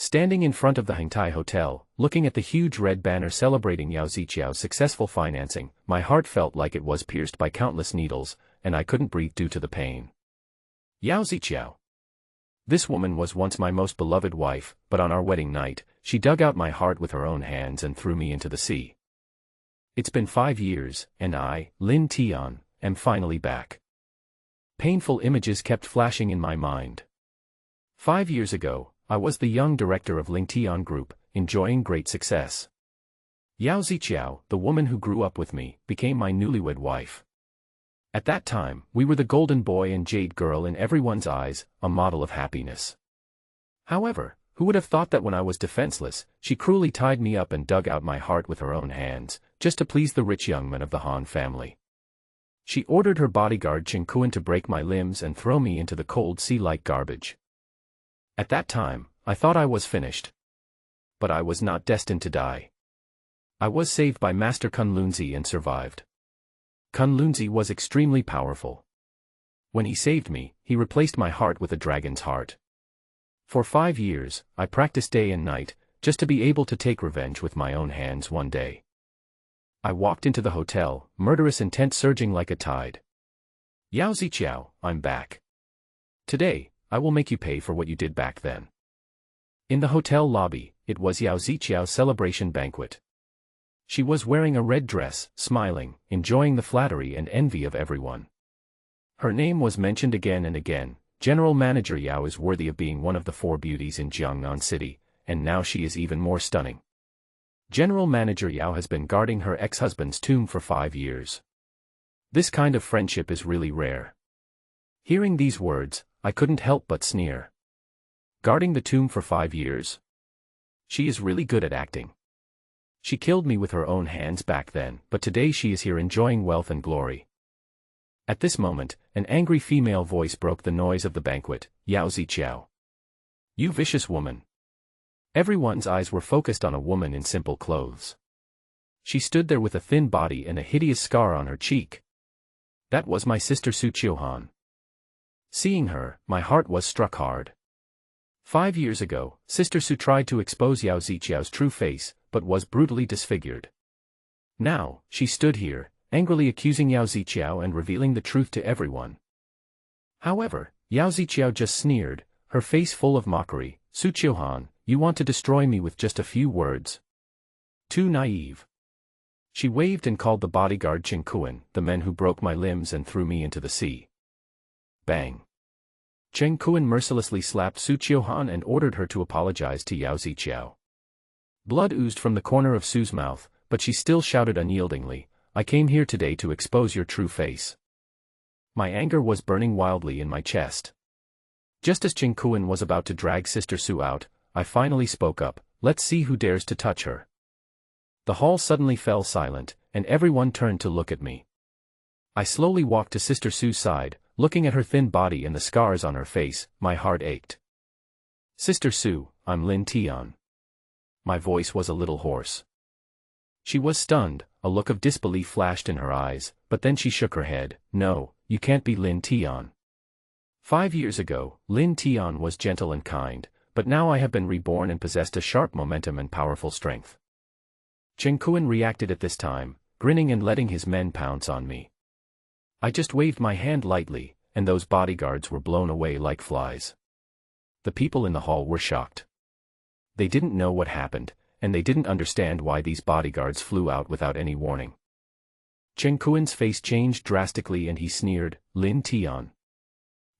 Standing in front of the Hangtai Hotel, looking at the huge red banner celebrating Yao Ziqiao's successful financing, my heart felt like it was pierced by countless needles, and I couldn't breathe due to the pain. Yao Ziqiao. This woman was once my most beloved wife, but on our wedding night, she dug out my heart with her own hands and threw me into the sea. It's been 5 years, and I, Lin Tian, am finally back. Painful images kept flashing in my mind. 5 years ago, I was the young director of Ling Tian Group, enjoying great success. Yao Ziqiao, the woman who grew up with me, became my newlywed wife. At that time, we were the golden boy and jade girl in everyone's eyes, a model of happiness. However, who would have thought that when I was defenseless, she cruelly tied me up and dug out my heart with her own hands, just to please the rich young men of the Han family. She ordered her bodyguard Chen Kuan to break my limbs and throw me into the cold sea like garbage. At that time, I thought I was finished. But I was not destined to die. I was saved by Master Kunlun and survived. Kunlun was extremely powerful. When he saved me, he replaced my heart with a dragon's heart. For 5 years, I practiced day and night, just to be able to take revenge with my own hands one day. I walked into the hotel, murderous intent surging like a tide. Yao Ziqiao, I'm back. Today, I will make you pay for what you did back then. In the hotel lobby, it was Yao Ziqiao's celebration banquet. She was wearing a red dress, smiling, enjoying the flattery and envy of everyone. Her name was mentioned again and again. General Manager Yao is worthy of being one of the 4 beauties in Jiangnan City, and now she is even more stunning. General Manager Yao has been guarding her ex-husband's tomb for 5 years. This kind of friendship is really rare. Hearing these words, I couldn't help but sneer. Guarding the tomb for 5 years? She is really good at acting. She killed me with her own hands back then, but today she is here enjoying wealth and glory. At this moment, an angry female voice broke the noise of the banquet. Yao Ziqiao. You vicious woman. Everyone's eyes were focused on a woman in simple clothes. She stood there with a thin body and a hideous scar on her cheek. That was my sister Su Qiuhan. Seeing her, my heart was struck hard. 5 years ago, Sister Su tried to expose Yao Ziqiao's true face, but was brutally disfigured. Now, she stood here, angrily accusing Yao Ziqiao and revealing the truth to everyone. However, Yao Ziqiao just sneered, her face full of mockery. Su Qiuhan, you want to destroy me with just a few words? Too naive. She waved and called the bodyguard Chen Kuan, the men who broke my limbs and threw me into the sea. Bang. Chen Kuan mercilessly slapped Su Qiuhan and ordered her to apologize to Yao Ziqiao. Blood oozed from the corner of Su's mouth, but she still shouted unyieldingly, I came here today to expose your true face. My anger was burning wildly in my chest. Just as Chen Kuan was about to drag Sister Su out, I finally spoke up, let's see who dares to touch her. The hall suddenly fell silent, and everyone turned to look at me. I slowly walked to Sister Su's side, looking at her thin body and the scars on her face, my heart ached. Sister Su, I'm Lin Tian. My voice was a little hoarse. She was stunned, a look of disbelief flashed in her eyes, but then she shook her head, no, you can't be Lin Tian. 5 years ago, Lin Tian was gentle and kind, but now I have been reborn and possessed a sharp momentum and powerful strength. Chen Kuan reacted at this time, grinning and letting his men pounce on me. I just waved my hand lightly, and those bodyguards were blown away like flies. The people in the hall were shocked. They didn't know what happened, and they didn't understand why these bodyguards flew out without any warning. Chen Kuan's face changed drastically and he sneered, Lin Tian.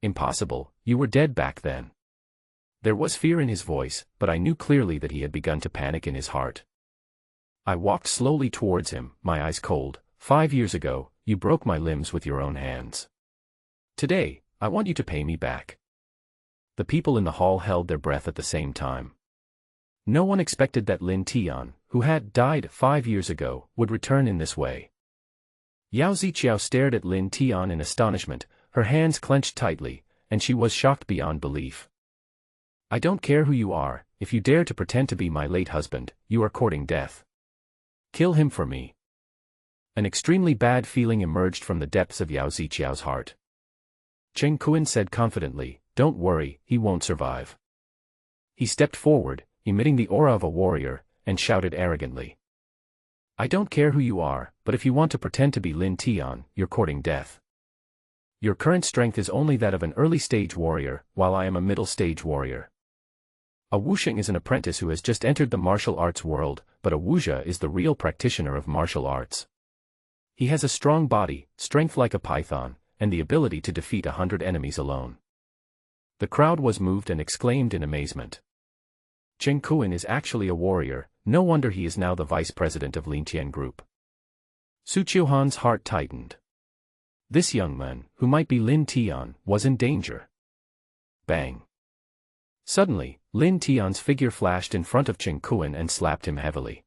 Impossible, you were dead back then. There was fear in his voice, but I knew clearly that he had begun to panic in his heart. I walked slowly towards him, my eyes cold. 5 years ago, you broke my limbs with your own hands. Today, I want you to pay me back. The people in the hall held their breath at the same time. No one expected that Lin Tian, who had died 5 years ago, would return in this way. Yao Ziqiao stared at Lin Tian in astonishment, her hands clenched tightly, and she was shocked beyond belief. I don't care who you are, if you dare to pretend to be my late husband, you are courting death. Kill him for me. An extremely bad feeling emerged from the depths of Yao Ziqiao's heart. Chen Kuan said confidently, don't worry, he won't survive. He stepped forward, emitting the aura of a warrior, and shouted arrogantly. I don't care who you are, but if you want to pretend to be Lin Tian, you're courting death. Your current strength is only that of an early-stage warrior, while I am a middle-stage warrior. A wuxing is an apprentice who has just entered the martial arts world, but a wuxia is the real practitioner of martial arts. He has a strong body, strength like a python, and the ability to defeat 100 enemies alone. The crowd was moved and exclaimed in amazement. Chen Kuan is actually a warrior, no wonder he is now the vice president of Lin Tian Group. Su Qiuhan's heart tightened. This young man, who might be Lin Tian, was in danger. Bang! Suddenly, Lin Tian's figure flashed in front of Chen Kuan and slapped him heavily.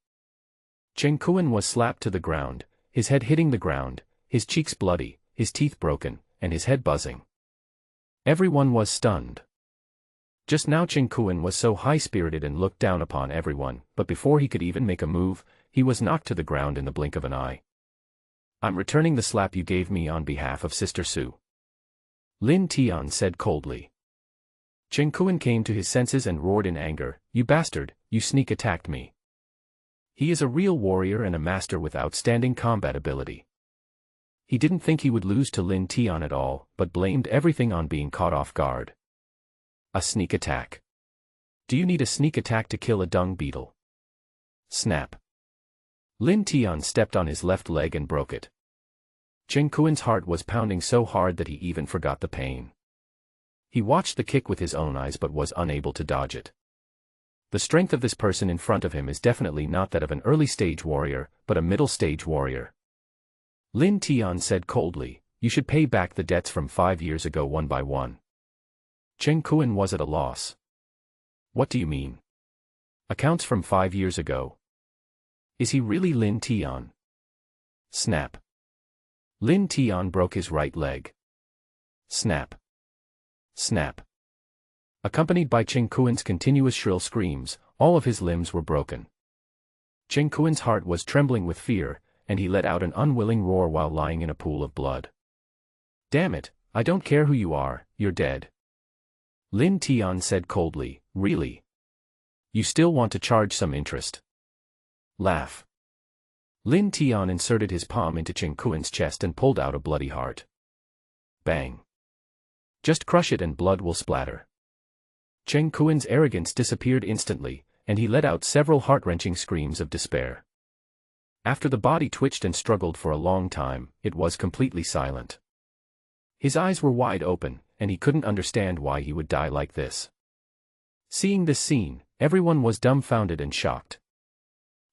Chen Kuan was slapped to the ground, his head hitting the ground, his cheeks bloody, his teeth broken, and his head buzzing. Everyone was stunned. Just now Chen Kuan was so high-spirited and looked down upon everyone, but before he could even make a move, he was knocked to the ground in the blink of an eye. I'm returning the slap you gave me on behalf of Sister Su. Lin Tian said coldly. Chen Kuan came to his senses and roared in anger, You bastard, you sneak attacked me. He is a real warrior and a master with outstanding combat ability. He didn't think he would lose to Lin Tian at all, but blamed everything on being caught off guard. A sneak attack. Do you need a sneak attack to kill a dung beetle? Snap. Lin Tian stepped on his left leg and broke it. Chen Kuan's heart was pounding so hard that he even forgot the pain. He watched the kick with his own eyes but was unable to dodge it. The strength of this person in front of him is definitely not that of an early-stage warrior, but a middle-stage warrior. Lin Tian said coldly, You should pay back the debts from 5 years ago one by one. Chen Kuan was at a loss. What do you mean? Accounts from 5 years ago? Is he really Lin Tian? Snap. Lin Tian broke his right leg. Snap. Snap. Accompanied by Chen Kuan's continuous shrill screams, all of his limbs were broken. Chen Kuan's heart was trembling with fear, and he let out an unwilling roar while lying in a pool of blood. Damn it, I don't care who you are, you're dead. Lin Tian said coldly, Really? You still want to charge some interest? Laugh. Lin Tian inserted his palm into Chen Kuan's chest and pulled out a bloody heart. Bang. Just crush it and blood will splatter. Chen Kuan's arrogance disappeared instantly, and he let out several heart-wrenching screams of despair. After the body twitched and struggled for a long time, it was completely silent. His eyes were wide open, and he couldn't understand why he would die like this. Seeing this scene, everyone was dumbfounded and shocked.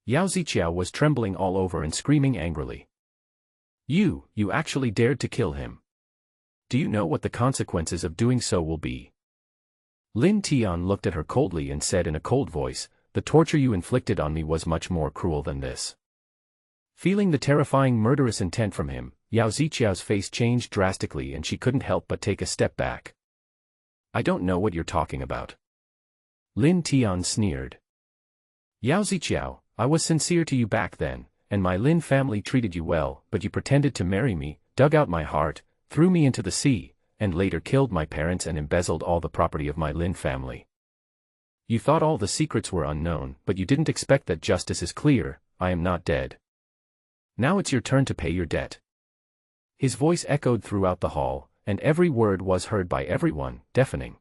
Yao Ziqiao was trembling all over and screaming angrily. You actually dared to kill him. Do you know what the consequences of doing so will be? Lin Tian looked at her coldly and said in a cold voice, The torture you inflicted on me was much more cruel than this. Feeling the terrifying murderous intent from him, Yao Ziqiao's face changed drastically and she couldn't help but take a step back. I don't know what you're talking about. Lin Tian sneered. Yao Ziqiao, I was sincere to you back then, and my Lin family treated you well, but you pretended to marry me, dug out my heart, threw me into the sea, and later killed my parents and embezzled all the property of my Lin family. You thought all the secrets were unknown, but you didn't expect that justice is clear. I am not dead. Now it's your turn to pay your debt. His voice echoed throughout the hall, and every word was heard by everyone, deafening.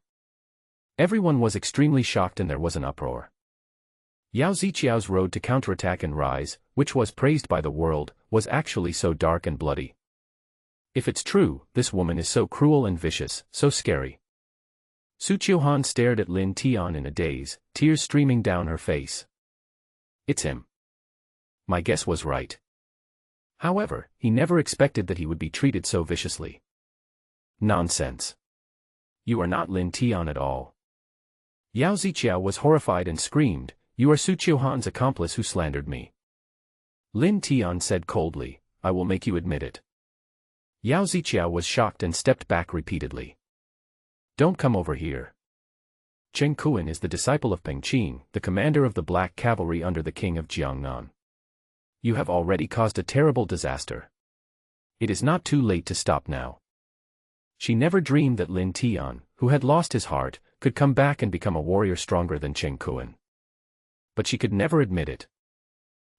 Everyone was extremely shocked and there was an uproar. Yao Ziqiao's road to counterattack and rise, which was praised by the world, was actually so dark and bloody. If it's true, this woman is so cruel and vicious, so scary. Su Qiuhan stared at Lin Tian in a daze, tears streaming down her face. It's him. My guess was right. However, he never expected that he would be treated so viciously. Nonsense. You are not Lin Tian at all. Yao Ziqiao was horrified and screamed, You are Su Qiuhan's accomplice who slandered me. Lin Tian said coldly, I will make you admit it. Yao Ziqiao was shocked and stepped back repeatedly. Don't come over here. Chen Kuan is the disciple of Peng Qing, the commander of the Black Cavalry under the king of Jiangnan. You have already caused a terrible disaster. It is not too late to stop now. She never dreamed that Lin Tian, who had lost his heart, could come back and become a warrior stronger than Chen Kuan. But she could never admit it.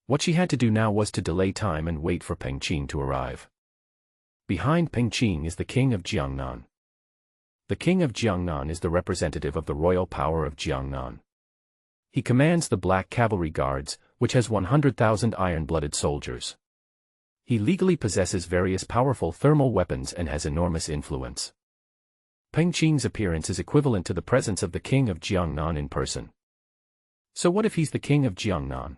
What she had to do now was to delay time and wait for Peng Qing to arrive. Behind Peng Qing is the king of Jiangnan. The king of Jiangnan is the representative of the royal power of Jiangnan. He commands the Black Cavalry Guards, which has 100,000 iron-blooded soldiers. He legally possesses various powerful thermal weapons and has enormous influence. Peng Qing's appearance is equivalent to the presence of the king of Jiangnan in person. So what if he's the king of Jiangnan?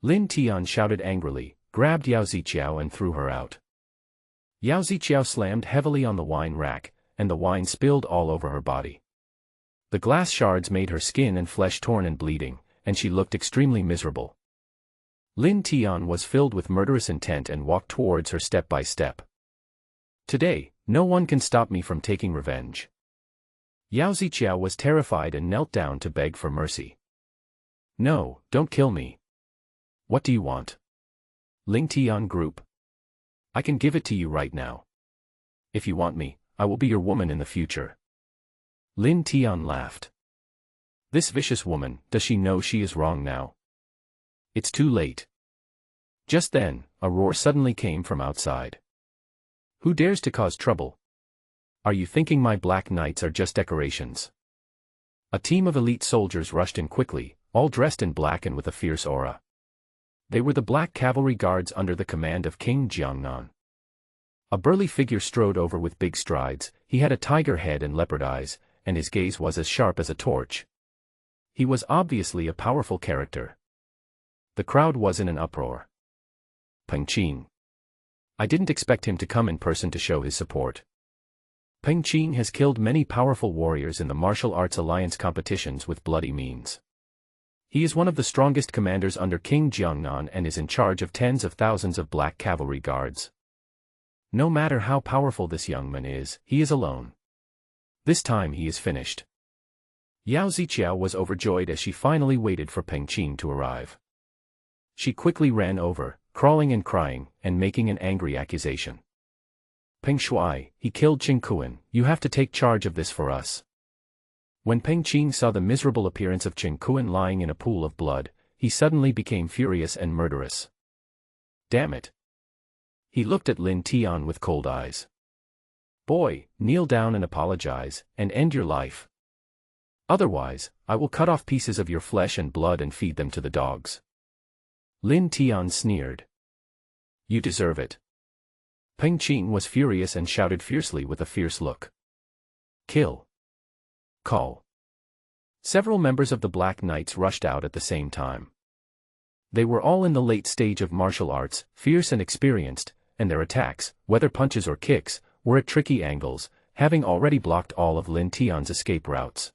Lin Tian shouted angrily, grabbed Yao Ziqiao and threw her out. Yao Ziqiao slammed heavily on the wine rack, and the wine spilled all over her body. The glass shards made her skin and flesh torn and bleeding, and she looked extremely miserable. Lin Tian was filled with murderous intent and walked towards her step by step. Today, no one can stop me from taking revenge. Yao Ziqiao was terrified and knelt down to beg for mercy. No, don't kill me. What do you want? Ling Tian Group. I can give it to you right now. If you want me, I will be your woman in the future. Lin Tian laughed. This vicious woman, does she know she is wrong now? It's too late. Just then, a roar suddenly came from outside. Who dares to cause trouble? Are you thinking my black knights are just decorations? A team of elite soldiers rushed in quickly, all dressed in black and with a fierce aura. They were the Black Cavalry Guards under the command of King Jiangnan. A burly figure strode over with big strides. He had a tiger head and leopard eyes, and his gaze was as sharp as a torch. He was obviously a powerful character. The crowd was in an uproar. Peng Qing. I didn't expect him to come in person to show his support. Peng Qing has killed many powerful warriors in the martial arts alliance competitions with bloody means. He is one of the strongest commanders under King Jiangnan and is in charge of tens of thousands of Black Cavalry Guards. No matter how powerful this young man is, he is alone. This time he is finished. Yao Ziqiao was overjoyed as she finally waited for Peng Qing to arrive. She quickly ran over, crawling and crying, and making an angry accusation. Peng Shuai, he killed Qing Kuan, you have to take charge of this for us. When Peng Qing saw the miserable appearance of Qing Kuan lying in a pool of blood, he suddenly became furious and murderous. Damn it. He looked at Lin Tian with cold eyes. Boy, kneel down and apologize, and end your life. Otherwise, I will cut off pieces of your flesh and blood and feed them to the dogs. Lin Tian sneered. You deserve it. Peng Qing was furious and shouted fiercely with a fierce look. Kill. Call. Several members of the Black Knights rushed out at the same time. They were all in the late stage of martial arts, fierce and experienced, and their attacks, whether punches or kicks, were at tricky angles, having already blocked all of Lin Tian's escape routes.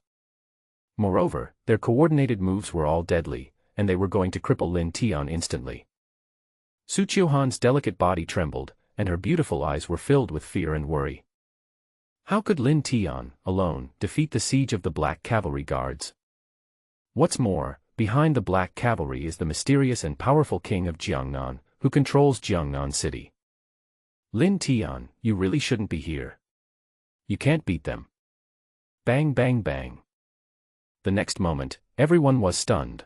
Moreover, their coordinated moves were all deadly, and they were going to cripple Lin Tian instantly. Su Qiuhan's delicate body trembled, and her beautiful eyes were filled with fear and worry. How could Lin Tian, alone, defeat the siege of the Black Cavalry Guards? What's more, behind the Black Cavalry is the mysterious and powerful king of Jiangnan, who controls Jiangnan City. Lin Tian, you really shouldn't be here. You can't beat them. Bang bang bang. The next moment, everyone was stunned.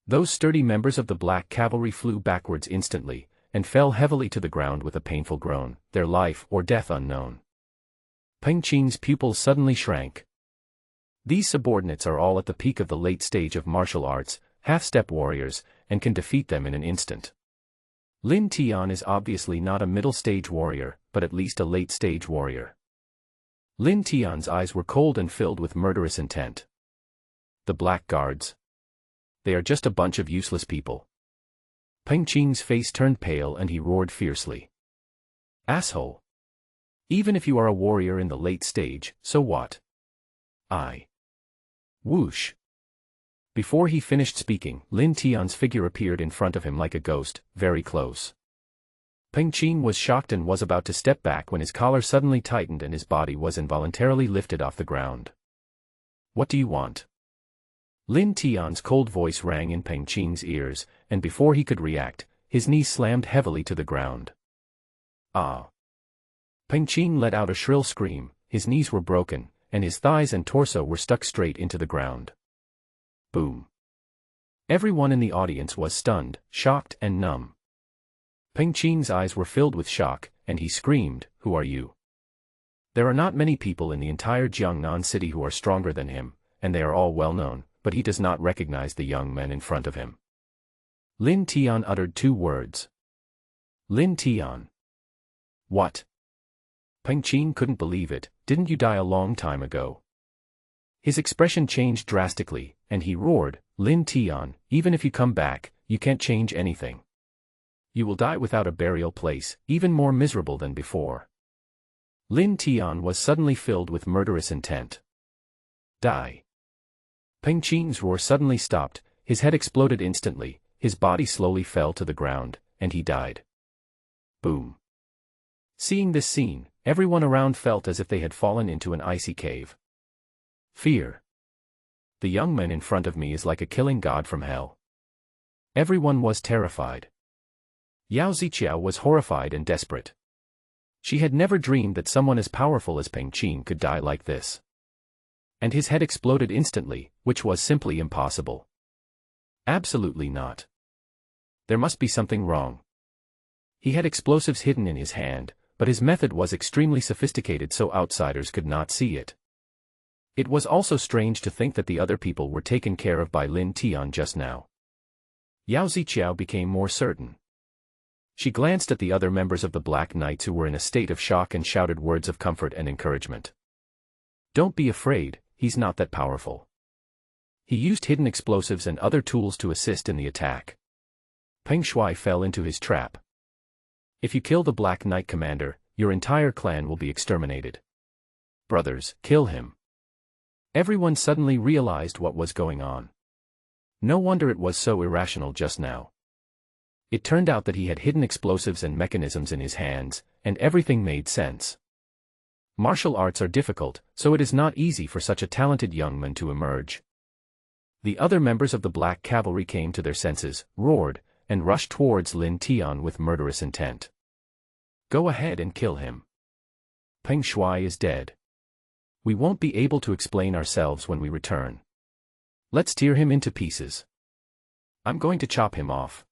Those sturdy members of the Black Cavalry flew backwards instantly, and fell heavily to the ground with a painful groan, their life or death unknown. Peng Qing's pupils suddenly shrank. These subordinates are all at the peak of the late stage of martial arts, half-step warriors, and can defeat them in an instant. Lin Tian is obviously not a middle-stage warrior, but at least a late-stage warrior. Lin Tian's eyes were cold and filled with murderous intent. The Black Guards. They are just a bunch of useless people. Peng Qing's face turned pale and he roared fiercely. Asshole! Even if you are a warrior in the late stage, so what? Whoosh! Before he finished speaking, Lin Tian's figure appeared in front of him like a ghost, very close. Peng Qing was shocked and was about to step back when his collar suddenly tightened and his body was involuntarily lifted off the ground. What do you want? Lin Tian's cold voice rang in Peng Qing's ears, and before he could react, his knees slammed heavily to the ground. Ah! Peng Qing let out a shrill scream, his knees were broken, and his thighs and torso were stuck straight into the ground. Boom! Everyone in the audience was stunned, shocked and numb. Peng Qing's eyes were filled with shock, and he screamed, "Who are you?" There are not many people in the entire Jiangnan city who are stronger than him, and they are all well known, but he does not recognize the young men in front of him. Lin Tian uttered 2 words. Lin Tian. What? Peng Qing couldn't believe it. Didn't you die a long time ago? His expression changed drastically, and he roared, Lin Tian, even if you come back, you can't change anything. You will die without a burial place, even more miserable than before. Lin Tian was suddenly filled with murderous intent. Die. Peng Qing's roar suddenly stopped, his head exploded instantly, his body slowly fell to the ground, and he died. Boom. Seeing this scene, everyone around felt as if they had fallen into an icy cave. Fear. The young man in front of me is like a killing god from hell. Everyone was terrified. Yao Ziqiao was horrified and desperate. She had never dreamed that someone as powerful as Peng Qing could die like this. And his head exploded instantly, which was simply impossible. Absolutely not. There must be something wrong. He had explosives hidden in his hand, but his method was extremely sophisticated so outsiders could not see it. It was also strange to think that the other people were taken care of by Lin Tian just now. Yao Ziqiao became more certain. She glanced at the other members of the Black Knights who were in a state of shock and shouted words of comfort and encouragement. Don't be afraid, he's not that powerful. He used hidden explosives and other tools to assist in the attack. Peng Shuai fell into his trap. If you kill the Black Knight commander, your entire clan will be exterminated. Brothers, kill him. Everyone suddenly realized what was going on. No wonder it was so irrational just now. It turned out that he had hidden explosives and mechanisms in his hands, and everything made sense. Martial arts are difficult, so it is not easy for such a talented young man to emerge. The other members of the Black Cavalry came to their senses, roared, and rushed towards Lin Tian with murderous intent. Go ahead and kill him. Peng Shuai is dead. We won't be able to explain ourselves when we return. Let's tear him into pieces. I'm going to chop him off.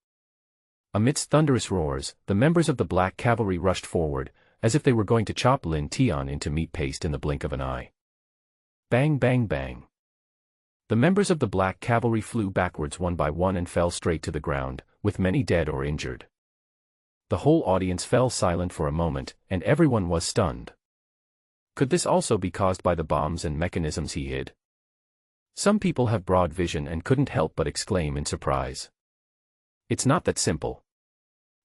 Amidst thunderous roars, the members of the Black Cavalry rushed forward, as if they were going to chop Lin Tian into meat paste in the blink of an eye. Bang bang bang. The members of the Black Cavalry flew backwards one by one and fell straight to the ground, with many dead or injured. The whole audience fell silent for a moment, and everyone was stunned. Could this also be caused by the bombs and mechanisms he hid? Some people have broad vision and couldn't help but exclaim in surprise. It's not that simple.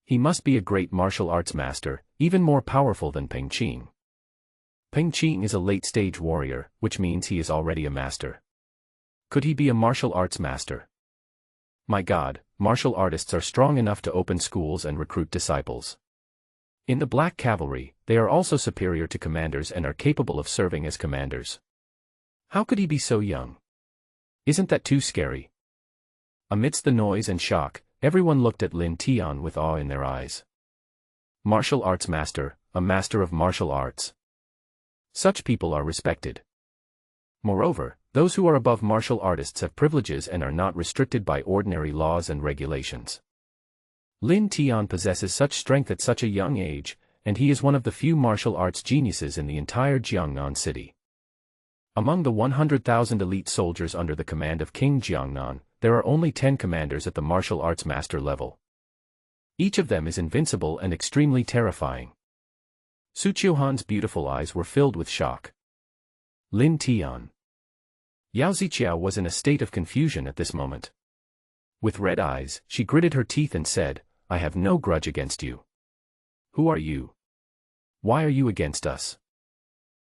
He must be a great martial arts master, even more powerful than Peng Qing. Peng Qing is a late-stage warrior, which means he is already a master. Could he be a martial arts master? My God, martial artists are strong enough to open schools and recruit disciples. In the Black Cavalry, they are also superior to commanders and are capable of serving as commanders. How could he be so young? Isn't that too scary? Amidst the noise and shock, everyone looked at Lin Tian with awe in their eyes. Martial arts master, a master of martial arts. Such people are respected. Moreover, those who are above martial artists have privileges and are not restricted by ordinary laws and regulations. Lin Tian possesses such strength at such a young age, and he is one of the few martial arts geniuses in the entire Jiangnan city. Among the 100,000 elite soldiers under the command of King Jiangnan, there are only 10 commanders at the martial arts master level. Each of them is invincible and extremely terrifying. Su Qiuhan's beautiful eyes were filled with shock. Lin Tian. Yao Ziqiao was in a state of confusion at this moment. With red eyes, she gritted her teeth and said, I have no grudge against you. Who are you? Why are you against us?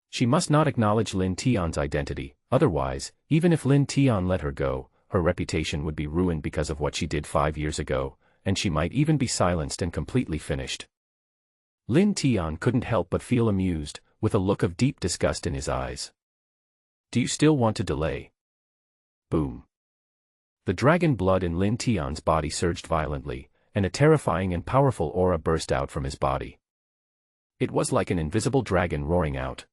She must not acknowledge Lin Tian's identity, otherwise, even if Lin Tian let her go, her reputation would be ruined because of what she did 5 years ago, and she might even be silenced and completely finished. Lin Tian couldn't help but feel amused, with a look of deep disgust in his eyes. Do you still want to delay? Boom. The dragon blood in Lin Tian's body surged violently, and a terrifying and powerful aura burst out from his body. It was like an invisible dragon roaring out.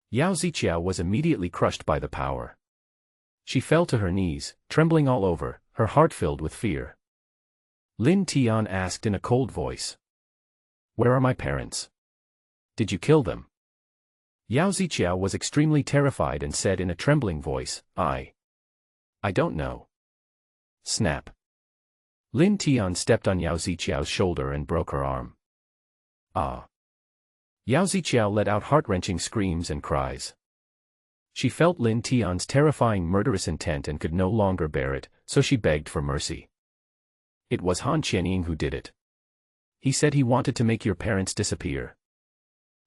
Yao Ziqiao was immediately crushed by the power. She fell to her knees, trembling all over, her heart filled with fear. Lin Tian asked in a cold voice. Where are my parents? Did you kill them? Yao Ziqiao was extremely terrified and said in a trembling voice, I don't know. Snap. Lin Tian stepped on Yao Ziqiao's shoulder and broke her arm. Ah. Yao Ziqiao let out heart-wrenching screams and cries. She felt Lin Tian's terrifying murderous intent and could no longer bear it, so she begged for mercy. It was Han Qianying who did it. He said he wanted to make your parents disappear.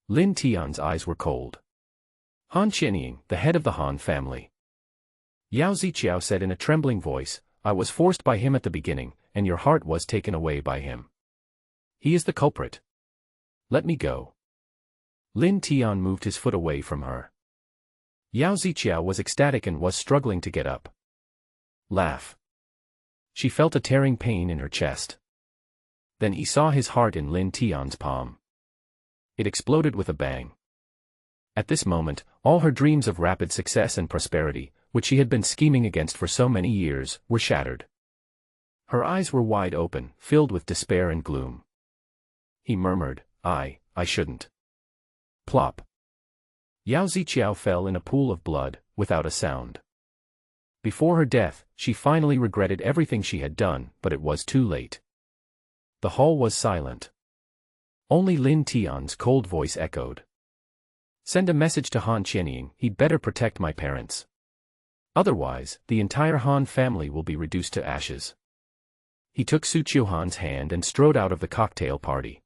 Lin Tian's eyes were cold. Han Qianying, the head of the Han family. Yao Ziqiao said in a trembling voice, I was forced by him at the beginning, and your heart was taken away by him. He is the culprit. Let me go. Lin Tian moved his foot away from her. Yao Ziqiao was ecstatic and was struggling to get up. Laugh. She felt a tearing pain in her chest. Then he saw his heart in Lin Tian's palm. It exploded with a bang. At this moment, all her dreams of rapid success and prosperity, which she had been scheming against for so many years, were shattered. Her eyes were wide open, filled with despair and gloom. He murmured, I shouldn't. Plop. Yao Ziqiao fell in a pool of blood, without a sound. Before her death, she finally regretted everything she had done, but it was too late. The hall was silent. Only Lin Tian's cold voice echoed. Send a message to Han Qianying, he'd better protect my parents. Otherwise, the entire Han family will be reduced to ashes. He took Su Qiuhan's hand and strode out of the cocktail party.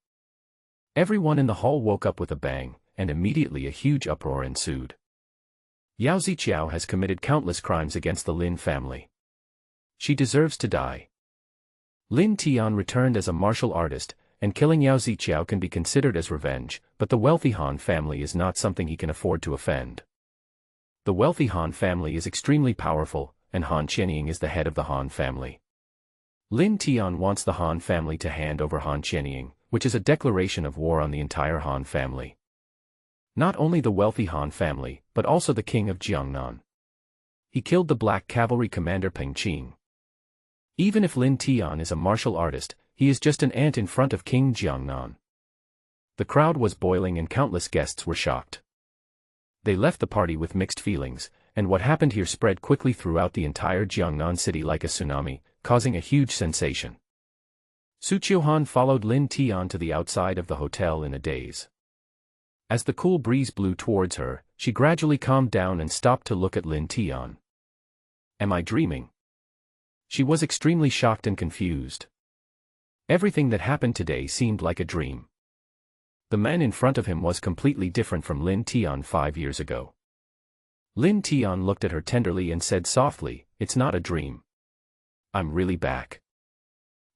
Everyone in the hall woke up with a bang, and immediately a huge uproar ensued. Yao Ziqiao has committed countless crimes against the Lin family. She deserves to die. Lin Tian returned as a martial artist, and killing Yao Ziqiao can be considered as revenge, but the wealthy Han family is not something he can afford to offend. The wealthy Han family is extremely powerful, and Han Qianying is the head of the Han family. Lin Tian wants the Han family to hand over Han Qianying, which is a declaration of war on the entire Han family. Not only the wealthy Han family, but also the king of Jiangnan. He killed the black cavalry commander Peng Qing. Even if Lin Tian is a martial artist, he is just an ant in front of King Jiangnan. The crowd was boiling and countless guests were shocked. They left the party with mixed feelings, and what happened here spread quickly throughout the entire Jiangnan city like a tsunami, causing a huge sensation. Su Qiuhan followed Lin Tian to the outside of the hotel in a daze. As the cool breeze blew towards her, she gradually calmed down and stopped to look at Lin Tian. Am I dreaming? She was extremely shocked and confused. Everything that happened today seemed like a dream. The man in front of him was completely different from Lin Tian 5 years ago. Lin Tian looked at her tenderly and said softly, it's not a dream. I'm really back.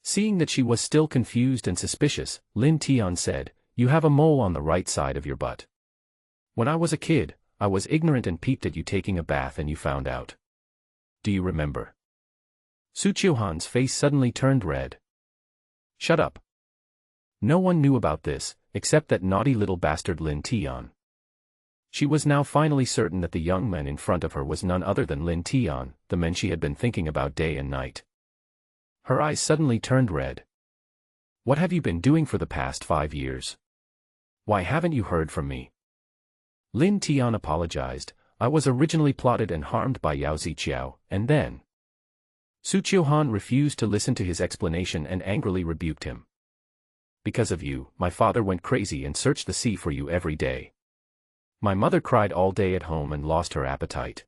Seeing that she was still confused and suspicious, Lin Tian said, you have a mole on the right side of your butt. When I was a kid, I was ignorant and peeped at you taking a bath and you found out. Do you remember? Su Qiuhan's face suddenly turned red. Shut up. No one knew about this, except that naughty little bastard Lin Tian. She was now finally certain that the young man in front of her was none other than Lin Tian, the man she had been thinking about day and night. Her eyes suddenly turned red. What have you been doing for the past 5 years? Why haven't you heard from me? Lin Tian apologized, I was originally plotted and harmed by Yao Ziqiao, and then. Su Qiuhan refused to listen to his explanation and angrily rebuked him. Because of you, my father went crazy and searched the sea for you every day. My mother cried all day at home and lost her appetite.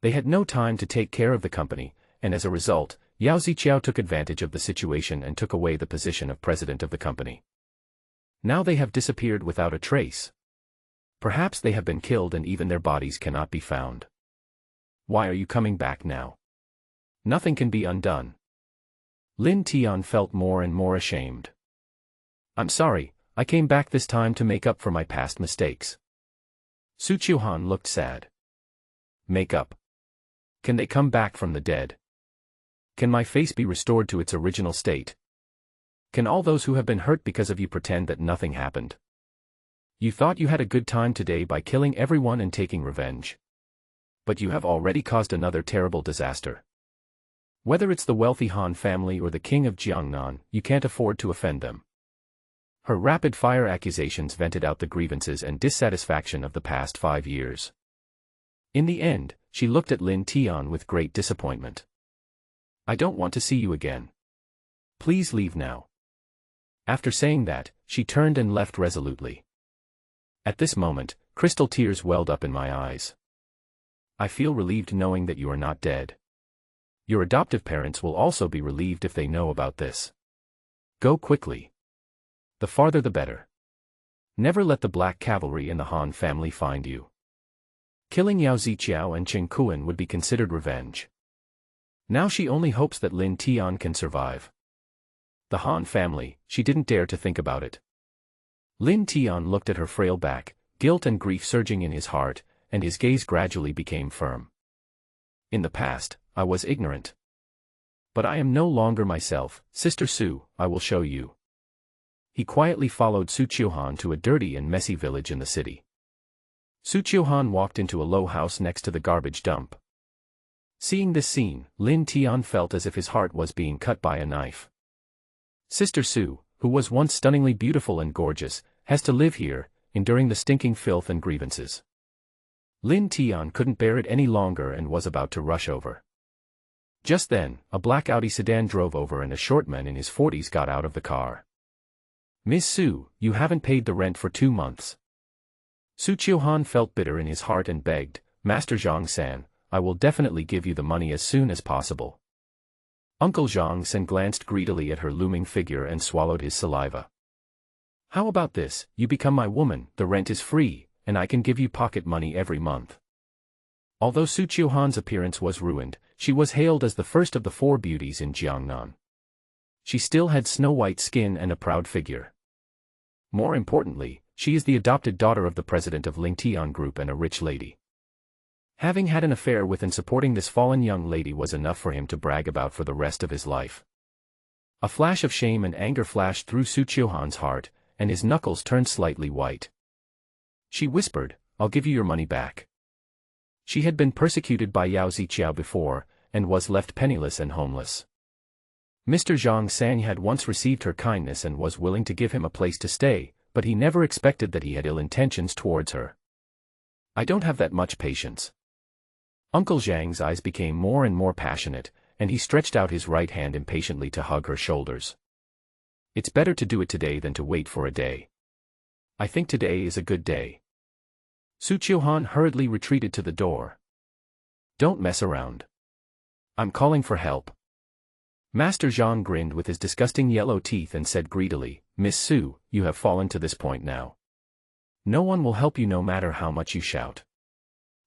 They had no time to take care of the company, and as a result, Yao Ziqiao took advantage of the situation and took away the position of president of the company. Now they have disappeared without a trace. Perhaps they have been killed and even their bodies cannot be found. Why are you coming back now? Nothing can be undone. Lin Tian felt more and more ashamed. I'm sorry, I came back this time to make up for my past mistakes. Su Qiuhan looked sad. Make up? Can they come back from the dead? Can my face be restored to its original state? Can all those who have been hurt because of you pretend that nothing happened? You thought you had a good time today by killing everyone and taking revenge. But you have already caused another terrible disaster. Whether it's the wealthy Han family or the king of Jiangnan, you can't afford to offend them. Her rapid-fire accusations vented out the grievances and dissatisfaction of the past 5 years. In the end, she looked at Lin Tian with great disappointment. I don't want to see you again. Please leave now. After saying that, she turned and left resolutely. At this moment, crystal tears welled up in my eyes. I feel relieved knowing that you are not dead. Your adoptive parents will also be relieved if they know about this. Go quickly. The farther the better. Never let the Black Cavalry and the Han family find you. Killing Yao Ziqiao and Chen Kuan would be considered revenge. Now she only hopes that Lin Tian can survive. The Han family, she didn't dare to think about it. Lin Tian looked at her frail back, guilt and grief surging in his heart, and his gaze gradually became firm. In the past, I was ignorant. But I am no longer myself, Sister Su, I will show you. He quietly followed Su Qiuhan to a dirty and messy village in the city. Su Qiuhan walked into a low house next to the garbage dump. Seeing this scene, Lin Tian felt as if his heart was being cut by a knife. Sister Su, who was once stunningly beautiful and gorgeous, has to live here, enduring the stinking filth and grievances. Lin Tian couldn't bear it any longer and was about to rush over. Just then, a black Audi sedan drove over and a short man in his 40s got out of the car. Miss Su, you haven't paid the rent for 2 months. Su Qiuhan felt bitter in his heart and begged, Master Zhang-san, I will definitely give you the money as soon as possible. Uncle Zhang-san glanced greedily at her looming figure and swallowed his saliva. How about this, you become my woman, the rent is free, and I can give you pocket money every month. Although Su Qiuhan's appearance was ruined, she was hailed as the first of the 4 beauties in Jiangnan. She still had snow-white skin and a proud figure. More importantly, she is the adopted daughter of the president of Lingtian Group and a rich lady. Having had an affair with and supporting this fallen young lady was enough for him to brag about for the rest of his life. A flash of shame and anger flashed through Su Qiuhan's heart, and his knuckles turned slightly white. She whispered, I'll give you your money back. She had been persecuted by Yao Ziqiao before, and was left penniless and homeless. Mr. Zhang-san had once received her kindness and was willing to give him a place to stay, but he never expected that he had ill intentions towards her. I don't have that much patience. Uncle Zhang's eyes became more and more passionate, and he stretched out his right hand impatiently to hug her shoulders. It's better to do it today than to wait for a day. I think today is a good day. Su Qiuhan hurriedly retreated to the door. Don't mess around. I'm calling for help. Master Zhang grinned with his disgusting yellow teeth and said greedily, Miss Su, you have fallen to this point now. No one will help you no matter how much you shout.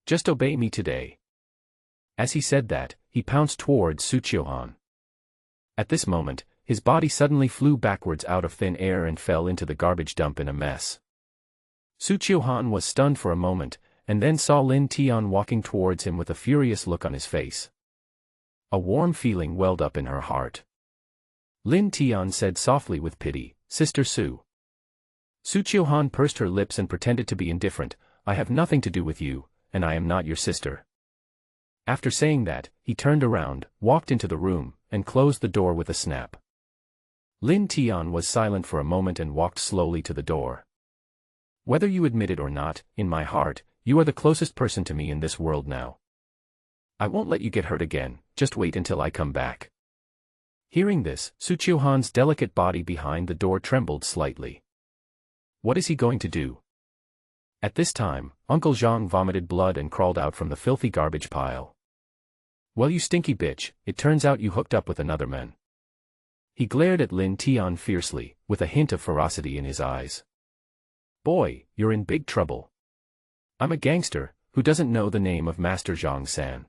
Just obey me today. As he said that, he pounced towards Su Qiuhan. At this moment, his body suddenly flew backwards out of thin air and fell into the garbage dump in a mess. Su Qiuhan was stunned for a moment, and then saw Lin Tian walking towards him with a furious look on his face. A warm feeling welled up in her heart. Lin Tian said softly with pity, Sister Su. Su Qiuhan pursed her lips and pretended to be indifferent, I have nothing to do with you, and I am not your sister. After saying that, he turned around, walked into the room, and closed the door with a snap. Lin Tian was silent for a moment and walked slowly to the door. Whether you admit it or not, in my heart, you are the closest person to me in this world now. I won't let you get hurt again, just wait until I come back. Hearing this, Su Qiuhan's delicate body behind the door trembled slightly. What is he going to do? At this time, Uncle Zhang vomited blood and crawled out from the filthy garbage pile. Well, you stinky bitch, it turns out you hooked up with another man. He glared at Lin Tian fiercely, with a hint of ferocity in his eyes. Boy, you're in big trouble. I'm a gangster, who doesn't know the name of Master Zhang-san.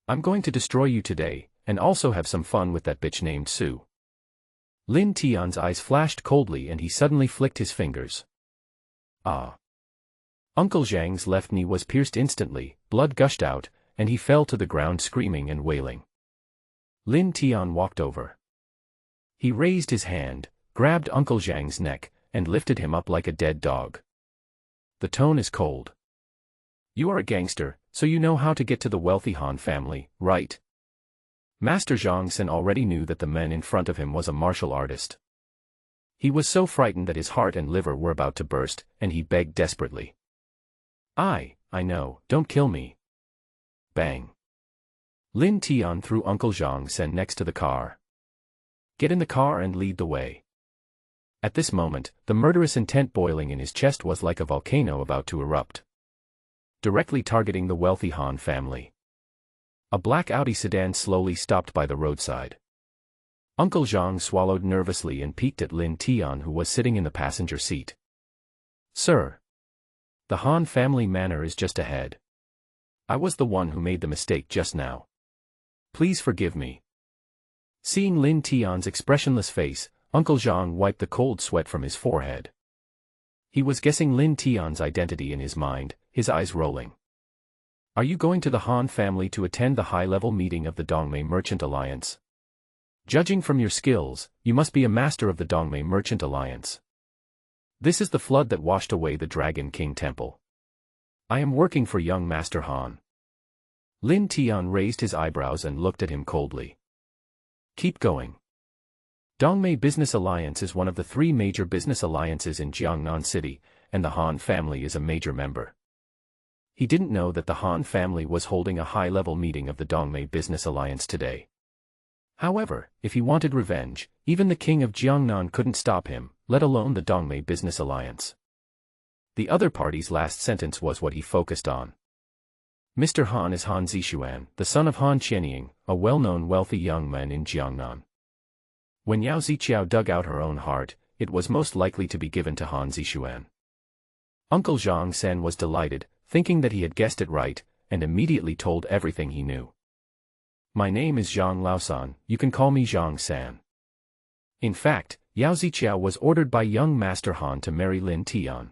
I'm going to destroy you today, and also have some fun with that bitch named Su. Lin Tian's eyes flashed coldly and he suddenly flicked his fingers. Ah! Uncle Zhang's left knee was pierced instantly, blood gushed out, and he fell to the ground screaming and wailing. Lin Tian walked over. He raised his hand, grabbed Uncle Zhang's neck, and lifted him up like a dead dog. The tone is cold. You are a gangster, so you know how to get to the wealthy Han family, right? Master Zhang Sen already knew that the man in front of him was a martial artist. He was so frightened that his heart and liver were about to burst, and he begged desperately. I know, don't kill me. Bang. Lin Tian threw Uncle Zhang Sen next to the car. Get in the car and lead the way. At this moment, the murderous intent boiling in his chest was like a volcano about to erupt, directly targeting the wealthy Han family. A black Audi sedan slowly stopped by the roadside. Uncle Zhang swallowed nervously and peeked at Lin Tian, who was sitting in the passenger seat. Sir. The Han family manor is just ahead. I was the one who made the mistake just now. Please forgive me. Seeing Lin Tian's expressionless face, Uncle Zhang wiped the cold sweat from his forehead. He was guessing Lin Tian's identity in his mind, his eyes rolling. Are you going to the Han family to attend the high-level meeting of the Dongmei Merchant Alliance? Judging from your skills, you must be a master of the Dongmei Merchant Alliance. This is the flood that washed away the Dragon King Temple. I am working for young Master Han. Lin Tian raised his eyebrows and looked at him coldly. Keep going. Dongmei Business Alliance is one of the 3 major business alliances in Jiangnan City, and the Han family is a major member. He didn't know that the Han family was holding a high-level meeting of the Dongmei Business Alliance today. However, if he wanted revenge, even the king of Jiangnan couldn't stop him, let alone the Dongmei Business Alliance. The other party's last sentence was what he focused on. Mr. Han is Han Zixuan, the son of Han Qianying, a well-known wealthy young man in Jiangnan. When Yao Ziqiao dug out her own heart, it was most likely to be given to Han Zixuan. Uncle Zhang Sen was delighted, thinking that he had guessed it right, and immediately told everything he knew. My name is Zhang Laosan, you can call me Zhang San. In fact, Yao Ziqiao was ordered by young Master Han to marry Lin Tian.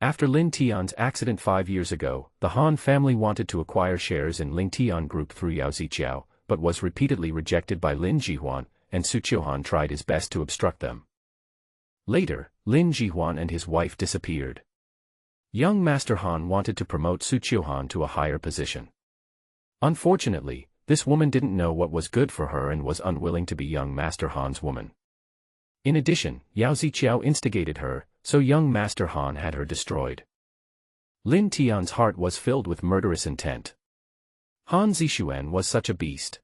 After Lin Tian's accident 5 years ago, the Han family wanted to acquire shares in Lin Tian Group through Yao Ziqiao, but was repeatedly rejected by Lin Jihuan, and Su Qiuhan tried his best to obstruct them. Later, Lin Jihuan and his wife disappeared. Young Master Han wanted to promote Su Qiuhan to a higher position. Unfortunately, this woman didn't know what was good for her and was unwilling to be young Master Han's woman. In addition, Yao Ziqiao instigated her, so young Master Han had her destroyed. Lin Tian's heart was filled with murderous intent. Han Zixuan was such a beast.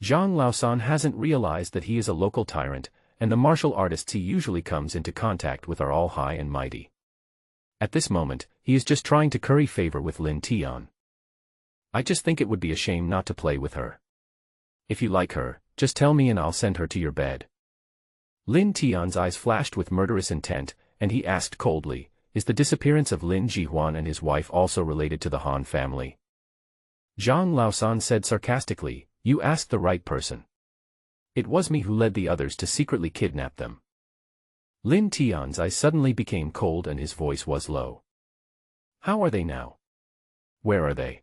Zhang Laosan hasn't realized that he is a local tyrant, and the martial artists he usually comes into contact with are all high and mighty. At this moment, he is just trying to curry favor with Lin Tian. I just think it would be a shame not to play with her. If you like her, just tell me and I'll send her to your bed. Lin Tian's eyes flashed with murderous intent, and he asked coldly, is the disappearance of Lin Jihuan and his wife also related to the Han family? Zhang Laosan said sarcastically, you asked the right person. It was me who led the others to secretly kidnap them. Lin Tian's eyes suddenly became cold and his voice was low. How are they now? Where are they?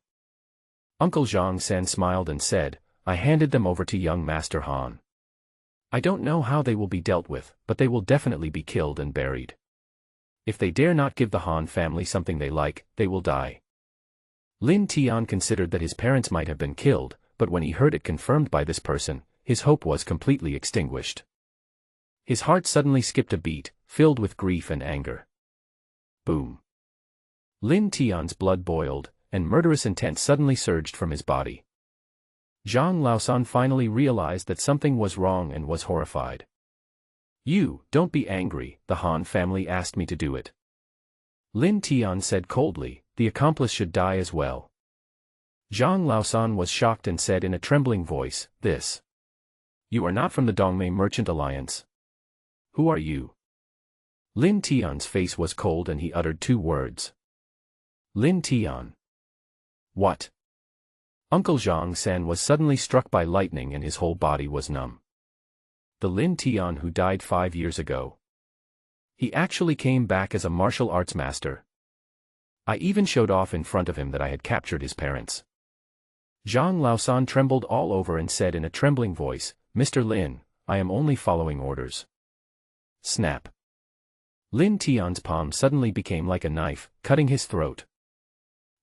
Uncle Zhang San smiled and said, I handed them over to young Master Han. I don't know how they will be dealt with, but they will definitely be killed and buried. If they dare not give the Han family something they like, they will die. Lin Tian considered that his parents might have been killed, but when he heard it confirmed by this person, his hope was completely extinguished. His heart suddenly skipped a beat, filled with grief and anger. Boom. Lin Tian's blood boiled, and murderous intent suddenly surged from his body. Zhang Laosan finally realized that something was wrong and was horrified. Don't be angry, the Han family asked me to do it. Lin Tian said coldly, the accomplice should die as well. Zhang Laosan was shocked and said in a trembling voice, this. You are not from the Dongmei Merchant Alliance. Who are you? Lin Tian's face was cold and he uttered 2 words. Lin Tian. What? Uncle Zhang San was suddenly struck by lightning and his whole body was numb. The Lin Tian who died 5 years ago. He actually came back as a martial arts master. I even showed off in front of him that I had captured his parents. Zhang Laosan trembled all over and said in a trembling voice, Mr. Lin, I am only following orders. Snap. Lin Tian's palm suddenly became like a knife, cutting his throat.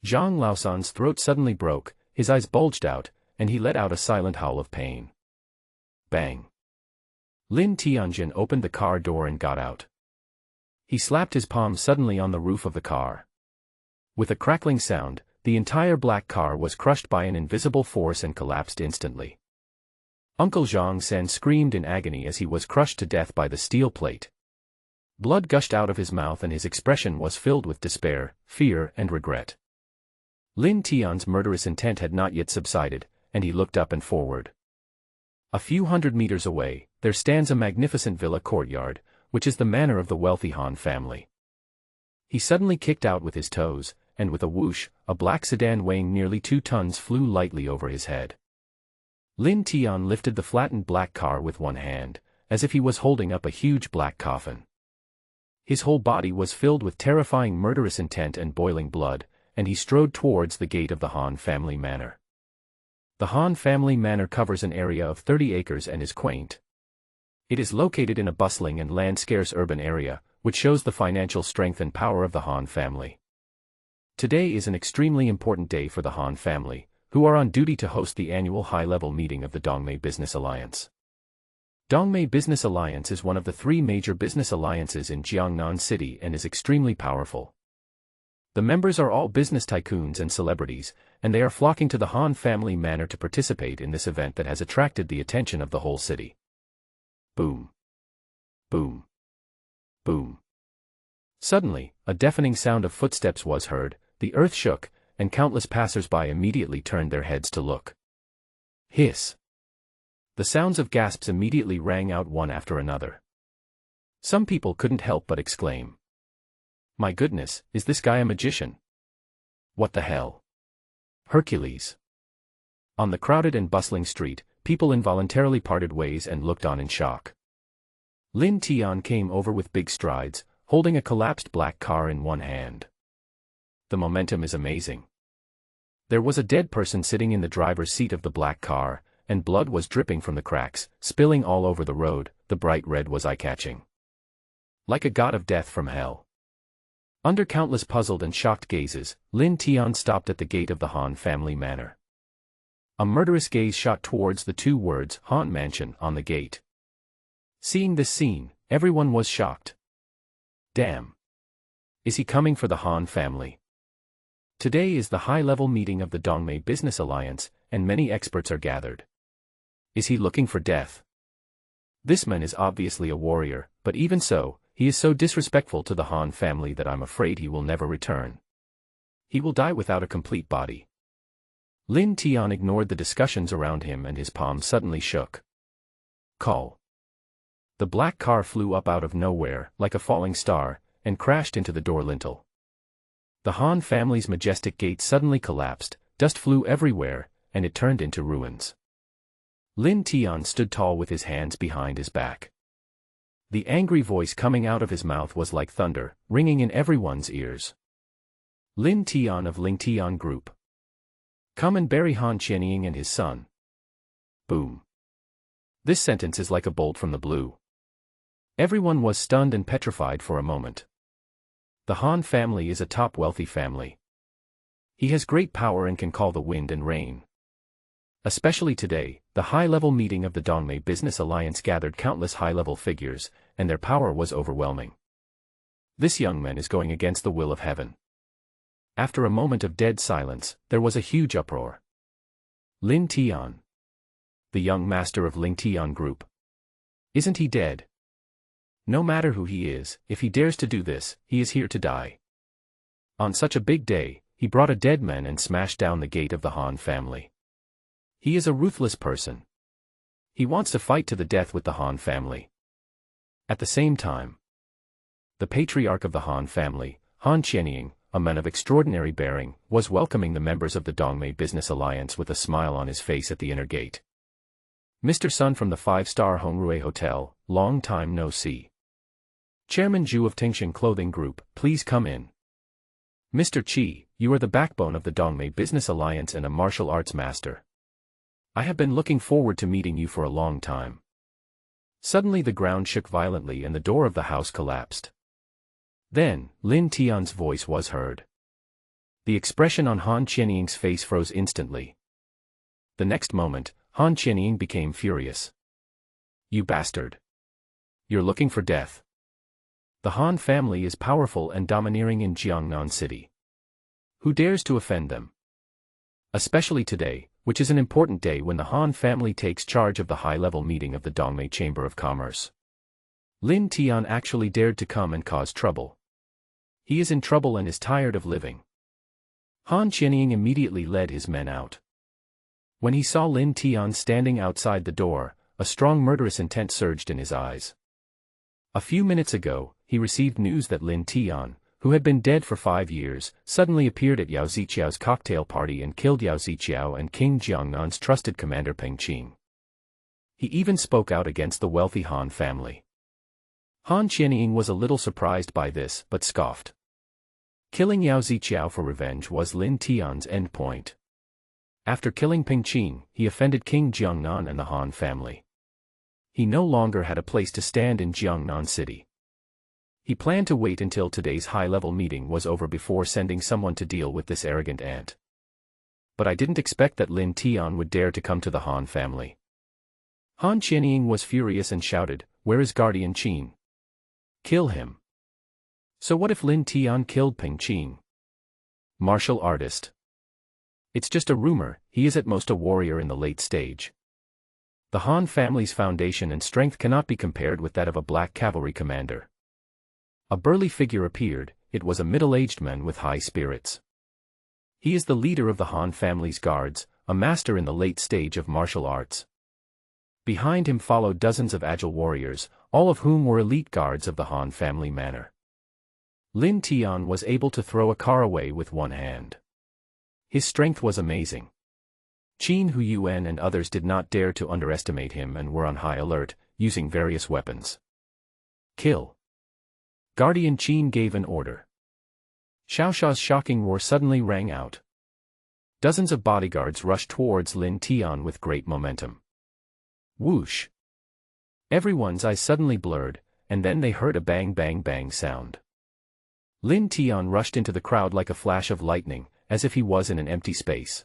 Zhang Laosan's throat suddenly broke, his eyes bulged out, and he let out a silent howl of pain. Bang! Lin Tianjin opened the car door and got out. He slapped his palm suddenly on the roof of the car. With a crackling sound, the entire black car was crushed by an invisible force and collapsed instantly. Uncle Zhang Sen screamed in agony as he was crushed to death by the steel plate. Blood gushed out of his mouth and his expression was filled with despair, fear, and regret. Lin Tian's murderous intent had not yet subsided, and he looked up and forward. A few hundred meters away, there stands a magnificent villa courtyard, which is the manor of the wealthy Han family. He suddenly kicked out with his toes, and with a whoosh, a black sedan weighing nearly 2 tons flew lightly over his head. Lin Tian lifted the flattened black car with one hand, as if he was holding up a huge black coffin. His whole body was filled with terrifying murderous intent and boiling blood, and he strode towards the gate of the Han family manor. The Han family manor covers an area of 30 acres and is quaint. It is located in a bustling and land-scarce urban area, which shows the financial strength and power of the Han family. Today is an extremely important day for the Han family, who are on duty to host the annual high-level meeting of the Dongmei Business Alliance. Dongmei Business Alliance is one of the 3 major business alliances in Jiangnan City and is extremely powerful. The members are all business tycoons and celebrities, and they are flocking to the Han family manor to participate in this event that has attracted the attention of the whole city. Boom. Boom. Boom. Suddenly, a deafening sound of footsteps was heard, the earth shook, and countless passers-by immediately turned their heads to look. Hiss. The sounds of gasps immediately rang out one after another. Some people couldn't help but exclaim, "My goodness, is this guy a magician? What the hell? Hercules." On the crowded and bustling street, people involuntarily parted ways and looked on in shock. Lin Tian came over with big strides, holding a collapsed black car in one hand. The momentum is amazing. There was a dead person sitting in the driver's seat of the black car, and blood was dripping from the cracks, spilling all over the road. The bright red was eye-catching. Like a god of death from hell. Under countless puzzled and shocked gazes, Lin Tian stopped at the gate of the Han family manor. A murderous gaze shot towards the 2 words Han Mansion on the gate. Seeing this scene, everyone was shocked. Damn. Is he coming for the Han family? Today is the high-level meeting of the Dongmei Business Alliance, and many experts are gathered. Is he looking for death? This man is obviously a warrior, but even so, he is so disrespectful to the Han family that I'm afraid he will never return. He will die without a complete body. Lin Tian ignored the discussions around him and his palm suddenly shook. Call. The black car flew up out of nowhere, like a falling star, and crashed into the door lintel. The Han family's majestic gate suddenly collapsed, dust flew everywhere, and it turned into ruins. Lin Tian stood tall with his hands behind his back. The angry voice coming out of his mouth was like thunder, ringing in everyone's ears. Lin Tian of Ling Tian Group. Come and bury Han Qianying and his son. Boom. This sentence is like a bolt from the blue. Everyone was stunned and petrified for a moment. The Han family is a top wealthy family. He has great power and can call the wind and rain. Especially today, the high-level meeting of the Dongmei Business Alliance gathered countless high-level figures, and their power was overwhelming. This young man is going against the will of heaven. After a moment of dead silence, there was a huge uproar. Lin Tian. The young master of Ling Tian Group. Isn't he dead? No matter who he is, if he dares to do this, he is here to die. On such a big day, he brought a dead man and smashed down the gate of the Han family. He is a ruthless person. He wants to fight to the death with the Han family. At the same time, the patriarch of the Han family, Han Qianying, a man of extraordinary bearing, was welcoming the members of the Dongmei Business Alliance with a smile on his face at the inner gate. Mr. Sun from the 5-star Hongrui Hotel, long time no see. Chairman Zhu of Tingshan Clothing Group, please come in. Mr. Qi, you are the backbone of the Dongmei Business Alliance and a martial arts master. I have been looking forward to meeting you for a long time. Suddenly the ground shook violently and the door of the house collapsed. Then, Lin Tian's voice was heard. The expression on Han Qianying's face froze instantly. The next moment, Han Qianying became furious. You bastard! You're looking for death. The Han family is powerful and domineering in Jiangnan City. Who dares to offend them? Especially today, which is an important day when the Han family takes charge of the high-level meeting of the Dongmei Chamber of Commerce. Lin Tian actually dared to come and cause trouble. He is in trouble and is tired of living. Han Qianying immediately led his men out. When he saw Lin Tian standing outside the door, a strong murderous intent surged in his eyes. A few minutes ago, he received news that Lin Tian, who had been dead for 5 years, suddenly appeared at Yao Ziqiao's cocktail party and killed Yao Ziqiao and King Jiangnan's trusted commander Peng Qing. He even spoke out against the wealthy Han family. Han Qianying was a little surprised by this, but scoffed. Killing Yao Ziqiao for revenge was Lin Tian's end point. After killing Peng Qing, he offended King Jiangnan and the Han family. He no longer had a place to stand in Jiangnan City. He planned to wait until today's high-level meeting was over before sending someone to deal with this arrogant ant. But I didn't expect that Lin Tian would dare to come to the Han family. Han Qianying was furious and shouted, "Where is Guardian Qin? Kill him." So what if Lin Tian killed Peng Qing? Martial artist. It's just a rumor, he is at most a warrior in the late stage. The Han family's foundation and strength cannot be compared with that of a black cavalry commander. A burly figure appeared. It was a middle-aged man with high spirits. He is the leader of the Han family's guards, a master in the late stage of martial arts. Behind him followed dozens of agile warriors, all of whom were elite guards of the Han family manor. Lin Tian was able to throw a car away with one hand. His strength was amazing. Qin Hu Yuan and others did not dare to underestimate him and were on high alert, using various weapons. Kill. Guardian Qin gave an order. Xiaosha's shocking roar suddenly rang out. Dozens of bodyguards rushed towards Lin Tian with great momentum. Whoosh! Everyone's eyes suddenly blurred, and then they heard a bang bang bang sound. Lin Tian rushed into the crowd like a flash of lightning, as if he was in an empty space.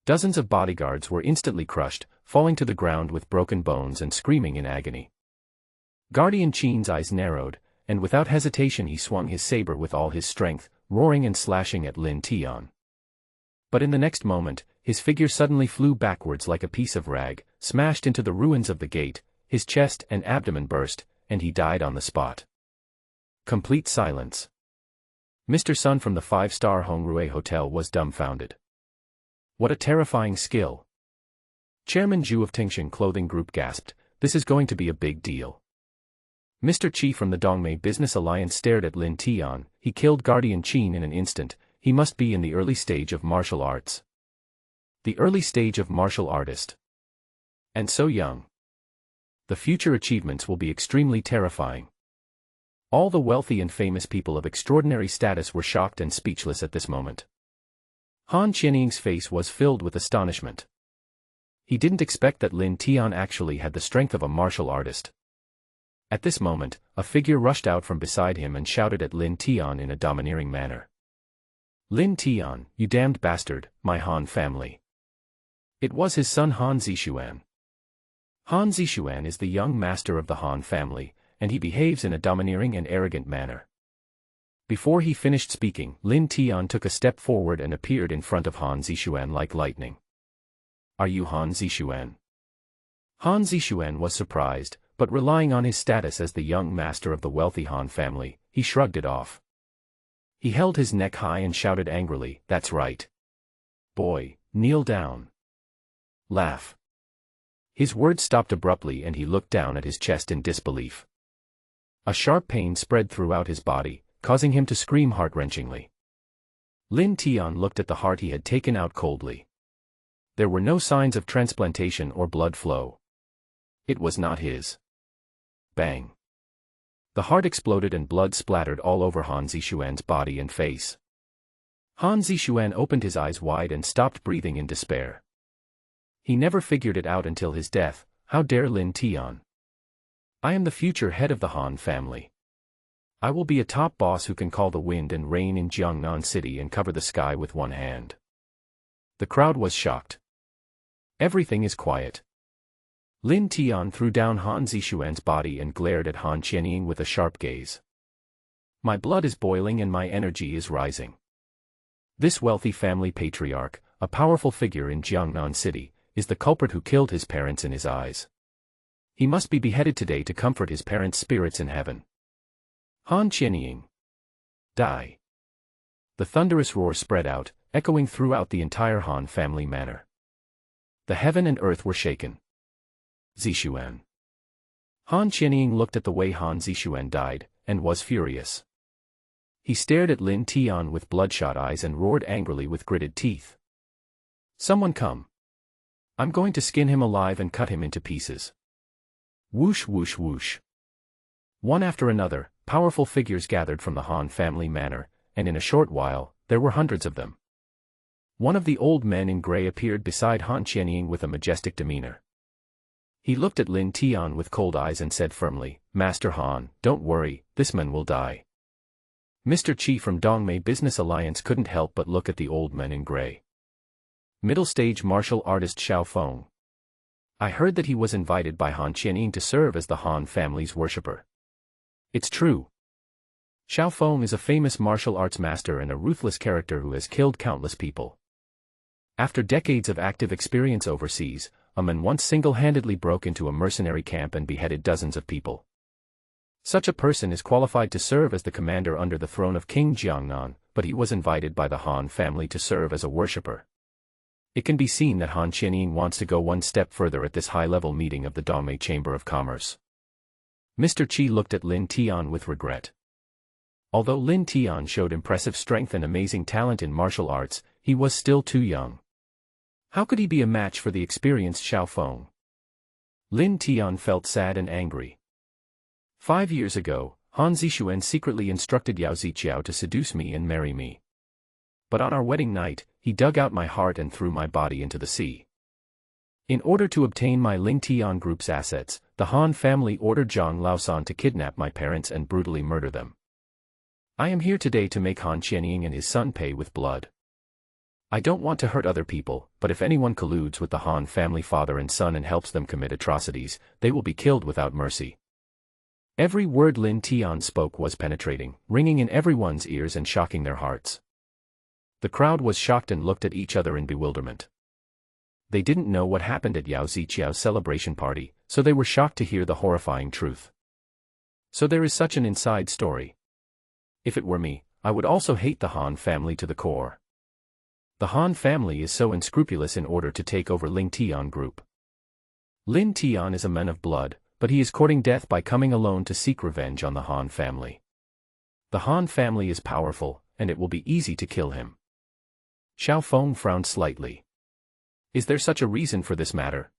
Dozens of bodyguards were instantly crushed, falling to the ground with broken bones and screaming in agony. Guardian Qin's eyes narrowed, and without hesitation he swung his saber with all his strength, roaring and slashing at Lin Tian. But in the next moment, his figure suddenly flew backwards like a piece of rag, smashed into the ruins of the gate, his chest and abdomen burst, and he died on the spot. Complete silence. Mr. Sun from the 5-star Hongrui Hotel was dumbfounded. What a terrifying skill! Chairman Zhu of Tingshan Clothing Group gasped, "This is going to be a big deal." Mr. Qi from the Dongmei Business Alliance stared at Lin Tian. He killed Guardian Qin in an instant. He must be in the early stage of martial arts. The early stage of martial artist. And so young. The future achievements will be extremely terrifying. All the wealthy and famous people of extraordinary status were shocked and speechless at this moment. Han Qianying's face was filled with astonishment. He didn't expect that Lin Tian actually had the strength of a martial artist. At this moment, a figure rushed out from beside him and shouted at Lin Tian in a domineering manner. "Lin Tian, you damned bastard, my Han family." It was his son Han Zixuan. Han Zixuan is the young master of the Han family, and he behaves in a domineering and arrogant manner. Before he finished speaking, Lin Tian took a step forward and appeared in front of Han Zixuan like lightning. "Are you Han Zixuan?" Han Zixuan was surprised, but relying on his status as the young master of the wealthy Han family, he shrugged it off. He held his neck high and shouted angrily, "That's right. Boy, kneel down. Laugh." His words stopped abruptly and he looked down at his chest in disbelief. A sharp pain spread throughout his body, causing him to scream heart-wrenchingly. Lin Tian looked at the heart he had taken out coldly. There were no signs of transplantation or blood flow. It was not his. Bang. The heart exploded and blood splattered all over Han Zixuan's body and face. Han Zixuan opened his eyes wide and stopped breathing in despair. He never figured it out until his death. How dare Lin Tian? I am the future head of the Han family. I will be a top boss who can call the wind and rain in Jiangnan City and cover the sky with one hand. The crowd was shocked. Everything is quiet. Lin Tian threw down Han Zixuan's body and glared at Han Qianying with a sharp gaze. My blood is boiling and my energy is rising. This wealthy family patriarch, a powerful figure in Jiangnan City, is the culprit who killed his parents in his eyes. He must be beheaded today to comfort his parents' spirits in heaven. Han Qianying. Die. The thunderous roar spread out, echoing throughout the entire Han family manor. The heaven and earth were shaken. Zixuan. Han Qianying looked at the way Han Zixuan died, and was furious. He stared at Lin Tian with bloodshot eyes and roared angrily with gritted teeth. Someone come. I'm going to skin him alive and cut him into pieces. Whoosh whoosh whoosh. One after another, powerful figures gathered from the Han family manor, and in a short while, there were hundreds of them. One of the old men in gray appeared beside Han Qianying with a majestic demeanor. He looked at Lin Tian with cold eyes and said firmly, Master Han, don't worry, this man will die. Mr. Qi from Dongmei Business Alliance couldn't help but look at the old man in gray. Middle-stage martial artist Xiao Feng. I heard that he was invited by Han Qianying to serve as the Han family's worshipper. It's true. Xiao Feng is a famous martial arts master and a ruthless character who has killed countless people. After decades of active experience overseas, a man once single-handedly broke into a mercenary camp and beheaded dozens of people. Such a person is qualified to serve as the commander under the throne of King Jiangnan, but he was invited by the Han family to serve as a worshipper. It can be seen that Han Qianying wants to go one step further at this high-level meeting of the Dongmei Chamber of Commerce. Mr. Qi looked at Lin Tian with regret. Although Lin Tian showed impressive strength and amazing talent in martial arts, he was still too young. How could he be a match for the experienced Xiao Feng? Lin Tian felt sad and angry. 5 years ago, Han Zixuan secretly instructed Yao Ziqiao to seduce me and marry me. But on our wedding night, he dug out my heart and threw my body into the sea. In order to obtain my Ling Tian group's assets, the Han family ordered Zhang Laosan to kidnap my parents and brutally murder them. I am here today to make Han Qianying and his son pay with blood. I don't want to hurt other people, but if anyone colludes with the Han family father and son and helps them commit atrocities, they will be killed without mercy. Every word Lin Tian spoke was penetrating, ringing in everyone's ears and shocking their hearts. The crowd was shocked and looked at each other in bewilderment. They didn't know what happened at Yao Ziqiao's celebration party, so they were shocked to hear the horrifying truth. So there is such an inside story. If it were me, I would also hate the Han family to the core. The Han family is so unscrupulous in order to take over Ling Tian group. Lin Tian is a man of blood, but he is courting death by coming alone to seek revenge on the Han family. The Han family is powerful, and it will be easy to kill him. Xiao Feng frowned slightly. Is there such a reason for this matter?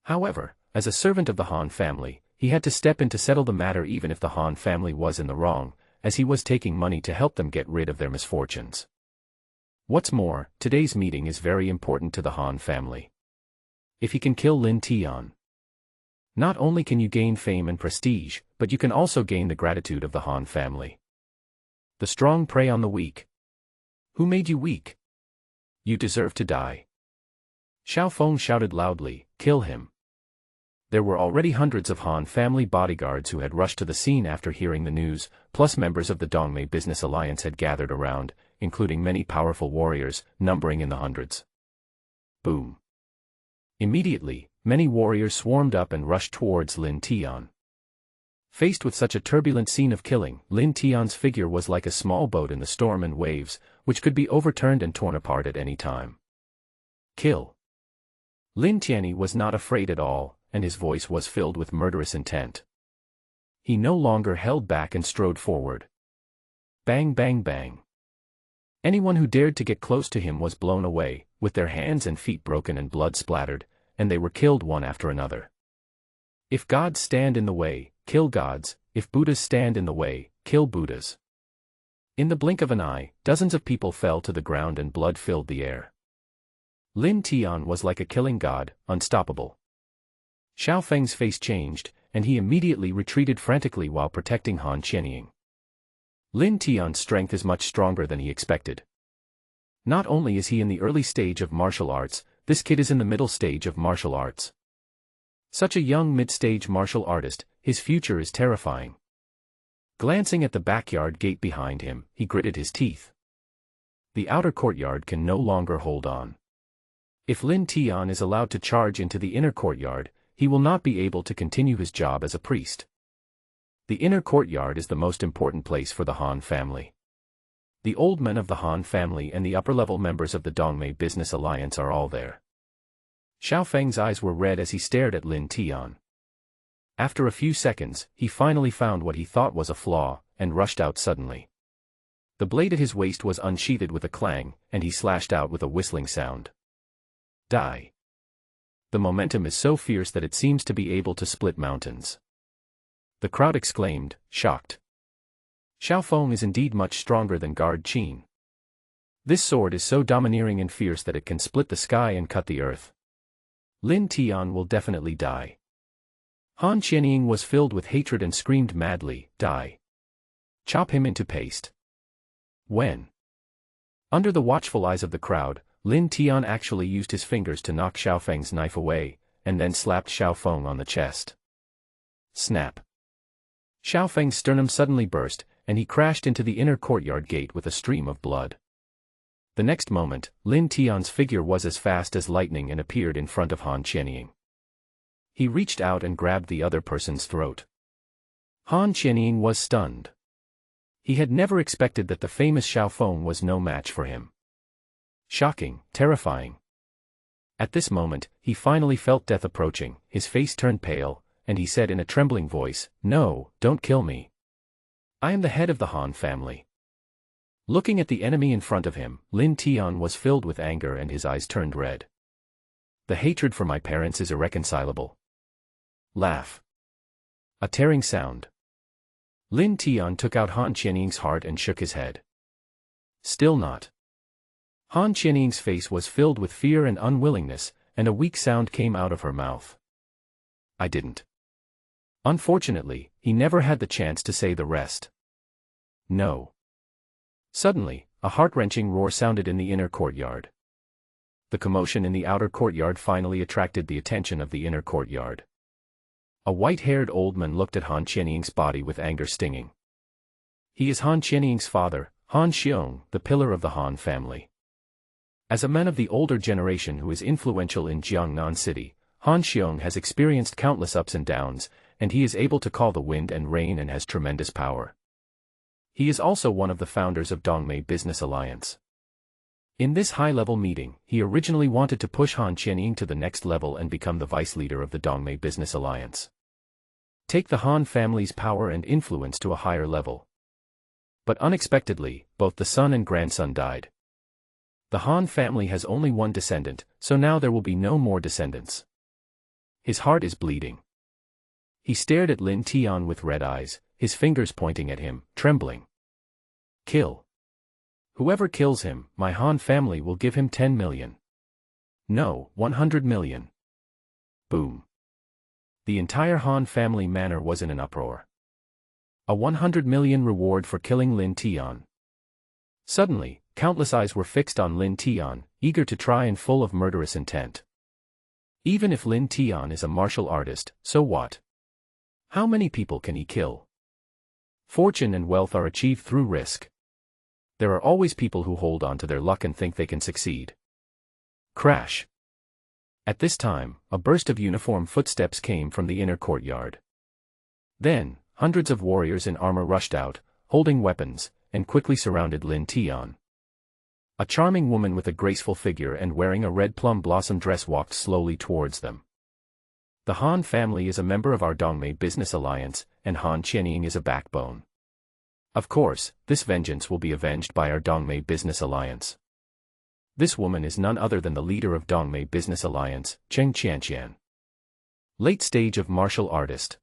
However, as a servant of the Han family, he had to step in to settle the matter even if the Han family was in the wrong, as he was taking money to help them get rid of their misfortunes. What's more, today's meeting is very important to the Han family. If he can kill Lin Tian, not only can you gain fame and prestige, but you can also gain the gratitude of the Han family. The strong prey on the weak. Who made you weak? You deserve to die. Xiao Feng shouted loudly, kill him. There were already hundreds of Han family bodyguards who had rushed to the scene after hearing the news, plus members of the Dongmei Business Alliance had gathered around, including many powerful warriors, numbering in the hundreds. Boom. Immediately, many warriors swarmed up and rushed towards Lin Tian. Faced with such a turbulent scene of killing, Lin Tian's figure was like a small boat in the storm and waves, which could be overturned and torn apart at any time. Kill. Lin Tianyi was not afraid at all, and his voice was filled with murderous intent. He no longer held back and strode forward. Bang bang bang. Anyone who dared to get close to him was blown away, with their hands and feet broken and blood splattered, and they were killed one after another. If gods stand in the way, kill gods, if Buddhas stand in the way, kill Buddhas. In the blink of an eye, dozens of people fell to the ground and blood filled the air. Lin Tian was like a killing god, unstoppable. Xiao Feng's face changed, and he immediately retreated frantically while protecting Han Qianying. Lin Tian's strength is much stronger than he expected. Not only is he in the early stage of martial arts, this kid is in the middle stage of martial arts. Such a young mid-stage martial artist, his future is terrifying. Glancing at the backyard gate behind him, he gritted his teeth. The outer courtyard can no longer hold on. If Lin Tian is allowed to charge into the inner courtyard, he will not be able to continue his job as a priest. The inner courtyard is the most important place for the Han family. The old men of the Han family and the upper-level members of the Dongmei Business Alliance are all there. Xiao Feng's eyes were red as he stared at Lin Tian. After a few seconds, he finally found what he thought was a flaw, and rushed out suddenly. The blade at his waist was unsheathed with a clang, and he slashed out with a whistling sound. Die. The momentum is so fierce that it seems to be able to split mountains. The crowd exclaimed, shocked. Xiao Feng is indeed much stronger than Guard Qin. This sword is so domineering and fierce that it can split the sky and cut the earth. Lin Tian will definitely die. Han Qianying was filled with hatred and screamed madly, die. Chop him into paste. When? Under the watchful eyes of the crowd, Lin Tian actually used his fingers to knock Xiao Feng's knife away, and then slapped Xiao Feng on the chest. Snap. Xiao Feng's sternum suddenly burst, and he crashed into the inner courtyard gate with a stream of blood. The next moment, Lin Tian's figure was as fast as lightning and appeared in front of Han Qianying. He reached out and grabbed the other person's throat. Han Qianying was stunned. He had never expected that the famous Xiao Feng was no match for him. Shocking, terrifying. At this moment, he finally felt death approaching, his face turned pale, and he said in a trembling voice, "No, don't kill me. I am the head of the Han family." Looking at the enemy in front of him, Lin Tian was filled with anger and his eyes turned red. The hatred for my parents is irreconcilable. Laugh. A tearing sound. Lin Tian took out Han Qianying's heart and shook his head. Still not. Han Qianying's face was filled with fear and unwillingness, and a weak sound came out of her mouth. I didn't. Unfortunately, he never had the chance to say the rest. No. Suddenly, a heart-wrenching roar sounded in the inner courtyard. The commotion in the outer courtyard finally attracted the attention of the inner courtyard. A white-haired old man looked at Han Qianying's body with anger stinging. He is Han Qianying's father, Han Xiong, the pillar of the Han family. As a man of the older generation who is influential in Jiangnan City, Han Xiong has experienced countless ups and downs, and he is able to call the wind and rain and has tremendous power. He is also one of the founders of Dongmei Business Alliance. In this high-level meeting, he originally wanted to push Han Qianying to the next level and become the vice leader of the Dongmei Business Alliance. Take the Han family's power and influence to a higher level. But unexpectedly, both the son and grandson died. The Han family has only one descendant, so now there will be no more descendants. His heart is bleeding. He stared at Lin Tian with red eyes, his fingers pointing at him, trembling. Kill. Whoever kills him, my Han family will give him 10 million. No, 100 million. Boom. The entire Han family manor was in an uproar. A 100 million reward for killing Lin Tian. Suddenly, countless eyes were fixed on Lin Tian, eager to try and full of murderous intent. Even if Lin Tian is a martial artist, so what? How many people can he kill? Fortune and wealth are achieved through risk. There are always people who hold on to their luck and think they can succeed. Crash. At this time, a burst of uniform footsteps came from the inner courtyard. Then, hundreds of warriors in armor rushed out, holding weapons, and quickly surrounded Lin Tian. A charming woman with a graceful figure and wearing a red plum blossom dress walked slowly towards them. The Han family is a member of our Dongmei Business Alliance, and Han Qianying is a backbone. Of course, this vengeance will be avenged by our Dongmei Business Alliance. This woman is none other than the leader of Dongmei Business Alliance, Cheng Qianqian. Late stage of martial artist.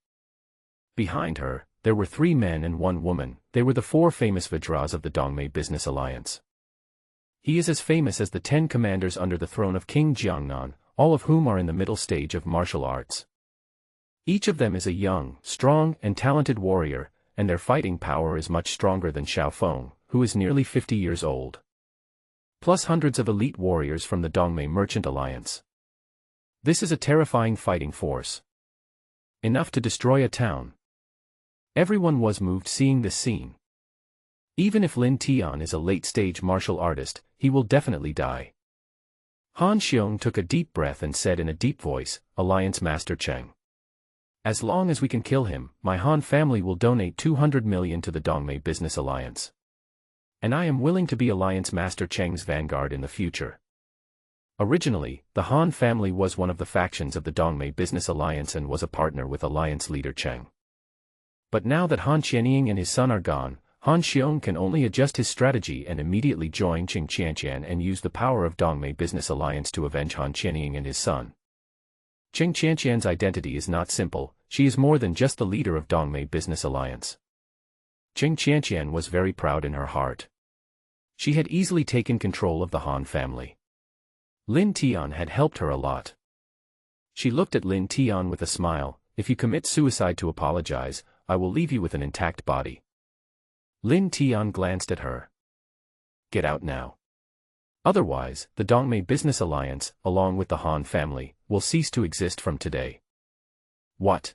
Behind her, there were 3 men and 1 woman. They were the 4 famous Vajras of the Dongmei Business Alliance. He is as famous as the 10 commanders under the throne of King Jiangnan, all of whom are in the middle stage of martial arts. Each of them is a young, strong, and talented warrior, and their fighting power is much stronger than Xiao Feng, who is nearly 50 years old. plus hundreds of elite warriors from the Dongmei Merchant Alliance. This is a terrifying fighting force. Enough to destroy a town. Everyone was moved seeing this scene. Even if Lin Tian is a late-stage martial artist, he will definitely die. Han Xiong took a deep breath and said in a deep voice, Alliance Master Cheng. As long as we can kill him, my Han family will donate 200 million to the Dongmei Business Alliance. And I am willing to be Alliance Master Cheng's vanguard in the future. Originally, the Han family was one of the factions of the Dongmei Business Alliance and was a partner with Alliance leader Cheng. But now that Han Qianying and his son are gone, Han Xiong can only adjust his strategy and immediately join Qing Qianqian and use the power of Dongmei Business Alliance to avenge Han Qianying and his son. Qing Qianqian's identity is not simple, she is more than just the leader of Dongmei Business Alliance. Qing Qianqian was very proud in her heart. She had easily taken control of the Han family. Lin Tian had helped her a lot. She looked at Lin Tian with a smile, if you commit suicide to apologize, I will leave you with an intact body. Lin Tian glanced at her. Get out now. Otherwise, the Dongmei Business Alliance, along with the Han family, will cease to exist from today. What?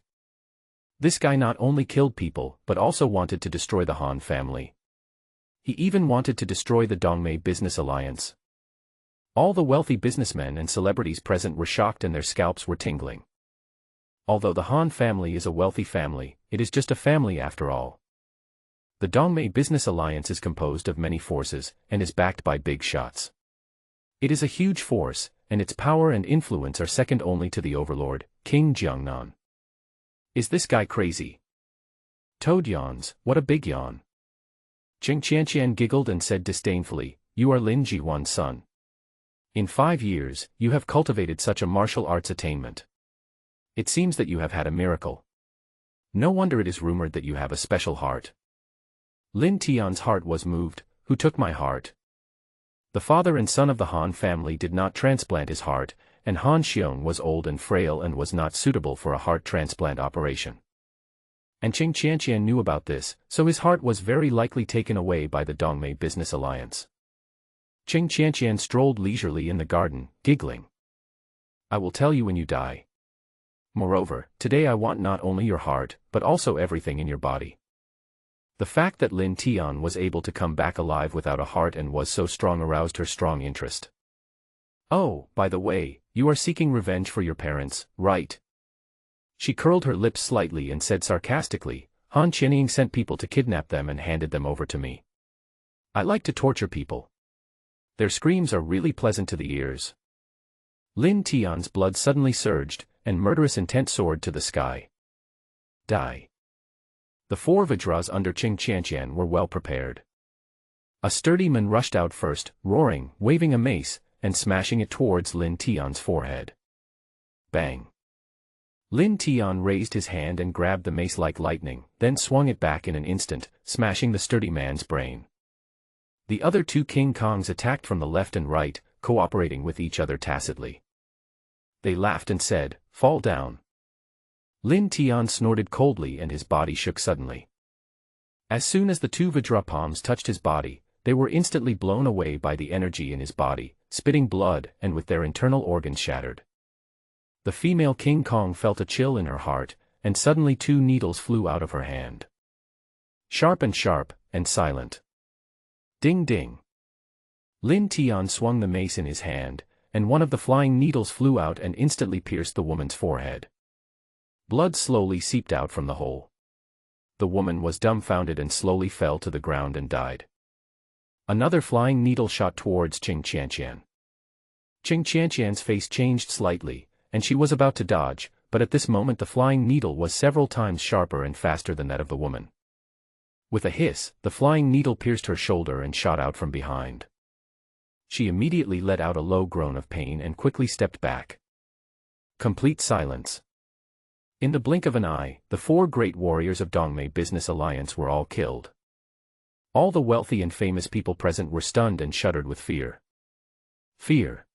This guy not only killed people, but also wanted to destroy the Han family. He even wanted to destroy the Dongmei Business Alliance. All the wealthy businessmen and celebrities present were shocked and their scalps were tingling. Although the Han family is a wealthy family, it is just a family after all. The Dongmei Business Alliance is composed of many forces, and is backed by big shots. It is a huge force, and its power and influence are second only to the overlord, King Jiangnan. Is this guy crazy? Toad yawns, what a big yawn. Qing Qianqian giggled and said disdainfully, you are Lin Jihuan's son. In 5 years, you have cultivated such a martial arts attainment. It seems that you have had a miracle. No wonder it is rumored that you have a special heart. Lin Tian's heart was moved, who took my heart? The father and son of the Han family did not transplant his heart, and Han Xiong was old and frail and was not suitable for a heart transplant operation. And Qing Qianqian knew about this, so his heart was very likely taken away by the Dongmei Business Alliance. Qing Qianqian strolled leisurely in the garden, giggling. I will tell you when you die. Moreover, today I want not only your heart, but also everything in your body. The fact that Lin Tian was able to come back alive without a heart and was so strong aroused her strong interest. Oh, by the way, you are seeking revenge for your parents, right? She curled her lips slightly and said sarcastically, Han Qianying sent people to kidnap them and handed them over to me. I like to torture people. Their screams are really pleasant to the ears. Lin Tian's blood suddenly surged, and murderous intent soared to the sky. Die. The 4 Vajras under Qing Qianqian were well prepared. A sturdy man rushed out first, roaring, waving a mace, and smashing it towards Lin Tian's forehead. Bang. Lin Tian raised his hand and grabbed the mace like lightning, then swung it back in an instant, smashing the sturdy man's brain. The other 2 King Kongs attacked from the left and right, cooperating with each other tacitly. They laughed and said, fall down. Lin Tian snorted coldly and his body shook suddenly. As soon as the 2 Vajra palms touched his body, they were instantly blown away by the energy in his body, spitting blood and with their internal organs shattered. The female King Kong felt a chill in her heart, and suddenly 2 needles flew out of her hand. Sharp, and silent. Ding ding. Lin Tian swung the mace in his hand, and one of the flying needles flew out and instantly pierced the woman's forehead. Blood slowly seeped out from the hole. The woman was dumbfounded and slowly fell to the ground and died. Another flying needle shot towards Qing Qianqian. Qing Qianqian's face changed slightly, and she was about to dodge, but at this moment the flying needle was several times sharper and faster than that of the woman. With a hiss, the flying needle pierced her shoulder and shot out from behind. She immediately let out a low groan of pain and quickly stepped back. Complete silence. In the blink of an eye, the 4 great warriors of Dongmei Business Alliance were all killed. All the wealthy and famous people present were stunned and shuddered with fear. Fear.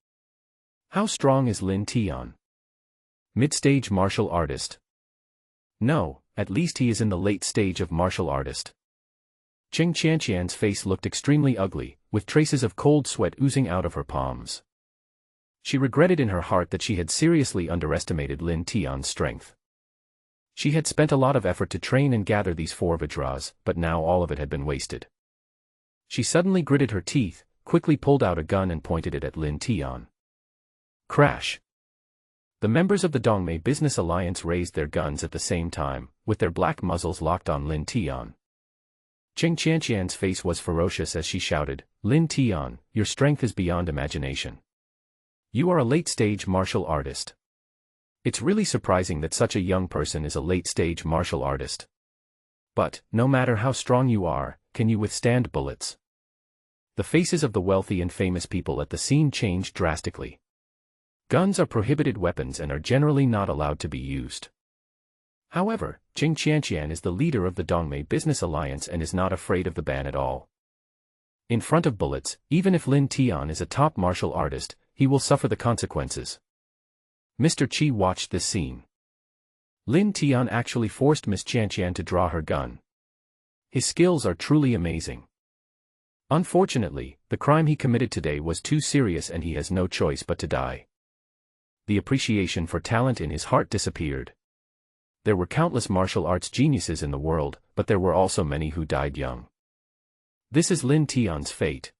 How strong is Lin Tian? Mid-stage martial artist. No, at least he is in the late stage of martial artist. Qing Qianqian's face looked extremely ugly, with traces of cold sweat oozing out of her palms. She regretted in her heart that she had seriously underestimated Lin Tian's strength. She had spent a lot of effort to train and gather these 4 Vajras, but now all of it had been wasted. She suddenly gritted her teeth, quickly pulled out a gun and pointed it at Lin Tian. Crash! The members of the Dongmei Business Alliance raised their guns at the same time, with their black muzzles locked on Lin Tian. Qing Qianqian's face was ferocious as she shouted, "Lin Tian, your strength is beyond imagination. You are a late-stage martial artist. It's really surprising that such a young person is a late-stage martial artist. But, no matter how strong you are, can you withstand bullets?" The faces of the wealthy and famous people at the scene changed drastically. Guns are prohibited weapons and are generally not allowed to be used. However, Qing Qianqian is the leader of the Dongmei Business Alliance and is not afraid of the ban at all. In front of bullets, even if Lin Tian is a top martial artist, he will suffer the consequences. Mr. Qi watched this scene. Lin Tian actually forced Miss Qianqian to draw her gun. His skills are truly amazing. Unfortunately, the crime he committed today was too serious and he has no choice but to die. The appreciation for talent in his heart disappeared. There were countless martial arts geniuses in the world, but there were also many who died young. This is Lin Tian's fate.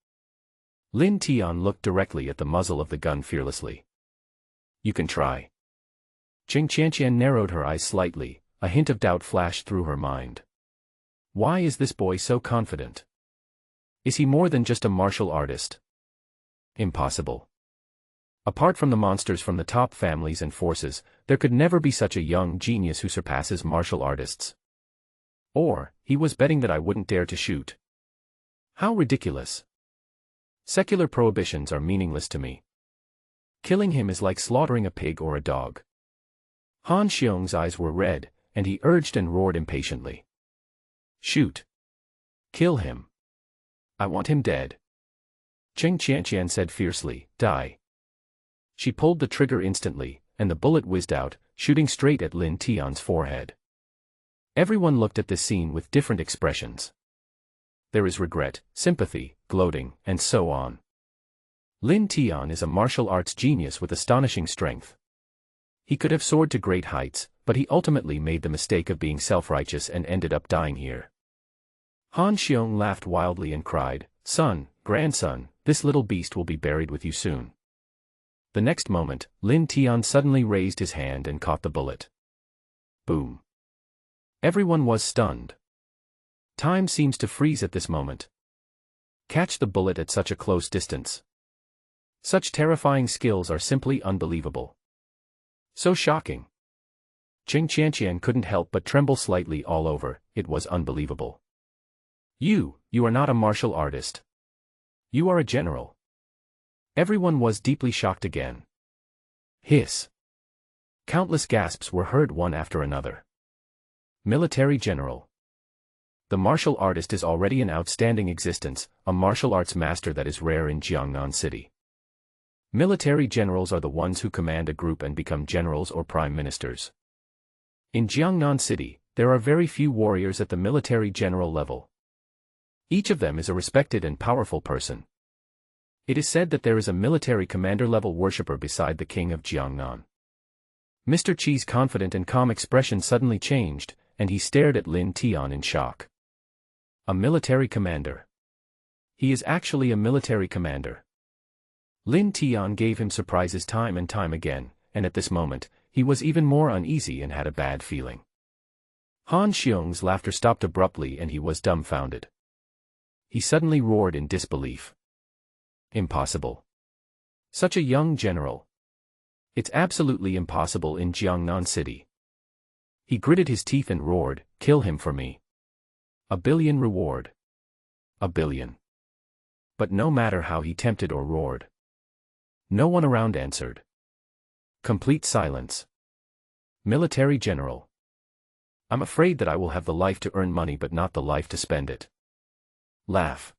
Lin Tian looked directly at the muzzle of the gun fearlessly. You can try. Qing Qianqian narrowed her eyes slightly, a hint of doubt flashed through her mind. Why is this boy so confident? Is he more than just a martial artist? Impossible. Apart from the monsters from the top families and forces, there could never be such a young genius who surpasses martial artists. Or, he was betting that I wouldn't dare to shoot. How ridiculous. Secular prohibitions are meaningless to me. Killing him is like slaughtering a pig or a dog. Han Xiong's eyes were red, and he urged and roared impatiently. Shoot. Kill him. I want him dead. Qing Qianqian said fiercely, Die. She pulled the trigger instantly, and the bullet whizzed out, shooting straight at Lin Tian's forehead. Everyone looked at this scene with different expressions. There is regret, sympathy, gloating, and so on. Lin Tian is a martial arts genius with astonishing strength. He could have soared to great heights, but he ultimately made the mistake of being self-righteous and ended up dying here. Han Xiong laughed wildly and cried, Son, grandson, this little beast will be buried with you soon. The next moment, Lin Tian suddenly raised his hand and caught the bullet. Boom. Everyone was stunned. Time seems to freeze at this moment. Catch the bullet at such a close distance. Such terrifying skills are simply unbelievable. So shocking. Qing Qianqian couldn't help but tremble slightly all over, it was unbelievable. You are not a martial artist. You are a general. Everyone was deeply shocked again. Hiss. Countless gasps were heard one after another. Military general. The martial artist is already an outstanding existence, a martial arts master that is rare in Jiangnan City. Military generals are the ones who command a group and become generals or prime ministers. In Jiangnan City, there are very few warriors at the military general level. Each of them is a respected and powerful person. It is said that there is a military commander-level worshipper beside the king of Jiangnan. Mr. Qi's confident and calm expression suddenly changed, and he stared at Lin Tian in shock. A military commander. He is actually a military commander. Lin Tian gave him surprises time and time again, and at this moment, he was even more uneasy and had a bad feeling. Han Xiong's laughter stopped abruptly and he was dumbfounded. He suddenly roared in disbelief. Impossible. Such a young general. It's absolutely impossible in Jiangnan City. He gritted his teeth and roared, Kill him for me. 1 billion reward. 1 billion. But no matter how he tempted or roared, no one around answered. Complete silence. Military general. I'm afraid that I will have the life to earn money but not the life to spend it. Laugh.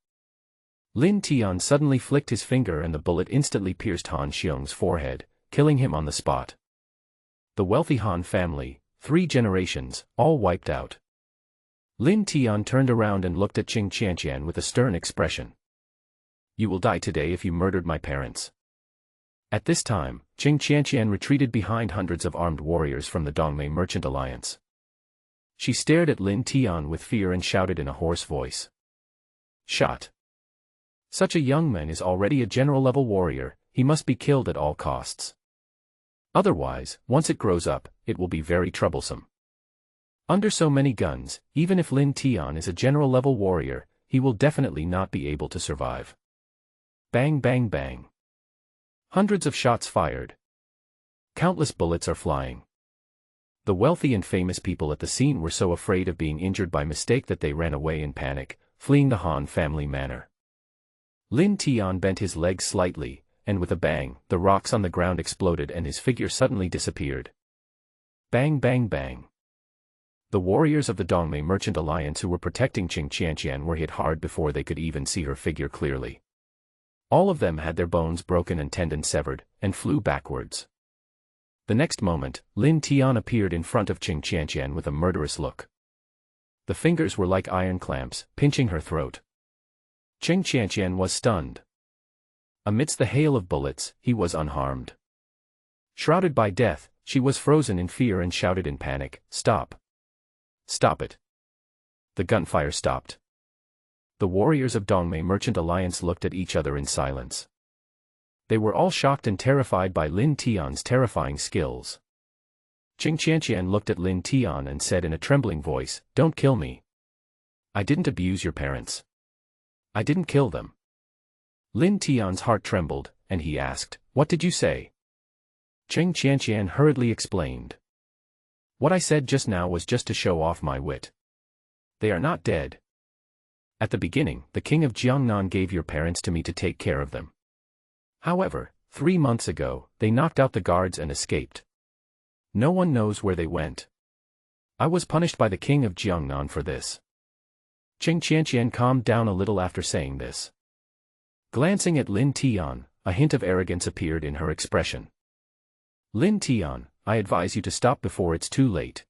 Lin Tian suddenly flicked his finger and the bullet instantly pierced Han Xiong's forehead, killing him on the spot. The wealthy Han family, 3 generations, all wiped out. Lin Tian turned around and looked at Qing Qianqian with a stern expression. You will die today if you murdered my parents. At this time, Qing Qianqian retreated behind hundreds of armed warriors from the Dongmei Merchant Alliance. She stared at Lin Tian with fear and shouted in a hoarse voice. Shot. Such a young man is already a general-level warrior, he must be killed at all costs. Otherwise, once it grows up, it will be very troublesome. Under so many guns, even if Lin Tian is a general-level warrior, he will definitely not be able to survive. Bang bang bang. Hundreds of shots fired. Countless bullets are flying. The wealthy and famous people at the scene were so afraid of being injured by mistake that they ran away in panic, fleeing the Han family manor. Lin Tian bent his legs slightly, and with a bang, the rocks on the ground exploded and his figure suddenly disappeared. Bang bang bang. The warriors of the Dongmei Merchant Alliance who were protecting Qing Qianqian were hit hard before they could even see her figure clearly. All of them had their bones broken and tendons severed, and flew backwards. The next moment, Lin Tian appeared in front of Qing Qianqian with a murderous look. The fingers were like iron clamps, pinching her throat. Qing Qianqian was stunned. Amidst the hail of bullets, he was unharmed. Shrouded by death, she was frozen in fear and shouted in panic, "Stop! Stop it!" The gunfire stopped. The warriors of Dongmei Merchant Alliance looked at each other in silence. They were all shocked and terrified by Lin Tian's terrifying skills. Qing Qianqian looked at Lin Tian and said in a trembling voice, "Don't kill me. I didn't abuse your parents. I didn't kill them." Lin Tian's heart trembled, and he asked, "What did you say?" Qing Qianqian hurriedly explained. "What I said just now was just to show off my wit. They are not dead. At the beginning, the king of Jiangnan gave your parents to me to take care of them. However, 3 months ago, they knocked out the guards and escaped. No one knows where they went. I was punished by the king of Jiangnan for this." Qing Qianqian calmed down a little after saying this. Glancing at Lin Tian, a hint of arrogance appeared in her expression. "Lin Tian, I advise you to stop before it's too late.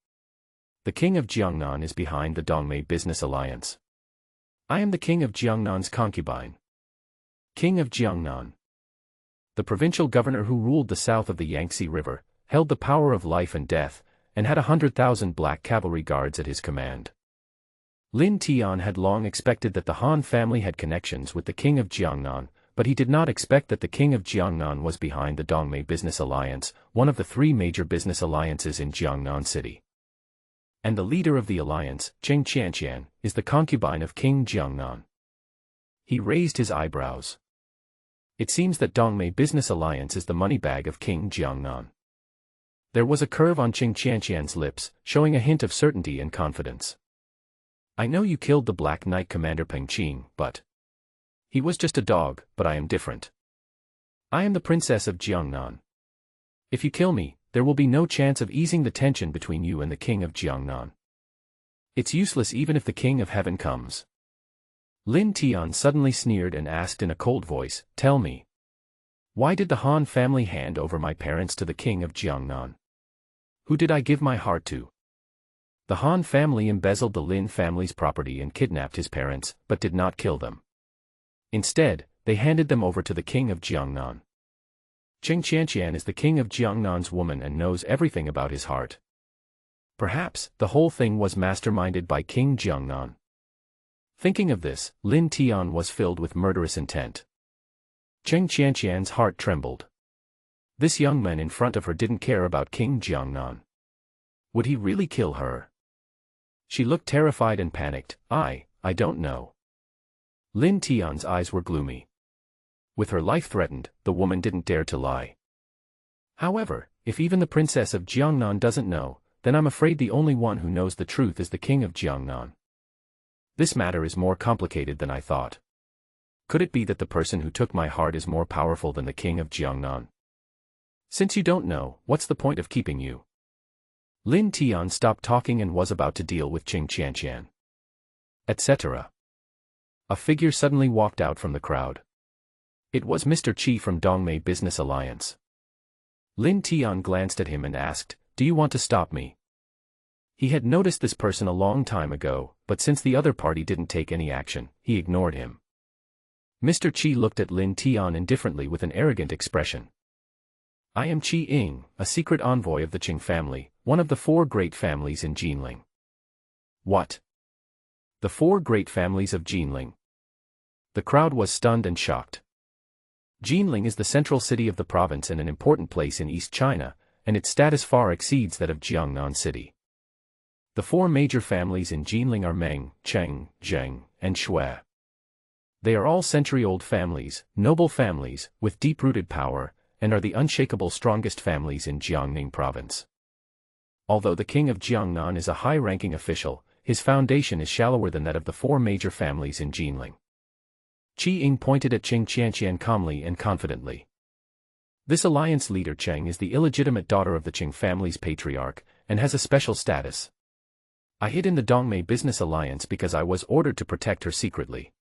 The king of Jiangnan is behind the Dongmei Business Alliance. I am the king of Jiangnan's concubine. King of Jiangnan. The provincial governor who ruled the south of the Yangtze River, held the power of life and death, and had 100,000 black cavalry guards at his command." Lin Tian had long expected that the Han family had connections with the king of Jiangnan, but he did not expect that the king of Jiangnan was behind the Dongmei Business Alliance, one of the 3 major business alliances in Jiangnan City. And the leader of the alliance, Qing Qianqian, is the concubine of King Jiangnan. He raised his eyebrows. It seems that Dongmei Business Alliance is the money bag of King Jiangnan. There was a curve on Qing Qianqian's lips, showing a hint of certainty and confidence. "I know you killed the Black Knight Commander Peng Qing, but he was just a dog, but I am different. I am the princess of Jiangnan. If you kill me, there will be no chance of easing the tension between you and the king of Jiangnan. It's useless even if the king of heaven comes." Lin Tian suddenly sneered and asked in a cold voice, "Tell me. Why did the Han family hand over my parents to the king of Jiangnan? Who did I give my heart to?" The Han family embezzled the Lin family's property and kidnapped his parents, but did not kill them. Instead, they handed them over to the king of Jiangnan. Qing Qianqian is the king of Jiangnan's woman and knows everything about his heart. Perhaps, the whole thing was masterminded by King Jiangnan. Thinking of this, Lin Tian was filled with murderous intent. Qing Qianqian's heart trembled. This young man in front of her didn't care about King Jiangnan. Would he really kill her? She looked terrified and panicked. I don't know." Lin Tian's eyes were gloomy. With her life threatened, the woman didn't dare to lie. "However, if even the princess of Jiangnan doesn't know, then I'm afraid the only one who knows the truth is the king of Jiangnan. This matter is more complicated than I thought. Could it be that the person who took my heart is more powerful than the king of Jiangnan? Since you don't know, what's the point of keeping you?" Lin Tian stopped talking and was about to deal with Qing Qianqian. Etc. A figure suddenly walked out from the crowd. It was Mr. Qi from Dongmei Business Alliance. Lin Tian glanced at him and asked, "Do you want to stop me?" He had noticed this person a long time ago, but since the other party didn't take any action, he ignored him. Mr. Qi looked at Lin Tian indifferently with an arrogant expression. I am Qi Ying, a secret envoy of the Qing family, one of the 4 great families in Jinling. What? The 4 great families of Jinling. The crowd was stunned and shocked. Jinling is the central city of the province and an important place in East China, and its status far exceeds that of Jiangnan City. The 4 major families in Jinling are Meng, Cheng, Zheng, and Shui. They are all century-old families, noble families, with deep-rooted power, and are the unshakable strongest families in Jiangning province. Although the king of Jiangnan is a high-ranking official, his foundation is shallower than that of the 4 major families in Jinling. Qi Ying pointed at Qing Qianqian calmly and confidently. This alliance leader Cheng is the illegitimate daughter of the Qing family's patriarch, and has a special status. I hid in the Dongmei business alliance because I was ordered to protect her secretly.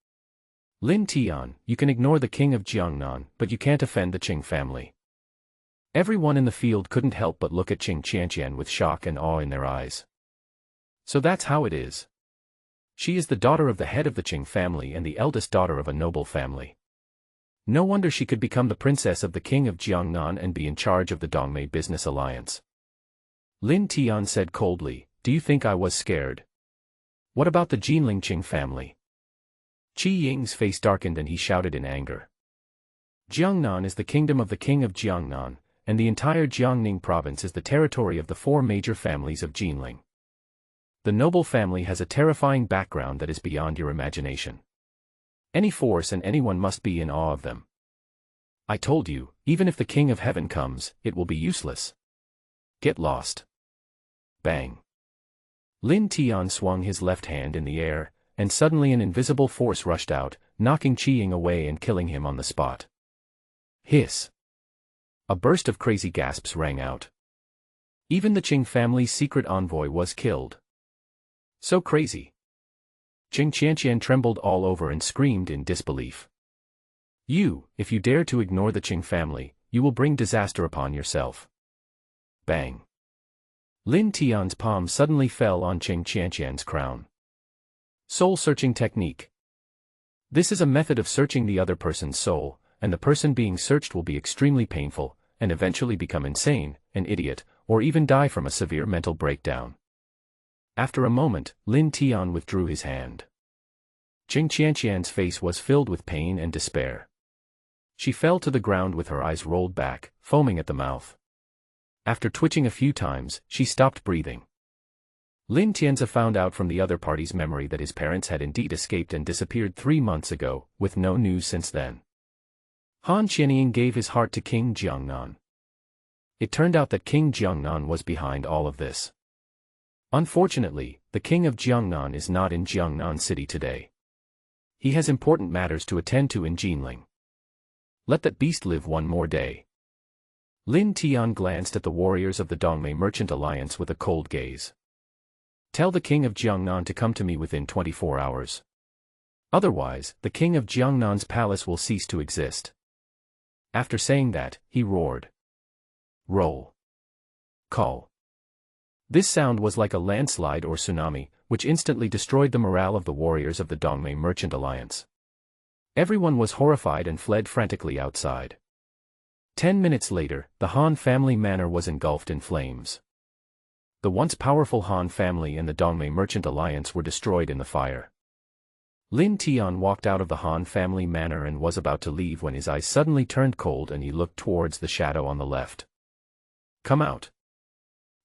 Lin Tian, you can ignore the king of Jiangnan, but you can't offend the Qing family. Everyone in the field couldn't help but look at Qing Qianqian with shock and awe in their eyes. So that's how it is. She is the daughter of the head of the Qing family and the eldest daughter of a noble family. No wonder she could become the princess of the king of Jiangnan and be in charge of the Dongmei business alliance. Lin Tian said coldly, do you think I was scared? What about the Jinling Qing family? Qi Ying's face darkened and he shouted in anger. Jiangnan is the kingdom of the king of Jiangnan, and the entire Jiangning province is the territory of the 4 major families of Jinling. The noble family has a terrifying background that is beyond your imagination. Any force and anyone must be in awe of them. I told you, even if the king of heaven comes, it will be useless. Get lost. Bang. Lin Tian swung his left hand in the air, and suddenly an invisible force rushed out, knocking Qi Ying away and killing him on the spot. Hiss. A burst of crazy gasps rang out. Even the Qing family's secret envoy was killed. So crazy. Qing Qianqian trembled all over and screamed in disbelief. If you dare to ignore the Qing family, you will bring disaster upon yourself. Bang. Lin Tian's palm suddenly fell on Qing Qianqian's crown. Soul-searching technique. This is a method of searching the other person's soul, and the person being searched will be extremely painful, and eventually become insane, an idiot, or even die from a severe mental breakdown. After a moment, Lin Tian withdrew his hand. Qing Qianqian's face was filled with pain and despair. She fell to the ground with her eyes rolled back, foaming at the mouth. After twitching a few times, she stopped breathing. Lin Tianzi found out from the other party's memory that his parents had indeed escaped and disappeared 3 months ago, with no news since then. Han Qianying gave his heart to King Jiangnan. It turned out that King Jiangnan was behind all of this. Unfortunately, the king of Jiangnan is not in Jiangnan City today. He has important matters to attend to in Jinling. Let that beast live one more day. Lin Tian glanced at the warriors of the Dongmei Merchant Alliance with a cold gaze. Tell the king of Jiangnan to come to me within 24 hours. Otherwise, the king of Jiangnan's palace will cease to exist. After saying that, he roared. Roll. Call. This sound was like a landslide or tsunami, which instantly destroyed the morale of the warriors of the Dongmei Merchant Alliance. Everyone was horrified and fled frantically outside. 10 minutes later, the Han family manor was engulfed in flames. The once powerful Han family and the Dongmei Merchant Alliance were destroyed in the fire. Lin Tian walked out of the Han family manor and was about to leave when his eyes suddenly turned cold and he looked towards the shadow on the left. Come out.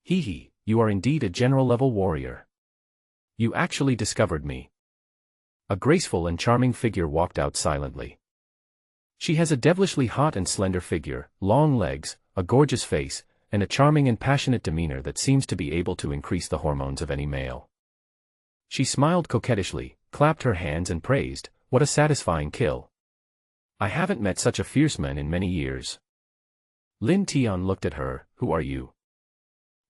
Hee, you are indeed a general-level warrior. You actually discovered me. A graceful and charming figure walked out silently. She has a devilishly hot and slender figure, long legs, a gorgeous face, and a charming and passionate demeanor that seems to be able to increase the hormones of any male. She smiled coquettishly, clapped her hands and praised, "What a satisfying kill. I haven't met such a fierce man in many years." Lin Tian looked at her. "Who are you?"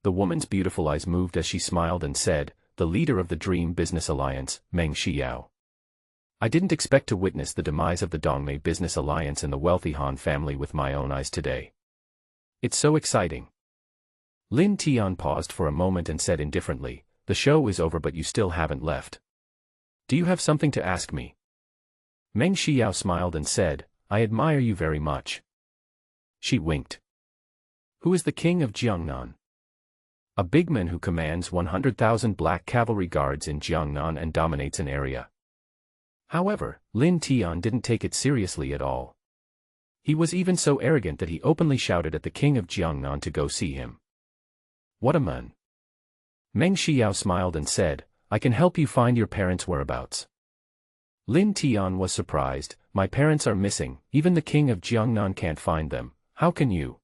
The woman's beautiful eyes moved as she smiled and said, "The leader of the Dream Business Alliance, Meng Xiao. I didn't expect to witness the demise of the Dongmei Business Alliance and the wealthy Han family with my own eyes today. It's so exciting." Lin Tian paused for a moment and said indifferently, the show is over but you still haven't left. Do you have something to ask me? Meng Xiao smiled and said, I admire you very much. She winked. Who is the king of Jiangnan? A big man who commands 100,000 black cavalry guards in Jiangnan and dominates an area. However, Lin Tian didn't take it seriously at all. He was even so arrogant that he openly shouted at the king of Jiangnan to go see him. What a man! Meng Xiao smiled and said, I can help you find your parents' whereabouts. Lin Tian was surprised, my parents are missing, even the king of Jiangnan can't find them, how can you?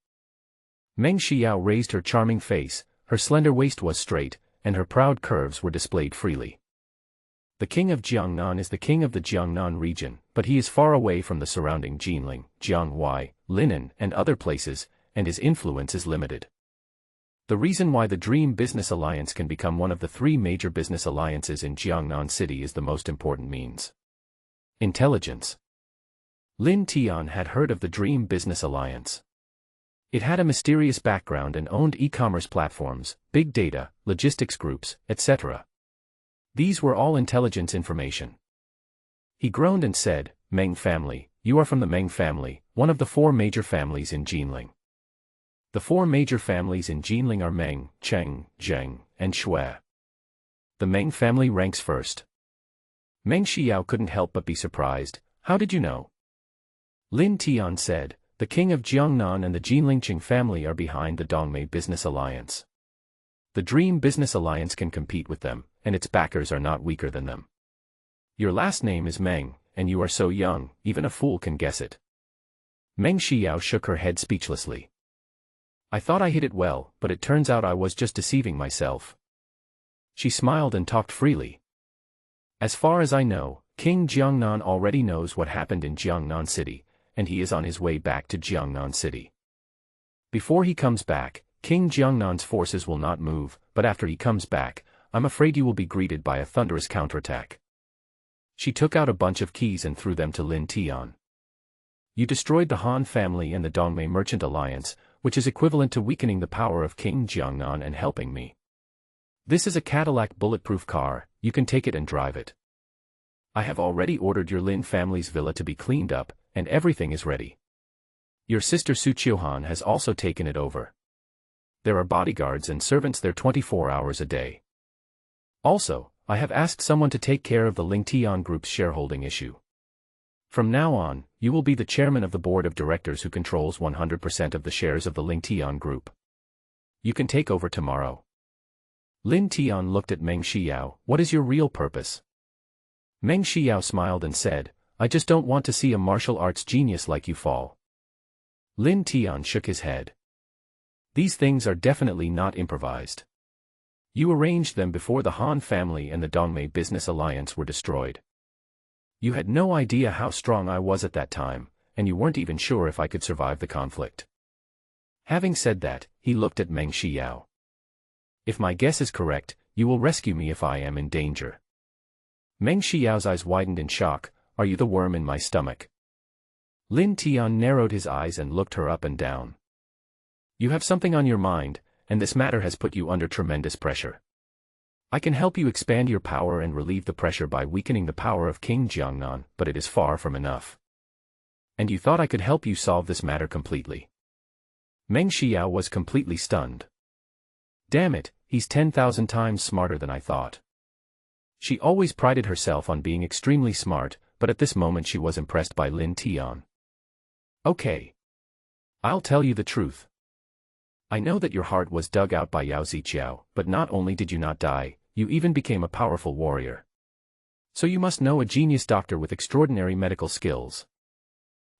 Meng Xiao raised her charming face, her slender waist was straight, and her proud curves were displayed freely. The king of Jiangnan is the king of the Jiangnan region, but he is far away from the surrounding Jinling, Jianghuai, Linan, and other places, and his influence is limited. The reason why the Dream Business Alliance can become one of the 3 major business alliances in Jiangnan City is the most important means. Intelligence. Lin Tian had heard of the Dream Business Alliance. It had a mysterious background and owned e-commerce platforms, big data, logistics groups, etc. These were all intelligence information. He groaned and said, Meng family, you are from the Meng family, one of the 4 major families in Jinling. The 4 major families in Jinling are Meng, Cheng, Zheng, and Shui. The Meng family ranks first. Meng Xiao couldn't help but be surprised, how did you know? Lin Tian said, the king of Jiangnan and the Jinlingqing family are behind the Dongmei Business Alliance. The Dream Business Alliance can compete with them, and its backers are not weaker than them. Your last name is Meng, and you are so young, even a fool can guess it. Meng Xiao shook her head speechlessly. I thought I hid it well, but it turns out I was just deceiving myself. She smiled and talked freely. As far as I know, King Jiangnan already knows what happened in Jiangnan City, and he is on his way back to Jiangnan City. Before he comes back, King Jiangnan's forces will not move, but after he comes back, I'm afraid you will be greeted by a thunderous counterattack. She took out a bunch of keys and threw them to Lin Tian. You destroyed the Han family and the Dongmei Merchant Alliance, which is equivalent to weakening the power of King Jiangnan and helping me. This is a Cadillac bulletproof car, you can take it and drive it. I have already ordered your Lin family's villa to be cleaned up, and everything is ready. Your sister Su Qiuhan has also taken it over. There are bodyguards and servants there 24 hours a day. Also, I have asked someone to take care of the Lingtian Group's shareholding issue. From now on, you will be the chairman of the board of directors who controls 100% of the shares of the Lingtian Group. You can take over tomorrow. Lin Tian looked at Meng Xiao, what is your real purpose? Meng Xiao smiled and said, I just don't want to see a martial arts genius like you fall. Lin Tian shook his head. These things are definitely not improvised. You arranged them before the Han family and the Dongmei Business Alliance were destroyed. You had no idea how strong I was at that time, and you weren't even sure if I could survive the conflict. Having said that, he looked at Meng Xiao. If my guess is correct, you will rescue me if I am in danger. Meng Xiao's eyes widened in shock, are you the worm in my stomach? Lin Tian narrowed his eyes and looked her up and down. You have something on your mind, and this matter has put you under tremendous pressure. I can help you expand your power and relieve the pressure by weakening the power of King Jiangnan, but it is far from enough. And you thought I could help you solve this matter completely? Meng Xiao was completely stunned. Damn it, he's 10,000 times smarter than I thought. She always prided herself on being extremely smart, but at this moment she was impressed by Lin Tian. Okay. I'll tell you the truth. I know that your heart was dug out by Yao Ziqiao, but not only did you not die, you even became a powerful warrior. So you must know a genius doctor with extraordinary medical skills.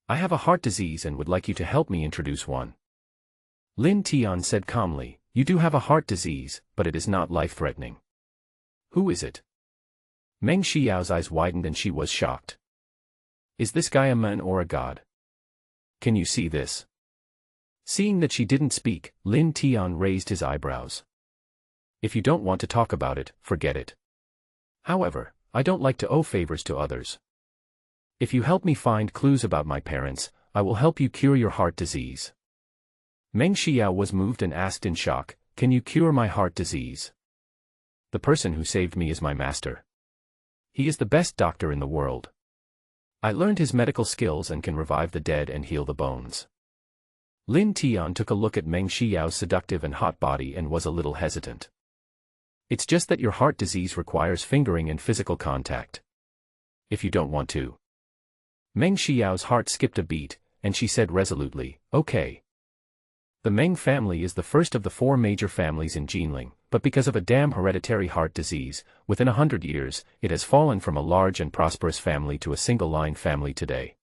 I have a heart disease and would like you to help me introduce one. Lin Tian said calmly, you do have a heart disease, but it is not life-threatening. Who is it? Meng Xiao's eyes widened and she was shocked. Is this guy a man or a god? Can you see this? Seeing that she didn't speak, Lin Tian raised his eyebrows. If you don't want to talk about it, forget it. However, I don't like to owe favors to others. If you help me find clues about my parents, I will help you cure your heart disease. Meng Xiao was moved and asked in shock, can you cure my heart disease? The person who saved me is my master. He is the best doctor in the world. I learned his medical skills and can revive the dead and heal the bones. Lin Tian took a look at Meng Xiao's seductive and hot body and was a little hesitant. It's just that your heart disease requires fingering and physical contact. If you don't want to. Meng Xiao's heart skipped a beat, and she said resolutely, okay. The Meng family is the first of the 4 major families in Jinling, but because of a damn hereditary heart disease, within 100 years, it has fallen from a large and prosperous family to a single-line family today.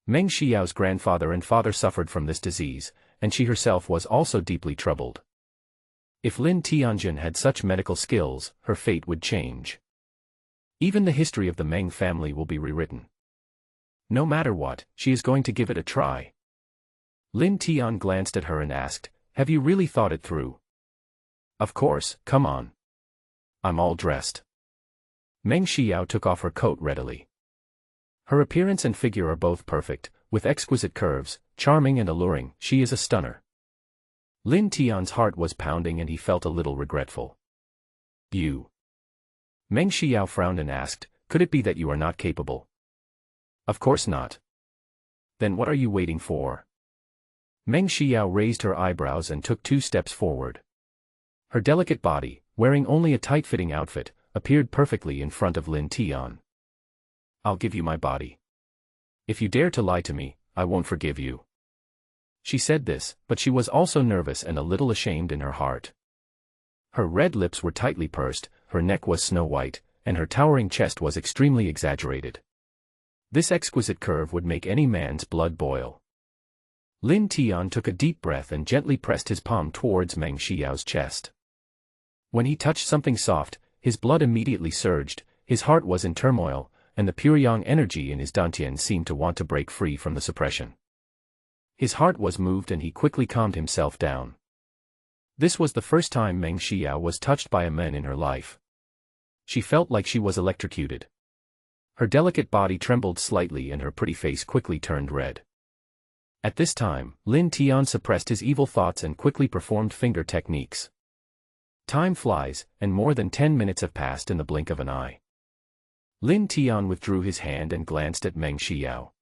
Meng Xiao's grandfather and father suffered from this disease, and she herself was also deeply troubled. If Lin Tianjin had such medical skills, her fate would change. Even the history of the Meng family will be rewritten. No matter what, she is going to give it a try. Lin Tian glanced at her and asked, have you really thought it through? Of course, come on. I'm all dressed. Meng Xiao took off her coat readily. Her appearance and figure are both perfect, with exquisite curves, charming and alluring. She is a stunner. Lin Tian's heart was pounding and he felt a little regretful. You. Meng Xiao frowned and asked, could it be that you are not capable? Of course not. Then what are you waiting for? Meng Xiao raised her eyebrows and took 2 steps forward. Her delicate body, wearing only a tight-fitting outfit, appeared perfectly in front of Lin Tian. I'll give you my body. If you dare to lie to me, I won't forgive you. She said this, but she was also nervous and a little ashamed in her heart. Her red lips were tightly pursed, her neck was snow-white, and her towering chest was extremely exaggerated. This exquisite curve would make any man's blood boil. Lin Tian took a deep breath and gently pressed his palm towards Meng Xiao's chest. When he touched something soft, his blood immediately surged, his heart was in turmoil, and the pure yang energy in his dantian seemed to want to break free from the suppression. His heart was moved and he quickly calmed himself down. This was the first time Meng Xiao was touched by a man in her life. She felt like she was electrocuted. Her delicate body trembled slightly and her pretty face quickly turned red. At this time, Lin Tian suppressed his evil thoughts and quickly performed finger techniques. Time flies, and more than 10 minutes have passed in the blink of an eye. Lin Tian withdrew his hand and glanced at Meng Xiao.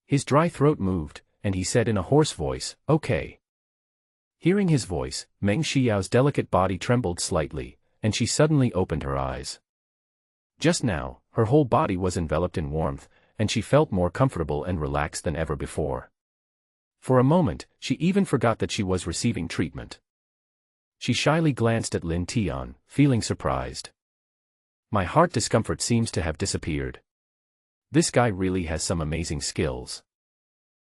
His dry throat moved, and he said in a hoarse voice, okay. Hearing his voice, Meng Xiao's delicate body trembled slightly, and she suddenly opened her eyes. Just now, her whole body was enveloped in warmth, and she felt more comfortable and relaxed than ever before. For a moment, she even forgot that she was receiving treatment. She shyly glanced at Lin Tian, feeling surprised. My heart discomfort seems to have disappeared. This guy really has some amazing skills.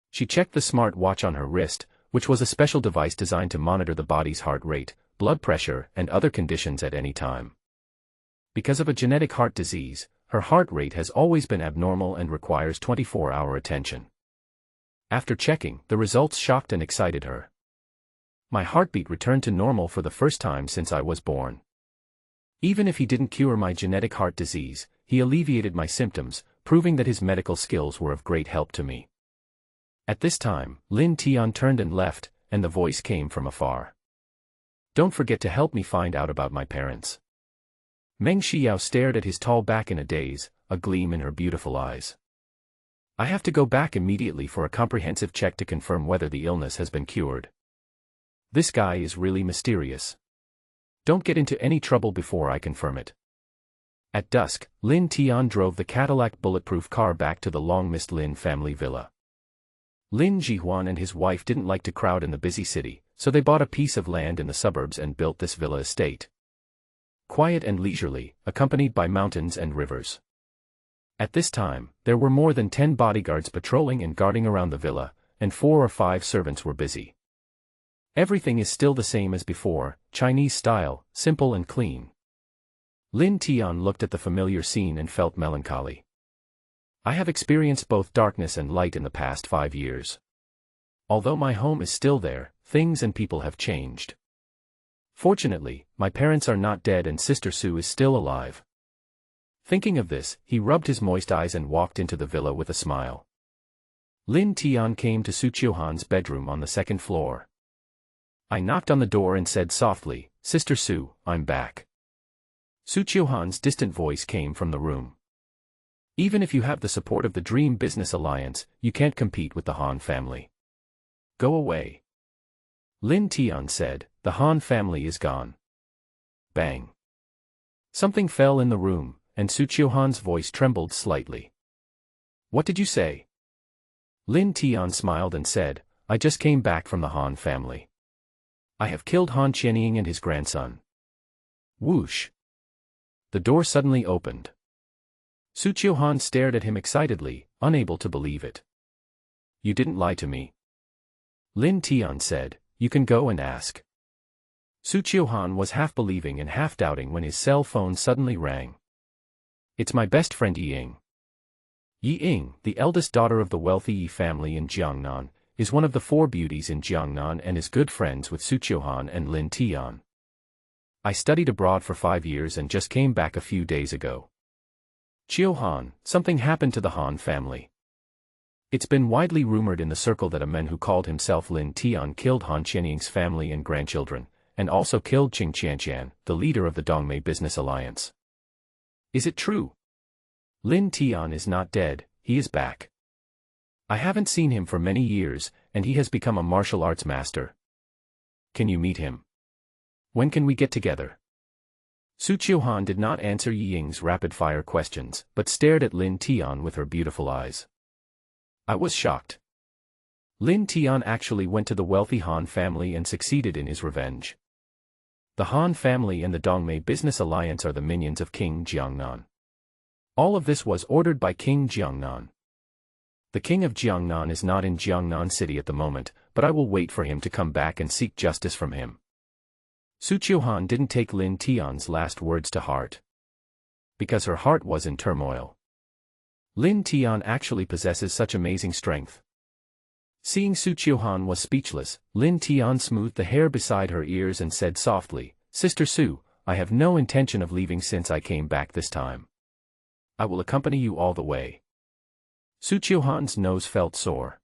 She checked the smart watch on her wrist, which was a special device designed to monitor the body's heart rate, blood pressure, and other conditions at any time. Because of a genetic heart disease, her heart rate has always been abnormal and requires 24-hour attention. After checking, the results shocked and excited her. My heartbeat returned to normal for the first time since I was born. Even if he didn't cure my genetic heart disease, he alleviated my symptoms, proving that his medical skills were of great help to me. At this time, Lin Tian turned and left, and the voice came from afar. Don't forget to help me find out about my parents. Meng Xiao stared at his tall back in a daze, a gleam in her beautiful eyes. I have to go back immediately for a comprehensive check to confirm whether the illness has been cured. This guy is really mysterious. Don't get into any trouble before I confirm it. At dusk, Lin Tian drove the Cadillac bulletproof car back to the long-missed Lin family villa. Lin Jihuan and his wife didn't like to crowd in the busy city, so they bought a piece of land in the suburbs and built this villa estate. Quiet and leisurely, accompanied by mountains and rivers. At this time, there were more than 10 bodyguards patrolling and guarding around the villa, and 4 or 5 servants were busy. Everything is still the same as before, Chinese style, simple and clean. Lin Tian looked at the familiar scene and felt melancholy. I have experienced both darkness and light in the past 5 years. Although my home is still there, things and people have changed. Fortunately, my parents are not dead and Sister Sue is still alive. Thinking of this, he rubbed his moist eyes and walked into the villa with a smile. Lin Tian came to Su Qiuhan's bedroom on the 2nd floor. I knocked on the door and said softly, Sister Sue, I'm back. Su Chiohan's distant voice came from the room. Even if you have the support of the Dream Business Alliance, you can't compete with the Han family. Go away. Lin Tian said, the Han family is gone. Bang. Something fell in the room, and Su Chiohan's voice trembled slightly. What did you say? Lin Tian smiled and said, I just came back from the Han family. I have killed Han Qianying and his grandson. Whoosh. The door suddenly opened. Su Chiohan stared at him excitedly, unable to believe it. You didn't lie to me. Lin Tian said, you can go and ask. Su Chiohan was half believing and half doubting when his cell phone suddenly rang. It's my best friend Ying. Ying, the eldest daughter of the wealthy Yi family in Jiangnan, is one of the 4 beauties in Jiangnan and is good friends with Su Chiohan and Lin Tian. I studied abroad for 5 years and just came back a few days ago. Chiohan, something happened to the Han family. It's been widely rumored in the circle that a man who called himself Lin Tian killed Han Qianying's family and grandchildren, and also killed Qing Qianqian, the leader of the Dongmei Business Alliance. Is it true? Lin Tian is not dead, he is back. I haven't seen him for many years, and he has become a martial arts master. Can you meet him? When can we get together? Su Chiohan did not answer Ying's rapid-fire questions, but stared at Lin Tian with her beautiful eyes. I was shocked. Lin Tian actually went to the wealthy Han family and succeeded in his revenge. The Han family and the Dongmei Business Alliance are the minions of King Jiangnan. All of this was ordered by King Jiangnan. The king of Jiangnan is not in Jiangnan city at the moment, but I will wait for him to come back and seek justice from him. Su Chiohan didn't take Lin Tian's last words to heart. Because her heart was in turmoil. Lin Tian actually possesses such amazing strength. Seeing Su Chiohan was speechless, Lin Tian smoothed the hair beside her ears and said softly, Sister Su, I have no intention of leaving since I came back this time. I will accompany you all the way. Su Chiohan's nose felt sore.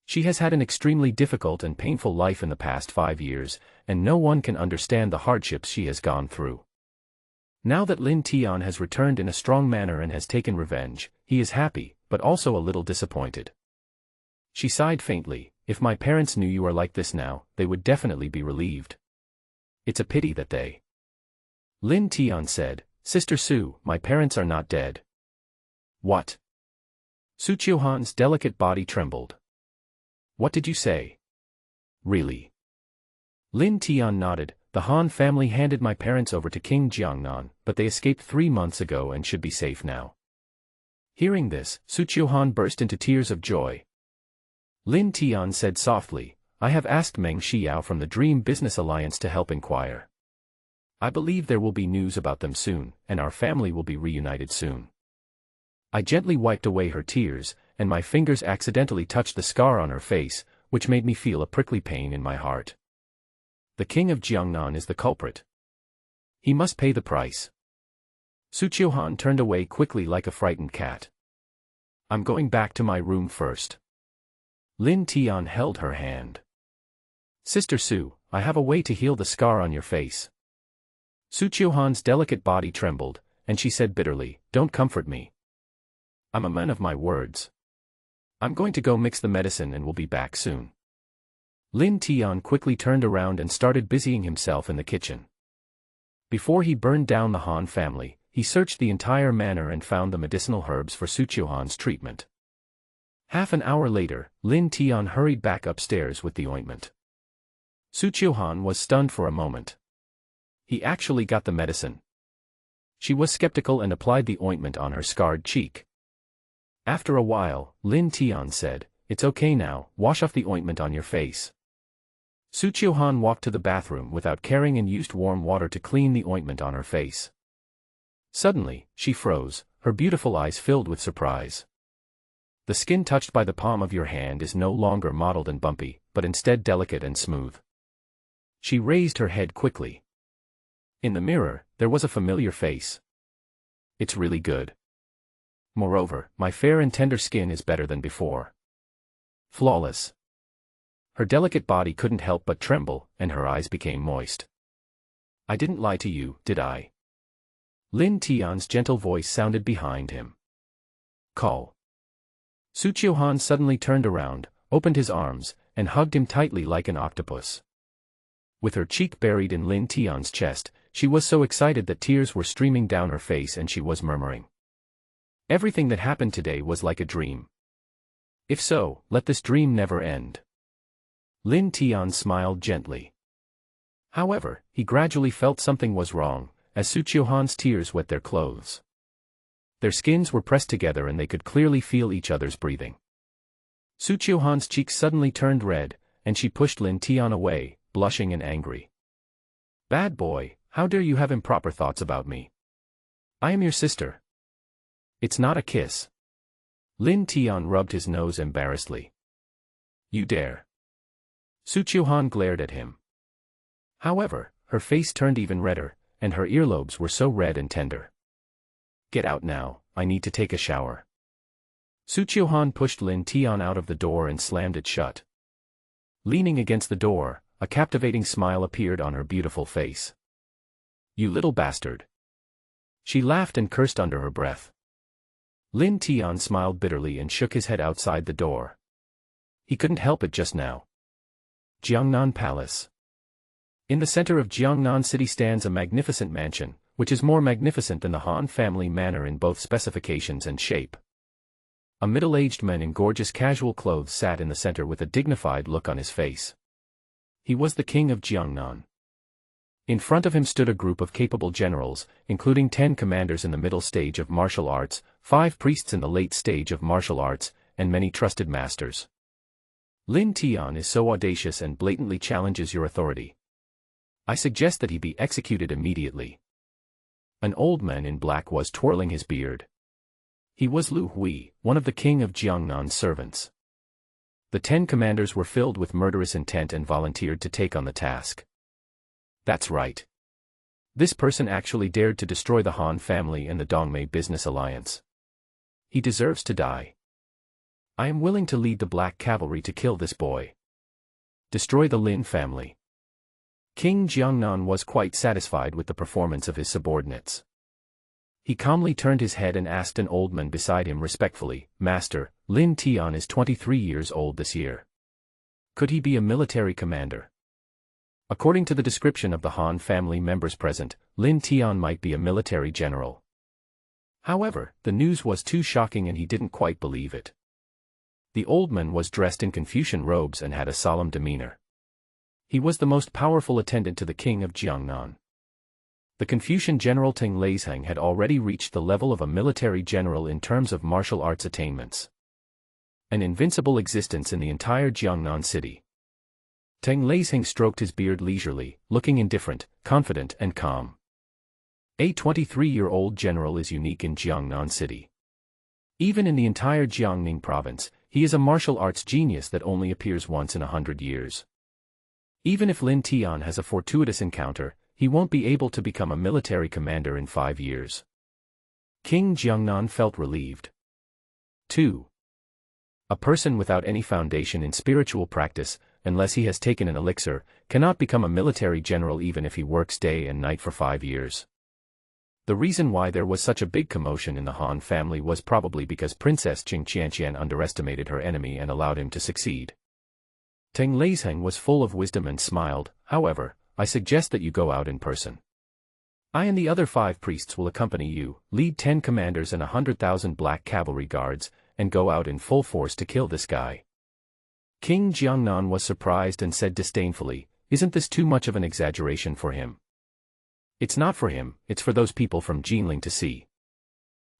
She has had an extremely difficult and painful life in the past 5 years, and no one can understand the hardships she has gone through. Now that Lin Tian has returned in a strong manner and has taken revenge, he is happy, but also a little disappointed. She sighed faintly, if my parents knew you are like this now, they would definitely be relieved. It's a pity that they. Lin Tian said, Sister Su, my parents are not dead. What? Su Chiohan's delicate body trembled. What did you say? Really? Lin Tian nodded, the Han family handed my parents over to King Jiangnan, but they escaped 3 months ago and should be safe now. Hearing this, Su Chiohan burst into tears of joy. Lin Tian said softly, I have asked Meng Xiao from the Dream Business Alliance to help inquire. I believe there will be news about them soon, and our family will be reunited soon. I gently wiped away her tears, and my fingers accidentally touched the scar on her face, which made me feel a prickly pain in my heart. The king of Jiangnan is the culprit. He must pay the price. Su Chiohan turned away quickly like a frightened cat. I'm going back to my room first. Lin Tian held her hand. Sister Su, I have a way to heal the scar on your face. Su Chiohan's delicate body trembled, and she said bitterly, don't comfort me. I'm a man of my words. I'm going to go mix the medicine and will be back soon. Lin Tian quickly turned around and started busying himself in the kitchen. Before he burned down the Han family, he searched the entire manor and found the medicinal herbs for Su Chiohan's treatment. Half an hour later, Lin Tian hurried back upstairs with the ointment. Su Chiohan was stunned for a moment. He actually got the medicine. She was skeptical and applied the ointment on her scarred cheek. After a while, Lin Tian said, it's okay now, wash off the ointment on your face. Su Chiohan walked to the bathroom without caring and used warm water to clean the ointment on her face. Suddenly, she froze, her beautiful eyes filled with surprise. The skin touched by the palm of your hand is no longer mottled and bumpy, but instead delicate and smooth. She raised her head quickly. In the mirror, there was a familiar face. It's really good. Moreover, my fair and tender skin is better than before. Flawless. Her delicate body couldn't help but tremble, and her eyes became moist. I didn't lie to you, did I? Lin Tian's gentle voice sounded behind him. Call. Su Qiuhan suddenly turned around, opened his arms, and hugged him tightly like an octopus. With her cheek buried in Lin Tian's chest, she was so excited that tears were streaming down her face and she was murmuring. Everything that happened today was like a dream. If so, let this dream never end. Lin Tian smiled gently. However, he gradually felt something was wrong, as Su Qiuhan's tears wet their clothes. Their skins were pressed together and they could clearly feel each other's breathing. Su Qiuhan's cheeks suddenly turned red, and she pushed Lin Tian away, blushing and angry. Bad boy, how dare you have improper thoughts about me? I am your sister. It's not a kiss. Lin Tian rubbed his nose embarrassedly. You dare. Su Qiuhan glared at him. However, her face turned even redder, and her earlobes were so red and tender. Get out now, I need to take a shower. Su Qiuhan pushed Lin Tian out of the door and slammed it shut. Leaning against the door, a captivating smile appeared on her beautiful face. You little bastard. She laughed and cursed under her breath. Lin Tian smiled bitterly and shook his head outside the door. He couldn't help it just now. Jiangnan Palace. In the center of Jiangnan City stands a magnificent mansion, which is more magnificent than the Han family manor in both specifications and shape. A middle-aged man in gorgeous casual clothes sat in the center with a dignified look on his face. He was the king of Jiangnan. In front of him stood a group of capable generals, including 10 commanders in the middle stage of martial arts, 5 priests in the late stage of martial arts, and many trusted masters. Lin Tian is so audacious and blatantly challenges your authority. I suggest that he be executed immediately. An old man in black was twirling his beard. He was Lu Hui, one of the king of Jiangnan's servants. The 10 commanders were filled with murderous intent and volunteered to take on the task. That's right. This person actually dared to destroy the Han family and the Dongmei business alliance. He deserves to die. I am willing to lead the Black Cavalry to kill this boy. Destroy the Lin family. King Jiangnan was quite satisfied with the performance of his subordinates. He calmly turned his head and asked an old man beside him respectfully, Master, Lin Tian is 23 years old this year. Could he be a military commander? According to the description of the Han family members present, Lin Tian might be a military general. However, the news was too shocking and he didn't quite believe it. The old man was dressed in Confucian robes and had a solemn demeanor. He was the most powerful attendant to the king of Jiangnan. The Confucian general Teng Leisheng had already reached the level of a military general in terms of martial arts attainments. An invincible existence in the entire Jiangnan city. Teng Leisheng stroked his beard leisurely, looking indifferent, confident and calm. A 23-year-old general is unique in Jiangnan city. Even in the entire Jiangning province, he is a martial arts genius that only appears once in 100 years. Even if Lin Tian has a fortuitous encounter, he won't be able to become a military commander in 5 years. King Jiangnan felt relieved. 2. A person without any foundation in spiritual practice, unless he has taken an elixir, cannot become a military general even if he works day and night for 5 years. The reason why there was such a big commotion in the Han family was probably because Princess Qing Qianqian underestimated her enemy and allowed him to succeed. Teng Leisheng was full of wisdom and smiled, however, I suggest that you go out in person. I and the other 5 priests will accompany you, lead 10 commanders and 100,000 black cavalry guards, and go out in full force to kill this guy. King Jiangnan was surprised and said disdainfully, isn't this too much of an exaggeration for him? It's not for him, it's for those people from Jinling to see.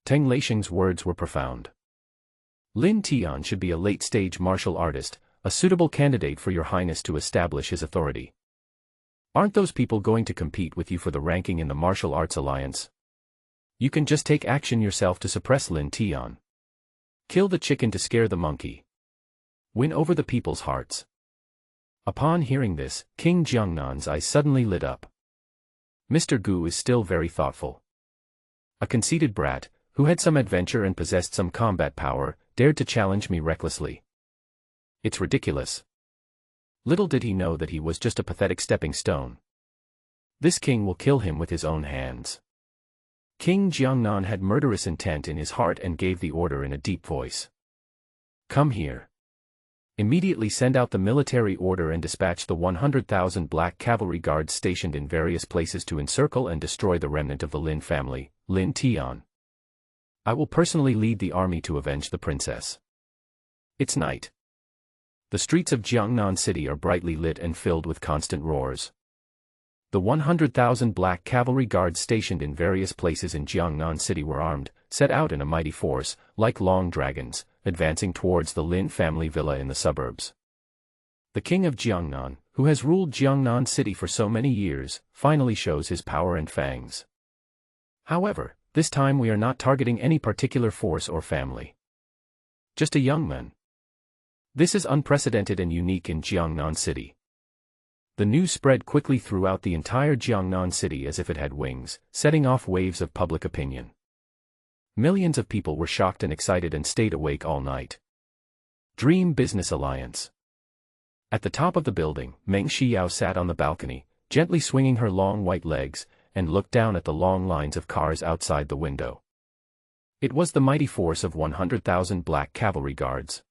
Teng Leisheng's words were profound. Lin Tian should be a late-stage martial artist, a suitable candidate for your highness to establish his authority. Aren't those people going to compete with you for the ranking in the martial arts alliance? You can just take action yourself to suppress Lin Tian. Kill the chicken to scare the monkey. Win over the people's hearts. Upon hearing this, King Jiangnan's eyes suddenly lit up. Mr. Gu is still very thoughtful. A conceited brat, who had some adventure and possessed some combat power, dared to challenge me recklessly. It's ridiculous. Little did he know that he was just a pathetic stepping stone. This king will kill him with his own hands. King Jiangnan had murderous intent in his heart and gave the order in a deep voice. Come here. Immediately send out the military order and dispatch the 100,000 black cavalry guards stationed in various places to encircle and destroy the remnant of the Lin family, Lin Tian. I will personally lead the army to avenge the princess. It's night. The streets of Jiangnan City are brightly lit and filled with constant roars. The 100,000 black cavalry guards stationed in various places in Jiangnan City were armed, set out in a mighty force, like long dragons, advancing towards the Lin family villa in the suburbs. The king of Jiangnan, who has ruled Jiangnan City for so many years, finally shows his power and fangs. However, this time we are not targeting any particular force or family. Just a young man. This is unprecedented and unique in Jiangnan City. The news spread quickly throughout the entire Jiangnan City as if it had wings, setting off waves of public opinion. Millions of people were shocked and excited and stayed awake all night. Dream Business Alliance. At the top of the building, Meng Xiao sat on the balcony, gently swinging her long white legs, and looked down at the long lines of cars outside the window. It was the mighty force of 100,000 black cavalry guards.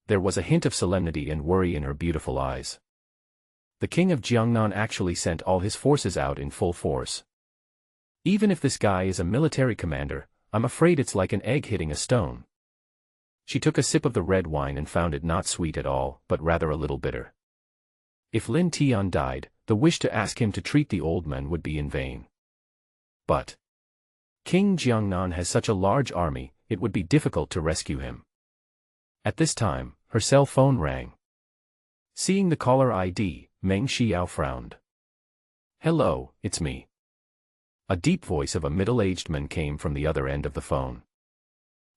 There was a hint of solemnity and worry in her beautiful eyes. The king of Jiangnan actually sent all his forces out in full force. Even if this guy is a military commander, I'm afraid it's like an egg hitting a stone. She took a sip of the red wine and found it not sweet at all, but rather a little bitter. If Lin Tian died, the wish to ask him to treat the old man would be in vain. But King Jiangnan has such a large army, it would be difficult to rescue him. At this time, her cell phone rang. Seeing the caller ID, Meng Xiao frowned. Hello, it's me. A deep voice of a middle-aged man came from the other end of the phone.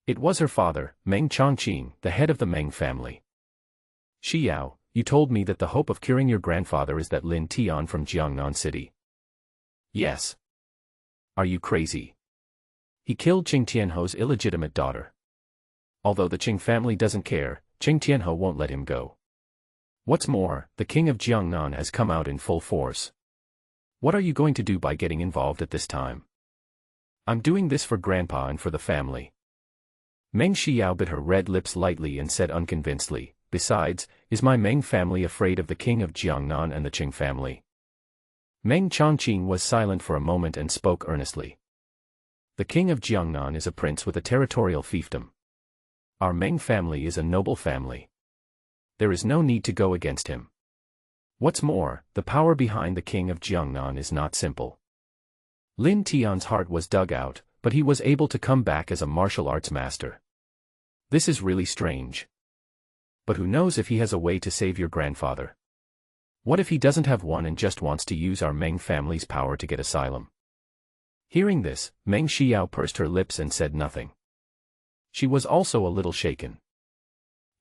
It was her father, Meng Chongqing, the head of the Meng family. Xiao, you told me that the hope of curing your grandfather is that Lin Tian from Jiangnan City. Yes. Are you crazy? He killed Qing Tianho's illegitimate daughter. Although the Qing family doesn't care, Qing Tianho won't let him go. What's more, the king of Jiangnan has come out in full force. What are you going to do by getting involved at this time? I'm doing this for Grandpa and for the family. Meng Xiao bit her red lips lightly and said unconvincedly, besides, is my Meng family afraid of the king of Jiangnan and the Qing family? Meng Chongqing was silent for a moment and spoke earnestly. The king of Jiangnan is a prince with a territorial fiefdom. Our Meng family is a noble family. There is no need to go against him. What's more, the power behind the king of Jiangnan is not simple. Lin Tian's heart was dug out, but he was able to come back as a martial arts master. This is really strange. But who knows if he has a way to save your grandfather? What if he doesn't have one and just wants to use our Meng family's power to get asylum? Hearing this, Meng Xiao pursed her lips and said nothing. She was also a little shaken.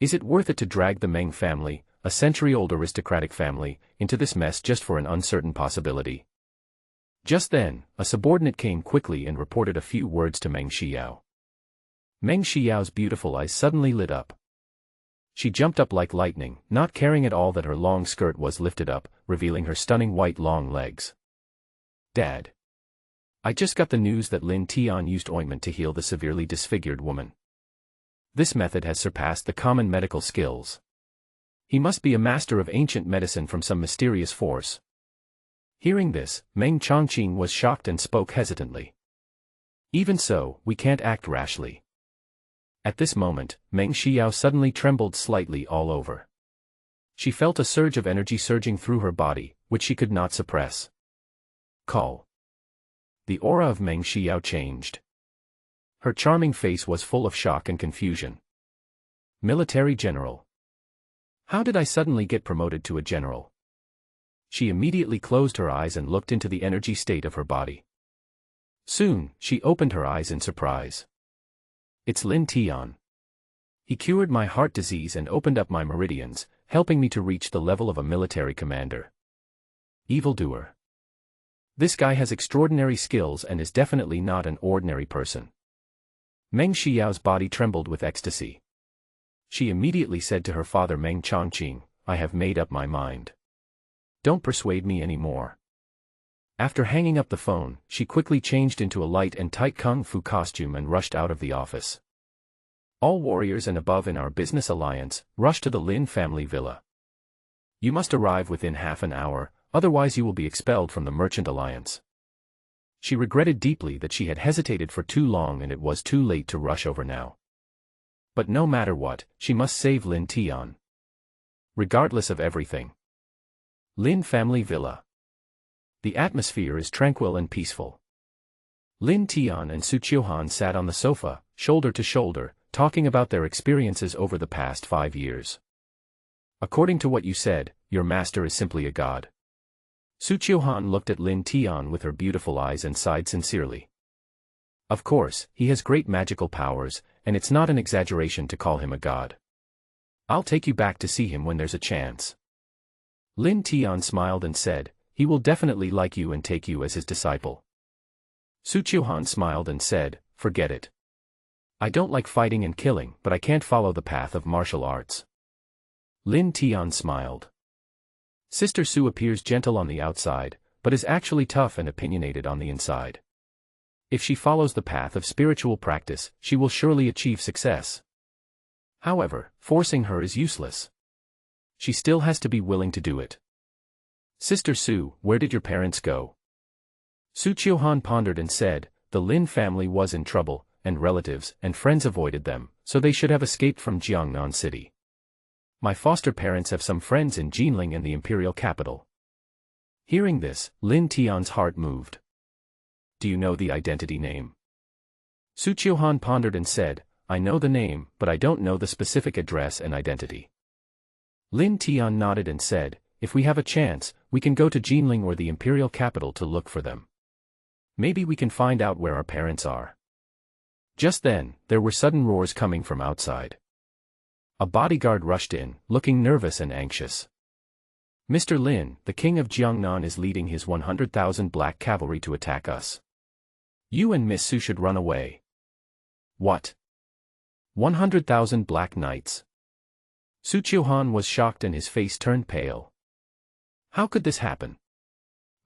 Is it worth it to drag the Meng family, a century-old aristocratic family, into this mess just for an uncertain possibility? Just then, a subordinate came quickly and reported a few words to Meng Xiao. Meng Xiao's beautiful eyes suddenly lit up. She jumped up like lightning, not caring at all that her long skirt was lifted up, revealing her stunning white long legs. Dad. I just got the news that Lin Tian used ointment to heal the severely disfigured woman. This method has surpassed the common medical skills. He must be a master of ancient medicine from some mysterious force. Hearing this, Meng Chongqing was shocked and spoke hesitantly. Even so, we can't act rashly. At this moment, Meng Xiao suddenly trembled slightly all over. She felt a surge of energy surging through her body, which she could not suppress. Call. The aura of Meng Xiao changed. Her charming face was full of shock and confusion. Military general. How did I suddenly get promoted to a general? She immediately closed her eyes and looked into the energy state of her body. Soon, she opened her eyes in surprise. It's Lin Tian. He cured my heart disease and opened up my meridians, helping me to reach the level of a military commander. Evildoer. This guy has extraordinary skills and is definitely not an ordinary person. Meng Xiao's body trembled with ecstasy. She immediately said to her father Meng Chongqing, I have made up my mind. Don't persuade me anymore. After hanging up the phone, she quickly changed into a light and tight kung fu costume and rushed out of the office. All warriors and above in our business alliance, rush to the Lin family villa. You must arrive within half an hour, otherwise you will be expelled from the merchant alliance. She regretted deeply that she had hesitated for too long and it was too late to rush over now. But no matter what, she must save Lin Tian. Regardless of everything. Lin family villa. The atmosphere is tranquil and peaceful. Lin Tian and Su Qiuhan sat on the sofa, shoulder to shoulder, talking about their experiences over the past 5 years. According to what you said, your master is simply a god. Su Qiuhan looked at Lin Tian with her beautiful eyes and sighed sincerely. Of course, he has great magical powers, and it's not an exaggeration to call him a god. I'll take you back to see him when there's a chance. Lin Tian smiled and said, he will definitely like you and take you as his disciple. Su Qiuhan smiled and said, forget it. I don't like fighting and killing, but I can't follow the path of martial arts. Lin Tian smiled. Sister Su appears gentle on the outside, but is actually tough and opinionated on the inside. If she follows the path of spiritual practice, she will surely achieve success. However, forcing her is useless. She still has to be willing to do it. Sister Su, where did your parents go? Su Qiuhan pondered and said, the Lin family was in trouble, and relatives and friends avoided them, so they should have escaped from Jiangnan City. My foster parents have some friends in Jinling and the imperial capital. Hearing this, Lin Tian's heart moved. Do you know the identity name? Su Qiuhan pondered and said, I know the name, but I don't know the specific address and identity. Lin Tian nodded and said, if we have a chance, we can go to Jinling or the imperial capital to look for them. Maybe we can find out where our parents are. Just then, there were sudden roars coming from outside. A bodyguard rushed in, looking nervous and anxious. Mr. Lin, the king of Jiangnan is leading his 100,000 black cavalry to attack us. You and Miss Su should run away. What? 100,000 black knights? Su Qiuhan was shocked and his face turned pale. How could this happen?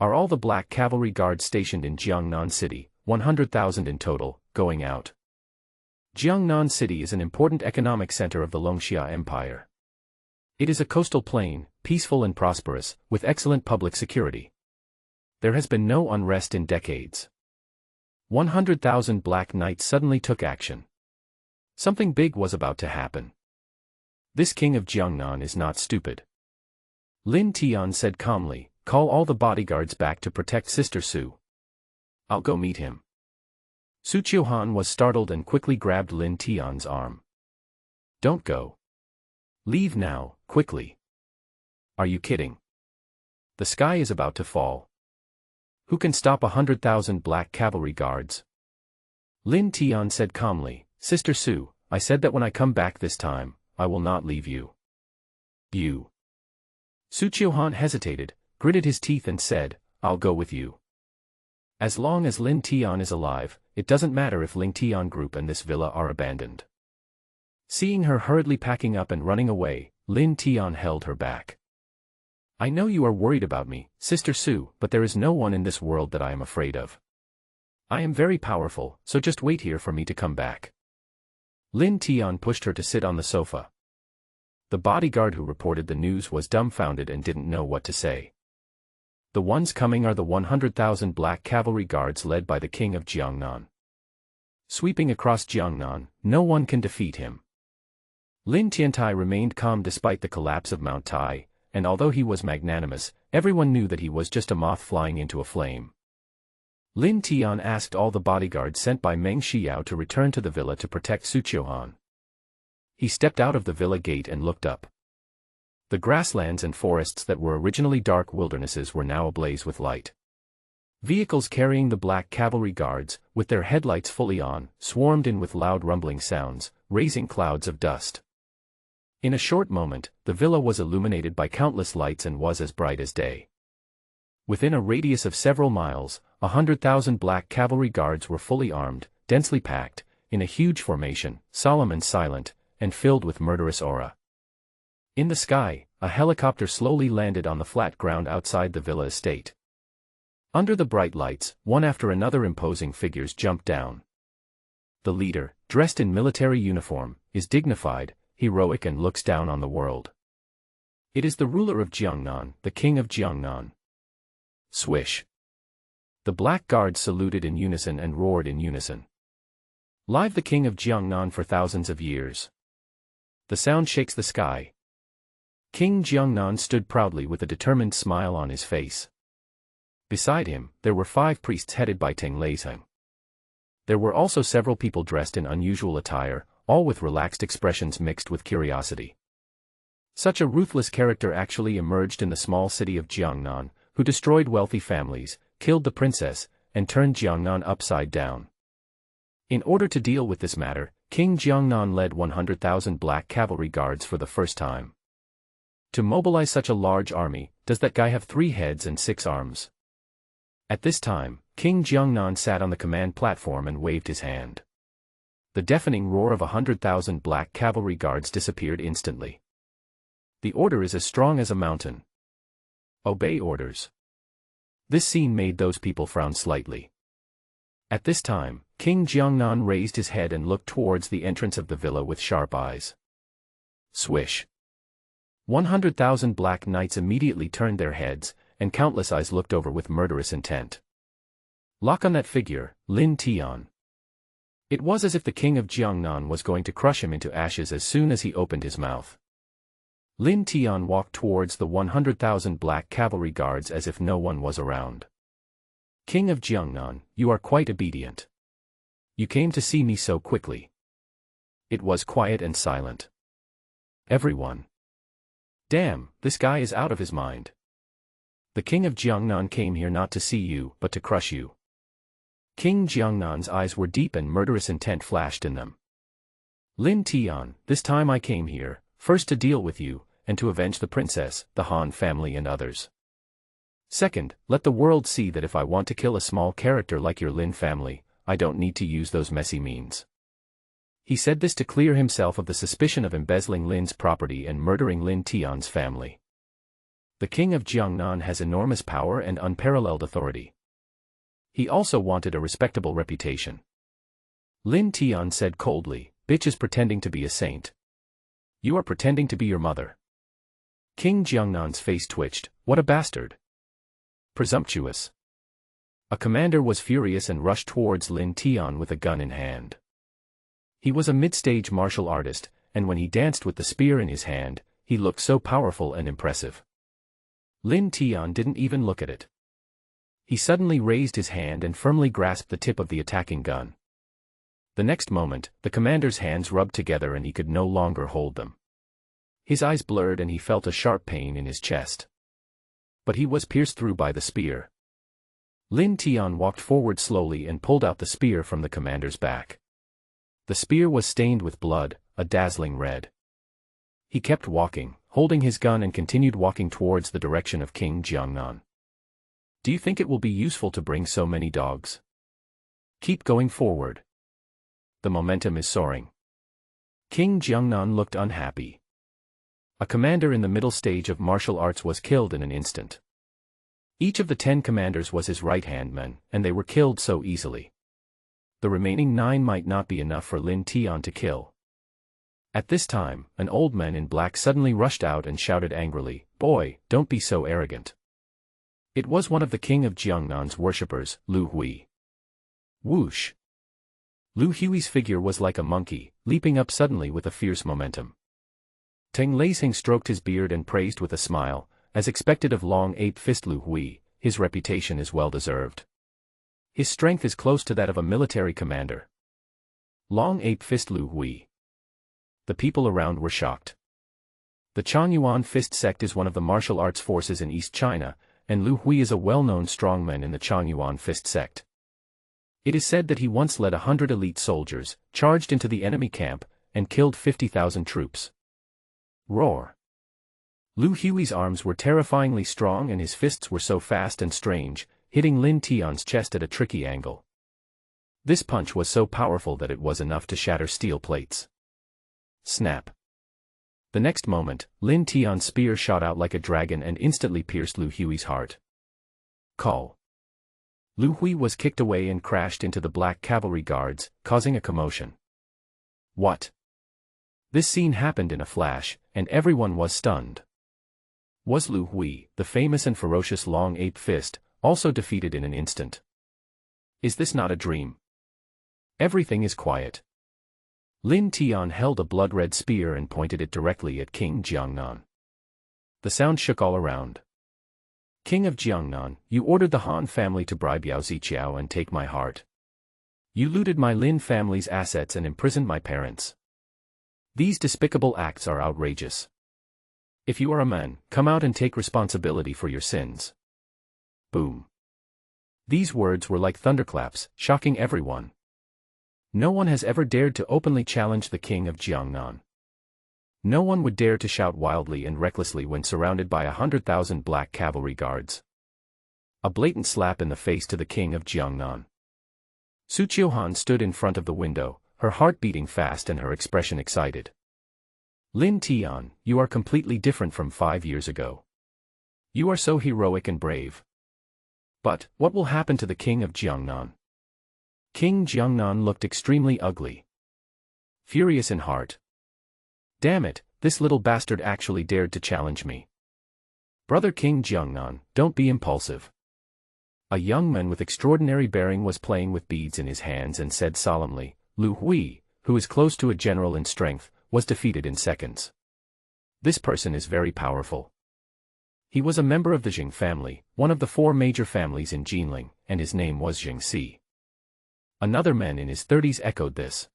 Are all the black cavalry guards stationed in Jiangnan City, 100,000 in total, going out? Jiangnan City is an important economic center of the Longxia Empire. It is a coastal plain, peaceful and prosperous, with excellent public security. There has been no unrest in decades. 100,000 black knights suddenly took action. Something big was about to happen. This king of Jiangnan is not stupid. Lin Tian said calmly, call all the bodyguards back to protect Sister Su. I'll go meet him. Su Qiuhan was startled and quickly grabbed Lin Tian's arm. Don't go. Leave now, quickly. Are you kidding? The sky is about to fall. Who can stop 100,000 black cavalry guards? Lin Tian said calmly, Sister Su, I said that when I come back this time, I will not leave you. You. Su Qiuhan hesitated, gritted his teeth and said, I'll go with you. As long as Lin Tian is alive, it doesn't matter if Lin Tian group and this villa are abandoned. Seeing her hurriedly packing up and running away, Lin Tian held her back. I know you are worried about me, Sister Su, but there is no one in this world that I am afraid of. I am very powerful, so just wait here for me to come back. Lin Tian pushed her to sit on the sofa. The bodyguard who reported the news was dumbfounded and didn't know what to say. The ones coming are the 100,000 black cavalry guards led by the king of Jiangnan. Sweeping across Jiangnan, no one can defeat him. Lin Tiantai remained calm despite the collapse of Mount Tai, and although he was magnanimous, everyone knew that he was just a moth flying into a flame. Lin Tian asked all the bodyguards sent by Meng Xiao to return to the villa to protect Su Qiuhan. He stepped out of the villa gate and looked up. The grasslands and forests that were originally dark wildernesses were now ablaze with light. Vehicles carrying the black cavalry guards, with their headlights fully on, swarmed in with loud rumbling sounds, raising clouds of dust. In a short moment, the villa was illuminated by countless lights and was as bright as day. Within a radius of several miles, 100,000 black cavalry guards were fully armed, densely packed, in a huge formation, solemn and silent, and filled with murderous aura. In the sky, a helicopter slowly landed on the flat ground outside the villa estate. Under the bright lights, one after another imposing figures jumped down. The leader, dressed in military uniform, is dignified, heroic and looks down on the world. It is the ruler of Jiangnan, the king of Jiangnan. Swish. The black guards saluted in unison and roared in unison. Live the king of Jiangnan for thousands of years. The sound shakes the sky. King Jiangnan stood proudly with a determined smile on his face. Beside him, there were 5 priests headed by Teng Leiseng. There were also several people dressed in unusual attire, all with relaxed expressions mixed with curiosity. Such a ruthless character actually emerged in the small city of Jiangnan, who destroyed wealthy families, killed the princess, and turned Jiangnan upside down. In order to deal with this matter, King Jiangnan led 100,000 black cavalry guards for the first time. To mobilize such a large army, does that guy have 3 heads and 6 arms? At this time, King Jiangnan sat on the command platform and waved his hand. The deafening roar of 100,000 black cavalry guards disappeared instantly. The order is as strong as a mountain. Obey orders. This scene made those people frown slightly. At this time, King Jiangnan raised his head and looked towards the entrance of the villa with sharp eyes. Swish. 100,000 black knights immediately turned their heads, and countless eyes looked over with murderous intent. Lock on that figure, Lin Tian. It was as if the king of Jiangnan was going to crush him into ashes as soon as he opened his mouth. Lin Tian walked towards the 100,000 black cavalry guards as if no one was around. King of Jiangnan, you are quite obedient. You came to see me so quickly. It was quiet and silent. Everyone. Damn, this guy is out of his mind. The king of Jiangnan came here not to see you, but to crush you. King Jiangnan's eyes were deep and murderous intent flashed in them. Lin Tian, this time I came here, first to deal with you, and to avenge the princess, the Han family and others. Second, let the world see that if I want to kill a small character like your Lin family, I don't need to use those messy means. He said this to clear himself of the suspicion of embezzling Lin's property and murdering Lin Tian's family. The king of Jiangnan has enormous power and unparalleled authority. He also wanted a respectable reputation. Lin Tian said coldly, bitch is pretending to be a saint. You are pretending to be your mother. King Jiangnan's face twitched, what a bastard. Presumptuous. A commander was furious and rushed towards Lin Tian with a gun in hand. He was a mid-stage martial artist, and when he danced with the spear in his hand, he looked so powerful and impressive. Lin Tian didn't even look at it. He suddenly raised his hand and firmly grasped the tip of the attacking gun. The next moment, the commander's hands rubbed together and he could no longer hold them. His eyes blurred and he felt a sharp pain in his chest. But he was pierced through by the spear. Lin Tian walked forward slowly and pulled out the spear from the commander's back. The spear was stained with blood, a dazzling red. He kept walking, holding his gun and continued walking towards the direction of King Jiangnan. Do you think it will be useful to bring so many dogs? Keep going forward. The momentum is soaring. King Jiangnan looked unhappy. A commander in the middle stage of martial arts was killed in an instant. Each of the 10 commanders was his right-hand man, and they were killed so easily. The remaining 9 might not be enough for Lin Tian to kill. At this time, an old man in black suddenly rushed out and shouted angrily, "Boy, don't be so arrogant." It was one of the king of Jiangnan's worshippers, Lu Hui. Whoosh! Lu Hui's figure was like a monkey, leaping up suddenly with a fierce momentum. Teng Leising stroked his beard and praised with a smile, as expected of long ape fist Lu Hui, his reputation is well deserved. His strength is close to that of a military commander. Long ape fist Lu Hui. The people around were shocked. The Changyuan fist sect is one of the martial arts forces in East China, and Lu Hui is a well-known strongman in the Changyuan fist sect. It is said that he once led 100 elite soldiers, charged into the enemy camp, and killed 50,000 troops. Roar! Lu Hui's arms were terrifyingly strong and his fists were so fast and strange, hitting Lin Tian's chest at a tricky angle. This punch was so powerful that it was enough to shatter steel plates. Snap! The next moment, Lin Tian's spear shot out like a dragon and instantly pierced Lu Hui's heart. Call! Lu Hui was kicked away and crashed into the black cavalry guards, causing a commotion. What? This scene happened in a flash, and everyone was stunned. Was Lu Hui, the famous and ferocious Long Ape Fist, also defeated in an instant? Is this not a dream? Everything is quiet. Lin Tian held a blood-red spear and pointed it directly at King Jiangnan. The sound shook all around. King of Jiangnan, you ordered the Han family to bribe Yao Ziqiao and take my heart. You looted my Lin family's assets and imprisoned my parents. These despicable acts are outrageous. If you are a man, come out and take responsibility for your sins. Boom. These words were like thunderclaps, shocking everyone. No one has ever dared to openly challenge the king of Jiangnan. No one would dare to shout wildly and recklessly when surrounded by 100,000 black cavalry guards. A blatant slap in the face to the king of Jiangnan. Su Qiuhan stood in front of the window, her heart beating fast and her expression excited. Lin Tian, you are completely different from 5 years ago. You are so heroic and brave. But, what will happen to the king of Jiangnan? King Jiangnan looked extremely ugly. Furious in heart. Damn it, this little bastard actually dared to challenge me. Brother King Jiangnan, don't be impulsive. A young man with extraordinary bearing was playing with beads in his hands and said solemnly, Lu Hui, who is close to a general in strength, was defeated in seconds. This person is very powerful. He was a member of the Jing family, one of the 4 major families in Jinling, and his name was Jingxi. Another man in his 30s echoed this.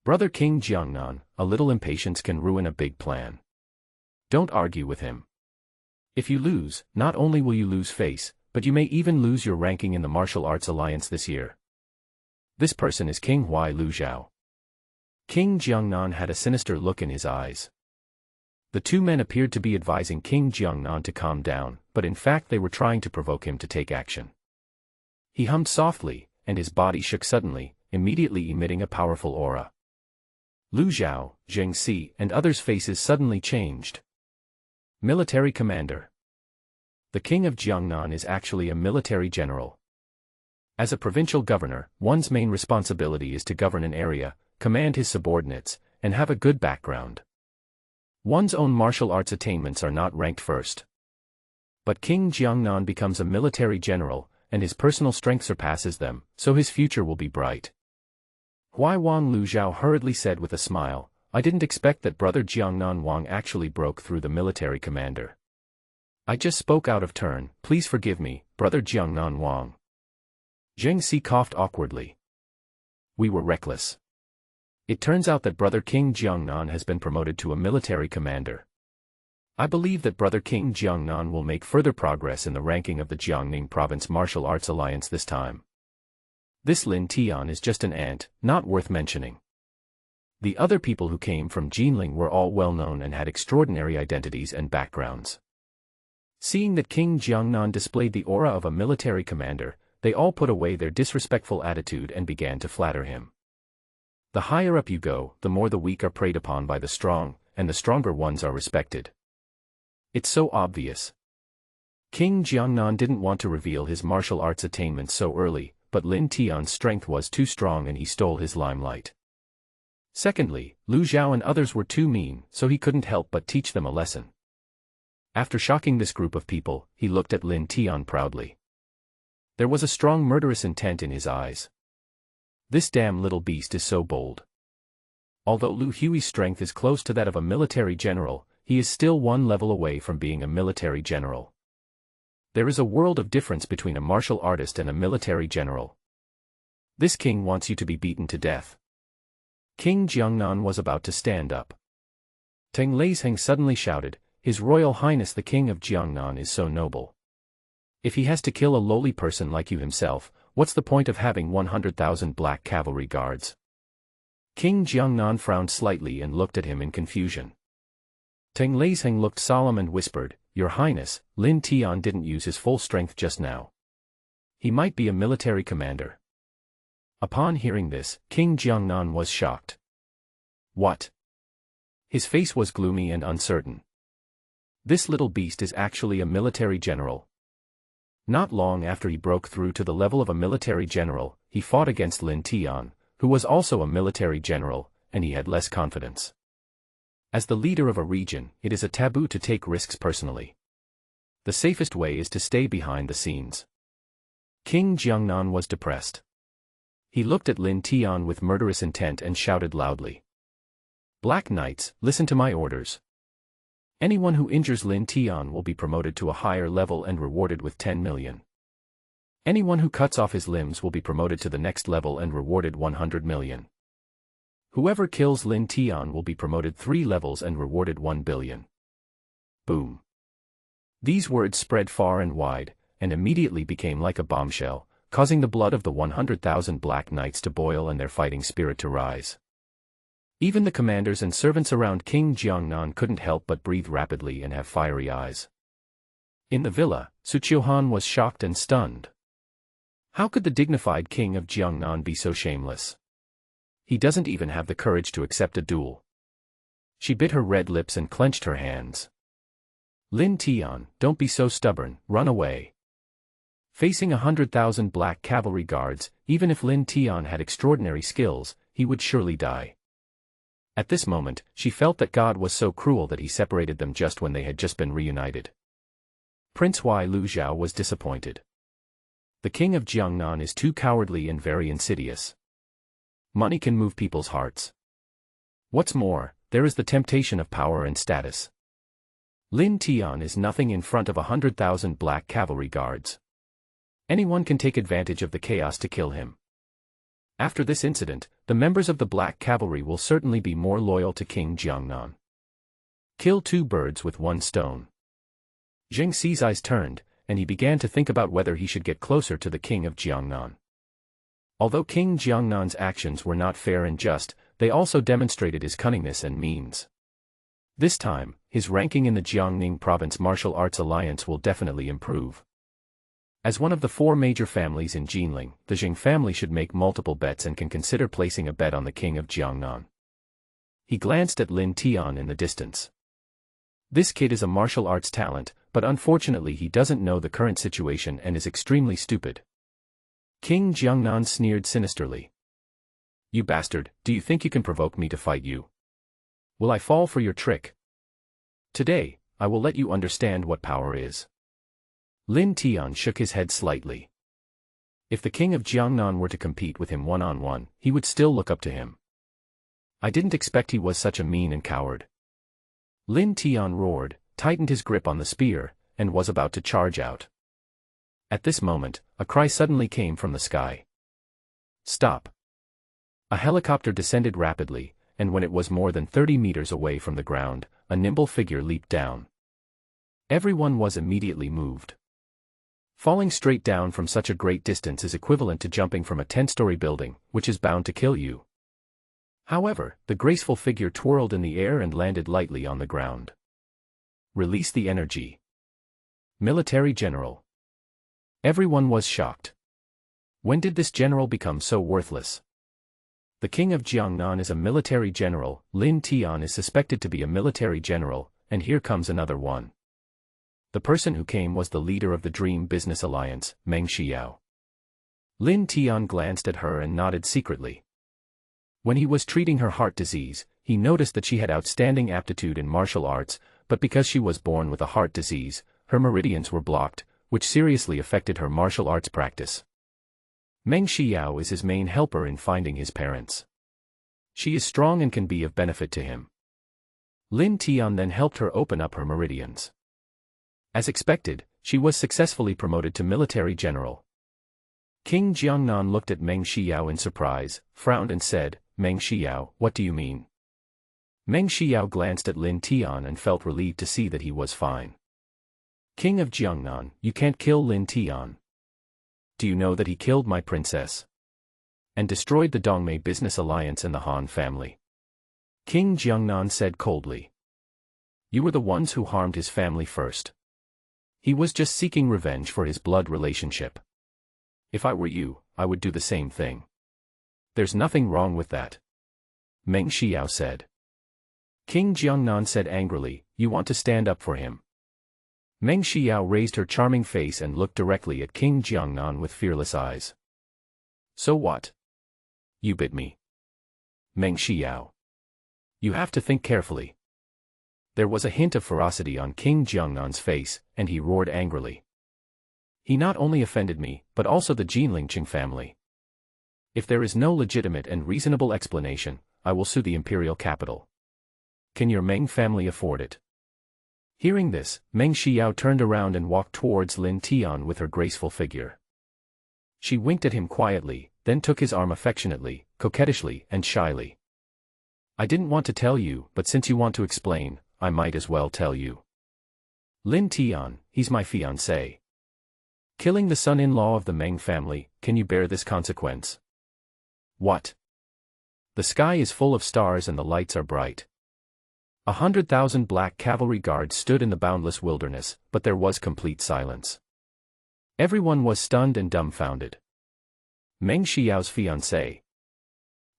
Brother King Jiangnan, a little impatience can ruin a big plan. Don't argue with him. If you lose, not only will you lose face, but you may even lose your ranking in the martial arts alliance this year. This person is King Huai Luzhao. King Jiangnan had a sinister look in his eyes. The 2 men appeared to be advising King Jiangnan to calm down, but in fact they were trying to provoke him to take action. He hummed softly, and his body shook suddenly, immediately emitting a powerful aura. Lu Zhao, Zheng Si, and others' faces suddenly changed. Military commander. The king of Jiangnan is actually a military general. As a provincial governor, one's main responsibility is to govern an area, command his subordinates, and have a good background. One's own martial arts attainments are not ranked first. But King Jiangnan becomes a military general, and his personal strength surpasses them, so his future will be bright. Huai Wang Lu Zhao hurriedly said with a smile, I didn't expect that brother Jiangnan Wang actually broke through the military commander. I just spoke out of turn, please forgive me, brother Jiangnan Wang. Zheng Si coughed awkwardly. We were reckless. It turns out that brother King Jiangnan has been promoted to a military commander. I believe that brother King Jiangnan will make further progress in the ranking of the Jiangning Province Martial Arts Alliance this time. This Lin Tian is just an ant, not worth mentioning. The other people who came from Jinling were all well known and had extraordinary identities and backgrounds. Seeing that King Jiangnan displayed the aura of a military commander, they all put away their disrespectful attitude and began to flatter him. The higher up you go, the more the weak are preyed upon by the strong, and the stronger ones are respected. It's so obvious. King Jiangnan didn't want to reveal his martial arts attainments so early, but Lin Tian's strength was too strong and he stole his limelight. Secondly, Lu Zhao and others were too mean, so he couldn't help but teach them a lesson. After shocking this group of people, he looked at Lin Tian proudly. There was a strong murderous intent in his eyes. This damn little beast is so bold. Although Lu Hui's strength is close to that of a military general, he is still one level away from being a military general. There is a world of difference between a martial artist and a military general. This king wants you to be beaten to death. King Jiangnan was about to stand up. Teng Leizheng suddenly shouted, His Royal Highness the King of Jiangnan is so noble. If he has to kill a lowly person like you himself, what's the point of having 100,000 black cavalry guards? King Jiangnan frowned slightly and looked at him in confusion. Teng Leizheng looked solemn and whispered, Your Highness, Lin Tian didn't use his full strength just now. He might be a military commander. Upon hearing this, King Jiangnan was shocked. What? His face was gloomy and uncertain. This little beast is actually a military general. Not long after he broke through to the level of a military general, he fought against Lin Tian, who was also a military general, and he had less confidence. As the leader of a region, it is a taboo to take risks personally. The safest way is to stay behind the scenes. King Jiangnan was depressed. He looked at Lin Tian with murderous intent and shouted loudly. "Black Knights, listen to my orders. Anyone who injures Lin Tian will be promoted to a higher level and rewarded with 10 million. Anyone who cuts off his limbs will be promoted to the next level and rewarded 100 million. Whoever kills Lin Tian will be promoted 3 levels and rewarded 1 billion. Boom. These words spread far and wide, and immediately became like a bombshell, causing the blood of the 100,000 Black Knights to boil and their fighting spirit to rise. Even the commanders and servants around King Jiangnan couldn't help but breathe rapidly and have fiery eyes. In the villa, Su Qiuhan was shocked and stunned. How could the dignified king of Jiangnan be so shameless? He doesn't even have the courage to accept a duel. She bit her red lips and clenched her hands. Lin Tian, don't be so stubborn, run away. Facing 100,000 black cavalry guards, even if Lin Tian had extraordinary skills, he would surely die. At this moment, she felt that God was so cruel that he separated them just when they had just been reunited. Prince Wai Lu Zhao was disappointed. The king of Jiangnan is too cowardly and very insidious. Money can move people's hearts. What's more, there is the temptation of power and status. Lin Tian is nothing in front of 100,000 black cavalry guards. Anyone can take advantage of the chaos to kill him. After this incident, the members of the Black Cavalry will certainly be more loyal to King Jiangnan. Kill 2 birds with 1 stone. Zheng Xi's eyes turned, and he began to think about whether he should get closer to the king of Jiangnan. Although King Jiangnan's actions were not fair and just, they also demonstrated his cunningness and means. This time, his ranking in the Jiangning Province Martial Arts Alliance will definitely improve. As one of the 4 major families in Jinling, the Zheng family should make multiple bets and can consider placing a bet on the king of Jiangnan. He glanced at Lin Tian in the distance. This kid is a martial arts talent, but unfortunately he doesn't know the current situation and is extremely stupid. King Jiangnan sneered sinisterly. "You bastard, do you think you can provoke me to fight you? Will I fall for your trick? Today, I will let you understand what power is." Lin Tian shook his head slightly. If the king of Jiangnan were to compete with him one-on-one, he would still look up to him. "I didn't expect he was such a mean and coward." Lin Tian roared, tightened his grip on the spear, and was about to charge out. At this moment, a cry suddenly came from the sky. "Stop!" A helicopter descended rapidly, and when it was more than 30 meters away from the ground, a nimble figure leaped down. Everyone was immediately moved. Falling straight down from such a great distance is equivalent to jumping from a 10-story building, which is bound to kill you. However, the graceful figure twirled in the air and landed lightly on the ground. Release the energy. Military general. Everyone was shocked. When did this general become so worthless? The king of Jiangnan is a military general, Lin Tian is suspected to be a military general, and here comes another one. The person who came was the leader of the Dream Business Alliance, Meng Xiao. Lin Tian glanced at her and nodded secretly. When he was treating her heart disease, he noticed that she had outstanding aptitude in martial arts, but because she was born with a heart disease, her meridians were blocked, which seriously affected her martial arts practice. Meng Xiao is his main helper in finding his parents. She is strong and can be of benefit to him. Lin Tian then helped her open up her meridians. As expected, she was successfully promoted to military general. King Jiangnan looked at Meng Xiao in surprise, frowned and said, "Meng Xiao, what do you mean?" Meng Xiao glanced at Lin Tian and felt relieved to see that he was fine. "King of Jiangnan, you can't kill Lin Tian. Do you know that he killed my princess? And destroyed the Dongmei Business Alliance and the Han family?" King Jiangnan said coldly. "You were the ones who harmed his family first. He was just seeking revenge for his blood relationship. If I were you, I would do the same thing. There's nothing wrong with that," Meng Xiao said. King Jiangnan said angrily, "You want to stand up for him? Meng Xiao raised her charming face and looked directly at King Jiangnan with fearless eyes. So what? You bit me. Meng Xiao. You have to think carefully. There was a hint of ferocity on King Jiangnan's face, and he roared angrily. He not only offended me, but also the Jinlingqing family. If there is no legitimate and reasonable explanation, I will sue the imperial capital. Can your Meng family afford it? Hearing this, Meng Xiao turned around and walked towards Lin Tian with her graceful figure. She winked at him quietly, then took his arm affectionately, coquettishly, and shyly. I didn't want to tell you, but since you want to explain, I might as well tell you. Lin Tian, he's my fiancé. Killing the son-in-law of the Meng family, can you bear this consequence? What? The sky is full of stars and the lights are bright. 100,000 black cavalry guards stood in the boundless wilderness, but there was complete silence. Everyone was stunned and dumbfounded. Meng Xiao's fiancé.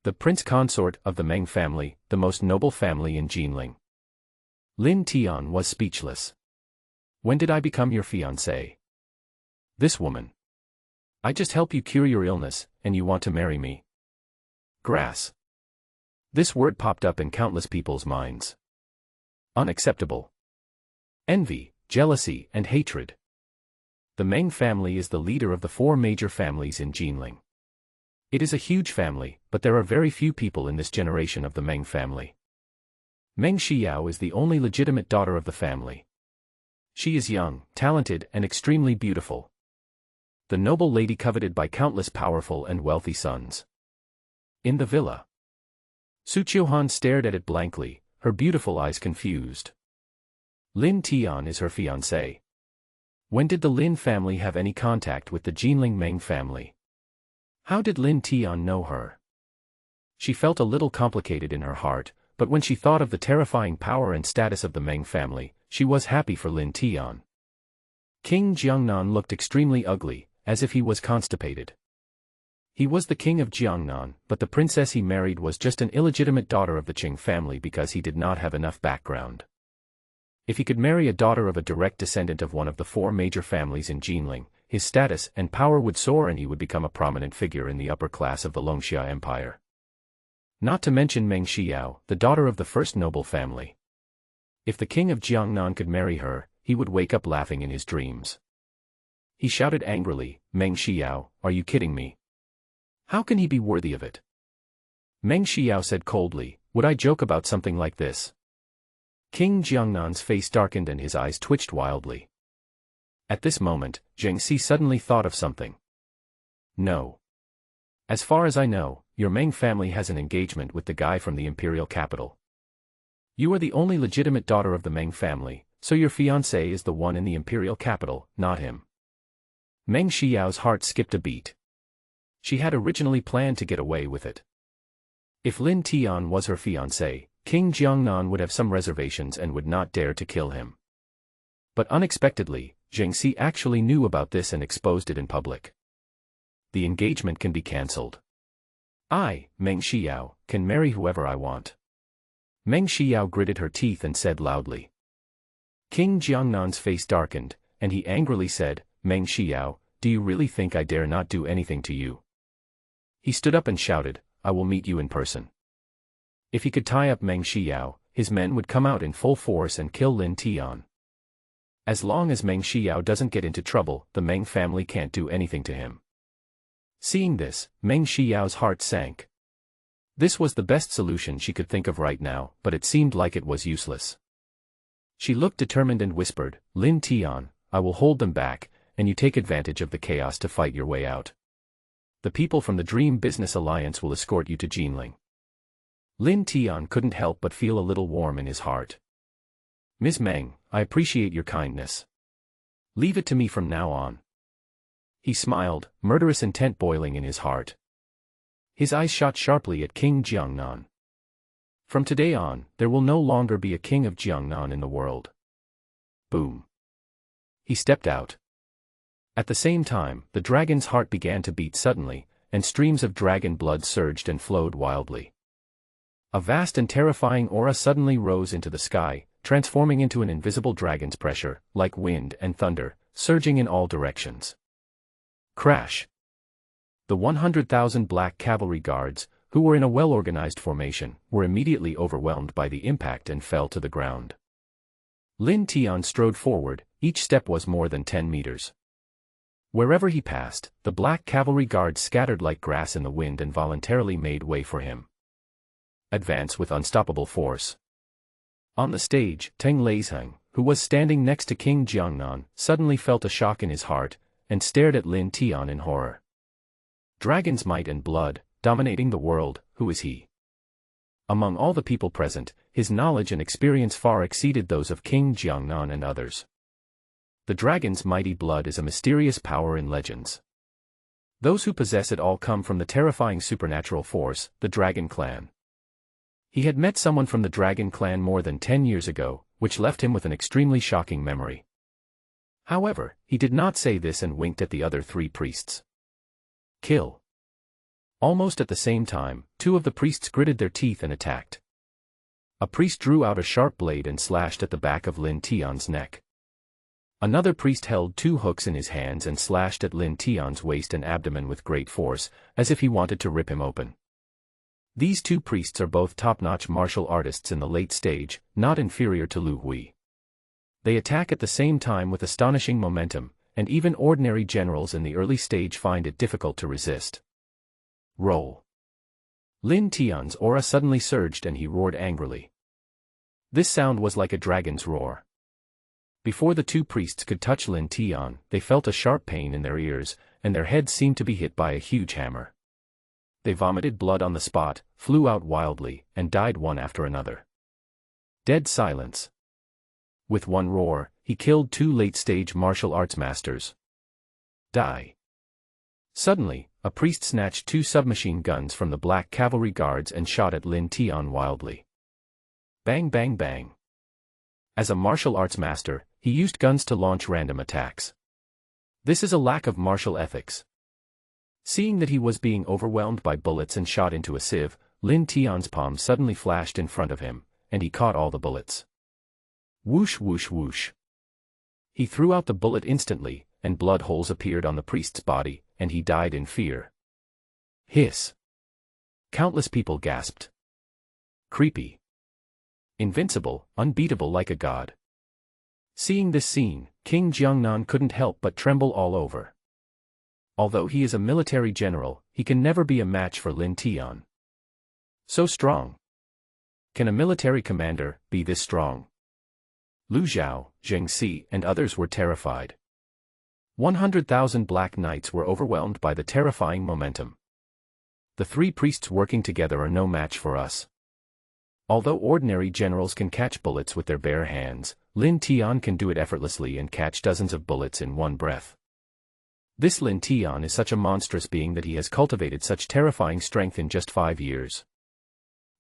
The prince consort of the Meng family, the most noble family in Jinling. Lin Tian was speechless. When did I become your fiancé? This woman. I just help you cure your illness, and you want to marry me. Grass. This word popped up in countless people's minds. Unacceptable. Envy, jealousy, and hatred. The Meng family is the leader of the 4 major families in Jinling. It is a huge family, but there are very few people in this generation of the Meng family. Meng Xiao is the only legitimate daughter of the family. She is young, talented, and extremely beautiful. The noble lady coveted by countless powerful and wealthy sons. In the villa. Su Qiuhan stared at it blankly, her beautiful eyes confused. Lin Tian is her fiancé. When did the Lin family have any contact with the Jinling Meng family? How did Lin Tian know her? She felt a little complicated in her heart, but when she thought of the terrifying power and status of the Meng family, she was happy for Lin Tian. King Jiangnan looked extremely ugly, as if he was constipated. He was the king of Jiangnan, but the princess he married was just an illegitimate daughter of the Qing family because he did not have enough background. If he could marry a daughter of a direct descendant of one of the 4 major families in Jinling, his status and power would soar and he would become a prominent figure in the upper class of the Longxia Empire. Not to mention Meng Xiao, the daughter of the first noble family. If the king of Jiangnan could marry her, he would wake up laughing in his dreams. He shouted angrily, Meng Xiao, are you kidding me? How can he be worthy of it? Meng Xiao said coldly, would I joke about something like this? King Jiangnan's face darkened and his eyes twitched wildly. At this moment, Zheng Si suddenly thought of something. No. As far as I know, your Meng family has an engagement with the guy from the imperial capital. You are the only legitimate daughter of the Meng family, so your fiancé is the one in the imperial capital, not him. Meng Xiao's heart skipped a beat. She had originally planned to get away with it. If Lin Tian was her fiancé, King Jiangnan would have some reservations and would not dare to kill him. But unexpectedly, Zheng Si actually knew about this and exposed it in public. The engagement can be cancelled. I, Meng Xiao, can marry whoever I want. Meng Xiao gritted her teeth and said loudly. King Jiangnan's face darkened, and he angrily said, Meng Xiao, do you really think I dare not do anything to you? He stood up and shouted, I will meet you in person. If he could tie up Meng Xiao, his men would come out in full force and kill Lin Tian. As long as Meng Xiao doesn't get into trouble, the Meng family can't do anything to him. Seeing this, Meng Xiao's heart sank. This was the best solution she could think of right now, but it seemed like it was useless. She looked determined and whispered, Lin Tian, I will hold them back, and you take advantage of the chaos to fight your way out. The people from the Dream Business Alliance will escort you to Jinling. Lin Tian couldn't help but feel a little warm in his heart. Ms. Meng, I appreciate your kindness. Leave it to me from now on. He smiled, murderous intent boiling in his heart. His eyes shot sharply at King Jiangnan. From today on, there will no longer be a king of Jiangnan in the world. Boom. He stepped out. At the same time, the dragon's heart began to beat suddenly, and streams of dragon blood surged and flowed wildly. A vast and terrifying aura suddenly rose into the sky, transforming into an invisible dragon's pressure, like wind and thunder, surging in all directions. Crash! The 100,000 black cavalry guards, who were in a well-organized formation, were immediately overwhelmed by the impact and fell to the ground. Lin Tian strode forward, each step was more than 10 meters. Wherever he passed, the black cavalry guards scattered like grass in the wind and voluntarily made way for him. Advance with unstoppable force. On the stage, Teng Leizheng, who was standing next to King Jiangnan, suddenly felt a shock in his heart, and stared at Lin Tian in horror. Dragon's might and blood, dominating the world, who is he? Among all the people present, his knowledge and experience far exceeded those of King Jiangnan and others. The dragon's mighty blood is a mysterious power in legends. Those who possess it all come from the terrifying supernatural force, the Dragon Clan. He had met someone from the Dragon Clan more than 10 years ago, which left him with an extremely shocking memory. However, he did not say this and winked at the other 3 priests. Kill. Almost at the same time, 2 of the priests gritted their teeth and attacked. A priest drew out a sharp blade and slashed at the back of Lin Tian's neck. Another priest held 2 hooks in his hands and slashed at Lin Tian's waist and abdomen with great force, as if he wanted to rip him open. These 2 priests are both top-notch martial artists in the late stage, not inferior to Lu Hui. They attack at the same time with astonishing momentum, and even ordinary generals in the early stage find it difficult to resist. Roll. Lin Tian's aura suddenly surged and he roared angrily. This sound was like a dragon's roar. Before the 2 priests could touch Lin Tian, they felt a sharp pain in their ears, and their heads seemed to be hit by a huge hammer. They vomited blood on the spot, flew out wildly, and died one after another. Dead silence. With one roar, he killed 2 late-stage martial arts masters. Die. Suddenly, a priest snatched 2 submachine guns from the black cavalry guards and shot at Lin Tian wildly. Bang bang bang. As a martial arts master, he used guns to launch random attacks. This is a lack of martial ethics. Seeing that he was being overwhelmed by bullets and shot into a sieve, Lin Tian's palm suddenly flashed in front of him, and he caught all the bullets. Whoosh whoosh whoosh. He threw out the bullet instantly, and blood holes appeared on the priest's body, and he died in fear. Hiss. Countless people gasped. Creepy. Invincible, unbeatable like a god. Seeing this scene, King Jiangnan couldn't help but tremble all over. Although he is a military general, he can never be a match for Lin Tian. So strong. Can a military commander be this strong? Lu Zhao, Zheng Si, and others were terrified. 100,000 black knights were overwhelmed by the terrifying momentum. The 3 priests working together are no match for us. Although ordinary generals can catch bullets with their bare hands, Lin Tian can do it effortlessly and catch dozens of bullets in one breath. This Lin Tian is such a monstrous being that he has cultivated such terrifying strength in just 5 years.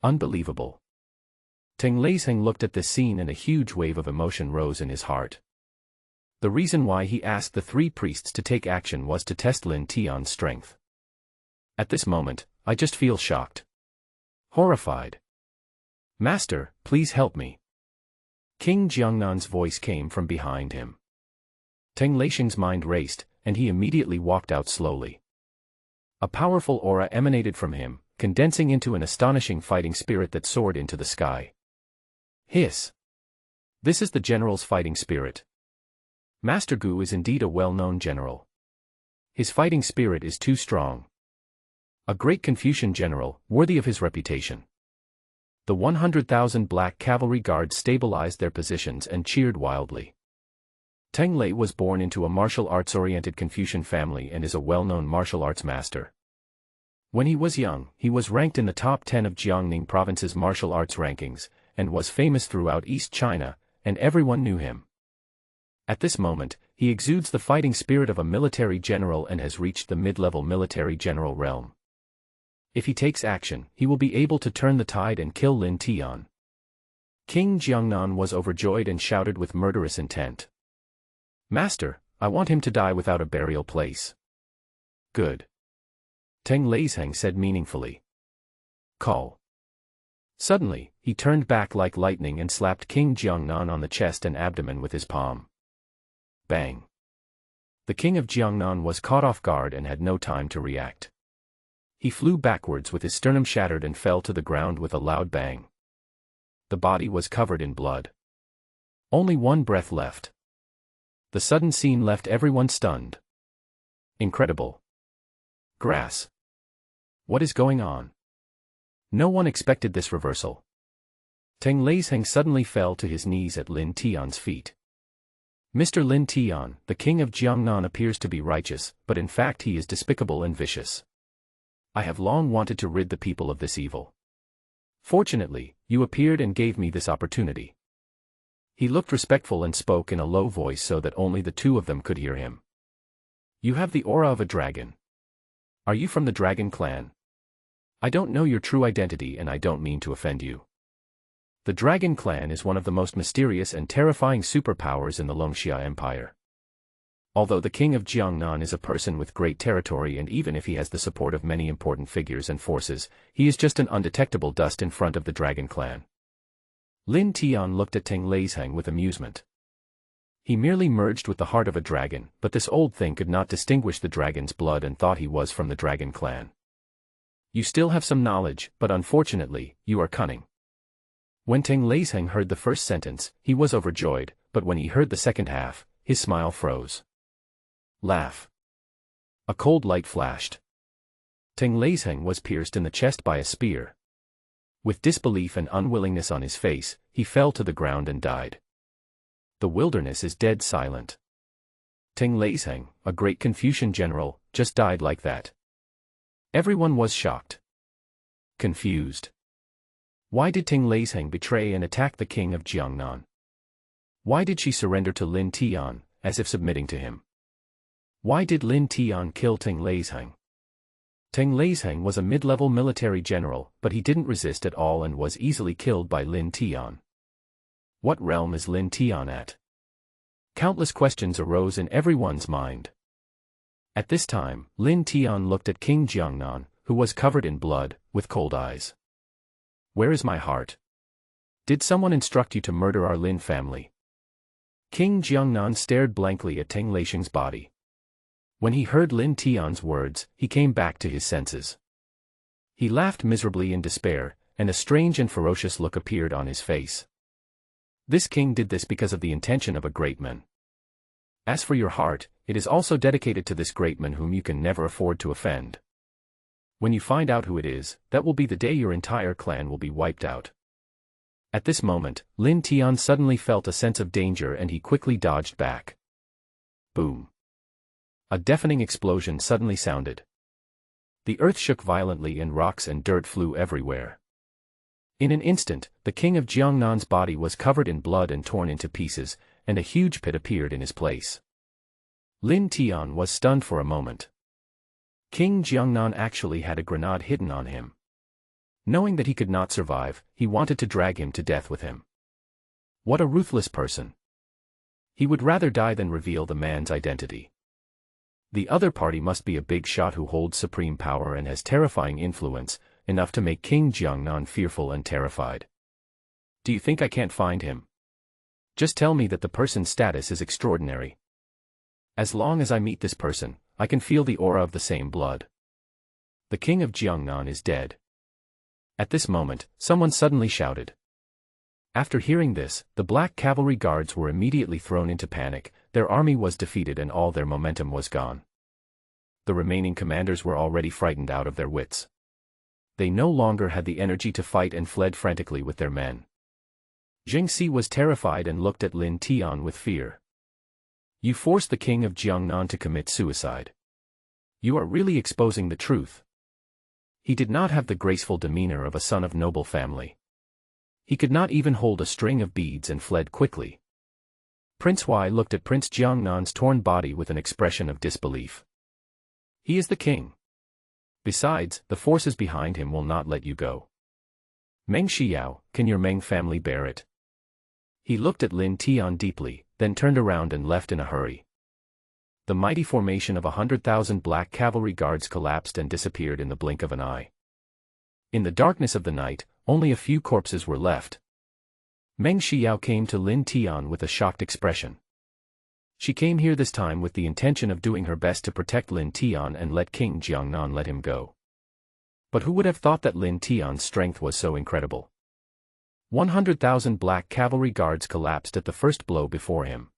Unbelievable. Teng Leizheng looked at this scene and a huge wave of emotion rose in his heart. The reason why he asked the 3 priests to take action was to test Lin Tian's strength. At this moment, I just feel shocked. Horrified. Master, please help me. King Jiangnan's voice came from behind him. Teng Leizheng's mind raced, and he immediately walked out slowly. A powerful aura emanated from him, condensing into an astonishing fighting spirit that soared into the sky. Hiss. This is the general's fighting spirit. Master Gu is indeed a well-known general. His fighting spirit is too strong. A great Confucian general, worthy of his reputation. The 100,000 black cavalry guards stabilized their positions and cheered wildly. Teng Lei was born into a martial arts-oriented Confucian family and is a well-known martial arts master. When he was young, he was ranked in the top 10 of Jiangning province's martial arts rankings, and was famous throughout East China, and everyone knew him. At this moment, he exudes the fighting spirit of a military general and has reached the mid-level military general realm. If he takes action, he will be able to turn the tide and kill Lin Tian. King Jiangnan was overjoyed and shouted with murderous intent. Master, I want him to die without a burial place. Good. Teng Leizheng said meaningfully. Call. Suddenly, he turned back like lightning and slapped King Jiangnan on the chest and abdomen with his palm. Bang! The king of Jiangnan was caught off guard and had no time to react. He flew backwards with his sternum shattered and fell to the ground with a loud bang. The body was covered in blood. Only one breath left. The sudden scene left everyone stunned. Incredible. Grass. What is going on? No one expected this reversal. Teng Leizheng suddenly fell to his knees at Lin Tian's feet. Mr. Lin Tian, the king of Jiangnan appears to be righteous, but in fact he is despicable and vicious. I have long wanted to rid the people of this evil. Fortunately, you appeared and gave me this opportunity. He looked respectful and spoke in a low voice so that only the two of them could hear him. You have the aura of a dragon. Are you from the dragon clan? I don't know your true identity and I don't mean to offend you. The Dragon Clan is one of the most mysterious and terrifying superpowers in the Longxia Empire. Although the king of Jiangnan is a person with great territory and even if he has the support of many important figures and forces, he is just an undetectable dust in front of the Dragon Clan. Lin Tian looked at Teng Leizheng with amusement. He merely merged with the heart of a dragon, but this old thing could not distinguish the dragon's blood and thought he was from the Dragon Clan. You still have some knowledge, but unfortunately, you are cunning. When Teng Leizheng heard the first sentence, he was overjoyed, but when he heard the second half, his smile froze. Laugh. A cold light flashed. Teng Leizheng was pierced in the chest by a spear. With disbelief and unwillingness on his face, he fell to the ground and died. The wilderness is dead silent. Teng Leizheng, a great Confucian general, just died like that. Everyone was shocked. Confused. Why did Teng Leizheng betray and attack the king of Jiangnan? Why did she surrender to Lin Tian, as if submitting to him? Why did Lin Tian kill Teng Leizheng? Teng Leizheng was a mid-level military general, but he didn't resist at all and was easily killed by Lin Tian. What realm is Lin Tian at? Countless questions arose in everyone's mind. At this time, Lin Tian looked at King Jiangnan, who was covered in blood, with cold eyes. Where is my heart? Did someone instruct you to murder our Lin family? King Jiangnan stared blankly at Teng Leizheng's body. When he heard Lin Tian's words, he came back to his senses. He laughed miserably in despair, and a strange and ferocious look appeared on his face. This king did this because of the intention of a great man. As for your heart, it is also dedicated to this great man whom you can never afford to offend. When you find out who it is, that will be the day your entire clan will be wiped out. At this moment, Lin Tian suddenly felt a sense of danger and he quickly dodged back. Boom. A deafening explosion suddenly sounded. The earth shook violently and rocks and dirt flew everywhere. In an instant, the king of Jiangnan's body was covered in blood and torn into pieces, and a huge pit appeared in his place. Lin Tian was stunned for a moment. King Jiangnan actually had a grenade hidden on him. Knowing that he could not survive, he wanted to drag him to death with him. What a ruthless person. He would rather die than reveal the man's identity. The other party must be a big shot who holds supreme power and has terrifying influence, enough to make King Jiangnan fearful and terrified. Do you think I can't find him? Just tell me that the person's status is extraordinary. As long as I meet this person, I can feel the aura of the same blood. The king of Jiangnan is dead. At this moment, someone suddenly shouted. After hearing this, the black cavalry guards were immediately thrown into panic, their army was defeated and all their momentum was gone. The remaining commanders were already frightened out of their wits. They no longer had the energy to fight and fled frantically with their men. Zheng Si was terrified and looked at Lin Tian with fear. You forced the king of Jiangnan to commit suicide. You are really exposing the truth. He did not have the graceful demeanor of a son of noble family. He could not even hold a string of beads and fled quickly. Prince Y looked at Prince Jiangnan's torn body with an expression of disbelief. He is the king. Besides, the forces behind him will not let you go. Meng Xiao, can your Meng family bear it? He looked at Lin Tian deeply, then turned around and left in a hurry. The mighty formation of 100,000 black cavalry guards collapsed and disappeared in the blink of an eye. In the darkness of the night, only a few corpses were left. Meng Xiao came to Lin Tian with a shocked expression. She came here this time with the intention of doing her best to protect Lin Tian and let King Jiangnan let him go. But who would have thought that Lin Tian's strength was so incredible? 100,000 black cavalry guards collapsed at the first blow before him.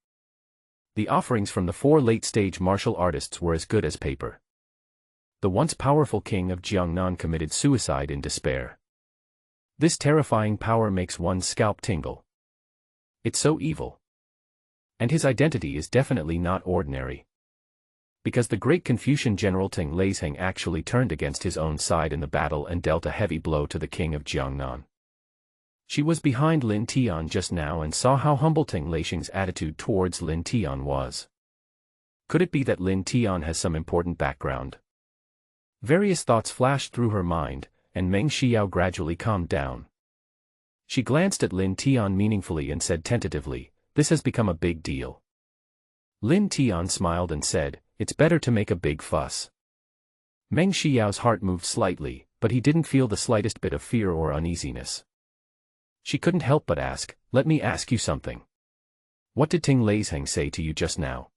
The offerings from the 4 late-stage martial artists were as good as paper. The once powerful king of Jiangnan committed suicide in despair. This terrifying power makes one's scalp tingle. It's so evil. And his identity is definitely not ordinary. Because the great Confucian general Teng Leisheng actually turned against his own side in the battle and dealt a heavy blow to the king of Jiangnan. She was behind Lin Tian just now and saw how humble Teng Leisheng's attitude towards Lin Tian was. Could it be that Lin Tian has some important background? Various thoughts flashed through her mind, and Meng Xiao gradually calmed down. She glanced at Lin Tian meaningfully and said tentatively, "This has become a big deal." Lin Tian smiled and said, "It's better to make a big fuss." Meng Xiao's heart moved slightly, but he didn't feel the slightest bit of fear or uneasiness. She couldn't help but ask, "Let me ask you something. What did Teng Leisheng say to you just now?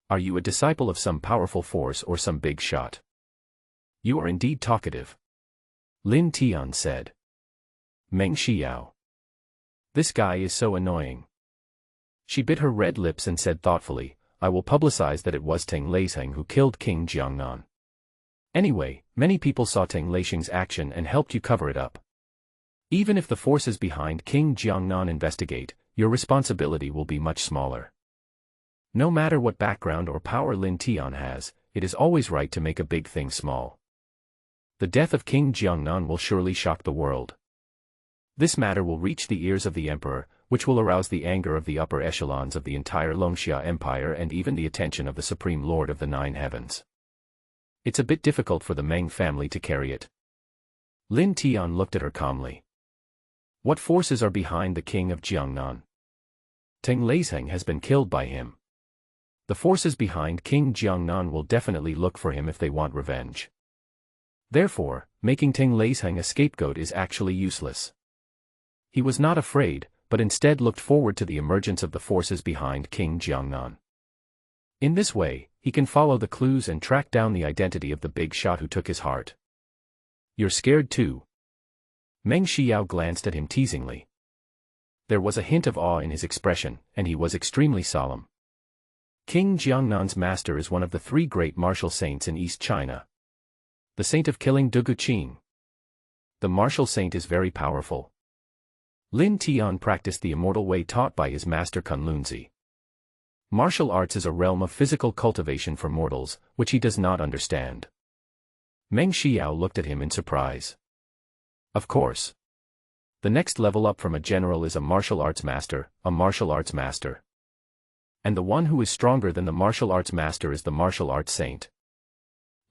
Are you a disciple of some powerful force or some big shot?" "You are indeed talkative," Lin Tian said. Meng Xiao. "This guy is so annoying." She bit her red lips and said thoughtfully, "I will publicize that it was Teng Leisheng who killed King Jiangnan. Anyway, many people saw Teng Leisheng's action and helped you cover it up. Even if the forces behind King Jiangnan investigate, your responsibility will be much smaller. No matter what background or power Lin Tian has, it is always right to make a big thing small. The death of King Jiangnan will surely shock the world. This matter will reach the ears of the emperor, which will arouse the anger of the upper echelons of the entire Longxia Empire and even the attention of the Supreme Lord of the Nine Heavens. It's a bit difficult for the Meng family to carry it." Lin Tian looked at her calmly. "What forces are behind the king of Jiangnan?" "Teng Leisheng has been killed by him. The forces behind King Jiangnan will definitely look for him if they want revenge. Therefore, making Teng Leisheng a scapegoat is actually useless." He was not afraid, but instead looked forward to the emergence of the forces behind King Jiangnan. In this way, he can follow the clues and track down the identity of the big shot who took his heart. "You're scared too?" Meng Xiao glanced at him teasingly. There was a hint of awe in his expression, and he was extremely solemn. King Jiangnan's master is one of the 3 great martial saints in East China. The saint of killing Dugu Qing. The martial saint is very powerful. Lin Tian practiced the immortal way taught by his master Kunlun. Martial arts is a realm of physical cultivation for mortals, which he does not understand. Meng Xiao looked at him in surprise. Of course. The next level up from a general is a martial arts master, a martial arts master. And the one who is stronger than the martial arts master is the martial arts saint.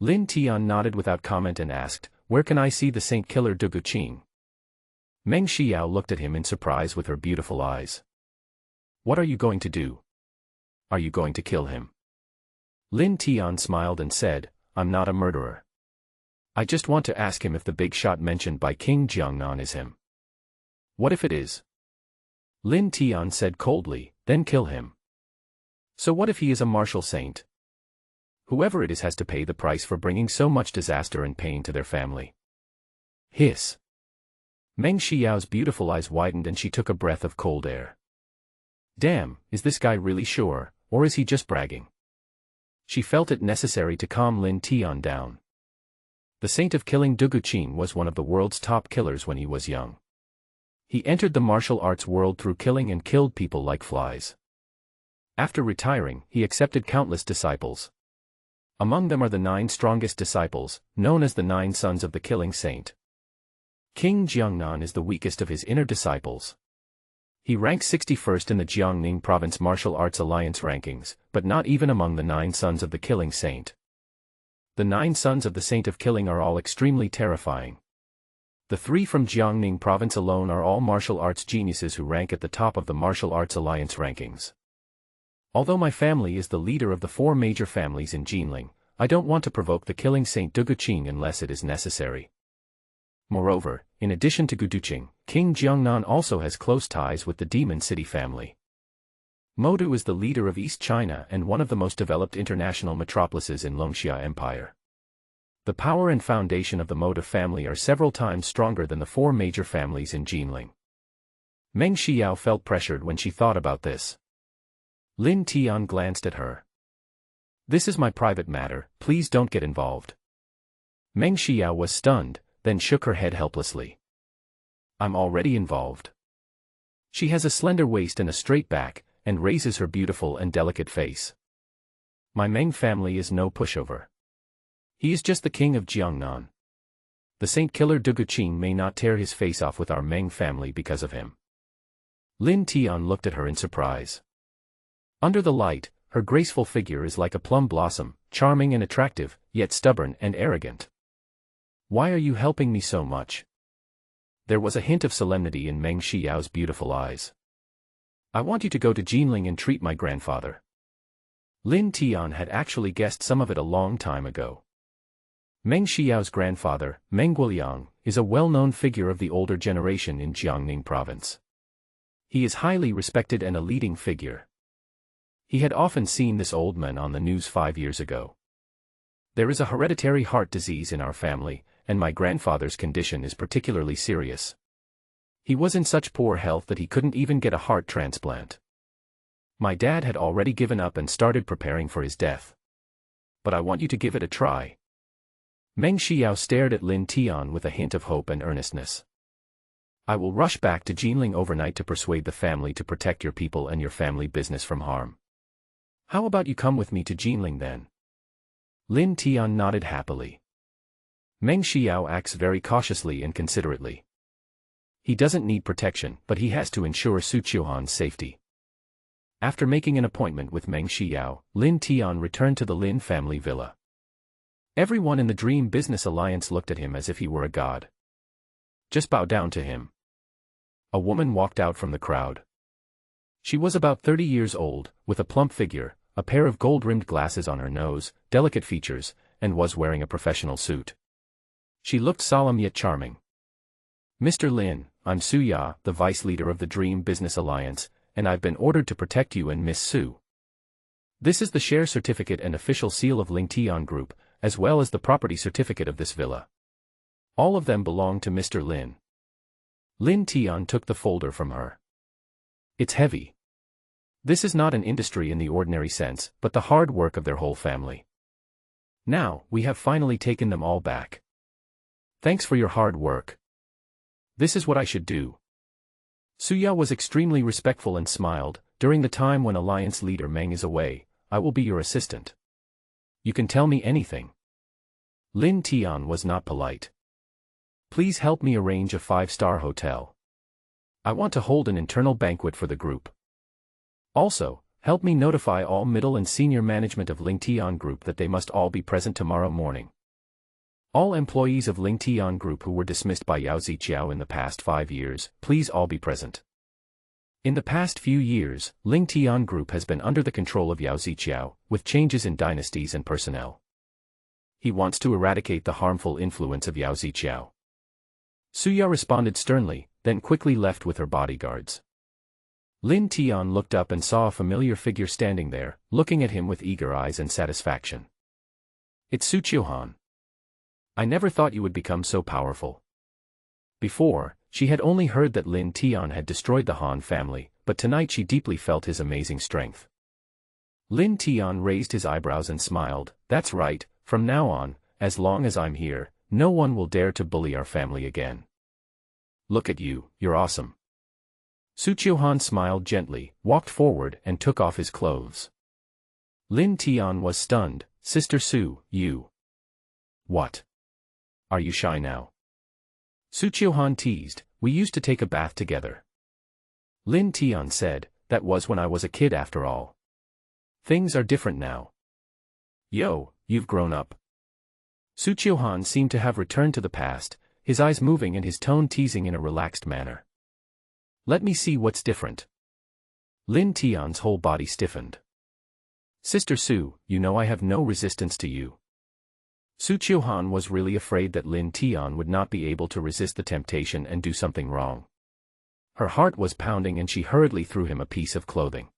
Lin Tian nodded without comment and asked, "Where can I see the saint killer Dugu Qing?" Meng Xiao looked at him in surprise with her beautiful eyes. "What are you going to do? Are you going to kill him?" Lin Tian smiled and said, "I'm not a murderer. I just want to ask him if the big shot mentioned by King Jiangnan is him." "What if it is?" Lin Tian said coldly, "Then kill him." "So what if he is a martial saint? Whoever it is has to pay the price for bringing so much disaster and pain to their family." Hiss. Meng Xiao's beautiful eyes widened and she took a breath of cold air. Damn, is this guy really sure, or is he just bragging? She felt it necessary to calm Lin Tian down. The saint of killing Dugu Qing was one of the world's top killers when he was young. He entered the martial arts world through killing and killed people like flies. After retiring, he accepted countless disciples. Among them are the 9 strongest disciples, known as the 9 sons of the killing saint. King Jiangnan is the weakest of his inner disciples. He ranks 61st in the Jiangning Province Martial Arts Alliance rankings, but not even among the 9 sons of the killing saint. The 9 sons of the saint of killing are all extremely terrifying. The 3 from Jiangning Province alone are all martial arts geniuses who rank at the top of the Martial Arts Alliance rankings. Although my family is the leader of the 4 major families in Jinling, I don't want to provoke the killing saint Dugu Qing unless it is necessary. Moreover, in addition to Guduqing, King Jiangnan also has close ties with the Demon City family. Modu is the leader of East China and one of the most developed international metropolises in Longxia Empire. The power and foundation of the Modu family are several times stronger than the four major families in Jinling. Meng Xiao felt pressured when she thought about this. Lin Tian glanced at her. "This is my private matter, please don't get involved." Meng Xiao was stunned, then shook her head helplessly. "I'm already involved." She has a slender waist and a straight back, and raises her beautiful and delicate face. "My Meng family is no pushover. He is just the king of Jiangnan. The saint killer Duguqing may not tear his face off with our Meng family because of him." Lin Tian looked at her in surprise. Under the light, her graceful figure is like a plum blossom, charming and attractive, yet stubborn and arrogant. "Why are you helping me so much?" There was a hint of solemnity in Meng Xiao's beautiful eyes. "I want you to go to Jinling and treat my grandfather." Lin Tian had actually guessed some of it a long time ago. Meng Xiao's grandfather, Meng Guoliang, is a well-known figure of the older generation in Jiangning province. He is highly respected and a leading figure. He had often seen this old man on the news 5 years ago. "There is a hereditary heart disease in our family, and my grandfather's condition is particularly serious. He was in such poor health that he couldn't even get a heart transplant. My dad had already given up and started preparing for his death. But I want you to give it a try." Meng Xiao stared at Lin Tian with a hint of hope and earnestness. "I will rush back to Jinling overnight to persuade the family to protect your people and your family business from harm. How about you come with me to Jinling then?" Lin Tian nodded happily. Meng Xiao acts very cautiously and considerately. He doesn't need protection, but he has to ensure Su Qiuhan's safety. After making an appointment with Meng Xiao, Lin Tian returned to the Lin family villa. Everyone in the Dream Business Alliance looked at him as if he were a god. "Just bow down to him." A woman walked out from the crowd. She was about 30 years old, with a plump figure, a pair of gold-rimmed glasses on her nose, delicate features, and was wearing a professional suit. She looked solemn yet charming. "Mr. Lin, I'm Su Ya, the vice leader of the Dream Business Alliance, and I've been ordered to protect you and Miss Su. This is the share certificate and official seal of Ling Tian Group, as well as the property certificate of this villa. All of them belong to Mr. Lin." Lin Tian took the folder from her. "It's heavy. This is not an industry in the ordinary sense, but the hard work of their whole family. Now, we have finally taken them all back. Thanks for your hard work. This is what I should do." Suya was extremely respectful and smiled. "During the time when Alliance leader Meng is away, I will be your assistant. You can tell me anything." Lin Tian was not polite. "Please help me arrange a 5-star hotel. I want to hold an internal banquet for the group. Also, help me notify all middle and senior management of Ling Tian Group that they must all be present tomorrow morning. All employees of Ling Tian Group who were dismissed by Yao Ziqiao in the past 5 years, please all be present." In the past few years, Ling Tian Group has been under the control of Yao Ziqiao, with changes in dynasties and personnel. He wants to eradicate the harmful influence of Yao Ziqiao. Suya responded sternly, then quickly left with her bodyguards. Lin Tian looked up and saw a familiar figure standing there, looking at him with eager eyes and satisfaction. "It's Su Qiuhan. I never thought you would become so powerful." Before, she had only heard that Lin Tian had destroyed the Han family, but tonight she deeply felt his amazing strength. Lin Tian raised his eyebrows and smiled. "That's right, from now on, as long as I'm here, no one will dare to bully our family again. Look at you, you're awesome." Su Qiuhan smiled gently, walked forward and took off his clothes. Lin Tian was stunned. "Sister Su, you..." "What? Are you shy now?" Su Qiuhan teased. "We used to take a bath together." Lin Tian said, "That was when I was a kid after all. Things are different now." "Yo, you've grown up." Su Qiuhan seemed to have returned to the past, his eyes moving and his tone teasing in a relaxed manner. "Let me see what's different." Lin Tian's whole body stiffened. "Sister Su, you know I have no resistance to you. Su Chiohan was really afraid that Lin Tian would not be able to resist the temptation and do something wrong. Her heart was pounding and she hurriedly threw him a piece of clothing.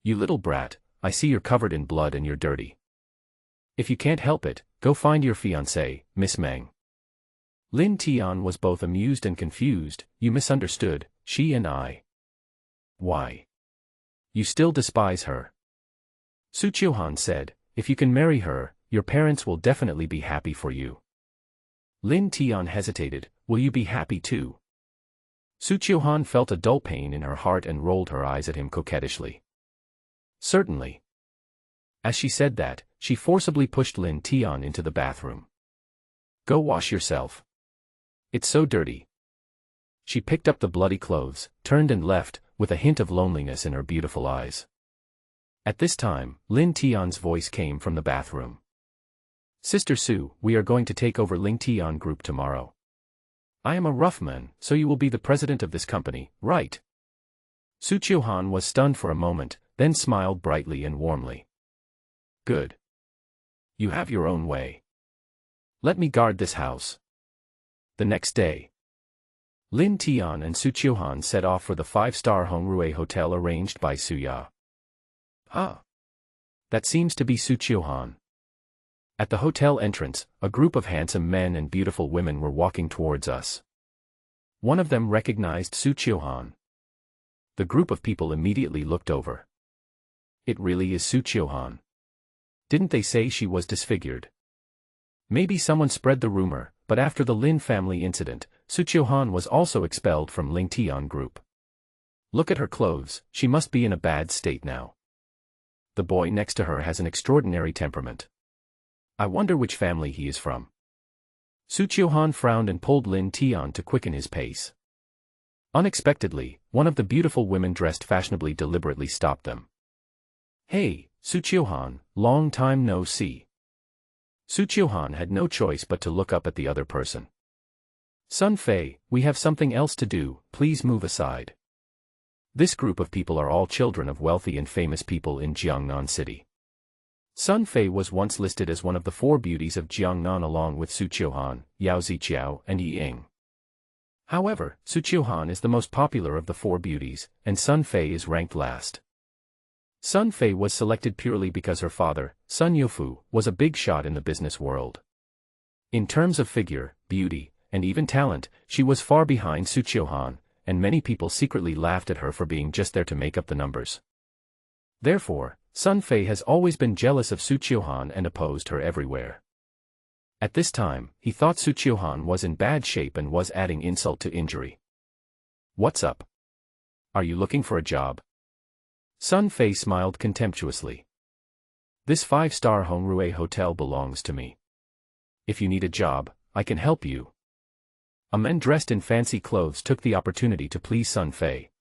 "You little brat, I see you're covered in blood and you're dirty. If you can't help it, go find your fiancée, Miss Meng." Lin Tian was both amused and confused. "You misunderstood, she and I." "Why? You still despise her?" Su Chiohan said, "If you can marry her, your parents will definitely be happy for you." Lin Tian hesitated. "Will you be happy too?" Su Chiohan felt a dull pain in her heart and rolled her eyes at him coquettishly. "Certainly." As she said that, she forcibly pushed Lin Tian into the bathroom. "Go wash yourself. It's so dirty." She picked up the bloody clothes, turned and left, with a hint of loneliness in her beautiful eyes. At this time, Lin Tian's voice came from the bathroom. "Sister Su, we are going to take over Ling Tian Group tomorrow. I am a rough man, so you will be the president of this company, right?" Su Chiohan was stunned for a moment, then smiled brightly and warmly. "Good. You have your own way. Let me guard this house." The next day, Lin Tian and Su Chiohan set off for the 5-star Hongrui hotel arranged by Su Ya. "Ah. That seems to be Su Chiohan." At the hotel entrance, a group of handsome men and beautiful women were walking towards us. One of them recognized Su Chiohan. The group of people immediately looked over. "It really is Su Chiohan. Didn't they say she was disfigured?" Maybe someone spread the rumor, but after the Lin family incident, Su Chiohan was also expelled from Ling Tian Group. "Look at her clothes, she must be in a bad state now. The boy next to her has an extraordinary temperament. I wonder which family he is from." Su Chiohan frowned and pulled Lin Tian to quicken his pace. Unexpectedly, one of the beautiful women dressed fashionably deliberately stopped them. "Hey, Su Chiohan, long time no see." Su Chiohan had no choice but to look up at the other person. "Sun Fei, we have something else to do, please move aside." This group of people are all children of wealthy and famous people in Jiangnan City. Sun Fei was once listed as one of the 4 beauties of Jiangnan along with Su Chiohan, Yao Ziqiao, and Yi Ying. However, Su Chiohan is the most popular of the 4 beauties, and Sun Fei is ranked last. Sun Fei was selected purely because her father, Sun Youfu, was a big shot in the business world. In terms of figure, beauty, and even talent, she was far behind Su Chiohan, and many people secretly laughed at her for being just there to make up the numbers. Therefore, Sun Fei has always been jealous of Su Chiohan and opposed her everywhere. At this time, he thought Su Chiohan was in bad shape and was adding insult to injury. "What's up? Are you looking for a job?" Sun Fei smiled contemptuously. "This 5-star Hongrui hotel belongs to me. If you need a job, I can help you." A man dressed in fancy clothes took the opportunity to please Sun Fei.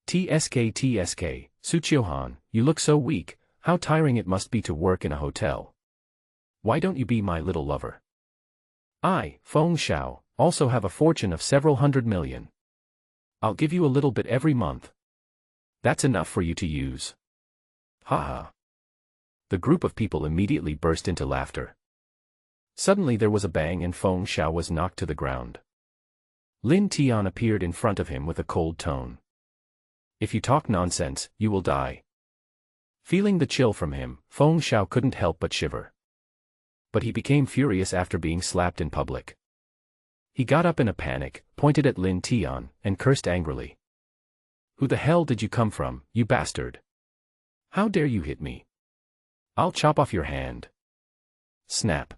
"TSK, Su Chiohan, you look so weak, how tiring it must be to work in a hotel. Why don't you be my little lover? I, Feng Xiao, also have a fortune of several hundred million. I'll give you a little bit every month. That's enough for you to use." Ha ha. The group of people immediately burst into laughter. Suddenly there was a bang and Feng Xiao was knocked to the ground. Lin Tian appeared in front of him with a cold tone. "If you talk nonsense, you will die." Feeling the chill from him, Feng Xiao couldn't help but shiver. But he became furious after being slapped in public. He got up in a panic, pointed at Lin Tian, and cursed angrily. "Who the hell did you come from, you bastard? How dare you hit me? I'll chop off your hand." Snap.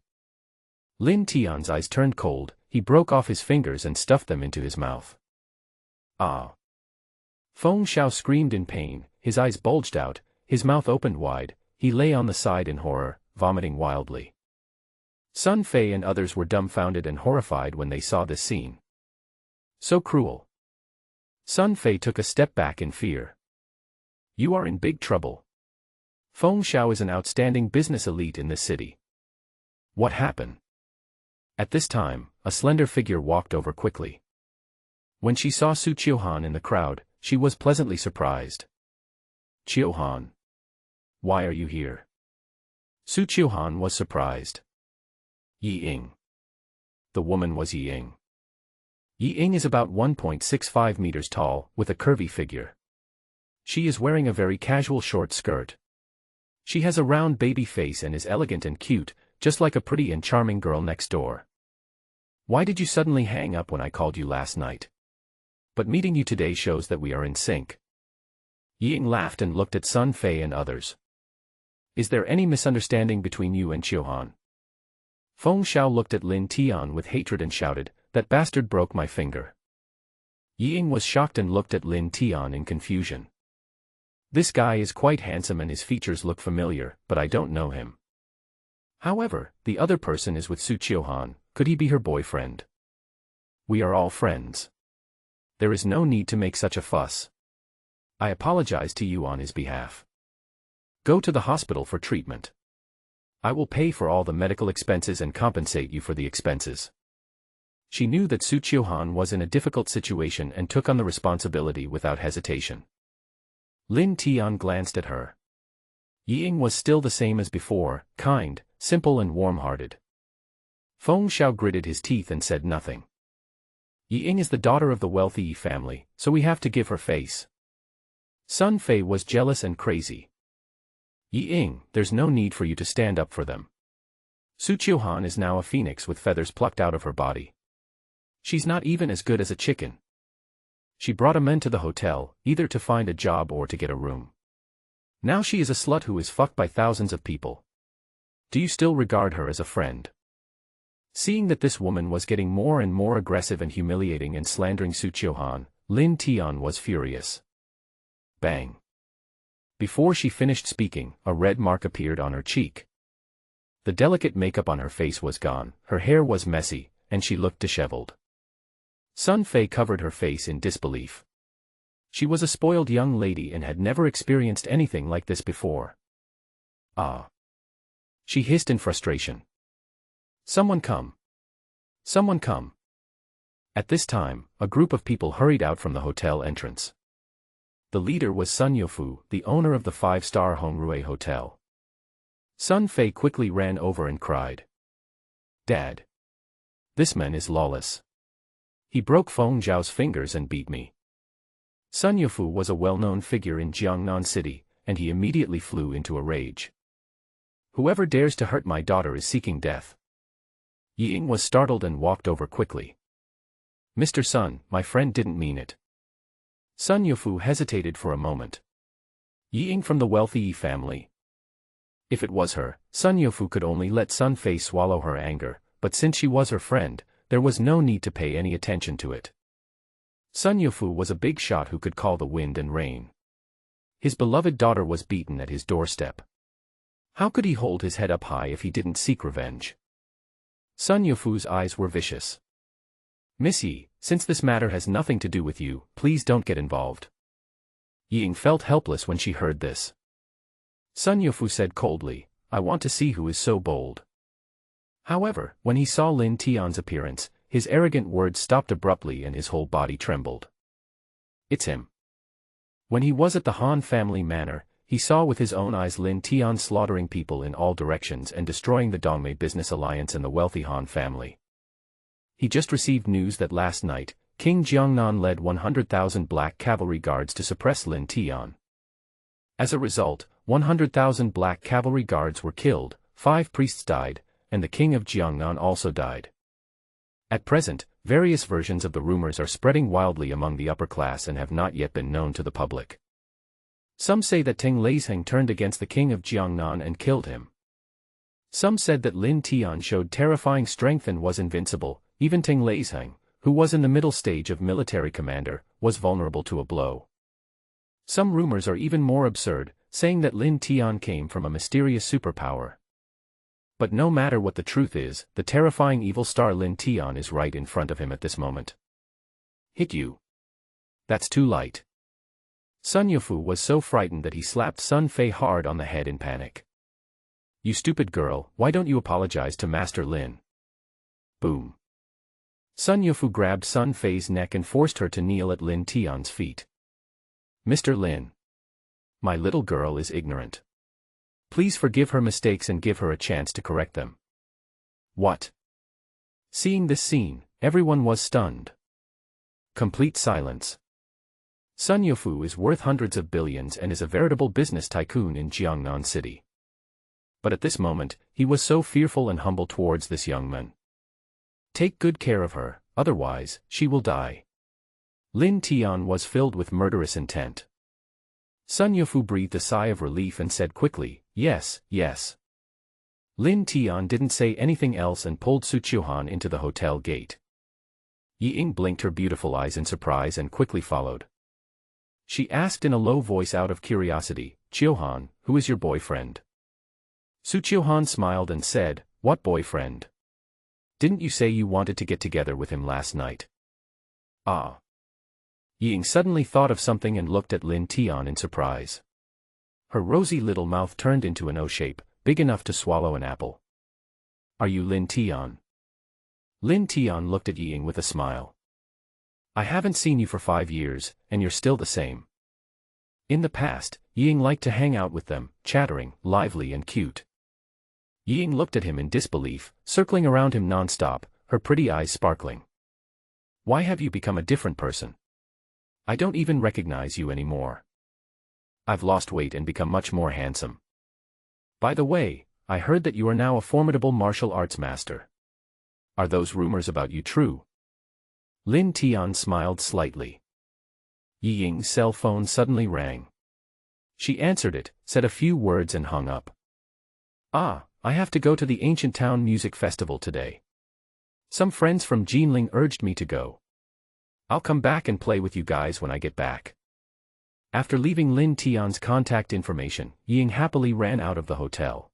Lin Tian's eyes turned cold, he broke off his fingers and stuffed them into his mouth. "Ah!" Feng Xiao screamed in pain, his eyes bulged out, his mouth opened wide, he lay on the side in horror, vomiting wildly. Sun Fei and others were dumbfounded and horrified when they saw this scene. So cruel. Sun Fei took a step back in fear. "You are in big trouble. Feng Xiao is an outstanding business elite in this city. What happened?" At this time, a slender figure walked over quickly. When she saw Su Chiohan in the crowd, she was pleasantly surprised. "Chiohan. Why are you here?" Su Chiohan was surprised. Yi Ying. The woman was Yi Ying. Yi Ying is about 1.65 meters tall, with a curvy figure. She is wearing a very casual short skirt. She has a round baby face and is elegant and cute, just like a pretty and charming girl next door. Why did you suddenly hang up when I called you last night? But meeting you today shows that we are in sync. Yi Ying laughed and looked at Sun Fei and others. Is there any misunderstanding between you and Qiuhan? Feng Xiao looked at Lin Tian with hatred and shouted, that bastard broke my finger. Yi Ying was shocked and looked at Lin Tian in confusion. This guy is quite handsome and his features look familiar, but I don't know him. However, the other person is with Su Qiuhan, could he be her boyfriend? We are all friends. There is no need to make such a fuss. I apologize to you on his behalf. Go to the hospital for treatment. I will pay for all the medical expenses and compensate you for the expenses. She knew that Su Qiuhan was in a difficult situation and took on the responsibility without hesitation. Lin Tian glanced at her. Yi Ying was still the same as before, kind, simple and warm-hearted. Feng Xiao gritted his teeth and said nothing. Yi Ying is the daughter of the wealthy Yi family, so we have to give her face. Sun Fei was jealous and crazy. Yi Ying, there's no need for you to stand up for them. Su Qiuhan is now a phoenix with feathers plucked out of her body. She's not even as good as a chicken. She brought a man to the hotel, either to find a job or to get a room. Now she is a slut who is fucked by thousands of people. Do you still regard her as a friend? Seeing that this woman was getting more and more aggressive and humiliating and slandering Su Qiuhan, Lin Tian was furious. Bang. Before she finished speaking, a red mark appeared on her cheek. The delicate makeup on her face was gone, her hair was messy, and she looked disheveled. Sun Fei covered her face in disbelief. She was a spoiled young lady and had never experienced anything like this before. Ah! She hissed in frustration. Someone come! Someone come! At this time, a group of people hurried out from the hotel entrance. The leader was Sun Youfu, the owner of the 5-star Hongrui Hotel. Sun Fei quickly ran over and cried. Dad! This man is lawless. He broke Feng Zhao's fingers and beat me. Sun Youfu was a well-known figure in Jiangnan City, and he immediately flew into a rage. Whoever dares to hurt my daughter is seeking death. Yi Ying was startled and walked over quickly. Mr. Sun, my friend didn't mean it. Sun Youfu hesitated for a moment. Yi Ying from the wealthy Yi family. If it was her, Sun Youfu could only let Sun Fei swallow her anger, but since she was her friend, there was no need to pay any attention to it. Sun Youfu was a big shot who could call the wind and rain. His beloved daughter was beaten at his doorstep. How could he hold his head up high if he didn't seek revenge? Sun Youfu's eyes were vicious. Miss Yi, since this matter has nothing to do with you, please don't get involved. Yi Ying felt helpless when she heard this. Sun Youfu said coldly, I want to see who is so bold. However, when he saw Lin Tian's appearance, his arrogant words stopped abruptly and his whole body trembled. It's him. When he was at the Han family manor, he saw with his own eyes Lin Tian slaughtering people in all directions and destroying the Dongmei business alliance and the wealthy Han family. He just received news that last night, King Jiangnan led 100,000 black cavalry guards to suppress Lin Tian. As a result, 100,000 black cavalry guards were killed, 5 priests died, and the king of Jiangnan also died. At present, various versions of the rumors are spreading wildly among the upper class and have not yet been known to the public. Some say that Teng Leizheng turned against the king of Jiangnan and killed him. Some said that Lin Tian showed terrifying strength and was invincible. Even Teng Leizheng, who was in the middle stage of military commander, was vulnerable to a blow. Some rumors are even more absurd, saying that Lin Tian came from a mysterious superpower. But no matter what the truth is, the terrifying evil star Lin Tian is right in front of him at this moment. Hit you. That's too light. Sun Youfu was so frightened that he slapped Sun Fei hard on the head in panic. You stupid girl, why don't you apologize to Master Lin? Boom. Sun Youfu grabbed Sun Fei's neck and forced her to kneel at Lin Tian's feet. Mr. Lin. My little girl is ignorant. Please forgive her mistakes and give her a chance to correct them. What? Seeing this scene, everyone was stunned. Complete silence. Sun Youfu is worth hundreds of billions and is a veritable business tycoon in Jiangnan City. But at this moment, he was so fearful and humble towards this young man. Take good care of her, otherwise, she will die. Lin Tian was filled with murderous intent. Sun Youfu breathed a sigh of relief and said quickly, yes, yes. Lin Tian didn't say anything else and pulled Su Qiuhan into the hotel gate. Yi Ying blinked her beautiful eyes in surprise and quickly followed. She asked in a low voice out of curiosity, Qiuhan, who is your boyfriend? Su Qiuhan smiled and said, what boyfriend? Didn't you say you wanted to get together with him last night? Ah. Yi Ying suddenly thought of something and looked at Lin Tian in surprise. Her rosy little mouth turned into an O shape, big enough to swallow an apple. Are you Lin Tian? Lin Tian looked at Yi Ying with a smile. I haven't seen you for 5 years, and you're still the same. In the past, Yi Ying liked to hang out with them, chattering, lively and cute. Yi Ying looked at him in disbelief, circling around him non-stop, her pretty eyes sparkling. Why have you become a different person? I don't even recognize you anymore. I've lost weight and become much more handsome. By the way, I heard that you are now a formidable martial arts master. Are those rumors about you true? Lin Tian smiled slightly. Yi Ying's cell phone suddenly rang. She answered it, said a few words and hung up. Ah, I have to go to the Ancient Town Music Festival today. Some friends from Jinling urged me to go. I'll come back and play with you guys when I get back. After leaving Lin Tian's contact information, Yi Ying happily ran out of the hotel.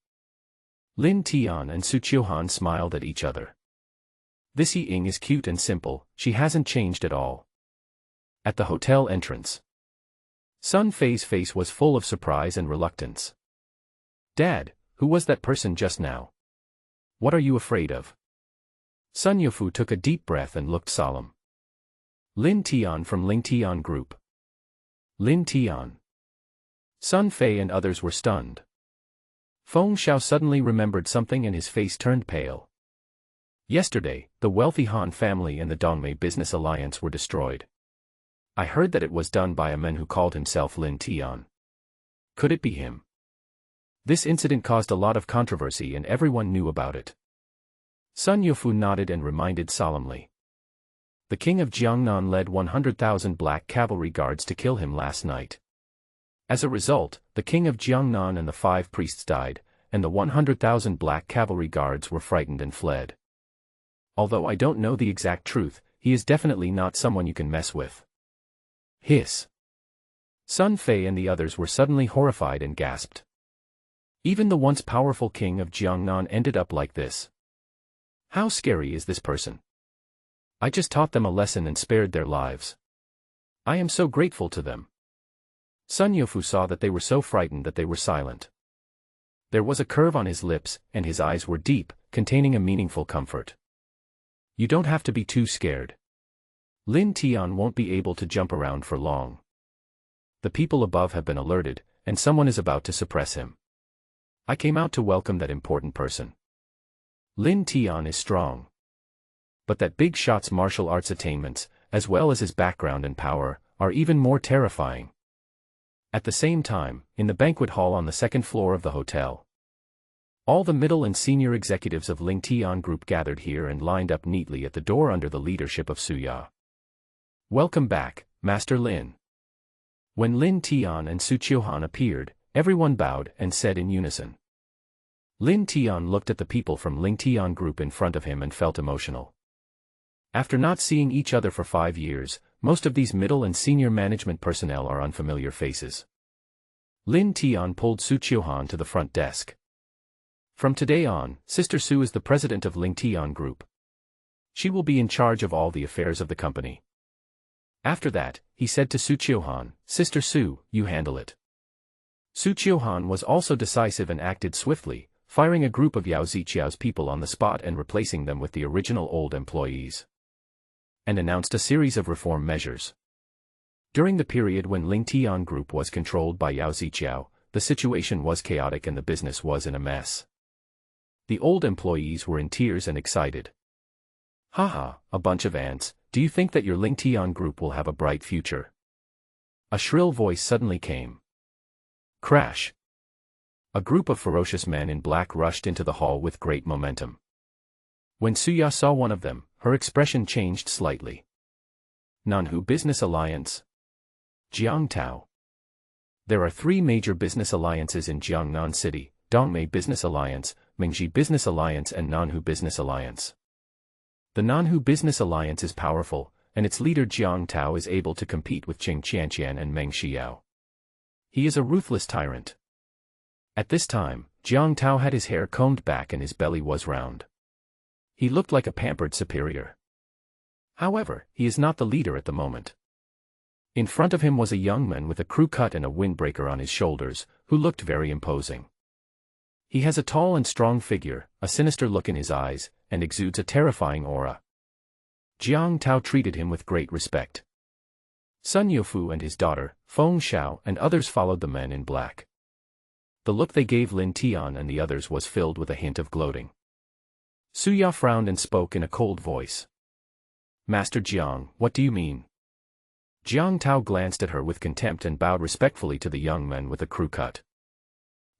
Lin Tian and Su Qiuhan smiled at each other. This Yi Ying is cute and simple, she hasn't changed at all. At the hotel entrance, Sun Fei's face was full of surprise and reluctance. Dad, who was that person just now? What are you afraid of? Sun Youfu took a deep breath and looked solemn. Lin Tian from Ling Tian Group. Lin Tian. Sun Fei and others were stunned. Feng Xiao suddenly remembered something and his face turned pale. Yesterday, the wealthy Han family and the Dongmei business alliance were destroyed. I heard that it was done by a man who called himself Lin Tian. Could it be him? This incident caused a lot of controversy and everyone knew about it. Sun Youfu nodded and reminded solemnly. The king of Jiangnan led 100,000 black cavalry guards to kill him last night. As a result, the king of Jiangnan and the 5 priests died, and the 100,000 black cavalry guards were frightened and fled. Although I don't know the exact truth, he is definitely not someone you can mess with. Hiss. Sun Fei and the others were suddenly horrified and gasped. Even the once powerful king of Jiangnan ended up like this. How scary is this person? I just taught them a lesson and spared their lives. I am so grateful to them. Sun Youfu saw that they were so frightened that they were silent. There was a curve on his lips, and his eyes were deep, containing a meaningful comfort. You don't have to be too scared. Lin Tian won't be able to jump around for long. The people above have been alerted, and someone is about to suppress him. I came out to welcome that important person. Lin Tian is strong. But that big shot's martial arts attainments, as well as his background and power, are even more terrifying. At the same time, in the banquet hall on the 2nd floor of the hotel, all the middle and senior executives of Ling Tian Group gathered here and lined up neatly at the door under the leadership of Su Ya. Welcome back, Master Lin. When Lin Tian and Su Qiuhan appeared, everyone bowed and said in unison. Lin Tian looked at the people from Ling Tian Group in front of him and felt emotional. After not seeing each other for 5 years, most of these middle and senior management personnel are unfamiliar faces. Lin Tian pulled Su Qiuhan to the front desk. From today on, Sister Su is the president of Ling Tian Group. She will be in charge of all the affairs of the company. After that, he said to Su Qiuhan, Sister Su, you handle it. Su Qiuhan was also decisive and acted swiftly, firing a group of Yao Ziqiao's people on the spot and replacing them with the original old employees. And announced a series of reform measures. During the period when Ling Tian Group was controlled by Yao Ziqiao, the situation was chaotic and the business was in a mess. The old employees were in tears and excited. Haha, a bunch of ants, do you think that your Ling Tian group will have a bright future? A shrill voice suddenly came. Crash! A group of ferocious men in black rushed into the hall with great momentum. When Suya saw one of them, her expression changed slightly. Nanhu Business Alliance. Jiangtao. There are 3 major business alliances in Jiangnan City: Dongmei Business Alliance, Mingxi Business Alliance and Nanhu Business Alliance. The Nanhu Business Alliance is powerful, and its leader Jiang Tao is able to compete with Qing Qianqian and Meng Xiao. He is a ruthless tyrant. At this time, Jiang Tao had his hair combed back and his belly was round. He looked like a pampered superior. However, he is not the leader at the moment. In front of him was a young man with a crew cut and a windbreaker on his shoulders, who looked very imposing. He has a tall and strong figure, a sinister look in his eyes, and exudes a terrifying aura. Jiang Tao treated him with great respect. Sun Youfu and his daughter, Feng Xiao and others followed the men in black. The look they gave Lin Tian and the others was filled with a hint of gloating. Suya frowned and spoke in a cold voice. Master Jiang, what do you mean? Jiang Tao glanced at her with contempt and bowed respectfully to the young man with the crew cut.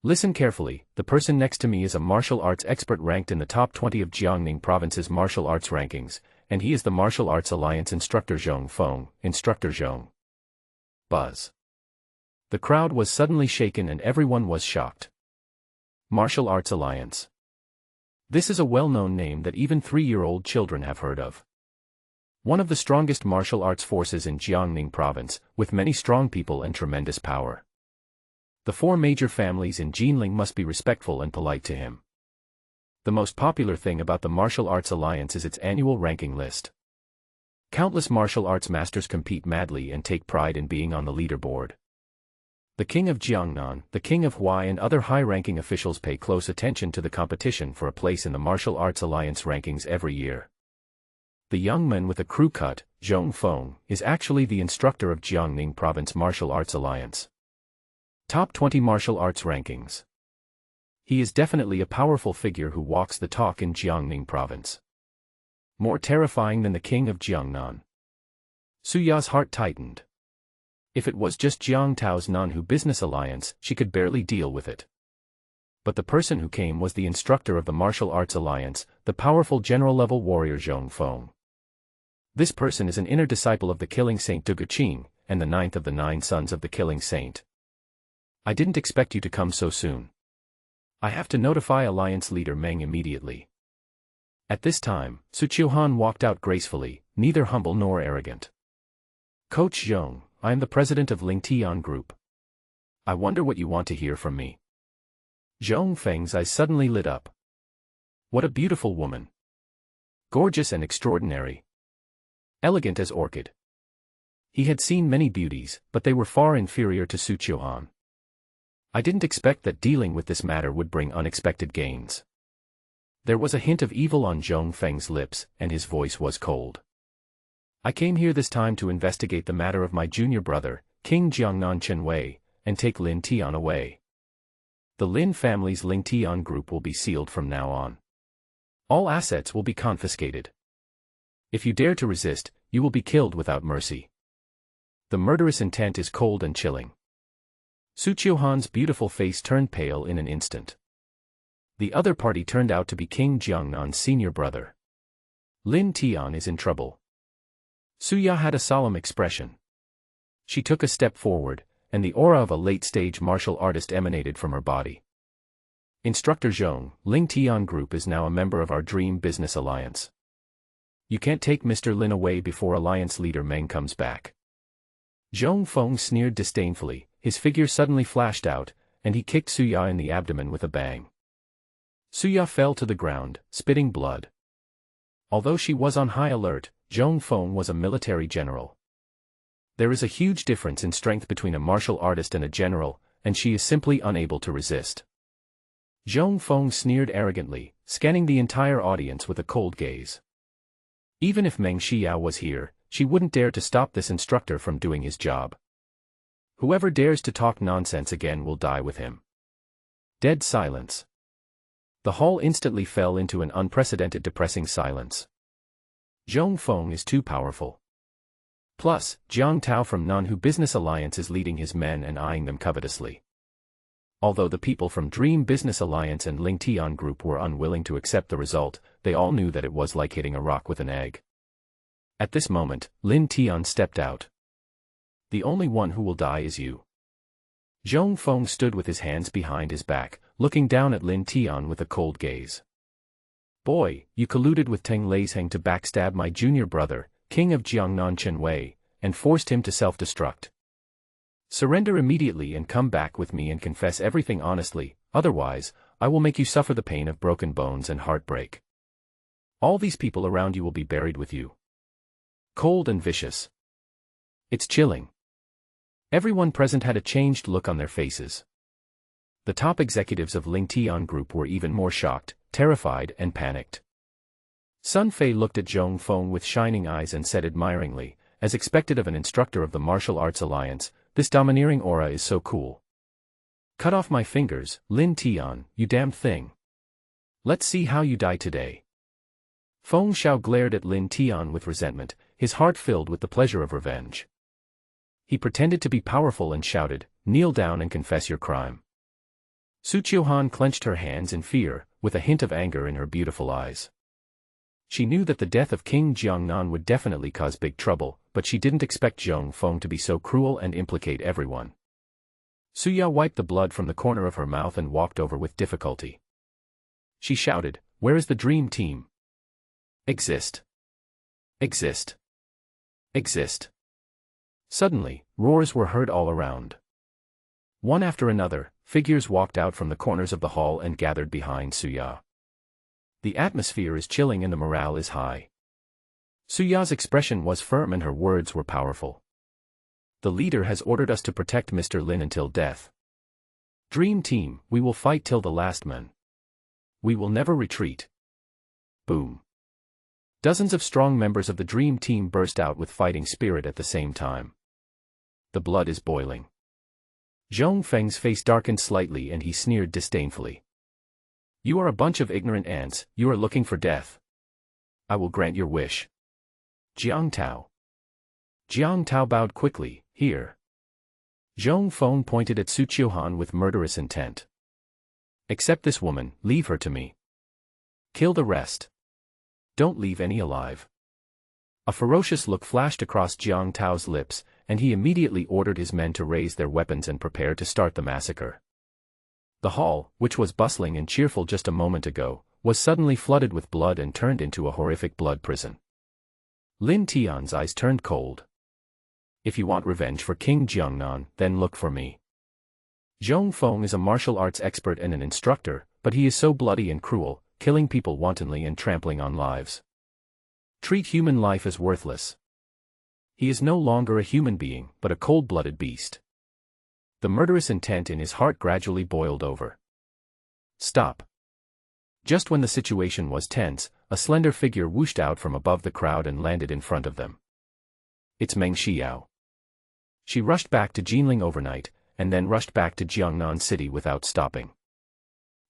Listen carefully, the person next to me is a martial arts expert ranked in the top 20 of Jiangning Province's martial arts rankings, and he is the Martial Arts Alliance Instructor Zhong Feng, Instructor Zhong. Buzz. The crowd was suddenly shaken and everyone was shocked. Martial Arts Alliance. This is a well-known name that even 3-year-old children have heard of. One of the strongest martial arts forces in Jiangning Province, with many strong people and tremendous power. The 4 major families in Jinling must be respectful and polite to him. The most popular thing about the Martial Arts Alliance is its annual ranking list. Countless martial arts masters compete madly and take pride in being on the leaderboard. The King of Jiangnan, the King of Huai and other high-ranking officials pay close attention to the competition for a place in the Martial Arts Alliance rankings every year. The young man with a crew cut, Zhong Feng, is actually the instructor of Jiangning Province Martial Arts Alliance. Top 20 Martial Arts Rankings. He is definitely a powerful figure who walks the talk in Jiangning Province. More terrifying than the King of Jiangnan. Suya's heart tightened. If it was just Jiang Tao's Nanhu Business Alliance, she could barely deal with it. But the person who came was the instructor of the Martial Arts Alliance, the powerful general-level warrior Zhong Feng. This person is an inner disciple of the Killing Saint Du Guqing, and the 9th of the 9 sons of the Killing Saint. I didn't expect you to come so soon. I have to notify Alliance leader Meng immediately. At this time, Su Qiuhan walked out gracefully, neither humble nor arrogant. Coach Zhong, I am the president of Ling Tian Group. I wonder what you want to hear from me. Zhong Feng's eyes suddenly lit up. What a beautiful woman. Gorgeous and extraordinary. Elegant as orchid. He had seen many beauties, but they were far inferior to Su Qiuhan. I didn't expect that dealing with this matter would bring unexpected gains. There was a hint of evil on Zhong Feng's lips, and his voice was cold. I came here this time to investigate the matter of my junior brother, King Jiangnan Chenwei, and take Lin Tian away. The Lin family's Ling Tian group will be sealed from now on. All assets will be confiscated. If you dare to resist, you will be killed without mercy. The murderous intent is cold and chilling. Su Qiuhan's beautiful face turned pale in an instant. The other party turned out to be King Jiangnan's senior brother. Lin Tian is in trouble. Suya had a solemn expression. She took a step forward, and the aura of a late-stage martial artist emanated from her body. Instructor Zhong, Ling Tian Group is now a member of our Dream Business Alliance. You can't take Mr. Lin away before Alliance leader Meng comes back. Zhong Feng sneered disdainfully, his figure suddenly flashed out, and he kicked Suya in the abdomen with a bang. Suya fell to the ground, spitting blood. Although she was on high alert, Zhong Feng was a military general. There is a huge difference in strength between a martial artist and a general, and she is simply unable to resist. Zhong Feng sneered arrogantly, scanning the entire audience with a cold gaze. Even if Meng Xiao was here, she wouldn't dare to stop this instructor from doing his job. Whoever dares to talk nonsense again will die with him. Dead silence. The hall instantly fell into an unprecedented depressing silence. Zhong Feng is too powerful. Plus, Jiang Tao from Nanhu Business Alliance is leading his men and eyeing them covetously. Although the people from Dream Business Alliance and Ling Tian Group were unwilling to accept the result, they all knew that it was like hitting a rock with an egg. At this moment, Lin Tian stepped out. The only one who will die is you. Zhong Feng stood with his hands behind his back, looking down at Lin Tian with a cold gaze. Boy, you colluded with Teng Leizheng to backstab my junior brother, king of Jiangnan Chen Wei, and forced him to self-destruct. Surrender immediately and come back with me and confess everything honestly, otherwise, I will make you suffer the pain of broken bones and heartbreak. All these people around you will be buried with you. Cold and vicious. It's chilling. Everyone present had a changed look on their faces. The top executives of Ling Tian Group were even more shocked, terrified and panicked. Sun Fei looked at Zhong Feng with shining eyes and said admiringly, as expected of an instructor of the Martial Arts Alliance, this domineering aura is so cool. Cut off my fingers, Lin Tian, you damned thing. Let's see how you die today. Feng Xiao glared at Lin Tian with resentment, his heart filled with the pleasure of revenge. He pretended to be powerful and shouted, kneel down and confess your crime. Su Qiuhan clenched her hands in fear, with a hint of anger in her beautiful eyes. She knew that the death of King Jiangnan would definitely cause big trouble, but she didn't expect Zhong Feng to be so cruel and implicate everyone. Su Ya wiped the blood from the corner of her mouth and walked over with difficulty. She shouted, where is the dream team? Exist. Exist. Exist. Suddenly, roars were heard all around. One after another, figures walked out from the corners of the hall and gathered behind Su Ya. The atmosphere is chilling and the morale is high. Su Ya's expression was firm and her words were powerful. The leader has ordered us to protect Mr. Lin until death. Dream team, we will fight till the last man. We will never retreat. Boom. Dozens of strong members of the dream team burst out with fighting spirit at the same time. The blood is boiling. Zhong Feng's face darkened slightly and he sneered disdainfully. You are a bunch of ignorant ants, you are looking for death. I will grant your wish. Jiang Tao. Jiang Tao bowed quickly, here. Zhong Feng pointed at Su Qiuhan with murderous intent. Accept this woman, leave her to me. Kill the rest. Don't leave any alive. A ferocious look flashed across Jiang Tao's lips, and he immediately ordered his men to raise their weapons and prepare to start the massacre. The hall, which was bustling and cheerful just a moment ago, was suddenly flooded with blood and turned into a horrific blood prison. Lin Tian's eyes turned cold. If you want revenge for King Jiangnan, then look for me. Zhong Feng is a martial arts expert and an instructor, but he is so bloody and cruel, killing people wantonly and trampling on lives. Treat human life as worthless. He is no longer a human being, but a cold-blooded beast. The murderous intent in his heart gradually boiled over. Stop. Just when the situation was tense, a slender figure whooshed out from above the crowd and landed in front of them. It's Meng Xiao. She rushed back to Jinling overnight, and then rushed back to Jiangnan City without stopping.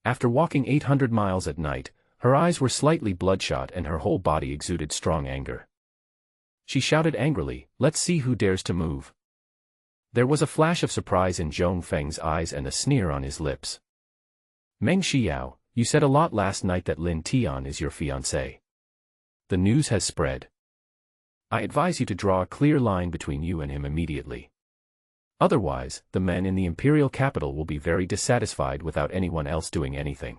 After walking 800 miles at night, her eyes were slightly bloodshot and her whole body exuded strong anger. She shouted angrily, let's see who dares to move. There was a flash of surprise in Zhong Feng's eyes and a sneer on his lips. Meng Xiao, you said a lot last night that Lin Tian is your fiancé. The news has spread. I advise you to draw a clear line between you and him immediately. Otherwise, the men in the imperial capital will be very dissatisfied without anyone else doing anything.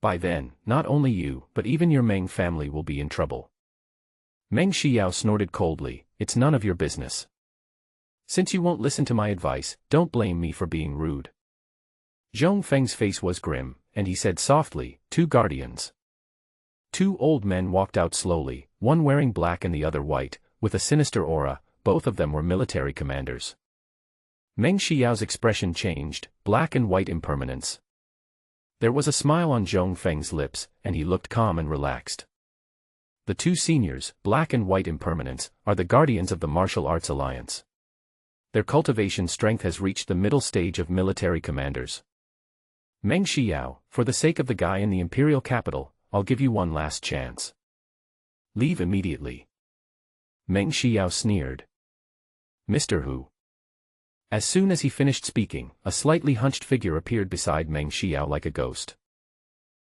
By then, not only you, but even your Meng family will be in trouble. Meng Xiao snorted coldly, it's none of your business. Since you won't listen to my advice, don't blame me for being rude. Zhong Feng's face was grim, and he said softly, 2 guardians. 2 old men walked out slowly, one wearing black and the other white, with a sinister aura, both of them were military commanders. Meng Xiao's expression changed, black and white impermanence. There was a smile on Zhong Feng's lips, and he looked calm and relaxed. The 2 seniors, black and white impermanence, are the guardians of the Martial Arts Alliance. Their cultivation strength has reached the middle stage of military commanders. Meng Xiao, for the sake of the guy in the imperial capital, I'll give you one last chance. Leave immediately. Meng Xiao sneered. Mr. Hu. As soon as he finished speaking, a slightly hunched figure appeared beside Meng Xiao like a ghost.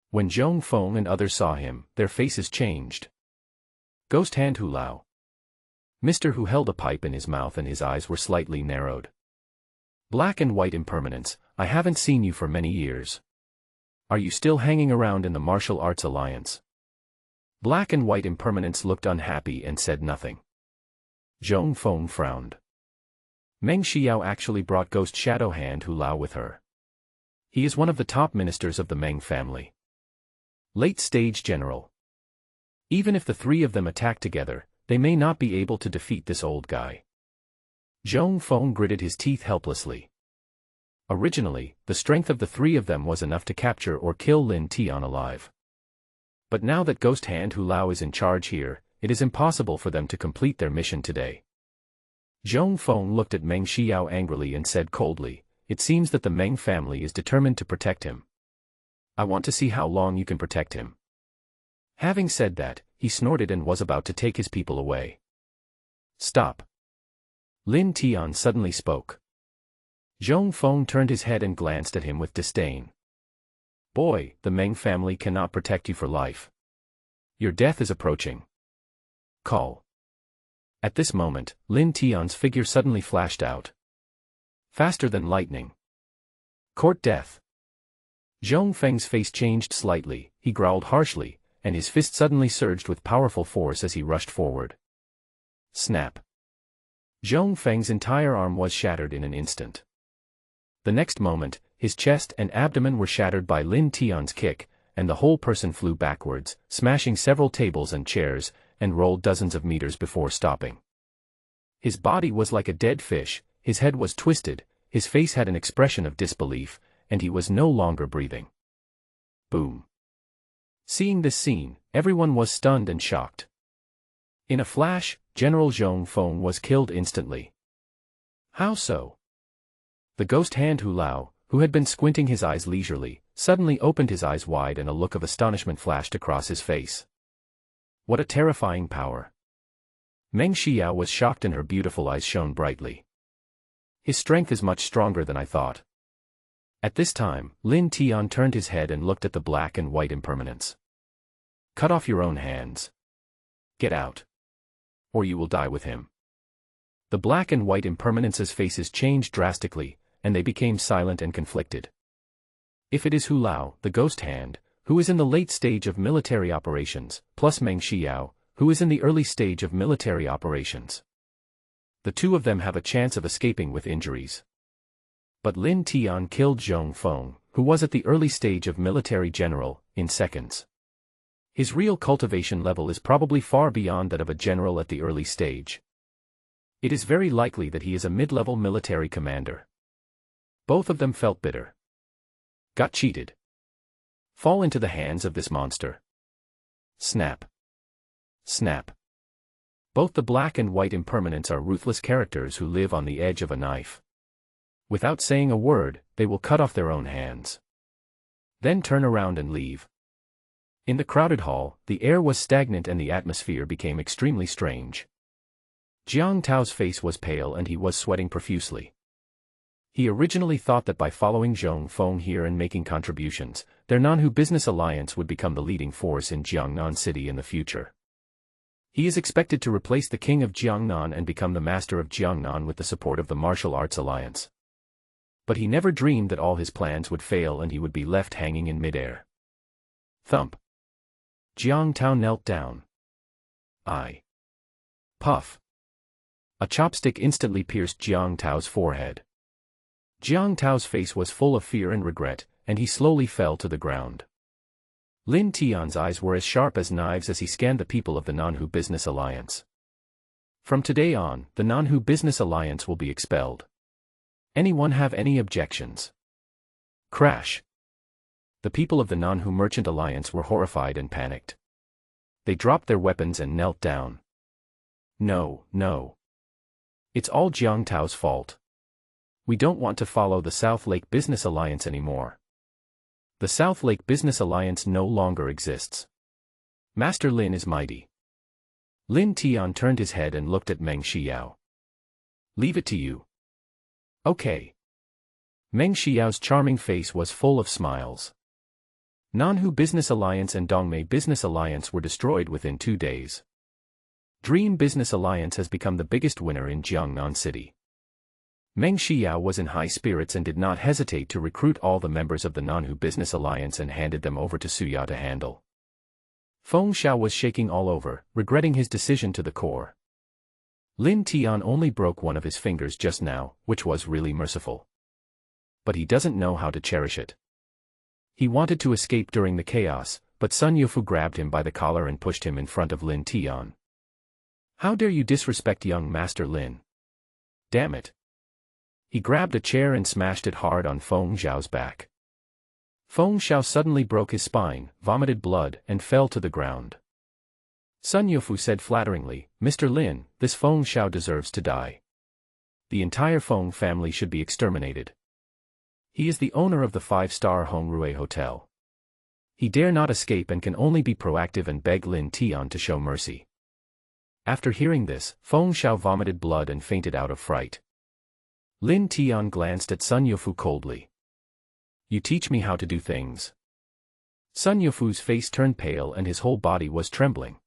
When Zhong Feng and others saw him, their faces changed. Ghost Hand Hu Lao. Mr. Hu held a pipe in his mouth and his eyes were slightly narrowed. Black and White Impermanence, I haven't seen you for many years. Are you still hanging around in the Martial Arts Alliance? Black and White Impermanence looked unhappy and said nothing. Zhong Feng frowned. Meng Xiao actually brought Ghost Shadow Hand Hu Lao with her. He is one of the top ministers of the Meng family. Late-stage general. Even if the three of them attack together, they may not be able to defeat this old guy. Zhong Feng gritted his teeth helplessly. Originally, the strength of the three of them was enough to capture or kill Lin Tian alive. But now that Ghost Hand Hu Lao is in charge here, it is impossible for them to complete their mission today. Zhong Feng looked at Meng Xiao angrily and said coldly, it seems that the Meng family is determined to protect him. I want to see how long you can protect him. Having said that, he snorted and was about to take his people away. Stop. Lin Tian suddenly spoke. Zhong Feng turned his head and glanced at him with disdain. Boy, the Meng family cannot protect you for life. Your death is approaching. Call. At this moment, Lin Tian's figure suddenly flashed out. Faster than lightning. Court death. Zhong Feng's face changed slightly, he growled harshly, and his fist suddenly surged with powerful force as he rushed forward. Snap. Zhong Feng's entire arm was shattered in an instant. The next moment, his chest and abdomen were shattered by Lin Tian's kick, and the whole person flew backwards, smashing several tables and chairs, and rolled dozens of meters before stopping. His body was like a dead fish, his head was twisted, his face had an expression of disbelief, and he was no longer breathing. Boom. Seeing this scene, everyone was stunned and shocked. In a flash, General Zhong Feng was killed instantly. How so? The Ghost Hand Hu Lao, who had been squinting his eyes leisurely, suddenly opened his eyes wide and a look of astonishment flashed across his face. What a terrifying power. Meng Xiao was shocked and her beautiful eyes shone brightly. His strength is much stronger than I thought. At this time, Lin Tian turned his head and looked at the Black and White Impermanence. Cut off your own hands. Get out. Or you will die with him. The Black and White Impermanence's faces changed drastically, and they became silent and conflicted. If it is Hu Lao, the Ghost Hand, who is in the late stage of military operations, plus Meng Xiao, who is in the early stage of military operations, the two of them have a chance of escaping with injuries. But Lin Tian killed Zhong Feng, who was at the early stage of military general, in seconds. His real cultivation level is probably far beyond that of a general at the early stage. It is very likely that he is a mid-level military commander. Both of them felt bitter. Got cheated. Fall into the hands of this monster. Snap. Snap. Both the Black and White Impermanents are ruthless characters who live on the edge of a knife. Without saying a word, they will cut off their own hands. Then turn around and leave. In the crowded hall, the air was stagnant and the atmosphere became extremely strange. Jiang Tao's face was pale and he was sweating profusely. He originally thought that by following Zhong Feng here and making contributions, their Nanhu Business Alliance would become the leading force in Jiangnan City in the future. He is expected to replace the king of Jiangnan and become the master of Jiangnan with the support of the Martial Arts Alliance. But he never dreamed that all his plans would fail and he would be left hanging in midair. Thump. Jiang Tao knelt down. Puff. A chopstick instantly pierced Jiang Tao's forehead. Jiang Tao's face was full of fear and regret, and he slowly fell to the ground. Lin Tian's eyes were as sharp as knives as he scanned the people of the Nanhu Business Alliance. From today on, the Nanhu Business Alliance will be expelled. Anyone have any objections? Crash. The people of the Nanhu Merchant Alliance were horrified and panicked. They dropped their weapons and knelt down. No, no. It's all Jiang Tao's fault. We don't want to follow the South Lake Business Alliance anymore. The South Lake Business Alliance no longer exists. Master Lin is mighty. Lin Tian turned his head and looked at Meng Xiao. Leave it to you. Okay. Meng Xiao's charming face was full of smiles. Nanhu Business Alliance and Dongmei Business Alliance were destroyed within 2 days. Dream Business Alliance has become the biggest winner in Jiangnan City. Meng Xiao was in high spirits and did not hesitate to recruit all the members of the Nanhu Business Alliance and handed them over to Suya to handle. Feng Xiao was shaking all over, regretting his decision to the core. Lin Tian only broke one of his fingers just now, which was really merciful. But he doesn't know how to cherish it. He wanted to escape during the chaos, but Sun Yufu grabbed him by the collar and pushed him in front of Lin Tian. How dare you disrespect young Master Lin? Damn it. He grabbed a chair and smashed it hard on Feng Xiao's back. Feng Xiao suddenly broke his spine, vomited blood, and fell to the ground. Sun Yufu said flatteringly, Mr. Lin, this Feng Xiao deserves to die. The entire Feng family should be exterminated. He is the owner of the 5-star Hongrui Hotel. He dare not escape and can only be proactive and beg Lin Tian to show mercy. After hearing this, Feng Xiao vomited blood and fainted out of fright. Lin Tian glanced at Sun Yufu coldly. You teach me how to do things. Sun Yufu's face turned pale and his whole body was trembling.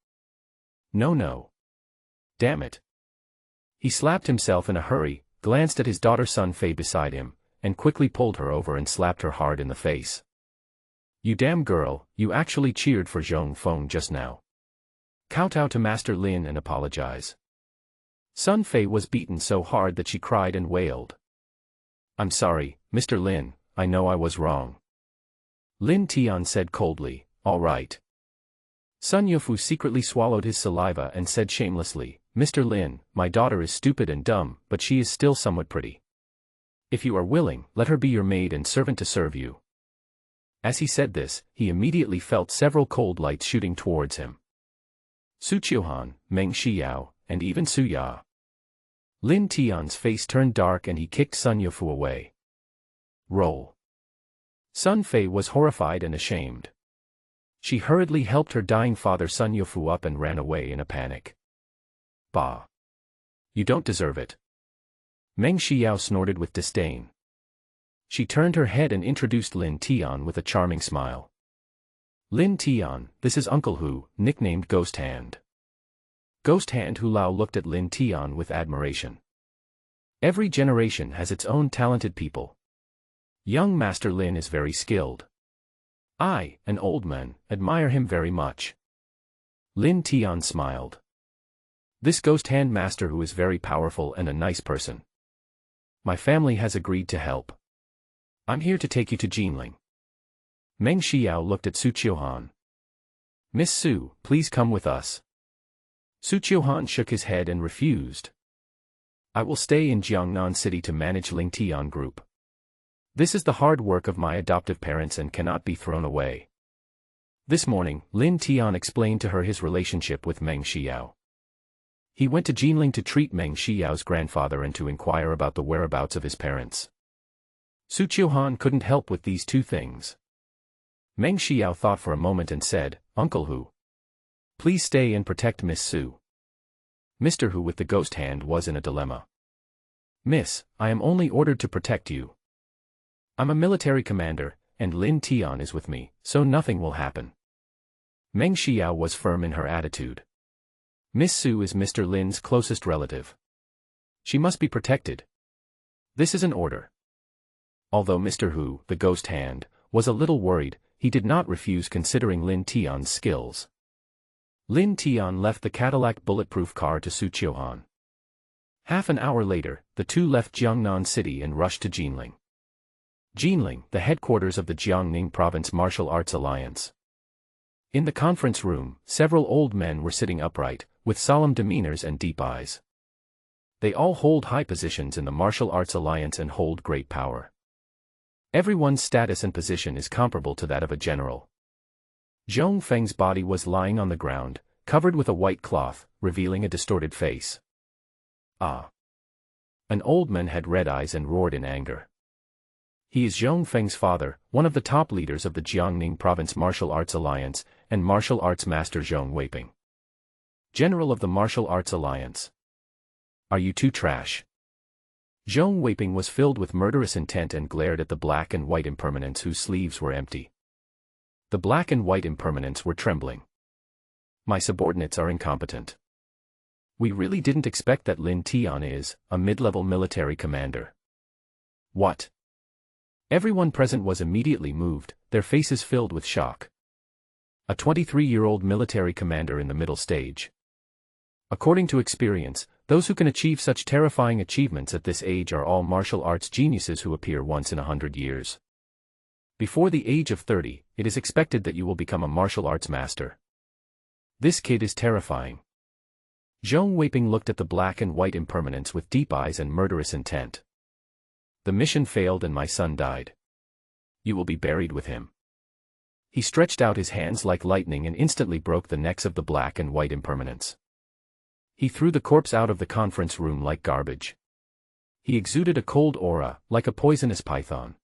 No. Damn it. He slapped himself in a hurry, glanced at his daughter Sun Fei beside him, and quickly pulled her over and slapped her hard in the face. You damn girl, you actually cheered for Zhong Feng just now. Kowtow to Master Lin and apologize. Sun Fei was beaten so hard that she cried and wailed. I'm sorry, Mr. Lin, I know I was wrong. Lin Tian said coldly, all right. Sun Yufu secretly swallowed his saliva and said shamelessly, Mr. Lin, my daughter is stupid and dumb, but she is still somewhat pretty. If you are willing, let her be your maid and servant to serve you. As he said this, he immediately felt several cold lights shooting towards him. Su Qiuhan, Meng Xiao, and even Su Ya. Lin Tian's face turned dark and he kicked Sun Yufu away. Roll. Sun Fei was horrified and ashamed. She hurriedly helped her dying father Sun Yufu up and ran away in a panic. Bah! You don't deserve it. Meng Xiao snorted with disdain. She turned her head and introduced Lin Tian with a charming smile. Lin Tian, this is Uncle Hu, nicknamed Ghost Hand. Ghost Hand Hu Lao looked at Lin Tian with admiration. Every generation has its own talented people. Young Master Lin is very skilled. I, an old man, admire him very much. Lin Tian smiled. This Ghost Hand Master Hu is very powerful and a nice person. My family has agreed to help. I'm here to take you to Jinling. Meng Xiao looked at Su Qiuhan. Miss Su, please come with us. Su Qiuhan shook his head and refused. I will stay in Jiangnan City to manage Ling Tian Group. This is the hard work of my adoptive parents and cannot be thrown away. This morning, Lin Tian explained to her his relationship with Meng Xiao. He went to Jinling to treat Meng Xiao's grandfather and to inquire about the whereabouts of his parents. Su Qiuhan couldn't help with these two things. Meng Xiao thought for a moment and said, Uncle Hu. Please stay and protect Miss Su. Mr. Hu with the ghost hand was in a dilemma. Miss, I am only ordered to protect you. I'm a military commander, and Lin Tian is with me, so nothing will happen. Meng Xiao was firm in her attitude. Miss Su is Mr. Lin's closest relative. She must be protected. This is an order. Although Mr. Hu, the ghost hand, was a little worried, he did not refuse considering Lin Tian's skills. Lin Tian left the Cadillac bulletproof car to Su Qiuhan. Half an hour later, the two left Jiangnan City and rushed to Jinling. Jinling, the headquarters of the Jiangning Province Martial Arts Alliance. In the conference room, several old men were sitting upright, with solemn demeanors and deep eyes. They all hold high positions in the Martial Arts Alliance and hold great power. Everyone's status and position is comparable to that of a general. Zhong Feng's body was lying on the ground, covered with a white cloth, revealing a distorted face. Ah! An old man had red eyes and roared in anger. He is Zhong Feng's father, one of the top leaders of the Jiangning Province Martial Arts Alliance, and martial arts master Zhong Weiping. General of the Martial Arts Alliance. Are you too trash? Zhong Weiping was filled with murderous intent and glared at the black and white impermanents whose sleeves were empty. The black and white impermanents were trembling. My subordinates are incompetent. We really didn't expect that Lin Tian is a mid-level military commander. What? Everyone present was immediately moved, their faces filled with shock. A 23-year-old military commander in the middle stage. According to experience, those who can achieve such terrifying achievements at this age are all martial arts geniuses who appear once in 100 years. Before the age of 30, it is expected that you will become a martial arts master. This kid is terrifying. Zhong Weiping looked at the black and white impermanents with deep eyes and murderous intent. The mission failed and my son died. You will be buried with him. He stretched out his hands like lightning and instantly broke the necks of the black and white impermanents. He threw the corpse out of the conference room like garbage. He exuded a cold aura, like a poisonous python.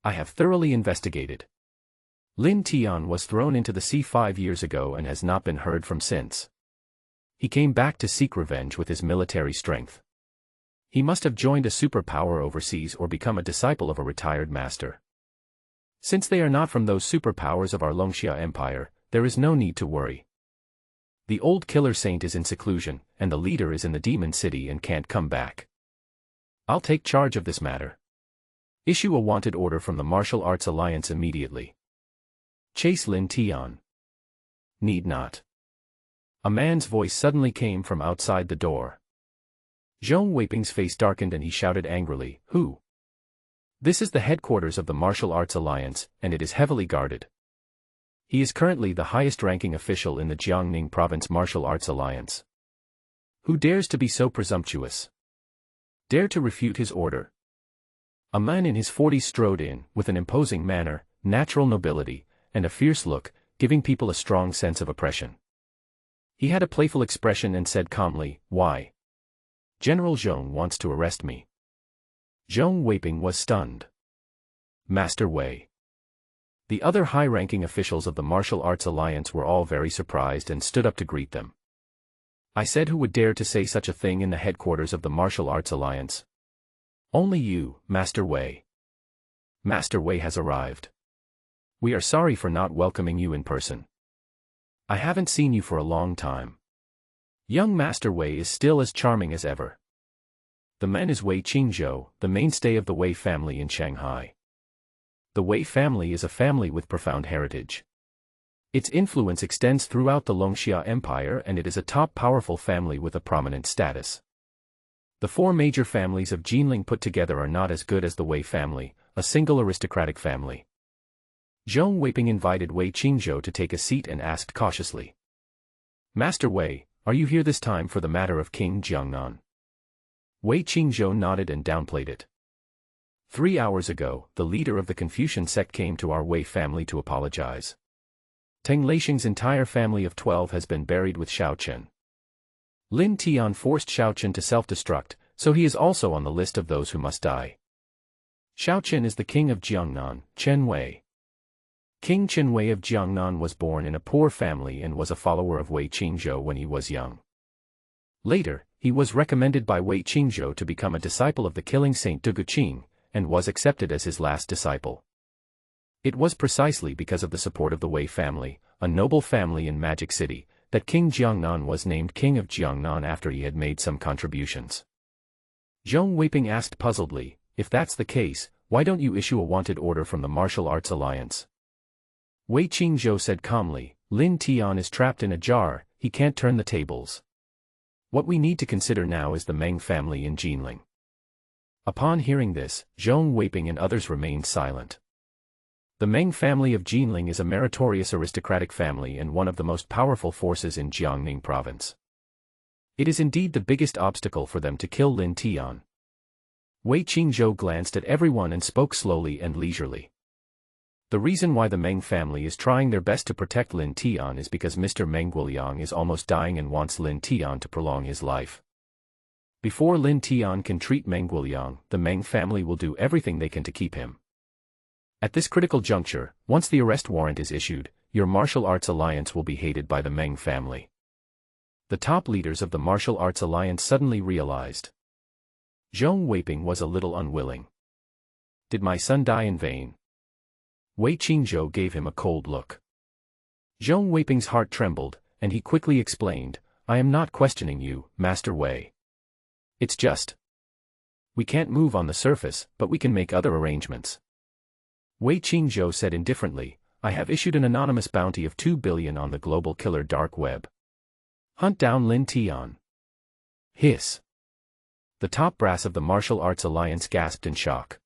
I have thoroughly investigated. Lin Tian was thrown into the sea 5 years ago and has not been heard from since. He came back to seek revenge with his military strength. He must have joined a superpower overseas or become a disciple of a retired master. Since they are not from those superpowers of our Longxia Empire, there is no need to worry. The old killer saint is in seclusion, and the leader is in the demon city and can't come back. I'll take charge of this matter. Issue a wanted order from the Martial Arts Alliance immediately. Chase Lin Tian. Need not. A man's voice suddenly came from outside the door. Zhong Weiping's face darkened and he shouted angrily, "Who?" This is the headquarters of the Martial Arts Alliance, and it is heavily guarded. He is currently the highest-ranking official in the Jiangning Province Martial Arts Alliance. Who dares to be so presumptuous? Dare to refute his order? A man in his 40s strode in, with an imposing manner, natural nobility, and a fierce look, giving people a strong sense of oppression. He had a playful expression and said calmly, "Why? General Zhong wants to arrest me." Zhong Weiping was stunned. Master Wei. The other high-ranking officials of the Martial Arts Alliance were all very surprised and stood up to greet them. I said, who would dare to say such a thing in the headquarters of the Martial Arts Alliance? Only you, Master Wei. Master Wei has arrived. We are sorry for not welcoming you in person. I haven't seen you for a long time. Young Master Wei is still as charming as ever. The man is Wei Qingzhou, the mainstay of the Wei family in Shanghai. The Wei family is a family with profound heritage. Its influence extends throughout the Longxia Empire and it is a top powerful family with a prominent status. The four major families of Jinling put together are not as good as the Wei family, a single aristocratic family. Zhong Weiping invited Wei Qingzhou to take a seat and asked cautiously. Master Wei, are you here this time for the matter of King Jiangnan? Wei Qingzhou nodded and downplayed it. 3 hours ago, the leader of the Confucian sect came to our Wei family to apologize. Teng Leishing's entire family of 12 has been buried with Xiao Chen. Lin Tian forced Xiao Chen to self-destruct, so he is also on the list of those who must die. Xiao Chen is the king of Jiangnan, Chen Wei. King Chen Wei of Jiangnan was born in a poor family and was a follower of Wei Qingzhou when he was young. Later, he was recommended by Wei Qingzhou to become a disciple of the killing saint Du Guqing, and was accepted as his last disciple. It was precisely because of the support of the Wei family, a noble family in Magic City, that King Jiangnan was named King of Jiangnan after he had made some contributions. Zhong Weiping asked puzzledly, if that's the case, why don't you issue a wanted order from the Martial Arts Alliance? Wei Qingzhou said calmly, Lin Tian is trapped in a jar, he can't turn the tables. What we need to consider now is the Meng family in Jinling. Upon hearing this, Zhong Weiping and others remained silent. The Meng family of Jinling is a meritorious aristocratic family and one of the most powerful forces in Jiangning province. It is indeed the biggest obstacle for them to kill Lin Tian. Wei Qingzhou glanced at everyone and spoke slowly and leisurely. The reason why the Meng family is trying their best to protect Lin Tian is because Mr. Meng Guoliang is almost dying and wants Lin Tian to prolong his life. Before Lin Tian can treat Meng Guoliang, the Meng family will do everything they can to keep him. At this critical juncture, once the arrest warrant is issued, your martial arts alliance will be hated by the Meng family. The top leaders of the martial arts alliance suddenly realized. Zhong Weiping was a little unwilling. Did my son die in vain? Wei Qingzhou gave him a cold look. Zhong Weiping's heart trembled, and he quickly explained, I am not questioning you, Master Wei. It's just. We can't move on the surface, but we can make other arrangements. Wei Qingzhou said indifferently, I have issued an anonymous bounty of 2 billion on the global killer dark web. Hunt down Lin Tian. Hiss. The top brass of the martial arts alliance gasped in shock.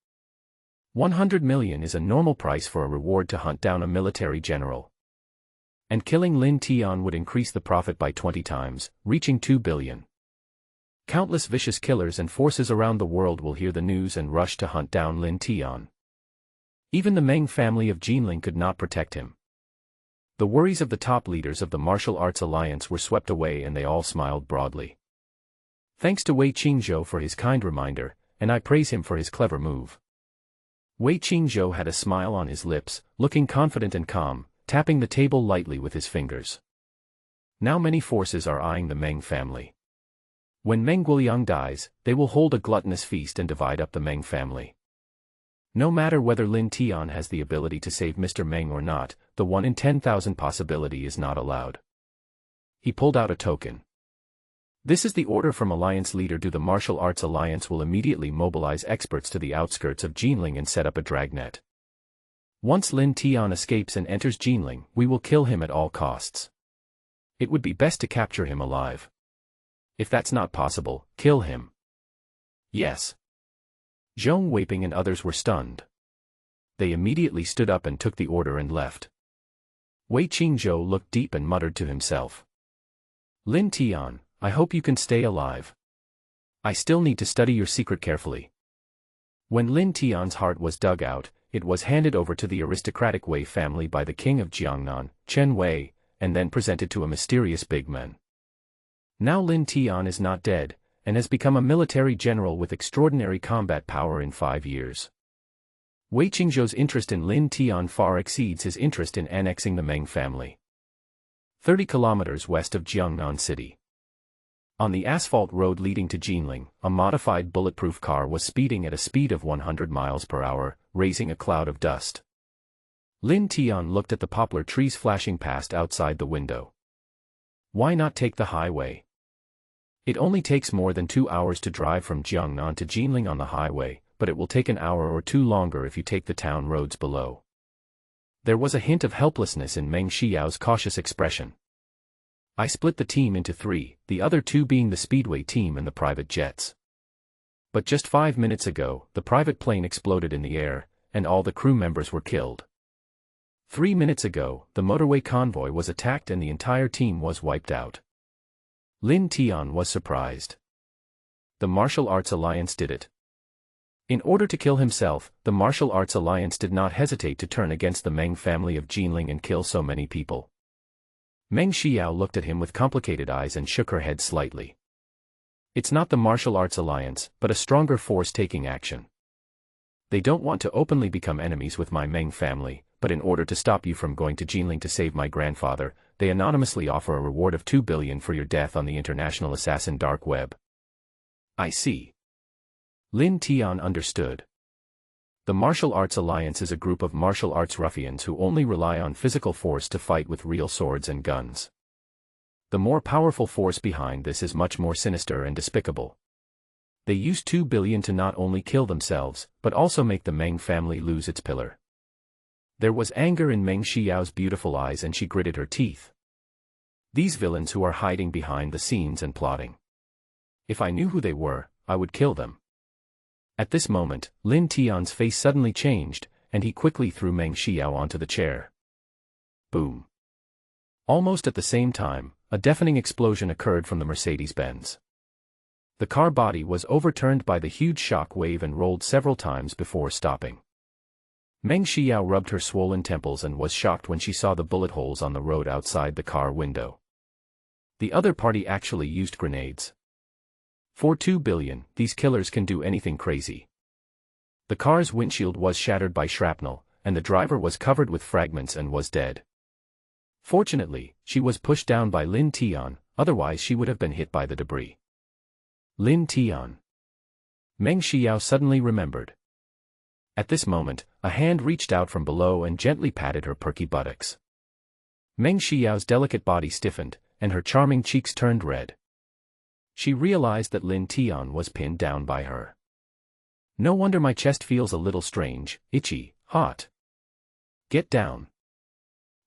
100 million is a normal price for a reward to hunt down a military general. And killing Lin Tian would increase the profit by 20 times, reaching 2 billion. Countless vicious killers and forces around the world will hear the news and rush to hunt down Lin Tian. Even the Meng family of Jinling could not protect him. The worries of the top leaders of the martial arts alliance were swept away and they all smiled broadly. Thanks to Wei Qingzhou for his kind reminder, and I praise him for his clever move. Wei Qingzhou had a smile on his lips, looking confident and calm, tapping the table lightly with his fingers. Now many forces are eyeing the Meng family. When Meng Guoliang dies, they will hold a gluttonous feast and divide up the Meng family. No matter whether Lin Tian has the ability to save Mr. Meng or not, the 1 in 10,000 possibility is not allowed. He pulled out a token. This is the order from Alliance Leader. The Martial Arts Alliance will immediately mobilize experts to the outskirts of Jinling and set up a dragnet. Once Lin Tian escapes and enters Jinling, we will kill him at all costs. It would be best to capture him alive. If that's not possible, kill him. Yes. Zhong Weiping and others were stunned. They immediately stood up and took the order and left. Wei Qingzhou looked deep and muttered to himself. Lin Tian, I hope you can stay alive. I still need to study your secret carefully. When Lin Tian's heart was dug out, it was handed over to the aristocratic Wei family by the king of Jiangnan, Chen Wei, and then presented to a mysterious big man. Now Lin Tian is not dead, and has become a military general with extraordinary combat power in 5 years. Wei Qingzhou's interest in Lin Tian far exceeds his interest in annexing the Meng family. 30 kilometers west of Jiangnan City. On the asphalt road leading to Jinling, a modified bulletproof car was speeding at a speed of 100 miles per hour, raising a cloud of dust. Lin Tian looked at the poplar trees flashing past outside the window. Why not take the highway? It only takes more than 2 hours to drive from Jiangnan to Jinling on the highway, but it will take an hour or two longer if you take the town roads below. There was a hint of helplessness in Meng Xiao's cautious expression. I split the team into 3, the other 2 being the speedway team and the private jets. But just 5 minutes ago, the private plane exploded in the air, and all the crew members were killed. 3 minutes ago, the motorway convoy was attacked and the entire team was wiped out. Lin Tian was surprised. The Martial Arts Alliance did it. In order to kill himself, the Martial Arts Alliance did not hesitate to turn against the Meng family of Jinling and kill so many people. Meng Xiao looked at him with complicated eyes and shook her head slightly. It's not the Martial Arts Alliance, but a stronger force taking action. They don't want to openly become enemies with my Meng family, but in order to stop you from going to Jinling to save my grandfather, they anonymously offer a reward of 2 billion for your death on the international assassin dark web. I see. Lin Tian understood. The Martial Arts Alliance is a group of martial arts ruffians who only rely on physical force to fight with real swords and guns. The more powerful force behind this is much more sinister and despicable. They use 2 billion to not only kill themselves, but also make the Meng family lose its pillar. There was anger in Meng Xiao's beautiful eyes and she gritted her teeth. These villains who are hiding behind the scenes and plotting. If I knew who they were, I would kill them. At this moment, Lin Tian's face suddenly changed, and he quickly threw Meng Xiao onto the chair. Boom. Almost at the same time, a deafening explosion occurred from the Mercedes-Benz. The car body was overturned by the huge shock wave and rolled several times before stopping. Meng Xiao rubbed her swollen temples and was shocked when she saw the bullet holes on the road outside the car window. The other party actually used grenades. For 2 billion, these killers can do anything crazy. The car's windshield was shattered by shrapnel, and the driver was covered with fragments and was dead. Fortunately, she was pushed down by Lin Tian, otherwise she would have been hit by the debris. Lin Tian. Meng Xiao suddenly remembered. At this moment, a hand reached out from below and gently patted her perky buttocks. Meng Xiao's delicate body stiffened, and her charming cheeks turned red. She realized that Lin Tian was pinned down by her. No wonder my chest feels a little strange, itchy, hot. Get down.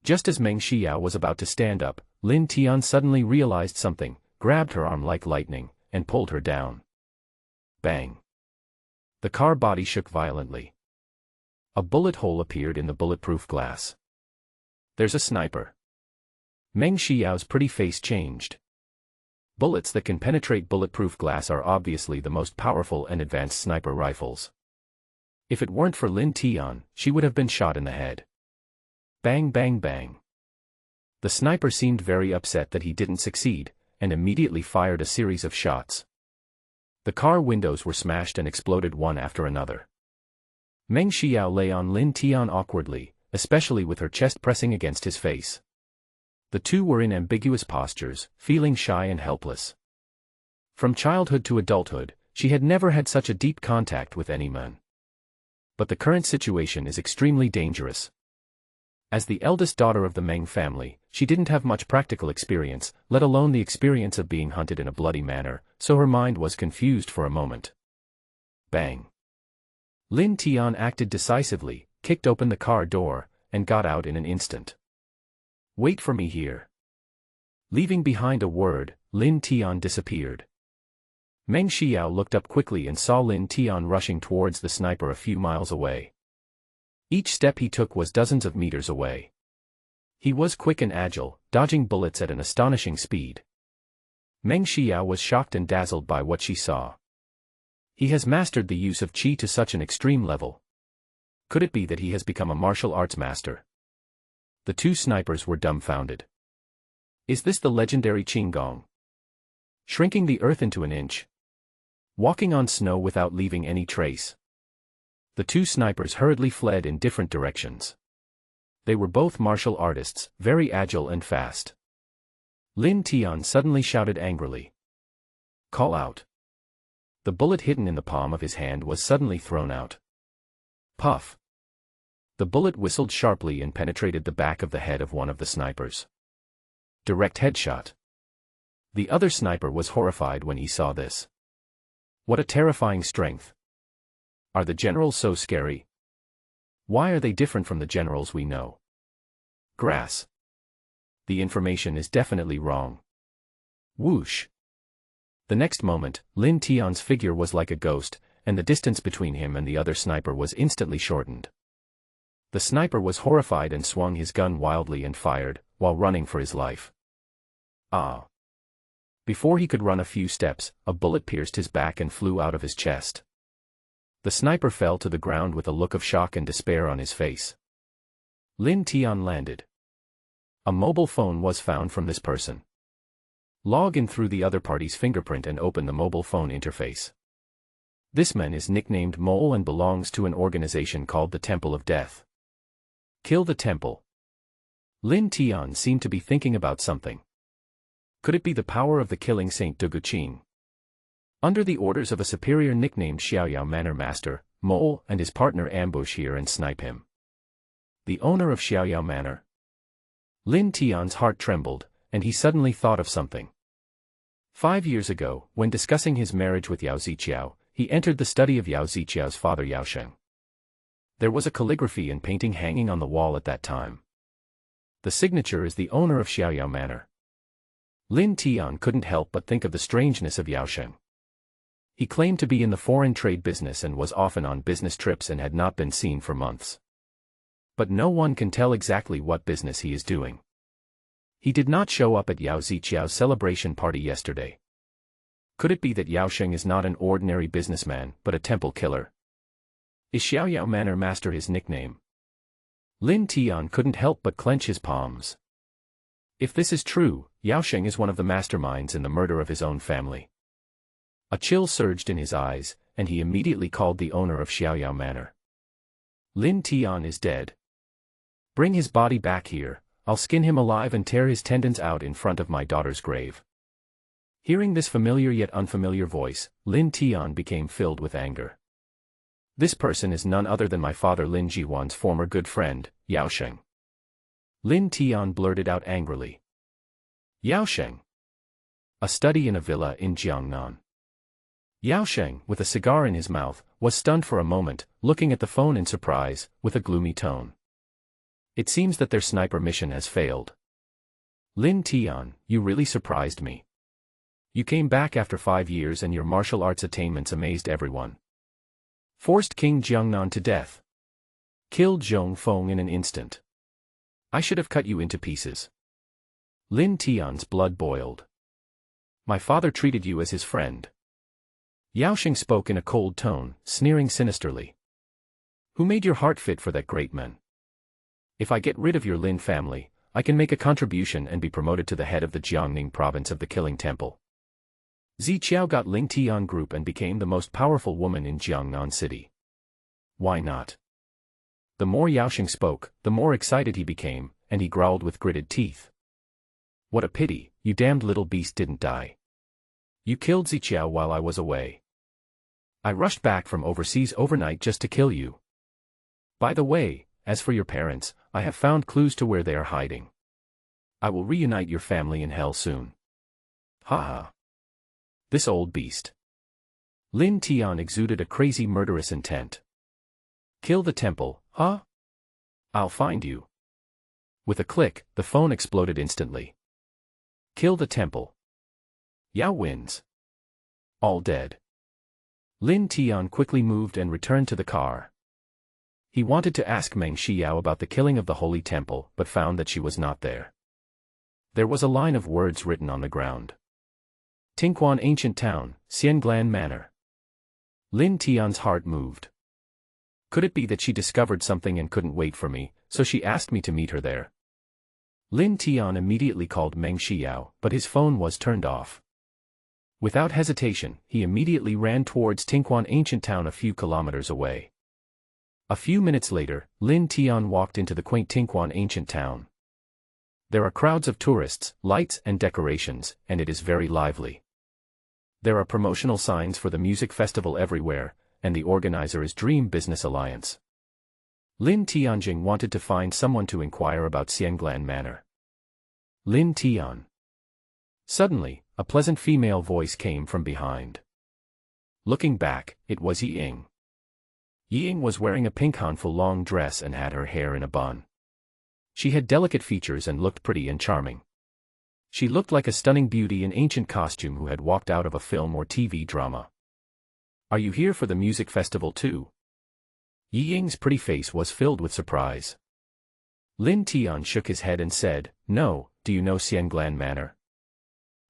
Just as Meng Xiao was about to stand up, Lin Tian suddenly realized something, grabbed her arm like lightning, and pulled her down. Bang. The car body shook violently. A bullet hole appeared in the bulletproof glass. There's a sniper. Meng Xiao's pretty face changed. Bullets that can penetrate bulletproof glass are obviously the most powerful and advanced sniper rifles. If it weren't for Lin Tian, she would have been shot in the head. Bang bang bang. The sniper seemed very upset that he didn't succeed, and immediately fired a series of shots. The car windows were smashed and exploded one after another. Meng Xiao lay on Lin Tian awkwardly, especially with her chest pressing against his face. The two were in ambiguous postures, feeling shy and helpless. From childhood to adulthood, she had never had such a deep contact with any man. But the current situation is extremely dangerous. As the eldest daughter of the Meng family, she didn't have much practical experience, let alone the experience of being hunted in a bloody manner, so her mind was confused for a moment. Bang. Lin Tian acted decisively, kicked open the car door, and got out in an instant. Wait for me here. Leaving behind a word, Lin Tian disappeared. Meng Xiao looked up quickly and saw Lin Tian rushing towards the sniper a few miles away. Each step he took was dozens of meters away. He was quick and agile, dodging bullets at an astonishing speed. Meng Xiao was shocked and dazzled by what she saw. He has mastered the use of qi to such an extreme level. Could it be that he has become a martial arts master? The two snipers were dumbfounded. Is this the legendary Qinggong? Shrinking the earth into an inch? Walking on snow without leaving any trace? The two snipers hurriedly fled in different directions. They were both martial artists, very agile and fast. Lin Tian suddenly shouted angrily. Call out. The bullet hidden in the palm of his hand was suddenly thrown out. Puff. The bullet whistled sharply and penetrated the back of the head of one of the snipers. Direct headshot. The other sniper was horrified when he saw this. What a terrifying strength. Are the generals so scary? Why are they different from the generals we know? Grass. The information is definitely wrong. Whoosh. The next moment, Lin Tian's figure was like a ghost, and the distance between him and the other sniper was instantly shortened. The sniper was horrified and swung his gun wildly and fired, while running for his life. Ah! Before he could run a few steps, a bullet pierced his back and flew out of his chest. The sniper fell to the ground with a look of shock and despair on his face. Lin Tian landed. A mobile phone was found from this person. Log in through the other party's fingerprint and open the mobile phone interface. This man is nicknamed Mole and belongs to an organization called the Temple of Death. Kill the temple. Lin Tian seemed to be thinking about something. Could it be the power of the killing Saint Duguqing? Under the orders of a superior nicknamed Xiaoyao Manor Master, Mole and his partner ambush here and snipe him. The owner of Xiaoyao Manor? Lin Tian's heart trembled, and he suddenly thought of something. 5 years ago, when discussing his marriage with Yao Ziqiao, he entered the study of Yao Ziqiao's father Yao Sheng. There was a calligraphy and painting hanging on the wall at that time. The signature is the owner of Xiaoyao Manor. Lin Tian couldn't help but think of the strangeness of Yao Sheng. He claimed to be in the foreign trade business and was often on business trips and had not been seen for months. But no one can tell exactly what business he is doing. He did not show up at Yao Ziqiao's celebration party yesterday. Could it be that Yao Sheng is not an ordinary businessman, but a temple killer? Is Xiaoyao Manor Master his nickname? Lin Tian couldn't help but clench his palms. If this is true, Yao Sheng is one of the masterminds in the murder of his own family. A chill surged in his eyes, and he immediately called the owner of Xiaoyao Manor. Lin Tian is dead. Bring his body back here, I'll skin him alive and tear his tendons out in front of my daughter's grave. Hearing this familiar yet unfamiliar voice, Lin Tian became filled with anger. This person is none other than my father Lin Jiwan's former good friend, Yao Sheng. Lin Tian blurted out angrily. Yao Sheng. A study in a villa in Jiangnan. Yao Sheng, with a cigar in his mouth, was stunned for a moment, looking at the phone in surprise, with a gloomy tone. It seems that their sniper mission has failed. Lin Tian, you really surprised me. You came back after 5 years and your martial arts attainments amazed everyone. Forced King Jiangnan to death. Killed Zhong Feng in an instant. I should have cut you into pieces. Lin Tian's blood boiled. My father treated you as his friend. Yao Sheng spoke in a cold tone, sneering sinisterly. Who made your heart fit for that great man? If I get rid of your Lin family, I can make a contribution and be promoted to the head of the Jiangning province of the Killing Temple. Zi Qiao got Ling Tian Group and became the most powerful woman in Jiangnan City. Why not? The more Yao Sheng spoke, the more excited he became, and he growled with gritted teeth. What a pity, you damned little beast didn't die. You killed Zi Qiao while I was away. I rushed back from overseas overnight just to kill you. By the way, as for your parents, I have found clues to where they are hiding. I will reunite your family in hell soon. Ha ha. This old beast. Lin Tian exuded a crazy murderous intent. Kill the temple, huh? I'll find you. With a click, the phone exploded instantly. Kill the temple. Yao wins. All dead. Lin Tian quickly moved and returned to the car. He wanted to ask Meng Xiao about the killing of the holy temple, but found that she was not there. There was a line of words written on the ground. Tingquan Ancient Town, Xianglan Manor. Lin Tian's heart moved. Could it be that she discovered something and couldn't wait for me, so she asked me to meet her there? Lin Tian immediately called Meng Xiao, but his phone was turned off. Without hesitation, he immediately ran towards Tingquan Ancient Town a few kilometers away. A few minutes later, Lin Tian walked into the quaint Tingquan Ancient Town. There are crowds of tourists, lights and decorations, and it is very lively. There are promotional signs for the music festival everywhere, and the organizer is Dream Business Alliance. Lin Tianjing wanted to find someone to inquire about Xianglan Manor. Lin Tian. Suddenly, a pleasant female voice came from behind. Looking back, it was Yi Ying. Yi Ying was wearing a pink hanfu long dress and had her hair in a bun. She had delicate features and looked pretty and charming. She looked like a stunning beauty in ancient costume who had walked out of a film or TV drama. Are you here for the music festival too? Yi Ying's pretty face was filled with surprise. Lin Tian shook his head and said, No, do you know Xianglan Manor?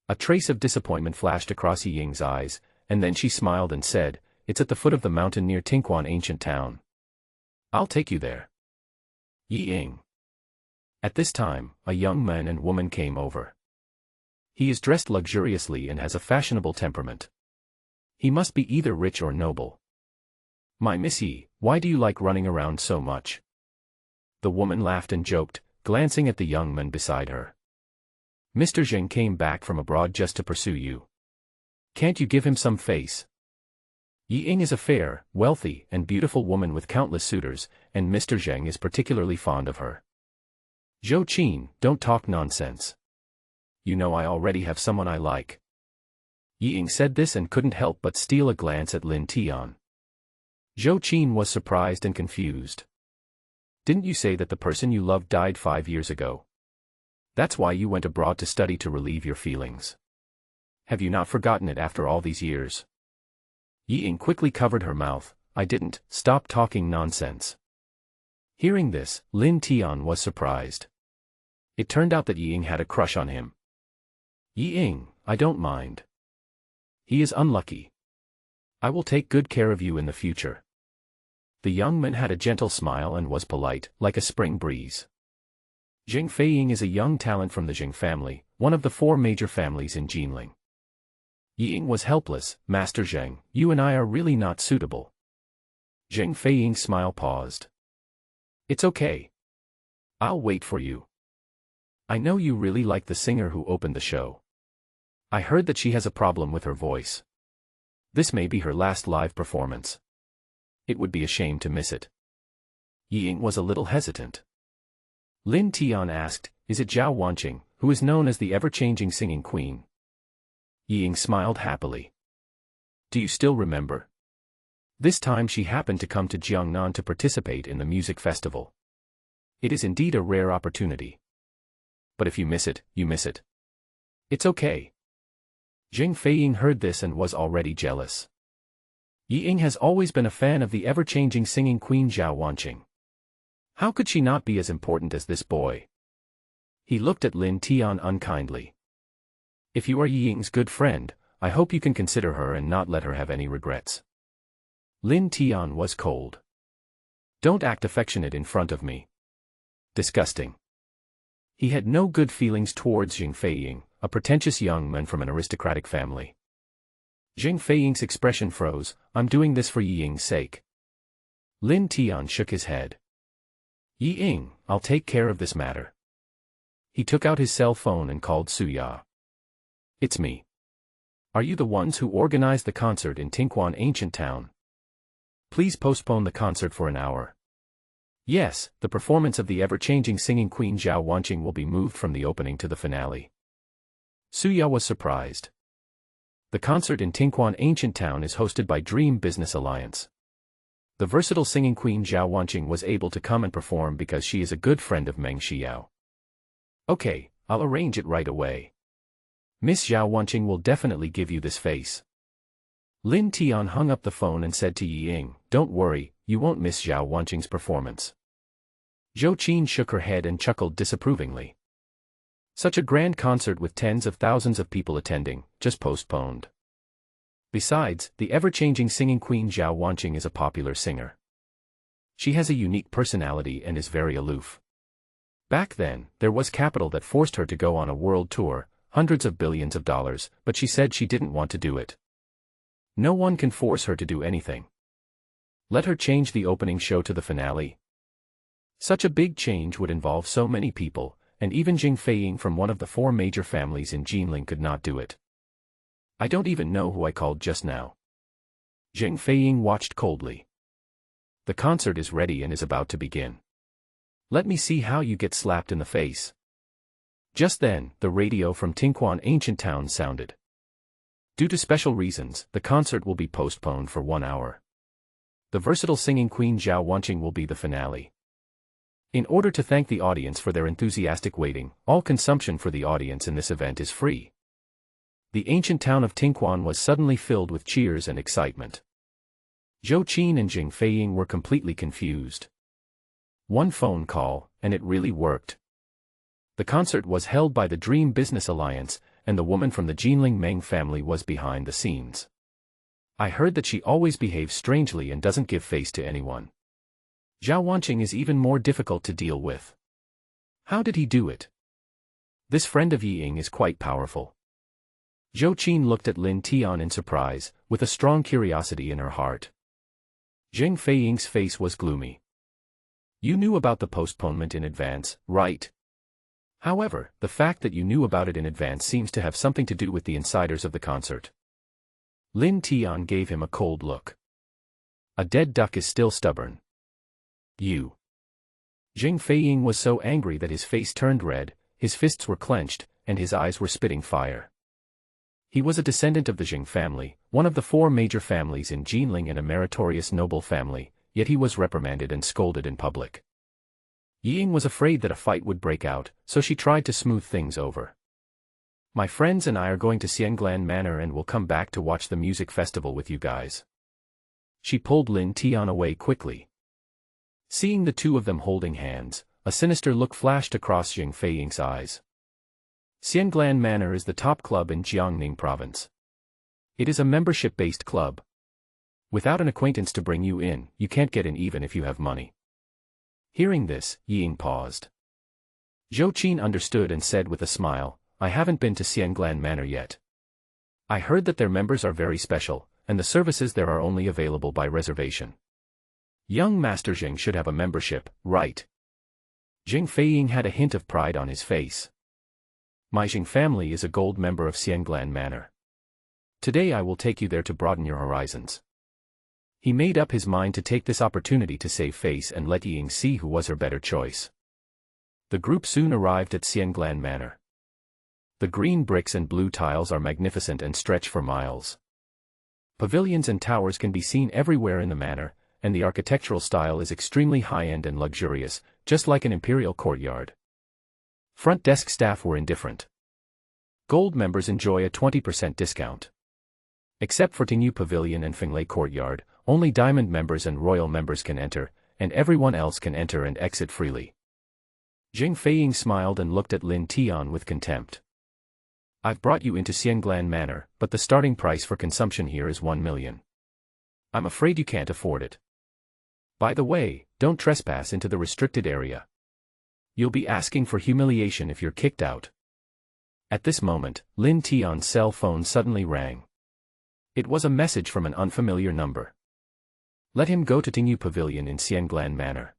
A trace of disappointment flashed across Yi Ying's eyes, and then she smiled and said, It's at the foot of the mountain near Tingquan Ancient Town. I'll take you there. Yi Ying. At this time, a young man and woman came over. He is dressed luxuriously and has a fashionable temperament. He must be either rich or noble. My Miss Yi, why do you like running around so much? The woman laughed and joked, glancing at the young man beside her. Mr. Zheng came back from abroad just to pursue you. Can't you give him some face? Yi Ying is a fair, wealthy, and beautiful woman with countless suitors, and Mr. Zheng is particularly fond of her. Zhou Qin, don't talk nonsense. You know I already have someone I like. Yi Ying said this and couldn't help but steal a glance at Lin Tian. Zhou Qin was surprised and confused. Didn't you say that the person you loved died 5 years ago? That's why you went abroad to study to relieve your feelings. Have you not forgotten it after all these years? Yi Ying quickly covered her mouth. I didn't. Stop talking nonsense. Hearing this, Lin Tian was surprised. It turned out that Yi Ying had a crush on him. Yi Ying, I don't mind. He is unlucky. I will take good care of you in the future. The young man had a gentle smile and was polite, like a spring breeze. Zheng Feiying is a young talent from the Zheng family, one of the 4 major families in Jinling. Yi Ying was helpless. Master Zheng, you and I are really not suitable. Zheng Feiying's smile paused. It's okay. I'll wait for you. I know you really like the singer who opened the show. I heard that she has a problem with her voice. This may be her last live performance. It would be a shame to miss it. Ying was a little hesitant. Lin Tian asked, is it Zhao Wanqing, who is known as the ever-changing singing queen? Ying smiled happily. Do you still remember? This time she happened to come to Jiangnan to participate in the music festival. It is indeed a rare opportunity. But if you miss it, you miss it. It's okay. Jing Feiying heard this and was already jealous. Ying has always been a fan of the ever-changing singing queen Zhao Wanqing. How could she not be as important as this boy? He looked at Lin Tian unkindly. If you are Ying's good friend, I hope you can consider her and not let her have any regrets. Lin Tian was cold. Don't act affectionate in front of me. Disgusting. He had no good feelings towards Jing Feiying, a pretentious young man from an aristocratic family. Jing Feiying's expression froze. I'm doing this for Ying's sake. Lin Tian shook his head. Ying, I'll take care of this matter. He took out his cell phone and called Suya. It's me. Are you the ones who organized the concert in Tinquan Ancient Town? Please postpone the concert for an hour. Yes, the performance of the ever-changing singing queen Zhao Wanqing will be moved from the opening to the finale. Suya was surprised. The concert in Tinquan Ancient Town is hosted by Dream Business Alliance. The versatile singing queen Zhao Wanqing was able to come and perform because she is a good friend of Meng Xiao. Okay, I'll arrange it right away. Miss Zhao Wanqing will definitely give you this face. Lin Tian hung up the phone and said to Ying, don't worry, you won't miss Zhao Wanqing's performance. Zhou Qin shook her head and chuckled disapprovingly. Such a grand concert with tens of thousands of people attending, just postponed. Besides, the ever-changing singing queen Zhao Wanqing is a popular singer. She has a unique personality and is very aloof. Back then, there was capital that forced her to go on a world tour, hundreds of billions of dollars, but she said she didn't want to do it. No one can force her to do anything. Let her change the opening show to the finale. Such a big change would involve so many people, and even Jing Feiying from one of the 4 major families in Jinling could not do it. I don't even know who I called just now. Jing Feiying watched coldly. The concert is ready and is about to begin. Let me see how you get slapped in the face. Just then, the radio from Tinquan Ancient Town sounded. Due to special reasons, the concert will be postponed for 1 hour. The versatile singing queen Zhao Wanqing will be the finale. In order to thank the audience for their enthusiastic waiting, all consumption for the audience in this event is free. The ancient town of Tinquan was suddenly filled with cheers and excitement. Zhou Qin and Jing Feiying were completely confused. One phone call, and it really worked. The concert was held by the Dream Business Alliance, and the woman from the Jinling Meng family was behind the scenes. I heard that she always behaves strangely and doesn't give face to anyone. Zhao Wanqing is even more difficult to deal with. How did he do it? This friend of Ying is quite powerful. Zhou Qin looked at Lin Tian in surprise, with a strong curiosity in her heart. Jing Feiying's face was gloomy. You knew about the postponement in advance, right? However, the fact that you knew about it in advance seems to have something to do with the insiders of the concert. Lin Tian gave him a cold look. A dead duck is still stubborn. You. Jing Feiying was so angry that his face turned red, his fists were clenched, and his eyes were spitting fire. He was a descendant of the Jing family, one of the 4 major families in Jinling and a meritorious noble family, yet he was reprimanded and scolded in public. Ying was afraid that a fight would break out, so she tried to smooth things over. My friends and I are going to Xianglan Manor and will come back to watch the music festival with you guys. She pulled Lin Tian away quickly. Seeing the 2 of them holding hands, a sinister look flashed across Jing Feiying's eyes. Xianglan Manor is the top club in Jiangning province. It is a membership-based club. Without an acquaintance to bring you in, you can't get in even if you have money. Hearing this, Ying paused. Zhou Qin understood and said with a smile, I haven't been to Xianglan Manor yet. I heard that their members are very special, and the services there are only available by reservation. Young Master Jing should have a membership, right? Jing Feiying had a hint of pride on his face. My Jing family is a gold member of Xianglan Manor. Today I will take you there to broaden your horizons. He made up his mind to take this opportunity to save face and let Ying see who was her better choice. The group soon arrived at Xianglan Manor. The green bricks and blue tiles are magnificent and stretch for miles. Pavilions and towers can be seen everywhere in the manor, and the architectural style is extremely high-end and luxurious, just like an imperial courtyard. Front desk staff were indifferent. Gold members enjoy a 20% discount. Except for Tingyu Pavilion and Finglay Courtyard, only diamond members and royal members can enter, and everyone else can enter and exit freely. Jing Feiying smiled and looked at Lin Tian with contempt. I've brought you into Xianglan Manor, but the starting price for consumption here is 1 million. I'm afraid you can't afford it. By the way, don't trespass into the restricted area. You'll be asking for humiliation if you're kicked out. At this moment, Lin Tian's cell phone suddenly rang. It was a message from an unfamiliar number. Let him go to Tingyu Pavilion in Xianglan Manor.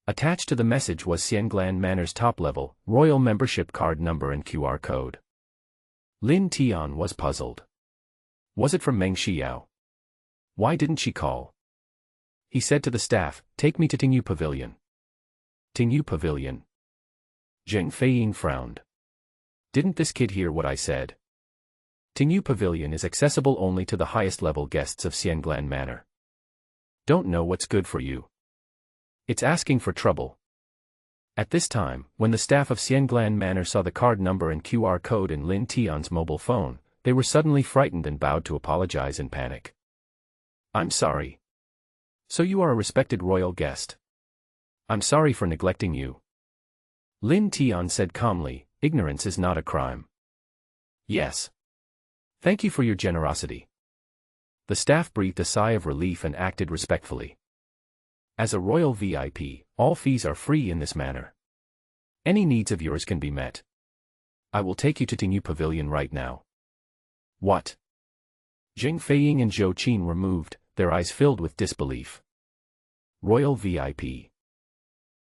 Attached to the message was Xianglan Manor's top-level, royal membership card number and QR code. Lin Tian was puzzled. Was it from Meng Xiao? Why didn't she call? He said to the staff, "Take me to Tingyu Pavilion." Tingyu Pavilion. Jing Feiying frowned. Didn't this kid hear what I said? Tingyu Pavilion is accessible only to the highest-level guests of Xianglan Manor. Don't know what's good for you. It's asking for trouble. At this time, when the staff of Xianglan Manor saw the card number and QR code in Lin Tian's mobile phone, they were suddenly frightened and bowed to apologize in panic. I'm sorry. So you are a respected royal guest. I'm sorry for neglecting you. Lin Tian said calmly, ignorance is not a crime. Yes. Thank you for your generosity. The staff breathed a sigh of relief and acted respectfully. As a royal VIP, all fees are free in this manor. Any needs of yours can be met. I will take you to Tingyu Pavilion right now. What? Jing Feiying and Zhou Qin were moved, their eyes filled with disbelief. Royal VIP.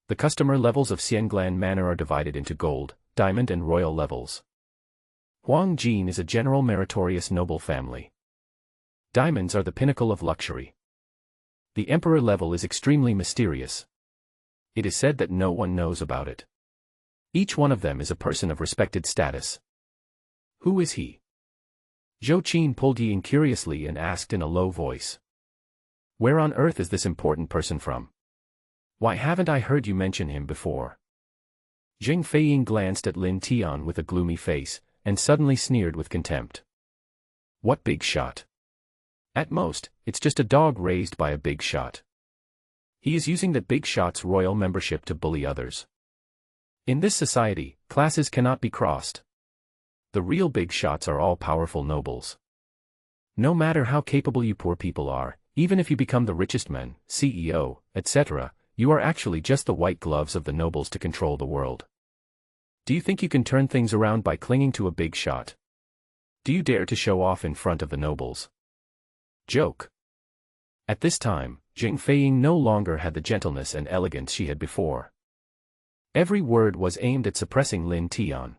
The customer levels of Xianglan Manor are divided into gold, diamond and royal levels. Huang Jin is a general meritorious noble family. Diamonds are the pinnacle of luxury. The emperor level is extremely mysterious. It is said that no one knows about it. Each one of them is a person of respected status. Who is he? Zhou Qin pulled Ying curiously and asked in a low voice. Where on earth is this important person from? Why haven't I heard you mention him before? Jing Feiying glanced at Lin Tian with a gloomy face, and suddenly sneered with contempt. What big shot? At most, it's just a dog raised by a big shot. He is using that big shot's royal membership to bully others. In this society, classes cannot be crossed. The real big shots are all powerful nobles. No matter how capable you poor people are, even if you become the richest man, CEO, etc., you are actually just the white gloves of the nobles to control the world. Do you think you can turn things around by clinging to a big shot? Do you dare to show off in front of the nobles? Joke. At this time, Jing Feiying no longer had the gentleness and elegance she had before. Every word was aimed at suppressing Lin Tian.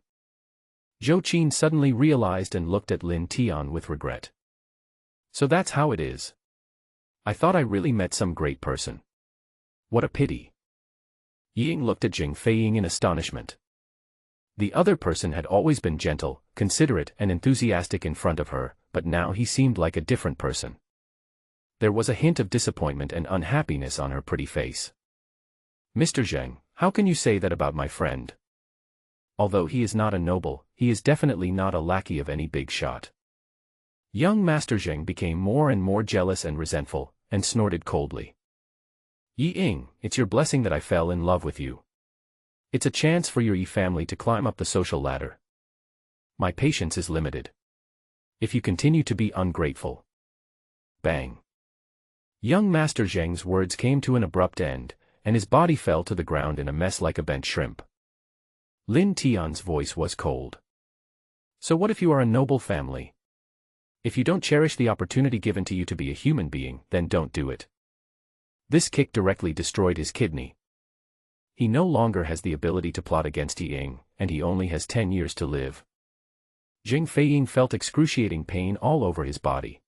Zhou Qin suddenly realized and looked at Lin Tian with regret. So that's how it is. I thought I really met some great person. What a pity. Ying looked at Jing Feiying in astonishment. The other person had always been gentle, considerate and enthusiastic in front of her, but now he seemed like a different person. There was a hint of disappointment and unhappiness on her pretty face. Mr. Zheng, how can you say that about my friend? Although he is not a noble, he is definitely not a lackey of any big shot. Young Master Zheng became more and more jealous and resentful, and snorted coldly. Yi-Ing, it's your blessing that I fell in love with you. It's a chance for your Yi family to climb up the social ladder. My patience is limited. If you continue to be ungrateful. Bang. Young Master Zheng's words came to an abrupt end, and his body fell to the ground in a mess like a bent shrimp. Lin Tian's voice was cold. So what if you are a noble family? If you don't cherish the opportunity given to you to be a human being, then don't do it. This kick directly destroyed his kidney. He no longer has the ability to plot against Ying, and he only has 10 years to live. Jing Feiying felt excruciating pain all over his body.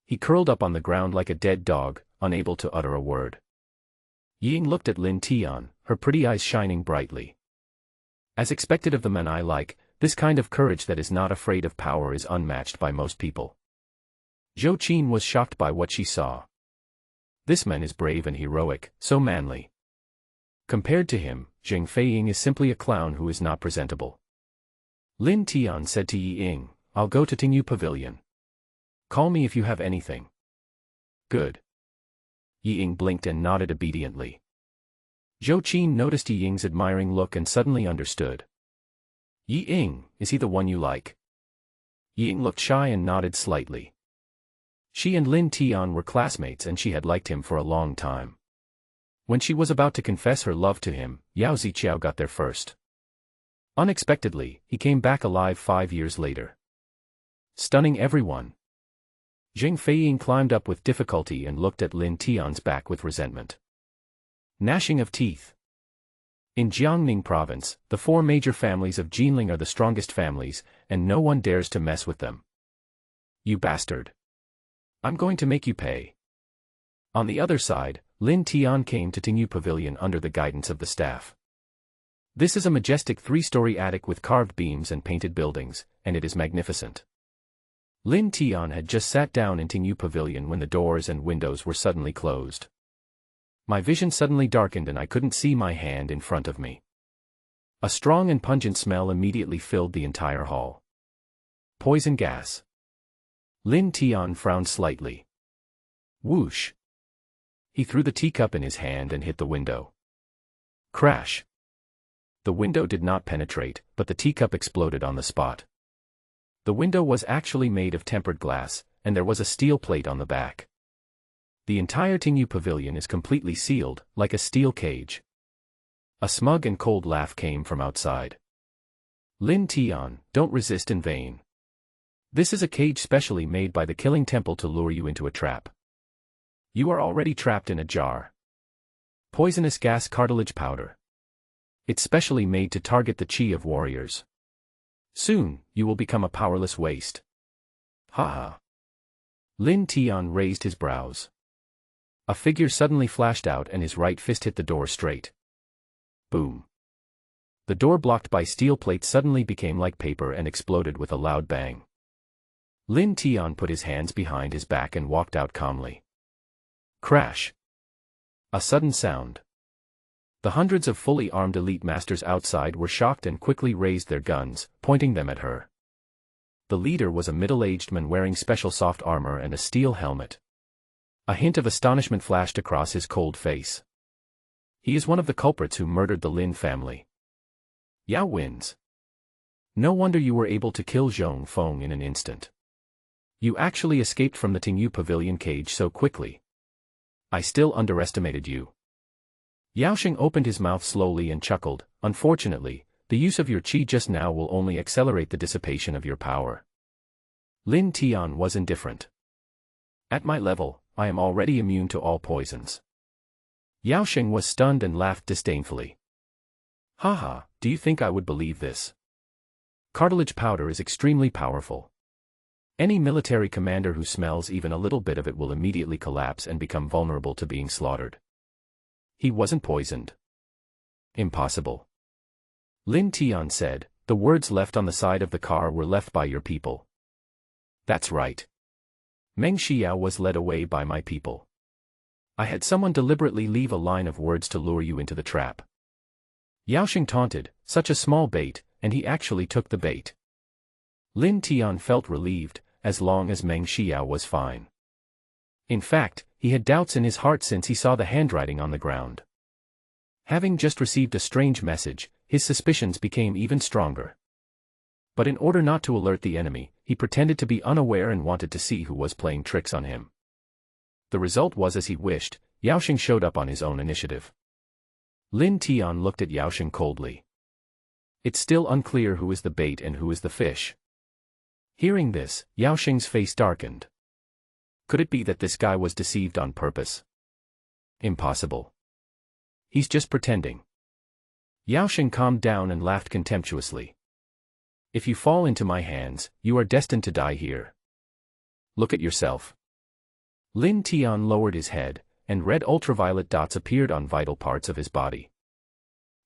He curled up on the ground like a dead dog, unable to utter a word. Ying looked at Lin Tian, her pretty eyes shining brightly. As expected of the men I like, this kind of courage that is not afraid of power is unmatched by most people. Zhou Qin was shocked by what she saw. This man is brave and heroic, so manly. Compared to him, Jing Feiying is simply a clown who is not presentable. Lin Tian said to Yi Ying, "I'll go to Tingyu Pavilion. Call me if you have anything." "Good." Yi Ying blinked and nodded obediently. Zhou Qin noticed Yi Ying's admiring look and suddenly understood. "Yi Ying, is he the one you like?" Yi Ying looked shy and nodded slightly. She and Lin Tian were classmates and she had liked him for a long time. When she was about to confess her love to him, Yao Ziqiao got there first. Unexpectedly, he came back alive 5 years later, stunning everyone. Jing Feiying climbed up with difficulty and looked at Lin Tian's back with resentment. Gnashing of teeth. In Jiangning province, the 4 major families of Jinling are the strongest families, and no one dares to mess with them. "You bastard. I'm going to make you pay." On the other side, Lin Tian came to Tingyu Pavilion under the guidance of the staff. This is a majestic 3-story attic with carved beams and painted buildings, and it is magnificent. Lin Tian had just sat down in Tingyu Pavilion when the doors and windows were suddenly closed. My vision suddenly darkened and I couldn't see my hand in front of me. A strong and pungent smell immediately filled the entire hall. Poison gas. Lin Tian frowned slightly. Whoosh. He threw the teacup in his hand and hit the window. Crash. The window did not penetrate, but the teacup exploded on the spot. The window was actually made of tempered glass, and there was a steel plate on the back. The entire Tingyu Pavilion is completely sealed, like a steel cage. A smug and cold laugh came from outside. "Lin Tian, don't resist in vain. This is a cage specially made by the Killing Temple to lure you into a trap. You are already trapped in a jar. Poisonous gas cartilage powder. It's specially made to target the chi of warriors. Soon, you will become a powerless waste." Ha. Lin Tian raised his brows. A figure suddenly flashed out and his right fist hit the door straight. Boom. The door blocked by steel plates suddenly became like paper and exploded with a loud bang. Lin Tian put his hands behind his back and walked out calmly. Crash. A sudden sound. The hundreds of fully armed elite masters outside were shocked and quickly raised their guns, pointing them at her. The leader was a middle-aged man wearing special soft armor and a steel helmet. A hint of astonishment flashed across his cold face. He is one of the culprits who murdered the Lin family. Yao wins. No wonder you were able to kill Zhong Feng in an instant. You actually escaped from the Tingyu Pavilion cage so quickly. I still underestimated you. Yao Xing opened his mouth slowly and chuckled. Unfortunately, the use of your qi just now will only accelerate the dissipation of your power. Lin Tian was indifferent. At my level, I am already immune to all poisons. Yao Xing was stunned and laughed disdainfully. Haha, do you think I would believe this? Cartilage powder is extremely powerful. Any military commander who smells even a little bit of it will immediately collapse and become vulnerable to being slaughtered. He wasn't poisoned. Impossible. Lin Tian said, the words left on the side of the car were left by your people. That's right. Meng Xiao was led away by my people. I had someone deliberately leave a line of words to lure you into the trap. Yao Xing taunted, such a small bait, and he actually took the bait. Lin Tian felt relieved, as long as Meng Xiao was fine. In fact, he had doubts in his heart since he saw the handwriting on the ground. Having just received a strange message, his suspicions became even stronger. But in order not to alert the enemy, he pretended to be unaware and wanted to see who was playing tricks on him. The result was as he wished. Yao Xing showed up on his own initiative. Lin Tian looked at Yao Xing coldly. It's still unclear who is the bait and who is the fish. Hearing this, Yao Xing's face darkened. Could it be that this guy was deceived on purpose? Impossible. He's just pretending. Yaoxing calmed down and laughed contemptuously. If you fall into my hands, you are destined to die here. Look at yourself. Lin Tian lowered his head, and red ultraviolet dots appeared on vital parts of his body.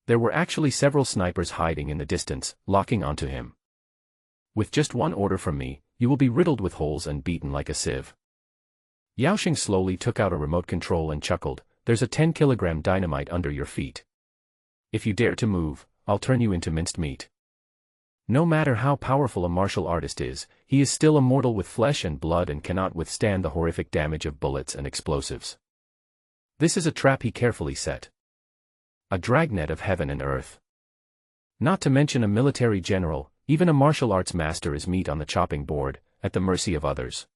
There were actually several snipers hiding in the distance, locking onto him. With just one order from me, you will be riddled with holes and beaten like a sieve. Yaoxing slowly took out a remote control and chuckled, there's a 10-kilogram dynamite under your feet. If you dare to move, I'll turn you into minced meat. No matter how powerful a martial artist is, he is still a mortal with flesh and blood and cannot withstand the horrific damage of bullets and explosives. This is a trap he carefully set. A dragnet of heaven and earth. Not to mention a military general, even a martial arts master is meat on the chopping board, at the mercy of others.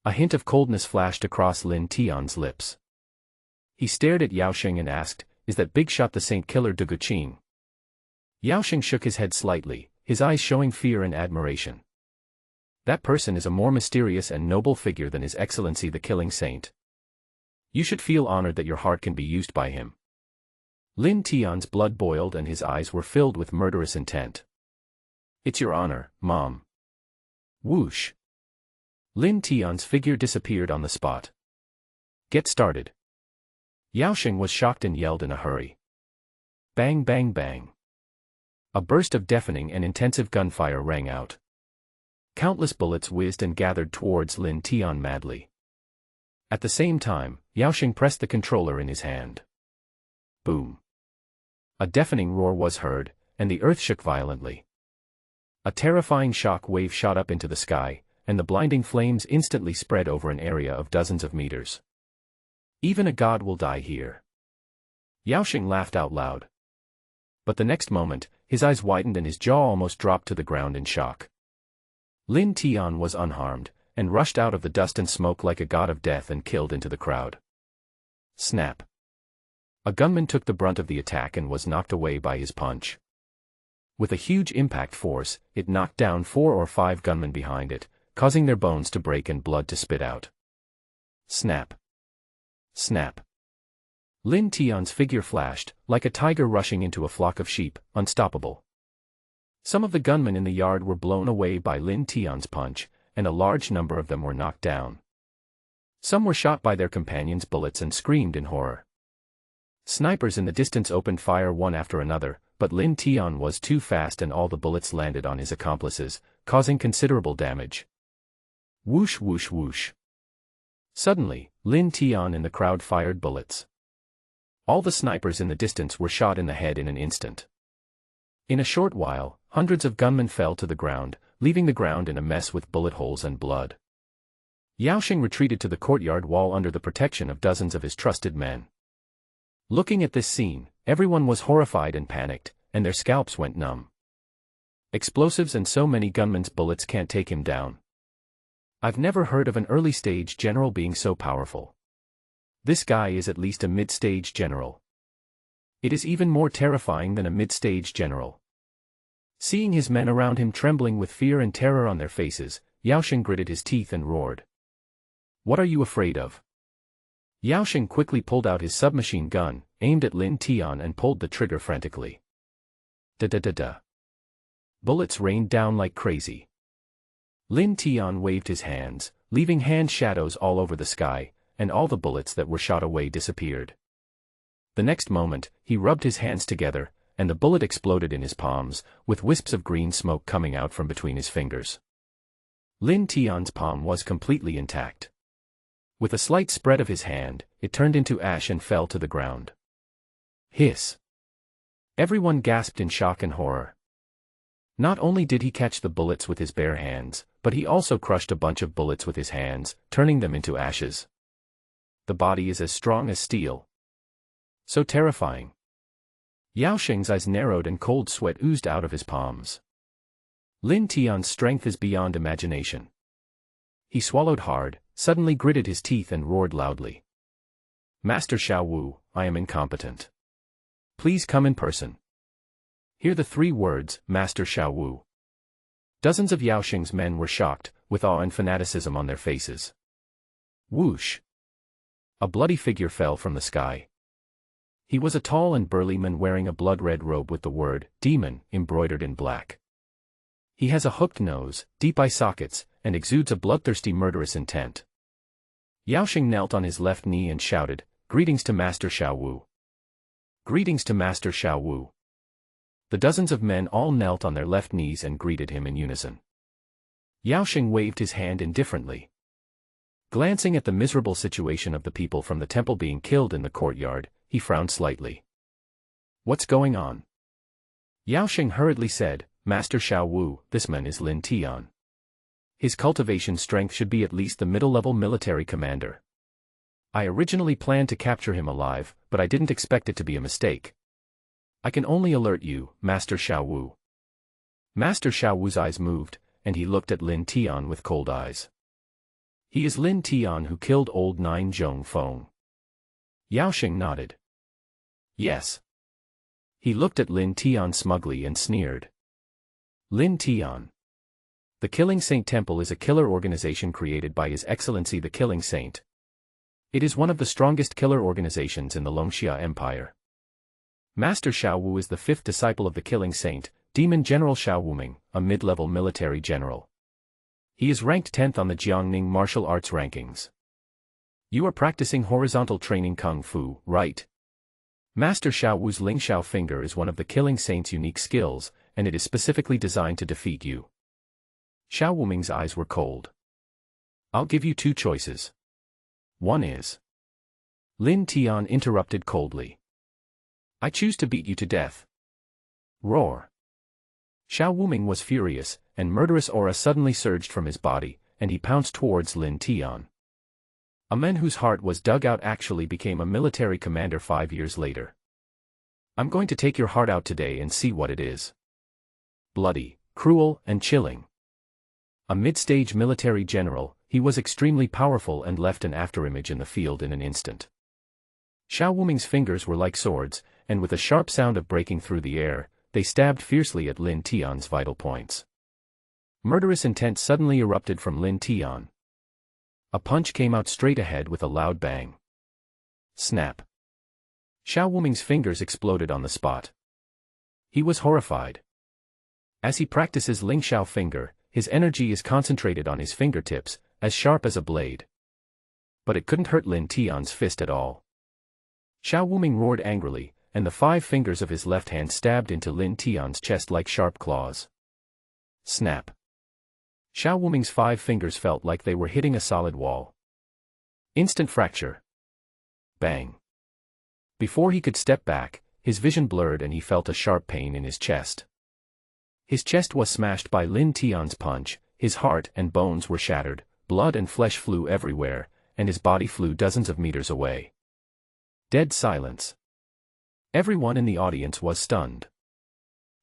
A hint of coldness flashed across Lin Tian's lips. He stared at Yaoxing and asked, is that big shot the Saint Killer de Guqing? Yaoxing shook his head slightly, his eyes showing fear and admiration. That person is a more mysterious and noble figure than His Excellency the Killing Saint. You should feel honored that your heart can be used by him. Lin Tian's blood boiled and his eyes were filled with murderous intent. It's your honor, Mom. Whoosh. Lin Tian's figure disappeared on the spot. Get started. Yaoxing was shocked and yelled in a hurry. Bang bang bang. A burst of deafening and intensive gunfire rang out. Countless bullets whizzed and gathered towards Lin Tian madly. At the same time, Yaoxing pressed the controller in his hand. Boom. A deafening roar was heard, and the earth shook violently. A terrifying shock wave shot up into the sky, and the blinding flames instantly spread over an area of dozens of meters. Even a god will die here. Yaoxing laughed out loud. But the next moment, his eyes widened and his jaw almost dropped to the ground in shock. Lin Tian was unharmed, and rushed out of the dust and smoke like a god of death and killed into the crowd. Snap. A gunman took the brunt of the attack and was knocked away by his punch. With a huge impact force, it knocked down 4 or 5 gunmen behind it, causing their bones to break and blood to spit out. Snap. Snap. Lin Tian's figure flashed, like a tiger rushing into a flock of sheep, unstoppable. Some of the gunmen in the yard were blown away by Lin Tian's punch, and a large number of them were knocked down. Some were shot by their companions' bullets and screamed in horror. Snipers in the distance opened fire one after another, but Lin Tian was too fast and all the bullets landed on his accomplices, causing considerable damage. Whoosh whoosh whoosh. Suddenly, Lin Tian and the crowd fired bullets. All the snipers in the distance were shot in the head in an instant. In a short while, hundreds of gunmen fell to the ground, leaving the ground in a mess with bullet holes and blood. Yaoxing retreated to the courtyard wall under the protection of dozens of his trusted men. Looking at this scene, everyone was horrified and panicked, and their scalps went numb. Explosives and so many gunmen's bullets can't take him down. I've never heard of an early-stage general being so powerful. This guy is at least a mid-stage general. It is even more terrifying than a mid-stage general. Seeing his men around him trembling with fear and terror on their faces, Yaoxing gritted his teeth and roared. What are you afraid of? Yaoxing quickly pulled out his submachine gun, aimed at Lin Tian and pulled the trigger frantically. Da-da-da-da. Bullets rained down like crazy. Lin Tian waved his hands, leaving hand shadows all over the sky, and all the bullets that were shot away disappeared. The next moment, he rubbed his hands together, and the bullet exploded in his palms, with wisps of green smoke coming out from between his fingers. Lin Tian's palm was completely intact. With a slight spread of his hand, it turned into ash and fell to the ground. Hiss! Everyone gasped in shock and horror. Not only did he catch the bullets with his bare hands, but he also crushed a bunch of bullets with his hands, turning them into ashes. The body is as strong as steel. So terrifying. Yaoxing's eyes narrowed and cold sweat oozed out of his palms. Lin Tian's strength is beyond imagination. He swallowed hard, suddenly gritted his teeth and roared loudly. Master Xiao Wu, I am incompetent. Please come in person. Hear the 3 words, Master Xiao Wu. Dozens of Yaoxing's men were shocked, with awe and fanaticism on their faces. Whoosh! A bloody figure fell from the sky. He was a tall and burly man wearing a blood-red robe with the word, demon, embroidered in black. He has a hooked nose, deep eye sockets, and exudes a bloodthirsty murderous intent. Yaoxing knelt on his left knee and shouted, "Greetings to Master Xiao Wu." Greetings to Master Xiao Wu. The dozens of men all knelt on their left knees and greeted him in unison. Yaoxing waved his hand indifferently. Glancing at the miserable situation of the people from the temple being killed in the courtyard, he frowned slightly. "What's going on?" Yaoxing hurriedly said, "Master Xiao Wu, this man is Lin Tian. His cultivation strength should be at least the middle-level military commander. I originally planned to capture him alive, but I didn't expect it to be a mistake. I can only alert you, Master Xiao Wu." Master Xiao Wu's eyes moved, and he looked at Lin Tian with cold eyes. "He is Lin Tian who killed old Nine Zhong Feng." Yaoxing nodded. "Yes." He looked at Lin Tian smugly and sneered. "Lin Tian. The Killing Saint Temple is a killer organization created by His Excellency the Killing Saint. It is one of the strongest killer organizations in the Longxia Empire. Master Xiao Wu is the fifth disciple of the Killing Saint, Demon General Xiao Wuming, a mid-level military general. He is ranked 10th on the Jiangning martial arts rankings. You are practicing horizontal training Kung Fu, right? Master Xiao Wu's Ling Xiao finger is one of the Killing Saint's unique skills, and it is specifically designed to defeat you." Xiao Wuming's eyes were cold. "I'll give you two choices. One is..." Lin Tian interrupted coldly. "I choose to beat you to death." Roar. Xiao Wuming was furious, and murderous aura suddenly surged from his body, and he pounced towards Lin Tian. A man whose heart was dug out actually became a military commander 5 years later. "I'm going to take your heart out today and see what it is. Bloody, cruel, and chilling." A mid-stage military general, he was extremely powerful and left an afterimage in the field in an instant. Xiao Wuming's fingers were like swords, and with a sharp sound of breaking through the air, they stabbed fiercely at Lin Tian's vital points. Murderous intent suddenly erupted from Lin Tian. A punch came out straight ahead with a loud bang. Snap. Xiao Wuming's fingers exploded on the spot. He was horrified. As he practices Ling Xiao finger, his energy is concentrated on his fingertips, as sharp as a blade. But it couldn't hurt Lin Tian's fist at all. Xiao Wuming roared angrily, and the 5 fingers of his left hand stabbed into Lin Tian's chest like sharp claws. Snap. Xiao Wuming's 5 fingers felt like they were hitting a solid wall. Instant fracture. Bang. Before he could step back, his vision blurred and he felt a sharp pain in his chest. His chest was smashed by Lin Tian's punch, his heart and bones were shattered, blood and flesh flew everywhere, and his body flew dozens of meters away. Dead silence. Everyone in the audience was stunned.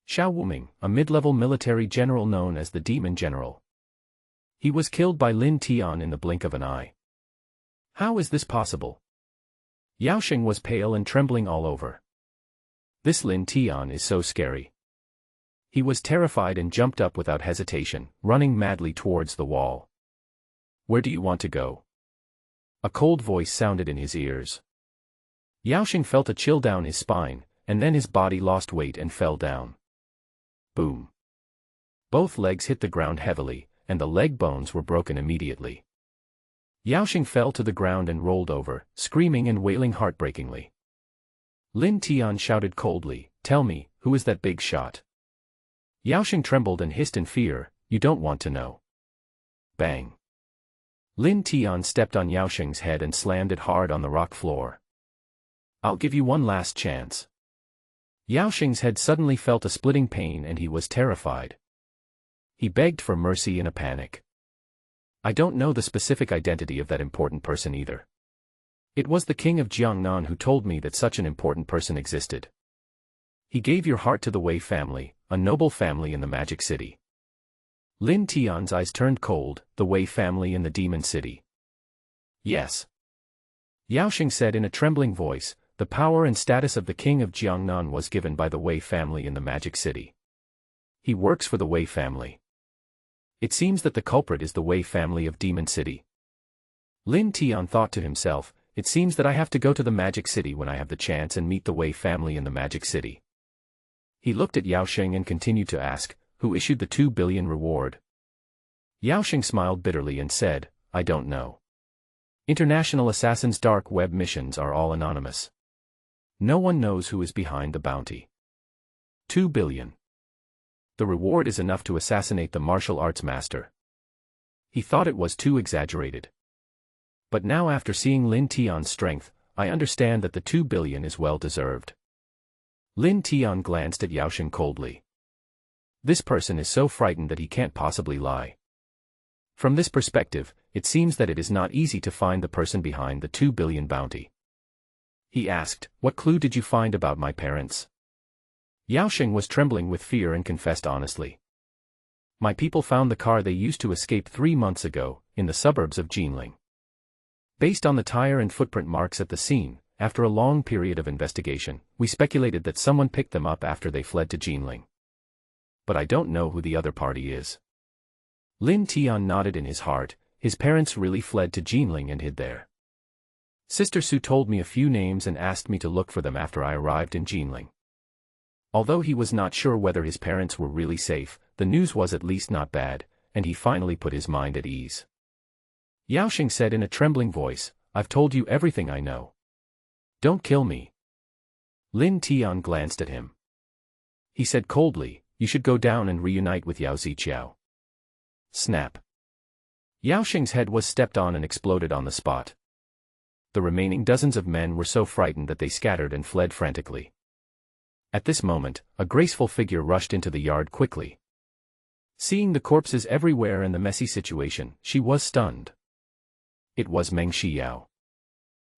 Xiao Wuming, a mid-level military general known as the Demon General. He was killed by Lin Tian in the blink of an eye. How is this possible? Yaoxing was pale and trembling all over. This Lin Tian is so scary. He was terrified and jumped up without hesitation, running madly towards the wall. "Where do you want to go?" A cold voice sounded in his ears. Yaoxing felt a chill down his spine, and then his body lost weight and fell down. Boom. Both legs hit the ground heavily, and the leg bones were broken immediately. Yaoxing fell to the ground and rolled over, screaming and wailing heartbreakingly. Lin Tian shouted coldly, "Tell me, who is that big shot?" Yaoxing trembled and hissed in fear, "You don't want to know." Bang. Lin Tian stepped on Yaoxing's head and slammed it hard on the rock floor. "I'll give you one last chance." Yaoxing's head suddenly felt a splitting pain and he was terrified. He begged for mercy in a panic. "I don't know the specific identity of that important person either. It was the king of Jiangnan who told me that such an important person existed. He gave your heart to the Wei family, a noble family in the Magic City." Lin Tian's eyes turned cold, "The Wei family in the Demon City?" "Yes." Yaoxing said in a trembling voice, "The power and status of the king of Jiangnan was given by the Wei family in the Magic City. He works for the Wei family. It seems that the culprit is the Wei family of Demon City." Lin Tian thought to himself, it seems that I have to go to the Magic City when I have the chance and meet the Wei family in the Magic City. He looked at Yao Sheng and continued to ask, who issued the 2 billion reward? Yao Sheng smiled bitterly and said, I don't know. International Assassins' dark web missions are all anonymous. No one knows who is behind the bounty. 2 billion. The reward is enough to assassinate the martial arts master. He thought it was too exaggerated. But now after seeing Lin Tian's strength, I understand that the 2 billion is well deserved. Lin Tian glanced at Yao Sheng coldly. This person is so frightened that he can't possibly lie. From this perspective, it seems that it is not easy to find the person behind the 2 billion bounty. He asked, what clue did you find about my parents? Yao Sheng was trembling with fear and confessed honestly. My people found the car they used to escape 3 months ago, in the suburbs of Jinling. Based on the tire and footprint marks at the scene, after a long period of investigation, we speculated that someone picked them up after they fled to Jinling. But I don't know who the other party is. Lin Tian nodded in his heart. His parents really fled to Jinling and hid there. Sister Su told me a few names and asked me to look for them after I arrived in Jinling. Although he was not sure whether his parents were really safe, the news was at least not bad, and he finally put his mind at ease. Yao Sheng said in a trembling voice, I've told you everything I know. Don't kill me. Lin Tian glanced at him. He said coldly, you should go down and reunite with Yao Ziqiao. Snap. Yao Sheng's head was stepped on and exploded on the spot. The remaining dozens of men were so frightened that they scattered and fled frantically. At this moment, a graceful figure rushed into the yard quickly. Seeing the corpses everywhere and the messy situation, she was stunned. It was Meng Shiyao.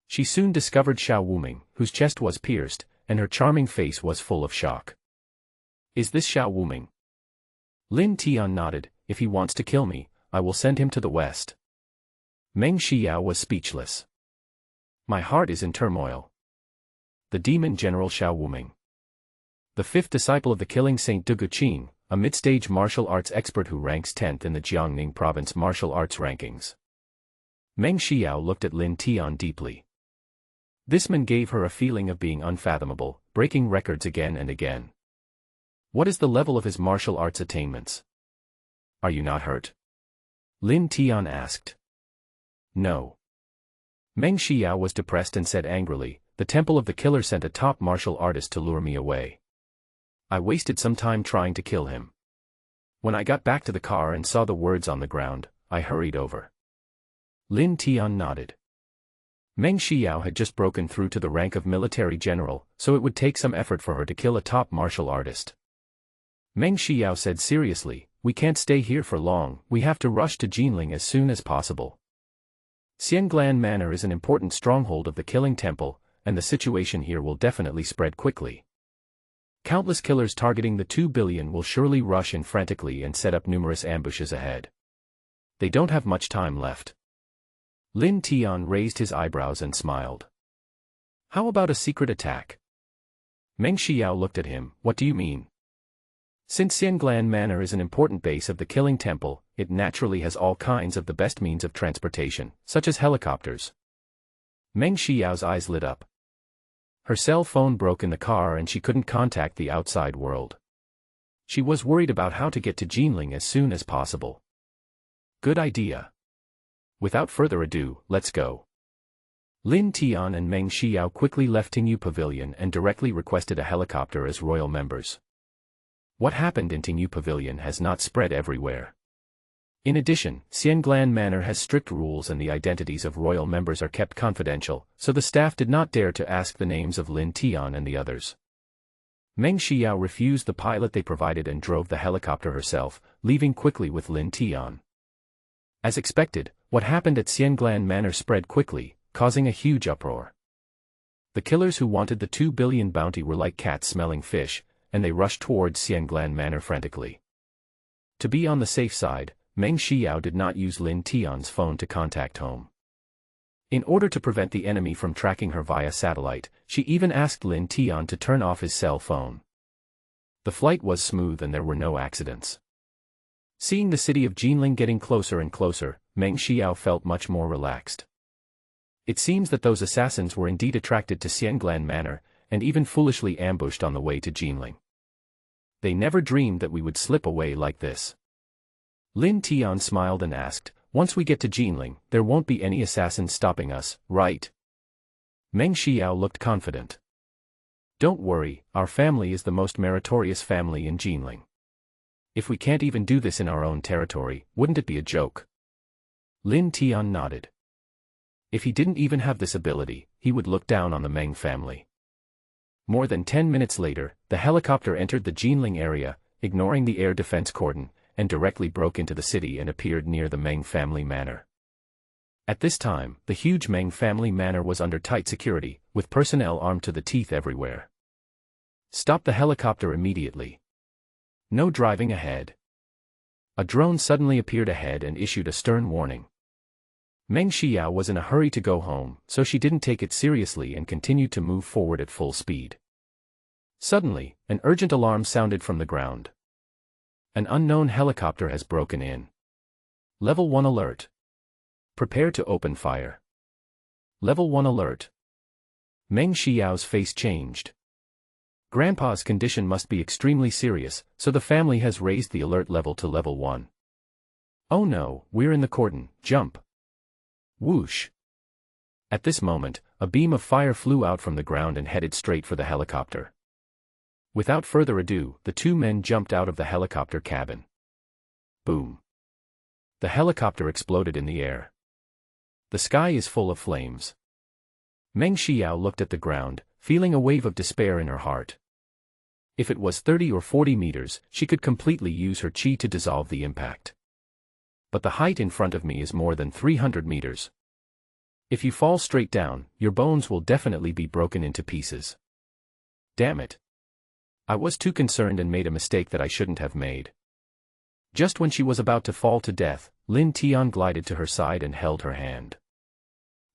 She soon discovered Xiao Wuming, whose chest was pierced, and her charming face was full of shock. Is this Xiao Wuming? Lin Tian nodded, if he wants to kill me, I will send him to the west. Meng Shiyao was speechless. My heart is in turmoil. The demon general Xiao Wuming. The 5th disciple of the killing Saint Dugu Qing, a mid-stage martial arts expert who ranks 10th in the Jiangning province martial arts rankings. Meng Shiyao looked at Lin Tian deeply. This man gave her a feeling of being unfathomable, breaking records again and again. What is the level of his martial arts attainments? Are you not hurt? Lin Tian asked. No. Meng Shiyao was depressed and said angrily, the temple of the killer sent a top martial artist to lure me away. I wasted some time trying to kill him. When I got back to the car and saw the words on the ground, I hurried over. Lin Tian nodded. Meng Shiyao had just broken through to the rank of military general, so it would take some effort for her to kill a top martial artist. Meng Shiyao said seriously, we can't stay here for long, we have to rush to Jinling as soon as possible. Xianglan Manor is an important stronghold of the killing temple, and the situation here will definitely spread quickly. Countless killers targeting the 2 billion will surely rush in frantically and set up numerous ambushes ahead. They don't have much time left. Lin Tian raised his eyebrows and smiled. How about a secret attack? Meng Shiyao looked at him, what do you mean? Since Xianglan Manor is an important base of the killing temple, it naturally has all kinds of the best means of transportation, such as helicopters. Meng Shiyao's eyes lit up. Her cell phone broke in the car and she couldn't contact the outside world. She was worried about how to get to Jinling as soon as possible. Good idea. Without further ado, let's go. Lin Tian and Meng Shiyao quickly left Tingyu Pavilion and directly requested a helicopter as royal members. What happened in Tingyu Pavilion has not spread everywhere. In addition, Xianglan Manor has strict rules and the identities of royal members are kept confidential, so the staff did not dare to ask the names of Lin Tian and the others. Meng Shiyao refused the pilot they provided and drove the helicopter herself, leaving quickly with Lin Tian. As expected, what happened at Xianglan Manor spread quickly, causing a huge uproar. The killers who wanted the 2 billion bounty were like cats smelling fish, and they rushed towards Xianglan Manor frantically. To be on the safe side, Meng Shiyao did not use Lin Tian's phone to contact home. In order to prevent the enemy from tracking her via satellite, she even asked Lin Tian to turn off his cell phone. The flight was smooth and there were no accidents. Seeing the city of Jinling getting closer and closer, Meng Shiyao felt much more relaxed. It seems that those assassins were indeed attracted to Xianglan Manor, and even foolishly ambushed on the way to Jinling. They never dreamed that we would slip away like this. Lin Tian smiled and asked, once we get to Jinling, there won't be any assassins stopping us, right? Meng Xiao looked confident. Don't worry, our family is the most meritorious family in Jinling. If we can't even do this in our own territory, wouldn't it be a joke? Lin Tian nodded. If he didn't even have this ability, he would look down on the Meng family. More than 10 minutes later, the helicopter entered the Jinling area, ignoring the air defense cordon, and directly broke into the city and appeared near the Meng family manor. At this time, the huge Meng family manor was under tight security, with personnel armed to the teeth everywhere. Stop the helicopter immediately. No driving ahead. A drone suddenly appeared ahead and issued a stern warning. Meng Xiao was in a hurry to go home, so she didn't take it seriously and continued to move forward at full speed. Suddenly, an urgent alarm sounded from the ground. An unknown helicopter has broken in. Level 1 alert. Prepare to open fire. Level 1 alert. Meng Xiao's face changed. Grandpa's condition must be extremely serious, so the family has raised the alert level to level 1. Oh no, we're in the cordon, jump. Whoosh. At this moment, a beam of fire flew out from the ground and headed straight for the helicopter. Without further ado, the two men jumped out of the helicopter cabin. Boom. The helicopter exploded in the air. The sky is full of flames. Meng Xiao looked at the ground, feeling a wave of despair in her heart. If it was 30 or 40 meters, she could completely use her chi to dissolve the impact. But the height in front of me is more than 300 meters. If you fall straight down, your bones will definitely be broken into pieces. Damn it. I was too concerned and made a mistake that I shouldn't have made. Just when she was about to fall to death, Lin Tian glided to her side and held her hand.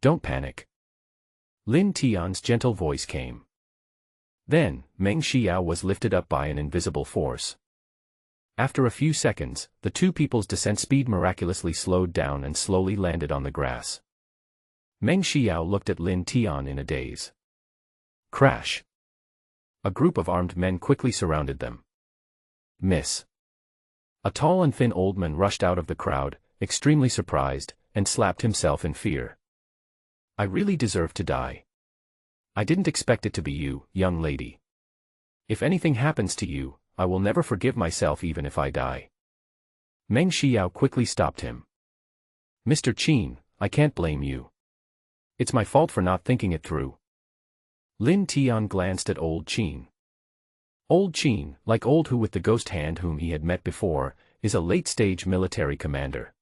Don't panic. Lin Tian's gentle voice came. Then, Meng Xiao was lifted up by an invisible force. After a few seconds, the two people's descent speed miraculously slowed down and slowly landed on the grass. Meng Xiao looked at Lin Tian in a daze. Crash. A group of armed men quickly surrounded them. Miss. A tall and thin old man rushed out of the crowd, extremely surprised, and slapped himself in fear. I really deserve to die. I didn't expect it to be you, young lady. If anything happens to you, I will never forgive myself even if I die. Meng Xiao quickly stopped him. Mr. Qin, I can't blame you. It's my fault for not thinking it through. Lin Tian glanced at Old Qin. Old Qin, like Old Hu with the ghost hand whom he had met before, is a late-stage military commander.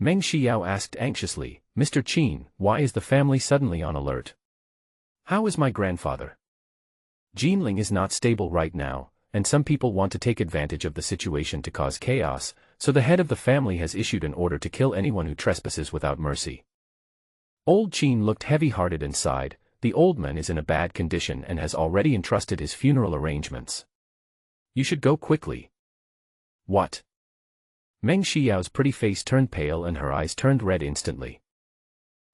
Meng Xiao asked anxiously, Mr. Qin, why is the family suddenly on alert? How is my grandfather? Jinling is not stable right now, and some people want to take advantage of the situation to cause chaos, so the head of the family has issued an order to kill anyone who trespasses without mercy. Old Qin looked heavy-hearted and sighed. The old man is in a bad condition and has already entrusted his funeral arrangements. You should go quickly. What? Meng Xiao's pretty face turned pale and her eyes turned red instantly.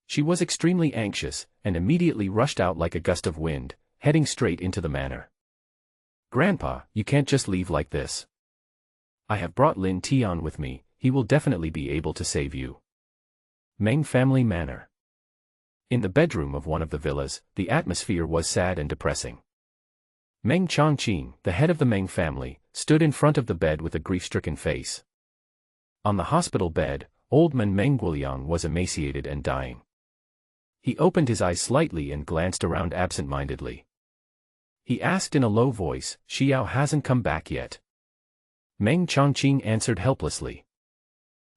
She was extremely anxious, and immediately rushed out like a gust of wind, heading straight into the manor. Grandpa, you can't just leave like this. I have brought Lin Tian with me, he will definitely be able to save you. Meng family manor. In the bedroom of one of the villas, the atmosphere was sad and depressing. Meng Chongqing, the head of the Meng family, stood in front of the bed with a grief-stricken face. On the hospital bed, old man Meng Guoliang was emaciated and dying. He opened his eyes slightly and glanced around absent-mindedly. He asked in a low voice, Xiao hasn't come back yet. Meng Chongqing answered helplessly.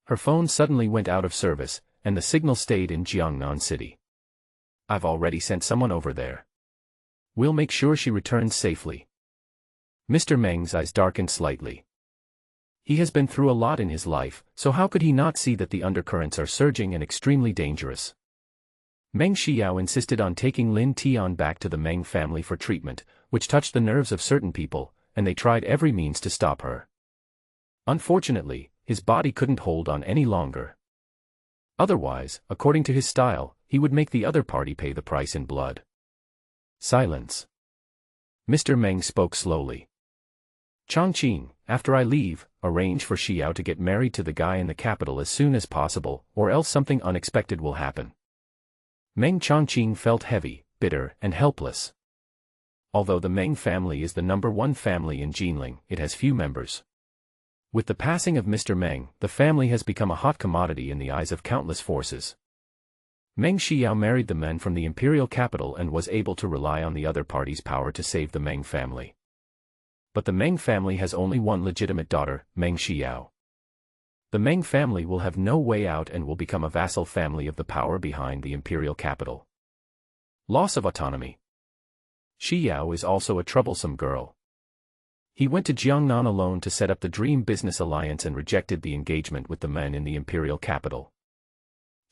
Her phone suddenly went out of service, and the signal stayed in Jiangnan City. I've already sent someone over there. We'll make sure she returns safely. Mr. Meng's eyes darkened slightly. He has been through a lot in his life, so how could he not see that the undercurrents are surging and extremely dangerous? Meng Xiao insisted on taking Lin Tian back to the Meng family for treatment, which touched the nerves of certain people, and they tried every means to stop her. Unfortunately, his body couldn't hold on any longer. Otherwise, according to his style, he would make the other party pay the price in blood. Silence. Mr. Meng spoke slowly. Chongqing, after I leave, arrange for Xiao to get married to the guy in the capital as soon as possible, or else something unexpected will happen. Meng Chongqing felt heavy, bitter, and helpless. Although the Meng family is the #1 family in Jinling, it has few members. With the passing of Mr. Meng, the family has become a hot commodity in the eyes of countless forces. Meng Xiao married the men from the imperial capital and was able to rely on the other party's power to save the Meng family. But the Meng family has only one legitimate daughter, Meng Xiao. The Meng family will have no way out and will become a vassal family of the power behind the imperial capital. Loss of autonomy. Xiao is also a troublesome girl. He went to Jiangnan alone to set up the Dream Business Alliance and rejected the engagement with the men in the imperial capital.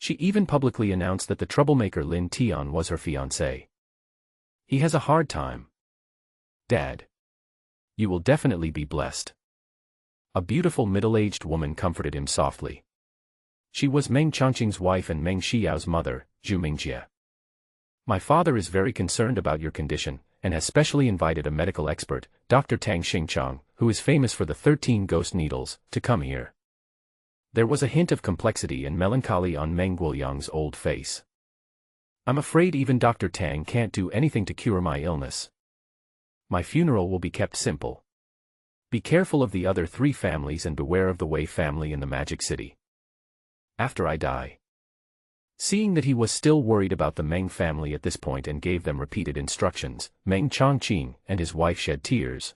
She even publicly announced that the troublemaker Lin Tian was her fiancé. He has a hard time. Dad. You will definitely be blessed. A beautiful middle-aged woman comforted him softly. She was Meng Chongqing's wife and Meng Xiao's mother, Zhu Mingjie. My father is very concerned about your condition, and has specially invited a medical expert, Dr. Tang Xingchang, who is famous for the 13 ghost needles, to come here. There was a hint of complexity and melancholy on Meng Guoyang's old face. I'm afraid even Dr. Tang can't do anything to cure my illness. My funeral will be kept simple. Be careful of the other 3 families and beware of the Wei family in the Magic City. After I die. Seeing that he was still worried about the Meng family at this point and gave them repeated instructions, Meng Chongqing and his wife shed tears.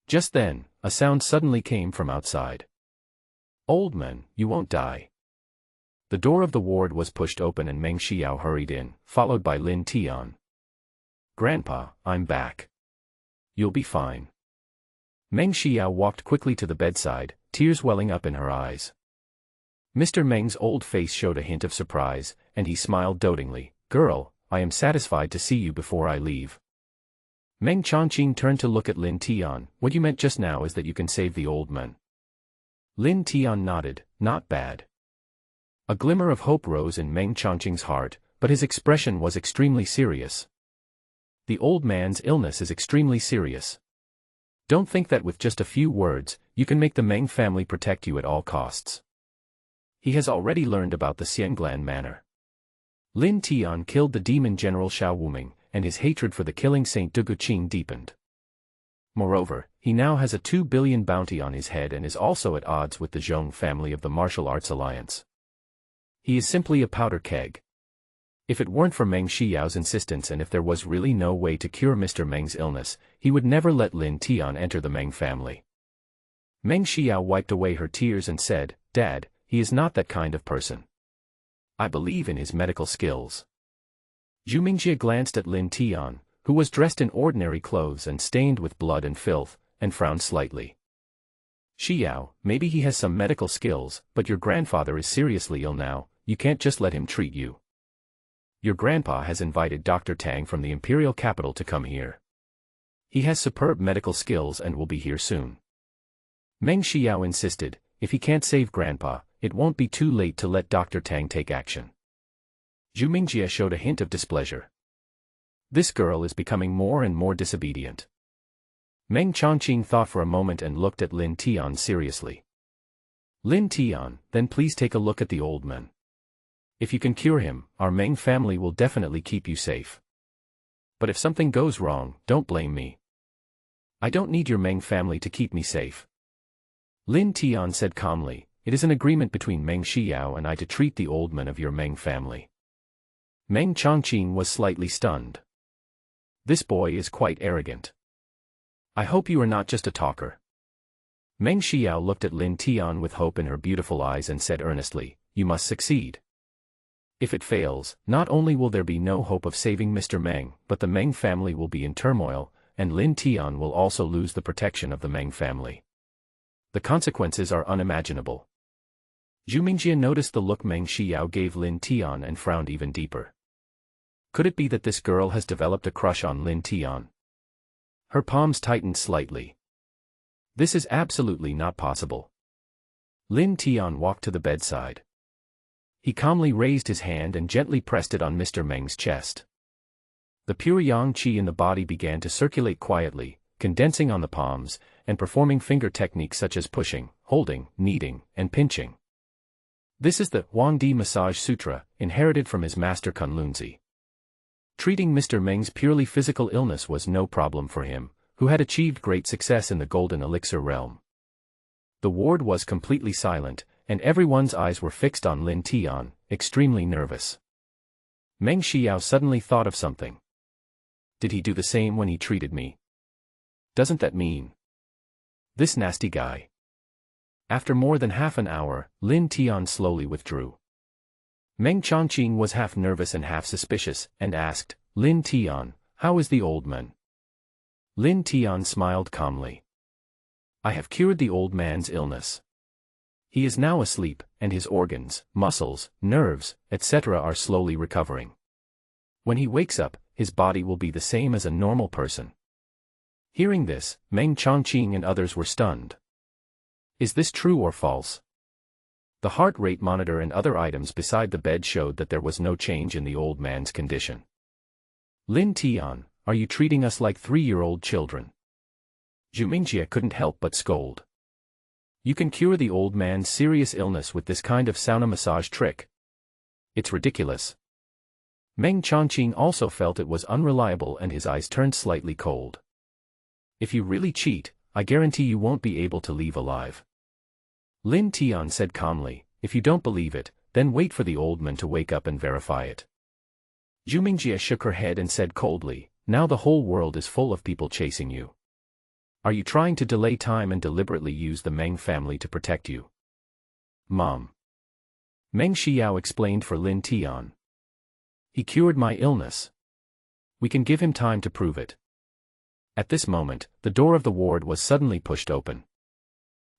Just then, a sound suddenly came from outside. Old man, you won't die. The door of the ward was pushed open and Meng Xiao hurried in, followed by Lin Tian. Grandpa, I'm back. You'll be fine. Meng Xiao walked quickly to the bedside, tears welling up in her eyes. Mr. Meng's old face showed a hint of surprise, and he smiled dotingly. Girl, I am satisfied to see you before I leave. Meng Chongqing turned to look at Lin Tian. What you meant just now is that you can save the old man. Lin Tian nodded, not bad. A glimmer of hope rose in Meng Chongqing's heart, but his expression was extremely serious. The old man's illness is extremely serious. Don't think that with just a few words, you can make the Meng family protect you at all costs. He has already learned about the Xianglan manor. Lin Tian killed the demon general Xiao Wuming, and his hatred for the killing Saint Duguqing deepened. Moreover, he now has a 2 billion bounty on his head and is also at odds with the Zhong family of the Martial Arts Alliance. He is simply a powder keg. If it weren't for Meng Xiao's insistence and if there was really no way to cure Mr. Meng's illness, he would never let Lin Tian enter the Meng family. Meng Xiao wiped away her tears and said, Dad, he is not that kind of person. I believe in his medical skills. Zhu Mingjie glanced at Lin Tian, who was dressed in ordinary clothes and stained with blood and filth, and frowned slightly. Xiao, maybe he has some medical skills, but your grandfather is seriously ill now, you can't just let him treat you. Your grandpa has invited Dr. Tang from the imperial capital to come here. He has superb medical skills and will be here soon. Meng Xiao insisted, if he can't save grandpa, it won't be too late to let Dr. Tang take action. Zhu Mingjie showed a hint of displeasure. This girl is becoming more and more disobedient. Meng Chongqing thought for a moment and looked at Lin Tian seriously. Lin Tian, then please take a look at the old man. If you can cure him, our Meng family will definitely keep you safe. But if something goes wrong, don't blame me. I don't need your Meng family to keep me safe. Lin Tian said calmly, it is an agreement between Meng Xiao and I to treat the old man of your Meng family. Meng Chongqing was slightly stunned. This boy is quite arrogant. I hope you are not just a talker. Meng Xiao looked at Lin Tian with hope in her beautiful eyes and said earnestly, you must succeed. If it fails, not only will there be no hope of saving Mr. Meng, but the Meng family will be in turmoil, and Lin Tian will also lose the protection of the Meng family. The consequences are unimaginable. Zhu Mingjie noticed the look Meng Xiao gave Lin Tian and frowned even deeper. Could it be that this girl has developed a crush on Lin Tian? Her palms tightened slightly. This is absolutely not possible. Lin Tian walked to the bedside. He calmly raised his hand and gently pressed it on Mr. Meng's chest. The pure yang qi in the body began to circulate quietly, condensing on the palms, and performing finger techniques such as pushing, holding, kneading, and pinching. This is the Huangdi Massage Sutra, inherited from his master Kunlun. Treating Mr. Meng's purely physical illness was no problem for him, who had achieved great success in the golden elixir realm. The ward was completely silent, and everyone's eyes were fixed on Lin Tian, extremely nervous. Meng Xiao suddenly thought of something. Did he do the same when he treated me? Doesn't that mean this nasty guy? After more than half an hour, Lin Tian slowly withdrew. Meng Chongqing was half nervous and half suspicious, and asked, Lin Tian, how is the old man? Lin Tian smiled calmly. I have cured the old man's illness. He is now asleep, and his organs, muscles, nerves, etc. are slowly recovering. When he wakes up, his body will be the same as a normal person. Hearing this, Meng Chongqing and others were stunned. Is this true or false? The heart rate monitor and other items beside the bed showed that there was no change in the old man's condition. Lin Tian, are you treating us like 3-year-old children? Zhu Mingjie couldn't help but scold. You can cure the old man's serious illness with this kind of sauna massage trick. It's ridiculous. Meng Chongqing also felt it was unreliable and his eyes turned slightly cold. If you really cheat, I guarantee you won't be able to leave alive. Lin Tian said calmly, if you don't believe it, then wait for the old man to wake up and verify it. Zhu Mingjie shook her head and said coldly, now the whole world is full of people chasing you. Are you trying to delay time and deliberately use the Meng family to protect you? Mom. Meng Xiao explained for Lin Tian. He cured my illness. We can give him time to prove it. At this moment, the door of the ward was suddenly pushed open.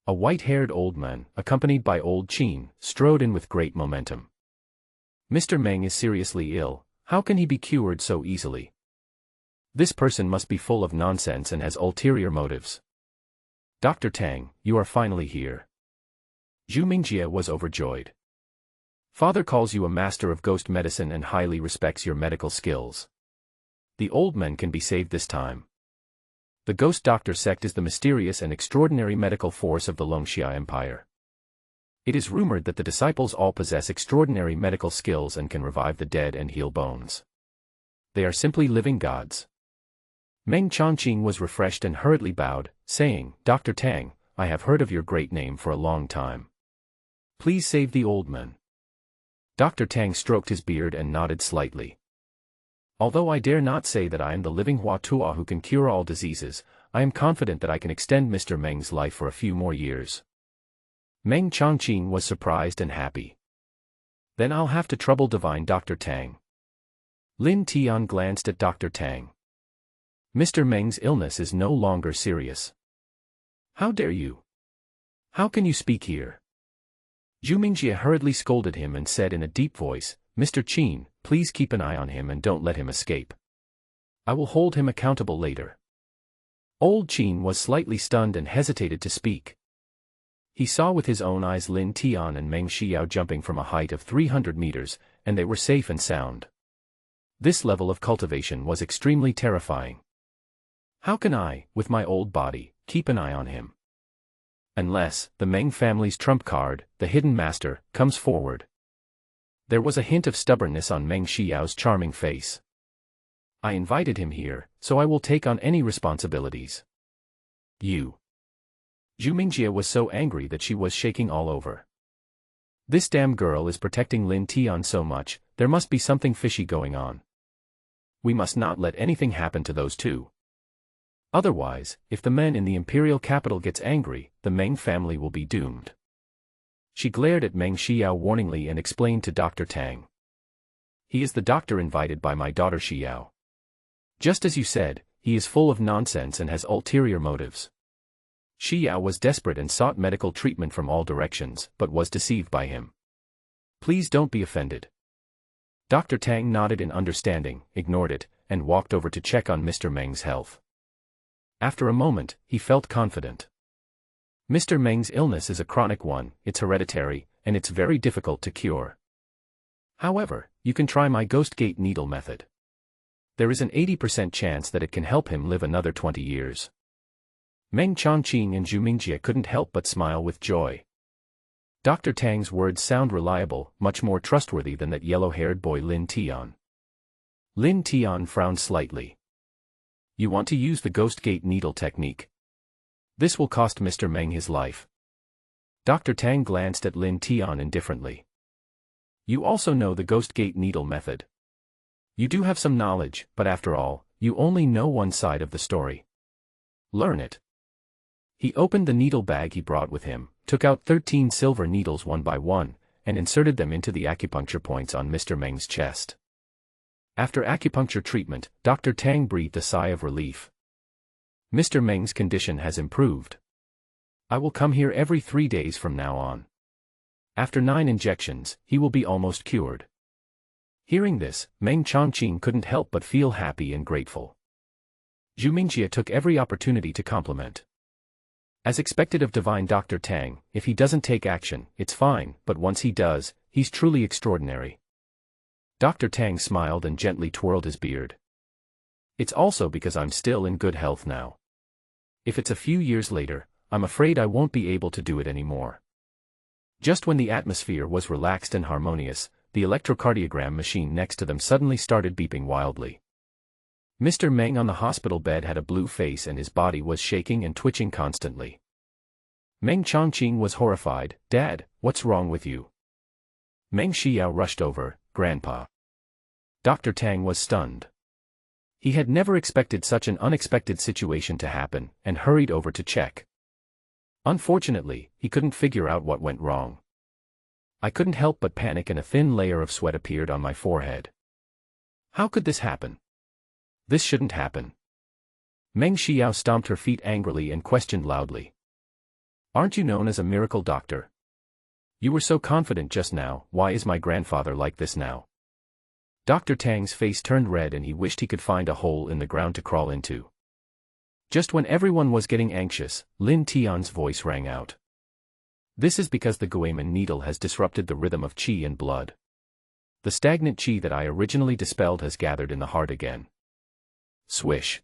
A white-haired old man, accompanied by old Qin, strode in with great momentum. Mr. Meng is seriously ill, how can he be cured so easily? This person must be full of nonsense and has ulterior motives. Dr. Tang, you are finally here. Zhu Mingjie was overjoyed. Father calls you a master of ghost medicine and highly respects your medical skills. The old man can be saved this time. The Ghost Doctor sect is the mysterious and extraordinary medical force of the Longxia Empire. It is rumored that the disciples all possess extraordinary medical skills and can revive the dead and heal bones. They are simply living gods. Meng Chongqing was refreshed and hurriedly bowed, saying, Dr. Tang, I have heard of your great name for a long time. Please save the old man. Dr. Tang stroked his beard and nodded slightly. Although I dare not say that I am the living Hua Tua who can cure all diseases, I am confident that I can extend Mr. Meng's life for a few more years. Meng Chongqing was surprised and happy. Then I'll have to trouble divine Dr. Tang. Lin Tian glanced at Dr. Tang. Mr. Meng's illness is no longer serious. How dare you? How can you speak here? Zhu Mingjie hurriedly scolded him and said in a deep voice, Mr. Qin, please keep an eye on him and don't let him escape. I will hold him accountable later. Old Qin was slightly stunned and hesitated to speak. He saw with his own eyes Lin Tian and Meng Xiao jumping from a height of 300 meters, and they were safe and sound. This level of cultivation was extremely terrifying. How can I, with my old body, keep an eye on him? Unless, the Meng family's trump card, the hidden master, comes forward. There was a hint of stubbornness on Meng Xiao's charming face. I invited him here, so I will take on any responsibilities. You. Zhu Mingjie was so angry that she was shaking all over. This damn girl is protecting Lin Tian so much, there must be something fishy going on. We must not let anything happen to those two. Otherwise, if the men in the imperial capital gets angry, the Meng family will be doomed. She glared at Meng Xiao warningly and explained to Dr. Tang. He is the doctor invited by my daughter Xiao. Just as you said, he is full of nonsense and has ulterior motives. Xiao was desperate and sought medical treatment from all directions, but was deceived by him. Please don't be offended. Dr. Tang nodded in understanding, ignored it, and walked over to check on Mr. Meng's health. After a moment, he felt confident. Mr. Meng's illness is a chronic one, it's hereditary, and it's very difficult to cure. However, you can try my Ghost Gate needle method. There is an 80% chance that it can help him live another 20 years. Meng Chongqing and Zhu Mingjie couldn't help but smile with joy. Dr. Tang's words sound reliable, much more trustworthy than that yellow-haired boy Lin Tian. Lin Tian frowned slightly. You want to use the Ghost Gate needle technique? This will cost Mr. Meng his life. Dr. Tang glanced at Lin Tian indifferently. You also know the Ghost Gate needle method. You do have some knowledge, but after all, you only know one side of the story. Learn it. He opened the needle bag he brought with him, took out 13 silver needles one by one, and inserted them into the acupuncture points on Mr. Meng's chest. After acupuncture treatment, Dr. Tang breathed a sigh of relief. Mr. Meng's condition has improved. I will come here every 3 days from now on. After 9 injections, he will be almost cured. Hearing this, Meng Chongqing couldn't help but feel happy and grateful. Zhu Mingjie took every opportunity to compliment. As expected of divine Dr. Tang, if he doesn't take action, it's fine, but once he does, he's truly extraordinary. Dr. Tang smiled and gently twirled his beard. It's also because I'm still in good health now. If it's a few years later, I'm afraid I won't be able to do it anymore. Just when the atmosphere was relaxed and harmonious, the electrocardiogram machine next to them suddenly started beeping wildly. Mr. Meng on the hospital bed had a blue face and his body was shaking and twitching constantly. Meng Chongqing was horrified. Dad, what's wrong with you? Meng Xiao rushed over. Grandpa. Dr. Tang was stunned. He had never expected such an unexpected situation to happen, and hurried over to check. Unfortunately, he couldn't figure out what went wrong. I couldn't help but panic and a thin layer of sweat appeared on my forehead. How could this happen? This shouldn't happen. Meng Xiao stomped her feet angrily and questioned loudly. Aren't you known as a miracle doctor? You were so confident just now, why is my grandfather like this now? Dr. Tang's face turned red and he wished he could find a hole in the ground to crawl into. Just when everyone was getting anxious, Lin Tian's voice rang out. This is because the Guiman needle has disrupted the rhythm of qi and blood. The stagnant qi that I originally dispelled has gathered in the heart again. Swish.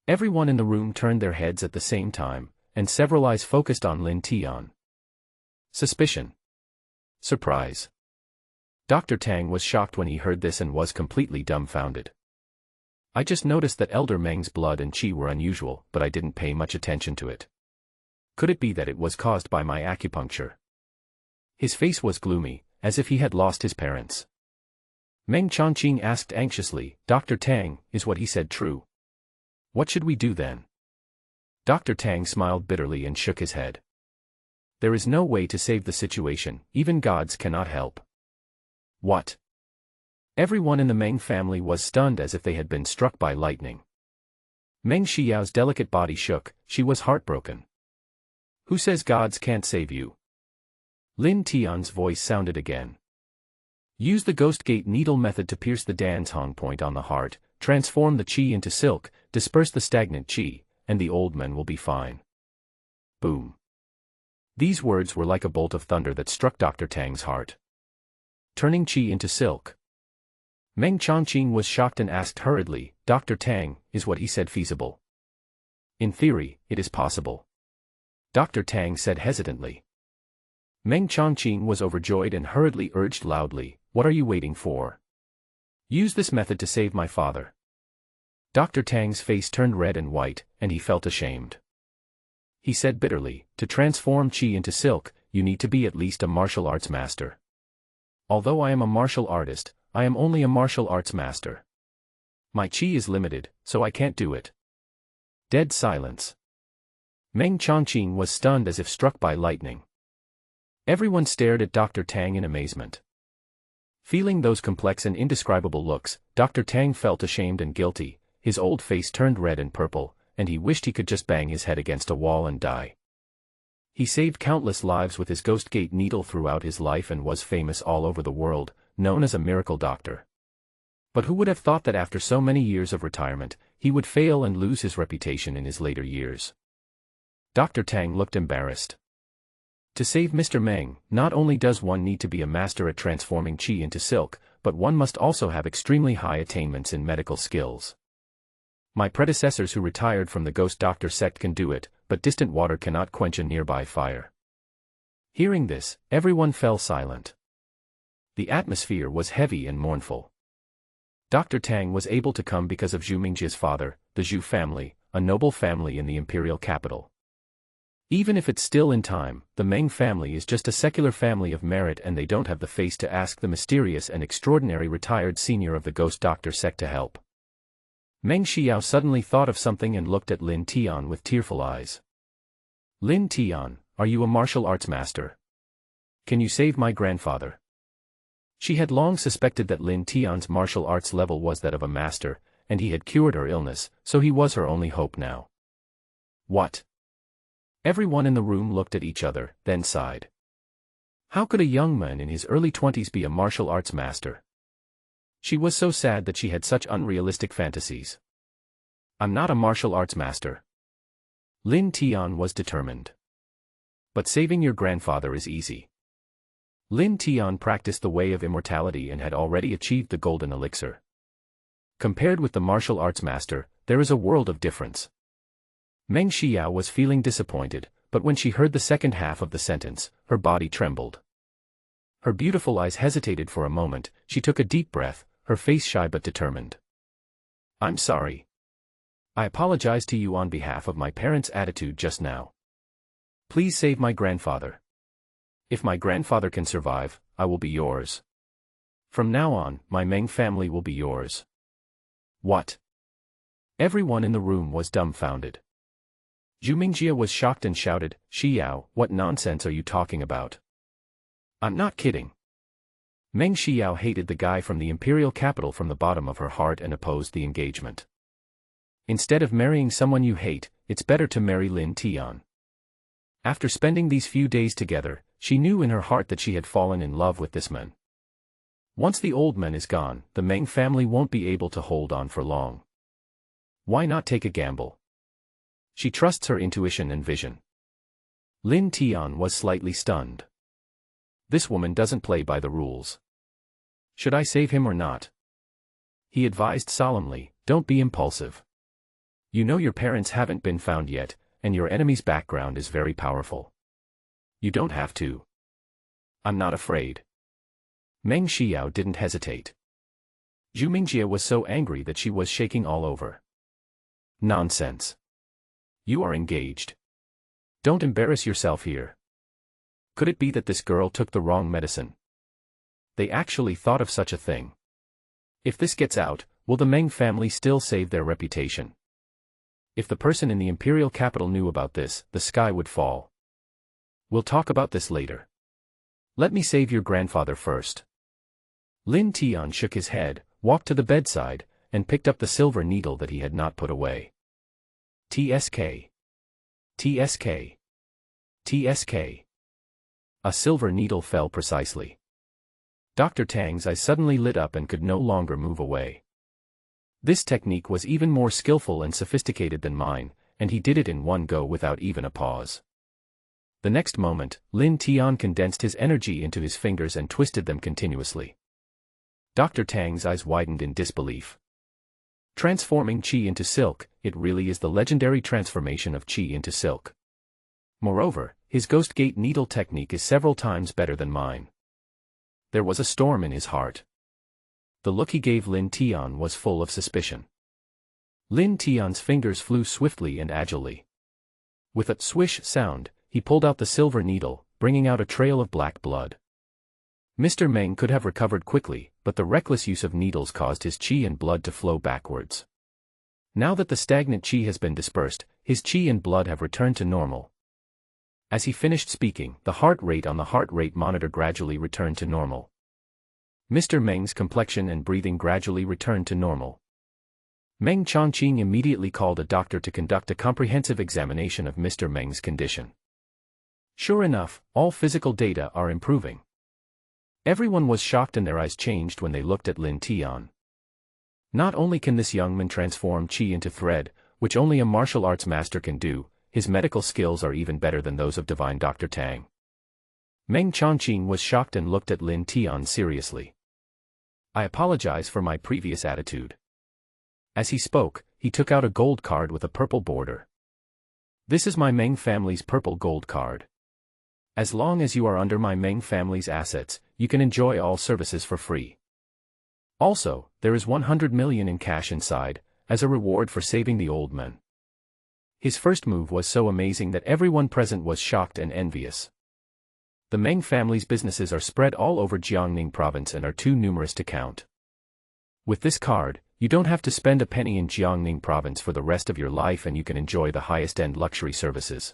Everyone in the room turned their heads at the same time, and several eyes focused on Lin Tian. Suspicion. Surprise. Dr. Tang was shocked when he heard this and was completely dumbfounded. I just noticed that Elder Meng's blood and qi were unusual, but I didn't pay much attention to it. Could it be that it was caused by my acupuncture? His face was gloomy, as if he had lost his parents. Meng Chongqing asked anxiously, Dr. Tang, is what he said true? What should we do then? Dr. Tang smiled bitterly and shook his head. There is no way to save the situation, even gods cannot help. What? Everyone in the Meng family was stunned as if they had been struck by lightning. Meng Xiao's delicate body shook, she was heartbroken. Who says gods can't save you? Lin Tian's voice sounded again. Use the Ghost Gate needle method to pierce the Danzhong point on the heart, transform the qi into silk, disperse the stagnant qi, and the old man will be fine. Boom. These words were like a bolt of thunder that struck Dr. Tang's heart. Turning qi into silk. Meng Chongqing was shocked and asked hurriedly, Dr. Tang, is what he said feasible? In theory, it is possible. Dr. Tang said hesitantly. Meng Chongqing was overjoyed and hurriedly urged loudly, what are you waiting for? Use this method to save my father. Dr. Tang's face turned red and white, and he felt ashamed. He said bitterly, to transform qi into silk, you need to be at least a martial arts master. Although I am a martial artist, I am only a martial arts master. My qi is limited, so I can't do it. Dead silence. Meng Chongqing was stunned as if struck by lightning. Everyone stared at Dr. Tang in amazement. Feeling those complex and indescribable looks, Dr. Tang felt ashamed and guilty, his old face turned red and purple, and he wished he could just bang his head against a wall and die. He saved countless lives with his Ghost Gate needle throughout his life and was famous all over the world, known as a miracle doctor. But who would have thought that after so many years of retirement, he would fail and lose his reputation in his later years? Dr. Tang looked embarrassed. To save Mr. Meng, not only does one need to be a master at transforming qi into silk, but one must also have extremely high attainments in medical skills. My predecessors who retired from the ghost doctor sect can do it, but distant water cannot quench a nearby fire. Hearing this, everyone fell silent. The atmosphere was heavy and mournful. Dr. Tang was able to come because of Zhu Mingjia's father, the Zhu family, a noble family in the imperial capital. Even if it's still in time, the Meng family is just a secular family of merit and they don't have the face to ask the mysterious and extraordinary retired senior of the ghost doctor sect to help. Meng Xiao suddenly thought of something and looked at Lin Tian with tearful eyes. Lin Tian, are you a martial arts master? Can you save my grandfather? She had long suspected that Lin Tian's martial arts level was that of a master, and he had cured her illness, so he was her only hope now. What? Everyone in the room looked at each other, then sighed. How could a young man in his early 20s be a martial arts master? She was so sad that she had such unrealistic fantasies. I'm not a martial arts master. Lin Tian was determined. But saving your grandfather is easy. Lin Tian practiced the way of immortality and had already achieved the golden elixir. Compared with the martial arts master, there is a world of difference. Meng Xiao was feeling disappointed, but when she heard the second half of the sentence, her body trembled. Her beautiful eyes hesitated for a moment, she took a deep breath, her face shy but determined. I'm sorry. I apologize to you on behalf of my parents' attitude just now. Please save my grandfather. If my grandfather can survive, I will be yours. From now on, my Meng family will be yours. What? Everyone in the room was dumbfounded. Zhu Mingjie was shocked and shouted, Xiao, what nonsense are you talking about? I'm not kidding. Meng Xiao hated the guy from the imperial capital from the bottom of her heart and opposed the engagement. Instead of marrying someone you hate, it's better to marry Lin Tian. After spending these few days together, she knew in her heart that she had fallen in love with this man. Once the old man is gone, the Meng family won't be able to hold on for long. Why not take a gamble? She trusts her intuition and vision. Lin Tian was slightly stunned. This woman doesn't play by the rules. Should I save him or not? He advised solemnly, don't be impulsive. You know your parents haven't been found yet, and your enemy's background is very powerful. You don't have to. I'm not afraid. Meng Xiao didn't hesitate. Zhu Mingjie was so angry that she was shaking all over. Nonsense. You are engaged. Don't embarrass yourself here. Could it be that this girl took the wrong medicine? They actually thought of such a thing. If this gets out, will the Meng family still save their reputation? If the person in the imperial capital knew about this, the sky would fall. We'll talk about this later. Let me save your grandfather first. Lin Tian shook his head, walked to the bedside, and picked up the silver needle that he had not put away. TSK. TSK. TSK. A silver needle fell precisely. Dr. Tang's eyes suddenly lit up and could no longer move away. This technique was even more skillful and sophisticated than mine, and he did it in one go without even a pause. The next moment, Lin Tian condensed his energy into his fingers and twisted them continuously. Dr. Tang's eyes widened in disbelief. Transforming qi into silk, it really is the legendary transformation of qi into silk. Moreover, his Ghost Gate needle technique is several times better than mine. There was a storm in his heart. The look he gave Lin Tian was full of suspicion. Lin Tian's fingers flew swiftly and agilely. With a swish sound, he pulled out the silver needle, bringing out a trail of black blood. Mr. Meng could have recovered quickly, but the reckless use of needles caused his qi and blood to flow backwards. Now that the stagnant qi has been dispersed, his qi and blood have returned to normal. As he finished speaking, the heart rate on the heart rate monitor gradually returned to normal. Mr. Meng's complexion and breathing gradually returned to normal. Meng Chongqing immediately called a doctor to conduct a comprehensive examination of Mr. Meng's condition. Sure enough, all physical data are improving. Everyone was shocked and their eyes changed when they looked at Lin Tian. Not only can this young man transform qi into thread, which only a martial arts master can do, his medical skills are even better than those of divine Dr. Tang. Meng Chongqing was shocked and looked at Lin Tian seriously. I apologize for my previous attitude. As he spoke, he took out a gold card with a purple border. This is my Meng family's purple gold card. As long as you are under my Meng family's assets, you can enjoy all services for free. Also, there is 100 million in cash inside, as a reward for saving the old man. His first move was so amazing that everyone present was shocked and envious. The Meng family's businesses are spread all over Jiangning province and are too numerous to count. With this card, you don't have to spend a penny in Jiangning province for the rest of your life and you can enjoy the highest-end luxury services.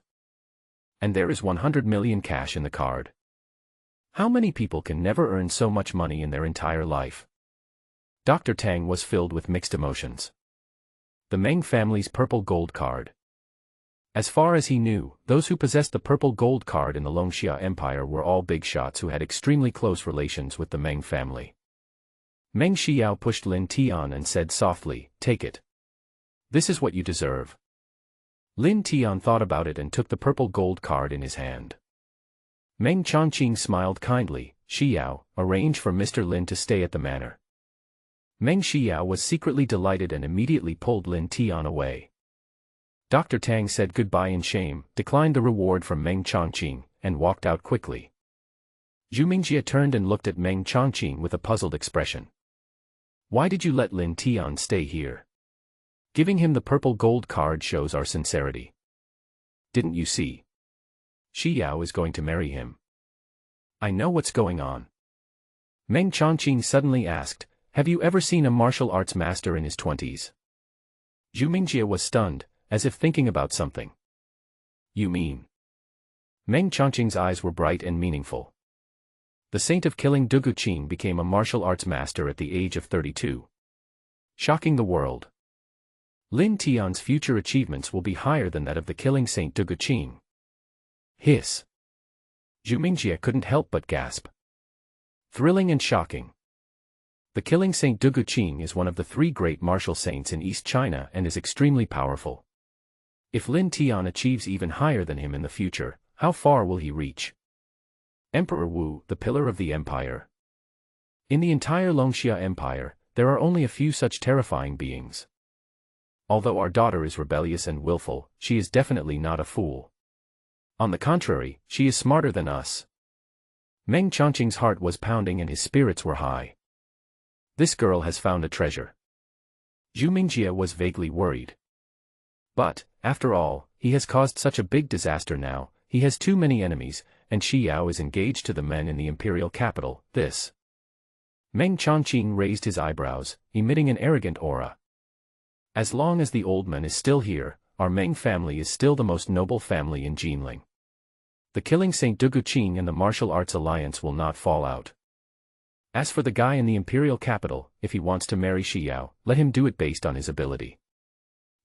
And there is 100 million cash in the card. How many people can never earn so much money in their entire life? Dr. Tang was filled with mixed emotions. The Meng family's purple gold card. As far as he knew, those who possessed the purple gold card in the Longxia Empire were all big shots who had extremely close relations with the Meng family. Meng Xiao pushed Lin Tian and said softly, "Take it. This is what you deserve." Lin Tian thought about it and took the purple gold card in his hand. Meng Chongqing smiled kindly. "Xiao, arrange for Mr. Lin to stay at the manor." Meng Xiao was secretly delighted and immediately pulled Lin Tian away. Dr. Tang said goodbye in shame, declined the reward from Meng Chongqing, and walked out quickly. Zhu Mingjie turned and looked at Meng Chongqing with a puzzled expression. "Why did you let Lin Tian stay here? Giving him the purple gold card shows our sincerity. Didn't you see? Xiao is going to marry him. I know what's going on." Meng Chongqing suddenly asked, "Have you ever seen a martial arts master in his 20s? Zhu Mingjie was stunned, as if thinking about something. "You mean?" Meng Chongqing's eyes were bright and meaningful. The saint of killing Dugu Qing became a martial arts master at the age of 32. Shocking the world. Lin Tian's future achievements will be higher than that of the killing saint Dugu Qing. Hiss. Zhu Mingjie couldn't help but gasp. Thrilling and shocking. The killing saint Dugu Qing is one of the 3 great martial saints in East China and is extremely powerful. If Lin Tian achieves even higher than him in the future, how far will he reach? Emperor Wu, the pillar of the empire. In the entire Longxia Empire, there are only a few such terrifying beings. Although our daughter is rebellious and willful, she is definitely not a fool. On the contrary, she is smarter than us. Meng Chongqing's heart was pounding and his spirits were high. This girl has found a treasure. Zhu Mingjie was vaguely worried. But, after all, he has caused such a big disaster now, he has too many enemies, and Xiao is engaged to the men in the imperial capital. This. Meng Chongqing raised his eyebrows, emitting an arrogant aura. As long as the old man is still here, our Meng family is still the most noble family in Jinling. The killing Saint Dugu Qing and the martial arts alliance will not fall out. As for the guy in the imperial capital, if he wants to marry Xiao, let him do it based on his ability.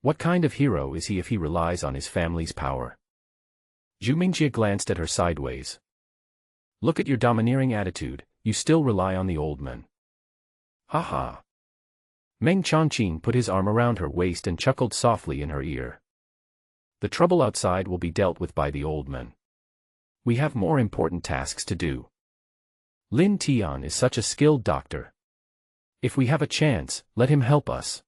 What kind of hero is he if he relies on his family's power? Zhu Mingjie glanced at her sideways. Look at your domineering attitude, you still rely on the old man. Ha ha. Meng Chongqing put his arm around her waist and chuckled softly in her ear. The trouble outside will be dealt with by the old man. We have more important tasks to do. Lin Tian is such a skilled doctor. If we have a chance, let him help us.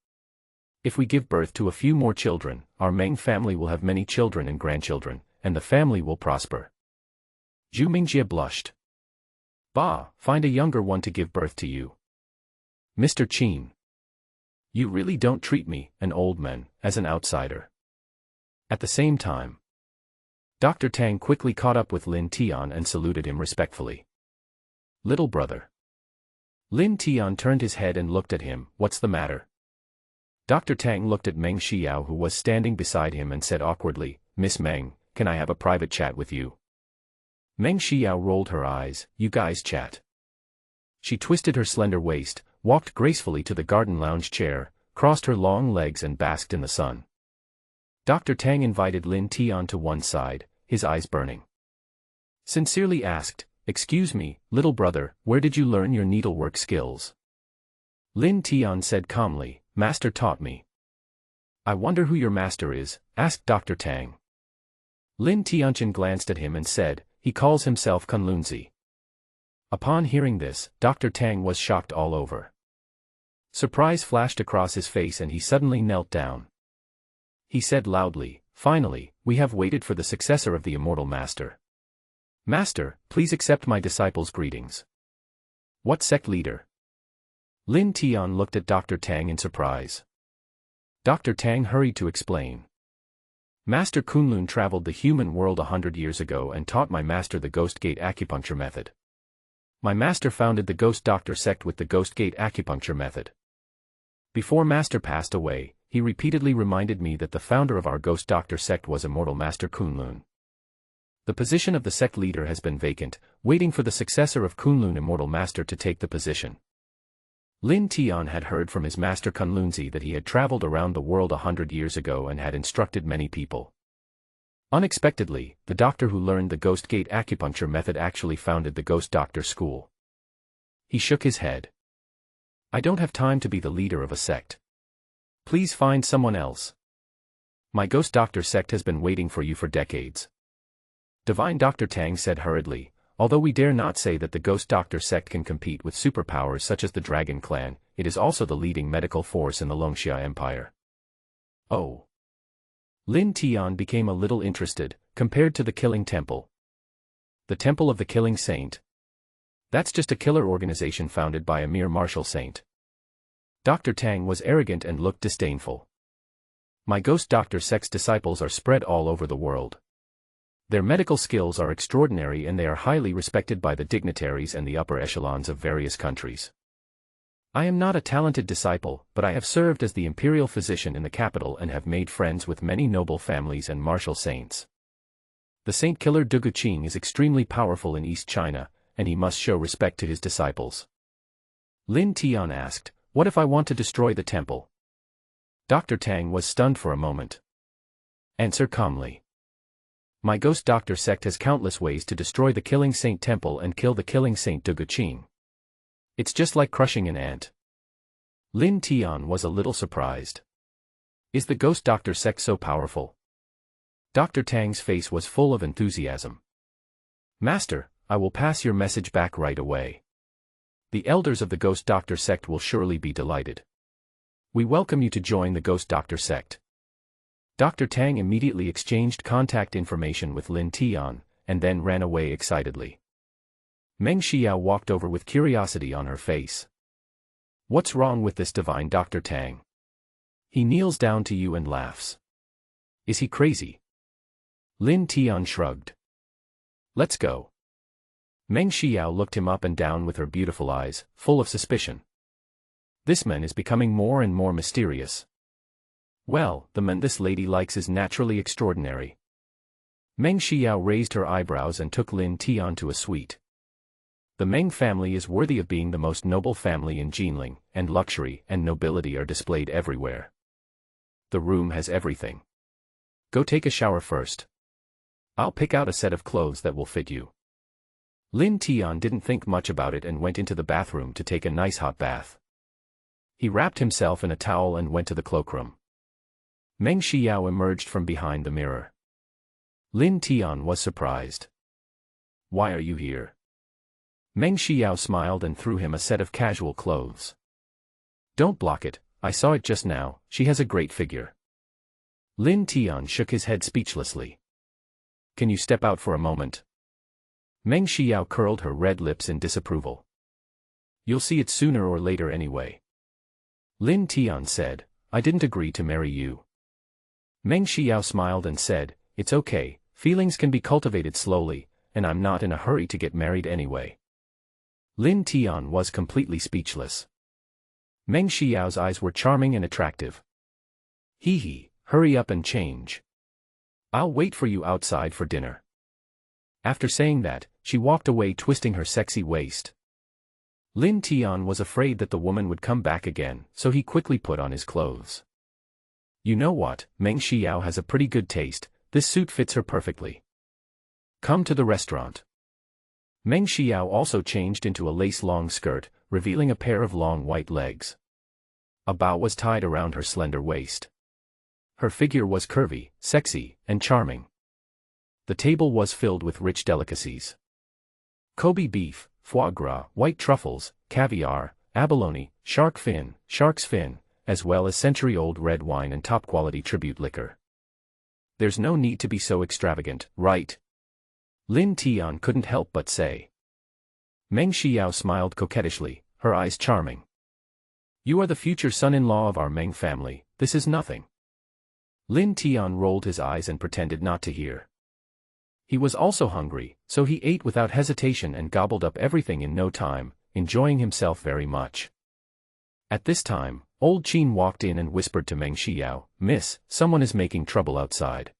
If we give birth to a few more children, our Meng family will have many children and grandchildren, and the family will prosper. Zhu Mingjie blushed. Bah, find a younger one to give birth to you. Mr. Qin. You really don't treat me, an old man, as an outsider. At the same time, Dr. Tang quickly caught up with Lin Tian and saluted him respectfully. Little brother. Lin Tian turned his head and looked at him. What's the matter? Dr. Tang looked at Meng Xiao who was standing beside him and said awkwardly, Miss Meng, can I have a private chat with you? Meng Xiao rolled her eyes. You guys chat. She twisted her slender waist, walked gracefully to the garden lounge chair, crossed her long legs and basked in the sun. Dr. Tang invited Lin Tian to one side, his eyes burning. Sincerely asked, Excuse me, little brother, where did you learn your needlework skills? Lin Tian said calmly, Master taught me. I wonder who your master is, asked Dr. Tang. Lin Tianchen glanced at him and said, He calls himself Kunlun. Upon hearing this, Dr. Tang was shocked all over. Surprise flashed across his face and he suddenly knelt down. He said loudly, "Finally, we have waited for the successor of the immortal master. Master, please accept my disciples' greetings." "What sect leader?" Lin Tian looked at Dr. Tang in surprise. Dr. Tang hurried to explain. "Master Kunlun traveled the human world 100 years ago and taught my master the Ghost Gate acupuncture method. My master founded the Ghost Doctor sect with the Ghost Gate acupuncture method. Before master passed away, he repeatedly reminded me that the founder of our Ghost Doctor sect was immortal Master Kunlun. The position of the sect leader has been vacant, waiting for the successor of Kunlun immortal master to take the position." Lin Tian had heard from his master Kunlunzi that he had traveled around the world 100 years ago and had instructed many people. Unexpectedly, the doctor who learned the Ghost Gate acupuncture method actually founded the Ghost Doctor School. He shook his head. "I don't have time to be the leader of a sect. Please find someone else. My Ghost Doctor sect has been waiting for you for decades." Divine Dr. Tang said hurriedly, "Although we dare not say that the Ghost Doctor sect can compete with superpowers such as the Dragon Clan, it is also the leading medical force in the Longxia Empire." "Oh." Lin Tian became a little interested, compared to the Killing Temple. The Temple of the Killing Saint? That's just a killer organization founded by a mere martial saint. Dr. Tang was arrogant and looked disdainful. "My Ghost Doctor sect's disciples are spread all over the world. Their medical skills are extraordinary and they are highly respected by the dignitaries and the upper echelons of various countries. I am not a talented disciple, but I have served as the imperial physician in the capital and have made friends with many noble families and martial saints. The Saint Killer Dugu Qing is extremely powerful in East China, and he must show respect to his disciples." Lin Tian asked, "What if I want to destroy the temple?" Dr. Tang was stunned for a moment. "Answer calmly. My Ghost Doctor sect has countless ways to destroy the Killing Saint Temple and kill the Killing Saint Dugu Qing. It's just like crushing an ant." Lin Tian was a little surprised. "Is the Ghost Doctor sect so powerful?" Dr. Tang's face was full of enthusiasm. "Master, I will pass your message back right away. The elders of the Ghost Doctor sect will surely be delighted. We welcome you to join the Ghost Doctor sect." Dr. Tang immediately exchanged contact information with Lin Tian, and then ran away excitedly. Meng Xiao walked over with curiosity on her face. "What's wrong with this divine Dr. Tang? He kneels down to you and laughs. Is he crazy?" Lin Tian shrugged. "Let's go." Meng Xiao looked him up and down with her beautiful eyes, full of suspicion. "This man is becoming more and more mysterious. Well, the man this lady likes is naturally extraordinary." Meng Xiao raised her eyebrows and took Lin Tian to a suite. The Meng family is worthy of being the most noble family in Jinling, and luxury and nobility are displayed everywhere. The room has everything. Go take a shower first. I'll pick out a set of clothes that will fit you. Lin Tian didn't think much about it and went into the bathroom to take a nice hot bath. He wrapped himself in a towel and went to the cloakroom. Meng Xiao emerged from behind the mirror. Lin Tian was surprised. "Why are you here?" Meng Xiao smiled and threw him a set of casual clothes. "Don't block it, I saw it just now, she has a great figure." Lin Tian shook his head speechlessly. "Can you step out for a moment?" Meng Xiao curled her red lips in disapproval. "You'll see it sooner or later anyway." Lin Tian said, "I didn't agree to marry you." Meng Xiao smiled and said, "It's okay, feelings can be cultivated slowly, and I'm not in a hurry to get married anyway." Lin Tian was completely speechless. Meng Xiao's eyes were charming and attractive. Hee, hurry up and change. I'll wait for you outside for dinner." After saying that, she walked away twisting her sexy waist. Lin Tian was afraid that the woman would come back again, so he quickly put on his clothes. "You know what, Meng Xiao has a pretty good taste, this suit fits her perfectly. Come to the restaurant." Meng Xiao also changed into a lace-long skirt, revealing a pair of long white legs. A bow was tied around her slender waist. Her figure was curvy, sexy, and charming. The table was filled with rich delicacies. Kobe beef, foie gras, white truffles, caviar, abalone, shark's fin, as well as century-old red wine and top-quality tribute liquor. There's no need to be so extravagant, right? Lin Tian couldn't help but say. Meng Xiao smiled coquettishly, her eyes charming. You are the future son-in-law of our Meng family, this is nothing. Lin Tian rolled his eyes and pretended not to hear. He was also hungry, so he ate without hesitation and gobbled up everything in no time, enjoying himself very much. At this time, old Qin walked in and whispered to Meng Xiao, "Miss, someone is making trouble outside."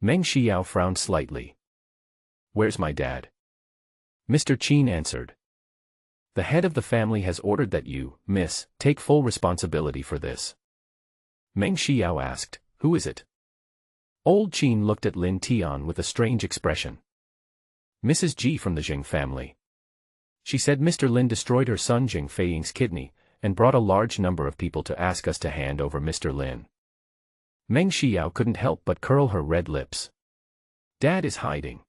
Meng Xiao frowned slightly. "Where's my dad?" Mr. Qin answered. "The head of the family has ordered that you, miss, take full responsibility for this." Meng Xiao asked, "Who is it?" Old Qin looked at Lin Tian with a strange expression. "Mrs. Ji from the Jing family. She said Mr. Lin destroyed her son Jing Feiying's kidney, and brought a large number of people to ask us to hand over Mr. Lin." Meng Xiao couldn't help but curl her red lips. Dad is hiding.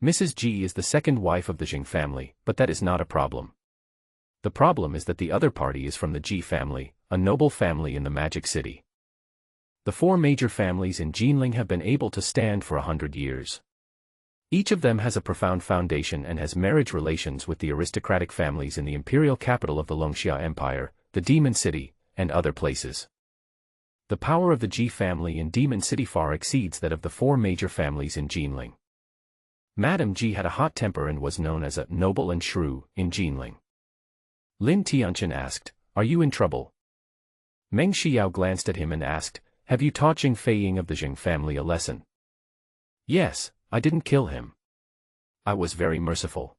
Mrs. Ji is the second wife of the Jing family, but that is not a problem. The problem is that the other party is from the Ji family, a noble family in the Magic City. The four major families in Jinling have been able to stand for 100 years. Each of them has a profound foundation and has marriage relations with the aristocratic families in the imperial capital of the Longxia Empire, the Demon City, and other places. The power of the Ji family in Demon City far exceeds that of the four major families in Jinling. Madame Ji had a hot temper and was known as a noble and shrew in Jinling. Lin Tianqian asked, "Are you in trouble?" Meng Xiao glanced at him and asked, "Have you taught Jing Feiying of the Jing family a lesson?" "Yes, I didn't kill him. I was very merciful."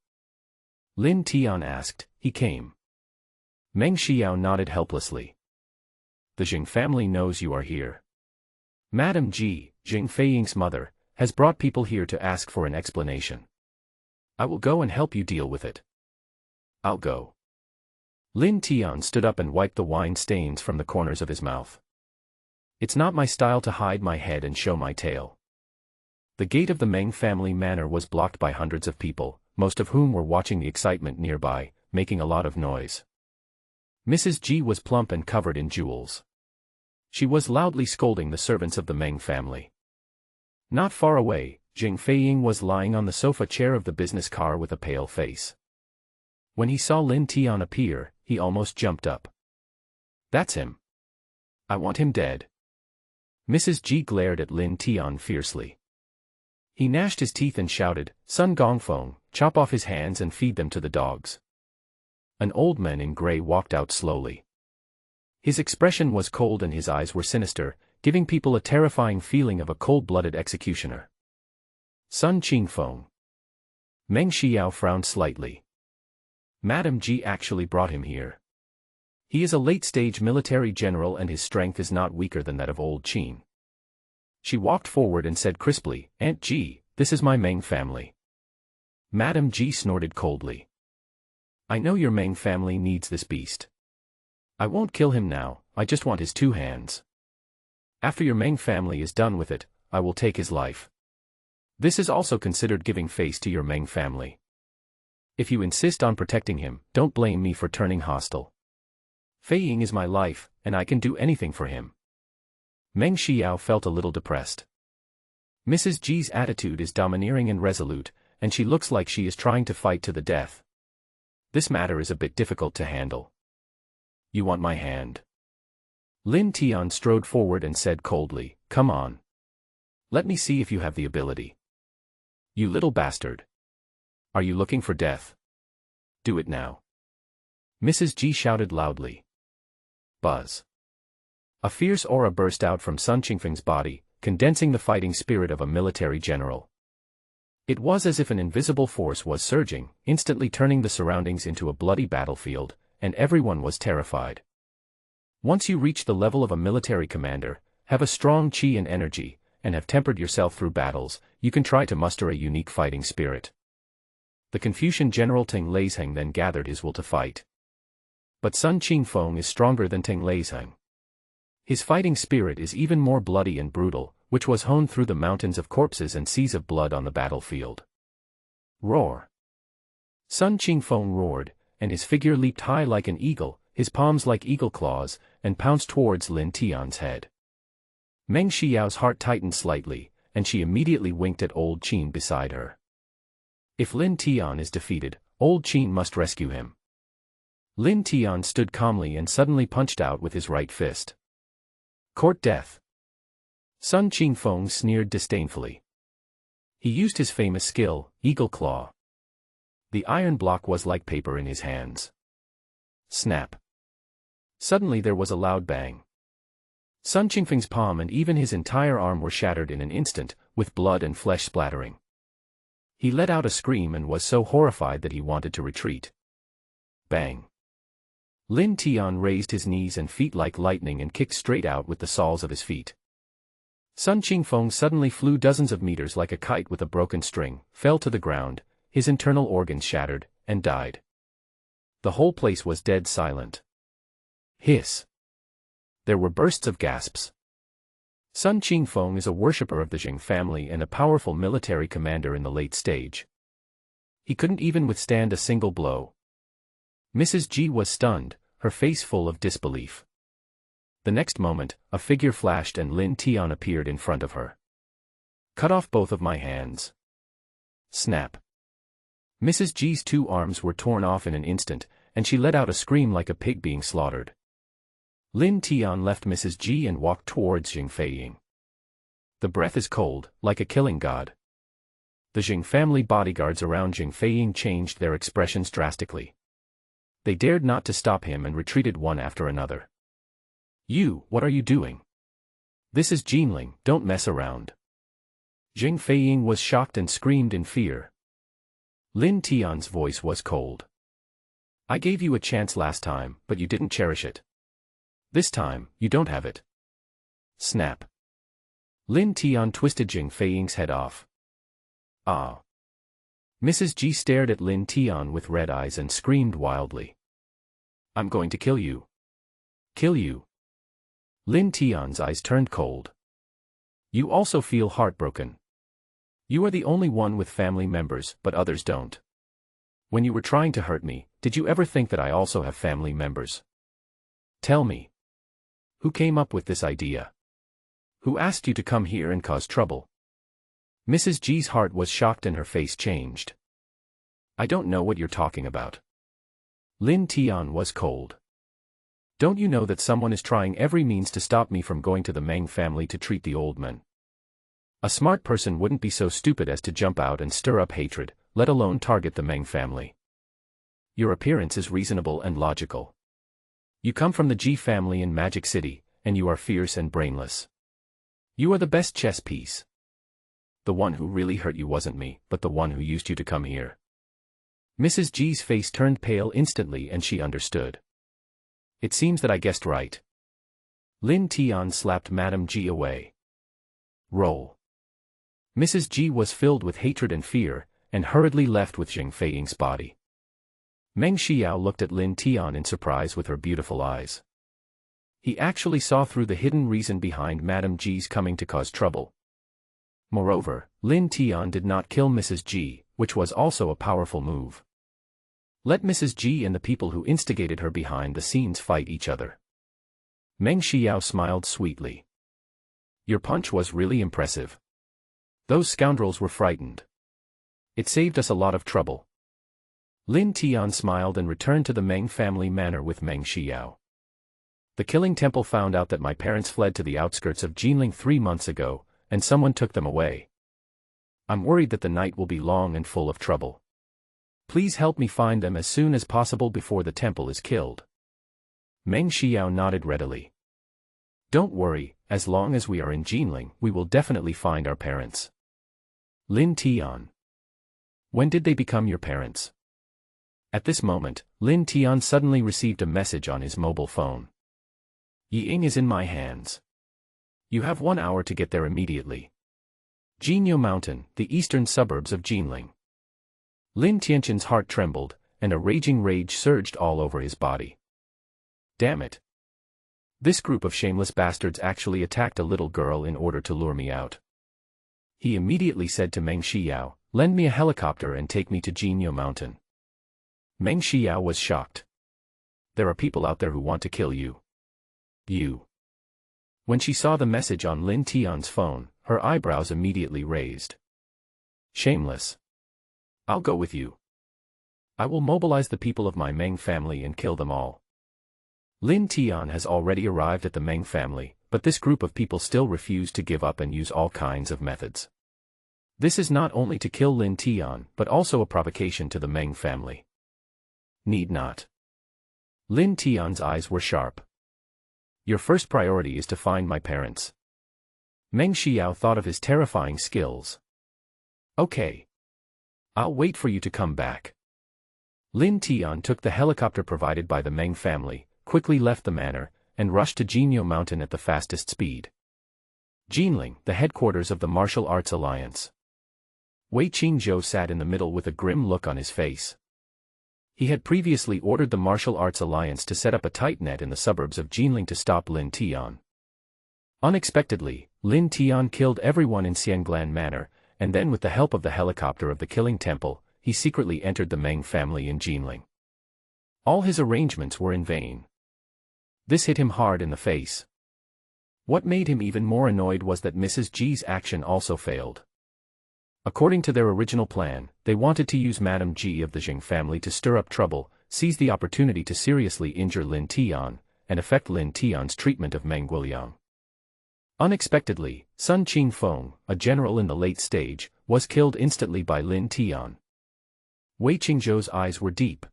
Lin Tian asked, "He came?" Meng Xiao nodded helplessly. "The Jing family knows you are here. Madame Ji, Jing Feiying's mother, has brought people here to ask for an explanation. I will go and help you deal with it." "I'll go." Lin Tian stood up and wiped the wine stains from the corners of his mouth. "It's not my style to hide my head and show my tail." The gate of the Meng family manor was blocked by hundreds of people, most of whom were watching the excitement nearby, making a lot of noise. Mrs. Ji was plump and covered in jewels. She was loudly scolding the servants of the Meng family. Not far away, Jing Feiying was lying on the sofa chair of the business car with a pale face. When he saw Lin Tian appear, he almost jumped up. "That's him. I want him dead." Mrs. Ji glared at Lin Tian fiercely. He gnashed his teeth and shouted, "Sun Gongfeng, chop off his hands and feed them to the dogs." An old man in gray walked out slowly. His expression was cold and his eyes were sinister, giving people a terrifying feeling of a cold-blooded executioner. Sun Qingfeng. Meng Xiao frowned slightly. Madame Ji actually brought him here. He is a late-stage military general and his strength is not weaker than that of old Qin. She walked forward and said crisply, "Aunt Ji, this is my Meng family." Madame Ji snorted coldly. "I know your Meng family needs this beast. I won't kill him now, I just want his 2 hands. After your Meng family is done with it, I will take his life. This is also considered giving face to your Meng family. If you insist on protecting him, don't blame me for turning hostile. Feiying is my life, and I can do anything for him." Meng Xiao felt a little depressed. Mrs. Ji's attitude is domineering and resolute, and she looks like she is trying to fight to the death. This matter is a bit difficult to handle. "You want my hand?" Lin Tian strode forward and said coldly, "Come on. Let me see if you have the ability." "You little bastard. Are you looking for death? Do it now." Mrs. Ji shouted loudly. Buzz. A fierce aura burst out from Sun Qingfeng's body, condensing the fighting spirit of a military general. It was as if an invisible force was surging, instantly turning the surroundings into a bloody battlefield, and everyone was terrified. Once you reach the level of a military commander, have a strong qi and energy, and have tempered yourself through battles, you can try to muster a unique fighting spirit. The Confucian general Teng Leizheng then gathered his will to fight. But Sun Qingfeng is stronger than Teng Leizheng. His fighting spirit is even more bloody and brutal, which was honed through the mountains of corpses and seas of blood on the battlefield. Roar! Sun Qingfeng roared, and his figure leaped high like an eagle, his palms like eagle claws, and pounced towards Lin Tian's head. Meng Xiao's heart tightened slightly, and she immediately winked at old Qin beside her. If Lin Tian is defeated, old Qin must rescue him. Lin Tian stood calmly and suddenly punched out with his right fist. Court death. Sun Qingfeng sneered disdainfully. He used his famous skill, Eagle Claw. The iron block was like paper in his hands. Snap. Suddenly there was a loud bang. Sun Qingfeng's palm and even his entire arm were shattered in an instant, with blood and flesh splattering. He let out a scream and was so horrified that he wanted to retreat. Bang. Lin Tian raised his knees and feet like lightning and kicked straight out with the soles of his feet. Sun Qingfeng suddenly flew dozens of meters like a kite with a broken string, fell to the ground, his internal organs shattered, and died. The whole place was dead silent. Hiss. There were bursts of gasps. Sun Qingfeng is a worshipper of the Jing family and a powerful military commander in the late stage. He couldn't even withstand a single blow. Mrs. Ji was stunned, her face full of disbelief. The next moment, a figure flashed and Lin Tian appeared in front of her. Cut off both of my hands. Snap. Mrs. Ji's 2 arms were torn off in an instant, and she let out a scream like a pig being slaughtered. Lin Tian left Mrs. Ji and walked towards Jing Feiying. The breath is cold, like a killing god. The Jing family bodyguards around Jing Feiying changed their expressions drastically. They dared not to stop him and retreated one after another. You, what are you doing? This is Jinling, don't mess around. Jing Feiying was shocked and screamed in fear. Lin Tian's voice was cold. I gave you a chance last time, but you didn't cherish it. This time, you don't have it. Snap. Lin Tian twisted Jing Feiying's head off. Ah. Mrs. Ji stared at Lin Tian with red eyes and screamed wildly. I'm going to kill you. Kill you. Lin Tian's eyes turned cold. You also feel heartbroken. You are the only one with family members, but others don't. When you were trying to hurt me, did you ever think that I also have family members? Tell me. Who came up with this idea? Who asked you to come here and cause trouble? Mrs. Ji's heart was shocked and her face changed. I don't know what you're talking about. Lin Tian was cold. Don't you know that someone is trying every means to stop me from going to the Meng family to treat the old men? A smart person wouldn't be so stupid as to jump out and stir up hatred, let alone target the Meng family. Your appearance is reasonable and logical. You come from the Ji family in Magic City, and you are fierce and brainless. You are the best chess piece. The one who really hurt you wasn't me, but the one who used you to come here. Mrs. Ji's face turned pale instantly and she understood. It seems that I guessed right. Lin Tian slapped Madame Ji away. Roll. Mrs. Ji was filled with hatred and fear, and hurriedly left with Jing Feiying's body. Meng Xiao looked at Lin Tian in surprise with her beautiful eyes. He actually saw through the hidden reason behind Madame Ji's coming to cause trouble. Moreover, Lin Tian did not kill Mrs. Ji, which was also a powerful move. Let Mrs. Ji and the people who instigated her behind the scenes fight each other. Meng Xiao smiled sweetly. Your punch was really impressive. Those scoundrels were frightened. It saved us a lot of trouble. Lin Tian smiled and returned to the Meng family manor with Meng Xiao. The Killing Temple found out that my parents fled to the outskirts of Jinling 3 months ago, and someone took them away. I'm worried that the night will be long and full of trouble. Please help me find them as soon as possible before the temple is killed. Meng Xiao nodded readily. Don't worry, as long as we are in Jinling, we will definitely find our parents. Lin Tian. When did they become your parents? At this moment, Lin Tian suddenly received a message on his mobile phone. Ying is in my hands. You have 1 hour to get there immediately. Jinyu Mountain, the eastern suburbs of Jinling. Lin Tianchen's heart trembled, and a raging rage surged all over his body. Damn it. This group of shameless bastards actually attacked a little girl in order to lure me out. He immediately said to Meng Xiao, "Lend me a helicopter and take me to Jinyo Mountain." Meng Xiao was shocked. "There are people out there who want to kill you. You." When she saw the message on Lin Tian's phone, her eyebrows immediately raised. "Shameless. I'll go with you. I will mobilize the people of my Meng family and kill them all." Lin Tian has already arrived at the Meng family, but this group of people still refuse to give up and use all kinds of methods. This is not only to kill Lin Tian, but also a provocation to the Meng family. Need not. Lin Tian's eyes were sharp. "Your first priority is to find my parents." Meng Xiao thought of his terrifying skills. "Okay. I'll wait for you to come back." Lin Tian took the helicopter provided by the Meng family, quickly left the manor, and rushed to Jinyo Mountain at the fastest speed. Jinling, the headquarters of the Martial Arts Alliance. Wei Qingzhou sat in the middle with a grim look on his face. He had previously ordered the Martial Arts Alliance to set up a tight net in the suburbs of Jinling to stop Lin Tian. Unexpectedly, Lin Tian killed everyone in Xianglan Manor, and then with the help of the helicopter of the Killing Temple, he secretly entered the Meng family in Jinling. All his arrangements were in vain. This hit him hard in the face. What made him even more annoyed was that Mrs. G's action also failed. According to their original plan, they wanted to use Madame G of the Jing family to stir up trouble, seize the opportunity to seriously injure Lin Tian, and affect Lin Tian's treatment of Meng Guiliang. Unexpectedly, Sun Qingfeng, a general in the late stage, was killed instantly by Lin Tian. Wei Qingzhou's eyes were deep.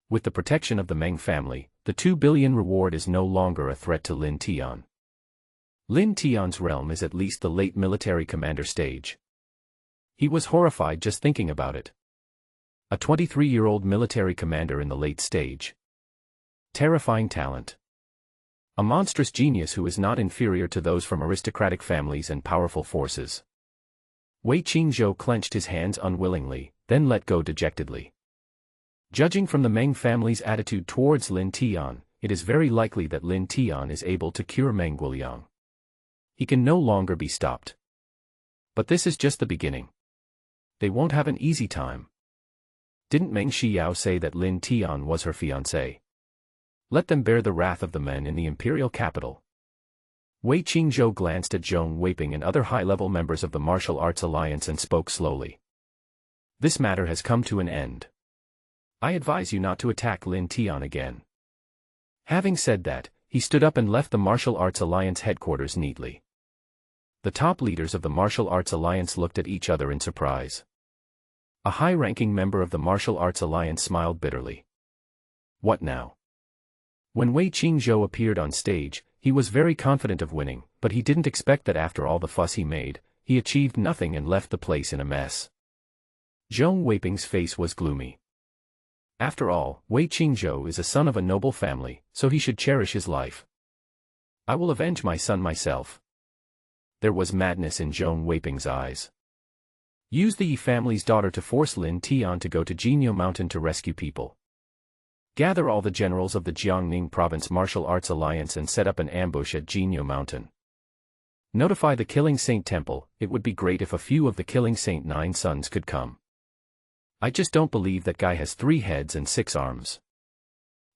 With the protection of the Meng family, the 2 billion reward is no longer a threat to Lin Tian. Lin Tian's realm is at least the late military commander stage. He was horrified just thinking about it. A 23-year-old military commander in the late stage. Terrifying talent. A monstrous genius who is not inferior to those from aristocratic families and powerful forces. Wei Qingzhou clenched his hands unwillingly, then let go dejectedly. Judging from the Meng family's attitude towards Lin Tian, it is very likely that Lin Tian is able to cure Meng Guiliang. He can no longer be stopped. But this is just the beginning. They won't have an easy time. Didn't Meng Xiao say that Lin Tian was her fiancé? Let them bear the wrath of the men in the imperial capital. Wei Qingzhou glanced at Zhong Weiping and other high-level members of the Martial Arts Alliance and spoke slowly. This matter has come to an end. I advise you not to attack Lin Tian again. Having said that, he stood up and left the Martial Arts Alliance headquarters neatly. The top leaders of the Martial Arts Alliance looked at each other in surprise. A high-ranking member of the Martial Arts Alliance smiled bitterly. What now? When Wei Qingzhou appeared on stage, he was very confident of winning, but he didn't expect that after all the fuss he made, he achieved nothing and left the place in a mess. Zhong Weiping's face was gloomy. After all, Wei Qingzhou is a son of a noble family, so he should cherish his life. I will avenge my son myself. There was madness in Zhong Weiping's eyes. Use the Yi family's daughter to force Lin Tian to go to Jinyo Mountain to rescue people. Gather all the generals of the Jiangning Province Martial Arts Alliance and set up an ambush at Jinyo Mountain. Notify the Killing Saint Temple. It would be great if a few of the Killing Saint 9 sons could come. I just don't believe that guy has 3 heads and 6 arms.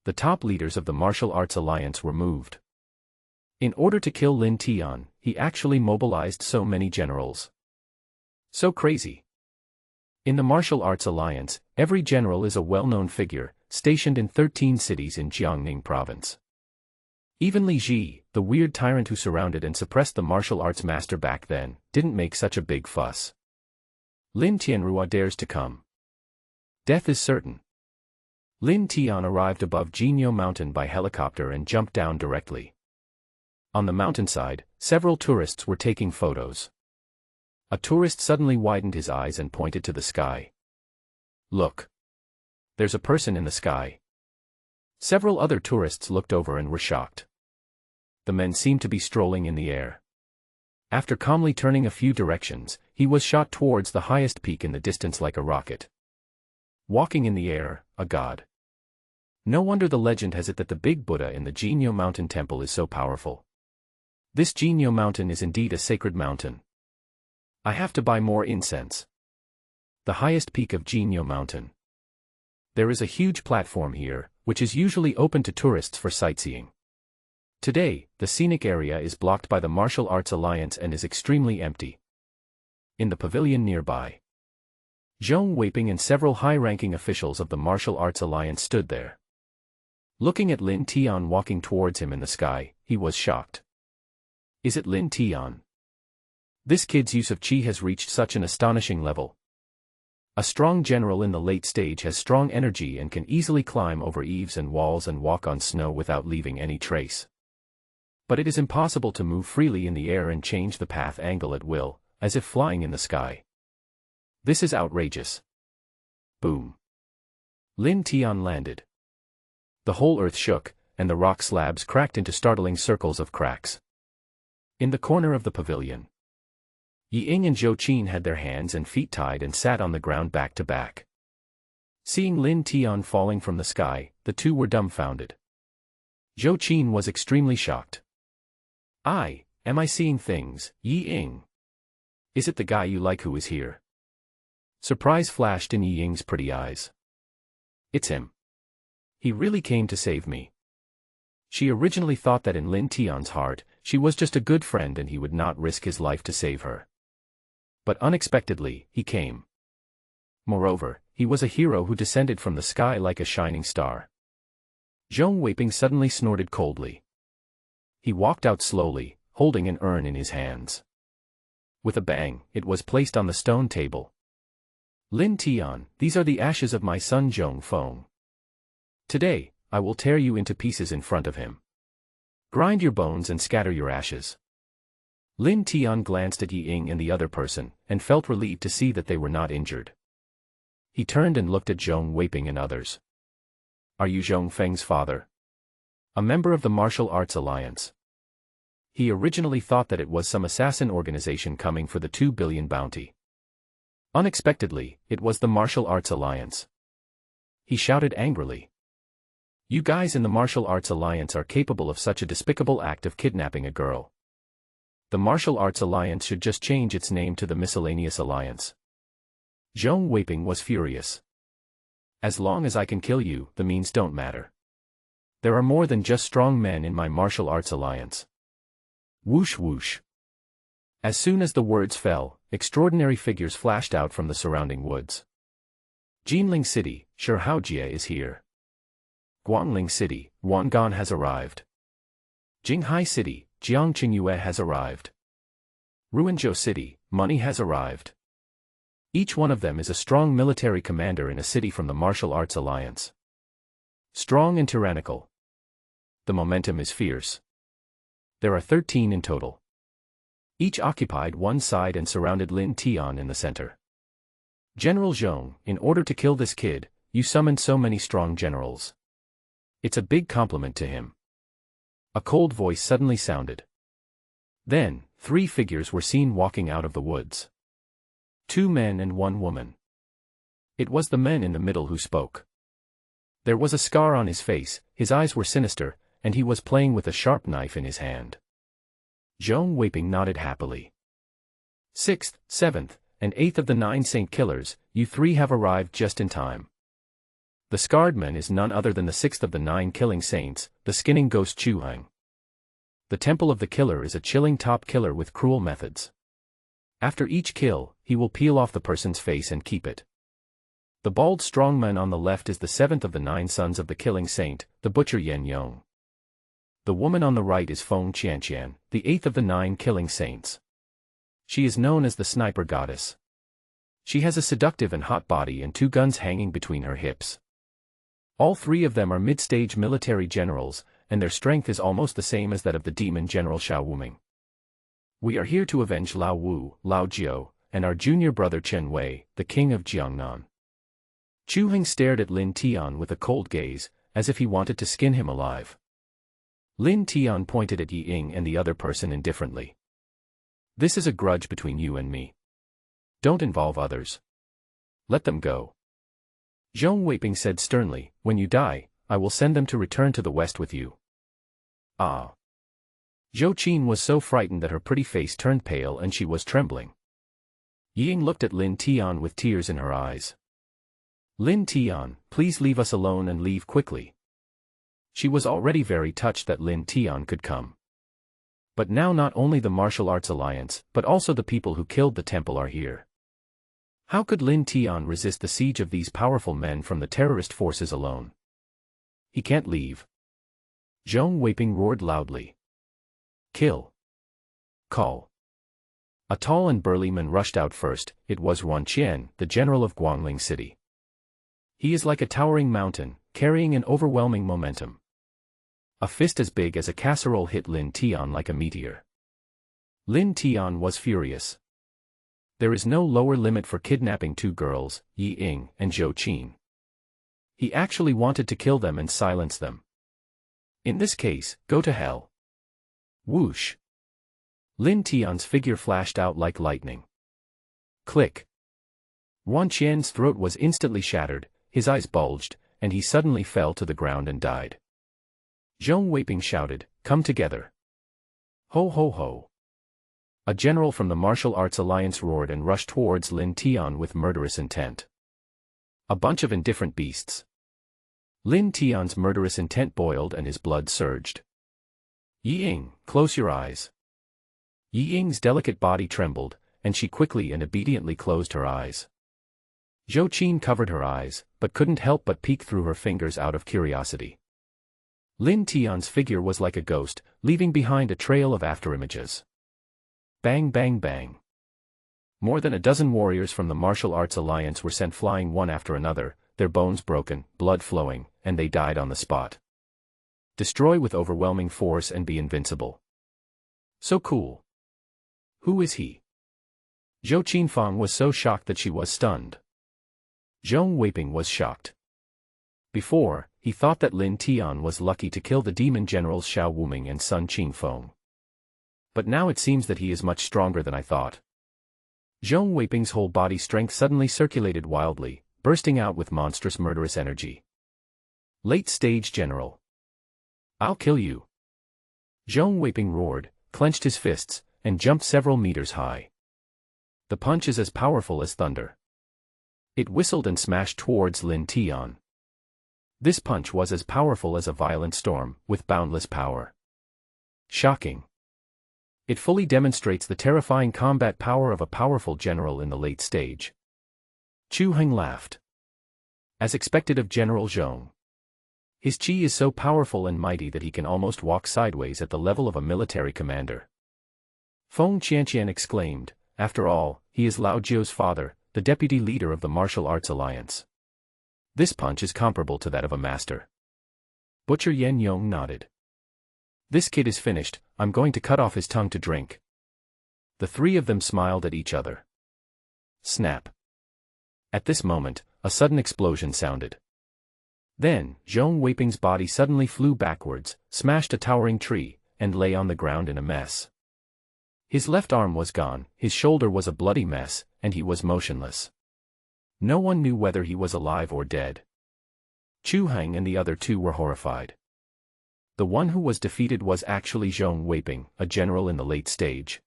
The top leaders of the Martial Arts Alliance were moved. In order to kill Lin Tian, he actually mobilized so many generals. So crazy. In the Martial Arts Alliance, every general is a well-known figure, stationed in 13 cities in Jiangning Province. Even Li Ji, the weird tyrant who surrounded and suppressed the martial arts master back then, didn't make such a big fuss. Lin Tianrua dares to come. Death is certain. Lin Tian arrived above Jinyo Mountain by helicopter and jumped down directly. On the mountainside, several tourists were taking photos. A tourist suddenly widened his eyes and pointed to the sky. Look. There's a person in the sky. Several other tourists looked over and were shocked. The men seemed to be strolling in the air. After calmly turning a few directions, he was shot towards the highest peak in the distance like a rocket. Walking in the air, a god. No wonder the legend has it that the big Buddha in the Jinyo Mountain Temple is so powerful. This Jinyo Mountain is indeed a sacred mountain. I have to buy more incense. The highest peak of Jinyo Mountain. There is a huge platform here, which is usually open to tourists for sightseeing. Today, the scenic area is blocked by the Martial Arts Alliance and is extremely empty. In the pavilion nearby, Zhong Weiping and several high-ranking officials of the Martial Arts Alliance stood there. Looking at Lin Tian walking towards him in the sky, he was shocked. Is it Lin Tian? This kid's use of qi has reached such an astonishing level. A strong general in the late stage has strong energy and can easily climb over eaves and walls and walk on snow without leaving any trace. But it is impossible to move freely in the air and change the path angle at will, as if flying in the sky. This is outrageous. Boom. Lin Tian landed. The whole earth shook, and the rock slabs cracked into startling circles of cracks. In the corner of the pavilion, Yi Ying and Zhou Qin had their hands and feet tied and sat on the ground back to back. Seeing Lin Tian falling from the sky, the two were dumbfounded. Zhou Qin was extremely shocked. Am I seeing things, Yi Ying? Is it the guy you like who is here? Surprise flashed in Yi Ying's pretty eyes. It's him. He really came to save me. She originally thought that in Lin Tian's heart, she was just a good friend and he would not risk his life to save her. But unexpectedly, he came. Moreover, he was a hero who descended from the sky like a shining star. Zhong Weiping suddenly snorted coldly. He walked out slowly, holding an urn in his hands. With a bang, it was placed on the stone table. Lin Tian, these are the ashes of my son Zhong Feng. Today, I will tear you into pieces in front of him. Grind your bones and scatter your ashes. Lin Tian glanced at Yi Ying and the other person, and felt relieved to see that they were not injured. He turned and looked at Zhong Weiping and others. Are you Zhong Feng's father? A member of the Martial Arts Alliance. He originally thought that it was some assassin organization coming for the 2 billion bounty. Unexpectedly, it was the Martial Arts Alliance. He shouted angrily. You guys in the Martial Arts Alliance are capable of such a despicable act of kidnapping a girl. The Martial Arts Alliance should just change its name to the Miscellaneous Alliance. Zhong Weiping was furious. As long as I can kill you, the means don't matter. There are more than just strong men in my Martial Arts Alliance. Whoosh whoosh. As soon as the words fell, extraordinary figures flashed out from the surrounding woods. Jinling City, Shihaojie is here. Guangling City, Wangan has arrived. Jinghai City, Jiangqingyue has arrived. Ruinzhou City, money has arrived. Each one of them is a strong military commander in a city from the Martial Arts Alliance. Strong and tyrannical. The momentum is fierce. There are 13 in total. Each occupied one side and surrounded Lin Tian in the center. General Zhong, in order to kill this kid, you summoned so many strong generals. It's a big compliment to him. A cold voice suddenly sounded. Then, 3 figures were seen walking out of the woods. 2 men and 1 woman. It was the man in the middle who spoke. There was a scar on his face, his eyes were sinister, and he was playing with a sharp knife in his hand. Zhong Weiping nodded happily. 6th, 7th, and 8th of the 9 saint killers, you 3 have arrived just in time. The scarred man is none other than the 6th of the 9 killing saints, the skinning ghost Chu Heng. The temple of the killer is a chilling top killer with cruel methods. After each kill, he will peel off the person's face and keep it. The bald strong man on the left is the 7th of the 9 sons of the killing saint, the butcher Yan Yong. The woman on the right is Feng Qianqian, the 8th of the 9 killing saints. She is known as the sniper goddess. She has a seductive and hot body and 2 guns hanging between her hips. All 3 of them are mid-stage military generals, and their strength is almost the same as that of the demon general Xiao Wuming. We are here to avenge Lao Wu, Lao Jiu, and our junior brother Chen Wei, the king of Jiangnan. Chu Heng stared at Lin Tian with a cold gaze, as if he wanted to skin him alive. Lin Tian pointed at Yi Ying and the other person indifferently. This is a grudge between you and me. Don't involve others. Let them go. Zhong Weiping said sternly, when you die, I will send them to return to the west with you. Ah. Zhou Qin was so frightened that her pretty face turned pale and she was trembling. Ying looked at Lin Tian with tears in her eyes. Lin Tian, please leave us alone and leave quickly. She was already very touched that Lin Tian could come. But now not only the Martial Arts Alliance, but also the people who killed the temple are here. How could Lin Tian resist the siege of these powerful men from the terrorist forces alone? He can't leave. Zhong Weiping roared loudly. Kill. Call. A tall and burly man rushed out first. It was Yuan Qian, the general of Guangling City. He is like a towering mountain, carrying an overwhelming momentum. A fist as big as a casserole hit Lin Tian like a meteor. Lin Tian was furious. There is no lower limit for kidnapping two girls, Yi Ying and Zhou Qin. He actually wanted to kill them and silence them. In this case, go to hell. Whoosh. Lin Tian's figure flashed out like lightning. Click. Yuan Qian's throat was instantly shattered, his eyes bulged, and he suddenly fell to the ground and died. Zhong Weiping shouted, "Come together." Ho ho ho. A general from the Martial Arts Alliance roared and rushed towards Lin Tian with murderous intent. A bunch of indifferent beasts. Lin Tian's murderous intent boiled and his blood surged. Yi Ying, close your eyes. Yi Ying's delicate body trembled, and she quickly and obediently closed her eyes. Zhou Qin covered her eyes, but couldn't help but peek through her fingers out of curiosity. Lin Tian's figure was like a ghost, leaving behind a trail of afterimages. Bang bang bang. More than a dozen warriors from the Martial Arts Alliance were sent flying one after another, their bones broken, blood flowing, and they died on the spot. Destroy with overwhelming force and be invincible. So cool. Who is he? Zhou Qinfang was so shocked that she was stunned. Zhong Weiping was shocked. Before, he thought that Lin Tian was lucky to kill the demon generals Xiao Wuming and Sun Qingfeng. But now it seems that he is much stronger than I thought. Zhong Weiping's whole body strength suddenly circulated wildly, bursting out with monstrous murderous energy. Late stage general. I'll kill you. Zhong Weiping roared, clenched his fists, and jumped several meters high. The punch is as powerful as thunder. It whistled and smashed towards Lin Tian. This punch was as powerful as a violent storm, with boundless power. Shocking. It fully demonstrates the terrifying combat power of a powerful general in the late stage. Chu Heng laughed. As expected of General Zhong. His qi is so powerful and mighty that he can almost walk sideways at the level of a military commander. Feng Qianqian exclaimed, after all, he is Lao Jiu's father, the deputy leader of the Martial Arts Alliance. This punch is comparable to that of a master. Butcher Yan Yong nodded. This kid is finished, I'm going to cut off his tongue to drink. The three of them smiled at each other. Snap. At this moment, a sudden explosion sounded. Then, Zhong Weiping's body suddenly flew backwards, smashed a towering tree, and lay on the ground in a mess. His left arm was gone, his shoulder was a bloody mess, and he was motionless. No one knew whether he was alive or dead. Chu Heng and the other two were horrified. The one who was defeated was actually Zhong Weiping, a general in the late stage.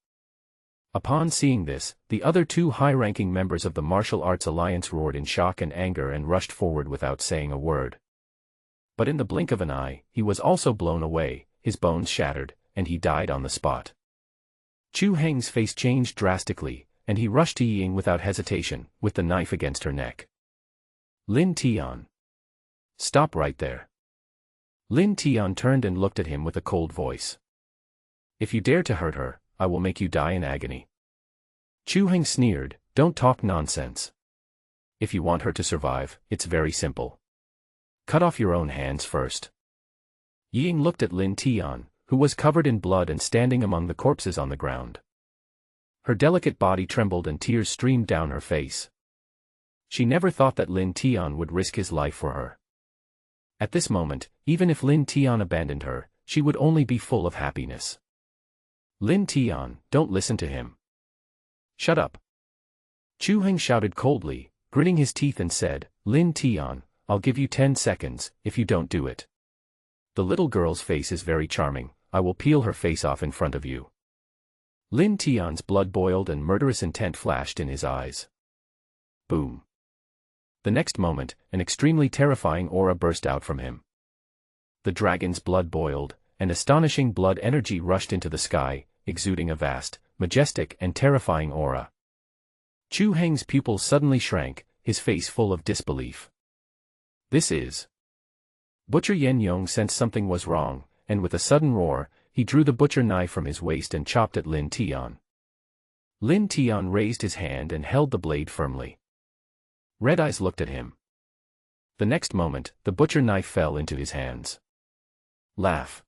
Upon seeing this, the other two high-ranking members of the Martial Arts Alliance roared in shock and anger and rushed forward without saying a word. But in the blink of an eye, he was also blown away, his bones shattered, and he died on the spot. Chu Heng's face changed drastically, and he rushed to Yi Ying without hesitation, with the knife against her neck. Lin Tian. Stop right there. Lin Tian turned and looked at him with a cold voice. If you dare to hurt her, I will make you die in agony. Chu Heng sneered, don't talk nonsense. If you want her to survive, it's very simple. Cut off your own hands first. Yi Ying looked at Lin Tian, who was covered in blood and standing among the corpses on the ground. Her delicate body trembled and tears streamed down her face. She never thought that Lin Tian would risk his life for her. At this moment, even if Lin Tian abandoned her, she would only be full of happiness. Lin Tian, don't listen to him. Shut up. Chu Heng shouted coldly, gritting his teeth and said, Lin Tian, I'll give you 10 seconds, if you don't do it. The little girl's face is very charming, I will peel her face off in front of you. Lin Tian's blood boiled and murderous intent flashed in his eyes. Boom. The next moment, an extremely terrifying aura burst out from him. The dragon's blood boiled, and astonishing blood energy rushed into the sky, exuding a vast, majestic and terrifying aura. Chu Heng's pupils suddenly shrank, his face full of disbelief. This is... Butcher Yen Yong sensed something was wrong, and with a sudden roar, he drew the butcher knife from his waist and chopped at Lin Tian. Lin Tian raised his hand and held the blade firmly. Red Eyes looked at him. The next moment, the butcher knife fell into his hands. Laugh.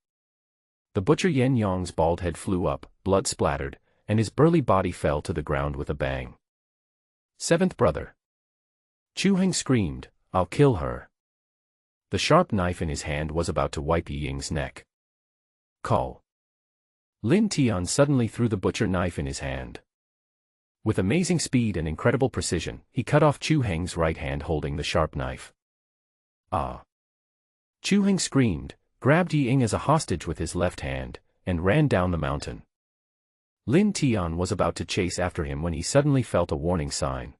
The butcher Yen Yong's bald head flew up, blood splattered, and his burly body fell to the ground with a bang. Seventh brother. Chu Heng screamed, I'll kill her. The sharp knife in his hand was about to wipe Yi Ying's neck. Call. Lin Tian suddenly threw the butcher knife in his hand. With amazing speed and incredible precision, he cut off Chu Heng's right hand holding the sharp knife. Ah! Chu Heng screamed, grabbed Yi Ying as a hostage with his left hand, and ran down the mountain. Lin Tian was about to chase after him when he suddenly felt a warning sign.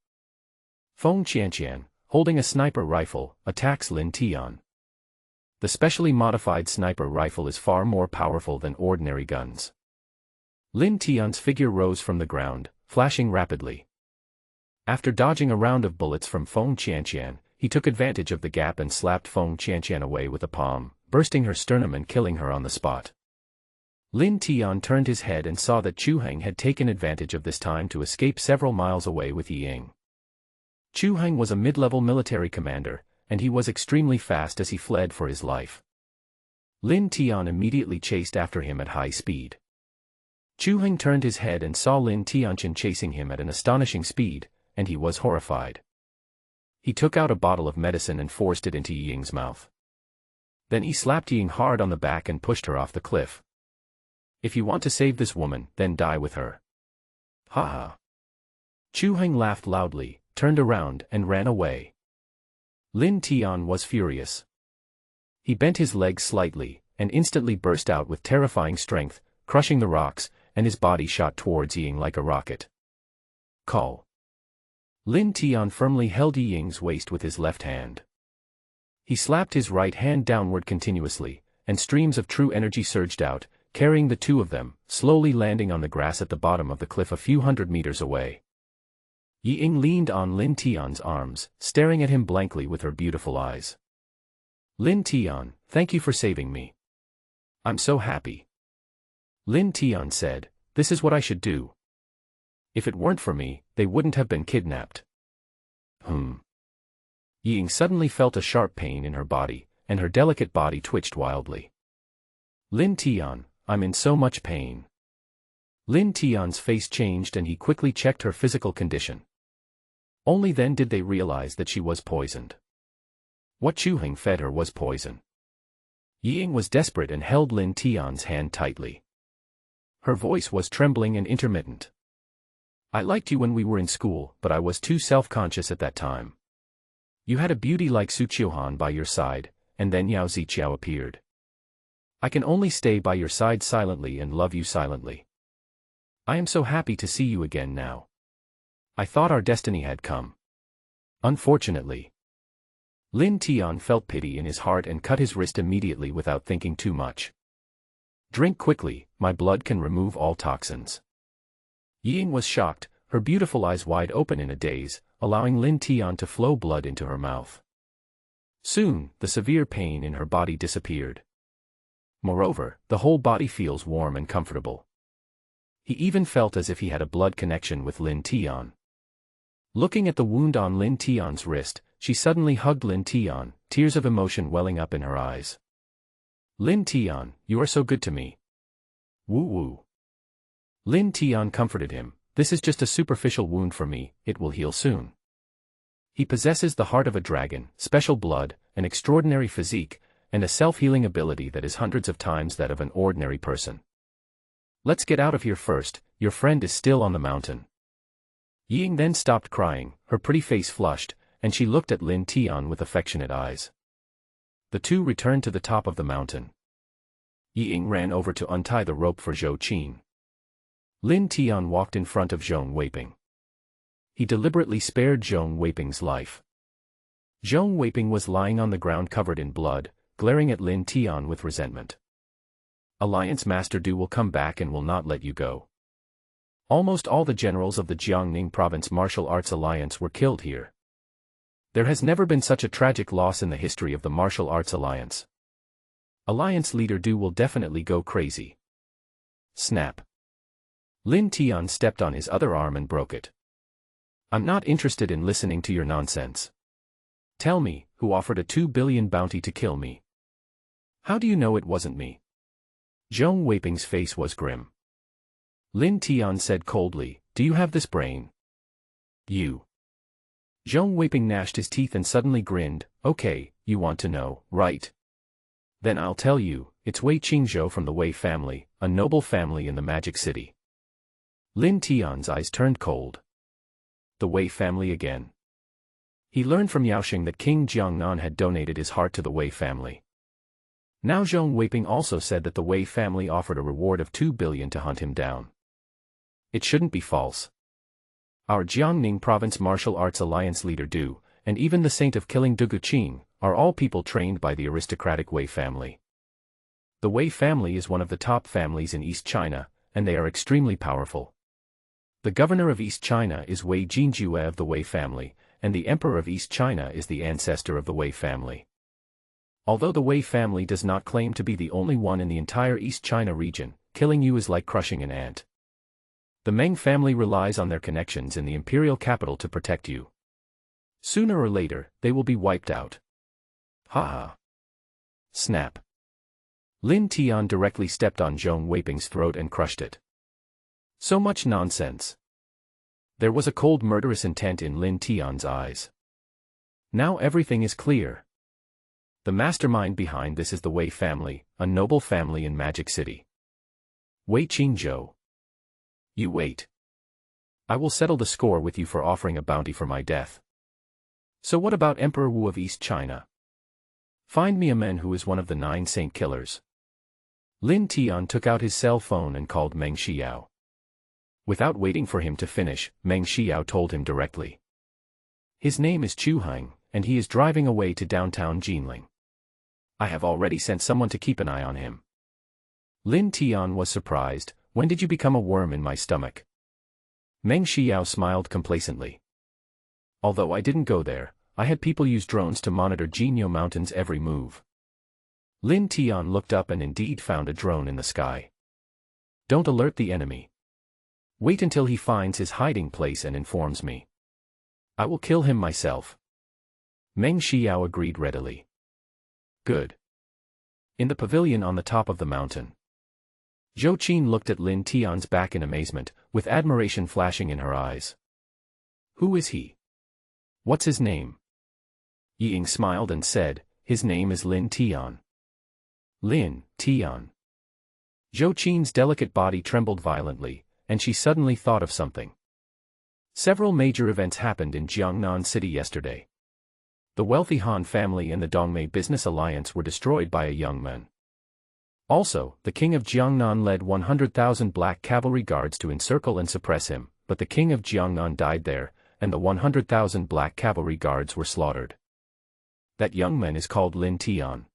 Feng Qianqian, holding a sniper rifle, attacks Lin Tian. The specially modified sniper rifle is far more powerful than ordinary guns. Lin Tian's figure rose from the ground, flashing rapidly. After dodging a round of bullets from Feng Qianqian, he took advantage of the gap and slapped Feng Qianqian away with a palm, bursting her sternum and killing her on the spot. Lin Tian turned his head and saw that Chu Heng had taken advantage of this time to escape several miles away with Yi Ying. Chu Heng was a mid-level military commander, and he was extremely fast as he fled for his life. Lin Tian immediately chased after him at high speed. Chu Heng turned his head and saw Lin Tianqian chasing him at an astonishing speed, and he was horrified. He took out a bottle of medicine and forced it into Yi Ying's mouth. Then he slapped Yi Ying hard on the back and pushed her off the cliff. If you want to save this woman, then die with her. Ha ha. Chu Heng laughed loudly, turned around and ran away. Lin Tian was furious. He bent his legs slightly, and instantly burst out with terrifying strength, crushing the rocks, and his body shot towards Yi Ying like a rocket. Call. Lin Tian firmly held Yi Ying's waist with his left hand. He slapped his right hand downward continuously, and streams of true energy surged out, carrying the two of them, slowly landing on the grass at the bottom of the cliff a few hundred meters away. Yi Ying leaned on Lin Tian's arms, staring at him blankly with her beautiful eyes. Lin Tian, thank you for saving me. I'm so happy. Lin Tian said, this is what I should do. If it weren't for me, they wouldn't have been kidnapped. Yi Ying suddenly felt a sharp pain in her body, and her delicate body twitched wildly. Lin Tian, I'm in so much pain. Lin Tian's face changed and he quickly checked her physical condition. Only then did they realize that she was poisoned. What Chu Heng fed her was poison. Yi Ying was desperate and held Lin Tian's hand tightly. Her voice was trembling and intermittent. I liked you when we were in school, but I was too self-conscious at that time. You had a beauty like Su Qiuhan by your side, and then Yao Ziqiao appeared. I can only stay by your side silently and love you silently. I am so happy to see you again now. I thought our destiny had come. Unfortunately. Lin Tian felt pity in his heart and cut his wrist immediately without thinking too much. Drink quickly, my blood can remove all toxins. Yi Ying was shocked, her beautiful eyes wide open in a daze, allowing Lin Tian to flow blood into her mouth. Soon, the severe pain in her body disappeared. Moreover, the whole body feels warm and comfortable. He even felt as if he had a blood connection with Lin Tian. Looking at the wound on Lin Tian's wrist, she suddenly hugged Lin Tian, tears of emotion welling up in her eyes. Lin Tian, you are so good to me. Woo woo. Lin Tian comforted him, this is just a superficial wound for me, it will heal soon. He possesses the heart of a dragon, special blood, an extraordinary physique, and a self-healing ability that is hundreds of times that of an ordinary person. Let's get out of here first, your friend is still on the mountain. Yi Ying then stopped crying, her pretty face flushed, and she looked at Lin Tian with affectionate eyes. The two returned to the top of the mountain. Yi Ying ran over to untie the rope for Zhou Qin. Lin Tian walked in front of Zhong Weiping. He deliberately spared Zhong Weiping's life. Zhong Weiping was lying on the ground covered in blood, glaring at Lin Tian with resentment. Alliance Master Du will come back and will not let you go. Almost all the generals of the Jiangning Province Martial Arts Alliance were killed here. There has never been such a tragic loss in the history of the Martial Arts Alliance. Alliance leader Du will definitely go crazy. Snap. Lin Tian stepped on his other arm and broke it. I'm not interested in listening to your nonsense. Tell me, who offered a 2 billion bounty to kill me? How do you know it wasn't me? Zhong Weiping's face was grim. Lin Tian said coldly, do you have this brain? You. Zhong Weiping gnashed his teeth and suddenly grinned, okay, you want to know, right? Then I'll tell you, it's Wei Qingzhou from the Wei family, a noble family in the Magic City. Lin Tian's eyes turned cold. The Wei family again. He learned from Yaoxing that King Jiangnan had donated his heart to the Wei family. Now Zhong Weiping also said that the Wei family offered a reward of 2 billion to hunt him down. It shouldn't be false. Our Jiangning Province Martial Arts Alliance leader Du, and even the Saint of Killing Dugu Qing, are all people trained by the aristocratic Wei family. The Wei family is one of the top families in East China, and they are extremely powerful. The governor of East China is Wei Jinjue of the Wei family, and the emperor of East China is the ancestor of the Wei family. Although the Wei family does not claim to be the only one in the entire East China region, killing you is like crushing an ant. The Meng family relies on their connections in the imperial capital to protect you. Sooner or later, they will be wiped out. Ha ha. Snap. Lin Tian directly stepped on Zhong Weiping's throat and crushed it. So much nonsense. There was a cold murderous intent in Lin Tian's eyes. Now everything is clear. The mastermind behind this is the Wei family, a noble family in Magic City. Wei Qingzhou. You wait. I will settle the score with you for offering a bounty for my death. So what about Emperor Wu of East China? Find me a man who is one of the 9 saint killers. Lin Tian took out his cell phone and called Meng Xiao. Without waiting for him to finish, Meng Xiao told him directly. His name is Chu Heng, and he is driving away to downtown Jinling. I have already sent someone to keep an eye on him. Lin Tian was surprised. When did you become a worm in my stomach? Meng Xiao smiled complacently. Although I didn't go there, I had people use drones to monitor Jinyo Mountain's every move. Lin Tian looked up and indeed found a drone in the sky. Don't alert the enemy. Wait until he finds his hiding place and informs me. I will kill him myself. Meng Xiao agreed readily. Good. In the pavilion on the top of the mountain. Zhou Qin looked at Lin Tian's back in amazement, with admiration flashing in her eyes. Who is he? What's his name? Yi Ying smiled and said, his name is Lin Tian. Lin Tian. Zhou Qin's delicate body trembled violently, and she suddenly thought of something. Several major events happened in Jiangnan City yesterday. The wealthy Han family and the Dongmei Business Alliance were destroyed by a young man. Also, the king of Jiangnan led 100,000 black cavalry guards to encircle and suppress him, but the king of Jiangnan died there, and the 100,000 black cavalry guards were slaughtered. That young man is called Lin Tian.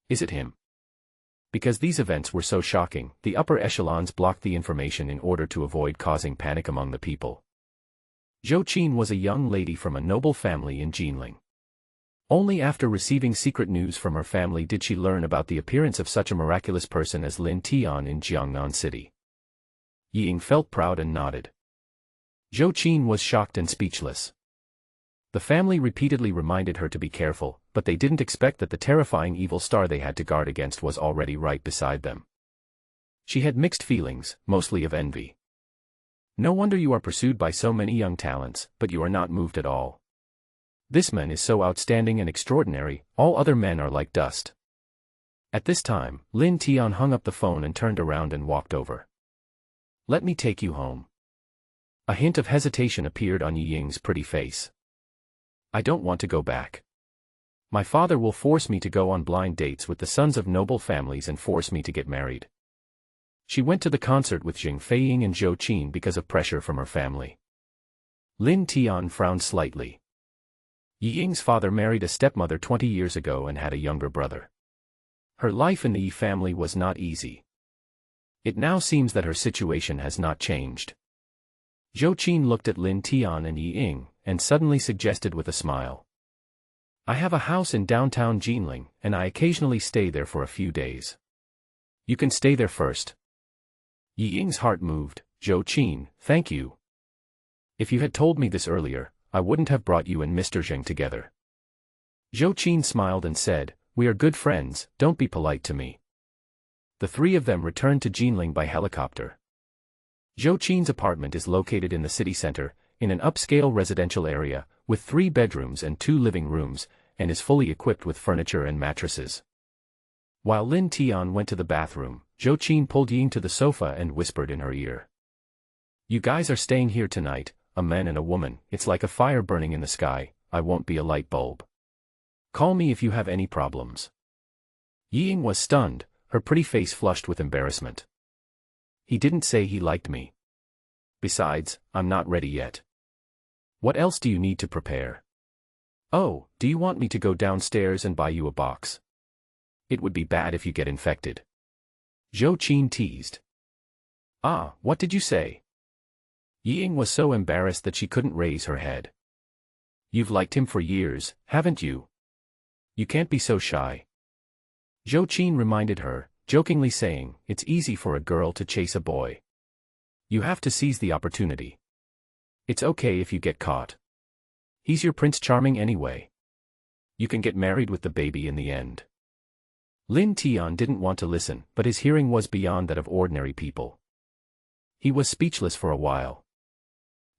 Is it him? Because these events were so shocking, the upper echelons blocked the information in order to avoid causing panic among the people. Zhou Qin was a young lady from a noble family in Jinling. Only after receiving secret news from her family did she learn about the appearance of such a miraculous person as Lin Tian in Jiangnan City. Yi Ying felt proud and nodded. Zhou Qin was shocked and speechless. The family repeatedly reminded her to be careful, but they didn't expect that the terrifying evil star they had to guard against was already right beside them. She had mixed feelings, mostly of envy. No wonder you are pursued by so many young talents, but you are not moved at all. This man is so outstanding and extraordinary, all other men are like dust. At this time, Lin Tian hung up the phone and turned around and walked over. Let me take you home. A hint of hesitation appeared on Yi Ying's pretty face. I don't want to go back. My father will force me to go on blind dates with the sons of noble families and force me to get married. She went to the concert with Jing Feiying and Zhou Qin because of pressure from her family. Lin Tian frowned slightly. Yi Ying's father married a stepmother 20 years ago and had a younger brother. Her life in the Yi family was not easy. It now seems that her situation has not changed. Zhou Qin looked at Lin Tian and Yi Ying, and suddenly suggested with a smile. I have a house in downtown Jinling, and I occasionally stay there for a few days. You can stay there first. Yi Ying's heart moved. Zhou Qin, thank you. If you had told me this earlier, I wouldn't have brought you and Mr. Zheng together. Zhou Qin smiled and said, we are good friends, don't be polite to me. The three of them returned to Jinling by helicopter. Zhou Qin's apartment is located in the city center, in an upscale residential area, with 3 bedrooms and 2 living rooms, and is fully equipped with furniture and mattresses. While Lin Tian went to the bathroom, Zhou Qin pulled Ying to the sofa and whispered in her ear. You guys are staying here tonight, a man and a woman, it's like a fire burning in the sky, I won't be a light bulb. Call me if you have any problems. Ying was stunned, her pretty face flushed with embarrassment. He didn't say he liked me. Besides, I'm not ready yet. What else do you need to prepare? Oh, do you want me to go downstairs and buy you a box? It would be bad if you get infected. Zhou Qin teased. Ah, what did you say? Ying was so embarrassed that she couldn't raise her head. You've liked him for years, haven't you? You can't be so shy. Zhou Qin reminded her, jokingly saying, it's easy for a girl to chase a boy. You have to seize the opportunity. It's okay if you get caught. He's your Prince Charming anyway. You can get married with the baby in the end. Lin Tian didn't want to listen, but his hearing was beyond that of ordinary people. He was speechless for a while.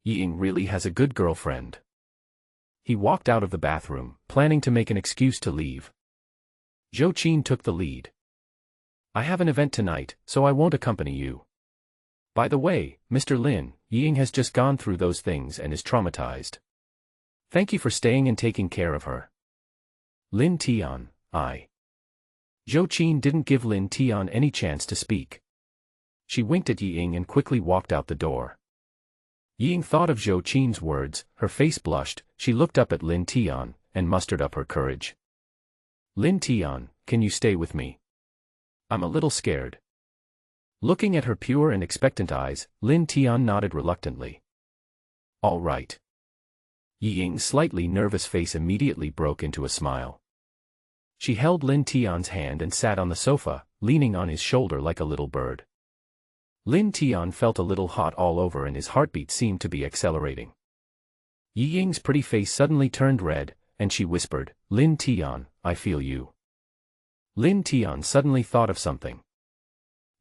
Ying really has a good girlfriend. He walked out of the bathroom, planning to make an excuse to leave. Zhou Qin took the lead. I have an event tonight, so I won't accompany you. By the way, Mr. Lin, Ying has just gone through those things and is traumatized. Thank you for staying and taking care of her. Lin Tian, I. Zhou Qin didn't give Lin Tian any chance to speak. She winked at Ying and quickly walked out the door. Ying thought of Zhou Qin's words, her face blushed, she looked up at Lin Tian, and mustered up her courage. Lin Tian, can you stay with me? I'm a little scared. Looking at her pure and expectant eyes, Lin Tian nodded reluctantly. All right. Ying's slightly nervous face immediately broke into a smile. She held Lin Tian's hand and sat on the sofa, leaning on his shoulder like a little bird. Lin Tian felt a little hot all over and his heartbeat seemed to be accelerating. Ying's pretty face suddenly turned red, and she whispered, Lin Tian, I feel you. Lin Tian suddenly thought of something.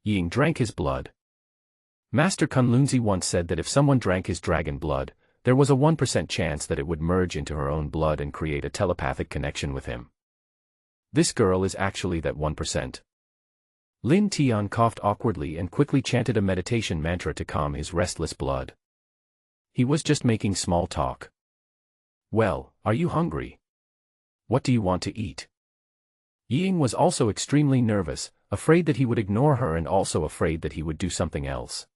Ying drank his blood. Master Kunlun once said that if someone drank his dragon blood, there was a 1% chance that it would merge into her own blood and create a telepathic connection with him. This girl is actually that 1%. Lin Tian coughed awkwardly and quickly chanted a meditation mantra to calm his restless blood. He was just making small talk. Well, are you hungry? What do you want to eat? Ying was also extremely nervous, afraid that he would ignore her and also afraid that he would do something else.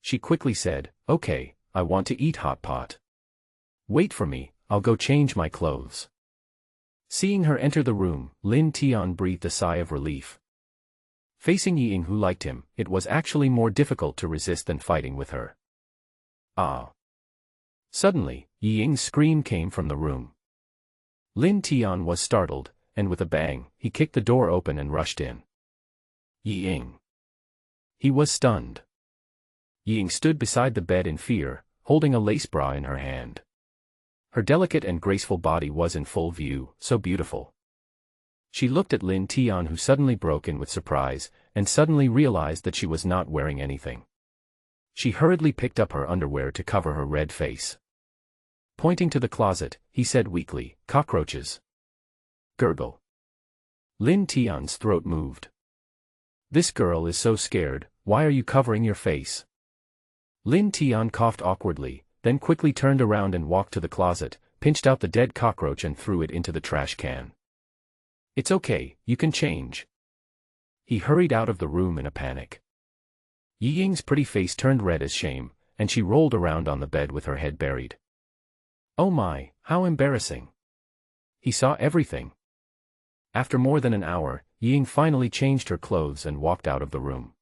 She quickly said, okay, I want to eat hot pot. Wait for me, I'll go change my clothes. Seeing her enter the room, Lin Tian breathed a sigh of relief. Facing Ying who liked him, it was actually more difficult to resist than fighting with her. Ah! Suddenly, Ying's scream came from the room. Lin Tian was startled, and with a bang, he kicked the door open and rushed in. Ying! He was stunned. Ying stood beside the bed in fear, holding a lace bra in her hand. Her delicate and graceful body was in full view, so beautiful. She looked at Lin Tian who suddenly broke in with surprise, and suddenly realized that she was not wearing anything. She hurriedly picked up her underwear to cover her red face. Pointing to the closet, he said weakly, cockroaches. Gurgle. Lin Tian's throat moved. This girl is so scared, why are you covering your face? Lin Tian coughed awkwardly, then quickly turned around and walked to the closet, pinched out the dead cockroach and threw it into the trash can. "It's okay, you can change." He hurried out of the room in a panic. Yi Ying's pretty face turned red as shame, and she rolled around on the bed with her head buried. Oh my, how embarrassing. He saw everything. After more than an hour, Yi Ying finally changed her clothes and walked out of the room.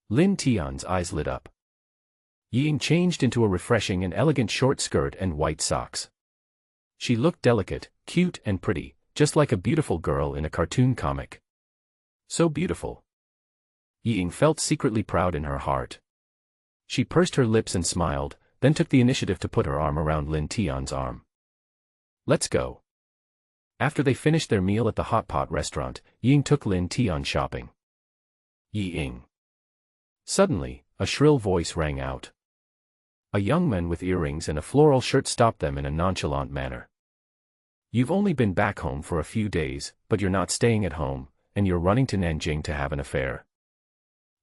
Lin Tian's eyes lit up. Yi Ying changed into a refreshing and elegant short skirt and white socks. She looked delicate, cute and pretty, just like a beautiful girl in a cartoon comic. So beautiful. Yi Ying felt secretly proud in her heart. She pursed her lips and smiled, then took the initiative to put her arm around Lin Tian's arm. "Let's go." After they finished their meal at the hot pot restaurant, Yi Ying took Lin Tian shopping. Yi Ying. Suddenly, a shrill voice rang out. A young man with earrings and a floral shirt stopped them in a nonchalant manner. "You've only been back home for a few days, but you're not staying at home, and you're running to Nanjing to have an affair."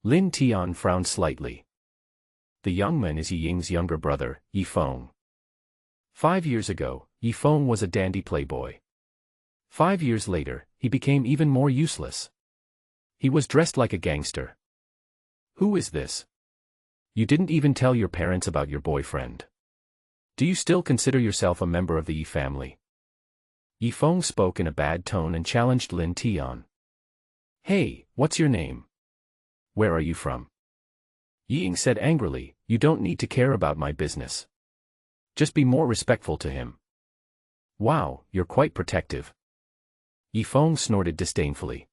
Lin Tian frowned slightly. The young man is Yi Ying's younger brother, Yi Feng. 5 years ago, Yi Feng was a dandy playboy. 5 years later, he became even more useless. He was dressed like a gangster. "Who is this? You didn't even tell your parents about your boyfriend. Do you still consider yourself a member of the Yi family?" Yi Feng spoke in a bad tone and challenged Lin Tian. "Hey, what's your name? Where are you from?" Yi Ying said angrily, "You don't need to care about my business. Just be more respectful to him." "Wow, you're quite protective." Yi Feng snorted disdainfully.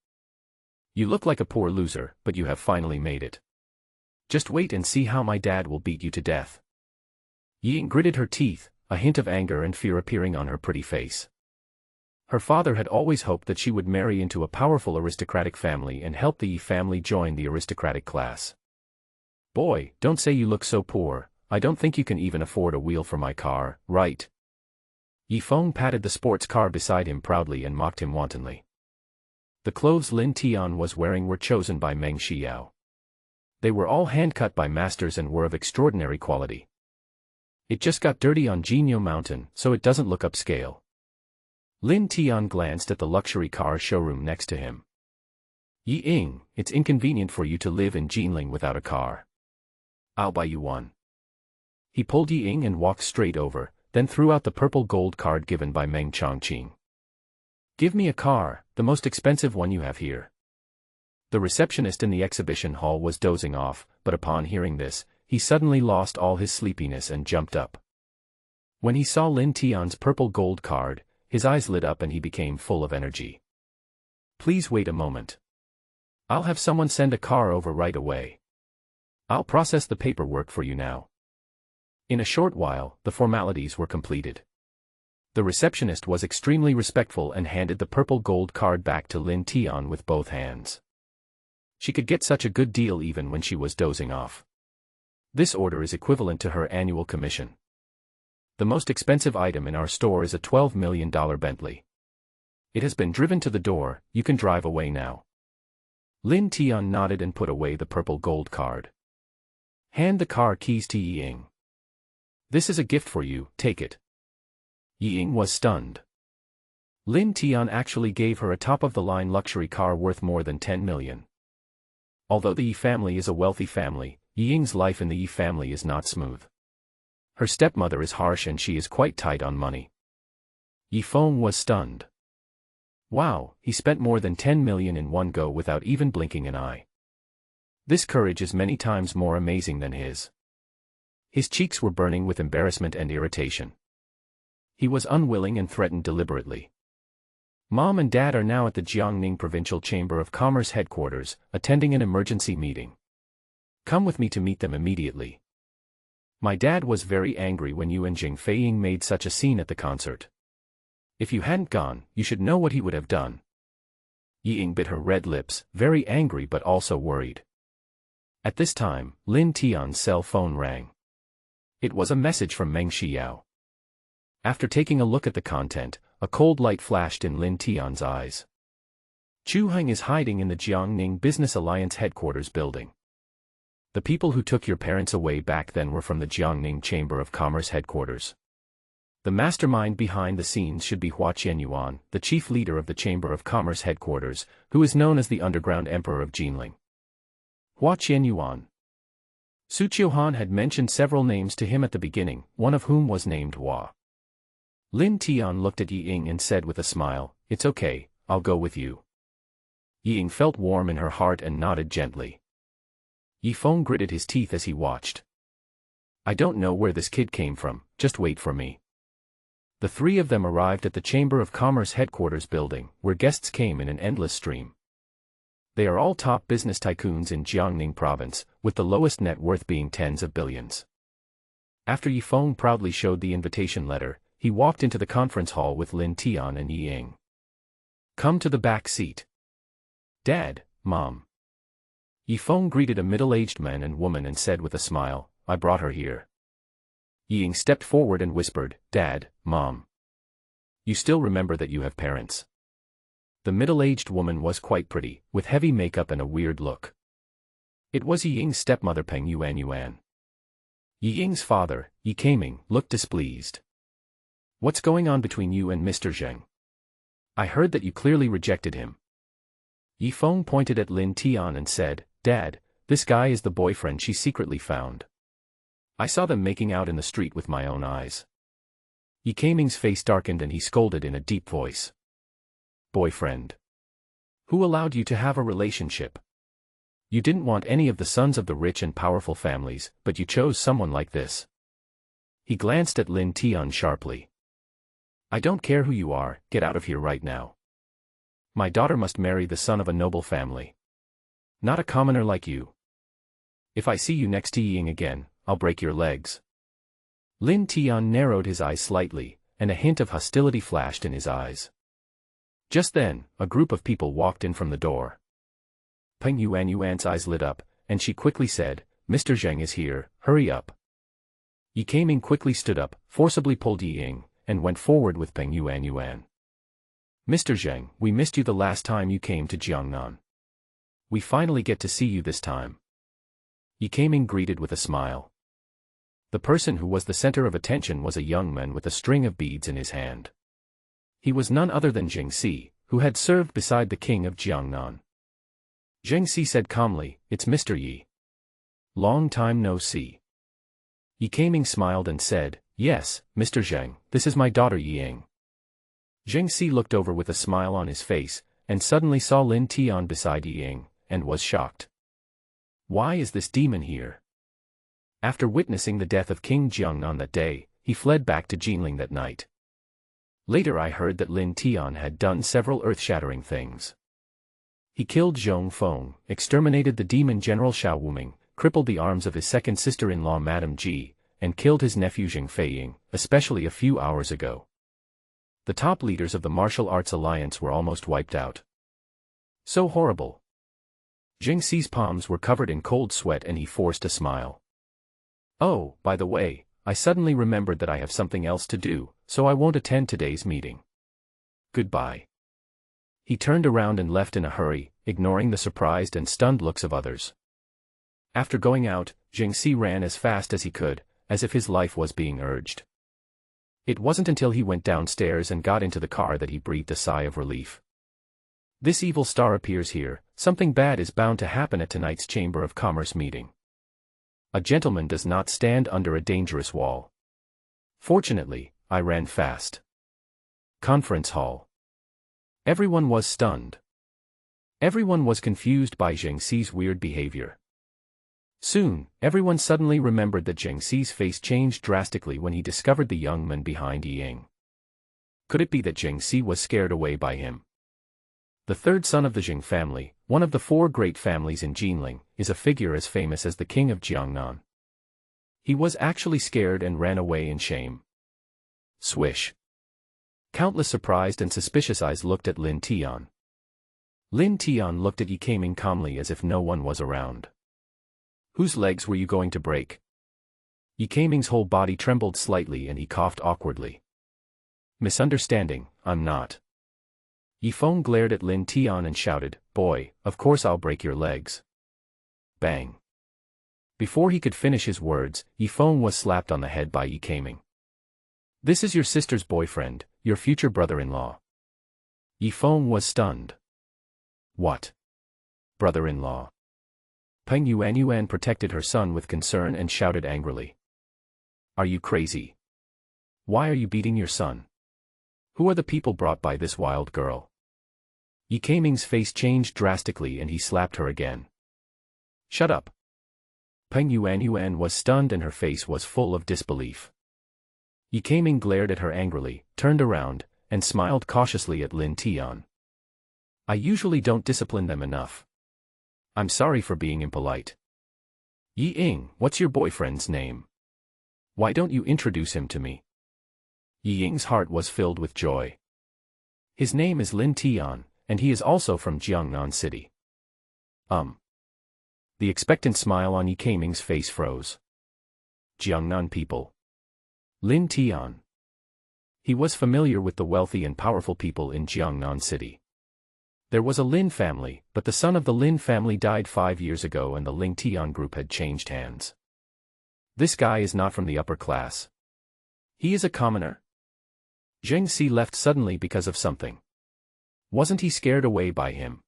"You look like a poor loser, but you have finally made it. Just wait and see how my dad will beat you to death." Yi Ying gritted her teeth, a hint of anger and fear appearing on her pretty face. Her father had always hoped that she would marry into a powerful aristocratic family and help the Yi family join the aristocratic class. "Boy, don't say you look so poor. I don't think you can even afford a wheel for my car, right?" Yi Feng patted the sports car beside him proudly and mocked him wantonly. The clothes Lin Tian was wearing were chosen by Meng Xiao. They were all hand-cut by masters and were of extraordinary quality. "It just got dirty on Jinyo Mountain, so it doesn't look upscale." Lin Tian glanced at the luxury car showroom next to him. "Yi Ying, it's inconvenient for you to live in Jinling without a car. I'll buy you one." He pulled Yi Ying and walked straight over, then threw out the purple gold card given by Meng Chongqing. "Give me a car, the most expensive one you have here." The receptionist in the exhibition hall was dozing off, but upon hearing this, he suddenly lost all his sleepiness and jumped up. When he saw Lin Tian's purple gold card, his eyes lit up and he became full of energy. "Please wait a moment. I'll have someone send a car over right away. I'll process the paperwork for you now." In a short while, the formalities were completed. The receptionist was extremely respectful and handed the purple gold card back to Lin Tian with both hands. She could get such a good deal even when she was dozing off. This order is equivalent to her annual commission. The most expensive item in our store is a $12 million Bentley. It has been driven to the door, you can drive away now. Lin Tian nodded and put away the purple gold card. "Hand the car keys to Yi Ying. This is a gift for you, take it." Yi Ying was stunned. Lin Tian actually gave her a top-of-the-line luxury car worth more than 10 million. Although the Yi family is a wealthy family, Yi Ying's life in the Yi family is not smooth. Her stepmother is harsh and she is quite tight on money. Yi Feng was stunned. Wow, he spent more than 10 million in one go without even blinking an eye. This courage is many times more amazing than his. His cheeks were burning with embarrassment and irritation. He was unwilling and threatened deliberately. "Mom and Dad are now at the Jiangning Provincial Chamber of Commerce headquarters, attending an emergency meeting. Come with me to meet them immediately. My dad was very angry when you and Jing Feiying made such a scene at the concert. If you hadn't gone, you should know what he would have done." Yi Ying bit her red lips, very angry but also worried. At this time, Lin Tian's cell phone rang. It was a message from Meng Xiao. After taking a look at the content, a cold light flashed in Lin Tian's eyes. Chu Heng is hiding in the Jiangning Business Alliance headquarters building. The people who took your parents away back then were from the Jiangning Chamber of Commerce headquarters. The mastermind behind the scenes should be Hua Qianyuan, the chief leader of the Chamber of Commerce headquarters, who is known as the Underground Emperor of Jinling. Hua Qianyuan. Su Qiuhan had mentioned several names to him at the beginning, one of whom was named Hua. Lin Tian looked at Yi Ying and said with a smile, "It's okay, I'll go with you." Yi Ying felt warm in her heart and nodded gently. Yi Feng gritted his teeth as he watched. "I don't know where this kid came from, just wait for me." The three of them arrived at the Chamber of Commerce headquarters building, where guests came in an endless stream. They are all top business tycoons in Jiangning province, with the lowest net worth being tens of billions. After Yi Feng proudly showed the invitation letter, he walked into the conference hall with Lin Tian and Yi Ying. "Come to the back seat." "Dad, Mom." Yi Feng greeted a middle-aged man and woman and said with a smile, "I brought her here." Yi Ying stepped forward and whispered, "Dad, Mom. You still remember that you have parents." The middle-aged woman was quite pretty, with heavy makeup and a weird look. It was Yi Ying's stepmother Peng Yuan. Yi Ying's father, Yi Kaming, looked displeased. "What's going on between you and Mr. Zheng? I heard that you clearly rejected him." Yi Feng pointed at Lin Tian and said, "Dad, this guy is the boyfriend she secretly found. I saw them making out in the street with my own eyes." Yi Kaming's face darkened and he scolded in a deep voice. "Boyfriend? Who allowed you to have a relationship? You didn't want any of the sons of the rich and powerful families, but you chose someone like this." He glanced at Lin Tian sharply. "I don't care who you are, get out of here right now. My daughter must marry the son of a noble family. Not a commoner like you. If I see you next to Yi Ying again, I'll break your legs." Lin Tian narrowed his eyes slightly, and a hint of hostility flashed in his eyes. Just then, a group of people walked in from the door. Peng Yuan's eyes lit up, and she quickly said, "Mr. Zheng is here, hurry up." Yi Kaming quickly stood up, forcibly pulled Yi Ying, and went forward with Peng Yuan. "Mr. Zheng, we missed you the last time you came to Jiangnan. We finally get to see you this time." Yi Kaming greeted with a smile. The person who was the center of attention was a young man with a string of beads in his hand. He was none other than Zheng Si, who had served beside the king of Jiangnan. Zheng Si said calmly, "It's Mr. Yi. Long time no see." Yi Kaming smiled and said, "Yes, Mr. Zheng, this is my daughter Yi Ying." Zheng Si looked over with a smile on his face, and suddenly saw Lin Tian beside Yi Ying, and was shocked. Why is this demon here? After witnessing the death of King Jiangnan that day, he fled back to Jinling that night. Later I heard that Lin Tian had done several earth-shattering things. He killed Zhong Feng, exterminated the demon General Xiao Wuming, crippled the arms of his second sister-in-law Madame Ji, and killed his nephew Zheng Feiying, especially a few hours ago. The top leaders of the martial arts alliance were almost wiped out. So horrible. Zheng Si's palms were covered in cold sweat and he forced a smile. "Oh, by the way, I suddenly remembered that I have something else to do, so I won't attend today's meeting. Goodbye." He turned around and left in a hurry, ignoring the surprised and stunned looks of others. After going out, Zheng Si ran as fast as he could, as if his life was being urged. It wasn't until he went downstairs and got into the car that he breathed a sigh of relief. This evil star appears here, something bad is bound to happen at tonight's Chamber of Commerce meeting. A gentleman does not stand under a dangerous wall. Fortunately, I ran fast. Conference hall. Everyone was stunned. Everyone was confused by Zheng Si's weird behavior. Soon, everyone suddenly remembered that Zheng Si's face changed drastically when he discovered the young man behind Yi Ying. Could it be that Zheng Si was scared away by him? The third son of the Zheng family, one of the four great families in Jinling, is a figure as famous as the king of Jiangnan. He was actually scared and ran away in shame. Swish. Countless surprised and suspicious eyes looked at Lin Tian. Lin Tian looked at Yi Kaming calmly as if no one was around. "Whose legs were you going to break?" Yi Kaming's whole body trembled slightly and he coughed awkwardly. "Misunderstanding, I'm not." Yi Feng glared at Lin Tian and shouted, "Boy, of course I'll break your legs." Bang. Before he could finish his words, Yi Feng was slapped on the head by Yi Kaming. This is your sister's boyfriend, your future brother-in-law. Yi Feng was stunned. What? Brother-in-law? Peng Yuan protected her son with concern and shouted angrily. Are you crazy? Why are you beating your son? Who are the people brought by this wild girl? Yi Kaiming's face changed drastically and he slapped her again. Shut up. Peng Yuan was stunned and her face was full of disbelief. Yi Kaiming glared at her angrily, turned around, and smiled cautiously at Lin Tian. I usually don't discipline them enough. I'm sorry for being impolite. Yi Ying, what's your boyfriend's name? Why don't you introduce him to me? Yi Ying's heart was filled with joy. His name is Lin Tian, and he is also from Jiangnan City. The expectant smile on Yi Kaiming's face froze. Jiangnan people. Lin Tian. He was familiar with the wealthy and powerful people in Jiangnan City. There was a Lin family, but the son of the Lin family died 5 years ago and the Ling Tian group had changed hands. This guy is not from the upper class. He is a commoner. Zheng Si left suddenly because of something. Wasn't he scared away by him?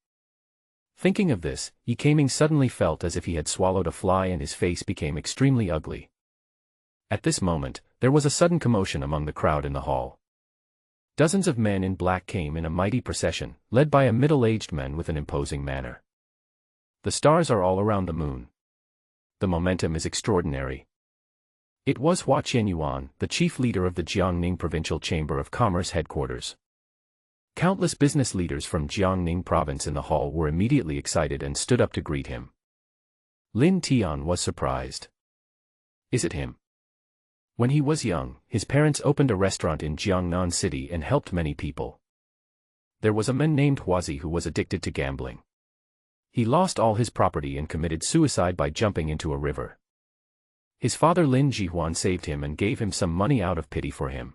Thinking of this, Yi Kaiming suddenly felt as if he had swallowed a fly and his face became extremely ugly. At this moment, there was a sudden commotion among the crowd in the hall. Dozens of men in black came in a mighty procession, led by a middle-aged man with an imposing manner. The stars are all around the moon. The momentum is extraordinary. It was Hua Qianyuan, the chief leader of the Jiangning Provincial Chamber of Commerce headquarters. Countless business leaders from Jiangning province in the hall were immediately excited and stood up to greet him. Lin Tian was surprised. Is it him? When he was young, his parents opened a restaurant in Jiangnan City and helped many people. There was a man named Huazi who was addicted to gambling. He lost all his property and committed suicide by jumping into a river. His father Lin Jihuan saved him and gave him some money out of pity for him.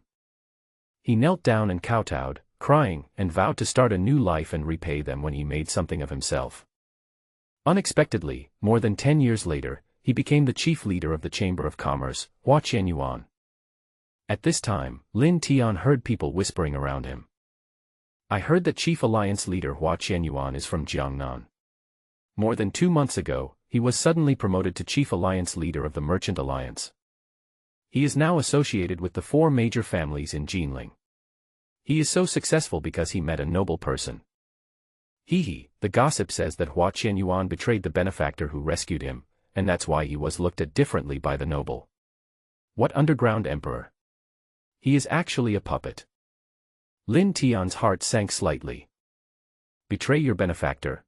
He knelt down and kowtowed, crying, and vowed to start a new life and repay them when he made something of himself. Unexpectedly, more than 10 years later, he became the chief leader of the Chamber of Commerce, Hua Qianyuan. At this time, Lin Tian heard people whispering around him. I heard that Chief Alliance leader Hua Qianyuan is from Jiangnan. More than 2 months ago, he was suddenly promoted to Chief Alliance leader of the Merchant Alliance. He is now associated with the 4 major families in Jinling. He is so successful because he met a noble person. The gossip says that Hua Qianyuan betrayed the benefactor who rescued him, and that's why he was looked at differently by the noble. What underground emperor? He is actually a puppet. Lin Tian's heart sank slightly. Betray your benefactor?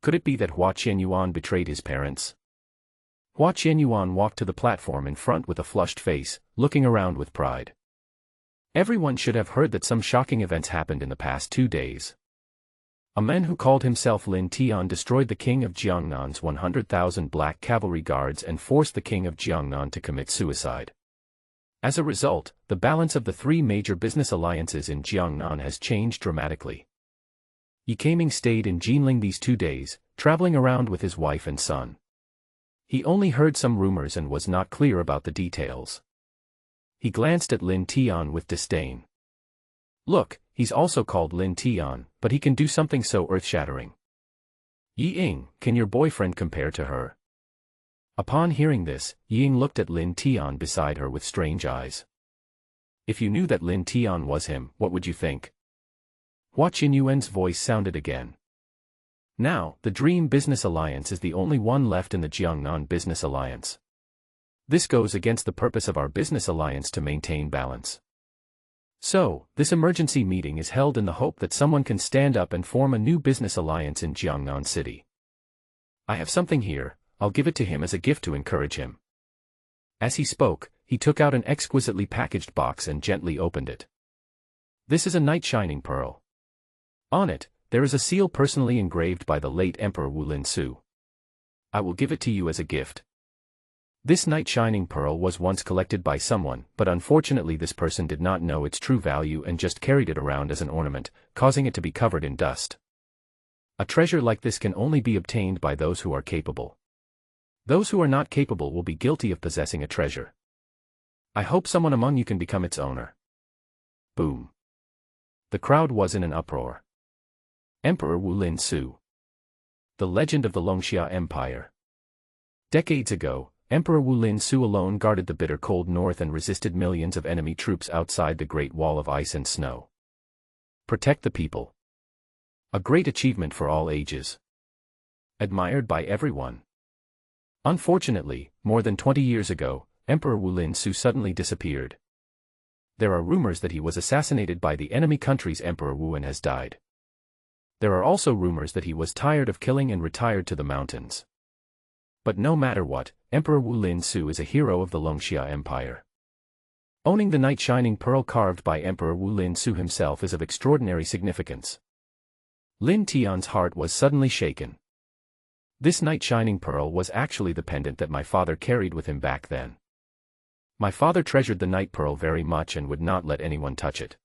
Could it be that Hua Qianyuan betrayed his parents? Hua Qianyuan walked to the platform in front with a flushed face, looking around with pride. Everyone should have heard that some shocking events happened in the past 2 days. A man who called himself Lin Tian destroyed the king of Jiangnan's 100,000 black cavalry guards and forced the king of Jiangnan to commit suicide. As a result, the balance of the 3 major business alliances in Jiangnan has changed dramatically. Yi Kaiming stayed in Jinling these 2 days, traveling around with his wife and son. He only heard some rumors and was not clear about the details. He glanced at Lin Tian with disdain. Look, he's also called Lin Tian, but he can do something so earth-shattering. Yi Ying, can your boyfriend compare to her? Upon hearing this, Yi Ying looked at Lin Tian beside her with strange eyes. If you knew that Lin Tian was him, what would you think? Hua Qianyuan's voice sounded again. Now, the Dream Business Alliance is the only one left in the Jiangnan Business Alliance. This goes against the purpose of our business alliance to maintain balance. So, this emergency meeting is held in the hope that someone can stand up and form a new business alliance in Jiangnan City. I have something here, I'll give it to him as a gift to encourage him. As he spoke, he took out an exquisitely packaged box and gently opened it. This is a night shining pearl. On it, there is a seal personally engraved by the late Emperor Wu Linsu. I will give it to you as a gift. This night-shining pearl was once collected by someone, but unfortunately this person did not know its true value and just carried it around as an ornament, causing it to be covered in dust. A treasure like this can only be obtained by those who are capable. Those who are not capable will be guilty of possessing a treasure. I hope someone among you can become its owner. Boom. The crowd was in an uproar. Emperor Wu Lin Su. The legend of the Longxia Empire. Decades ago, Emperor Wu Lin Su alone guarded the bitter cold north and resisted millions of enemy troops outside the Great Wall of ice and snow. Protect the people. A great achievement for all ages. Admired by everyone. Unfortunately, more than 20 years ago, Emperor Wu Lin Su suddenly disappeared. There are rumors that he was assassinated by the enemy country's Emperor Wu and has died. There are also rumors that he was tired of killing and retired to the mountains. But no matter what, Emperor Wu Lin Su is a hero of the Longxia Empire. Owning the Knight Shining Pearl carved by Emperor Wu Lin Su himself is of extraordinary significance. Lin Tian's heart was suddenly shaken. This Knight Shining Pearl was actually the pendant that my father carried with him back then. My father treasured the Knight Pearl very much and would not let anyone touch it.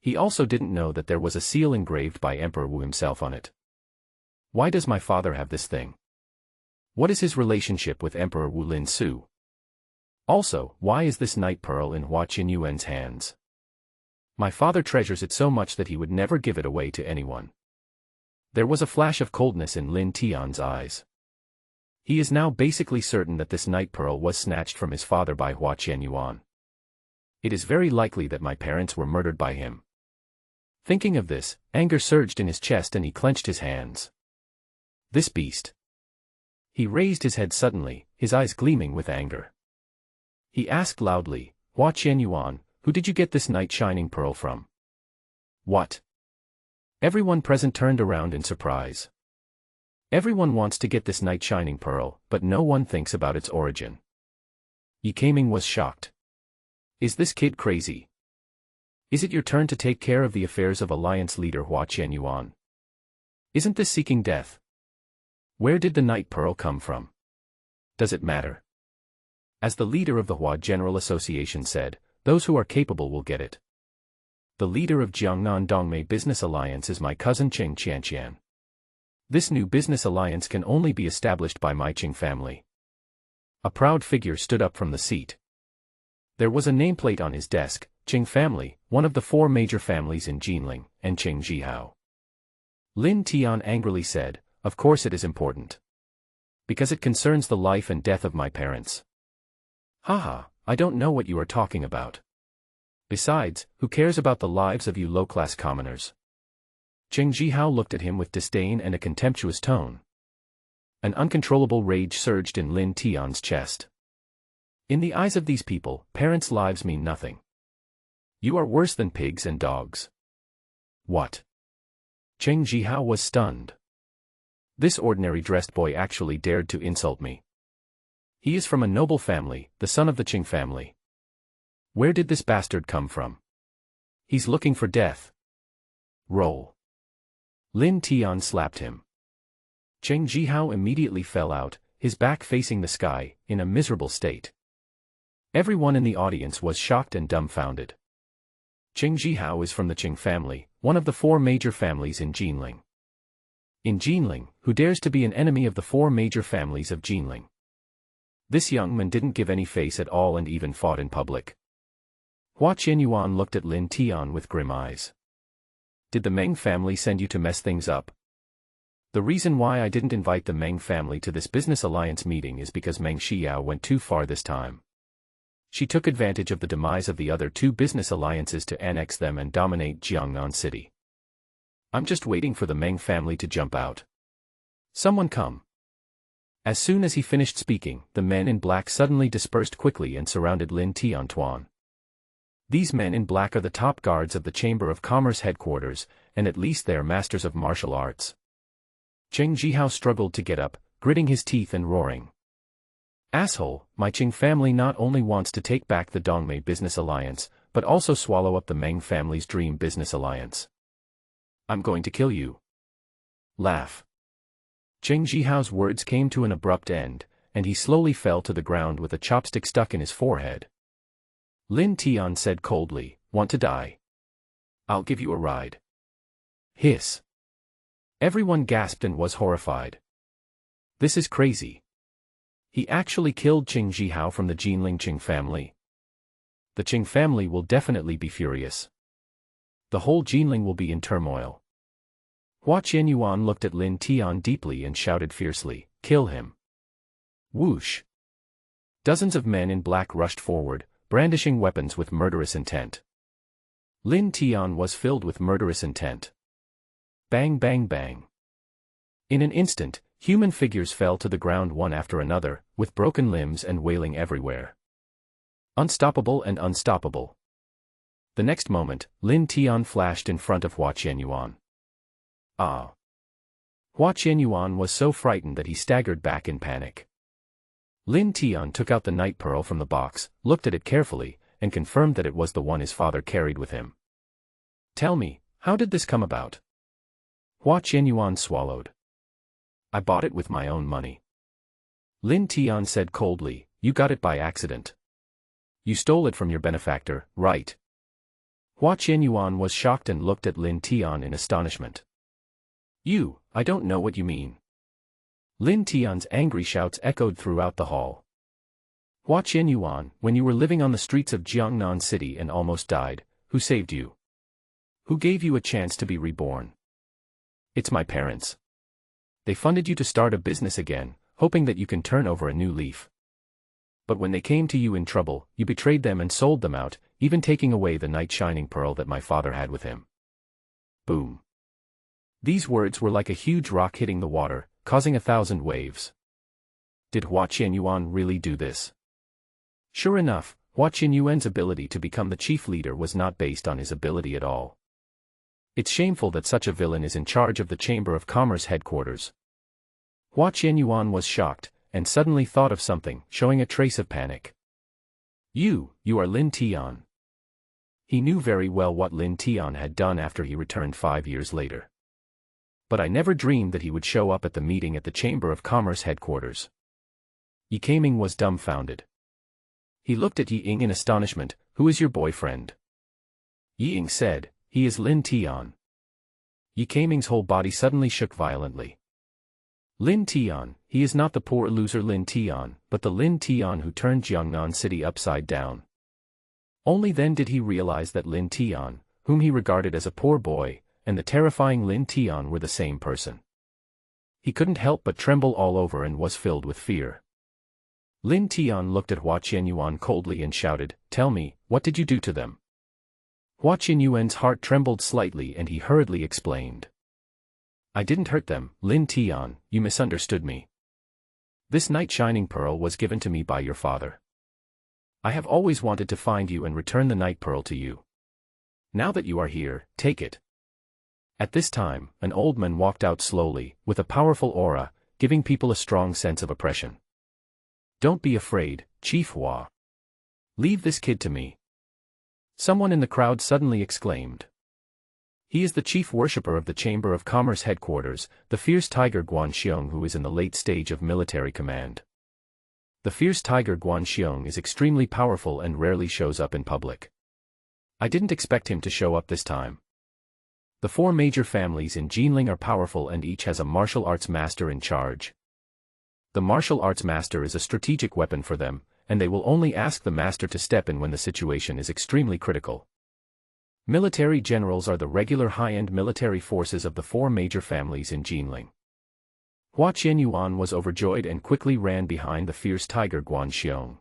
He also didn't know that there was a seal engraved by Emperor Wu himself on it. Why does my father have this thing? What is his relationship with Emperor Wu Lin Su? Also, why is this Knight Pearl in Hua Qinyuan's hands? My father treasures it so much that he would never give it away to anyone. There was a flash of coldness in Lin Tian's eyes. He is now basically certain that this Knight Pearl was snatched from his father by Hua Qinyuan. It is very likely that my parents were murdered by him. Thinking of this, anger surged in his chest and he clenched his hands. This beast. He raised his head suddenly, his eyes gleaming with anger. He asked loudly, Hua Qianyuan, who did you get this Knight Shining Pearl from? What? Everyone present turned around in surprise. Everyone wants to get this Knight Shining Pearl, but no one thinks about its origin. Yi Kaming was shocked. Is this kid crazy? Is it your turn to take care of the affairs of Alliance leader Hua Qianyuan? Isn't this seeking death? Where did the Knight Pearl come from? Does it matter? As the leader of the Hua General Association said, those who are capable will get it. The leader of Jiangnan Dongmei Business Alliance is my cousin Cheng Qianqian. This new business alliance can only be established by my Qing family. A proud figure stood up from the seat. There was a nameplate on his desk, Qing family, one of the 4 major families in Jinling, and Qing Jihao. Lin Tian angrily said, of course it is important. Because it concerns the life and death of my parents. Haha, I don't know what you are talking about. Besides, who cares about the lives of you low-class commoners? Qing Jihao looked at him with disdain and a contemptuous tone. An uncontrollable rage surged in Lin Tian's chest. In the eyes of these people, parents' lives mean nothing. You are worse than pigs and dogs. What? Qing Jihao was stunned. This ordinary dressed boy actually dared to insult me. He is from a noble family, the son of the Qing family. Where did this bastard come from? He's looking for death. Roll. Lin Tian slapped him. Qing Jihao immediately fell out, his back facing the sky, in a miserable state. Everyone in the audience was shocked and dumbfounded. Qing Jihao is from the Qing family, one of the 4 major families in Jinling. In Jinling, who dares to be an enemy of the 4 major families of Jinling? This young man didn't give any face at all and even fought in public. Hua Qianyuan looked at Lin Tian with grim eyes. Did the Meng family send you to mess things up? The reason why I didn't invite the Meng family to this business alliance meeting is because Meng Xiao went too far this time. She took advantage of the demise of the other 2 business alliances to annex them and dominate Jiangnan City. I'm just waiting for the Meng family to jump out. Someone come. As soon as he finished speaking, the men in black suddenly dispersed quickly and surrounded Lin Tiantuan. These men in black are the top guards of the Chamber of Commerce headquarters, and at least they are masters of martial arts. Qing Jihao struggled to get up, gritting his teeth and roaring. Asshole, my Qing family not only wants to take back the Dongmei Business Alliance, but also swallow up the Meng family's Dream Business Alliance. I'm going to kill you. Laugh. Qing Jihao's words came to an abrupt end, and he slowly fell to the ground with a chopstick stuck in his forehead. Lin Tian said coldly, want to die? I'll give you a ride. Hiss. Everyone gasped and was horrified. This is crazy. He actually killed Qing Jihao from the Jinling Qing family. The Qing family will definitely be furious. The whole Jinling will be in turmoil. Hua Qianyuan looked at Lin Tian deeply and shouted fiercely, "Kill him!" Whoosh! Dozens of men in black rushed forward, brandishing weapons with murderous intent. Lin Tian was filled with murderous intent. Bang bang bang. In an instant, human figures fell to the ground one after another, with broken limbs and wailing everywhere. Unstoppable and unstoppable. The next moment, Lin Tian flashed in front of Hua Qianyuan. Ah! Hua Qianyuan was so frightened that he staggered back in panic. Lin Tian took out the night pearl from the box, looked at it carefully, and confirmed that it was the one his father carried with him. "Tell me, how did this come about?" Hua Qianyuan swallowed. "I bought it with my own money." Lin Tian said coldly, "You got it by accident. You stole it from your benefactor, right?" Hua Qianyuan was shocked and looked at Lin Tian in astonishment. I don't know what you mean." Lin Tian's angry shouts echoed throughout the hall. "Hua Qianyuan, when you were living on the streets of Jiangnan City and almost died, who saved you? Who gave you a chance to be reborn?" "It's my parents. They funded you to start a business again, hoping that you can turn over a new leaf. But when they came to you in trouble, you betrayed them and sold them out, even taking away the night shining pearl that my father had with him." Boom. These words were like a huge rock hitting the water, causing 1,000 waves. Did Hua Qianyuan really do this? Sure enough, Hua Qianyuan's ability to become the chief leader was not based on his ability at all. It's shameful that such a villain is in charge of the Chamber of Commerce headquarters. Hua Qianyuan was shocked, and suddenly thought of something, showing a trace of panic. You are Lin Tian." He knew very well what Lin Tian had done after he returned 5 years later. But I never dreamed that he would show up at the meeting at the Chamber of Commerce headquarters. Yi Kaiming was dumbfounded. He looked at Yi Ying in astonishment. "Who is your boyfriend?" Yi Ying said, "He is Lin Tian." Yi Kaiming's whole body suddenly shook violently. Lin Tian, he is not the poor loser Lin Tian, but the Lin Tian who turned Jiangnan City upside down. Only then did he realize that Lin Tian, whom he regarded as a poor boy, and the terrifying Lin Tian were the same person. He couldn't help but tremble all over and was filled with fear. Lin Tian looked at Hua Qianyuan coldly and shouted, "Tell me, what did you do to them?" Hua Qianyuan's heart trembled slightly and he hurriedly explained. "I didn't hurt them, Lin Tian, you misunderstood me. This night shining pearl was given to me by your father. I have always wanted to find you and return the night pearl to you. Now that you are here, take it." At this time, an old man walked out slowly, with a powerful aura, giving people a strong sense of oppression. "Don't be afraid, Chief Hua. Leave this kid to me." Someone in the crowd suddenly exclaimed. "He is the chief worshipper of the Chamber of Commerce headquarters, the fierce tiger Guanxiong, who is in the late stage of military command. The fierce tiger Guanxiong is extremely powerful and rarely shows up in public. I didn't expect him to show up this time. The 4 major families in Jinling are powerful and each has a martial arts master in charge. The martial arts master is a strategic weapon for them, and they will only ask the master to step in when the situation is extremely critical. Military generals are the regular high-end military forces of the 4 major families in Jinling." Hua Qianyuan was overjoyed and quickly ran behind the fierce tiger Guanxiong.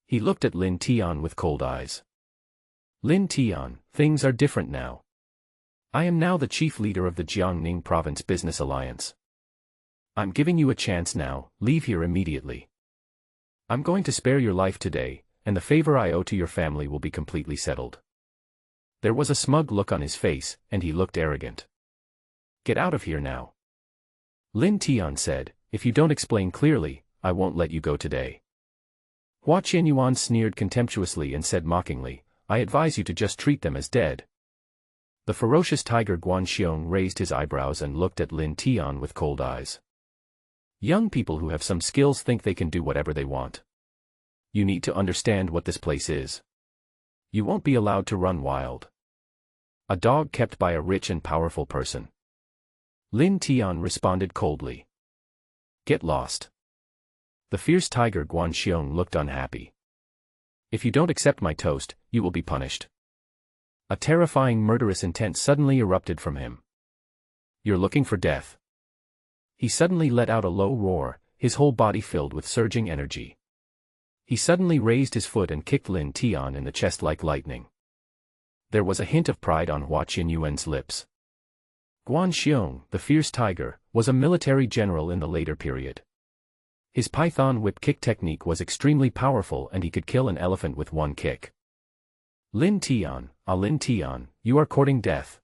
He looked at Lin Tian with cold eyes. "Lin Tian, things are different now. I am now the chief leader of the Jiangning Province Business Alliance. I'm giving you a chance now, leave here immediately. I'm going to spare your life today, and the favor I owe to your family will be completely settled." There was a smug look on his face, and he looked arrogant. "Get out of here now." Lin Tian said, "If you don't explain clearly, I won't let you go today." Hua Qianyuan sneered contemptuously and said mockingly, "I advise you to just treat them as dead." The ferocious tiger Guanxiong raised his eyebrows and looked at Lin Tian with cold eyes. "Young people who have some skills think they can do whatever they want. You need to understand what this place is. You won't be allowed to run wild. A dog kept by a rich and powerful person." Lin Tian responded coldly. "Get lost." The fierce tiger Guanxiong looked unhappy. If you don't accept my toast, you will be punished. A terrifying murderous intent suddenly erupted from him. You're looking for death. He suddenly let out a low roar, his whole body filled with surging energy. He suddenly raised his foot and kicked Lin Tian in the chest like lightning. There was a hint of pride on Hua Qinyuan's lips. Guan Xiong, the fierce tiger, was a military general in the later period. His python whip kick technique was extremely powerful and he could kill an elephant with one kick. Lin Tian, Lin Tian, you are courting death.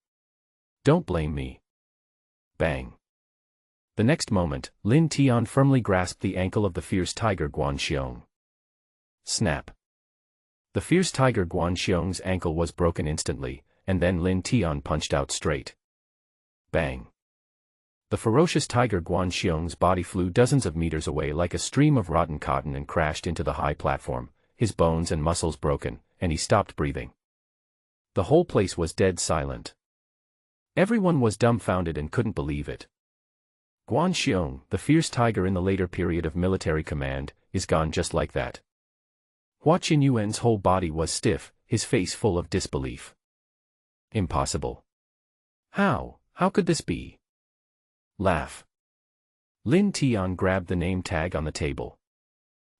Don't blame me. Bang. The next moment, Lin Tian firmly grasped the ankle of the fierce tiger Guan Xiong. Snap. The fierce tiger Guan Xiong's ankle was broken instantly, and then Lin Tian punched out straight. Bang. The ferocious tiger Guan Xiong's body flew dozens of meters away like a stream of rotten cotton and crashed into the high platform, his bones and muscles broken, and he stopped breathing. The whole place was dead silent. Everyone was dumbfounded and couldn't believe it. Guan Xiong, the fierce tiger in the later period of military command, is gone just like that. Hua Qinyuan's whole body was stiff, his face full of disbelief. Impossible. How could this be? Laugh. Lin Tian grabbed the name tag on the table.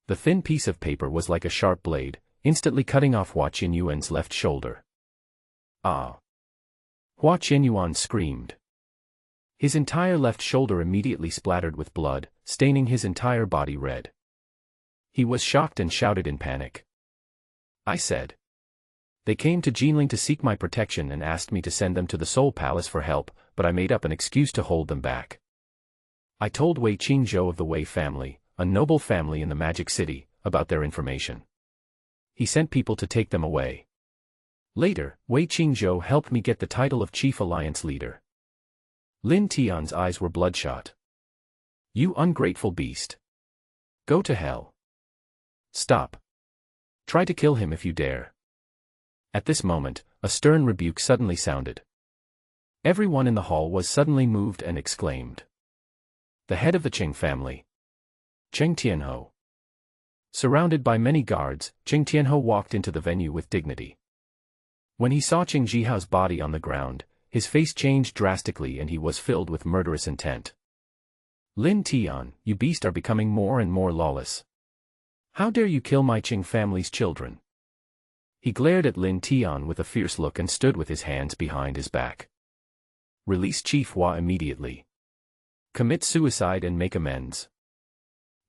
The thin piece of paper was like a sharp blade, instantly cutting off Hua Qinyuan's left shoulder. Ah! Hua Qinyuan screamed. His entire left shoulder immediately splattered with blood, staining his entire body red. He was shocked and shouted in panic. I said. They came to Jinling to seek my protection and asked me to send them to the Soul Palace for help, but I made up an excuse to hold them back. I told Wei Qingzhou of the Wei family, a noble family in the Magic City, about their information. He sent people to take them away. Later, Wei Qingzhou helped me get the title of Chief Alliance Leader. Lin Tian's eyes were bloodshot. You ungrateful beast. Go to hell. Stop. Try to kill him if you dare. At this moment, a stern rebuke suddenly sounded. Everyone in the hall was suddenly moved and exclaimed. The head of the Qing family. Cheng Tianhou. Surrounded by many guards, Cheng Tianhou walked into the venue with dignity. When he saw Cheng Jihao's body on the ground, his face changed drastically and he was filled with murderous intent. Lin Tian, you beast are becoming more and more lawless. How dare you kill my Qing family's children? He glared at Lin Tian with a fierce look and stood with his hands behind his back. Release Chief Hua immediately. Commit suicide and make amends.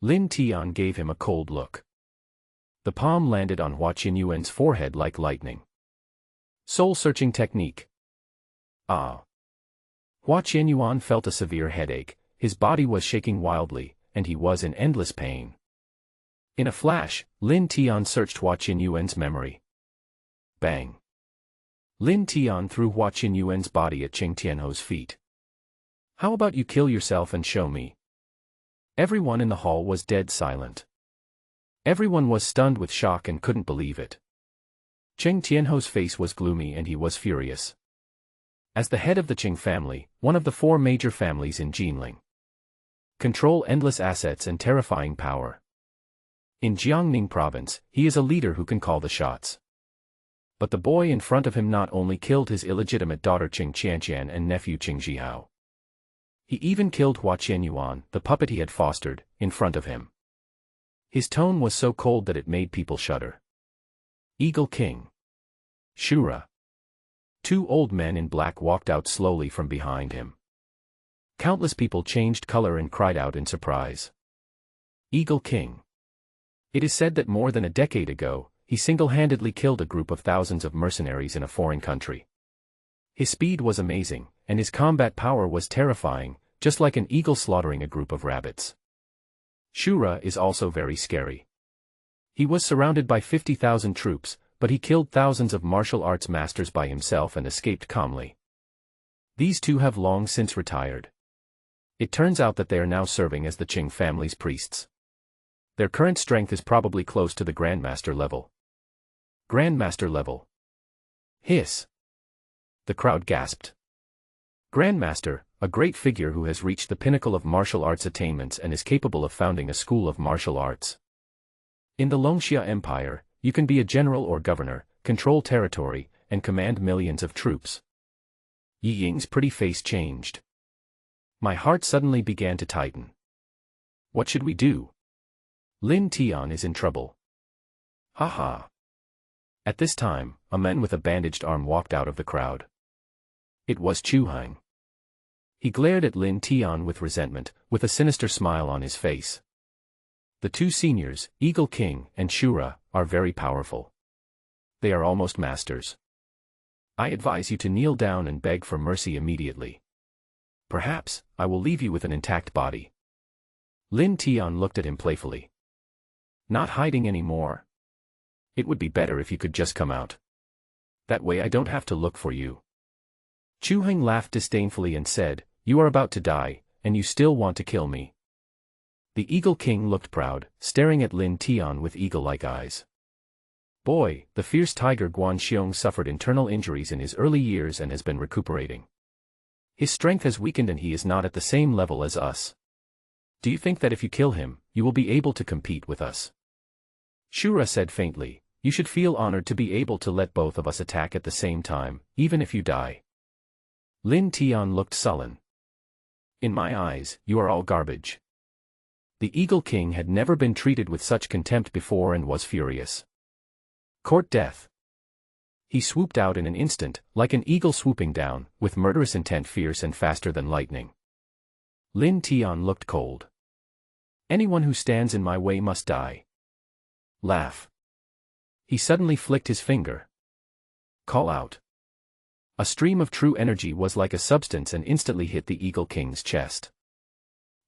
Lin Tian gave him a cold look. The palm landed on Hua Qinyuan's forehead like lightning. Soul-searching technique. Ah. Hua Qinyuan felt a severe headache, his body was shaking wildly, and he was in endless pain. In a flash, Lin Tian searched Hua Qinyuan's memory. Bang. Lin Tian threw Hua Qinyuan's body at Cheng Tianhou's feet. How about you kill yourself and show me? Everyone in the hall was dead silent. Everyone was stunned with shock and couldn't believe it. Cheng Tianhou's face was gloomy and he was furious. As the head of the Qing family, one of the 4 major families in Jinling. Control endless assets and terrifying power. In Jiangning province, he is a leader who can call the shots. But the boy in front of him not only killed his illegitimate daughter Qing Qianqian and nephew Qing Jihao. He even killed Hua Qinyuan, the puppet he had fostered, in front of him. His tone was so cold that it made people shudder. Eagle King. Shura. 2 old men in black walked out slowly from behind him. Countless people changed color and cried out in surprise. Eagle King. It is said that more than a decade ago, he single-handedly killed a group of thousands of mercenaries in a foreign country. His speed was amazing, and his combat power was terrifying, just like an eagle slaughtering a group of rabbits. Shura is also very scary. He was surrounded by 50,000 troops, but he killed thousands of martial arts masters by himself and escaped calmly. These 2 have long since retired. It turns out that they are now serving as the Qing family's priests. Their current strength is probably close to the Grandmaster level. Grandmaster level. Hiss. The crowd gasped. Grandmaster, a great figure who has reached the pinnacle of martial arts attainments and is capable of founding a school of martial arts. In the Longxia Empire, you can be a general or governor, control territory, and command millions of troops. Yi Ying's pretty face changed. My heart suddenly began to tighten. What should we do? Lin Tian is in trouble. Ha ha. At this time, a man with a bandaged arm walked out of the crowd. It was Chu Heng. He glared at Lin Tian with resentment, with a sinister smile on his face. The two seniors, Eagle King and Shura, are very powerful. They are almost masters. I advise you to kneel down and beg for mercy immediately. Perhaps, I will leave you with an intact body. Lin Tian looked at him playfully. Not hiding anymore? It would be better if you could just come out. That way I don't have to look for you. Chu Heng laughed disdainfully and said, you are about to die, and you still want to kill me. The Eagle King looked proud, staring at Lin Tian with eagle-like eyes. Boy, the fierce tiger Guan Xiong suffered internal injuries in his early years and has been recuperating. His strength has weakened and he is not at the same level as us. Do you think that if you kill him, you will be able to compete with us? Shura said faintly, you should feel honored to be able to let both of us attack at the same time, even if you die. Lin Tian looked sullen. In my eyes, you are all garbage. The Eagle King had never been treated with such contempt before and was furious. Court death. He swooped out in an instant, like an eagle swooping down, with murderous intent fierce and faster than lightning. Lin Tian looked cold. Anyone who stands in my way must die. Laugh. He suddenly flicked his finger. Call out. A stream of true energy was like a substance and instantly hit the Eagle King's chest.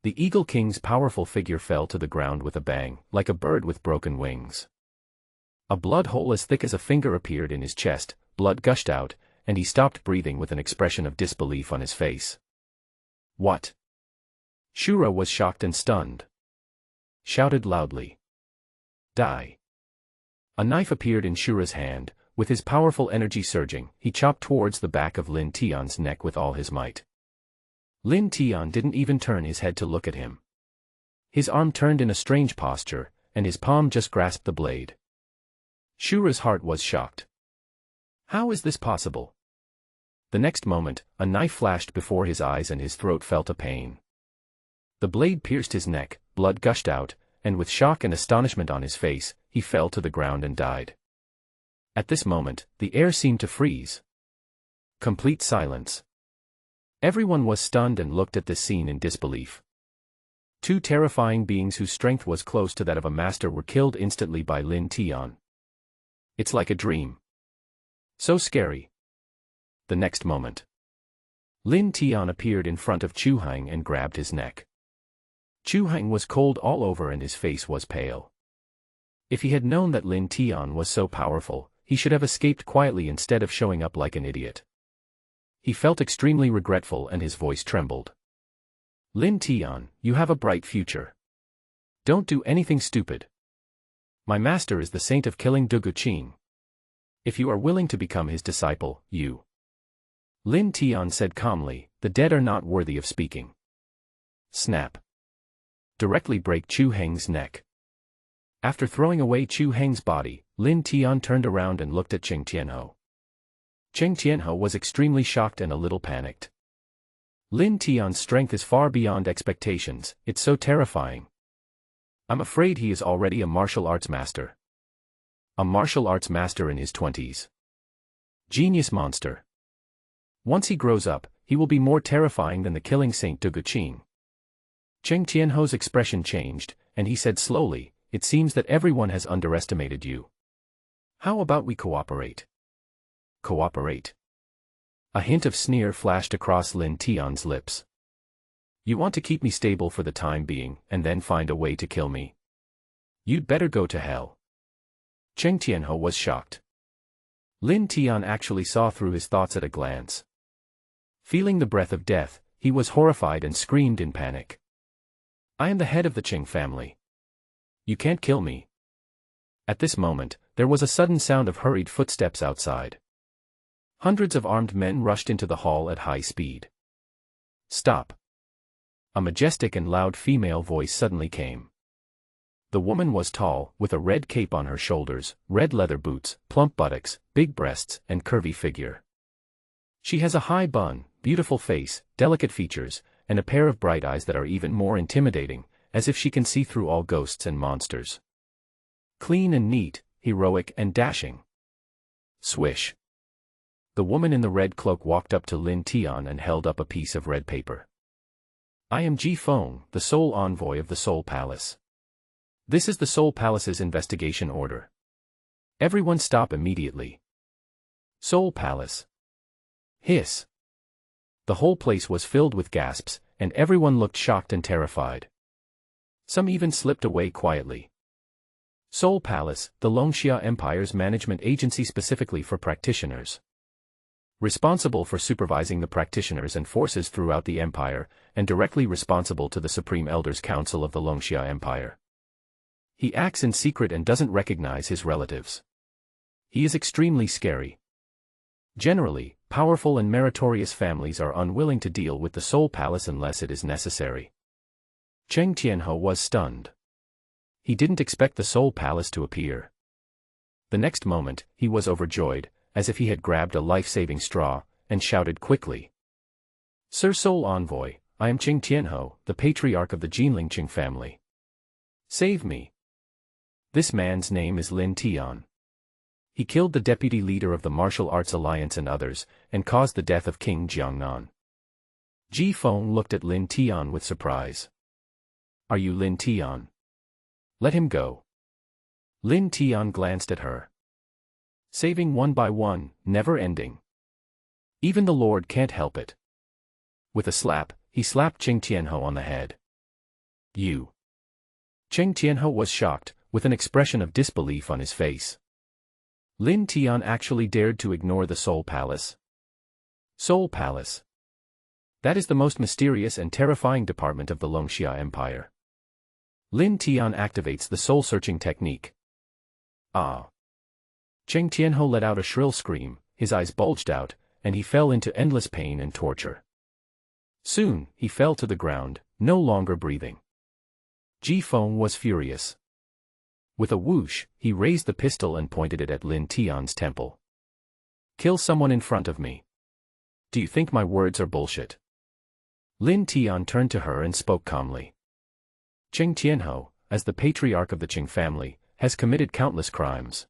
The Eagle King's powerful figure fell to the ground with a bang, like a bird with broken wings. A blood hole as thick as a finger appeared in his chest, blood gushed out, and he stopped breathing with an expression of disbelief on his face. What? Shura was shocked and stunned. Shouted loudly. Die. A knife appeared in Shura's hand. With his powerful energy surging, he chopped towards the back of Lin Tian's neck with all his might. Lin Tian didn't even turn his head to look at him. His arm turned in a strange posture, and his palm just grasped the blade. Shura's heart was shocked. How is this possible? The next moment, a knife flashed before his eyes and his throat felt a pain. The blade pierced his neck, blood gushed out, and with shock and astonishment on his face, he fell to the ground and died. At this moment, the air seemed to freeze. Complete silence. Everyone was stunned and looked at this scene in disbelief. Two terrifying beings whose strength was close to that of a master were killed instantly by Lin Tian. It's like a dream. So scary. The next moment, Lin Tian appeared in front of Chu Heng and grabbed his neck. Chu Heng was cold all over and his face was pale. If he had known that Lin Tian was so powerful, he should have escaped quietly instead of showing up like an idiot. He felt extremely regretful and his voice trembled. Lin Tian, you have a bright future. Don't do anything stupid. My master is the saint of killing Dugu Qing. If you are willing to become his disciple, you. Lin Tian said calmly, the dead are not worthy of speaking. Snap. Directly break Chu Heng's neck. After throwing away Chu Heng's body, Lin Tian turned around and looked at Cheng Tianhou. Cheng Tianhou was extremely shocked and a little panicked. Lin Tian's strength is far beyond expectations, it's so terrifying. I'm afraid he is already a martial arts master. A martial arts master in his 20s. Genius monster. Once he grows up, he will be more terrifying than the killing Saint Dugu Qing. Cheng Tianhou's expression changed, and he said slowly, it seems that everyone has underestimated you. How about we cooperate? Cooperate? A hint of sneer flashed across Lin Tian's lips. You want to keep me stable for the time being, and then find a way to kill me? You'd better go to hell. Cheng Tianhou was shocked. Lin Tian actually saw through his thoughts at a glance. Feeling the breath of death, he was horrified and screamed in panic. I am the head of the Qing family. You can't kill me. At this moment, there was a sudden sound of hurried footsteps outside. Hundreds of armed men rushed into the hall at high speed. Stop. A majestic and loud female voice suddenly came. The woman was tall, with a red cape on her shoulders, red leather boots, plump buttocks, big breasts, and curvy figure. She has a high bun, beautiful face, delicate features, and a pair of bright eyes that are even more intimidating, as if she can see through all ghosts and monsters. Clean and neat, heroic and dashing. Swish. The woman in the red cloak walked up to Lin Tian and held up a piece of red paper. I am Ji Feng, the sole envoy of the Soul Palace. This is the Soul Palace's investigation order. Everyone stop immediately. Soul Palace. Hiss. The whole place was filled with gasps, and everyone looked shocked and terrified. Some even slipped away quietly. Soul Palace, the Longxia Empire's management agency specifically for practitioners. Responsible for supervising the practitioners and forces throughout the empire, and directly responsible to the Supreme Elders Council of the Longxia Empire. He acts in secret and doesn't recognize his relatives. He is extremely scary. Generally, powerful and meritorious families are unwilling to deal with the Soul Palace unless it is necessary. Cheng Tianhou was stunned. He didn't expect the Soul Palace to appear. The next moment, he was overjoyed, as if he had grabbed a life-saving straw, and shouted quickly. Sir Soul Envoy, I am Cheng Tianhou, the patriarch of the Jinlingqing family. Save me. This man's name is Lin Tian. He killed the deputy leader of the Martial Arts Alliance and others, and caused the death of King Jiangnan. Ji Feng looked at Lin Tian with surprise. Are you Lin Tian? Let him go. Lin Tian glanced at her. Saving one by one, never ending. Even the Lord can't help it. With a slap, he slapped Cheng Tianhou on the head. You. Cheng Tianhou was shocked, with an expression of disbelief on his face. Lin Tian actually dared to ignore the Soul Palace. Soul Palace. That is the most mysterious and terrifying department of the Longxia Empire. Lin Tian activates the soul-searching technique. Ah! Cheng Tianhou let out a shrill scream, his eyes bulged out, and he fell into endless pain and torture. Soon, he fell to the ground, no longer breathing. Ji Feng was furious. With a whoosh, he raised the pistol and pointed it at Lin Tian's temple. Kill someone in front of me. Do you think my words are bullshit? Lin Tian turned to her and spoke calmly. Cheng Tianhou, as the patriarch of the Qing family, has committed countless crimes.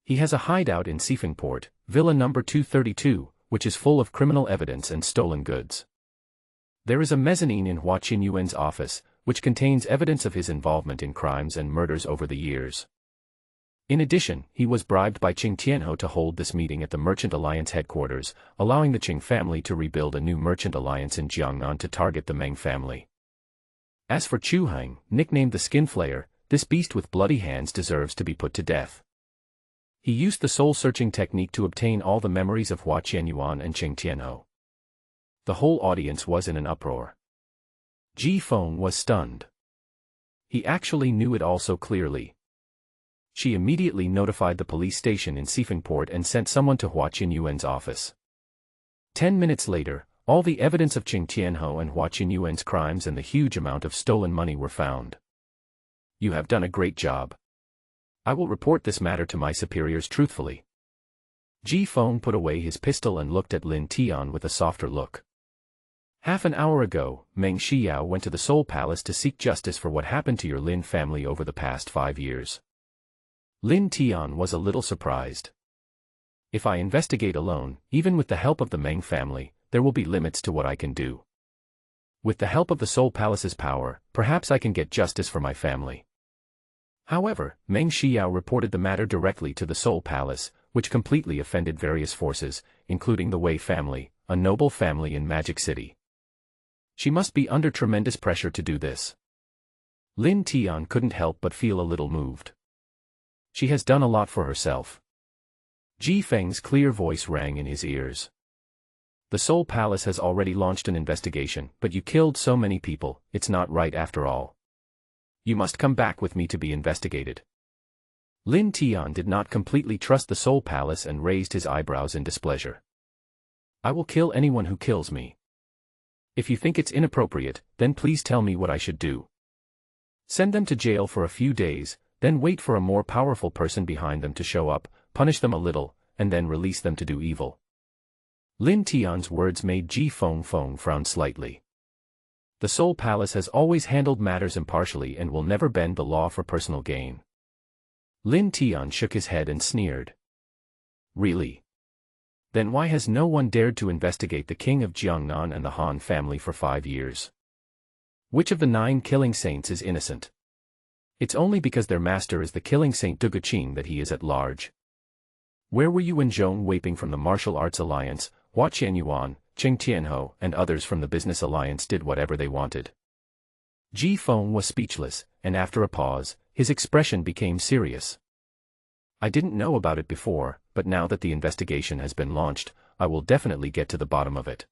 He has a hideout in Sifengport, Villa number 232, which is full of criminal evidence and stolen goods. There is a mezzanine in Hua Qinyuan's office, which contains evidence of his involvement in crimes and murders over the years. In addition, he was bribed by Cheng Tianhou to hold this meeting at the Merchant Alliance headquarters, allowing the Qing family to rebuild a new merchant alliance in Jiangnan to target the Meng family. As for Chu Heng, nicknamed the Skin Flayer, this beast with bloody hands deserves to be put to death. He used the soul-searching technique to obtain all the memories of Hua Qianyuan and Cheng Tianhou. The whole audience was in an uproar. Ji Feng was stunned. He actually knew it all so clearly. She immediately notified the police station in Sifengport and sent someone to Hua Qinyuan's office. 10 minutes later, all the evidence of Cheng Tianhou and Hua Qinyuan's crimes and the huge amount of stolen money were found. You have done a great job. I will report this matter to my superiors truthfully. Ji Feng put away his pistol and looked at Lin Tian with a softer look. Half an hour ago, Meng Shiyao went to the Soul Palace to seek justice for what happened to your Lin family over the past 5 years. Lin Tian was a little surprised. If I investigate alone, even with the help of the Meng family, there will be limits to what I can do. With the help of the Soul Palace's power, perhaps I can get justice for my family. However, Meng Shiyao reported the matter directly to the Soul Palace, which completely offended various forces, including the Wei family, a noble family in Magic City. She must be under tremendous pressure to do this. Lin Tian couldn't help but feel a little moved. She has done a lot for herself. Ji Feng's clear voice rang in his ears. The Soul Palace has already launched an investigation, but you killed so many people, it's not right after all. You must come back with me to be investigated. Lin Tian did not completely trust the Soul Palace and raised his eyebrows in displeasure. I will kill anyone who kills me. If you think it's inappropriate, then please tell me what I should do. Send them to jail for a few days, then wait for a more powerful person behind them to show up, punish them a little, and then release them to do evil. Lin Tian's words made Ji Feng frown slightly. The Soul Palace has always handled matters impartially and will never bend the law for personal gain. Lin Tian shook his head and sneered. Really? Then why has no one dared to investigate the king of Jiangnan and the Han family for 5 years? Which of the 9 killing saints is innocent? It's only because their master is the killing saint Duguqing that he is at large. Where were you when Zhong Weiping from the Martial Arts Alliance, Hua Qianyuan, Cheng Tianhou, and others from the Business Alliance did whatever they wanted? Ji Feng was speechless, and after a pause, his expression became serious. I didn't know about it before, but now that the investigation has been launched, I will definitely get to the bottom of it.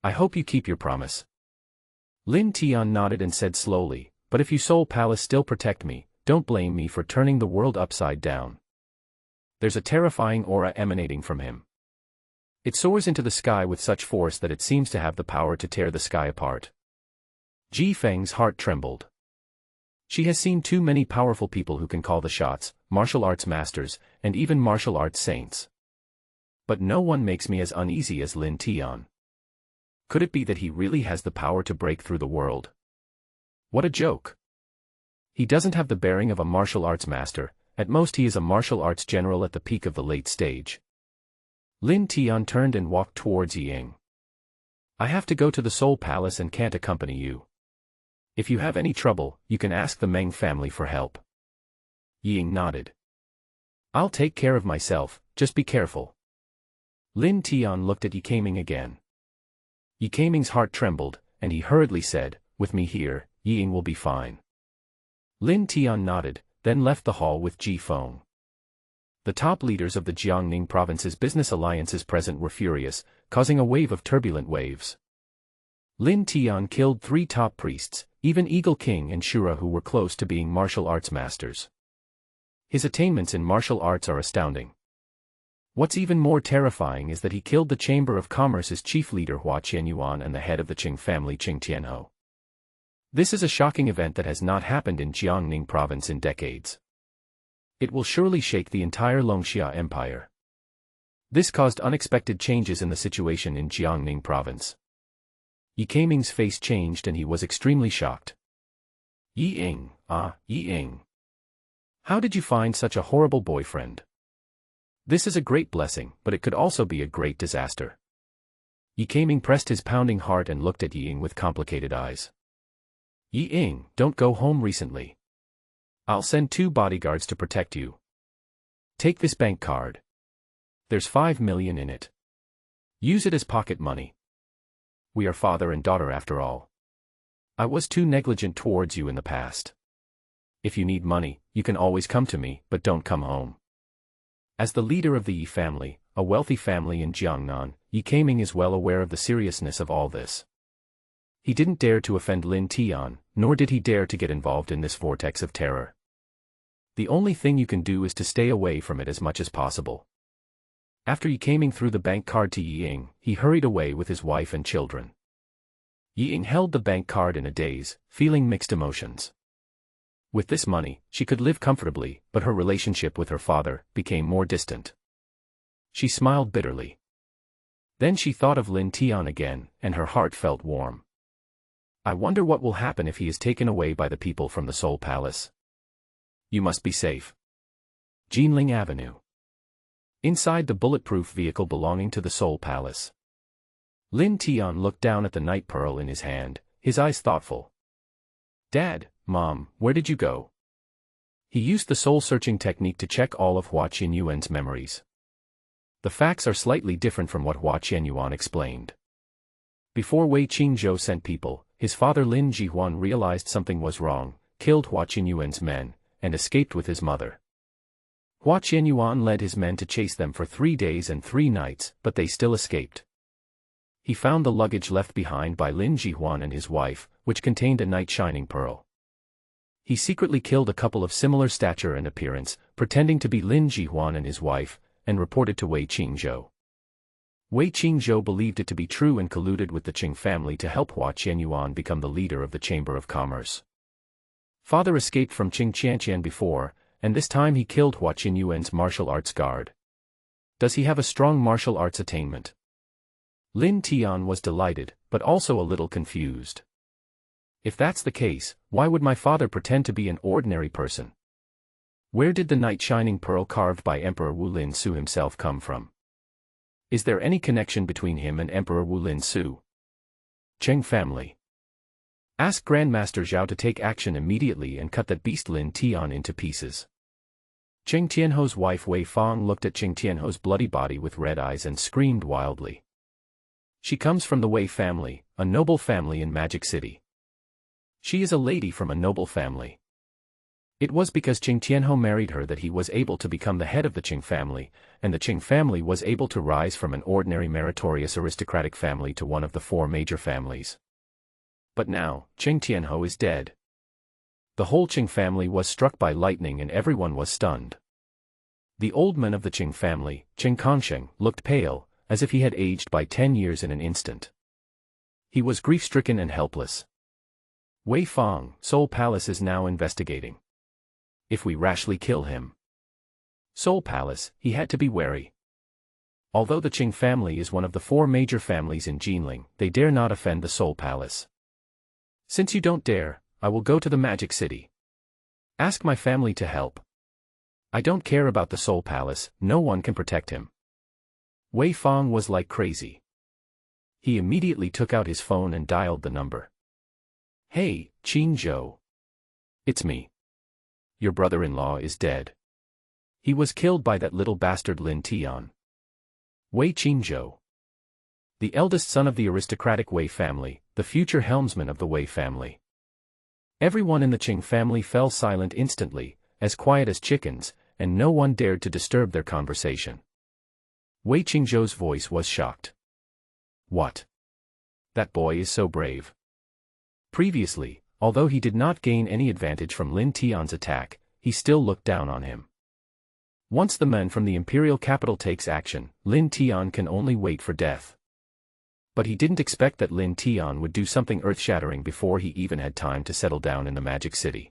I hope you keep your promise. Lin Tian nodded and said slowly, but if you Soul Palace still protect me, don't blame me for turning the world upside down. There's a terrifying aura emanating from him. It soars into the sky with such force that it seems to have the power to tear the sky apart. Ji Feng's heart trembled. She has seen too many powerful people who can call the shots, martial arts masters, and even martial arts saints. But no one makes me as uneasy as Lin Tian. Could it be that he really has the power to break through the world? What a joke. He doesn't have the bearing of a martial arts master, at most he is a martial arts general at the peak of the late stage. Lin Tian turned and walked towards Ying. I have to go to the Soul Palace and can't accompany you. If you have any trouble, you can ask the Meng family for help. Ying nodded. I'll take care of myself, just be careful. Lin Tian looked at Yiming again. Yiming's heart trembled, and he hurriedly said, with me here, Ying will be fine. Lin Tian nodded, then left the hall with Ji Feng. The top leaders of the Jiangning province's business alliances present were furious, causing a wave of turbulent waves. Lin Tian killed 3 top priests, even Eagle King and Shura, who were close to being martial arts masters. His attainments in martial arts are astounding. What's even more terrifying is that he killed the Chamber of Commerce's chief leader Hua Qianyuan and the head of the Qing family Cheng Tianhou. This is a shocking event that has not happened in Jiangning province in decades. It will surely shake the entire Longxia Empire. This caused unexpected changes in the situation in Jiangning province. Yiming's face changed and he was extremely shocked. Ying. How did you find such a horrible boyfriend? This is a great blessing, but it could also be a great disaster. Yiming pressed his pounding heart and looked at Ying with complicated eyes. Ying, don't go home recently. I'll send 2 bodyguards to protect you. Take this bank card. There's 5 million in it. Use it as pocket money. We are father and daughter after all. I was too negligent towards you in the past. If you need money, you can always come to me, but don't come home. As the leader of the Yi family, a wealthy family in Jiangnan, Yiming is well aware of the seriousness of all this. He didn't dare to offend Lin Tian, nor did he dare to get involved in this vortex of terror. The only thing you can do is to stay away from it as much as possible. After Yiming threw the bank card to Ying, he hurried away with his wife and children. Ying held the bank card in a daze, feeling mixed emotions. With this money, she could live comfortably, but her relationship with her father became more distant. She smiled bitterly. Then she thought of Lin Tian again, and her heart felt warm. I wonder what will happen if he is taken away by the people from the Soul Palace. You must be safe. Jinling Avenue. Inside the bulletproof vehicle belonging to the Soul Palace. Lin Tian looked down at the night pearl in his hand, his eyes thoughtful. Dad, Mom, where did you go? He used the soul-searching technique to check all of Hua Qianyuan's memories. The facts are slightly different from what Hua Qianyuan explained. Before Wei Qingzhou sent people, his father Lin Jihuan realized something was wrong, killed Hua Qianyuan's men, and escaped with his mother. Hua Qianyuan led his men to chase them for 3 days and 3 nights, but they still escaped. He found the luggage left behind by Lin Jihuan and his wife, which contained a night-shining pearl. He secretly killed a couple of similar stature and appearance, pretending to be Lin Jihuan and his wife, and reported to Wei Qingzhou. Wei Qingzhou believed it to be true and colluded with the Qing family to help Hua Qianyuan become the leader of the Chamber of Commerce. Father escaped from Qing Qianqian before, and this time he killed Hua Qinyuan's martial arts guard. Does he have a strong martial arts attainment? Lin Tian was delighted, but also a little confused. If that's the case, why would my father pretend to be an ordinary person? Where did the knight shining pearl carved by Emperor Wu Lin Su himself come from? Is there any connection between him and Emperor Wu Lin Su? Cheng family. Ask Grandmaster Zhao to take action immediately and cut that beast Lin Tian into pieces. Cheng Tianho's wife Wei Fang looked at Cheng Tianho's bloody body with red eyes and screamed wildly. She comes from the Wei family, a noble family in Magic City. She is a lady from a noble family. It was because Cheng Tianho married her that he was able to become the head of the Qing family, and the Qing family was able to rise from an ordinary meritorious aristocratic family to one of the four major families. But now, Cheng Tianho is dead. The whole Qing family was struck by lightning and everyone was stunned. The old man of the Qing family, Qing Kangsheng, looked pale, as if he had aged by 10 years in an instant. He was grief-stricken and helpless. Wei Fang, Soul Palace is now investigating. If we rashly kill him. Soul Palace, he had to be wary. Although the Qing family is one of the four major families in Jinling, they dare not offend the Soul Palace. Since you don't dare, I will go to the Magic City. Ask my family to help. I don't care about the Soul Palace, no one can protect him. Wei Fang was like crazy. He immediately took out his phone and dialed the number. Hey, Qin Zhou. It's me. Your brother-in-law is dead. He was killed by that little bastard Lin Tian. Wei Qinzhou. The eldest son of the aristocratic Wei family, the future helmsman of the Wei family. Everyone in the Qing family fell silent instantly, as quiet as chickens, and no one dared to disturb their conversation. Wei Qingzhou's voice was shocked. What? That boy is so brave. Previously, although he did not gain any advantage from Lin Tian's attack, he still looked down on him. Once the man from the imperial capital takes action, Lin Tian can only wait for death. But he didn't expect that Lin Tian would do something earth-shattering before he even had time to settle down in the Magic City.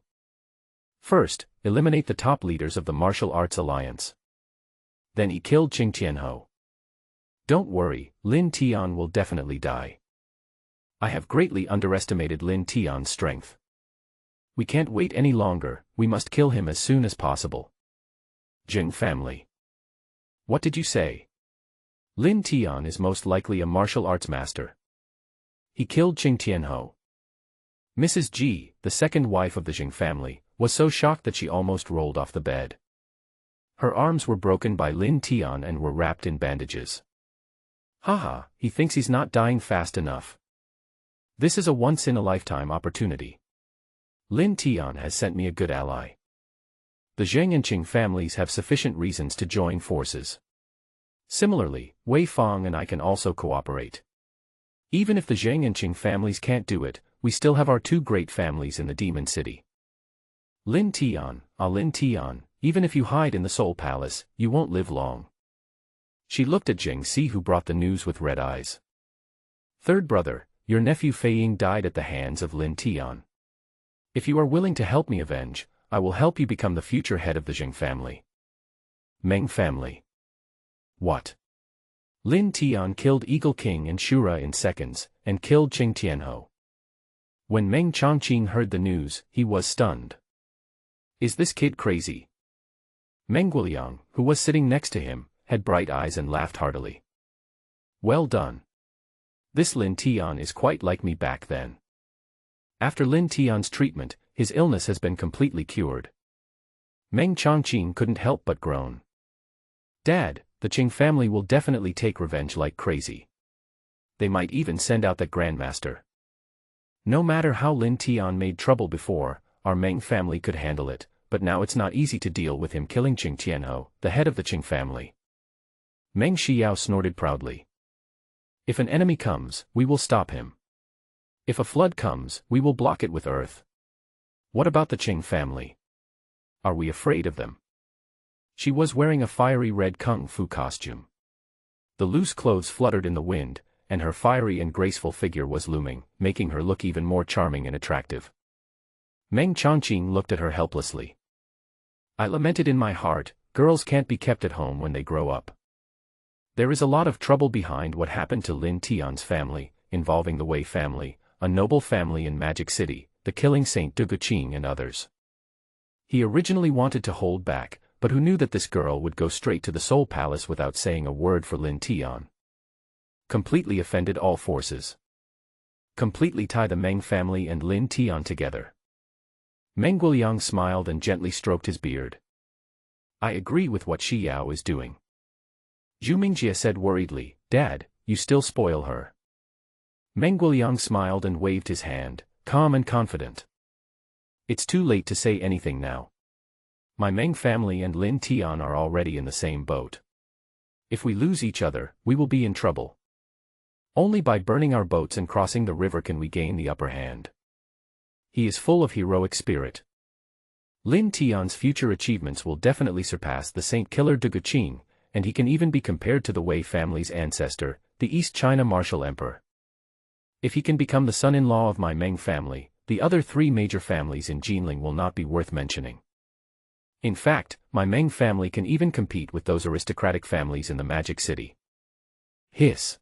First, eliminate the top leaders of the Martial Arts Alliance. Then he killed Qing Tianho. Don't worry, Lin Tian will definitely die. I have greatly underestimated Lin Tian's strength. We can't wait any longer, we must kill him as soon as possible. Jing family. What did you say? Lin Tian is most likely a martial arts master. He killed Qing Tianho. Mrs. Ji, the second wife of the Jing family, was so shocked that she almost rolled off the bed. Her arms were broken by Lin Tian and were wrapped in bandages. Haha, he thinks he's not dying fast enough. This is a once-in-a-lifetime opportunity. Lin Tian has sent me a good ally. The Zheng and Qing families have sufficient reasons to join forces. Similarly, Wei Fang and I can also cooperate. Even if the Zheng and Qing families can't do it, we still have our two great families in the Demon City. Lin Tian, Lin Tian, even if you hide in the Soul Palace, you won't live long. She looked at Zheng Si, who brought the news with red eyes. Third brother, your nephew Fei Ying died at the hands of Lin Tian. If you are willing to help me avenge, I will help you become the future head of the Zheng family. Meng family. What? Lin Tian killed Eagle King and Shura in seconds, and killed Qing Tianho. When Meng Chongqing heard the news, he was stunned. Is this kid crazy? Meng Guoliang, who was sitting next to him, had bright eyes and laughed heartily. Well done. This Lin Tian is quite like me back then. After Lin Tian's treatment, his illness has been completely cured. Meng Chongqing couldn't help but groan. Dad, the Qing family will definitely take revenge like crazy. They might even send out that Grandmaster. No matter how Lin Tian made trouble before, our Meng family could handle it, but now it's not easy to deal with him killing Qing Tianho, the head of the Qing family. Meng Xiao snorted proudly. If an enemy comes, we will stop him. If a flood comes, we will block it with earth. What about the Qing family? Are we afraid of them? She was wearing a fiery red kung fu costume. The loose clothes fluttered in the wind, and her fiery and graceful figure was looming, making her look even more charming and attractive. Meng Chongqing looked at her helplessly. I lamented in my heart, girls can't be kept at home when they grow up. There is a lot of trouble behind what happened to Lin Tian's family, involving the Wei family, a noble family in Magic City, the killing Saint Du Guqing and others. He originally wanted to hold back, but who knew that this girl would go straight to the Soul Palace without saying a word for Lin Tian? Completely offended all forces. Completely tie the Meng family and Lin Tian together. Meng Guiliang smiled and gently stroked his beard. I agree with what Shi Yao is doing. Zhu Mingjie said worriedly, Dad, you still spoil her. Meng Guiliang smiled and waved his hand, calm and confident. It's too late to say anything now. My Meng family and Lin Tian are already in the same boat. If we lose each other, we will be in trouble. Only by burning our boats and crossing the river can we gain the upper hand. He is full of heroic spirit. Lin Tian's future achievements will definitely surpass the Saint Killer Du Guqing, and he can even be compared to the Wei family's ancestor, the East China martial emperor. If he can become the son-in-law of my Meng family, the other three major families in Jinling will not be worth mentioning. In fact, my Meng family can even compete with those aristocratic families in the Magic City. Hiss.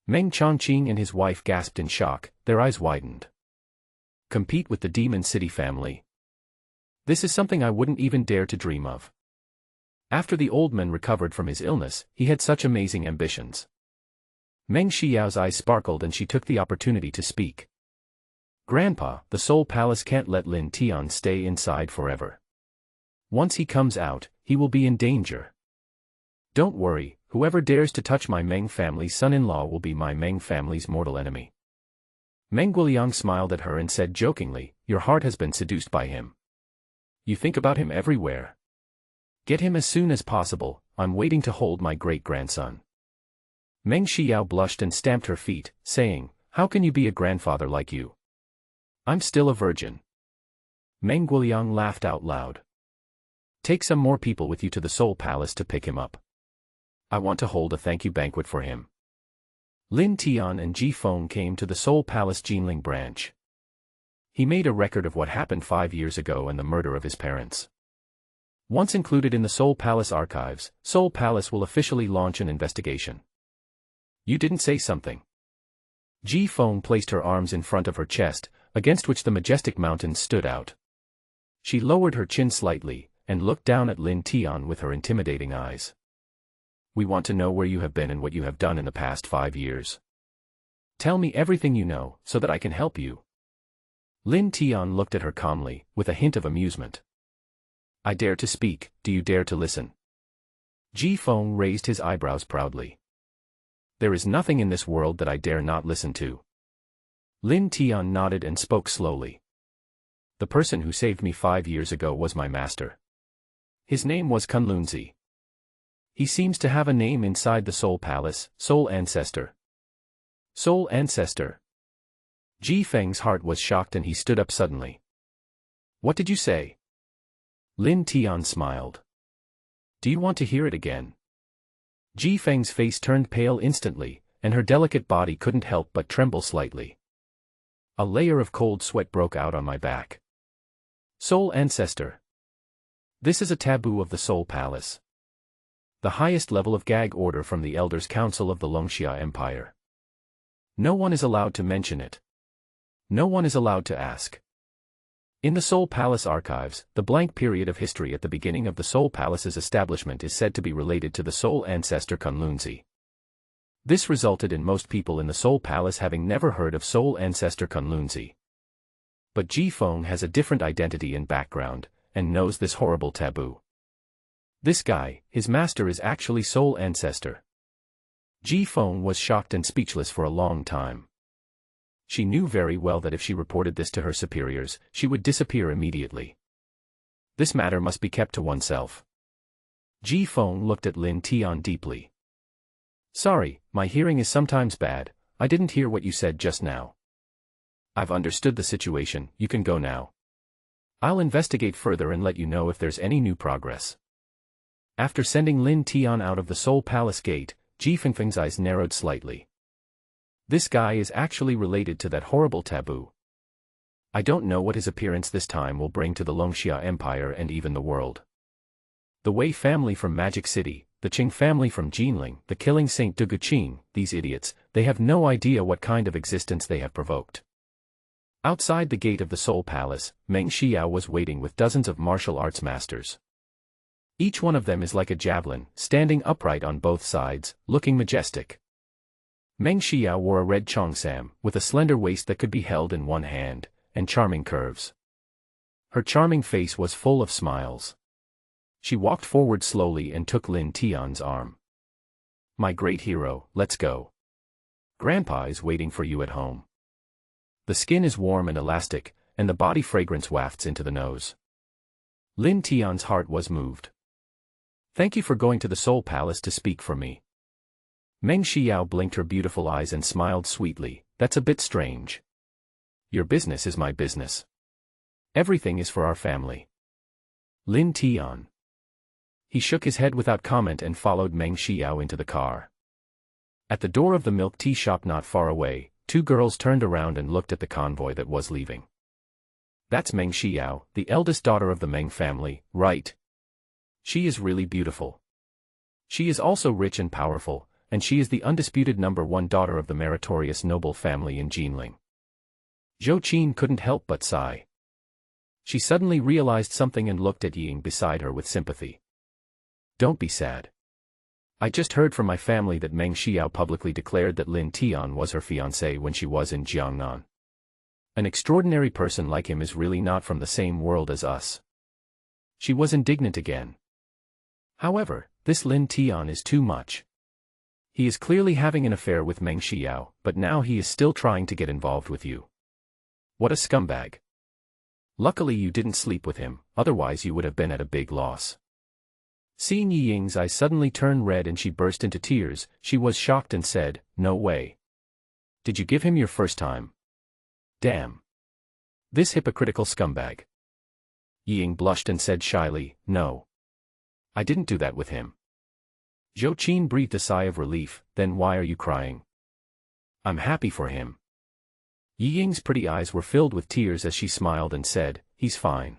Meng Chongqing and his wife gasped in shock, their eyes widened. Compete with the Demon City family. This is something I wouldn't even dare to dream of. After the old man recovered from his illness, he had such amazing ambitions. Meng Xiao's eyes sparkled and she took the opportunity to speak. Grandpa, the Soul Palace can't let Lin Tian stay inside forever. Once he comes out, he will be in danger. Don't worry, whoever dares to touch my Meng family's son-in-law will be my Meng family's mortal enemy. Meng Guiliang smiled at her and said jokingly, your heart has been seduced by him. You think about him everywhere. Get him as soon as possible, I'm waiting to hold my great-grandson. Meng Xiao blushed and stamped her feet, saying, how can you be a grandfather like you? I'm still a virgin. Meng Guiliang laughed out loud. Take some more people with you to the Soul Palace to pick him up. I want to hold a thank you banquet for him. Lin Tian and Ji Feng came to the Soul Palace Jinling branch. He made a record of what happened 5 years ago and the murder of his parents. Once included in the Soul Palace archives, Soul Palace will officially launch an investigation. You didn't say something. Ji Feng placed her arms in front of her chest, against which the majestic mountains stood out. She lowered her chin slightly, and looked down at Lin Tian with her intimidating eyes. We want to know where you have been and what you have done in the past 5 years. Tell me everything you know, so that I can help you. Lin Tian looked at her calmly, with a hint of amusement. I dare to speak, do you dare to listen? Ji Feng raised his eyebrows proudly. There is nothing in this world that I dare not listen to. Lin Tian nodded and spoke slowly. The person who saved me 5 years ago was my master. His name was Kunlun. He seems to have a name inside the Soul Palace, Soul Ancestor. Soul Ancestor. Ji Feng's heart was shocked and he stood up suddenly. What did you say? Lin Tian smiled. Do you want to hear it again? Ji Feng's face turned pale instantly, and her delicate body couldn't help but tremble slightly. A layer of cold sweat broke out on my back. Soul Ancestor. This is a taboo of the Soul Palace. The highest level of gag order from the Elders' Council of the Longxia Empire. No one is allowed to mention it. No one is allowed to ask. In the Soul Palace archives, the blank period of history at the beginning of the Soul Palace's establishment is said to be related to the Soul Ancestor Kunlun. This resulted in most people in the Soul Palace having never heard of Soul Ancestor Kunlun. But Ji Feng has a different identity and background, and knows this horrible taboo. This guy, his master, is actually Soul Ancestor. Ji Feng was shocked and speechless for a long time. She knew very well that if she reported this to her superiors, she would disappear immediately. This matter must be kept to oneself. Ji Feng looked at Lin Tian deeply. Sorry, my hearing is sometimes bad, I didn't hear what you said just now. I've understood the situation, you can go now. I'll investigate further and let you know if there's any new progress. After sending Lin Tian out of the Soul Palace gate, Ji Feng's eyes narrowed slightly. This guy is actually related to that horrible taboo. I don't know what his appearance this time will bring to the Longxia Empire and even the world. The Wei family from Magic City, the Qing family from Jinling, the killing Saint Duguqing, these idiots, they have no idea what kind of existence they have provoked. Outside the gate of the Soul Palace, Meng Xiao was waiting with dozens of martial arts masters. Each one of them is like a javelin, standing upright on both sides, looking majestic. Meng Xiao wore a red cheongsam, with a slender waist that could be held in one hand, and charming curves. Her charming face was full of smiles. She walked forward slowly and took Lin Tian's arm. "My great hero, let's go. Grandpa is waiting for you at home. The skin is warm and elastic, and the body fragrance wafts into the nose." Lin Tian's heart was moved. "Thank you for going to the Soul Palace to speak for me." Meng Xiao blinked her beautiful eyes and smiled sweetly. "That's a bit strange. Your business is my business. Everything is for our family." Lin Tian. He shook his head without comment and followed Meng Xiao into the car. At the door of the milk tea shop not far away, two girls turned around and looked at the convoy that was leaving. "That's Meng Xiao, the eldest daughter of the Meng family, right? She is really beautiful. She is also rich and powerful, and she is the undisputed #1 daughter of the meritorious noble family in Jinling." Zhou Qin couldn't help but sigh. She suddenly realized something and looked at Ying beside her with sympathy. "Don't be sad. I just heard from my family that Meng Xiao publicly declared that Lin Tian was her fiancé when she was in Jiangnan. An extraordinary person like him is really not from the same world as us." She was indignant again. "However, this Lin Tian is too much. He is clearly having an affair with Meng Xiao, but now he is still trying to get involved with you. What a scumbag. Luckily you didn't sleep with him, otherwise you would have been at a big loss." Seeing Yi Ying's eyes suddenly turn red and she burst into tears, she was shocked and said, "No way. Did you give him your first time? Damn. This hypocritical scumbag." Yi Ying blushed and said shyly, "No. I didn't do that with him." Zhou Qin breathed a sigh of relief. "Then why are you crying?" "I'm happy for him." Yi Ying's pretty eyes were filled with tears as she smiled and said, "He's fine.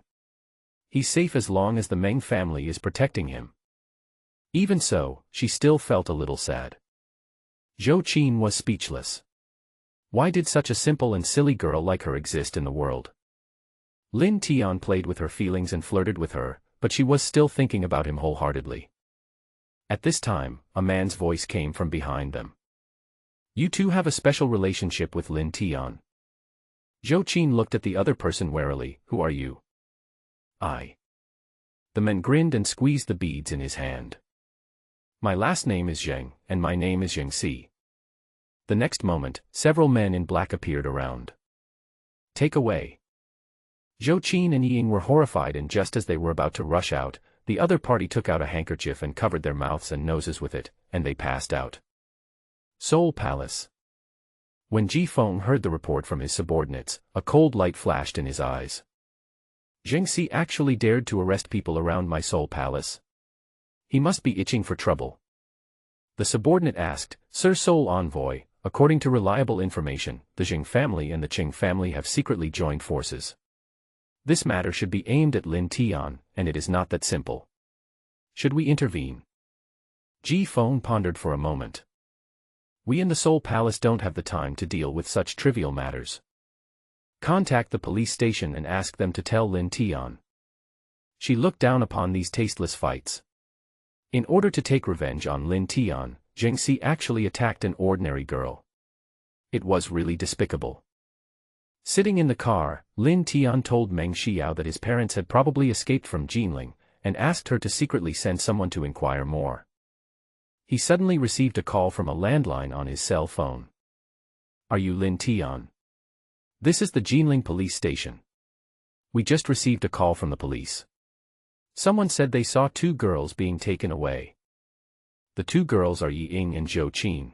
He's safe as long as the Meng family is protecting him." Even so, she still felt a little sad. Zhou Qin was speechless. Why did such a simple and silly girl like her exist in the world? Lin Tian played with her feelings and flirted with her, but she was still thinking about him wholeheartedly. At this time, a man's voice came from behind them. "You two have a special relationship with Lin Tian." Zhou Qin looked at the other person warily. "Who are you?" "I." The man grinned and squeezed the beads in his hand. "My last name is Zheng, and my name is Yingxi." The next moment, several men in black appeared around. "Take away." Zhou Qin and Ying were horrified, and just as they were about to rush out, the other party took out a handkerchief and covered their mouths and noses with it, and they passed out. Soul Palace. When Ji Feng heard the report from his subordinates, a cold light flashed in his eyes. Yingxi actually dared to arrest people around my Soul Palace. He must be itching for trouble. The subordinate asked, "Sir Soul Envoy, according to reliable information, the Zheng family and the Qing family have secretly joined forces. This matter should be aimed at Lin Tian, and it is not that simple. Should we intervene?" Ji Feng pondered for a moment. "We in the Soul Palace don't have the time to deal with such trivial matters. Contact the police station and ask them to tell Lin Tian." She looked down upon these tasteless fights. In order to take revenge on Lin Tian, Yingxi actually attacked an ordinary girl. It was really despicable. Sitting in the car, Lin Tian told Meng Xiao that his parents had probably escaped from Jinling, and asked her to secretly send someone to inquire more. He suddenly received a call from a landline on his cell phone. "Are you Lin Tian? This is the Jinling police station. We just received a call from the police. Someone said they saw two girls being taken away. The two girls are Yi Ying and Zhou Qin.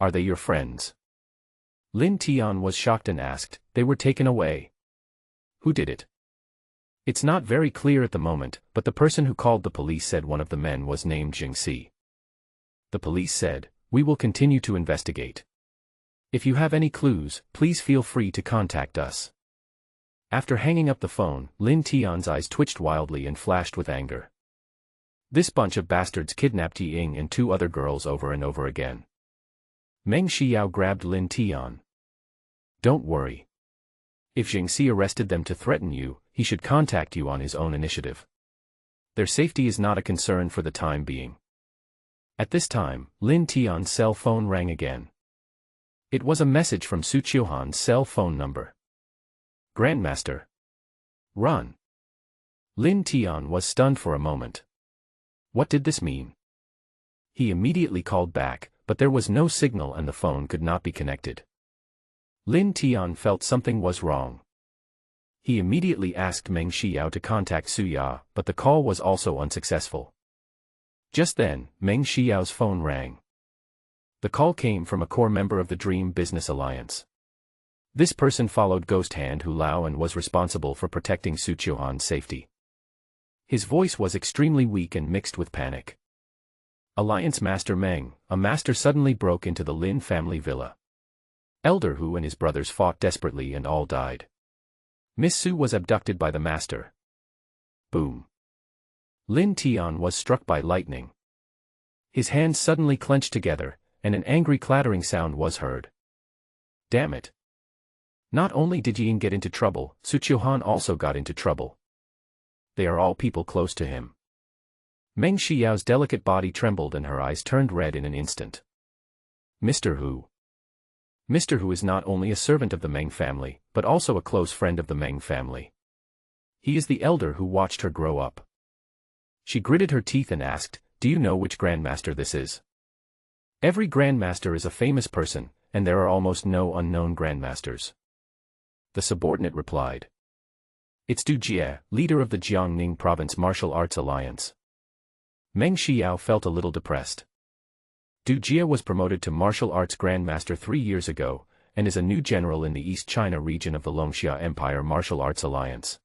Are they your friends?" Lin Tian was shocked and asked, "They were taken away? Who did it?" "It's not very clear at the moment, but the person who called the police said one of the men was named Yingxi." The police said, "We will continue to investigate. If you have any clues, please feel free to contact us." After hanging up the phone, Lin Tian's eyes twitched wildly and flashed with anger. This bunch of bastards kidnapped Yi Ying and 2 other girls over and over again. Meng Xiao grabbed Lin Tian. Don't worry. If Jingxi arrested them to threaten you, he should contact you on his own initiative. Their safety is not a concern for the time being. At this time, Lin Tian's cell phone rang again. It was a message from Su Qiuhan's cell phone number. Grandmaster. Run. Lin Tian was stunned for a moment. What did this mean? He immediately called back, but there was no signal and the phone could not be connected. Lin Tian felt something was wrong. He immediately asked Meng Xiao to contact Su Ya, but the call was also unsuccessful. Just then, Meng Xiao's phone rang. The call came from a core member of the Dream Business Alliance. This person followed Ghost Hand Hu Lao and was responsible for protecting Su Qiuhan's safety. His voice was extremely weak and mixed with panic. Alliance Master Meng, a master suddenly broke into the Lin family villa. Elder Hu and his brothers fought desperately and all died. Miss Su was abducted by the master. Boom. Lin Tian was struck by lightning. His hands suddenly clenched together, and an angry clattering sound was heard. Damn it. Not only did Ying get into trouble, Su Qiuhan also got into trouble. They are all people close to him. Meng Xiao's delicate body trembled and her eyes turned red in an instant. Mr. Hu. Mr. Hu is not only a servant of the Meng family, but also a close friend of the Meng family. He is the elder who watched her grow up. She gritted her teeth and asked, "Do you know which grandmaster this is?" Every grandmaster is a famous person, and there are almost no unknown grandmasters. The subordinate replied. It's Du Jie, leader of the Jiangning Province Martial Arts Alliance. Meng Xiao felt a little depressed. Du Jie was promoted to martial arts grandmaster 3 years ago, and is a new general in the East China region of the Longxia Empire Martial Arts Alliance.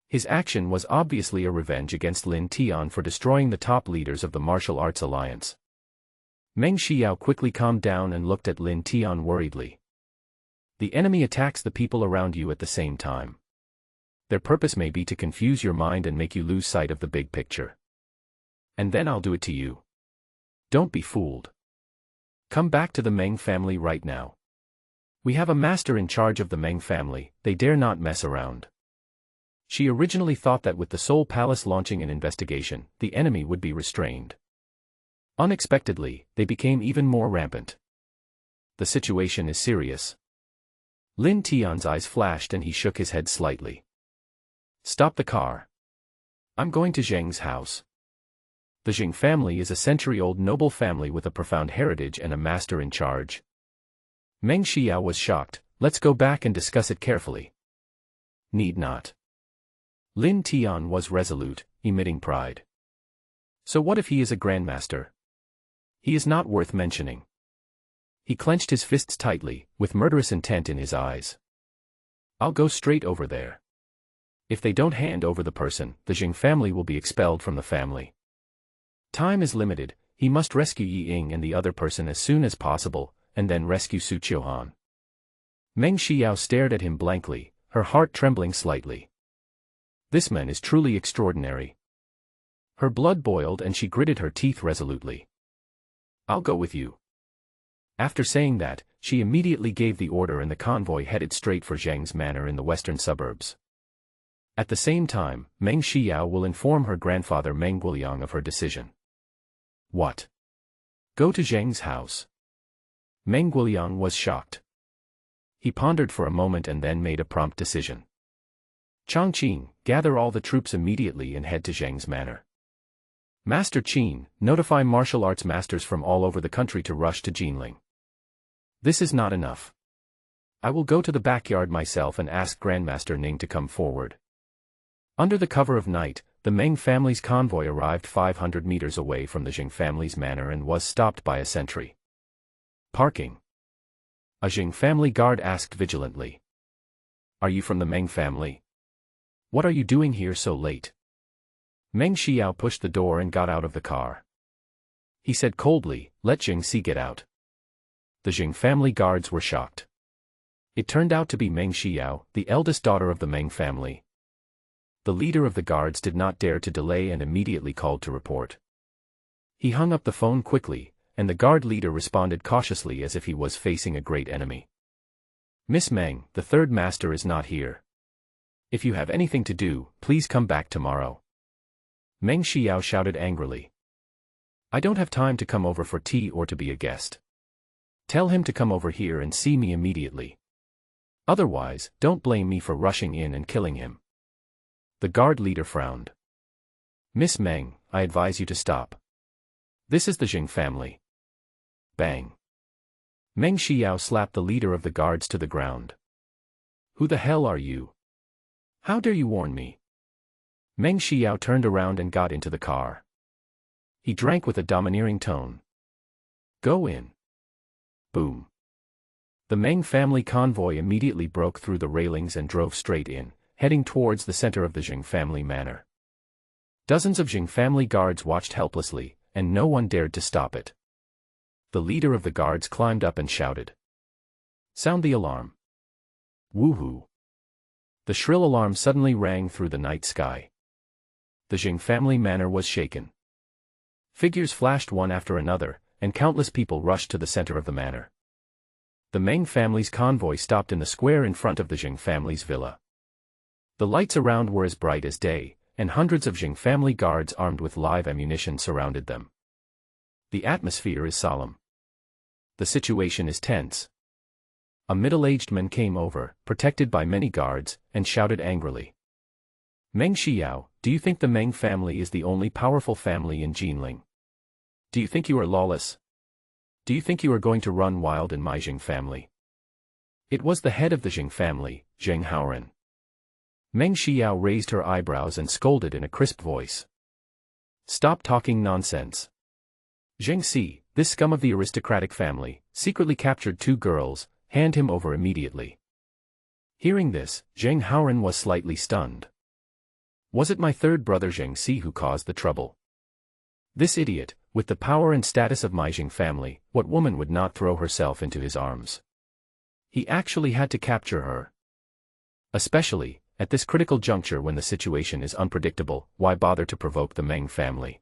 His action was obviously a revenge against Lin Tian for destroying the top leaders of the Martial Arts Alliance. Meng Xiao quickly calmed down and looked at Lin Tian worriedly. The enemy attacks the people around you at the same time. Their purpose may be to confuse your mind and make you lose sight of the big picture. And then I'll do it to you. Don't be fooled. Come back to the Meng family right now. We have a master in charge of the Meng family, they dare not mess around. She originally thought that with the Soul Palace launching an investigation, the enemy would be restrained. Unexpectedly, they became even more rampant. The situation is serious. Lin Tian's eyes flashed and he shook his head slightly. Stop the car. I'm going to Zheng's house. The Zheng family is a century-old noble family with a profound heritage and a master in charge. Meng Xiao was shocked. Let's go back and discuss it carefully. Need not. Lin Tian was resolute, emitting pride. So what if he is a grandmaster? He is not worth mentioning. He clenched his fists tightly, with murderous intent in his eyes. I'll go straight over there. If they don't hand over the person, the Zheng family will be expelled from the family. Time is limited, he must rescue Yi Ying and the other person as soon as possible, and then rescue Su Qiuhan. Meng Xiao stared at him blankly, her heart trembling slightly. This man is truly extraordinary. Her blood boiled and she gritted her teeth resolutely. I'll go with you. After saying that, she immediately gave the order and the convoy headed straight for Zheng's manor in the western suburbs. At the same time, Meng Xiao will inform her grandfather Meng Guoliang of her decision. What? Go to Zheng's house? Meng Guoliang was shocked. He pondered for a moment and then made a prompt decision. Chongqing, gather all the troops immediately and head to Zheng's manor. Master Qin, notify martial arts masters from all over the country to rush to Jinling. This is not enough. I will go to the backyard myself and ask Grandmaster Ning to come forward. Under the cover of night, the Meng family's convoy arrived 500 meters away from the Zheng family's manor and was stopped by a sentry. Parking. A Zheng family guard asked vigilantly. Are you from the Meng family? What are you doing here so late? Meng Xiao pushed the door and got out of the car. He said coldly, let Jingxi get out. The Zheng family guards were shocked. It turned out to be Meng Xiao, the eldest daughter of the Meng family. The leader of the guards did not dare to delay and immediately called to report. He hung up the phone quickly, and the guard leader responded cautiously as if he was facing a great enemy. "Miss Meng, the third master is not here. If you have anything to do, please come back tomorrow." Meng Xiao shouted angrily. "I don't have time to come over for tea or to be a guest. Tell him to come over here and see me immediately. Otherwise, don't blame me for rushing in and killing him." The guard leader frowned. "Miss Meng, I advise you to stop. This is the Jing family." Bang. Meng Xiao slapped the leader of the guards to the ground. "Who the hell are you? How dare you warn me?" Meng Xiao turned around and got into the car. He drank with a domineering tone. "Go in." Boom. The Meng family convoy immediately broke through the railings and drove straight in, heading towards the center of the Jing family manor. Dozens of Jing family guards watched helplessly, and no one dared to stop it. The leader of the guards climbed up and shouted, "Sound the alarm." Woohoo! The shrill alarm suddenly rang through the night sky. The Jing family manor was shaken. Figures flashed one after another, and countless people rushed to the center of the manor. The Meng family's convoy stopped in the square in front of the Jing family's villa. The lights around were as bright as day, and hundreds of Jing family guards armed with live ammunition surrounded them. The atmosphere is solemn. The situation is tense. A middle-aged man came over, protected by many guards, and shouted angrily, "Meng Xiao, do you think the Meng family is the only powerful family in Jinling? Do you think you are lawless? Do you think you are going to run wild in my Jing family?" It was the head of the Jing family, Zheng Haoren. Meng Xiao raised her eyebrows and scolded in a crisp voice. "Stop talking nonsense. Zheng Si, this scum of the aristocratic family, secretly captured 2 girls, hand him over immediately." Hearing this, Zheng Haoren was slightly stunned. Was it my third brother Zheng Si who caused the trouble? This idiot, with the power and status of my Jing family, what woman would not throw herself into his arms? He actually had to capture her. Especially, at this critical juncture when the situation is unpredictable, why bother to provoke the Meng family?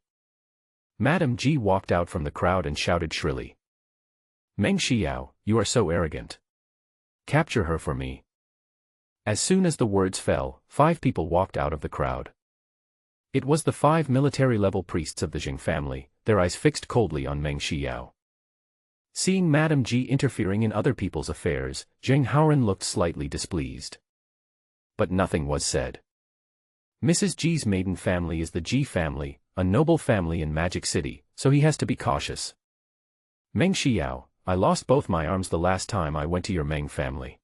Madame Ji walked out from the crowd and shouted shrilly, "Meng Xiao, you are so arrogant. Capture her for me." As soon as the words fell, 5 people walked out of the crowd. It was the 5 military-level priests of the Jing family, their eyes fixed coldly on Meng Xiao. Seeing Madame Ji interfering in other people's affairs, Zheng Haoren looked slightly displeased. But nothing was said. Mrs. Ji's maiden family is the Ji family, a noble family in Magic City, so he has to be cautious. "Meng Xiao, I lost both my arms the last time I went to your Meng family.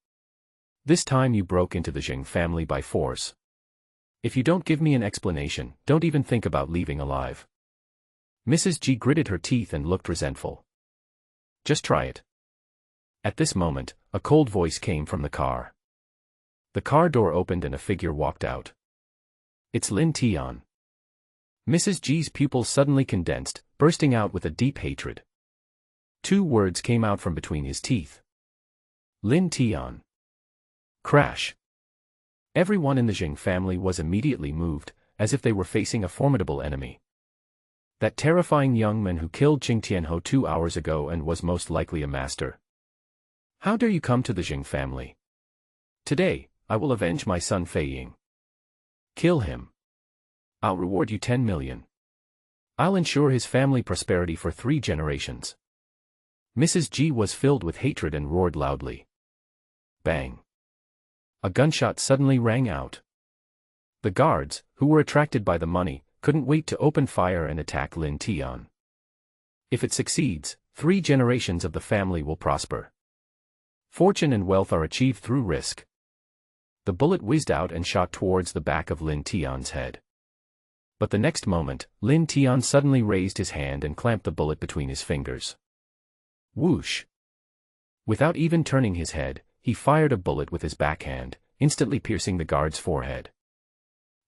This time you broke into the Jing family by force. If you don't give me an explanation, don't even think about leaving alive." Mrs. Ji gritted her teeth and looked resentful. "Just try it." At this moment, a cold voice came from the car. The car door opened and a figure walked out. It's Lin Tian. Mrs. Ji's pupils suddenly condensed, bursting out with a deep hatred. 2 words came out from between his teeth. Lin Tian. Crash. Everyone in the Jing family was immediately moved, as if they were facing a formidable enemy. That terrifying young man who killed Qing Tianhou 2 hours ago and was most likely a master. How dare you come to the Jing family? Today, I will avenge my son Fei Ying. Kill him. I'll reward you 10 million. I'll ensure his family prosperity for 3 generations. Mrs. Ji was filled with hatred and roared loudly. Bang. A gunshot suddenly rang out. The guards, who were attracted by the money, couldn't wait to open fire and attack Lin Tian. If it succeeds, 3 generations of the family will prosper. Fortune and wealth are achieved through risk. The bullet whizzed out and shot towards the back of Lin Tian's head. But the next moment, Lin Tian suddenly raised his hand and clamped the bullet between his fingers. Whoosh! Without even turning his head, he fired a bullet with his backhand, instantly piercing the guard's forehead.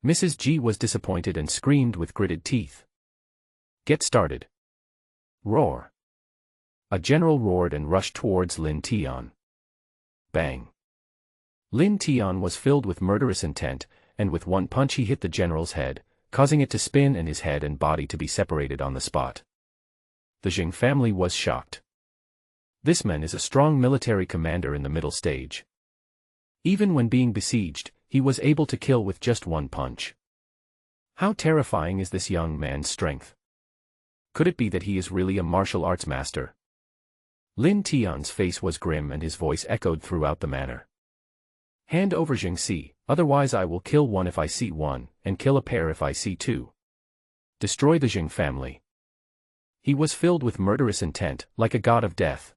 Mrs. Ji was disappointed and screamed with gritted teeth. Get started. Roar. A general roared and rushed towards Lin Tian. Bang. Lin Tian was filled with murderous intent, and with one punch he hit the general's head, causing it to spin and his head and body to be separated on the spot. The Jing family was shocked. This man is a strong military commander in the middle stage. Even when being besieged, he was able to kill with just one punch. How terrifying is this young man's strength? Could it be that he is really a martial arts master? Lin Tian's face was grim and his voice echoed throughout the manor. Hand over Jingxi, otherwise I will kill one if I see one, and kill a pair if I see two. Destroy the Jing family. He was filled with murderous intent, like a god of death.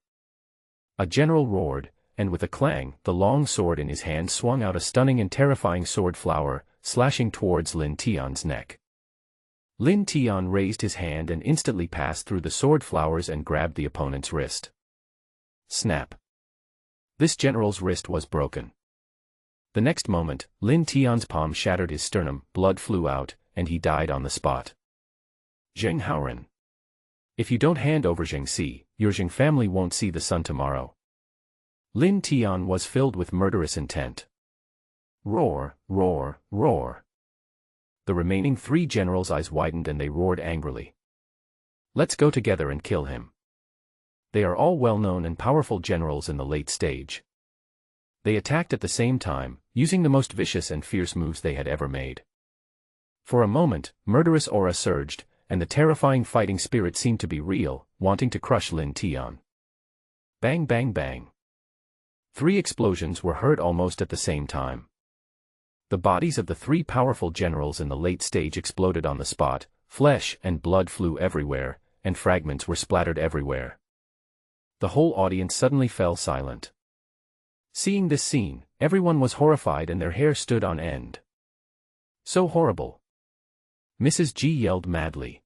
A general roared, and with a clang, the long sword in his hand swung out a stunning and terrifying sword flower, slashing towards Lin Tian's neck. Lin Tian raised his hand and instantly passed through the sword flowers and grabbed the opponent's wrist. Snap. This general's wrist was broken. The next moment, Lin Tian's palm shattered his sternum, blood flew out, and he died on the spot. Zheng Haoren. If you don't hand over Jingxi, your Jing family won't see the sun tomorrow. Lin Tian was filled with murderous intent. Roar, roar, roar. The remaining three generals' eyes widened and they roared angrily. Let's go together and kill him. They are all well-known and powerful generals in the late stage. They attacked at the same time, using the most vicious and fierce moves they had ever made. For a moment, murderous aura surged, and the terrifying fighting spirit seemed to be real, wanting to crush Lin Tian. Bang bang bang. 3 explosions were heard almost at the same time. The bodies of the 3 powerful generals in the late stage exploded on the spot, flesh and blood flew everywhere, and fragments were splattered everywhere. The whole audience suddenly fell silent. Seeing this scene, everyone was horrified and their hair stood on end. So horrible. Mrs. G yelled madly.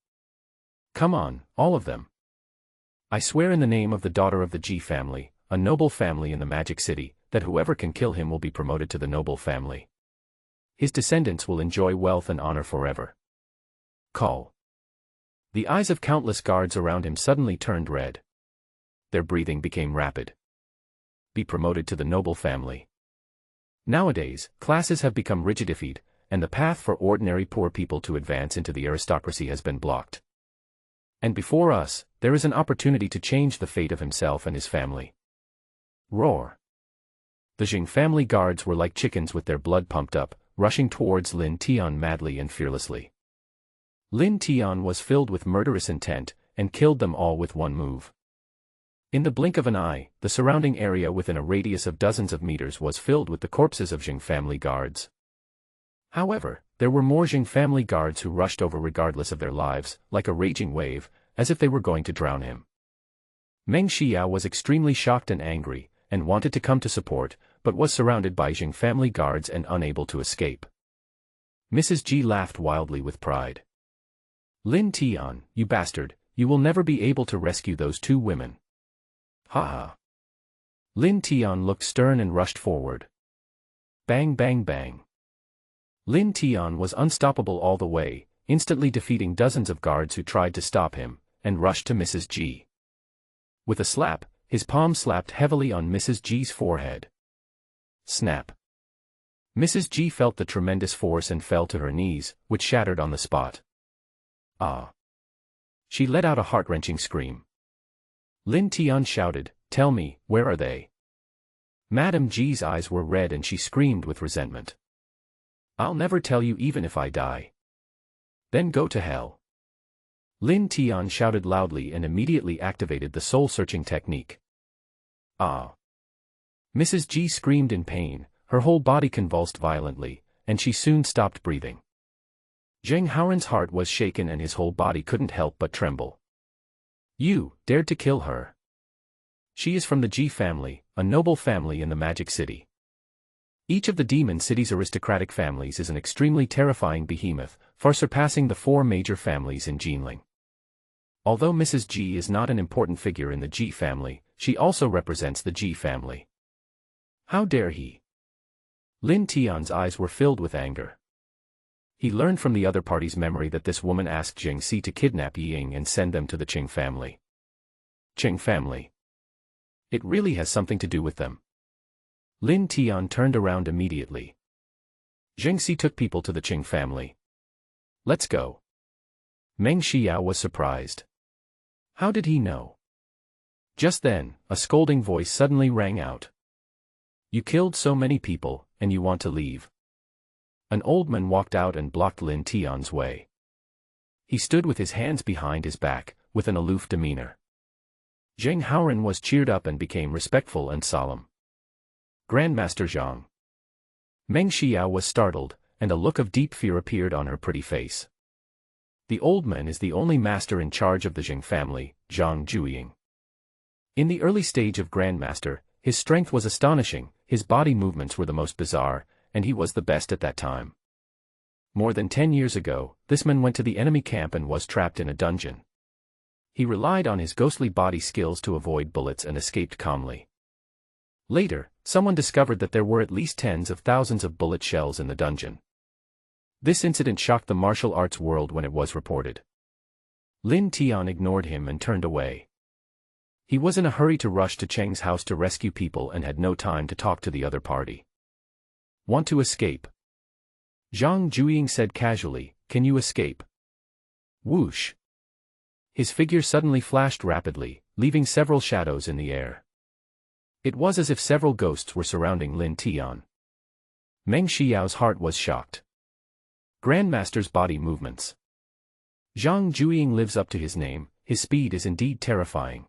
Come on, all of them. I swear in the name of the daughter of the G family, a noble family in the Magic City, that whoever can kill him will be promoted to the noble family. His descendants will enjoy wealth and honor forever. Call. The eyes of countless guards around him suddenly turned red. Their breathing became rapid. Be promoted to the noble family. Nowadays, classes have become rigidified, and the path for ordinary poor people to advance into the aristocracy has been blocked. And before us, there is an opportunity to change the fate of himself and his family. Roar. The Jing family guards were like chickens with their blood pumped up, rushing towards Lin Tian madly and fearlessly. Lin Tian was filled with murderous intent, and killed them all with one move. In the blink of an eye, the surrounding area within a radius of dozens of meters was filled with the corpses of Jing family guards. However, there were more Jing family guards who rushed over regardless of their lives, like a raging wave, as if they were going to drown him. Meng Xiao was extremely shocked and angry, and wanted to come to support, but was surrounded by Jing family guards and unable to escape. Mrs. G laughed wildly with pride. Lin Tian, you bastard, you will never be able to rescue those 2 women. Ha ha. Lin Tian looked stern and rushed forward. Bang bang bang. Lin Tian was unstoppable all the way, instantly defeating dozens of guards who tried to stop him, and rushed to Mrs. G. With a slap, his palm slapped heavily on Mrs. G's forehead. Snap. Mrs. G felt the tremendous force and fell to her knees, which shattered on the spot. Ah. She let out a heart-wrenching scream. Lin Tian shouted, "Tell me, where are they?" Madame G's eyes were red and she screamed with resentment. I'll never tell you even if I die. Then go to hell. Lin Tian shouted loudly and immediately activated the soul-searching technique. Ah. Mrs. G screamed in pain, her whole body convulsed violently, and she soon stopped breathing. Zheng Haoren's heart was shaken and his whole body couldn't help but tremble. You dared to kill her. She is from the G family, a noble family in the Magic City. Each of the Demon City's aristocratic families is an extremely terrifying behemoth, far surpassing the 4 major families in Jinling. Although Mrs. G is not an important figure in the G family, she also represents the G family. How dare he? Lin Tian's eyes were filled with anger. He learned from the other party's memory that this woman asked Jingxi to kidnap Ying and send them to the Qing family. Qing family. It really has something to do with them. Lin Tian turned around immediately. Zheng Si took people to the Qing family. Let's go. Meng Xiao was surprised. How did he know? Just then, a scolding voice suddenly rang out. You killed so many people, and you want to leave. An old man walked out and blocked Lin Tian's way. He stood with his hands behind his back, with an aloof demeanor. Zheng Haoran was cheered up and became respectful and solemn. Grandmaster Zhang. Meng Xiao was startled, and a look of deep fear appeared on her pretty face. The old man is the only master in charge of the Zheng family, Zhang Jueying. In the early stage of Grandmaster, his strength was astonishing, his body movements were the most bizarre, and he was the best at that time. More than 10 years ago, this man went to the enemy camp and was trapped in a dungeon. He relied on his ghostly body skills to avoid bullets and escaped calmly. Later, someone discovered that there were at least tens of thousands of bullet shells in the dungeon. This incident shocked the martial arts world when it was reported. Lin Tian ignored him and turned away. He was in a hurry to rush to Cheng's house to rescue people and had no time to talk to the other party. Want to escape? Zhang Jueying said casually, can you escape? Whoosh. His figure suddenly flashed rapidly, leaving several shadows in the air. It was as if several ghosts were surrounding Lin Tian. Meng Xiao's heart was shocked. Grandmaster's body movements. Zhang Jueying lives up to his name, his speed is indeed terrifying.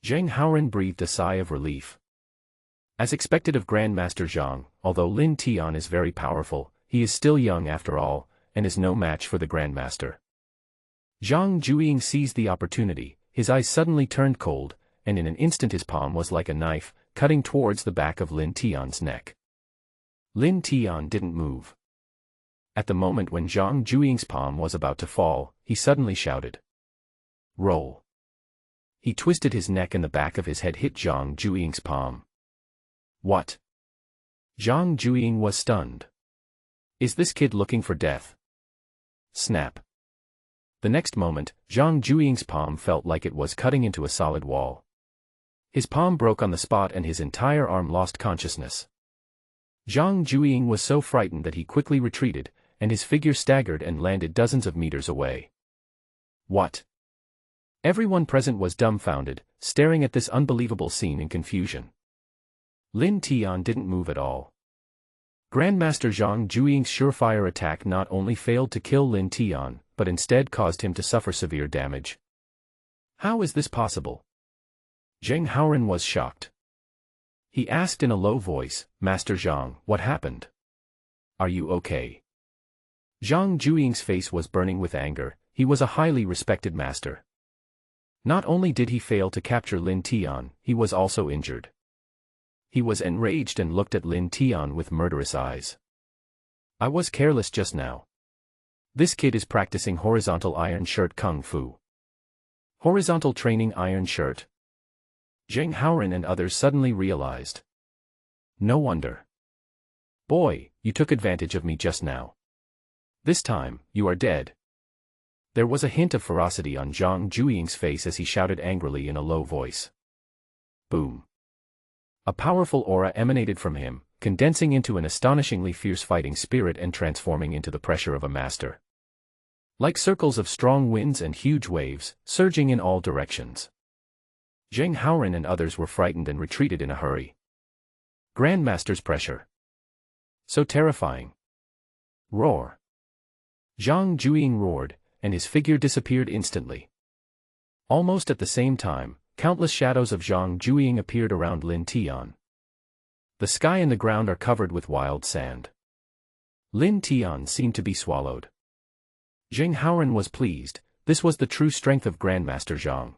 Zheng Haoran breathed a sigh of relief. As expected of Grandmaster Zhang, although Lin Tian is very powerful, he is still young after all, and is no match for the Grandmaster. Zhang Jueying seized the opportunity, his eyes suddenly turned cold, and in an instant his palm was like a knife, cutting towards the back of Lin Tian's neck. Lin Tian didn't move. At the moment when Zhang Jueying's palm was about to fall, he suddenly shouted. Roll. He twisted his neck and the back of his head hit Zhang Jueying's palm. What? Zhang Jueying was stunned. Is this kid looking for death? Snap. The next moment, Zhang Jueying's palm felt like it was cutting into a solid wall. His palm broke on the spot and his entire arm lost consciousness. Zhang Jueying was so frightened that he quickly retreated, and his figure staggered and landed dozens of meters away. What? Everyone present was dumbfounded, staring at this unbelievable scene in confusion. Lin Tian didn't move at all. Grandmaster Zhang Jueying's surefire attack not only failed to kill Lin Tian, but instead caused him to suffer severe damage. How is this possible? Zheng Haoran was shocked. He asked in a low voice, Master Zhang, what happened? Are you okay? Zhang Jueying's face was burning with anger, he was a highly respected master. Not only did he fail to capture Lin Tian, he was also injured. He was enraged and looked at Lin Tian with murderous eyes. I was careless just now. This kid is practicing horizontal iron shirt kung fu. Horizontal training iron shirt. Zheng Haoran and others suddenly realized. No wonder. Boy, you took advantage of me just now. This time, you are dead. There was a hint of ferocity on Zhang Jueying's face as he shouted angrily in a low voice. Boom. A powerful aura emanated from him, condensing into an astonishingly fierce fighting spirit and transforming into the pressure of a master. Like circles of strong winds and huge waves, surging in all directions. Zheng Haoran and others were frightened and retreated in a hurry. Grandmaster's pressure. So terrifying. Roar. Zhang Jueying roared, and his figure disappeared instantly. Almost at the same time, countless shadows of Zhang Jueying appeared around Lin Tian. The sky and the ground are covered with wild sand. Lin Tian seemed to be swallowed. Zheng Haoran was pleased, this was the true strength of Grandmaster Zhang.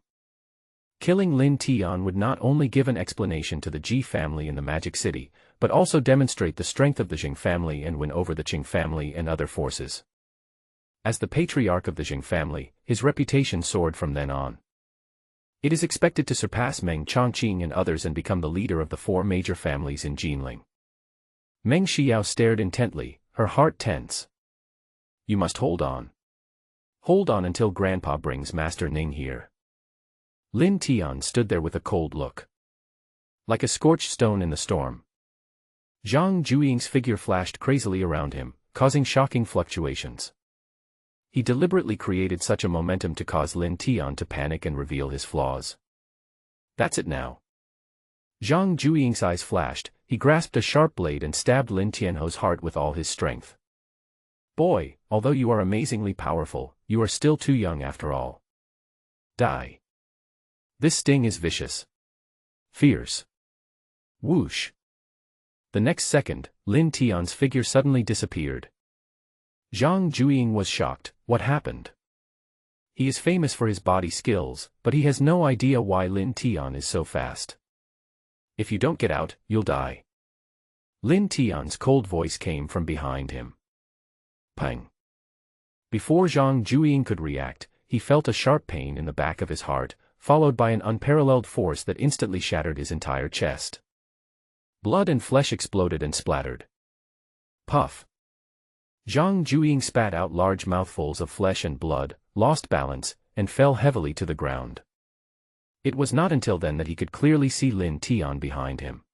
Killing Lin Tian would not only give an explanation to the Ji family in the Magic City, but also demonstrate the strength of the Zheng family and win over the Qing family and other forces. As the patriarch of the Zheng family, his reputation soared from then on. It is expected to surpass Meng Chongqing and others and become the leader of the 4 major families in Jinling. Meng Xiao stared intently, her heart tense. You must hold on. Hold on until Grandpa brings Master Ning here. Lin Tian stood there with a cold look. Like a scorched stone in the storm. Zhang Jueying's figure flashed crazily around him, causing shocking fluctuations. He deliberately created such a momentum to cause Lin Tian to panic and reveal his flaws. That's it now. Zhang Jueying's eyes flashed, he grasped a sharp blade and stabbed Lin Tianho's heart with all his strength. Boy, although you are amazingly powerful, you are still too young after all. Die. This sting is vicious. Fierce. Whoosh. The next second, Lin Tian's figure suddenly disappeared. Zhang Jueying was shocked. What happened? He is famous for his body skills, but he has no idea why Lin Tian is so fast. If you don't get out, you'll die. Lin Tian's cold voice came from behind him. Pang. Before Zhang Jueying could react, he felt a sharp pain in the back of his heart, followed by an unparalleled force that instantly shattered his entire chest. Blood and flesh exploded and splattered. Puff. Zhang Jueying spat out large mouthfuls of flesh and blood, lost balance, and fell heavily to the ground. It was not until then that he could clearly see Lin Tian behind him.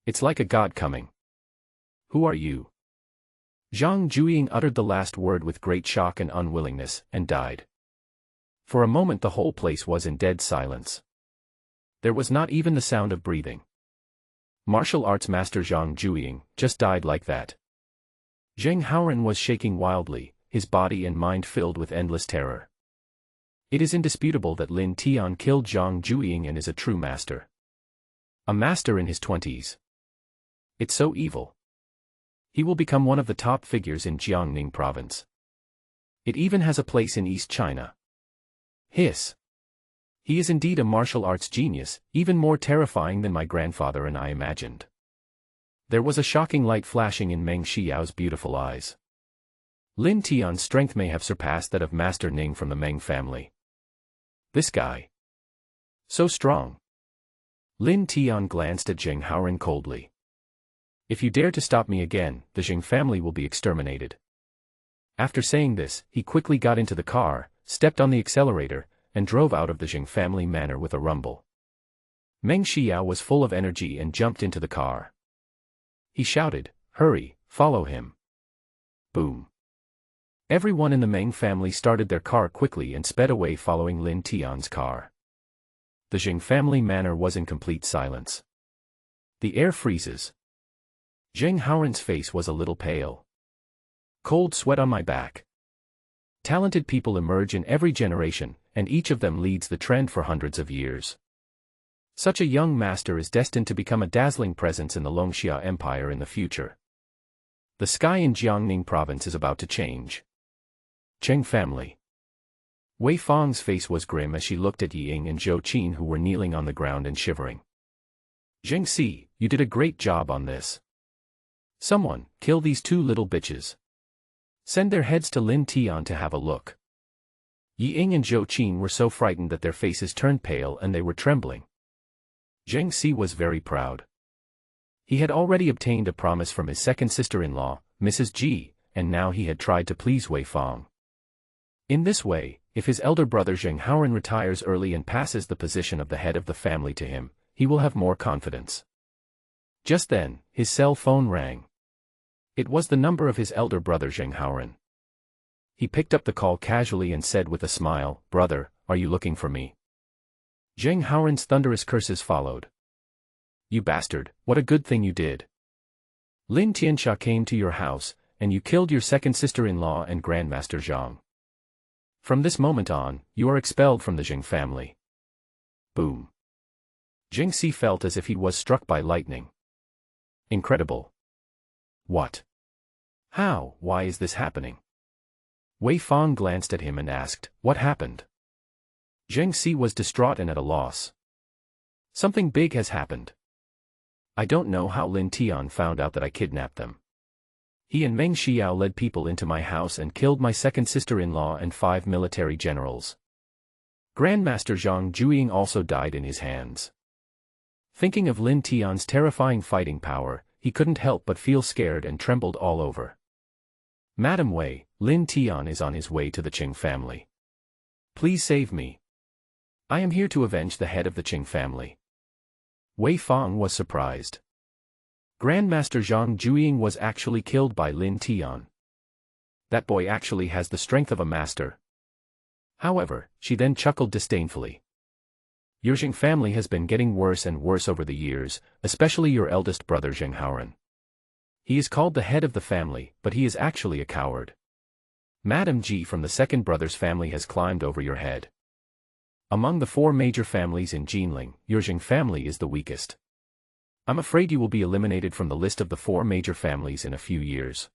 It's like a god coming. Who are you? Zhang Jueying uttered the last word with great shock and unwillingness, and died. For a moment the whole place was in dead silence. There was not even the sound of breathing. Martial arts master Zhang Jueying just died like that. Zheng Haoren was shaking wildly, his body and mind filled with endless terror. It is indisputable that Lin Tian killed Zhang Jueying and is a true master. A master in his 20s. It's so evil. He will become one of the top figures in Jiangning province. It even has a place in East China. Hiss. He is indeed a martial arts genius, even more terrifying than my grandfather and I imagined. There was a shocking light flashing in Meng Xiao's beautiful eyes. Lin Tian's strength may have surpassed that of Master Ning from the Meng family. This guy. So strong. Lin Tian glanced at Zheng Haoren coldly. If you dare to stop me again, the Zheng family will be exterminated. After saying this, he quickly got into the car, stepped on the accelerator, and drove out of the Zheng family manor with a rumble. Meng Xiao was full of energy and jumped into the car. He shouted, "Hurry, follow him." Boom. Everyone in the Meng family started their car quickly and sped away following Lin Tian's car. The Zheng family manor was in complete silence. The air freezes. Zheng Haoren's face was a little pale. Cold sweat on my back. Talented people emerge in every generation, and each of them leads the trend for hundreds of years. Such a young master is destined to become a dazzling presence in the Longxia Empire in the future. The sky in Jiangning province is about to change. Cheng family. Wei Fang's face was grim as she looked at Yi Ying and Zhou Qin, who were kneeling on the ground and shivering. Zheng Si, you did a great job on this. Someone, kill these two little bitches. Send their heads to Lin Tian to have a look. Yi Ying and Zhou Qin were so frightened that their faces turned pale and they were trembling. Zheng Si was very proud. He had already obtained a promise from his second sister-in-law, Mrs. Ji, and now he had tried to please Wei Fang. In this way, if his elder brother Zheng Haoren retires early and passes the position of the head of the family to him, he will have more confidence. Just then, his cell phone rang. It was the number of his elder brother Zheng Haoren. He picked up the call casually and said with a smile, "Brother, are you looking for me?" Zheng Haoren's thunderous curses followed. "You bastard, what a good thing you did. Lin Tianxia came to your house, and you killed your second sister-in-law and Grandmaster Zhang. From this moment on, you are expelled from the Zheng family." Boom. Zheng Si felt as if he was struck by lightning. Incredible. What? How? Why is this happening? Wei Fang glanced at him and asked, "What happened?" Zheng Si was distraught and at a loss. "Something big has happened. I don't know how Lin Tian found out that I kidnapped them. He and Meng Xiao led people into my house and killed my second sister-in-law and 5 military generals. Grandmaster Zhang Jueying also died in his hands." Thinking of Lin Tian's terrifying fighting power, he couldn't help but feel scared and trembled all over. "Madam Wei, Lin Tian is on his way to the Qing family. Please save me. I am here to avenge the head of the Qing family." Wei Fang was surprised. Grandmaster Zhang Jueying was actually killed by Lin Tian. That boy actually has the strength of a master. However, she then chuckled disdainfully. Your Zheng family has been getting worse and worse over the years, especially your eldest brother Zheng Haoran. He is called the head of the family, but he is actually a coward. Madam Ji from the second brother's family has climbed over your head. Among the 4 major families in Jinling, your Zheng family is the weakest. I'm afraid you will be eliminated from the list of the 4 major families in a few years.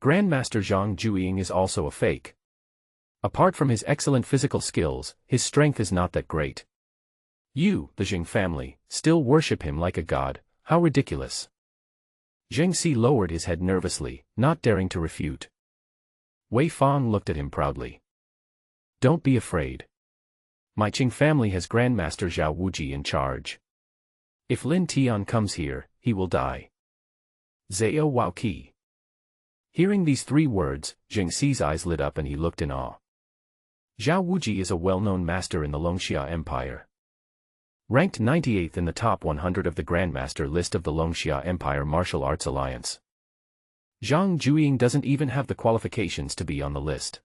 Grandmaster Zhang Jueying is also a fake. Apart from his excellent physical skills, his strength is not that great. You, the Zheng family, still worship him like a god. How ridiculous. Zheng Si lowered his head nervously, not daring to refute. Wei Fang looked at him proudly. Don't be afraid. My Qing family has Grandmaster Zhao Wuji in charge. If Lin Tian comes here, he will die. Zhao Waoqi. Hearing these 3 words, Zheng Si's eyes lit up and he looked in awe. Zhao Wuji is a well-known master in the Longxia Empire. Ranked 98th in the top 100 of the Grandmaster list of the Longxia Empire Martial Arts Alliance. Zhang Jueying doesn't even have the qualifications to be on the list.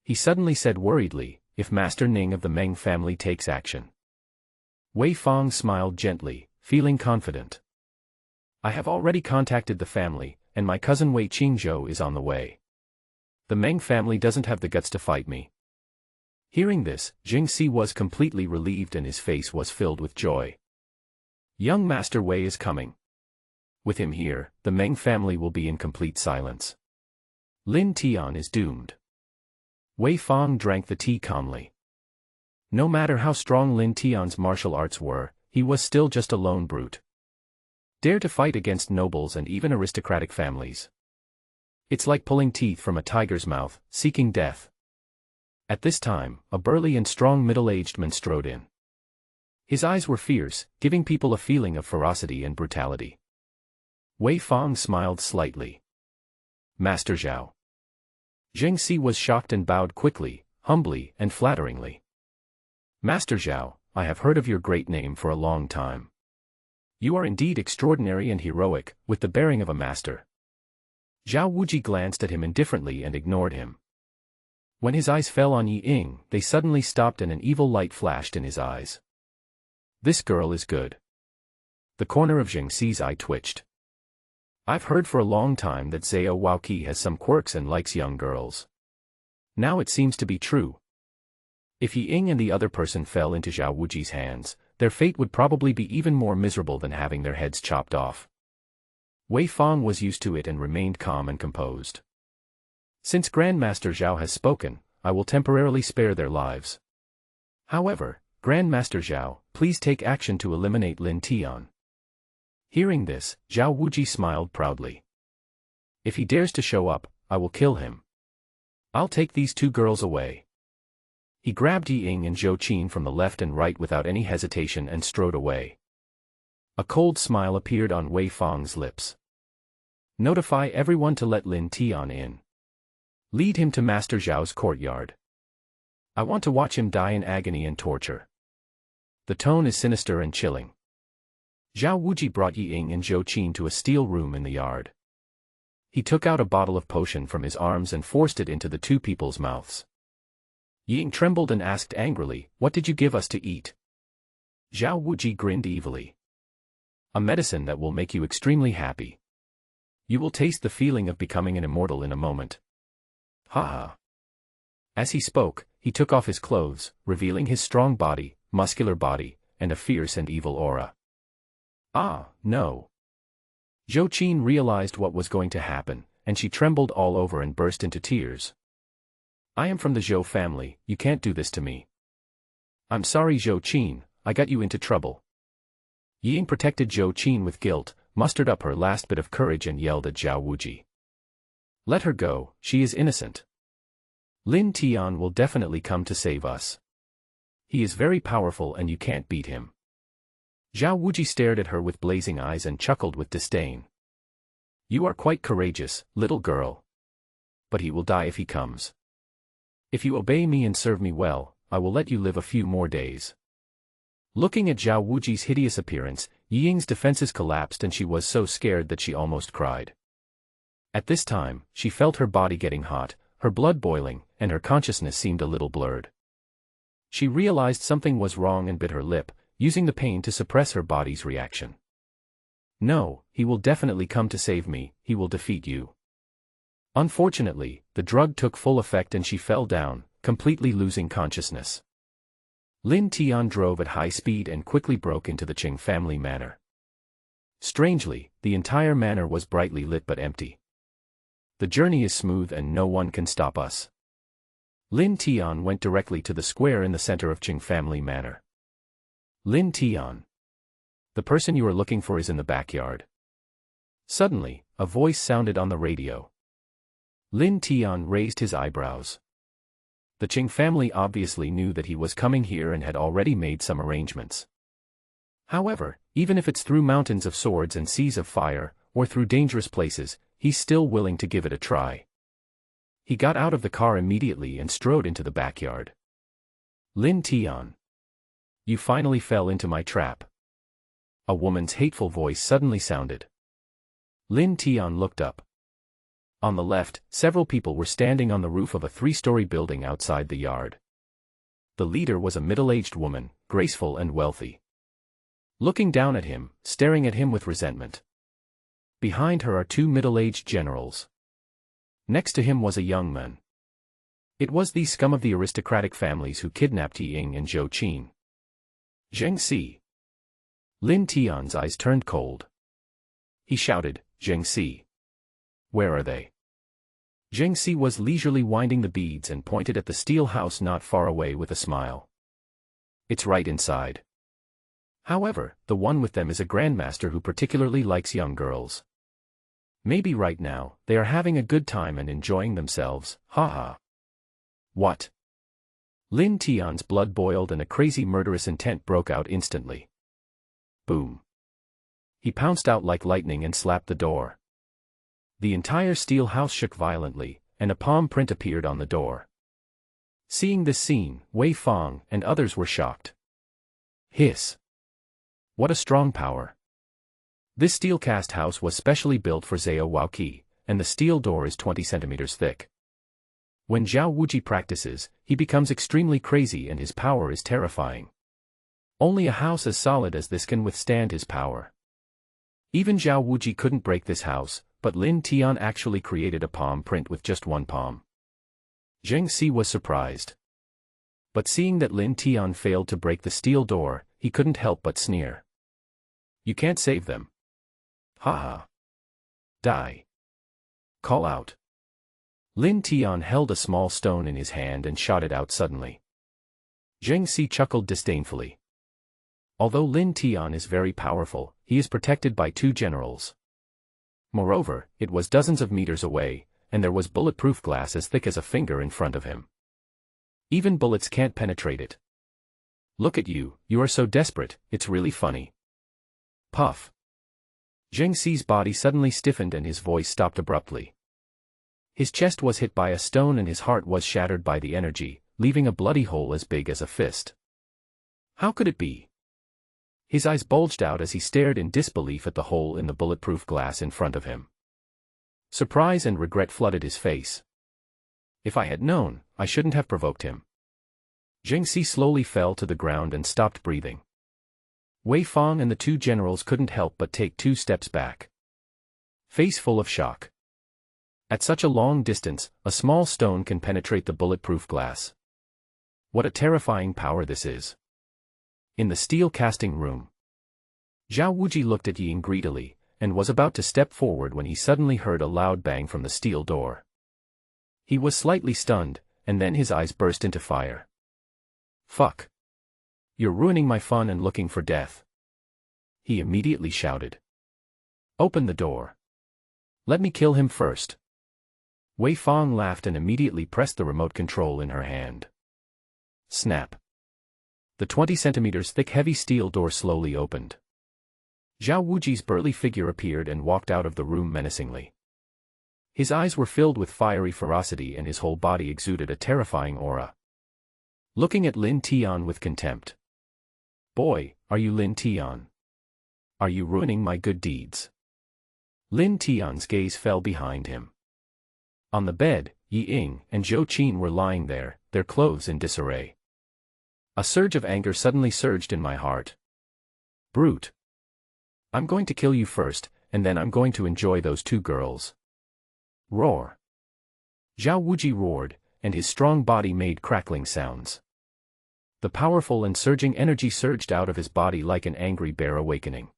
He suddenly said worriedly, if Master Ning of the Meng family takes action. Wei Fang smiled gently, feeling confident. I have already contacted the family, and my cousin Wei Qingzhou is on the way. The Meng family doesn't have the guts to fight me. Hearing this, Zheng Si was completely relieved and his face was filled with joy. Young Master Wei is coming. With him here, the Meng family will be in complete silence. Lin Tian is doomed. Wei Fang drank the tea calmly. No matter how strong Lin Tian's martial arts were, he was still just a lone brute. Dare to fight against nobles and even aristocratic families. It's like pulling teeth from a tiger's mouth, seeking death. At this time, a burly and strong middle-aged man strode in. His eyes were fierce, giving people a feeling of ferocity and brutality. Wei Fang smiled slightly. Master Zhao. Zheng Si was shocked and bowed quickly, humbly and flatteringly. Master Zhao, I have heard of your great name for a long time. You are indeed extraordinary and heroic, with the bearing of a master. Zhao Wuji glanced at him indifferently and ignored him. When his eyes fell on Yi Ying, they suddenly stopped and an evil light flashed in his eyes. This girl is good. The corner of Zheng Si's eye twitched. I've heard for a long time that Zhao Waoqi has some quirks and likes young girls. Now it seems to be true. If Yi Ying and the other person fell into Zhao Wuji's hands, their fate would probably be even more miserable than having their heads chopped off. Wei Fang was used to it and remained calm and composed. Since Grandmaster Zhao has spoken, I will temporarily spare their lives. However, Grandmaster Zhao, please take action to eliminate Lin Tian. Hearing this, Zhao Wuji smiled proudly. If he dares to show up, I will kill him. I'll take these 2 girls away. He grabbed Yi Ying and Zhou Qin from the left and right without any hesitation and strode away. A cold smile appeared on Wei Fang's lips. Notify everyone to let Lin Tian in. Lead him to Master Zhao's courtyard. I want to watch him die in agony and torture. The tone is sinister and chilling. Zhao Wuji brought Yi Ying and Zhou Qin to a steel room in the yard. He took out a bottle of potion from his arms and forced it into the 2 people's mouths. Yi Ying trembled and asked angrily, "What did you give us to eat?" Zhao Wuji grinned evilly. A medicine that will make you extremely happy. You will taste the feeling of becoming an immortal in a moment. Ha ha. As he spoke, he took off his clothes, revealing his strong body, muscular body, and a fierce and evil aura. Ah, no. Zhou Qin realized what was going to happen, and she trembled all over and burst into tears. I am from the Zhou family, you can't do this to me. I'm sorry Zhou Qin, I got you into trouble. Yi Ying protected Zhou Qin with guilt, mustered up her last bit of courage and yelled at Zhao Wuji. Let her go, she is innocent. Lin Tian will definitely come to save us. He is very powerful and you can't beat him. Zhao Wuji stared at her with blazing eyes and chuckled with disdain. You are quite courageous, little girl. But he will die if he comes. If you obey me and serve me well, I will let you live a few more days. Looking at Zhao Wuji's hideous appearance, Ying's defenses collapsed and she was so scared that she almost cried. At this time, she felt her body getting hot, her blood boiling, and her consciousness seemed a little blurred. She realized something was wrong and bit her lip, using the pain to suppress her body's reaction. No, he will definitely come to save me, he will defeat you. Unfortunately, the drug took full effect and she fell down, completely losing consciousness. Lin Tian drove at high speed and quickly broke into the Qing family manor. Strangely, the entire manor was brightly lit but empty. The journey is smooth and no one can stop us. Lin Tian went directly to the square in the center of Qing family manor. Lin Tian. The person you are looking for is in the backyard. Suddenly, a voice sounded on the radio. Lin Tian raised his eyebrows. The Qing family obviously knew that he was coming here and had already made some arrangements. However, even if it's through mountains of swords and seas of fire, or through dangerous places, he's still willing to give it a try. He got out of the car immediately and strode into the backyard. Lin Tian. You finally fell into my trap. A woman's hateful voice suddenly sounded. Lin Tian looked up. On the left, several people were standing on the roof of a 3-story building outside the yard. The leader was a middle-aged woman, graceful and wealthy. Looking down at him, staring at him with resentment. Behind her are 2 middle-aged generals. Next to him was a young man. It was the scum of the aristocratic families who kidnapped Ying and Zhou Qin. Zheng Si. Lin Tian's eyes turned cold. He shouted, Zheng Si. Where are they? Zheng Si was leisurely winding the beads and pointed at the steel house not far away with a smile. It's right inside. However, the one with them is a grandmaster who particularly likes young girls. Maybe right now, they are having a good time and enjoying themselves, haha. What? Lin Tian's blood boiled and a crazy murderous intent broke out instantly. Boom. He pounced out like lightning and slapped the door. The entire steel house shook violently, and a palm print appeared on the door. Seeing this scene, Wei Fang and others were shocked. Hiss. What a strong power. This steel cast house was specially built for Zhao Wuqi, and the steel door is 20 centimeters thick. When Zhao Wuji practices, he becomes extremely crazy and his power is terrifying. Only a house as solid as this can withstand his power. Even Zhao Wuji couldn't break this house, but Lin Tian actually created a palm print with just one palm. Zheng Si was surprised. But seeing that Lin Tian failed to break the steel door, he couldn't help but sneer. You can't save them. Haha. Die. Call out. Lin Tian held a small stone in his hand and shot it out suddenly. Zheng Si chuckled disdainfully. Although Lin Tian is very powerful, he is protected by 2 generals. Moreover, it was dozens of meters away, and there was bulletproof glass as thick as a finger in front of him. Even bullets can't penetrate it. Look at you, you are so desperate, it's really funny. Puff. Zheng Si's body suddenly stiffened and his voice stopped abruptly. His chest was hit by a stone and his heart was shattered by the energy, leaving a bloody hole as big as a fist. How could it be? His eyes bulged out as he stared in disbelief at the hole in the bulletproof glass in front of him. Surprise and regret flooded his face. If I had known, I shouldn't have provoked him. Zheng Si slowly fell to the ground and stopped breathing. Wei Fang and the 2 generals couldn't help but take 2 steps back. Face full of shock. At such a long distance, a small stone can penetrate the bulletproof glass. What a terrifying power this is. In the steel casting room, Zhao Wuji looked at Ying greedily, and was about to step forward when he suddenly heard a loud bang from the steel door. He was slightly stunned, and then his eyes burst into fire. Fuck. You're ruining my fun and looking for death. He immediately shouted. Open the door. Let me kill him first. Wei Fang laughed and immediately pressed the remote control in her hand. Snap. The 20 centimeters thick heavy steel door slowly opened. Zhao Wuji's burly figure appeared and walked out of the room menacingly. His eyes were filled with fiery ferocity and his whole body exuded a terrifying aura. Looking at Lin Tian with contempt. Boy, are you Lin Tian? Are you ruining my good deeds? Lin Tian's gaze fell behind him. On the bed, Yi Ying and Zhou Qin were lying there, their clothes in disarray. A surge of anger suddenly surged in my heart. Brute! I'm going to kill you first, and then I'm going to enjoy those two girls. Roar! Zhao Wuji roared, and his strong body made crackling sounds. The powerful and surging energy surged out of his body like an angry bear awakening.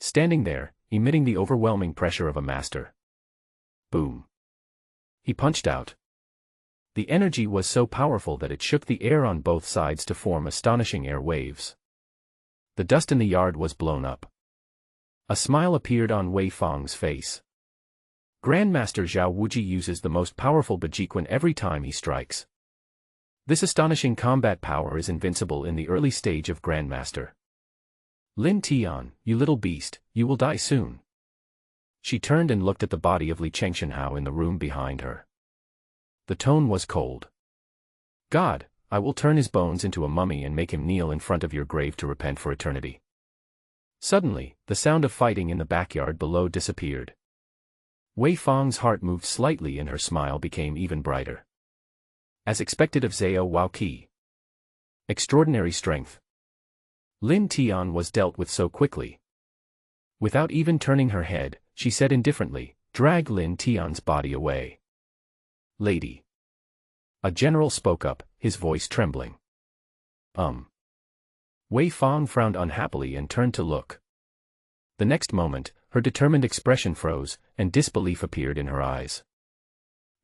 Standing there, emitting the overwhelming pressure of a master. Boom! He punched out. The energy was so powerful that it shook the air on both sides to form astonishing air waves. The dust in the yard was blown up. A smile appeared on Wei Fang's face. Grandmaster Zhao Wuji uses the most powerful Bajiquan every time he strikes. This astonishing combat power is invincible in the early stage of Grandmaster. Lin Tian, you little beast, you will die soon. She turned and looked at the body of Li Chengshenhao in the room behind her. The tone was cold. God, I will turn his bones into a mummy and make him kneel in front of your grave to repent for eternity. Suddenly, the sound of fighting in the backyard below disappeared. Wei Fang's heart moved slightly and her smile became even brighter. As expected of Zhao Wuqi. Extraordinary strength. Lin Tian was dealt with so quickly. Without even turning her head, she said indifferently, drag Lin Tian's body away. Lady. A general spoke up, his voice trembling. Wei Fang frowned unhappily and turned to look. The next moment, her determined expression froze, and disbelief appeared in her eyes.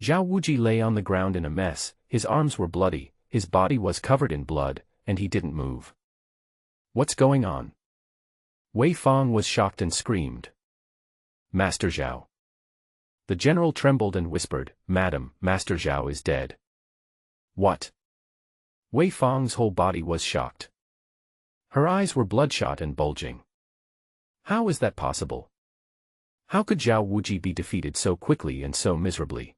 Zhao Wuji lay on the ground in a mess, his arms were bloody, his body was covered in blood, and he didn't move. What's going on? Wei Fang was shocked and screamed. Master Zhao. The general trembled and whispered, Madam, Master Zhao is dead. What? Wei Fang's whole body was shocked. Her eyes were bloodshot and bulging. How is that possible? How could Zhao Wuji be defeated so quickly and so miserably?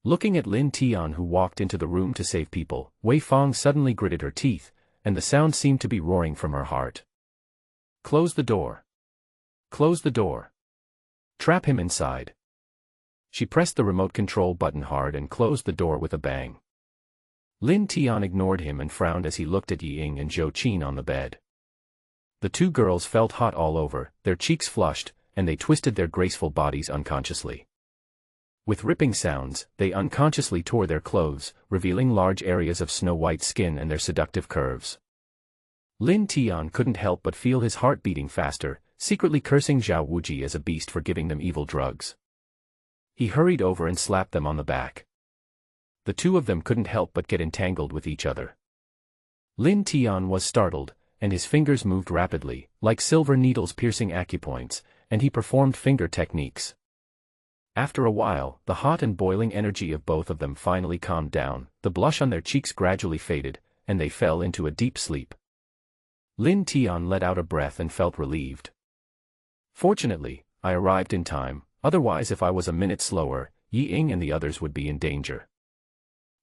Looking at Lin Tian who walked into the room to save people, Wei Fang suddenly gritted her teeth, and the sound seemed to be roaring from her heart. Close the door. Close the door. Trap him inside. She pressed the remote control button hard and closed the door with a bang. Lin Tian ignored him and frowned as he looked at Yi Ying and Zhou Qin on the bed. The two girls felt hot all over, their cheeks flushed, and they twisted their graceful bodies unconsciously. With ripping sounds, they unconsciously tore their clothes, revealing large areas of snow-white skin and their seductive curves. Lin Tian couldn't help but feel his heart beating faster, secretly cursing Zhao Wuji as a beast for giving them evil drugs. He hurried over and slapped them on the back. The two of them couldn't help but get entangled with each other. Lin Tian was startled, and his fingers moved rapidly, like silver needles piercing acupoints, and he performed finger techniques. After a while, the hot and boiling energy of both of them finally calmed down, the blush on their cheeks gradually faded, and they fell into a deep sleep. Lin Tian let out a breath and felt relieved. Fortunately, I arrived in time, otherwise if I was a minute slower, Yi Ying and the others would be in danger.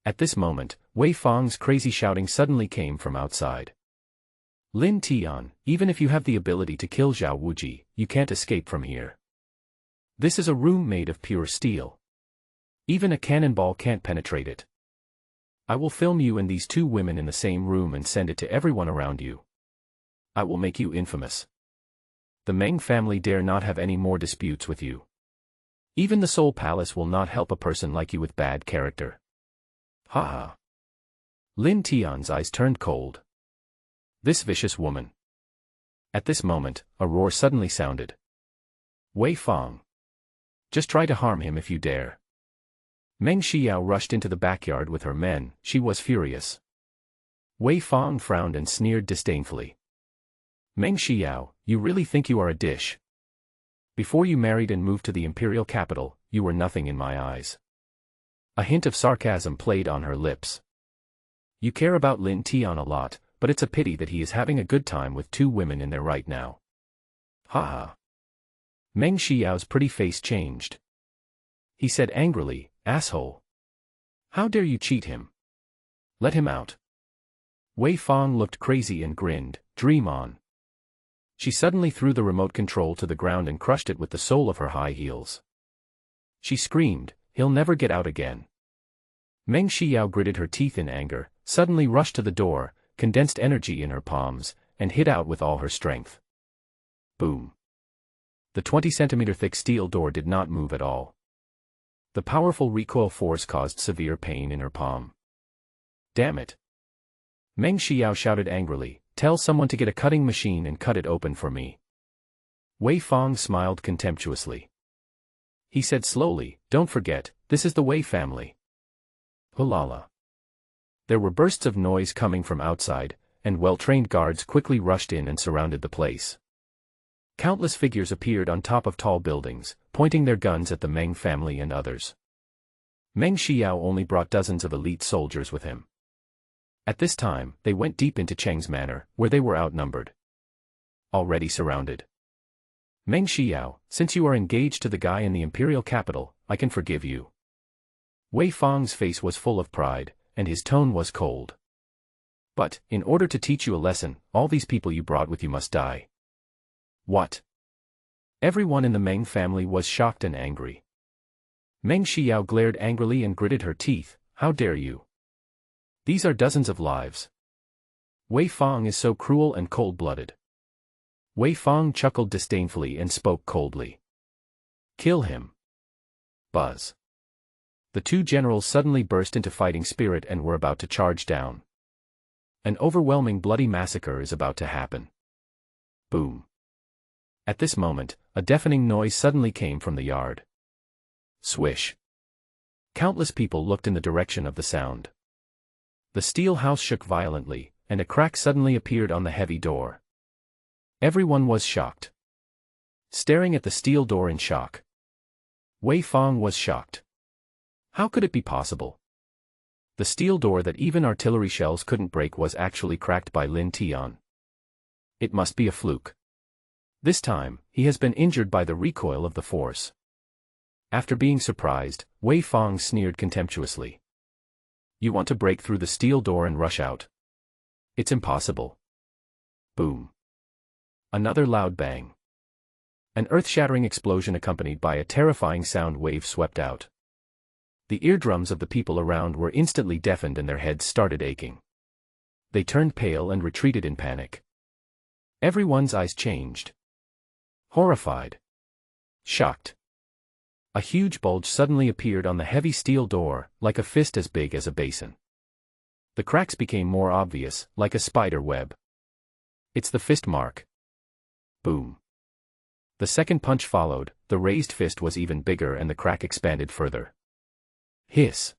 At this moment, Wei Fang's crazy shouting suddenly came from outside. Lin Tian, even if you have the ability to kill Zhao Wuji, you can't escape from here. This is a room made of pure steel. Even a cannonball can't penetrate it. I will film you and these two women in the same room and send it to everyone around you. I will make you infamous. The Meng family dare not have any more disputes with you. Even the Soul Palace will not help a person like you with bad character. Ha ha. Lin Tian's eyes turned cold. This vicious woman. At this moment, a roar suddenly sounded. Wei Fang. Just try to harm him if you dare. Meng Xiao rushed into the backyard with her men, she was furious. Wei Fang frowned and sneered disdainfully. Meng Xiao, you really think you are a dish? Before you married and moved to the imperial capital, you were nothing in my eyes. A hint of sarcasm played on her lips. You care about Lin Tian a lot, but it's a pity that he is having a good time with two women in there right now. Ha ha. Meng Xiao's pretty face changed. He said angrily, asshole. How dare you cheat him? Let him out. Wei Fang looked crazy and grinned, dream on. She suddenly threw the remote control to the ground and crushed it with the sole of her high heels. She screamed, "He'll never get out again." Meng Xiao gritted her teeth in anger, suddenly rushed to the door, condensed energy in her palms, and hit out with all her strength. Boom. The 20-centimeter thick steel door did not move at all. The powerful recoil force caused severe pain in her palm. Damn it. Meng Xiao shouted angrily, "Tell someone to get a cutting machine and cut it open for me." Wei Fang smiled contemptuously. He said slowly, "Don't forget, this is the Wei family." Hulala. There were bursts of noise coming from outside, and well-trained guards quickly rushed in and surrounded the place. Countless figures appeared on top of tall buildings, pointing their guns at the Meng family and others. Meng Xiao only brought dozens of elite soldiers with him. At this time, they went deep into Cheng's manor, where they were outnumbered. Already surrounded. Meng Xiao, since you are engaged to the guy in the imperial capital, I can forgive you. Wei Fang's face was full of pride, and his tone was cold. But, in order to teach you a lesson, all these people you brought with you must die. What? Everyone in the Meng family was shocked and angry. Meng Xiao glared angrily and gritted her teeth, "How dare you? These are dozens of lives. Wei Fang is so cruel and cold-blooded." Wei Fang chuckled disdainfully and spoke coldly. "Kill him." Buzz. The two generals suddenly burst into fighting spirit and were about to charge down. An overwhelming bloody massacre is about to happen. Boom. At this moment, a deafening noise suddenly came from the yard. Swish. Countless people looked in the direction of the sound. The steel house shook violently, and a crack suddenly appeared on the heavy door. Everyone was shocked. Staring at the steel door in shock. Wei Fang was shocked. How could it be possible? The steel door that even artillery shells couldn't break was actually cracked by Lin Tian. It must be a fluke. This time, he has been injured by the recoil of the force. After being surprised, Wei Fang sneered contemptuously. You want to break through the steel door and rush out? It's impossible. Boom. Another loud bang. An earth-shattering explosion accompanied by a terrifying sound wave swept out. The eardrums of the people around were instantly deafened and their heads started aching. They turned pale and retreated in panic. Everyone's eyes changed. Horrified. Shocked. A huge bulge suddenly appeared on the heavy steel door, like a fist as big as a basin. The cracks became more obvious, like a spider web. It's the fist mark. Boom. The second punch followed, the raised fist was even bigger and the crack expanded further. Hiss.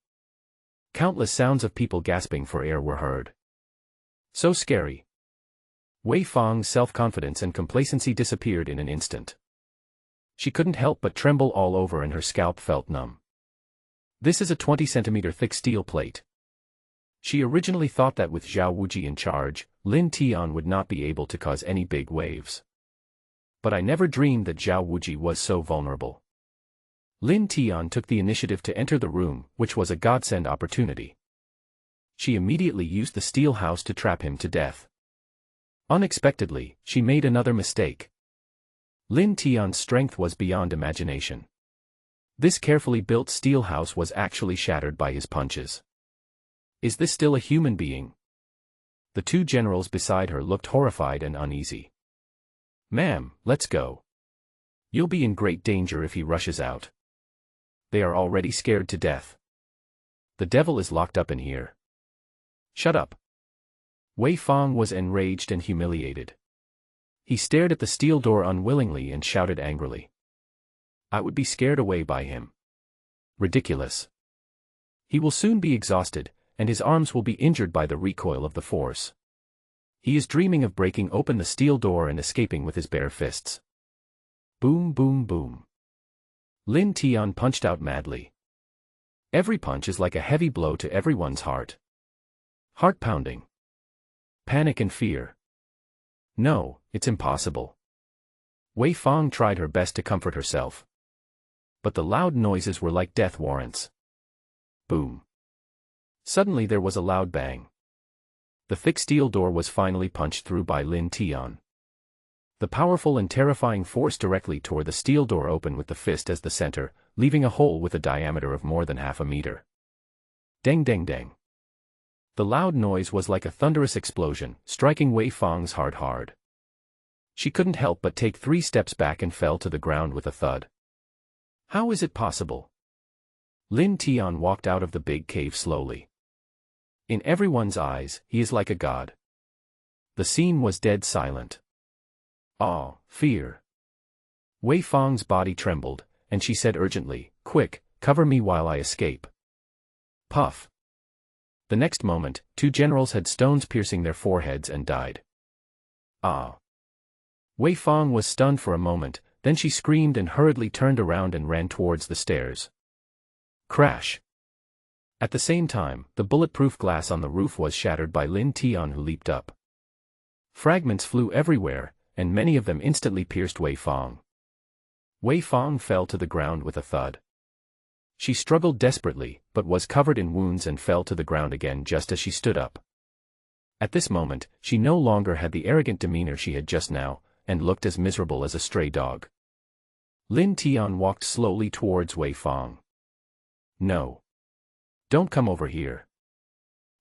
Countless sounds of people gasping for air were heard. So scary. Wei Fang's self-confidence and complacency disappeared in an instant. She couldn't help but tremble all over and her scalp felt numb. This is a 20-centimeter thick steel plate. She originally thought that with Zhao Wuji in charge, Lin Tian would not be able to cause any big waves. But I never dreamed that Zhao Wuji was so vulnerable. Lin Tian took the initiative to enter the room, which was a godsend opportunity. She immediately used the steel house to trap him to death. Unexpectedly, she made another mistake. Lin Tian's strength was beyond imagination. This carefully built steel house was actually shattered by his punches. Is this still a human being? The two generals beside her looked horrified and uneasy. Ma'am, let's go. You'll be in great danger if he rushes out. They are already scared to death. The devil is locked up in here. Shut up. Wei Fang was enraged and humiliated. He stared at the steel door unwillingly and shouted angrily. I would be scared away by him. Ridiculous. He will soon be exhausted, and his arms will be injured by the recoil of the force. He is dreaming of breaking open the steel door and escaping with his bare fists. Boom, boom, boom. Lin Tian punched out madly. Every punch is like a heavy blow to everyone's heart. Heart pounding. Panic and fear. No, it's impossible. Wei Fang tried her best to comfort herself. But the loud noises were like death warrants. Boom. Suddenly there was a loud bang. The thick steel door was finally punched through by Lin Tian. The powerful and terrifying force directly tore the steel door open with the fist as the center, leaving a hole with a diameter of more than half a meter. Dang dang dang. The loud noise was like a thunderous explosion, striking Wei Fang's heart hard. She couldn't help but take 3 steps back and fell to the ground with a thud. How is it possible? Lin Tian walked out of the big cave slowly. In everyone's eyes, he is like a god. The scene was dead silent. Awe, fear. Wei Fang's body trembled, and she said urgently, "Quick, cover me while I escape." Puff. The next moment, 2 generals had stones piercing their foreheads and died. Ah. Wei Fang was stunned for a moment, then she screamed and hurriedly turned around and ran towards the stairs. Crash. At the same time, the bulletproof glass on the roof was shattered by Lin Tian, who leaped up. Fragments flew everywhere, and many of them instantly pierced Wei Fang. Wei Fang fell to the ground with a thud. She struggled desperately, but was covered in wounds and fell to the ground again just as she stood up. At this moment, she no longer had the arrogant demeanor she had just now, and looked as miserable as a stray dog. Lin Tian walked slowly towards Wei Fang. "No. Don't come over here."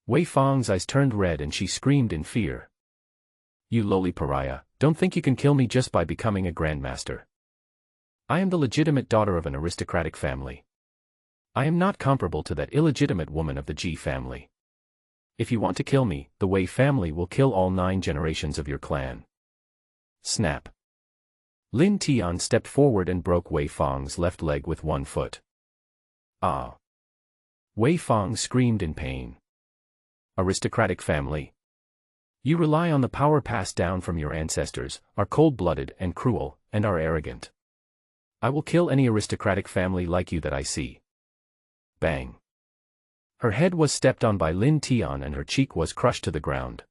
Wei Fang's eyes turned red and she screamed in fear. "You lowly pariah, don't think you can kill me just by becoming a grandmaster. I am the legitimate daughter of an aristocratic family. I am not comparable to that illegitimate woman of the Ji family. If you want to kill me, the Wei family will kill all 9 generations of your clan." Snap. Lin Tian stepped forward and broke Wei Fang's left leg with 1 foot. Ah. Wei Fang screamed in pain. Aristocratic family. You rely on the power passed down from your ancestors, are cold-blooded and cruel, and are arrogant. I will kill any aristocratic family like you that I see. Bang. Her head was stepped on by Lin Tian and her cheek was crushed to the ground.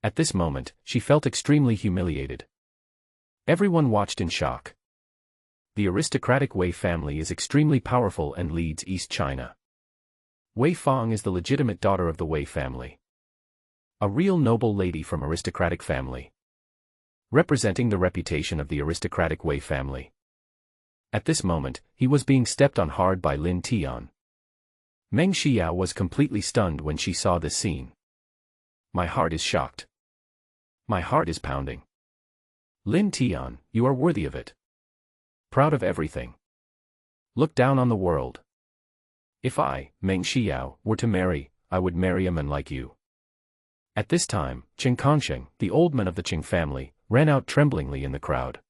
At this moment, she felt extremely humiliated. Everyone watched in shock. The aristocratic Wei family is extremely powerful and leads East China. Wei Fang is the legitimate daughter of the Wei family. A real noble lady from aristocratic family. Representing the reputation of the aristocratic Wei family. At this moment, he was being stepped on hard by Lin Tian. Meng Xiao was completely stunned when she saw this scene. My heart is shocked. My heart is pounding. Lin Tian, you are worthy of it. Proud of everything. Look down on the world. If I, Meng Xiao, were to marry, I would marry a man like you. At this time, Qing Kongsheng, the old man of the Qing family, ran out tremblingly in the crowd.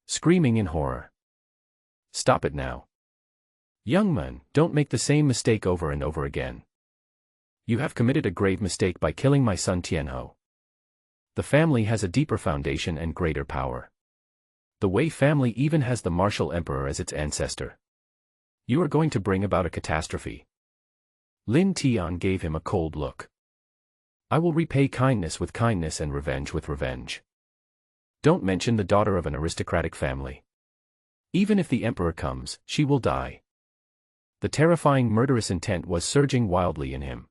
Screaming in horror. Stop it now. Young man, don't make the same mistake over and over again. You have committed a grave mistake by killing my son Tianhou. The family has a deeper foundation and greater power. The Wei family even has the martial emperor as its ancestor. You are going to bring about a catastrophe. Lin Tian gave him a cold look. I will repay kindness with kindness and revenge with revenge. Don't mention the daughter of an aristocratic family. Even if the emperor comes, she will die. The terrifying murderous intent was surging wildly in him.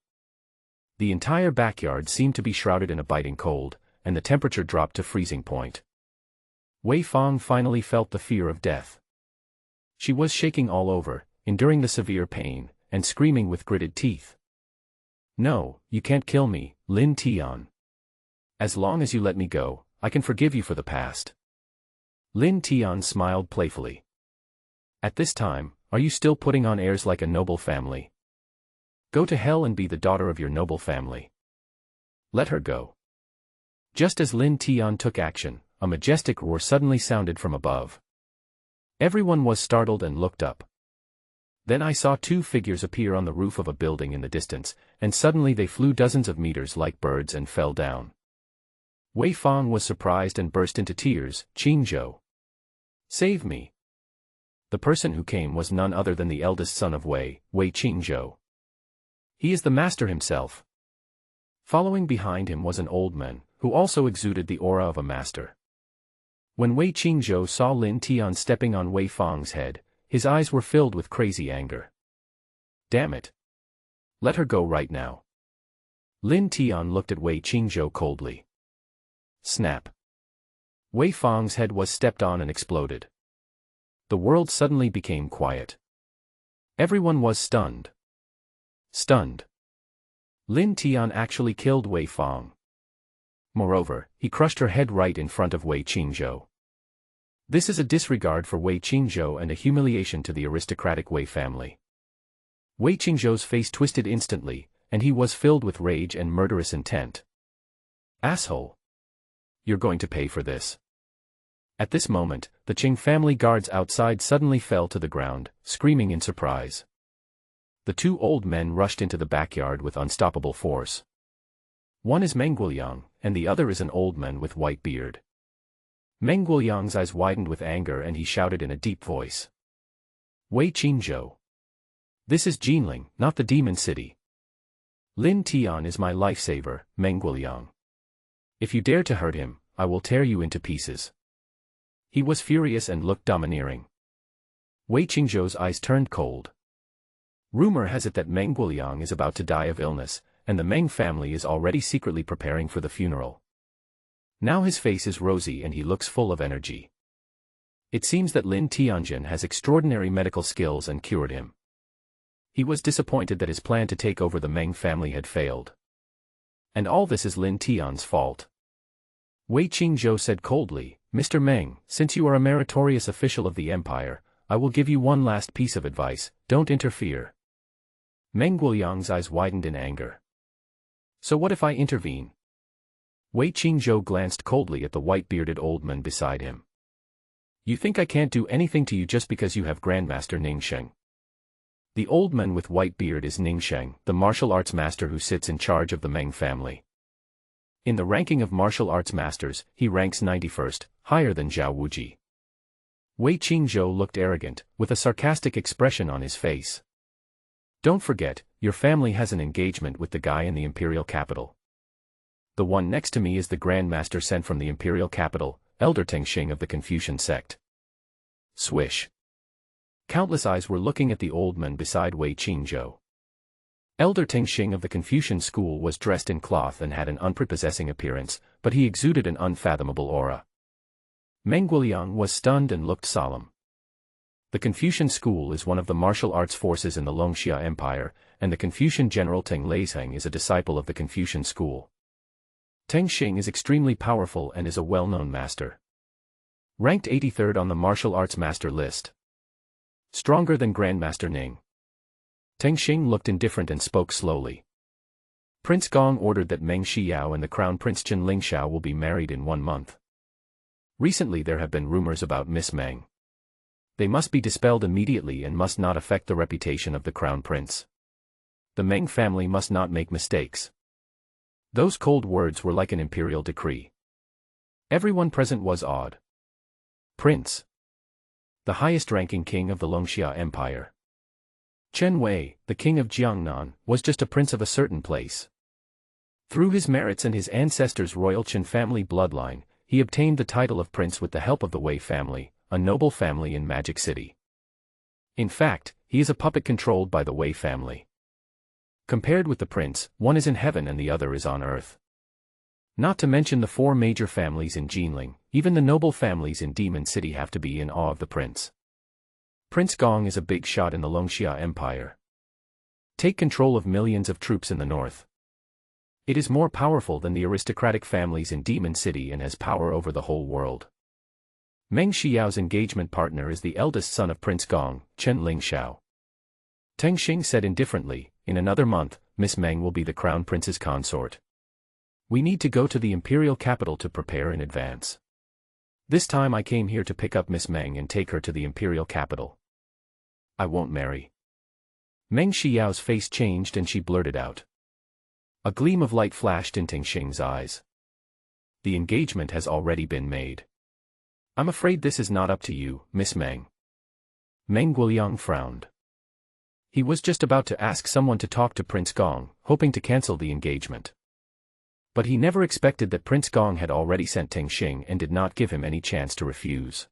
The entire backyard seemed to be shrouded in a biting cold, and the temperature dropped to freezing point. Wei Fang finally felt the fear of death. She was shaking all over, enduring the severe pain, and screaming with gritted teeth. No, you can't kill me, Lin Tian. As long as you let me go, I can forgive you for the past. Lin Tian smiled playfully. At this time, are you still putting on airs like a noble family? Go to hell and be the daughter of your noble family. Let her go. Just as Lin Tian took action, a majestic roar suddenly sounded from above. Everyone was startled and looked up. Then I saw 2 figures appear on the roof of a building in the distance, and suddenly they flew dozens of meters like birds and fell down. Wei Fang was surprised and burst into tears. Qingzhou. Save me. The person who came was none other than the eldest son of Wei Qingzhou. He is the master himself. Following behind him was an old man, who also exuded the aura of a master. When Wei Qingzhou saw Lin Tian stepping on Wei Fang's head, his eyes were filled with crazy anger. Damn it. Let her go right now. Lin Tian looked at Wei Qingzhou coldly. Snap. Wei Fang's head was stepped on and exploded. The world suddenly became quiet. Everyone was stunned. Stunned. Lin Tian actually killed Wei Fang. Moreover, he crushed her head right in front of Wei Qingzhou. This is a disregard for Wei Qingzhou and a humiliation to the aristocratic Wei family. Wei Qingzhou's face twisted instantly, and he was filled with rage and murderous intent. Asshole! You're going to pay for this. At this moment, the Qing family guards outside suddenly fell to the ground, screaming in surprise. The two old men rushed into the backyard with unstoppable force. One is Meng Guoliang, and the other is an old man with white beard. Meng Guoliang's eyes widened with anger and he shouted in a deep voice. Wei Qingzhou. This is Jinling, not the demon city. Lin Tian is my lifesaver, Meng Guoliang. If you dare to hurt him, I will tear you into pieces. He was furious and looked domineering. Wei Qingzhou's eyes turned cold. Rumor has it that Meng Guoliang is about to die of illness, and the Meng family is already secretly preparing for the funeral. Now his face is rosy and he looks full of energy. It seems that Lin Tianjin has extraordinary medical skills and cured him. He was disappointed that his plan to take over the Meng family had failed. And all this is Lin Tian's fault. Wei Qingzhou said coldly, Mr. Meng, since you are a meritorious official of the empire, I will give you one last piece of advice, don't interfere. Meng Guoliang's eyes widened in anger. So what if I intervene? Wei Qingzhou glanced coldly at the white-bearded old man beside him. You think I can't do anything to you just because you have Grandmaster Ningsheng? The old man with white beard is Ningsheng, the martial arts master who sits in charge of the Meng family. In the ranking of martial arts masters, he ranks 91st, higher than Zhao Wuji. Wei Qingzhou looked arrogant, with a sarcastic expression on his face. Don't forget, your family has an engagement with the guy in the imperial capital. The one next to me is the Grandmaster sent from the imperial capital, Elder Tengxing of the Confucian sect. Swish. Countless eyes were looking at the old man beside Wei Qingzhou. Elder Tengxing of the Confucian school was dressed in cloth and had an unprepossessing appearance, but he exuded an unfathomable aura. Meng Guoliang was stunned and looked solemn. The Confucian school is one of the martial arts forces in the Longxia Empire, and the Confucian general Teng Leizheng is a disciple of the Confucian school. Tengxing is extremely powerful and is a well-known master. Ranked 83rd on the martial arts master list. Stronger than Grandmaster Ning. Tengxing looked indifferent and spoke slowly. Prince Gong ordered that Meng Xiao and the Crown Prince Chen Lingxiao will be married in 1 month. Recently there have been rumors about Miss Meng. They must be dispelled immediately and must not affect the reputation of the Crown Prince. The Meng family must not make mistakes. Those cold words were like an imperial decree. Everyone present was awed. Prince. The highest-ranking king of the Longxia Empire. Chen Wei, the king of Jiangnan, was just a prince of a certain place. Through his merits and his ancestors' royal Chen family bloodline, he obtained the title of prince with the help of the Wei family, a noble family in Magic City. In fact, he is a puppet controlled by the Wei family. Compared with the prince, one is in heaven and the other is on earth. Not to mention the 4 major families in Jinling, even the noble families in Demon City have to be in awe of the prince. Prince Gong is a big shot in the Longxia Empire. Take control of millions of troops in the north. It is more powerful than the aristocratic families in Demon City and has power over the whole world. Meng Xiao's engagement partner is the eldest son of Prince Gong, Chen Lingxiao. Tengxing said indifferently, in another month, Miss Meng will be the crown prince's consort. We need to go to the imperial capital to prepare in advance. This time I came here to pick up Miss Meng and take her to the imperial capital. I won't marry. Meng Xiao's face changed and she blurted out. A gleam of light flashed in Tengxing's eyes. The engagement has already been made. I'm afraid this is not up to you, Miss Meng. Meng Guoliang frowned. He was just about to ask someone to talk to Prince Gong, hoping to cancel the engagement. But he never expected that Prince Gong had already sent Tengxing and did not give him any chance to refuse.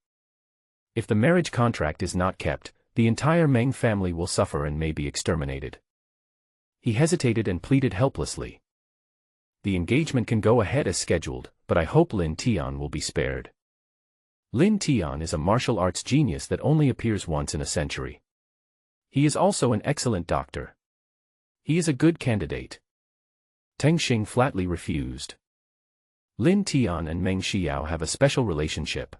If the marriage contract is not kept, the entire Meng family will suffer and may be exterminated. He hesitated and pleaded helplessly. The engagement can go ahead as scheduled, but I hope Lin Tian will be spared. Lin Tian is a martial arts genius that only appears once in a century. He is also an excellent doctor. He is a good candidate. Teng Xing flatly refused. Lin Tian and Meng Xiao have a special relationship.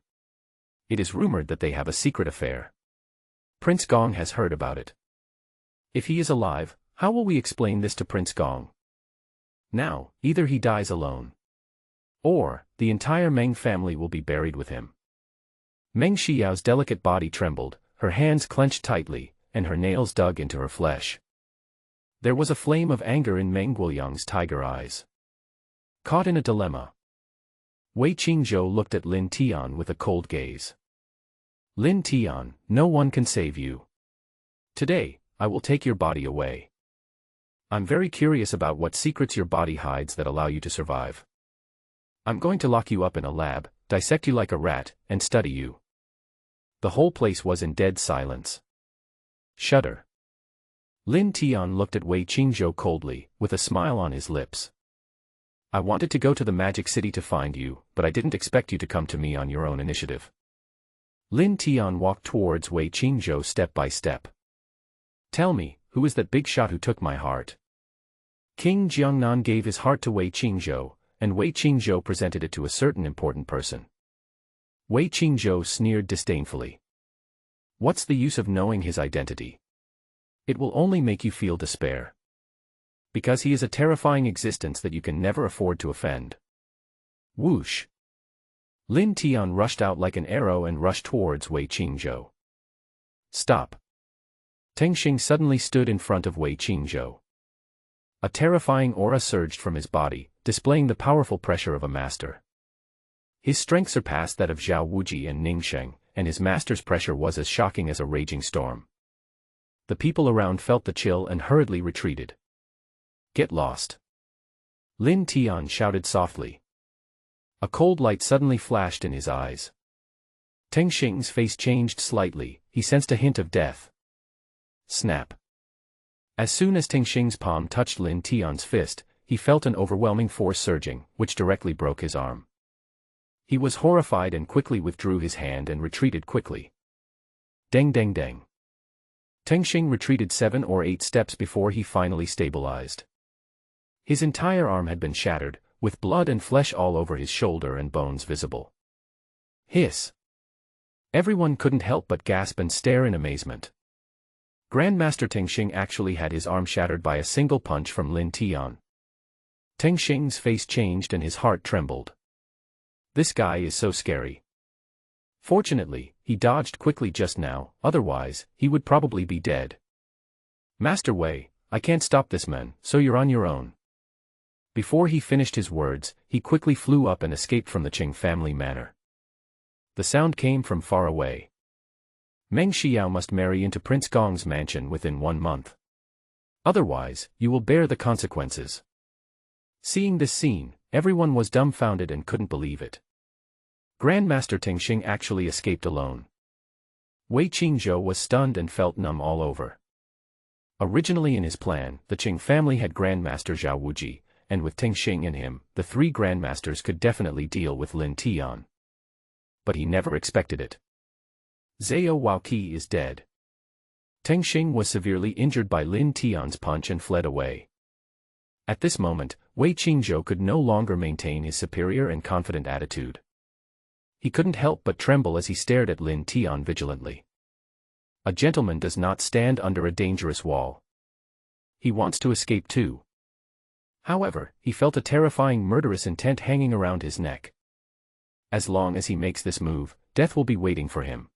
It is rumored that they have a secret affair. Prince Gong has heard about it. If he is alive, how will we explain this to Prince Gong? Now, either he dies alone, or the entire Meng family will be buried with him. Meng Xiao's delicate body trembled, her hands clenched tightly, and her nails dug into her flesh. There was a flame of anger in Meng Guoyang's tiger eyes. Caught in a dilemma, Wei Qingzhou looked at Lin Tian with a cold gaze. Lin Tian, no one can save you. Today, I will take your body away. I'm very curious about what secrets your body hides that allow you to survive. I'm going to lock you up in a lab, dissect you like a rat, and study you. The whole place was in dead silence. Shudder. Lin Tian looked at Wei Qingzhou coldly, with a smile on his lips. I wanted to go to the Magic City to find you, but I didn't expect you to come to me on your own initiative. Lin Tian walked towards Wei Qingzhou step by step. Tell me, who is that big shot who took my heart? King Jiangnan gave his heart to Wei Qingzhou, and Wei Qingzhou presented it to a certain important person. Wei Qingzhou sneered disdainfully. What's the use of knowing his identity? It will only make you feel despair. Because he is a terrifying existence that you can never afford to offend. Whoosh! Lin Tian rushed out like an arrow and rushed towards Wei Qingzhou. Stop! Teng Xing suddenly stood in front of Wei Qingzhou. A terrifying aura surged from his body, displaying the powerful pressure of a master. His strength surpassed that of Zhao Wuji and Ning Sheng, and his master's pressure was as shocking as a raging storm. The people around felt the chill and hurriedly retreated. Get lost! Lin Tian shouted softly. A cold light suddenly flashed in his eyes. Teng Xing's face changed slightly, he sensed a hint of death. Snap! As soon as Teng Xing's palm touched Lin Tian's fist, he felt an overwhelming force surging, which directly broke his arm. He was horrified and quickly withdrew his hand and retreated quickly. Deng deng deng. Teng Xing retreated 7 or 8 steps before he finally stabilized. His entire arm had been shattered, with blood and flesh all over his shoulder and bones visible. Hiss! Everyone couldn't help but gasp and stare in amazement. Grandmaster Teng Xing actually had his arm shattered by a single punch from Lin Tian. Teng Xing's face changed and his heart trembled. This guy is so scary. Fortunately, he dodged quickly just now, otherwise, he would probably be dead. Master Wei, I can't stop this man, so you're on your own. Before he finished his words, he quickly flew up and escaped from the Qing family manor. The sound came from far away. Meng Xiao must marry into Prince Gong's mansion within 1 month. Otherwise, you will bear the consequences. Seeing this scene, everyone was dumbfounded and couldn't believe it. Grandmaster Teng Xing actually escaped alone. Wei Qingzhou was stunned and felt numb all over. Originally in his plan, the Qing family had Grandmaster Zhao Wuji, and with Teng Xing and him, the 3 grandmasters could definitely deal with Lin Tian. But he never expected it. Zhao Waoqi is dead. Teng Xing was severely injured by Lin Tian's punch and fled away. At this moment, Wei Qingzhou could no longer maintain his superior and confident attitude. He couldn't help but tremble as he stared at Lin Tian vigilantly. A gentleman does not stand under a dangerous wall. He wants to escape too. However, he felt a terrifying murderous intent hanging around his neck. As long as he makes this move, death will be waiting for him.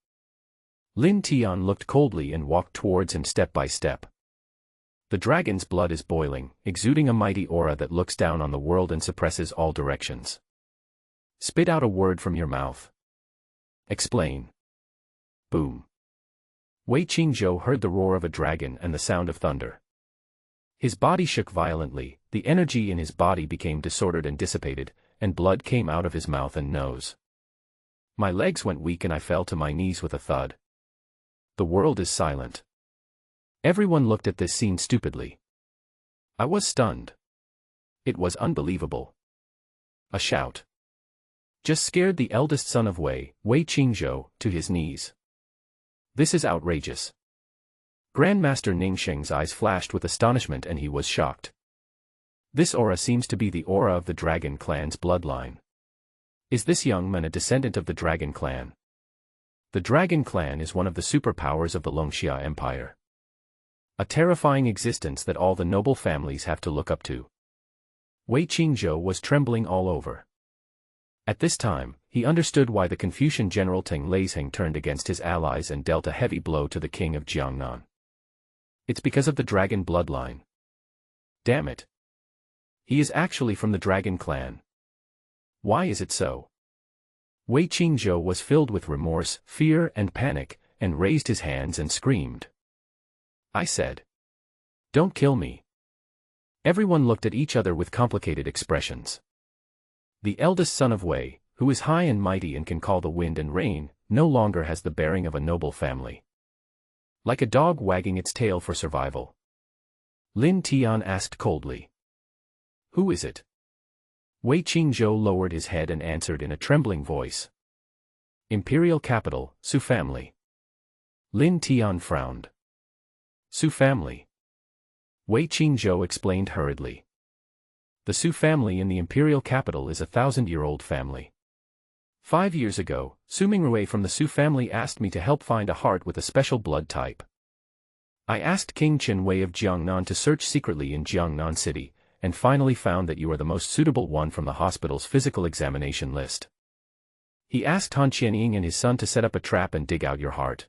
Lin Tian looked coldly and walked towards him step by step. The dragon's blood is boiling, exuding a mighty aura that looks down on the world and suppresses all directions. Spit out a word from your mouth. Explain. Boom. Wei Qingzhou heard the roar of a dragon and the sound of thunder. His body shook violently, the energy in his body became disordered and dissipated, and blood came out of his mouth and nose. My legs went weak and I fell to my knees with a thud. The world is silent. Everyone looked at this scene stupidly. I was stunned. It was unbelievable. A shout. just scared the eldest son of Wei Qingzhou, to his knees. This is outrageous. Grandmaster Ning Sheng's eyes flashed with astonishment and he was shocked. This aura seems to be the aura of the Dragon Clan's bloodline. Is this young man a descendant of the Dragon Clan? The Dragon Clan is one of the superpowers of the Longxia Empire. A terrifying existence that all the noble families have to look up to. Wei Qingzhou was trembling all over. At this time, he understood why the Confucian general Teng Leizheng turned against his allies and dealt a heavy blow to the king of Jiangnan. It's because of the dragon bloodline. Damn it. He is actually from the Dragon Clan. Why is it so? Wei Qingzhou was filled with remorse, fear and panic, and raised his hands and screamed. I said. Don't kill me. Everyone looked at each other with complicated expressions. The eldest son of Wei, who is high and mighty and can call the wind and rain, no longer has the bearing of a noble family. Like a dog wagging its tail for survival. Lin Tian asked coldly. Who is it? Wei Qingzhou lowered his head and answered in a trembling voice. Imperial capital, Su family. Lin Tian frowned. Su family. Wei Qingzhou explained hurriedly. The Su family in the imperial capital is a 1,000-year-old family. 5 years ago, Su Mingrui from the Su family asked me to help find a heart with a special blood type. I asked King Chen Wei of Jiangnan to search secretly in Jiangnan City, and finally found that you are the most suitable one from the hospital's physical examination list. He asked Han Qianying and his son to set up a trap and dig out your heart.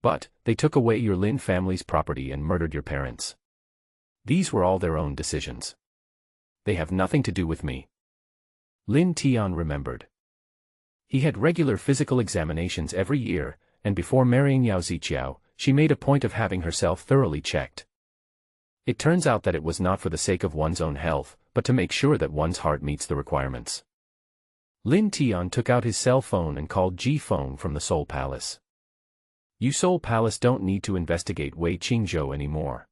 But, they took away your Lin family's property and murdered your parents. These were all their own decisions. They have nothing to do with me. Lin Tian remembered. He had regular physical examinations every year, and before marrying Yao Ziqiao, she made a point of having herself thoroughly checked. It turns out that it was not for the sake of one's own health, but to make sure that one's heart meets the requirements. Lin Tian took out his cell phone and called Ji Feng from the Soul Palace. You Soul Palace don't need to investigate Wei Qingzhou anymore.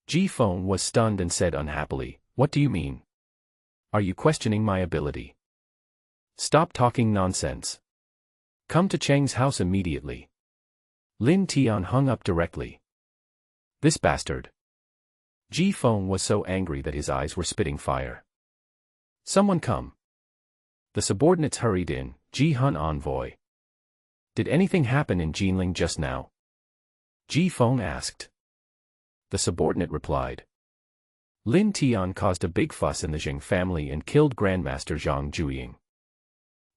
Ji Feng was stunned and said unhappily, What do you mean? Are you questioning my ability? Stop talking nonsense. Come to Cheng's house immediately. Lin Tian hung up directly. This bastard. Ji Feng was so angry that his eyes were spitting fire. Someone come. The subordinates hurried in, Ji Hun envoy. Did anything happen in Jinling just now? Ji Feng asked. The subordinate replied. Lin Tian caused a big fuss in the Zheng family and killed Grandmaster Zhang Juying.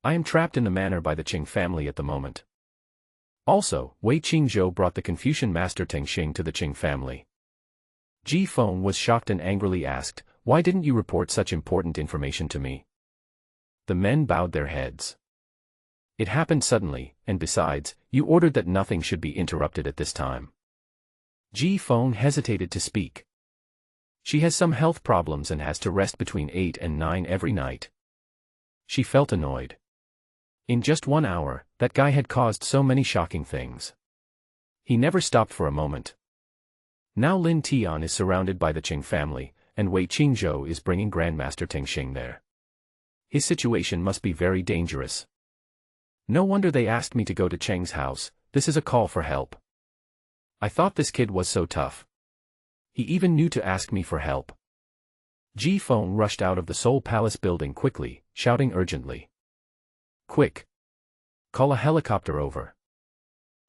I am trapped in the manor by the Qing family at the moment. Also, Wei Qingzhou brought the Confucian master Teng Xing to the Qing family. Ji Feng was shocked and angrily asked, Why didn't you report such important information to me? The men bowed their heads. It happened suddenly, and besides, you ordered that nothing should be interrupted at this time. Ji Feng hesitated to speak. She has some health problems and has to rest between 8 and 9 every night. She felt annoyed. In just 1 hour, that guy had caused so many shocking things. He never stopped for a moment. Now Lin Tian is surrounded by the Qing family, and Wei Qingzhou is bringing Grandmaster Teng Xing there. His situation must be very dangerous. No wonder they asked me to go to Cheng's house. This is a call for help. I thought this kid was so tough. He even knew to ask me for help. Ji Feng rushed out of the Soul Palace building quickly, shouting urgently. Quick! Call a helicopter over.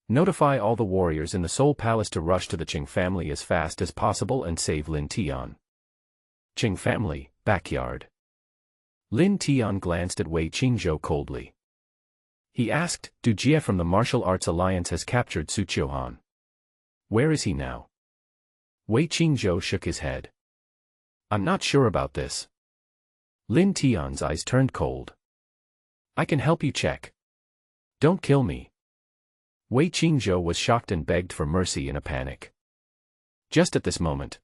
Notify all the warriors in the Soul Palace to rush to the Qing family as fast as possible and save Lin Tian. Qing family, backyard. Lin Tian glanced at Wei Qingzhou coldly. He asked, Du Jie from the Martial Arts Alliance has captured Su Qiuhan. Where is he now? Wei Qingzhou shook his head. I'm not sure about this. Lin Tian's eyes turned cold. I can help you check. Don't kill me. Wei Qingzhou was shocked and begged for mercy in a panic. Just at this moment,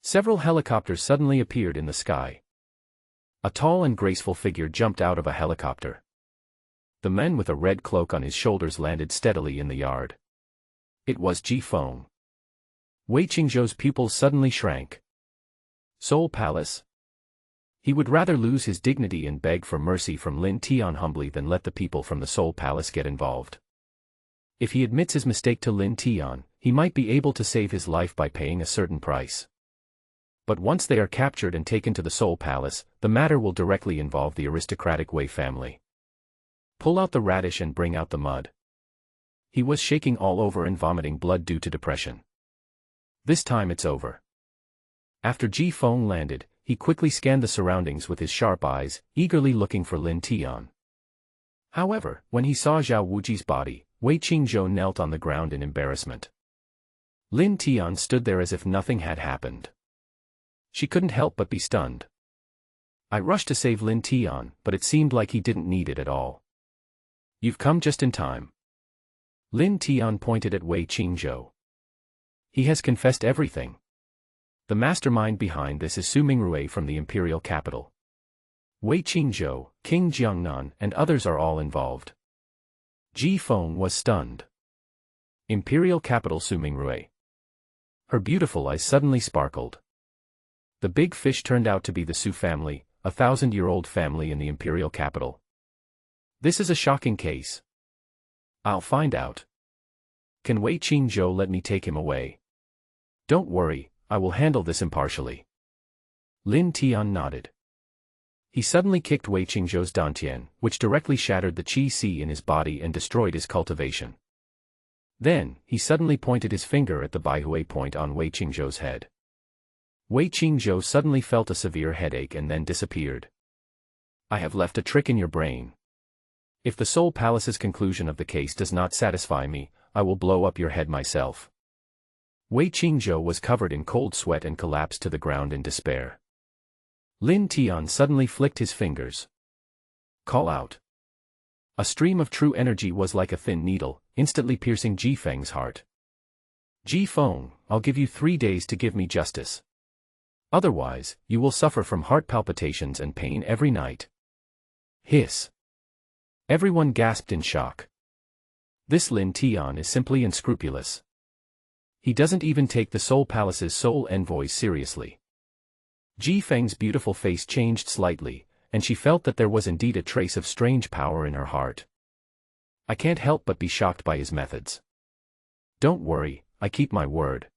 several helicopters suddenly appeared in the sky. A tall and graceful figure jumped out of a helicopter. The man with a red cloak on his shoulders landed steadily in the yard. It was Ji Feng. Wei Qingzhou's pupils suddenly shrank. Soul Palace? He would rather lose his dignity and beg for mercy from Lin Tian humbly than let the people from the Soul Palace get involved. If he admits his mistake to Lin Tian, he might be able to save his life by paying a certain price. But once they are captured and taken to the Soul Palace, the matter will directly involve the aristocratic Wei family. Pull out the radish and bring out the mud. He was shaking all over and vomiting blood due to depression. This time it's over. After Ji Feng landed, he quickly scanned the surroundings with his sharp eyes, eagerly looking for Lin Tian. However, when he saw Zhao Wuji's body, Wei Qingzhou knelt on the ground in embarrassment. Lin Tian stood there as if nothing had happened. She couldn't help but be stunned. I rushed to save Lin Tian, but it seemed like he didn't need it at all. You've come just in time. Lin Tian pointed at Wei Qingzhou. He has confessed everything. The mastermind behind this is Su Mingrui from the imperial capital. Wei Qingzhou, King Jiangnan, and others are all involved. Ji Feng was stunned. Imperial capital Su Mingrui. Her beautiful eyes suddenly sparkled. The big fish turned out to be the Su family, a 1,000-year-old family in the imperial capital. This is a shocking case. I'll find out. Can Wei Qingzhou let me take him away? Don't worry, I will handle this impartially. Lin Tian nodded. He suddenly kicked Wei Qingzhou's dantian, which directly shattered the qi si in his body and destroyed his cultivation. Then, he suddenly pointed his finger at the Baihui point on Wei Qingzhou's head. Wei Qingzhou suddenly felt a severe headache and then disappeared. I have left a trick in your brain. If the Soul Palace's conclusion of the case does not satisfy me, I will blow up your head myself. Wei Qingzhou was covered in cold sweat and collapsed to the ground in despair. Lin Tian suddenly flicked his fingers. Call out. A stream of true energy was like a thin needle, instantly piercing Ji Feng's heart. Ji Feng, I'll give you 3 days to give me justice. Otherwise, you will suffer from heart palpitations and pain every night. Hiss. Everyone gasped in shock. This Lin Tian is simply unscrupulous. He doesn't even take the Soul Palace's soul envoys seriously. Ji Feng's beautiful face changed slightly, and she felt that there was indeed a trace of strange power in her heart. I can't help but be shocked by his methods. Don't worry, I keep my word.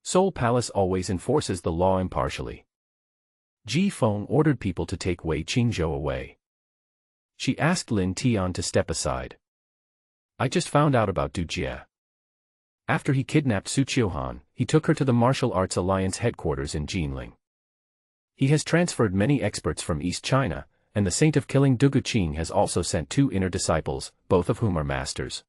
Soul Palace always enforces the law impartially. Ji Feng ordered people to take Wei Qingzhou away. She asked Lin Tian to step aside. I just found out about Du Jie. After he kidnapped Su Qiuhan, he took her to the Martial Arts Alliance headquarters in Jinling. He has transferred many experts from East China, and the Saint of Killing Dugu Qing has also sent 2 inner disciples, both of whom are masters.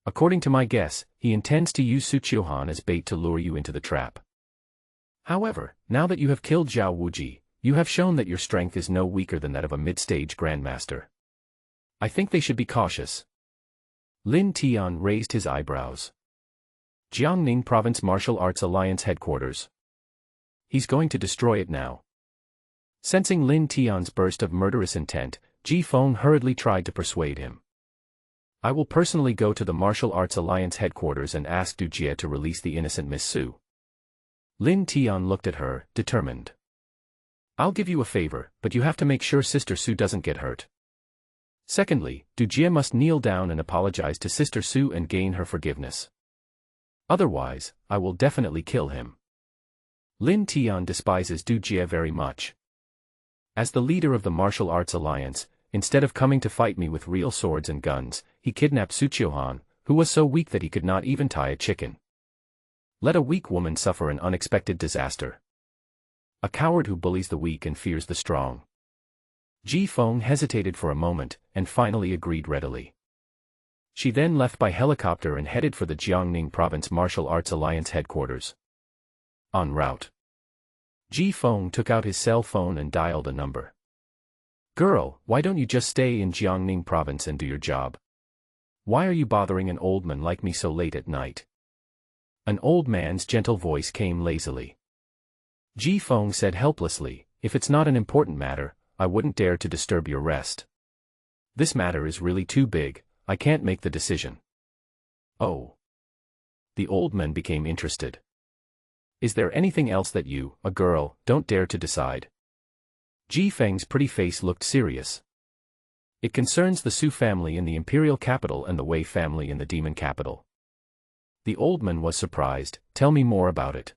According to my guess, he intends to use Su Qiuhan as bait to lure you into the trap. However, now that you have killed Zhao Wuji, you have shown that your strength is no weaker than that of a mid-stage grandmaster. I think they should be cautious. Lin Tian raised his eyebrows. Jiangning Province Martial Arts Alliance headquarters. He's going to destroy it now. Sensing Lin Tian's burst of murderous intent, Ji Feng hurriedly tried to persuade him. I will personally go to the Martial Arts Alliance headquarters and ask Du Jie to release the innocent Miss Su. Lin Tian looked at her, determined. I'll give you a favor, but you have to make sure Sister Su doesn't get hurt. Secondly, Du Jie must kneel down and apologize to Sister Su and gain her forgiveness. Otherwise, I will definitely kill him. Lin Tian despises Du Jie very much. As the leader of the Martial Arts Alliance, instead of coming to fight me with real swords and guns, he kidnapped Su Qiuhan, who was so weak that he could not even tie a chicken. Let a weak woman suffer an unexpected disaster. A coward who bullies the weak and fears the strong. Ji Feng hesitated for a moment, and finally agreed readily. She then left by helicopter and headed for the Jiangning Province Martial Arts Alliance headquarters. En route, Ji Feng took out his cell phone and dialed a number. Girl, why don't you just stay in Jiangning Province and do your job? Why are you bothering an old man like me so late at night? An old man's gentle voice came lazily. Ji Feng said helplessly, if it's not an important matter, I wouldn't dare to disturb your rest. This matter is really too big, I can't make the decision. Oh. The old man became interested. Is there anything else that you, a girl, don't dare to decide? Ji Feng's pretty face looked serious. It concerns the Su family in the imperial capital and the Wei family in the demon capital. The old man was surprised. Tell me more about it.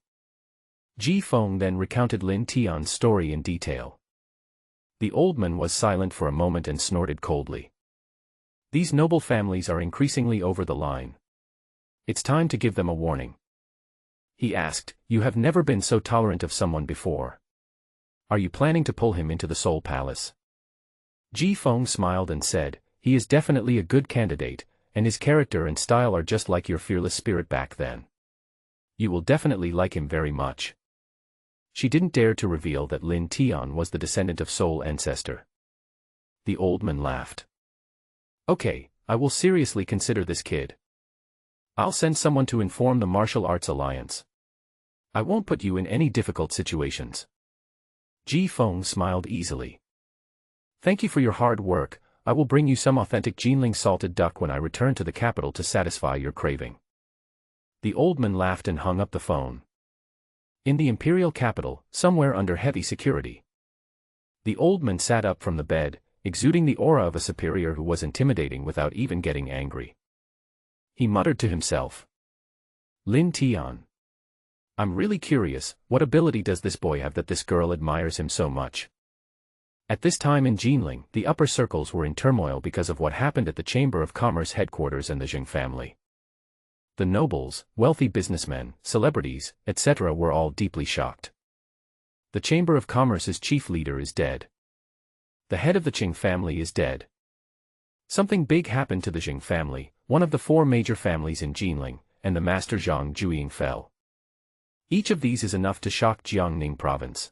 Ji Feng then recounted Lin Tian's story in detail. The old man was silent for a moment and snorted coldly. These noble families are increasingly over the line. It's time to give them a warning. He asked, you have never been so tolerant of someone before. Are you planning to pull him into the Soul Palace? Ji Feng smiled and said, he is definitely a good candidate, and his character and style are just like your fearless spirit back then. You will definitely like him very much. She didn't dare to reveal that Lin Tian was the descendant of Soul Ancestor. The old man laughed. Okay, I will seriously consider this kid. I'll send someone to inform the Martial Arts Alliance. I won't put you in any difficult situations. Ji Feng smiled easily. Thank you for your hard work. I will bring you some authentic Jinling salted duck when I return to the capital to satisfy your craving. The old man laughed and hung up the phone. In the imperial capital, somewhere under heavy security. The old man sat up from the bed, exuding the aura of a superior who was intimidating without even getting angry. He muttered to himself. Lin Tian. I'm really curious, what ability does this boy have that this girl admires him so much? At this time in Jinling, the upper circles were in turmoil because of what happened at the Chamber of Commerce headquarters and the Zheng family. The nobles, wealthy businessmen, celebrities, etc. were all deeply shocked. The Chamber of Commerce's chief leader is dead. The head of the Qing family is dead. Something big happened to the Zheng family, one of the four major families in Jinling, and the master Zhang Juiying fell. Each of these is enough to shock Jiangning province.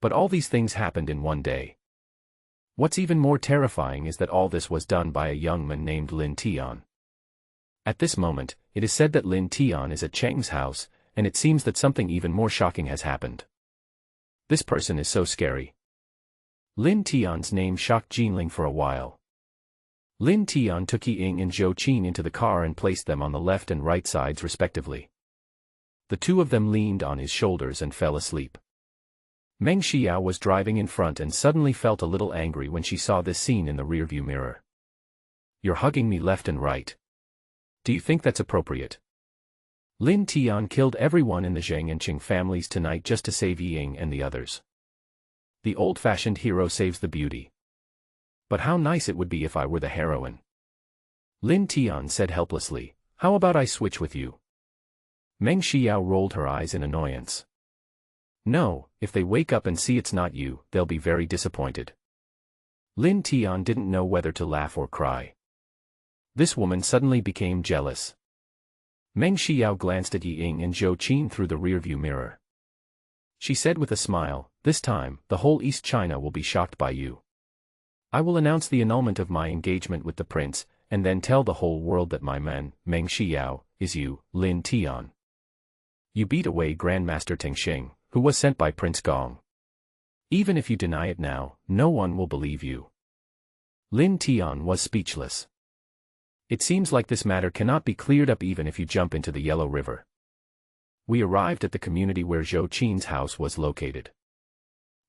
But all these things happened in one day. What's even more terrifying is that all this was done by a young man named Lin Tian. At this moment, it is said that Lin Tian is at Cheng's house, and it seems that something even more shocking has happened. This person is so scary. Lin Tian's name shocked Jinling for a while. Lin Tian took Yi Ying and Zhou Qin into the car and placed them on the left and right sides respectively. The two of them leaned on his shoulders and fell asleep. Meng Xiao was driving in front and suddenly felt a little angry when she saw this scene in the rearview mirror. You're hugging me left and right. Do you think that's appropriate? Lin Tian killed everyone in the Zheng and Qing families tonight just to save Yi Ying and the others. The old-fashioned hero saves the beauty. But how nice it would be if I were the heroine. Lin Tian said helplessly, how about I switch with you? Meng Xiao rolled her eyes in annoyance. No, if they wake up and see it's not you, they'll be very disappointed. Lin Tian didn't know whether to laugh or cry. This woman suddenly became jealous. Meng Xiao glanced at Yi Ying and Zhou Qin through the rearview mirror. She said with a smile, this time, the whole East China will be shocked by you. I will announce the annulment of my engagement with the prince, and then tell the whole world that my man, Meng Xiao, is you, Lin Tian. You beat away Grandmaster Tengxing, who was sent by Prince Gong. Even if you deny it now, no one will believe you. Lin Tian was speechless. It seems like this matter cannot be cleared up even if you jump into the Yellow River. We arrived at the community where Zhou Qin's house was located.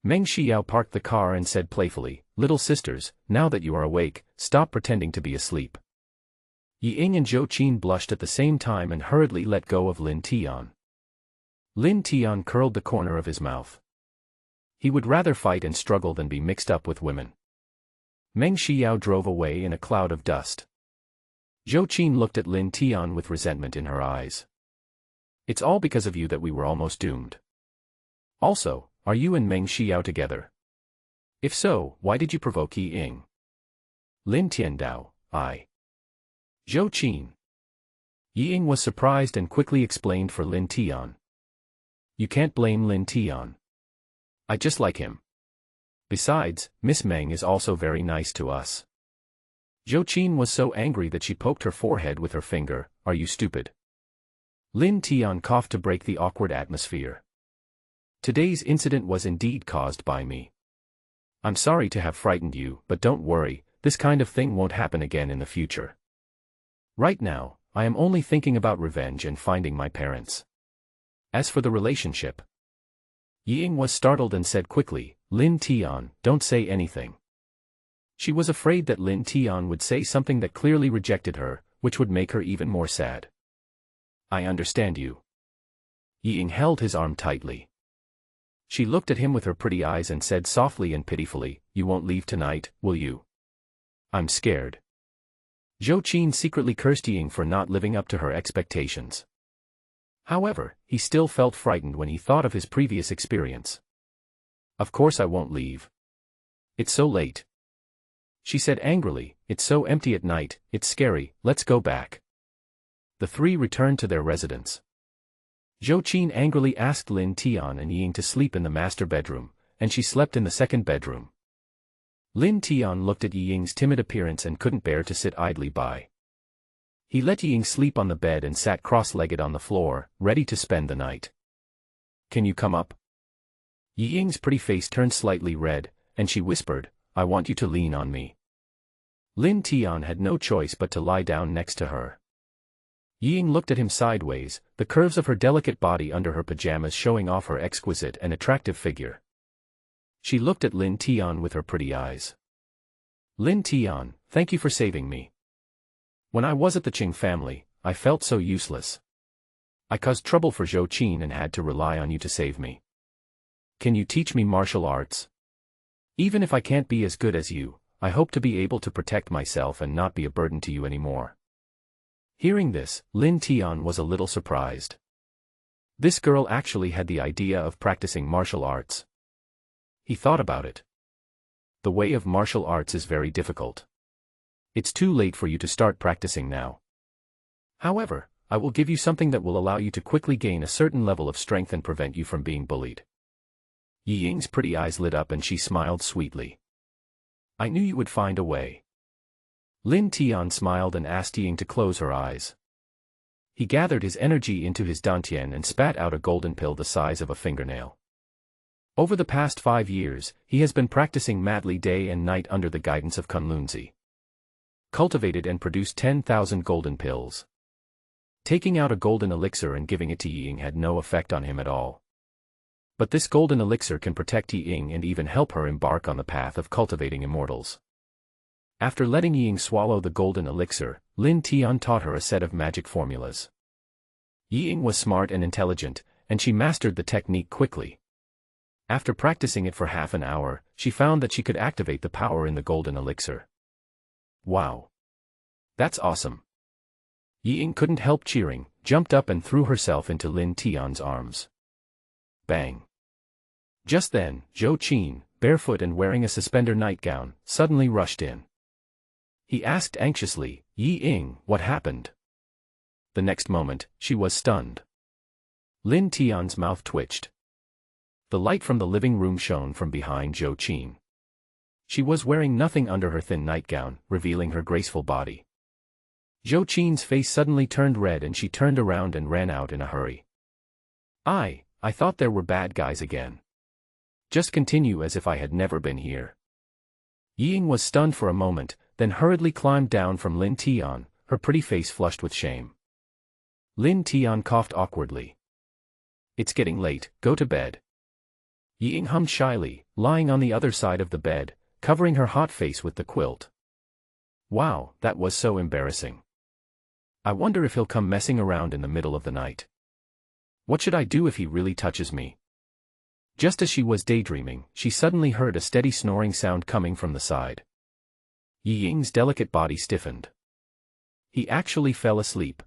Meng Xiao parked the car and said playfully, little sisters, now that you are awake, stop pretending to be asleep. Yi Ying and Zhou Qin blushed at the same time and hurriedly let go of Lin Tian. Lin Tian curled the corner of his mouth. He would rather fight and struggle than be mixed up with women. Meng Xiao drove away in a cloud of dust. Zhou Qin looked at Lin Tian with resentment in her eyes. It's all because of you that we were almost doomed. Also, are you and Meng Xiao together? If so, why did you provoke Yi Ying? Lin Tiandao, I. Zhou Qin. Yi Ying was surprised and quickly explained for Lin Tian. You can't blame Lin Tian. I just like him. Besides, Miss Meng is also very nice to us. Zhou Qin was so angry that she poked her forehead with her finger. Are you stupid? Lin Tian coughed to break the awkward atmosphere. Today's incident was indeed caused by me. I'm sorry to have frightened you, but don't worry, this kind of thing won't happen again in the future. Right now, I am only thinking about revenge and finding my parents. As for the relationship, Yi Ying was startled and said quickly, Lin Tian, don't say anything. She was afraid that Lin Tian would say something that clearly rejected her, which would make her even more sad. I understand you. Yi Ying held his arm tightly. She looked at him with her pretty eyes and said softly and pitifully, "You won't leave tonight, will you?" "I'm scared." Zhou Qin secretly cursed Yi Ying for not living up to her expectations. However, he still felt frightened when he thought of his previous experience. "Of course I won't leave. It's so late," she said angrily. "It's so empty at night, it's scary, let's go back." The three returned to their residence. Zhou Qin angrily asked Lin Tian and Yi Ying to sleep in the master bedroom, and she slept in the second bedroom. Lin Tian looked at Yi Ying's timid appearance and couldn't bear to sit idly by. He let Yi Ying sleep on the bed and sat cross-legged on the floor, ready to spend the night. "Can you come up?" Yi Ying's pretty face turned slightly red, and she whispered, "I want you to lean on me." Lin Tian had no choice but to lie down next to her. Yi Ying looked at him sideways, the curves of her delicate body under her pajamas showing off her exquisite and attractive figure. She looked at Lin Tian with her pretty eyes. "Lin Tian, thank you for saving me. When I was at the Qing family, I felt so useless. I caused trouble for Zhou Qin and had to rely on you to save me. Can you teach me martial arts? Even if I can't be as good as you, I hope to be able to protect myself and not be a burden to you anymore." Hearing this, Lin Tian was a little surprised. This girl actually had the idea of practicing martial arts. He thought about it. The way of martial arts is very difficult. It's too late for you to start practicing now. However, I will give you something that will allow you to quickly gain a certain level of strength and prevent you from being bullied. Yi Ying's pretty eyes lit up and she smiled sweetly. "I knew you would find a way." Lin Tian smiled and asked Yi Ying to close her eyes. He gathered his energy into his dantian and spat out a golden pill the size of a fingernail. Over the past 5 years, he has been practicing madly day and night under the guidance of Kunlun Master.I. Cultivated and produced 10,000 golden pills. Taking out a golden elixir and giving it to Yi Ying had no effect on him at all. But this golden elixir can protect Yi Ying and even help her embark on the path of cultivating immortals. After letting Yi Ying swallow the golden elixir, Lin Tian taught her a set of magic formulas. Yi Ying was smart and intelligent, and she mastered the technique quickly. After practicing it for half an hour, she found that she could activate the power in the golden elixir. "Wow! That's awesome!" Yi Ying couldn't help cheering, jumped up and threw herself into Lin Tian's arms. Bang! Just then, Zhou Qin, barefoot and wearing a suspender nightgown, suddenly rushed in. He asked anxiously, "Yi Ying, what happened?" The next moment, she was stunned. Lin Tian's mouth twitched. The light from the living room shone from behind Zhou Qin. She was wearing nothing under her thin nightgown, revealing her graceful body. Zhou Qin's face suddenly turned red and she turned around and ran out in a hurry. I thought there were bad guys again. Just continue as if I had never been here." Yi Ying was stunned for a moment, then hurriedly climbed down from Lin Tian, her pretty face flushed with shame. Lin Tian coughed awkwardly. "It's getting late, go to bed." Yi Ying hummed shyly, lying on the other side of the bed, covering her hot face with the quilt. Wow, that was so embarrassing. I wonder if he'll come messing around in the middle of the night. What should I do if he really touches me? Just as she was daydreaming, she suddenly heard a steady snoring sound coming from the side. Yi Ying's delicate body stiffened. He actually fell asleep.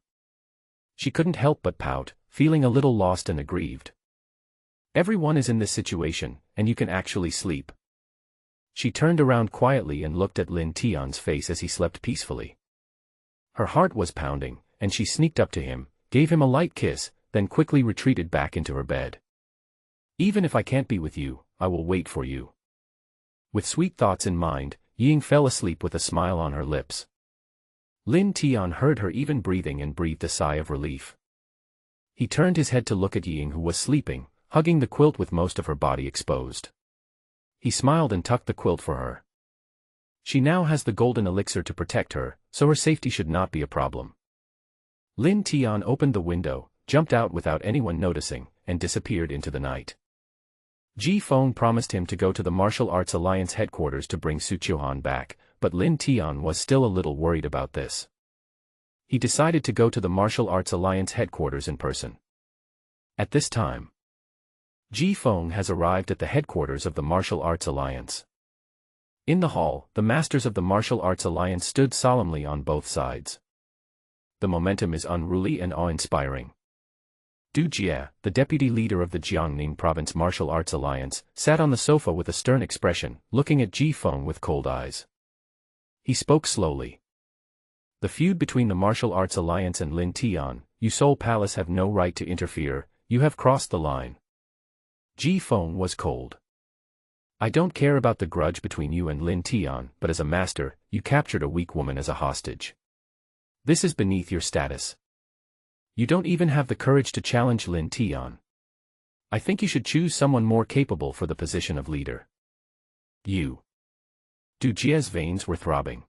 She couldn't help but pout, feeling a little lost and aggrieved. Everyone is in this situation, and you can actually sleep. She turned around quietly and looked at Lin Tian's face as he slept peacefully. Her heart was pounding, and she sneaked up to him, gave him a light kiss, then quickly retreated back into her bed. "Even if I can't be with you, I will wait for you." With sweet thoughts in mind, Yi Ying fell asleep with a smile on her lips. Lin Tian heard her even breathing and breathed a sigh of relief. He turned his head to look at Yi Ying, who was sleeping, hugging the quilt with most of her body exposed. He smiled and tucked the quilt for her. She now has the golden elixir to protect her, so her safety should not be a problem. Lin Tian opened the window, jumped out without anyone noticing, and disappeared into the night. Ji Feng promised him to go to the Martial Arts Alliance headquarters to bring Su Qiuhan back, but Lin Tian was still a little worried about this. He decided to go to the Martial Arts Alliance headquarters in person. At this time, Ji Feng has arrived at the headquarters of the Martial Arts Alliance. In the hall, the masters of the Martial Arts Alliance stood solemnly on both sides. The momentum is unruly and awe-inspiring. Du Jie, the deputy leader of the Jiangning Province Martial Arts Alliance, sat on the sofa with a stern expression, looking at Ji Feng with cold eyes. He spoke slowly. The feud between the Martial Arts Alliance and Lin Tian, you Seoul Palace have no right to interfere, you have crossed the line. Ji Feng was cold. I don't care about the grudge between you and Lin Tian, but as a master, you captured a weak woman as a hostage. This is beneath your status. You don't even have the courage to challenge Lin Tian. I think you should choose someone more capable for the position of leader. You. Du Jie's veins were throbbing.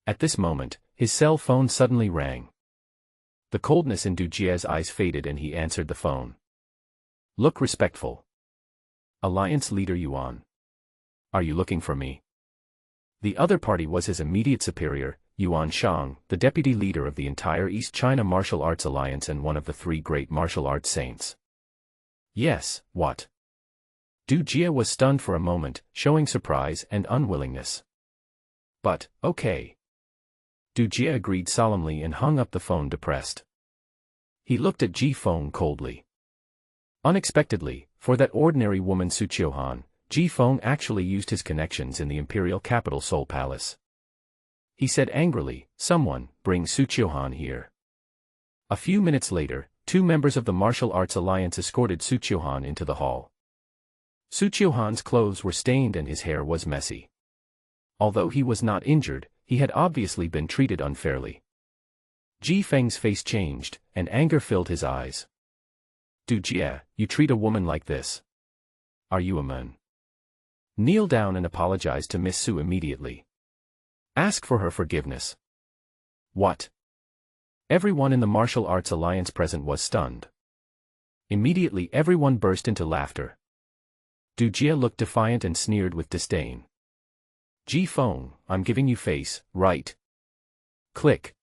At this moment, his cell phone suddenly rang. The coldness in Du Jie's eyes faded and he answered the phone. Look respectful. Alliance leader Yuan. Are you looking for me? The other party was his immediate superior, Yuan Shang, the deputy leader of the entire East China Martial Arts Alliance and one of the three great martial arts saints. Yes, what? Du Jie was stunned for a moment, showing surprise and unwillingness. But, okay. Du Jie agreed solemnly and hung up the phone depressed. He looked at Ji Feng coldly. Unexpectedly, for that ordinary woman Su Qiuhan, Ji Feng actually used his connections in the imperial capital Seoul Palace. He said angrily, someone, bring Su Qiuhan here. A few minutes later, two members of the Martial Arts Alliance escorted Su Qiuhan into the hall. Su Qiuhan's clothes were stained and his hair was messy. Although he was not injured, he had obviously been treated unfairly. Ji Feng's face changed, and anger filled his eyes. Du Jie, you treat a woman like this. Are you a man? Kneel down and apologize to Miss Su immediately. Ask for her forgiveness. What? Everyone in the Martial Arts Alliance present was stunned. Immediately everyone burst into laughter. Du Jie looked defiant and sneered with disdain. Ji Feng, I'm giving you face, right? Click.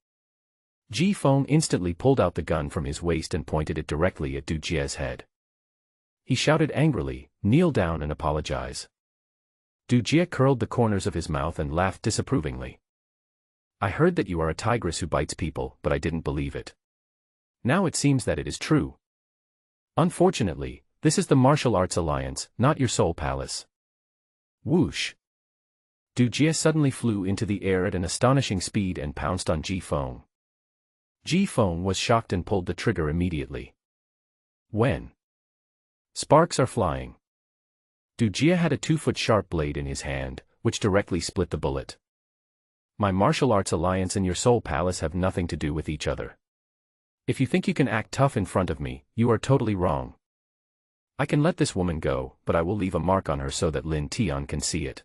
Ji Feng instantly pulled out the gun from his waist and pointed it directly at Du Jie's head. He shouted angrily, kneel down and apologize. Du Jie curled the corners of his mouth and laughed disapprovingly. I heard that you are a tigress who bites people, but I didn't believe it. Now it seems that it is true. Unfortunately, this is the Martial Arts Alliance, not your Seoul Palace. Whoosh. Du Jie suddenly flew into the air at an astonishing speed and pounced on Ji Feng. Ji Feng was shocked and pulled the trigger immediately. When? Sparks are flying. Du Jie had a 2-foot sharp blade in his hand, which directly split the bullet. My Martial Arts Alliance and your Seoul Palace have nothing to do with each other. If you think you can act tough in front of me, you are totally wrong. I can let this woman go, but I will leave a mark on her so that Lin Tian can see it.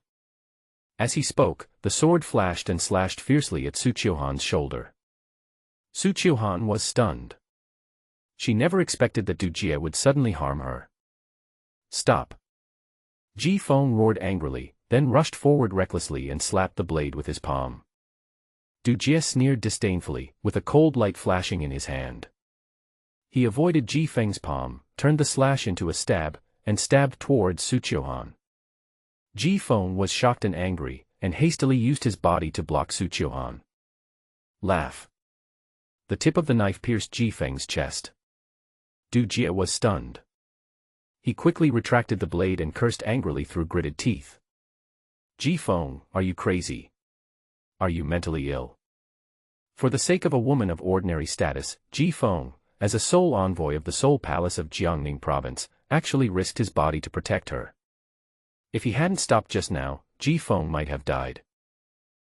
As he spoke, the sword flashed and slashed fiercely at Su Qiuhan's shoulder. Su Qiuhan was stunned. She never expected that Du Jie would suddenly harm her. Stop. Ji Feng roared angrily, then rushed forward recklessly and slapped the blade with his palm. Du Jie sneered disdainfully, with a cold light flashing in his hand. He avoided Ji Feng's palm, turned the slash into a stab, and stabbed towards Su Qiuhan. Ji Feng was shocked and angry, and hastily used his body to block Su Qiuhan. Laugh. The tip of the knife pierced Ji Feng's chest. Du Jie was stunned. He quickly retracted the blade and cursed angrily through gritted teeth. Ji Feng, are you crazy? Are you mentally ill? For the sake of a woman of ordinary status, Ji Feng, as a sole envoy of the Seoul Palace of Jiangning Province, actually risked his body to protect her. If he hadn't stopped just now, Ji Feng might have died.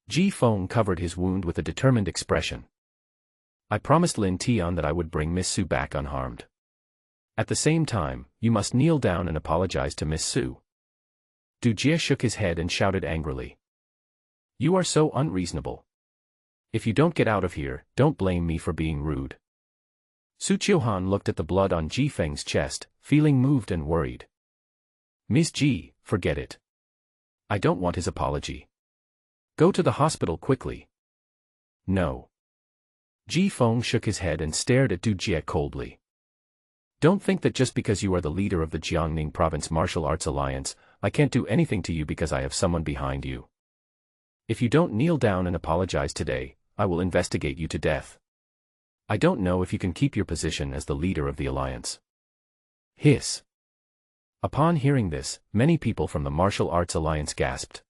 Ji Feng covered his wound with a determined expression. I promised Lin Tian that I would bring Miss Su back unharmed. At the same time, you must kneel down and apologize to Miss Su. Du Jie shook his head and shouted angrily. You are so unreasonable. If you don't get out of here, don't blame me for being rude. Su Qiuhan looked at the blood on Ji Feng's chest, feeling moved and worried. Miss Ji, forget it. I don't want his apology. Go to the hospital quickly. No. Ji Feng shook his head and stared at Du Jie coldly. Don't think that just because you are the leader of the Jiangning Province Martial Arts Alliance, I can't do anything to you because I have someone behind you. If you don't kneel down and apologize today, I will investigate you to death. I don't know if you can keep your position as the leader of the alliance. Hiss. Upon hearing this, many people from the Martial Arts Alliance gasped.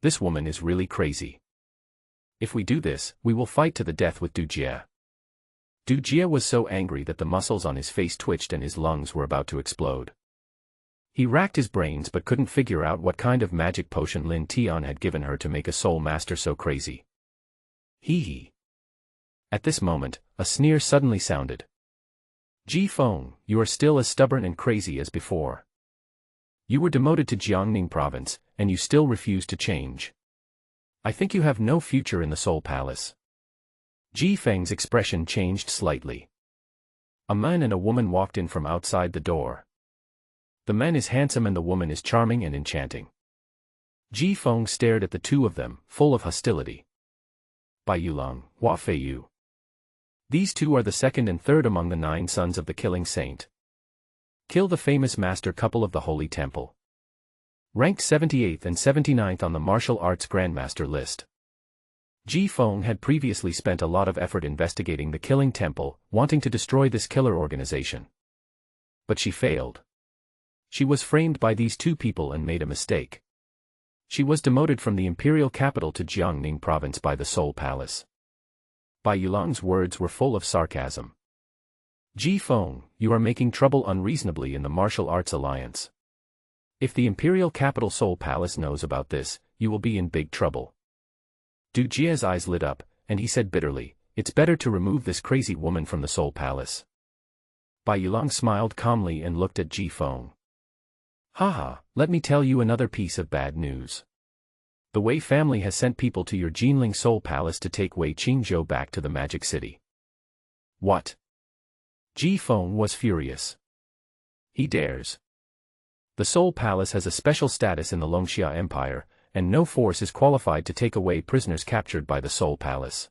This woman is really crazy. If we do this, we will fight to the death with Du Jie. Du Jie was so angry that the muscles on his face twitched and his lungs were about to explode. He racked his brains but couldn't figure out what kind of magic potion Lin Tian had given her to make a soul master so crazy. Hee hee. At this moment, a sneer suddenly sounded. Ji Feng, you are still as stubborn and crazy as before. You were demoted to Jiangning Province, and you still refuse to change. I think you have no future in the Soul Palace. Ji Feng's expression changed slightly. A man and a woman walked in from outside the door. The man is handsome and the woman is charming and enchanting. Ji Feng stared at the two of them, full of hostility. Bai Yulong, Hua Feiyu. These two are the second and third among the 9 sons of the Killing Saint. Kill the famous master couple of the Holy Temple. Ranked 78th and 79th on the martial arts grandmaster list. Ji Feng had previously spent a lot of effort investigating the Killing Temple, wanting to destroy this killer organization. But she failed. She was framed by these two people and made a mistake. She was demoted from the imperial capital to Jiangning Province by the Soul Palace. Bai Yulong's words were full of sarcasm. Ji Feng, you are making trouble unreasonably in the Martial Arts Alliance. If the imperial capital Soul Palace knows about this, you will be in big trouble. Du Jie's eyes lit up, and he said bitterly, it's better to remove this crazy woman from the Soul Palace. Bai Yulong smiled calmly and looked at Ji Feng. Haha, let me tell you another piece of bad news. The Wei family has sent people to your Jinling Soul Palace to take Wei Qingzhou back to the Magic City. What? Ji Feng was furious. He dares. The Soul Palace has a special status in the Longxia Empire, and no force is qualified to take away prisoners captured by the Soul Palace.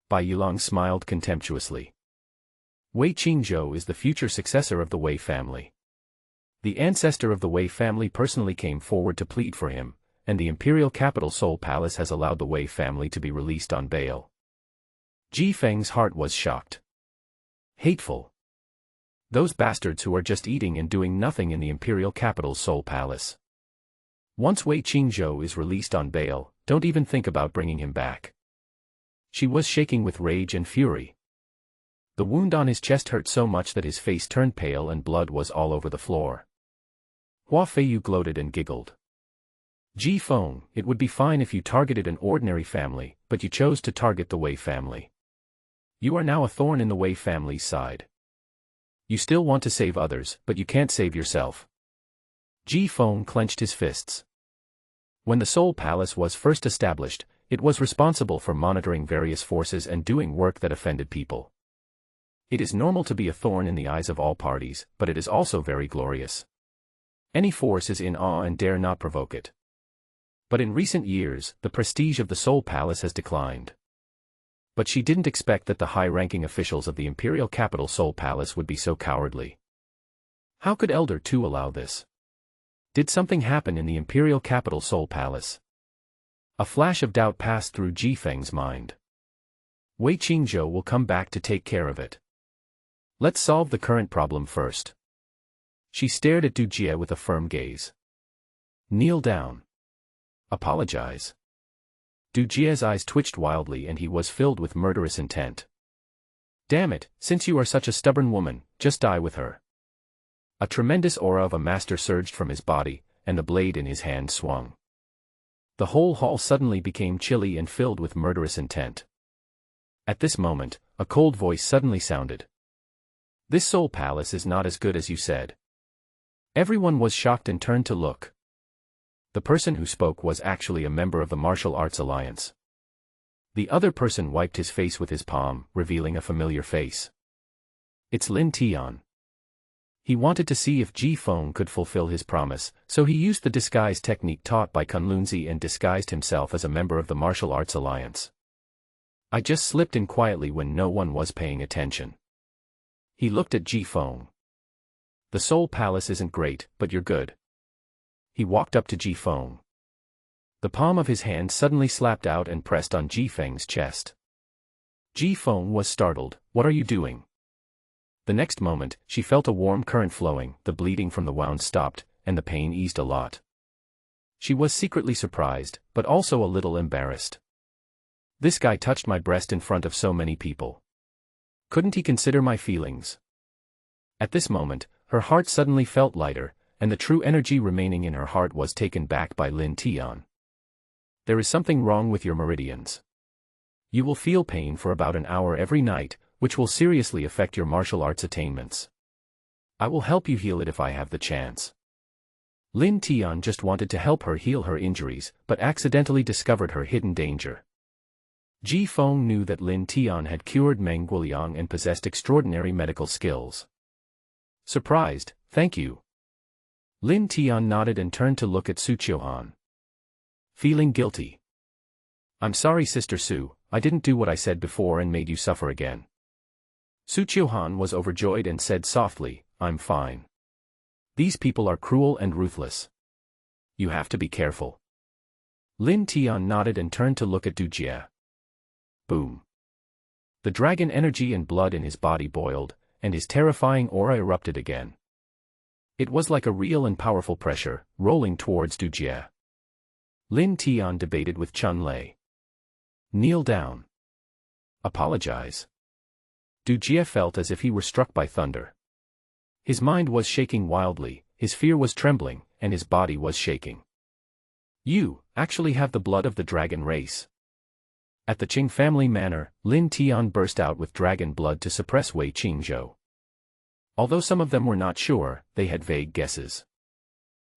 Bai Yulong smiled contemptuously. Wei Qingzhou is the future successor of the Wei family. The ancestor of the Wei family personally came forward to plead for him, and the imperial capital Soul Palace has allowed the Wei family to be released on bail. Ji Feng's heart was shocked. Hateful. Those bastards who are just eating and doing nothing in the imperial capital's Soul Palace. Once Wei Qingzhou is released on bail, don't even think about bringing him back. She was shaking with rage and fury. The wound on his chest hurt so much that his face turned pale and blood was all over the floor. Hua Feiyu gloated and giggled. Ji Feng, it would be fine if you targeted an ordinary family, but you chose to target the Wei family. You are now a thorn in the Wei family's side. You still want to save others, but you can't save yourself. Ji Feng clenched his fists. When the Soul Palace was first established, it was responsible for monitoring various forces and doing work that offended people. It is normal to be a thorn in the eyes of all parties, but it is also very glorious. Any force is in awe and dare not provoke it. But in recent years, the prestige of the Soul Palace has declined. But she didn't expect that the high-ranking officials of the imperial capital Soul Palace would be so cowardly. How could Elder Tu allow this? Did something happen in the imperial capital Soul Palace? A flash of doubt passed through Ji Feng's mind. Wei Qingzhou will come back to take care of it. Let's solve the current problem first. She stared at Du Jie with a firm gaze. Kneel down. Apologize. Du Jie's eyes twitched wildly and he was filled with murderous intent. Damn it, since you are such a stubborn woman, just die with her. A tremendous aura of a master surged from his body, and the blade in his hand swung. The whole hall suddenly became chilly and filled with murderous intent. At this moment, a cold voice suddenly sounded. This Soul Palace is not as good as you said. Everyone was shocked and turned to look. The person who spoke was actually a member of the Martial Arts Alliance. The other person wiped his face with his palm, revealing a familiar face. It's Lin Tian. He wanted to see if Ji Feng could fulfill his promise, so he used the disguise technique taught by Kunlun and disguised himself as a member of the Martial Arts Alliance. I just slipped in quietly when no one was paying attention. He looked at Ji Feng. The Soul Palace isn't great, but you're good. He walked up to Ji Feng. The palm of his hand suddenly slapped out and pressed on Ji Feng's chest. Ji Feng was startled. What are you doing? The next moment, she felt a warm current flowing, the bleeding from the wound stopped, and the pain eased a lot. She was secretly surprised, but also a little embarrassed. This guy touched my breast in front of so many people. Couldn't he consider my feelings? At this moment, her heart suddenly felt lighter, and the true energy remaining in her heart was taken back by Lin Tian. There is something wrong with your meridians. You will feel pain for about an hour every night, which will seriously affect your martial arts attainments. I will help you heal it if I have the chance. Lin Tian just wanted to help her heal her injuries, but accidentally discovered her hidden danger. Ji Feng knew that Lin Tian had cured Meng Guoliang and possessed extraordinary medical skills. Surprised, thank you. Lin Tian nodded and turned to look at Su Qiuhan. Feeling guilty. I'm sorry Sister Su, I didn't do what I said before and made you suffer again. Su Qiuhan was overjoyed and said softly, I'm fine. These people are cruel and ruthless. You have to be careful. Lin Tian nodded and turned to look at Du Jie. Boom. The dragon energy and blood in his body boiled, and his terrifying aura erupted again. It was like a real and powerful pressure, rolling towards Du Jie. Lin Tian debated with Chun Lei. Kneel down. Apologize. Du Jie felt as if he were struck by thunder. His mind was shaking wildly, his fear was trembling, and his body was shaking. You, actually have the blood of the dragon race. At the Qing family manor, Lin Tian burst out with dragon blood to suppress Wei Qingzhou. Although some of them were not sure, they had vague guesses.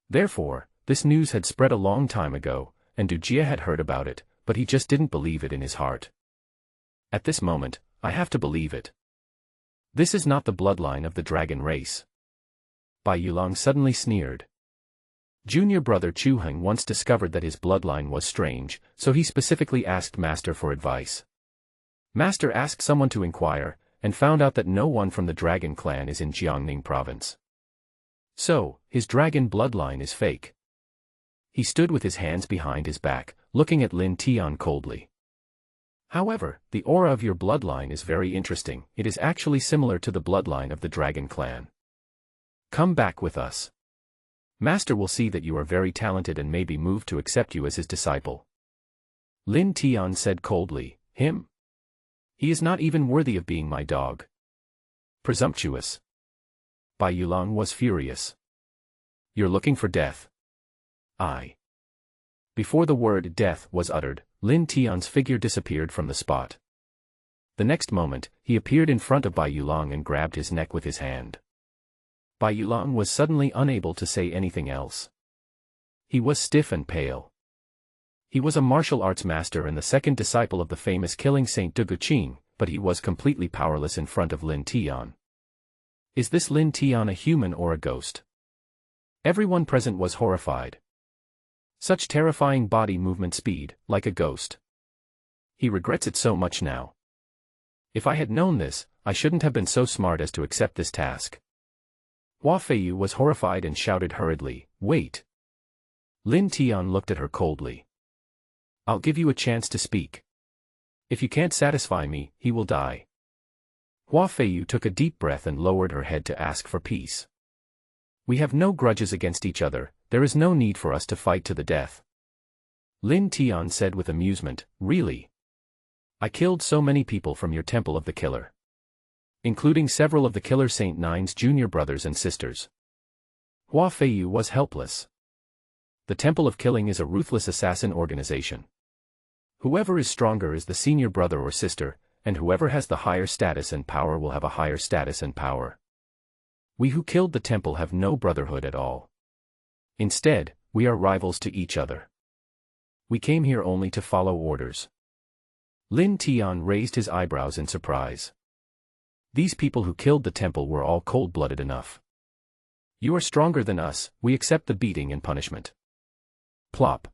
Therefore, this news had spread a long time ago, and Du Jie had heard about it, but he just didn't believe it in his heart. At this moment, I have to believe it. This is not the bloodline of the dragon race. Bai Yulong suddenly sneered. Junior brother Chu Heng once discovered that his bloodline was strange, so he specifically asked Master for advice. Master asked someone to inquire, and found out that no one from the dragon clan is in Jiangning province. So, his dragon bloodline is fake. He stood with his hands behind his back, looking at Lin Tian coldly. However, the aura of your bloodline is very interesting, it is actually similar to the bloodline of the dragon clan. Come back with us. Master will see that you are very talented and may be moved to accept you as his disciple. Lin Tian said coldly, him? He is not even worthy of being my dog. Presumptuous. Bai Yulong was furious. You're looking for death. Before the word death was uttered, Lin Tian's figure disappeared from the spot. The next moment, he appeared in front of Bai Yulong and grabbed his neck with his hand. Bai Yulong was suddenly unable to say anything else. He was stiff and pale. He was a martial arts master and the second disciple of the famous killing saint De Guqing, but he was completely powerless in front of Lin Tian. Is this Lin Tian a human or a ghost? Everyone present was horrified. Such terrifying body movement speed, like a ghost. He regrets it so much now. If I had known this, I shouldn't have been so smart as to accept this task. Hua Feiyu was horrified and shouted hurriedly, wait. Lin Tian looked at her coldly. I'll give you a chance to speak. If you can't satisfy me, he will die. Hua Feiyu took a deep breath and lowered her head to ask for peace. We have no grudges against each other, there is no need for us to fight to the death. Lin Tian said with amusement, really? I killed so many people from your temple of the killer. Including several of the killer Saint Nine's junior brothers and sisters. Hua Feiyu was helpless. The Temple of Killing is a ruthless assassin organization. Whoever is stronger is the senior brother or sister, and whoever has the higher status and power will have a higher status and power. We who killed the temple have no brotherhood at all. Instead, we are rivals to each other. We came here only to follow orders. Lin Tian raised his eyebrows in surprise. These people who killed the temple were all cold-blooded enough. You are stronger than us, we accept the beating and punishment. Plop.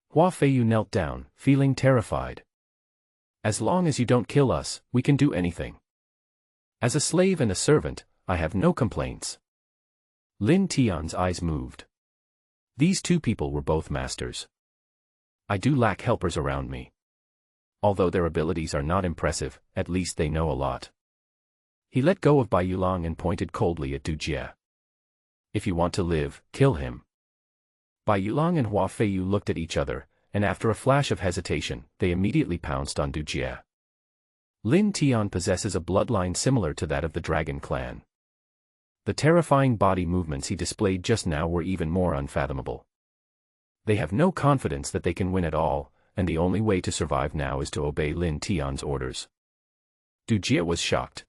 Hua Feiyu knelt down, feeling terrified. As long as you don't kill us, we can do anything. As a slave and a servant, I have no complaints. Lin Tian's eyes moved. These two people were both masters. I do lack helpers around me. Although their abilities are not impressive, at least they know a lot. He let go of Bai Yulong and pointed coldly at Du Jie. If you want to live, kill him. Bai Yulong and Hua Feiyu looked at each other, and after a flash of hesitation, they immediately pounced on Du Jie. Lin Tian possesses a bloodline similar to that of the Dragon Clan. The terrifying body movements he displayed just now were even more unfathomable. They have no confidence that they can win at all, and the only way to survive now is to obey Lin Tian's orders. Du Jie was shocked.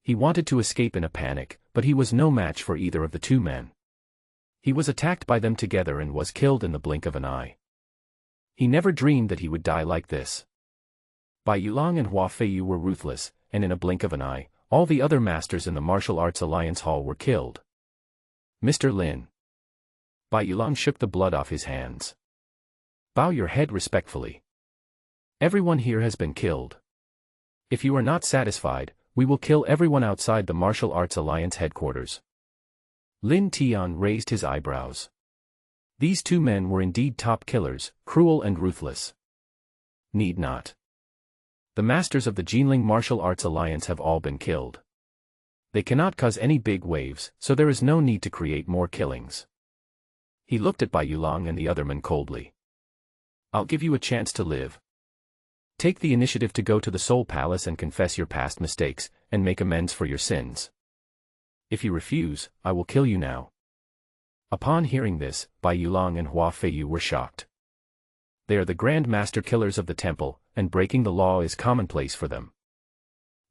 He wanted to escape in a panic, but he was no match for either of the two men. He was attacked by them together and was killed in the blink of an eye. He never dreamed that he would die like this. Bai Yulong and Hua Feiyu were ruthless, and in a blink of an eye, all the other masters in the Martial Arts Alliance Hall were killed. Mr. Lin. Bai Yulong shook the blood off his hands. Bow your head respectfully. Everyone here has been killed. If you are not satisfied, we will kill everyone outside the Martial Arts Alliance headquarters. Lin Tian raised his eyebrows. These two men were indeed top killers, cruel and ruthless. Need not. The masters of the Jinling Martial Arts Alliance have all been killed. They cannot cause any big waves, so there is no need to create more killings. He looked at Bai Yulong and the other men coldly. I'll give you a chance to live. Take the initiative to go to the Soul Palace and confess your past mistakes, and make amends for your sins. If you refuse, I will kill you now. Upon hearing this, Bai Yulong and Hua Feiyu were shocked. They are the Grand Master Killers of the temple, and breaking the law is commonplace for them.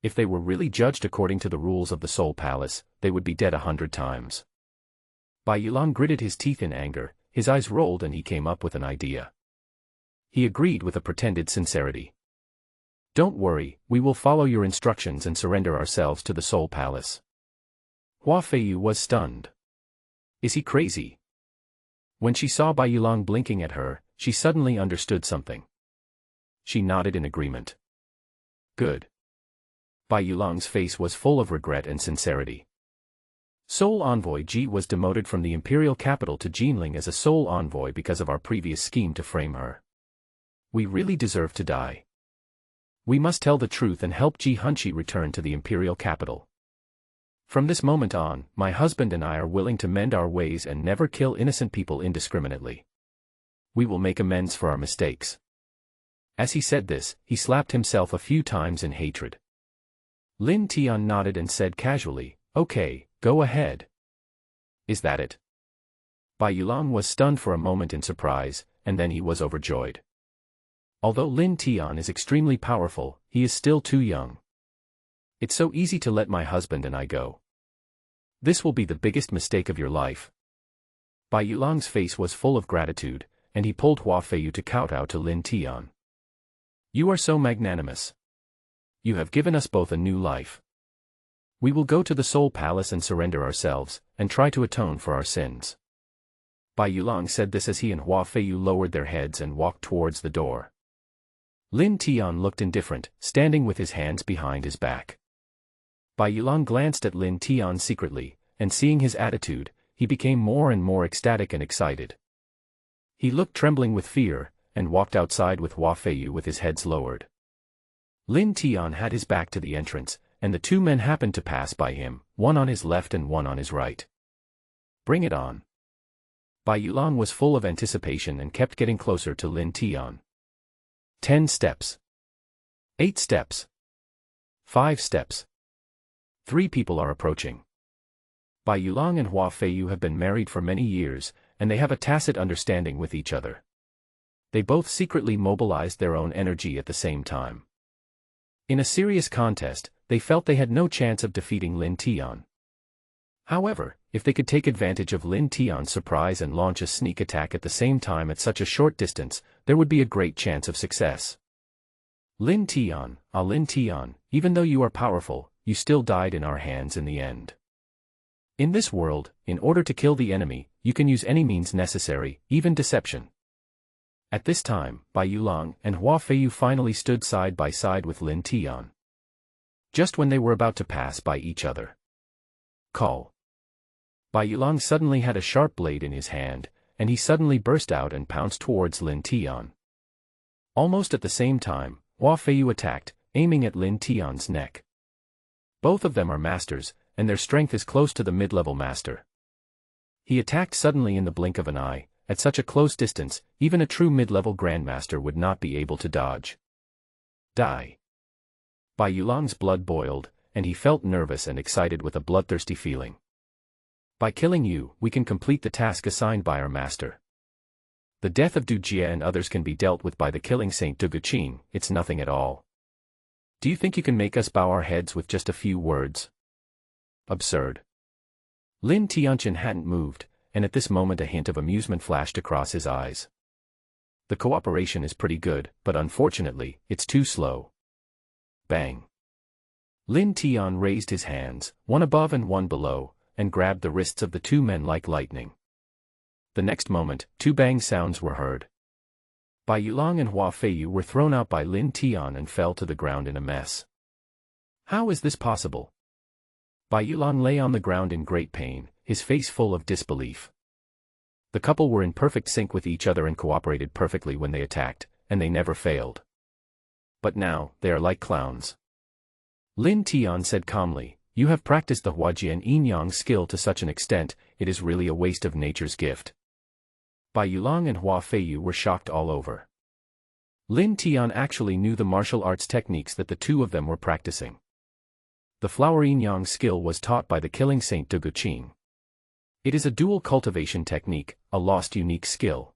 If they were really judged according to the rules of the Soul Palace, they would be dead 100 times. Bai Yulong gritted his teeth in anger, his eyes rolled and he came up with an idea. He agreed with a pretended sincerity. Don't worry, we will follow your instructions and surrender ourselves to the Soul Palace. Hua Feiyu was stunned. Is he crazy? When she saw Bai Yulong blinking at her, she suddenly understood something. She nodded in agreement. Good. Bai Yulong's face was full of regret and sincerity. Soul Envoy Ji was demoted from the imperial capital to Jinling as a sole envoy because of our previous scheme to frame her. We really deserve to die. We must tell the truth and help Ji Hunchi return to the imperial capital. From this moment on, my husband and I are willing to mend our ways and never kill innocent people indiscriminately. We will make amends for our mistakes. As he said this, he slapped himself a few times in hatred. Lin Tian nodded and said casually, "Okay, go ahead." Is that it? Bai Yulong was stunned for a moment in surprise, and then he was overjoyed. Although Lin Tian is extremely powerful, he is still too young. It's so easy to let my husband and I go. This will be the biggest mistake of your life. Bai Yulong's face was full of gratitude, and he pulled Hua Feiyu to kowtow to Lin Tian. You are so magnanimous. You have given us both a new life. We will go to the Soul Palace and surrender ourselves, and try to atone for our sins. Bai Yulong said this as he and Hua Feiyu lowered their heads and walked towards the door. Lin Tian looked indifferent, standing with his hands behind his back. Bai Yulong glanced at Lin Tian secretly, and seeing his attitude, he became more and more ecstatic and excited. He looked trembling with fear, and walked outside with Hua Feiyu with his heads lowered. Lin Tian had his back to the entrance, and the two men happened to pass by him, one on his left and one on his right. Bring it on. Bai Yulong was full of anticipation and kept getting closer to Lin Tian. 10 steps. 8 steps. 5 steps. 3 people are approaching. Bai Yulong and Hua Feiyu have been married for many years, and they have a tacit understanding with each other. They both secretly mobilized their own energy at the same time. In a serious contest, they felt they had no chance of defeating Lin Tian. However, if they could take advantage of Lin Tian's surprise and launch a sneak attack at the same time at such a short distance, there would be a great chance of success. Lin Tian, Lin Tian, even though you are powerful, you still died in our hands in the end. In this world, in order to kill the enemy, you can use any means necessary, even deception. At this time, Bai Yulong and Hua Feiyu finally stood side by side with Lin Tian. Just when they were about to pass by each other. Call. Bai Yulong suddenly had a sharp blade in his hand, and he suddenly burst out and pounced towards Lin Tian. Almost at the same time, Hua Feiyu attacked, aiming at Lin Tian's neck. Both of them are masters, and their strength is close to the mid-level master. He attacked suddenly in the blink of an eye. At such a close distance, even a true mid-level grandmaster would not be able to dodge. Die. Bai Yulong's blood boiled, and he felt nervous and excited with a bloodthirsty feeling. By killing you, we can complete the task assigned by our master. The death of Du Jie and others can be dealt with by the killing Saint Du Guqing. It's nothing at all. Do you think you can make us bow our heads with just a few words? Absurd. Lin Tianchen hadn't moved, and at this moment a hint of amusement flashed across his eyes. The cooperation is pretty good, but unfortunately, it's too slow. Bang. Lin Tian raised his hands, one above and one below, and grabbed the wrists of the two men like lightning. The next moment, two bang sounds were heard. Bai Yulong and Hua Feiyu were thrown out by Lin Tian and fell to the ground in a mess. How is this possible? Bai Yulong lay on the ground in great pain, his face full of disbelief. The couple were in perfect sync with each other and cooperated perfectly when they attacked, and they never failed. But now, they are like clowns. Lin Tian said calmly, "You have practiced the Huajian Yin-Yang skill to such an extent, it is really a waste of nature's gift." Bai Yulong and Hua Feiyu were shocked all over. Lin Tian actually knew the martial arts techniques that the two of them were practicing. The flower Yin-Yang skill was taught by the killing Saint Du Guqing. It is a dual cultivation technique, a lost unique skill.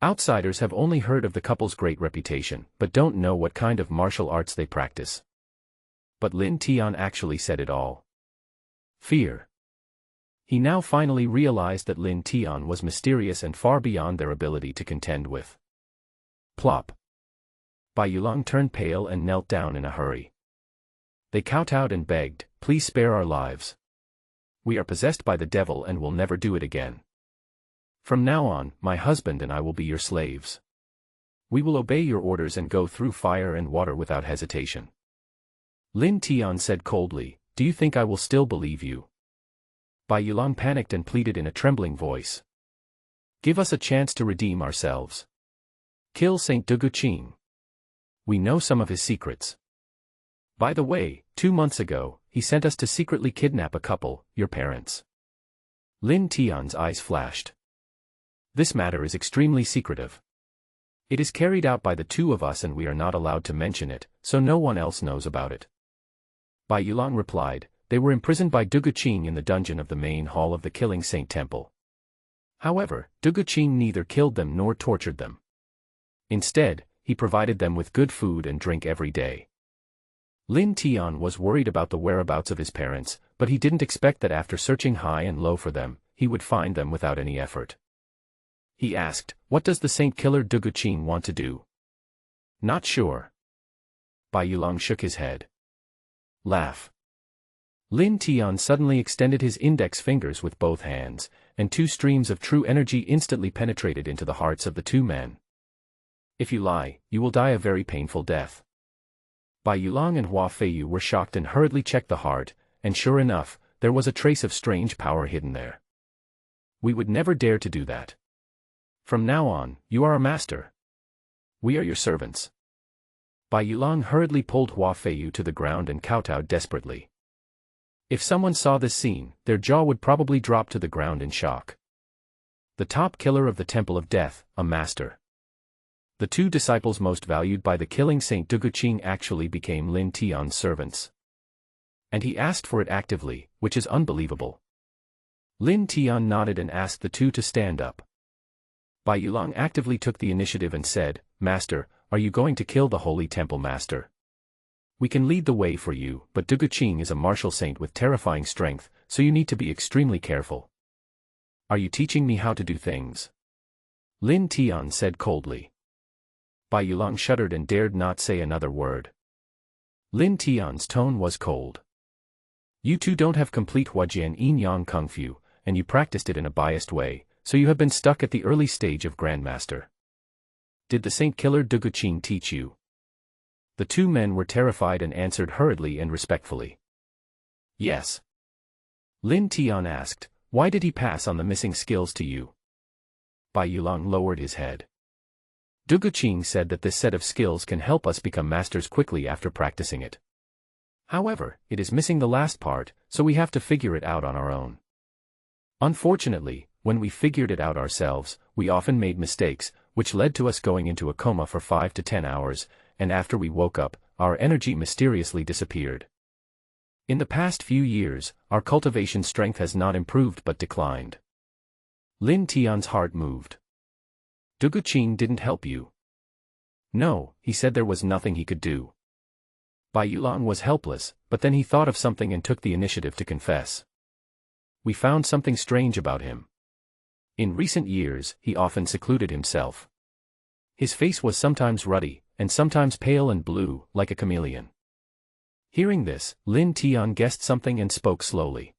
Outsiders have only heard of the couple's great reputation, but don't know what kind of martial arts they practice. But Lin Tian actually said it all. Fear. He now finally realized that Lin Tian was mysterious and far beyond their ability to contend with. Plop. Bai Yulong turned pale and knelt down in a hurry. They kowtowed and begged, "Please spare our lives. We are possessed by the devil and will never do it again. From now on, my husband and I will be your slaves. We will obey your orders and go through fire and water without hesitation." Lin Tian said coldly, "Do you think I will still believe you?" Bai Yulong panicked and pleaded in a trembling voice. "Give us a chance to redeem ourselves. Kill Saint Du Guqing. We know some of his secrets. By the way, 2 months ago, he sent us to secretly kidnap a couple, your parents." Lin Tian's eyes flashed. "This matter is extremely secretive. It is carried out by the two of us and we are not allowed to mention it, so no one else knows about it." Bai Yulong replied, "They were imprisoned by Du Guqing in the dungeon of the main hall of the Killing Saint Temple. However, Du Guqing neither killed them nor tortured them. Instead, he provided them with good food and drink every day." Lin Tian was worried about the whereabouts of his parents, but he didn't expect that after searching high and low for them, he would find them without any effort. He asked, "What does the Saint Killer Du Guqing want to do?" "Not sure." Bai Yulong shook his head. Laugh. Lin Tian suddenly extended his index fingers with both hands, and 2 streams of true energy instantly penetrated into the hearts of the 2 men. "If you lie, you will die a very painful death." Bai Yulong and Hua Feiyu were shocked and hurriedly checked the heart, and sure enough, there was a trace of strange power hidden there. "We would never dare to do that. From now on, you are our master. We are your servants." Bai Yulong hurriedly pulled Hua Feiyu to the ground and kowtowed desperately. If someone saw this scene, their jaw would probably drop to the ground in shock. The top killer of the Temple of Death, a master. The 2 disciples most valued by the killing Saint Du Guqing actually became Lin Tian's servants. And he asked for it actively, which is unbelievable. Lin Tian nodded and asked the 2 to stand up. Bai Yulong actively took the initiative and said, "Master, are you going to kill the Holy Temple Master? We can lead the way for you, but Du Guqing is a martial saint with terrifying strength, so you need to be extremely careful. Are you teaching me how to do things?" Lin Tian said coldly. Bai Yulong shuddered and dared not say another word. Lin Tian's tone was cold. You two don't have complete Huajian Yin Yang Kung Fu, and you practiced it in a biased way, so you have been stuck at the early stage of Grandmaster. Did the Saint Killer Duguqing teach you? The two men were terrified and answered hurriedly and respectfully. Yes. Lin Tian asked, why did he pass on the missing skills to you? Bai Yulong lowered his head. Duguqing said that this set of skills can help us become masters quickly after practicing it. However, it is missing the last part, so we have to figure it out on our own. Unfortunately, when we figured it out ourselves, we often made mistakes, which led to us going into a coma for 5 to 10 hours, and after we woke up, our energy mysteriously disappeared. In the past few years, our cultivation strength has not improved but declined. Lin Tian's heart moved. Duguqing didn't help you. No, he said there was nothing he could do. Bai Yulong was helpless, but then he thought of something and took the initiative to confess. We found something strange about him. In recent years, he often secluded himself. His face was sometimes ruddy, and sometimes pale and blue, like a chameleon. Hearing this, Lin Tian guessed something and spoke slowly.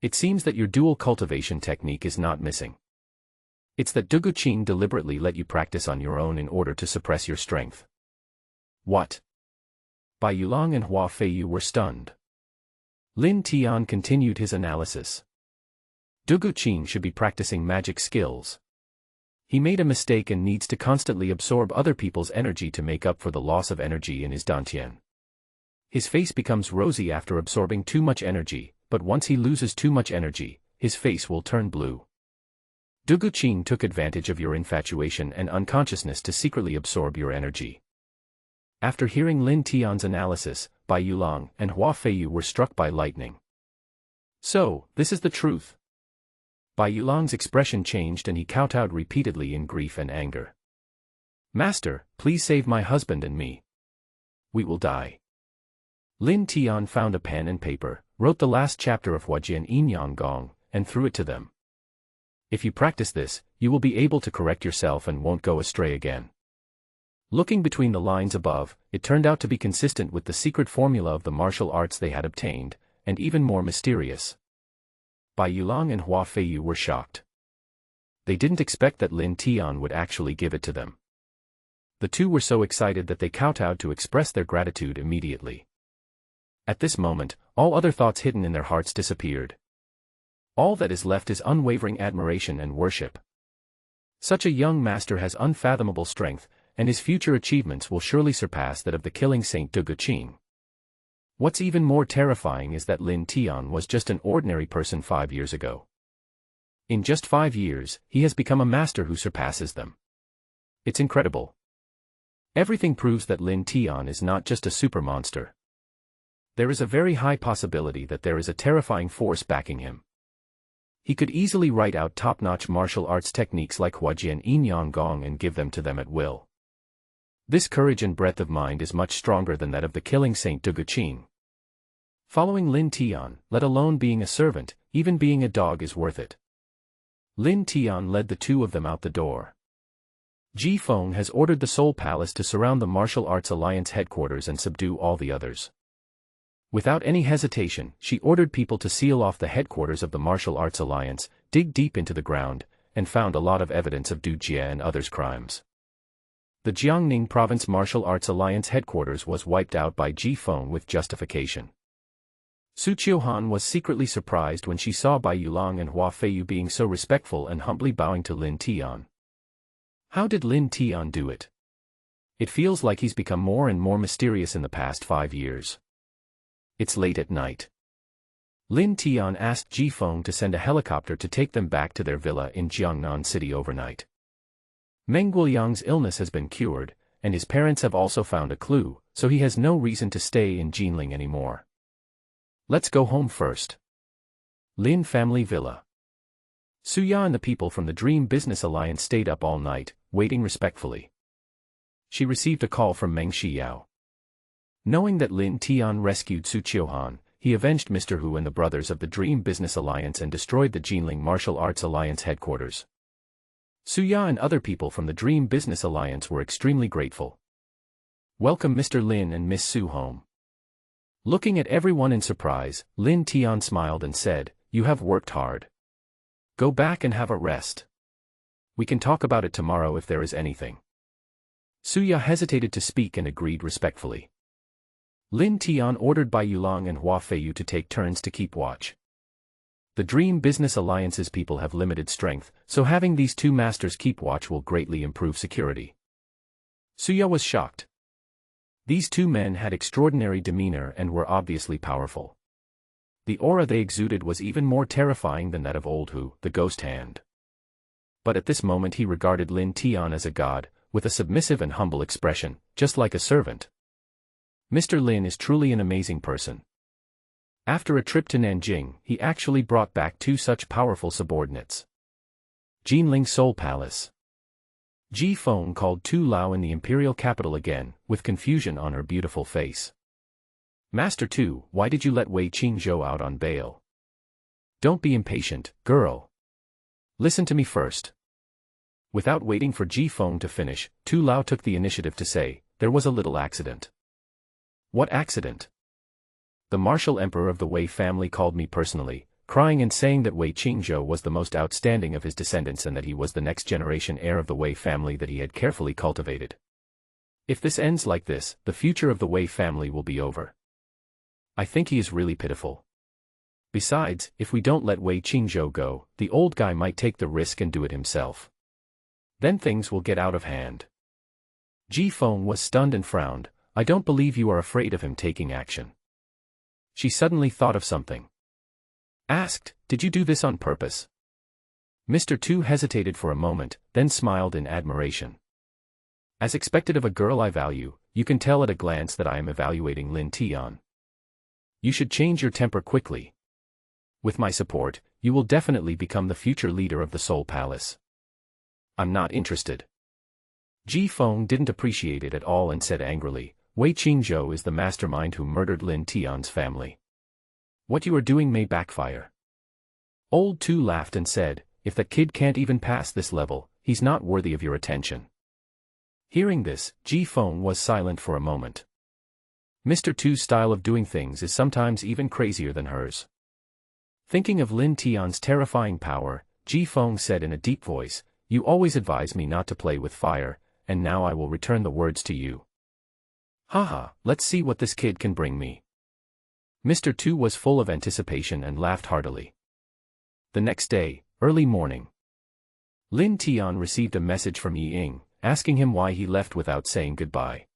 It seems that your dual cultivation technique is not missing. It's that Duguqing deliberately let you practice on your own in order to suppress your strength. What? Bai Yulong and Hua Feiyu were stunned. Lin Tian continued his analysis. Duguqing should be practicing magic skills. He made a mistake and needs to constantly absorb other people's energy to make up for the loss of energy in his dantian. His face becomes rosy after absorbing too much energy, but once he loses too much energy, his face will turn blue. Duguqing took advantage of your infatuation and unconsciousness to secretly absorb your energy. After hearing Lin Tian's analysis, Bai Yulong and Hua Feiyu were struck by lightning. So, this is the truth. Bai Yulong's expression changed and he kowtowed repeatedly in grief and anger. Master, please save my husband and me. We will die. Lin Tian found a pen and paper, wrote the last chapter of Huajian Yin Yang Gong, and threw it to them. If you practice this, you will be able to correct yourself and won't go astray again. Looking between the lines above, it turned out to be consistent with the secret formula of the martial arts they had obtained, and even more mysterious. Bai Yulong and Hua Feiyu were shocked. They didn't expect that Lin Tian would actually give it to them. The two were so excited that they kowtowed to express their gratitude immediately. At this moment, all other thoughts hidden in their hearts disappeared. All that is left is unwavering admiration and worship. Such a young master has unfathomable strength, and his future achievements will surely surpass that of the killing Saint Duguqing. What's even more terrifying is that Lin Tian was just an ordinary person 5 years ago. In just 5 years, he has become a master who surpasses them. It's incredible. Everything proves that Lin Tian is not just a super monster. There is a very high possibility that there is a terrifying force backing him. He could easily write out top-notch martial arts techniques like Huajian Yin Yang Gong and give them to them at will. This courage and breadth of mind is much stronger than that of the killing Saint Duguqing. Following Lin Tian, let alone being a servant, even being a dog is worth it. Lin Tian led the two of them out the door. Ji Feng has ordered the Soul Palace to surround the Martial Arts Alliance headquarters and subdue all the others. Without any hesitation, she ordered people to seal off the headquarters of the Martial Arts Alliance, dig deep into the ground, and found a lot of evidence of Du Jie and others' crimes. The Jiangning Province Martial Arts Alliance headquarters was wiped out by Ji Feng with justification. Su Qiuhan was secretly surprised when she saw Bai Yulong and Hua Feiyu being so respectful and humbly bowing to Lin Tian. How did Lin Tian do it? It feels like he's become more and more mysterious in the past 5 years. It's late at night. Lin Tian asked Ji Feng to send a helicopter to take them back to their villa in Jiangnan City overnight. Meng Guoyang's illness has been cured, and his parents have also found a clue, so he has no reason to stay in Jinling anymore. Let's go home first. Lin Family Villa. Suya and the people from the Dream Business Alliance stayed up all night, waiting respectfully. She received a call from Meng Shiyao. Knowing that Lin Tian rescued Su Qiuhan, he avenged Mr. Hu and the brothers of the Dream Business Alliance and destroyed the Jinling Martial Arts Alliance headquarters. Suya and other people from the Dream Business Alliance were extremely grateful. Welcome Mr. Lin and Miss Su home. Looking at everyone in surprise, Lin Tian smiled and said, "You have worked hard. Go back and have a rest. We can talk about it tomorrow if there is anything." Suya hesitated to speak and agreed respectfully. Lin Tian ordered Bai Yulong and Hua Feiyu to take turns to keep watch. The Dream Business Alliance's people have limited strength, so having these two masters keep watch will greatly improve security. Suya was shocked. These two men had extraordinary demeanor and were obviously powerful. The aura they exuded was even more terrifying than that of Old Hu, the Ghost Hand. But at this moment he regarded Lin Tian as a god, with a submissive and humble expression, just like a servant. Mr. Lin is truly an amazing person. After a trip to Nanjing, he actually brought back two such powerful subordinates. Jinling Soul Palace. Ji Feng called Tu Lao in the imperial capital again, with confusion on her beautiful face. "Master Tu, why did you let Wei Qingzhou out on bail? Don't be impatient, girl. Listen to me first." Without waiting for Ji Feng to finish, Tu Lao took the initiative to say, "There was a little accident." "What accident?" "The martial emperor of the Wei family called me personally, crying and saying that Wei Qingzhou was the most outstanding of his descendants and that he was the next generation heir of the Wei family that he had carefully cultivated. If this ends like this, the future of the Wei family will be over. I think he is really pitiful. Besides, if we don't let Wei Qingzhou go, the old guy might take the risk and do it himself. Then things will get out of hand." Ji Feng was stunned and frowned. "I don't believe you are afraid of him taking action." She suddenly thought of something. Asked, "Did you do this on purpose?" Mr. Tu hesitated for a moment, then smiled in admiration. "As expected of a girl I value, you can tell at a glance that I am evaluating Lin Tian. You should change your temper quickly. With my support, you will definitely become the future leader of the Soul Palace." "I'm not interested." Ji Feng didn't appreciate it at all and said angrily, "Wei Qingzhou is the mastermind who murdered Lin Tian's family. What you are doing may backfire." Old Tu laughed and said, "If that kid can't even pass this level, he's not worthy of your attention." Hearing this, Ji Feng was silent for a moment. Mr. Tu's style of doing things is sometimes even crazier than hers. Thinking of Lin Tian's terrifying power, Ji Feng said in a deep voice, "You always advise me not to play with fire, and now I will return the words to you. Haha, let's see what this kid can bring me." Mr. Tu was full of anticipation and laughed heartily. The next day, early morning, Lin Tian received a message from Yi Ying, asking him why he left without saying goodbye.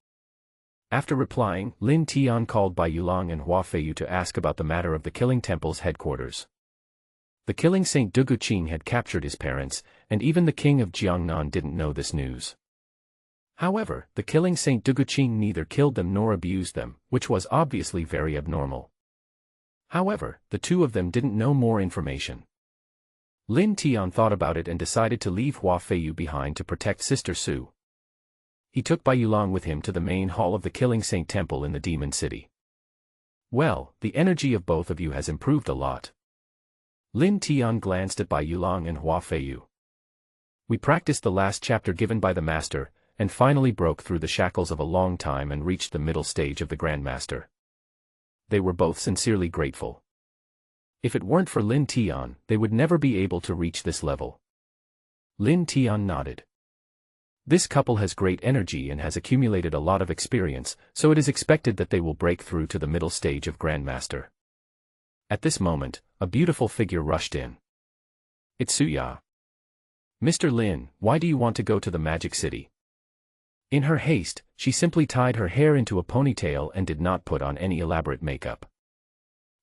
After replying, Lin Tian called Bai Yulong and Hua Feiyu to ask about the matter of the Killing Temple's headquarters. The Killing Saint Duguqing had captured his parents, and even the king of Jiangnan didn't know this news. However, the Killing Saint Duguqing neither killed them nor abused them, which was obviously very abnormal. However, the two of them didn't know more information. Lin Tian thought about it and decided to leave Hua Feiyu behind to protect Sister Su. He took Bai Yulong with him to the main hall of the Killing Saint Temple in the Demon City. "Well, the energy of both of you has improved a lot." Lin Tian glanced at Bai Yulong and Hua Feiyu. "We practiced the last chapter given by the Master, and finally broke through the shackles of a long time and reached the middle stage of the Grandmaster." They were both sincerely grateful. If it weren't for Lin Tian, they would never be able to reach this level. Lin Tian nodded. This couple has great energy and has accumulated a lot of experience, so it is expected that they will break through to the middle stage of Grandmaster. At this moment, a beautiful figure rushed in. "It's Suya." "Mr. Lin, why do you want to go to the Magic City?" In her haste, she simply tied her hair into a ponytail and did not put on any elaborate makeup.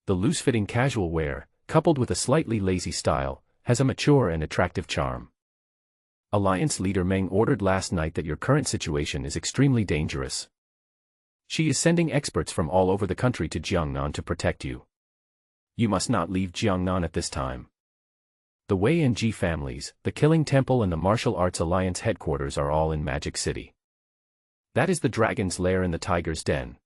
The loose-fitting casual wear, coupled with a slightly lazy style, has a mature and attractive charm. Alliance leader Meng ordered last night that your current situation is extremely dangerous. She is sending experts from all over the country to Jiangnan to protect you. You must not leave Jiangnan at this time. The Wei and Ji families, the Killing Temple and the Martial Arts Alliance headquarters are all in Magic City. That is the dragon's lair in the tiger's den.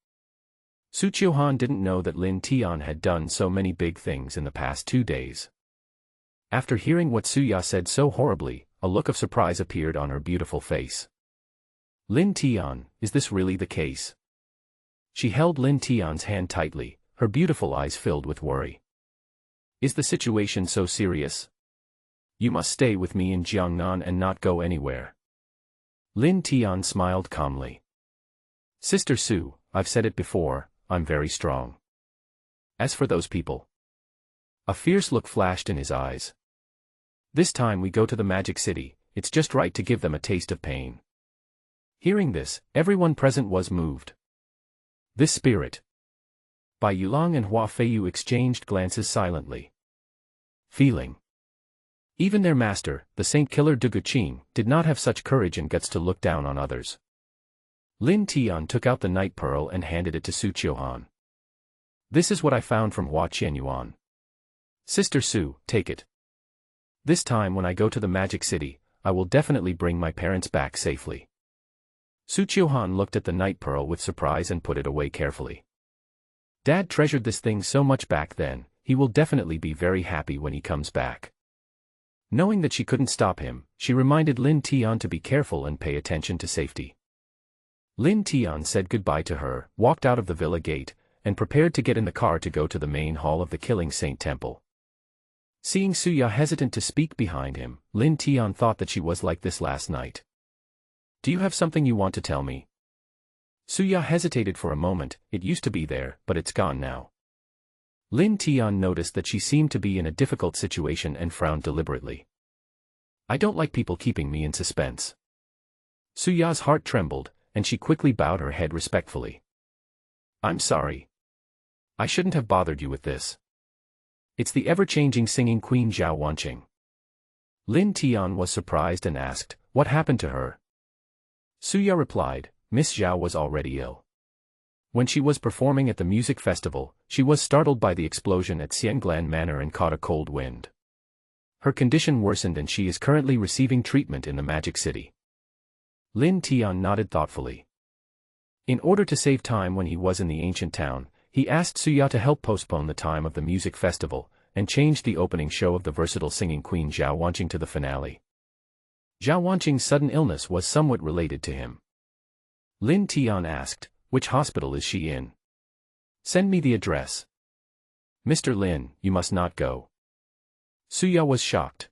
Su Qiuhan didn't know that Lin Tian had done so many big things in the past 2 days. After hearing what Suya said so horribly, a look of surprise appeared on her beautiful face. "Lin Tian, is this really the case?" She held Lin Tian's hand tightly, her beautiful eyes filled with worry. Is the situation so serious? You must stay with me in Jiangnan and not go anywhere. Lin Tian smiled calmly. Sister Su, I've said it before, I'm very strong. As for those people. A fierce look flashed in his eyes. This time we go to the Magic City, it's just right to give them a taste of pain. Hearing this, everyone present was moved. This spirit. Bai Yulong and Hua Feiyu exchanged glances silently. Feeling. Even their master, the Saint Killer Du Guqing, did not have such courage and guts to look down on others. Lin Tian took out the night pearl and handed it to Su Qiuhan. This is what I found from Hua Qianyuan. Sister Su, take it. This time when I go to the Magic City, I will definitely bring my parents back safely. Su Qiuhan looked at the night pearl with surprise and put it away carefully. Dad treasured this thing so much back then, he will definitely be very happy when he comes back. Knowing that she couldn't stop him, she reminded Lin Tian to be careful and pay attention to safety. Lin Tian said goodbye to her, walked out of the villa gate, and prepared to get in the car to go to the main hall of the Killing Saint Temple. Seeing Suya hesitant to speak behind him, Lin Tian thought that she was like this last night. Do you have something you want to tell me? Suya hesitated for a moment, it used to be there, but it's gone now. Lin Tian noticed that she seemed to be in a difficult situation and frowned deliberately. I don't like people keeping me in suspense. Suya's heart trembled, and she quickly bowed her head respectfully. I'm sorry. I shouldn't have bothered you with this. It's the ever-changing singing Queen Zhao Wanqing. Lin Tian was surprised and asked, what happened to her? Suya replied, Miss Zhao was already ill. When she was performing at the music festival, she was startled by the explosion at Xianglan Manor and caught a cold wind. Her condition worsened and she is currently receiving treatment in the Magic City. Lin Tian nodded thoughtfully. In order to save time when he was in the ancient town, he asked Suya to help postpone the time of the music festival, and changed the opening show of the versatile singing Queen Zhao Wanqing to the finale. Zhao Wanqing's sudden illness was somewhat related to him. Lin Tian asked, which hospital is she in? Send me the address. Mr. Lin, you must not go. Suya was shocked.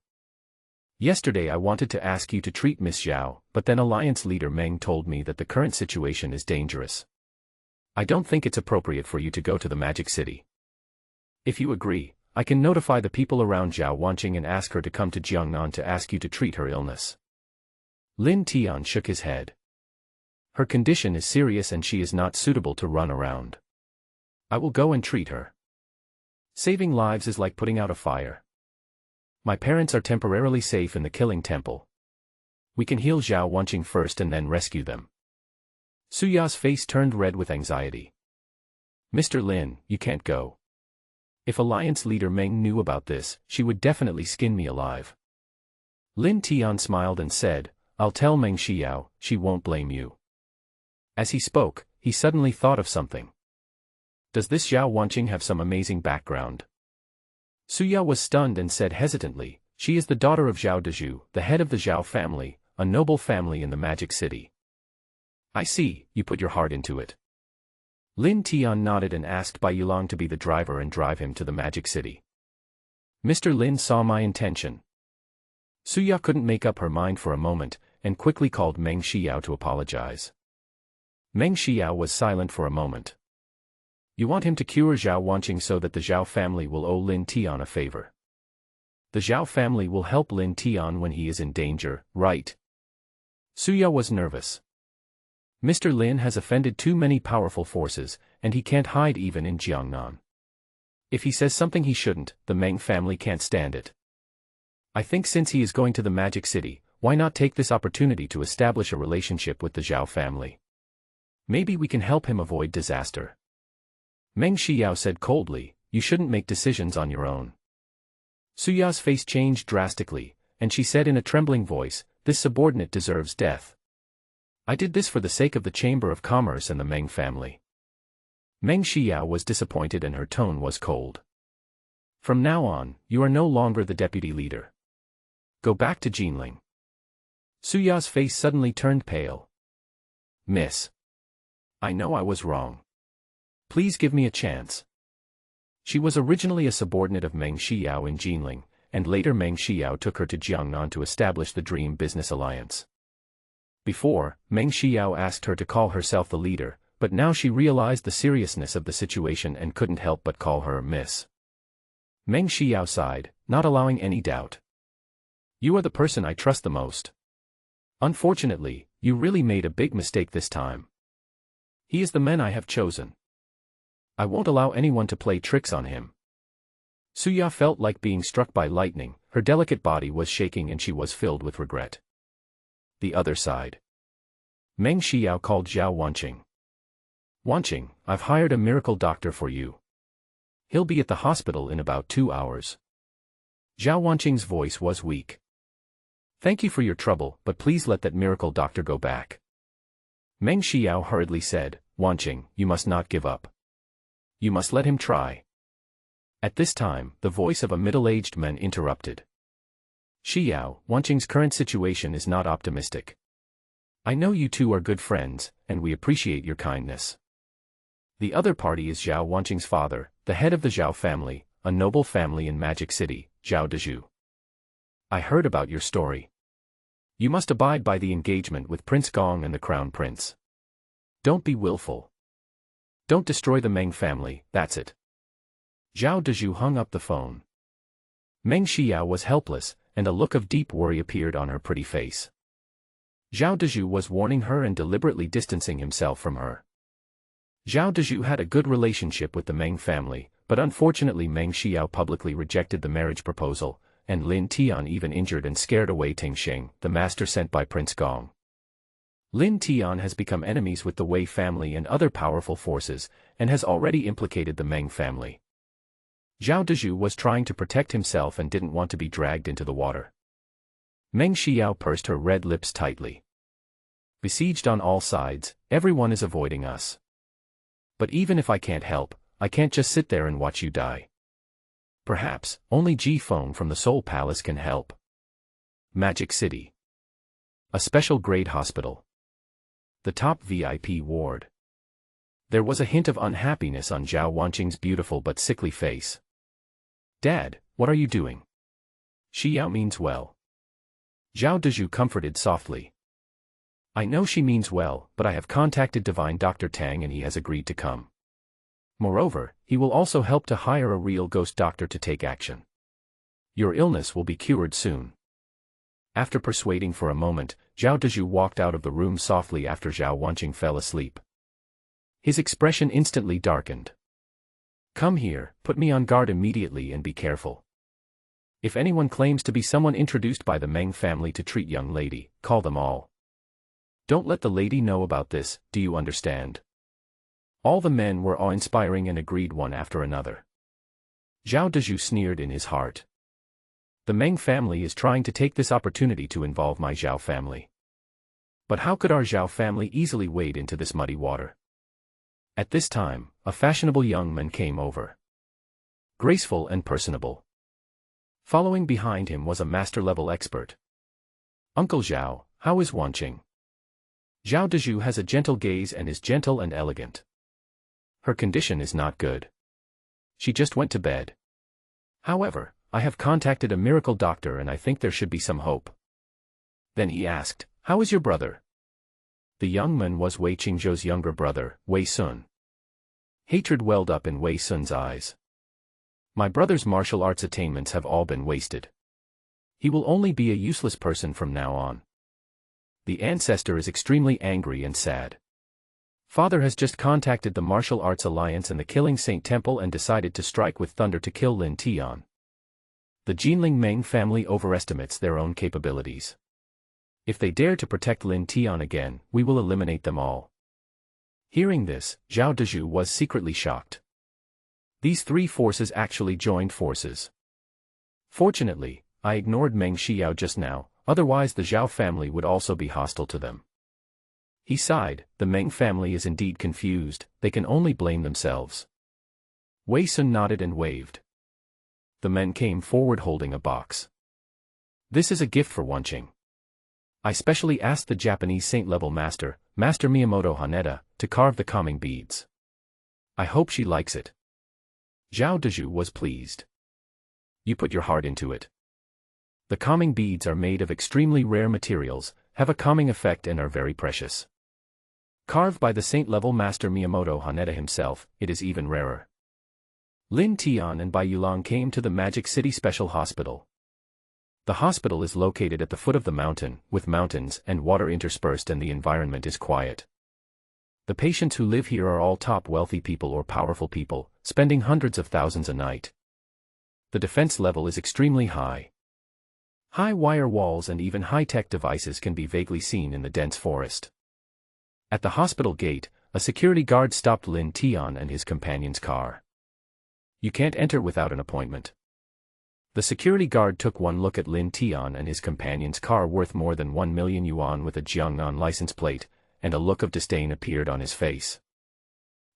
Yesterday I wanted to ask you to treat Miss Zhao, but then Alliance leader Meng told me that the current situation is dangerous. I don't think it's appropriate for you to go to the Magic City. If you agree, I can notify the people around Zhao Wanqing and ask her to come to Jiangnan to ask you to treat her illness. Lin Tian shook his head. Her condition is serious and she is not suitable to run around. I will go and treat her. Saving lives is like putting out a fire. My parents are temporarily safe in the Killing Temple. We can heal Zhao Wanqing first and then rescue them. Suya's face turned red with anxiety. Mr. Lin, you can't go. If Alliance leader Meng knew about this, she would definitely skin me alive. Lin Tian smiled and said, I'll tell Meng Xiao, she won't blame you. As he spoke, he suddenly thought of something. Does this Zhao Wanqing have some amazing background? Suya was stunned and said hesitantly, she is the daughter of Zhao Dezhu, the head of the Zhao family, a noble family in the Magic City. I see, you put your heart into it. Lin Tian nodded and asked Bai Yulong to be the driver and drive him to the Magic City. Mr. Lin saw my intention. Suya couldn't make up her mind for a moment, and quickly called Meng Xiao to apologize. Meng Xiao was silent for a moment. You want him to cure Zhao Wanqing so that the Zhao family will owe Lin Tian a favor. The Zhao family will help Lin Tian when he is in danger, right? Suya was nervous. Mr. Lin has offended too many powerful forces, and he can't hide even in Jiangnan. If he says something he shouldn't, the Meng family can't stand it. I think since he is going to the Magic City, why not take this opportunity to establish a relationship with the Zhao family? Maybe we can help him avoid disaster. Meng Xiao said coldly, you shouldn't make decisions on your own. Suya's face changed drastically, and she said in a trembling voice, this subordinate deserves death. I did this for the sake of the Chamber of Commerce and the Meng family. Meng Xiao was disappointed and her tone was cold. From now on, you are no longer the deputy leader. Go back to Jinling. Suya's face suddenly turned pale. Miss. I know I was wrong. Please give me a chance. She was originally a subordinate of Meng Xiao in Jinling, and later Meng Xiao took her to Jiangnan to establish the Dream Business Alliance. Before, Meng Xiao asked her to call herself the leader, but now she realized the seriousness of the situation and couldn't help but call her Miss. Meng Xiao sighed, not allowing any doubt. You are the person I trust the most. Unfortunately, you really made a big mistake this time. He is the man I have chosen. I won't allow anyone to play tricks on him. Suya felt like being struck by lightning, her delicate body was shaking and she was filled with regret. The other side. Meng Xiao called Zhao Wanqing. Wanqing, I've hired a miracle doctor for you. He'll be at the hospital in about 2 hours. Zhao Wanqing's voice was weak. Thank you for your trouble, but please let that miracle doctor go back. Meng Xiao hurriedly said, Wanqing, you must not give up. You must let him try. At this time, the voice of a middle-aged man interrupted. Xiao, Wanqing's current situation is not optimistic. I know you two are good friends, and we appreciate your kindness. The other party is Zhao Wanqing's father, the head of the Zhao family, a noble family in Magic City, Zhao Dezhu. I heard about your story. You must abide by the engagement with Prince Gong and the Crown Prince. Don't be willful. Don't destroy the Meng family, that's it. Zhao Dezhu hung up the phone. Meng Xiao was helpless, and a look of deep worry appeared on her pretty face. Zhao Dezhu was warning her and deliberately distancing himself from her. Zhao Dezhu had a good relationship with the Meng family, but unfortunately Meng Xiao publicly rejected the marriage proposal, and Lin Tian even injured and scared away Ting Xing, the master sent by Prince Gong. Lin Tian has become enemies with the Wei family and other powerful forces, and has already implicated the Meng family. Zhao Dezhu was trying to protect himself and didn't want to be dragged into the water. Meng Xiao pursed her red lips tightly. Besieged on all sides, everyone is avoiding us. But even if I can't help, I can't just sit there and watch you die. Perhaps, only Ji Feng from the Soul Palace can help. Magic City. A special grade hospital. The top VIP ward. There was a hint of unhappiness on Zhao Wanqing's beautiful but sickly face. Dad, what are you doing? Xiao means well. Zhao Dezhu comforted softly. I know she means well, but I have contacted Divine Dr. Tang and he has agreed to come. Moreover, he will also help to hire a real ghost doctor to take action. Your illness will be cured soon. After persuading for a moment, Zhao Dezhu walked out of the room softly after Zhao Wanqing fell asleep. His expression instantly darkened. Come here, put me on guard immediately and be careful. If anyone claims to be someone introduced by the Meng family to treat young lady, call them all. Don't let the lady know about this, do you understand? All the men were awe-inspiring and agreed one after another. Zhao Dezhu sneered in his heart. The Meng family is trying to take this opportunity to involve my Zhao family. But how could our Zhao family easily wade into this muddy water? At this time, a fashionable young man came over. Graceful and personable. Following behind him was a master-level expert. Uncle Zhao, how is Wanqing? Zhao Dezhu has a gentle gaze and is gentle and elegant. Her condition is not good. She just went to bed. However, I have contacted a miracle doctor and I think there should be some hope. Then he asked, how is your brother? The young man was Wei Qingzhou's younger brother, Wei Sun. Hatred welled up in Wei Sun's eyes. My brother's martial arts attainments have all been wasted. He will only be a useless person from now on. The ancestor is extremely angry and sad. Father has just contacted the Martial Arts Alliance and the Killing Saint Temple and decided to strike with thunder to kill Lin Tian. The Jinling Meng family overestimates their own capabilities. If they dare to protect Lin Tian again, we will eliminate them all. Hearing this, Zhao Dezhu was secretly shocked. These three forces actually joined forces. Fortunately, I ignored Meng Xiao just now, otherwise the Zhao family would also be hostile to them. He sighed, the Meng family is indeed confused, they can only blame themselves. Wei Sun nodded and waved. The men came forward holding a box. This is a gift for Wanqing. I specially asked the Japanese saint-level master, Master Miyamoto Haneda, to carve the calming beads. I hope she likes it. Zhao Dezhu was pleased. You put your heart into it. The calming beads are made of extremely rare materials, have a calming effect and are very precious. Carved by the saint-level master Miyamoto Haneda himself, it is even rarer. Lin Tian and Bai Yulong came to the Magic City Special Hospital. The hospital is located at the foot of the mountain, with mountains and water interspersed, and the environment is quiet. The patients who live here are all top wealthy people or powerful people, spending hundreds of thousands a night. The defense level is extremely high. High wire walls and even high-tech devices can be vaguely seen in the dense forest. At the hospital gate, a security guard stopped Lin Tian and his companion's car. You can't enter without an appointment. The security guard took one look at Lin Tian and his companion's car, worth more than 1 million yuan, with a Jiangnan license plate, and a look of disdain appeared on his face.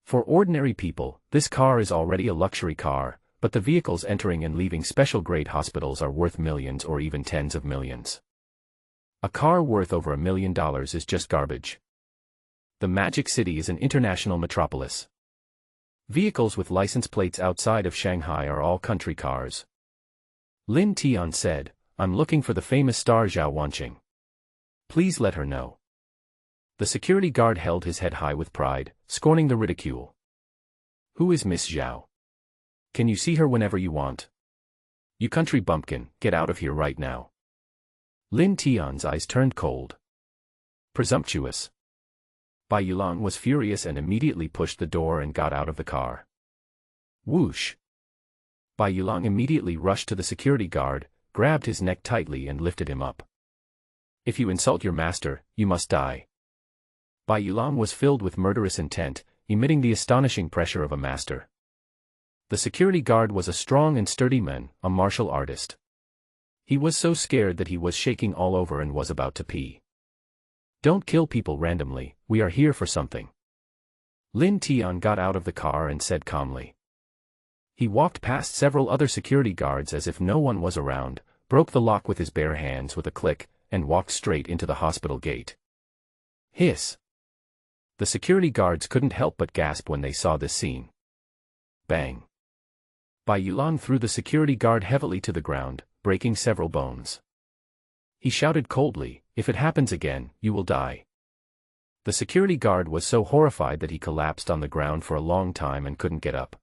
For ordinary people, this car is already a luxury car, but the vehicles entering and leaving special-grade hospitals are worth millions or even tens of millions. A car worth over $1 million is just garbage. The Magic City is an international metropolis. Vehicles with license plates outside of Shanghai are all country cars. Lin Tian said, I'm looking for the famous star Zhao Wanqing. Please let her know. The security guard held his head high with pride, scorning the ridicule. Who is Miss Zhao? Can you see her whenever you want? You country bumpkin, get out of here right now. Lin Tian's eyes turned cold. Presumptuous. Bai Yulong was furious and immediately pushed the door and got out of the car. Whoosh! Bai Yulong immediately rushed to the security guard, grabbed his neck tightly and lifted him up. If you insult your master, you must die. Bai Yulong was filled with murderous intent, emitting the astonishing pressure of a master. The security guard was a strong and sturdy man, a martial artist. He was so scared that he was shaking all over and was about to pee. Don't kill people randomly, we are here for something. Lin Tian got out of the car and said calmly. He walked past several other security guards as if no one was around, broke the lock with his bare hands with a click, and walked straight into the hospital gate. Hiss! The security guards couldn't help but gasp when they saw this scene. Bang! Bai Yulong threw the security guard heavily to the ground, breaking several bones. He shouted coldly, if it happens again, you will die. The security guard was so horrified that he collapsed on the ground for a long time and couldn't get up.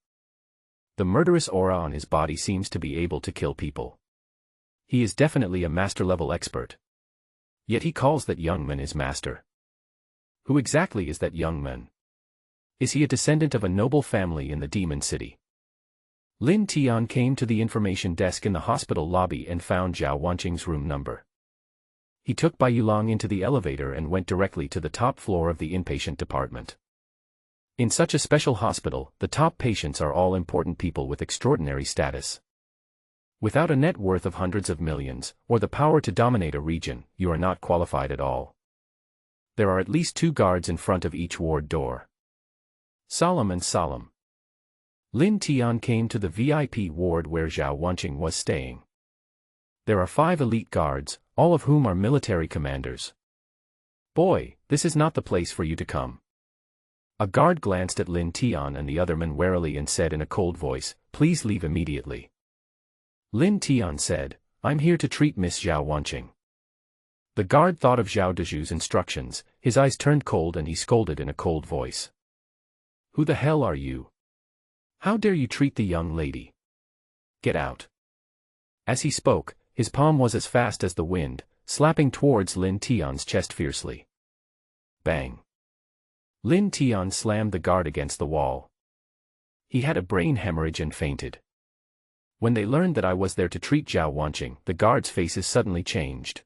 The murderous aura on his body seems to be able to kill people. He is definitely a master-level expert. Yet he calls that young man his master. Who exactly is that young man? Is he a descendant of a noble family in the Demon City? Lin Tian came to the information desk in the hospital lobby and found Zhao Wanqing's room number. He took Bai Yulong into the elevator and went directly to the top floor of the inpatient department. In such a special hospital, the top patients are all important people with extraordinary status. Without a net worth of hundreds of millions, or the power to dominate a region, you are not qualified at all. There are at least 2 guards in front of each ward door. Solemn and solemn. Lin Tian came to the VIP ward where Zhao Wanqing was staying. There are 5 elite guards, all of whom are military commanders. Boy, this is not the place for you to come. A guard glanced at Lin Tian and the other men warily and said in a cold voice, please leave immediately. Lin Tian said, I'm here to treat Miss Zhao Wanqing. The guard thought of Zhao Dezhu's instructions, his eyes turned cold and he scolded in a cold voice. Who the hell are you? How dare you treat the young lady? Get out. As he spoke, his palm was as fast as the wind, slapping towards Lin Tian's chest fiercely. Bang. Lin Tian slammed the guard against the wall. He had a brain hemorrhage and fainted. When they learned that I was there to treat Zhao Wanqing, the guards' faces suddenly changed.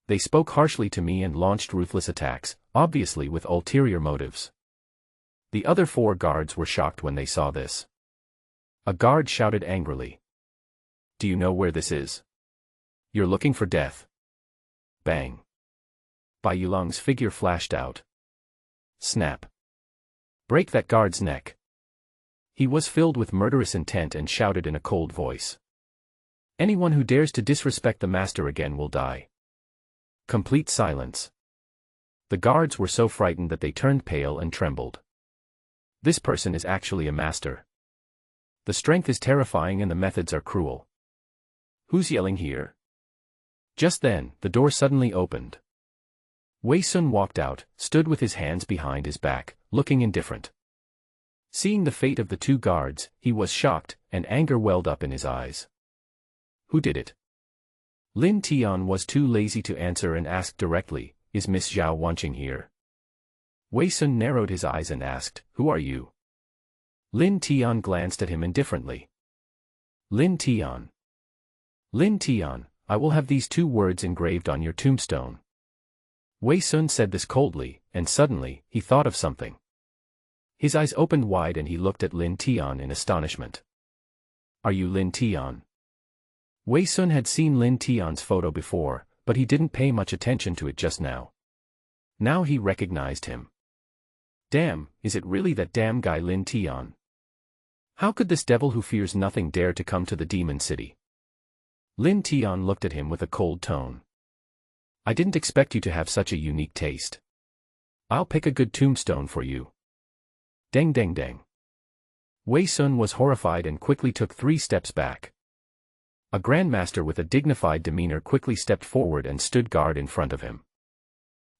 They spoke harshly to me and launched ruthless attacks, obviously with ulterior motives. The other 4 guards were shocked when they saw this. A guard shouted angrily. Do you know where this is? You're looking for death. Bang. Bai Yulong's figure flashed out. Snap. Break that guard's neck. He was filled with murderous intent and shouted in a cold voice. Anyone who dares to disrespect the master again will die. Complete silence. The guards were so frightened that they turned pale and trembled. This person is actually a master. The strength is terrifying and the methods are cruel. Who's yelling here? Just then, the door suddenly opened. Wei Sun walked out, stood with his hands behind his back, looking indifferent. Seeing the fate of the two guards, he was shocked, and anger welled up in his eyes. Who did it? Lin Tian was too lazy to answer and asked directly, "Is Miss Zhao Wanqing here?" Wei Sun narrowed his eyes and asked, "Who are you?" Lin Tian glanced at him indifferently. Lin Tian. Lin Tian, I will have these two words engraved on your tombstone. Wei Sun said this coldly, and suddenly, he thought of something. His eyes opened wide and he looked at Lin Tian in astonishment. Are you Lin Tian? Wei Sun had seen Lin Tian's photo before, but he didn't pay much attention to it just now. Now he recognized him. Damn, is it really that damn guy Lin Tian? How could this devil who fears nothing dare to come to the demon city? Lin Tian looked at him with a cold tone. I didn't expect you to have such a unique taste. I'll pick a good tombstone for you. Deng deng deng. Wei Sun was horrified and quickly took 3 steps back. A grandmaster with a dignified demeanor quickly stepped forward and stood guard in front of him.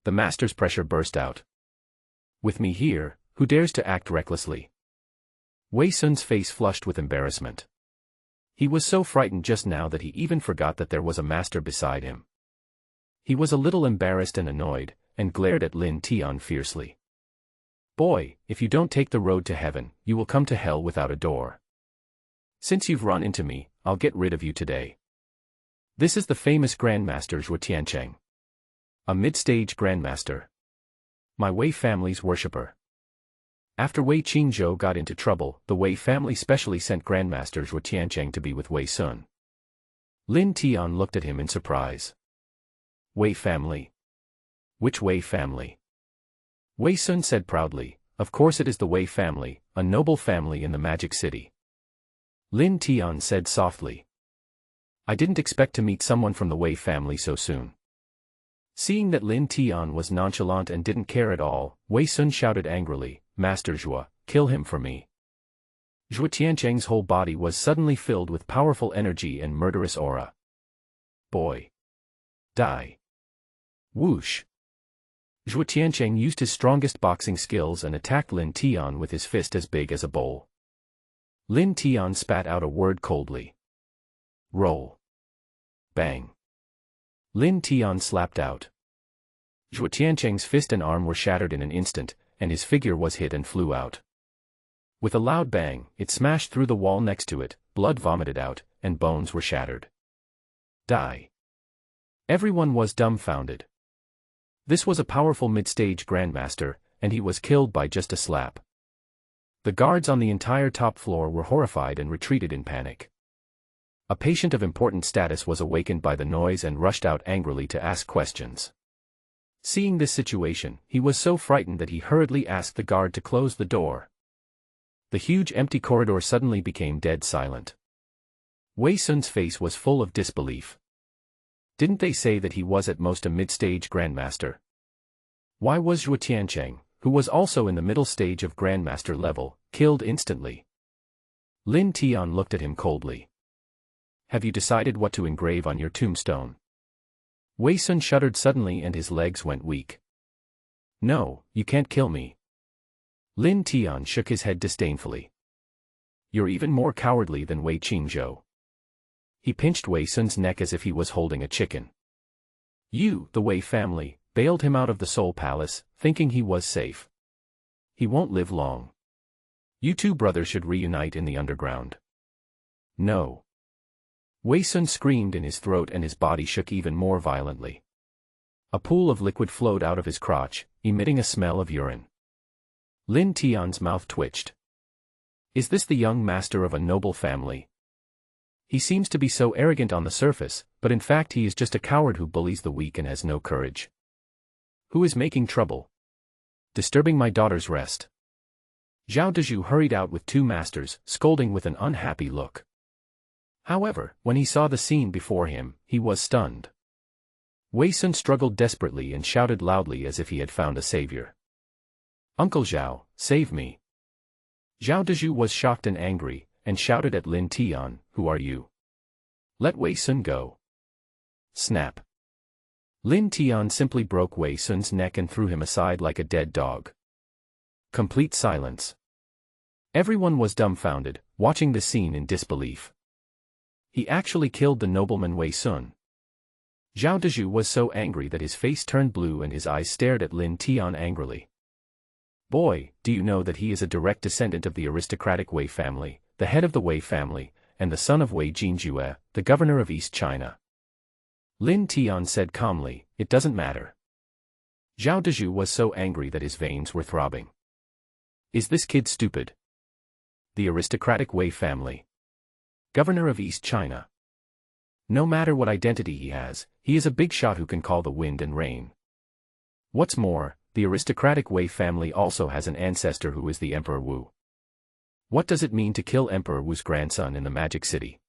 The master's pressure burst out. With me here, who dares to act recklessly? Wei Sun's face flushed with embarrassment. He was so frightened just now that he even forgot that there was a master beside him. He was a little embarrassed and annoyed, and glared at Lin Tian fiercely. Boy, if you don't take the road to heaven, you will come to hell without a door. Since you've run into me, I'll get rid of you today. This is the famous Grandmaster Zhuo Tiancheng. A mid-stage Grandmaster. My Wei family's worshipper. After Wei Qingzhou got into trouble, the Wei family specially sent Grandmaster Zhuo Tiancheng to be with Wei Sun. Lin Tian looked at him in surprise. Wei family? Which Wei family? Wei Sun said proudly, of course it is the Wei family, a noble family in the Magic City. Lin Tian said softly. I didn't expect to meet someone from the Wei family so soon. Seeing that Lin Tian was nonchalant and didn't care at all, Wei Sun shouted angrily, Master Zhuo, kill him for me. Zhuo Tiancheng's whole body was suddenly filled with powerful energy and murderous aura. Boy. Die. Whoosh. Zhuo Tiancheng used his strongest boxing skills and attacked Lin Tian with his fist as big as a bowl. Lin Tian spat out a word coldly. Roll. Bang. Lin Tian slapped out. Zhuo Tiancheng's fist and arm were shattered in an instant, and his figure was hit and flew out. With a loud bang, it smashed through the wall next to it, blood vomited out, and bones were shattered. Die. Everyone was dumbfounded. This was a powerful mid-stage grandmaster, and he was killed by just a slap. The guards on the entire top floor were horrified and retreated in panic. A patient of important status was awakened by the noise and rushed out angrily to ask questions. Seeing this situation, he was so frightened that he hurriedly asked the guard to close the door. The huge empty corridor suddenly became dead silent. Wei Sun's face was full of disbelief. Didn't they say that he was at most a mid-stage grandmaster? Why was Zhuo Tiancheng, who was also in the middle stage of grandmaster level, killed instantly? Lin Tian looked at him coldly. Have you decided what to engrave on your tombstone? Wei Sun shuddered suddenly and his legs went weak. No, you can't kill me. Lin Tian shook his head disdainfully. You're even more cowardly than Wei Qingzhou. He pinched Wei Sun's neck as if he was holding a chicken. You, the Wei family, bailed him out of the Soul Palace, thinking he was safe. He won't live long. You two brothers should reunite in the underground. No. Wei Sun screamed in his throat and his body shook even more violently. A pool of liquid flowed out of his crotch, emitting a smell of urine. Lin Tian's mouth twitched. Is this the young master of a noble family? He seems to be so arrogant on the surface, but in fact he is just a coward who bullies the weak and has no courage. Who is making trouble? Disturbing my daughter's rest. Zhao Dezhu hurried out with 2 masters, scolding with an unhappy look. However, when he saw the scene before him, he was stunned. Wei Sun struggled desperately and shouted loudly as if he had found a savior. Uncle Zhao, save me. Zhao Dezhu was shocked and angry, and shouted at Lin Tian, "Who are you? Let Wei Sun go." Snap. Lin Tian simply broke Wei Sun's neck and threw him aside like a dead dog. Complete silence. Everyone was dumbfounded, watching the scene in disbelief. He actually killed the nobleman Wei Sun. Zhao Dezhu was so angry that his face turned blue and his eyes stared at Lin Tian angrily. "Boy, do you know that he is a direct descendant of the aristocratic Wei family, the head of the Wei family, and the son of Wei Jinjue, the governor of East China?" Lin Tian said calmly, "It doesn't matter." Zhao Dezhu was so angry that his veins were throbbing. Is this kid stupid? The aristocratic Wei family. Governor of East China. No matter what identity he has, he is a big shot who can call the wind and rain. What's more, the aristocratic Wei family also has an ancestor who is the Emperor Wu. What does it mean to kill Emperor Wu's grandson in the Magic City?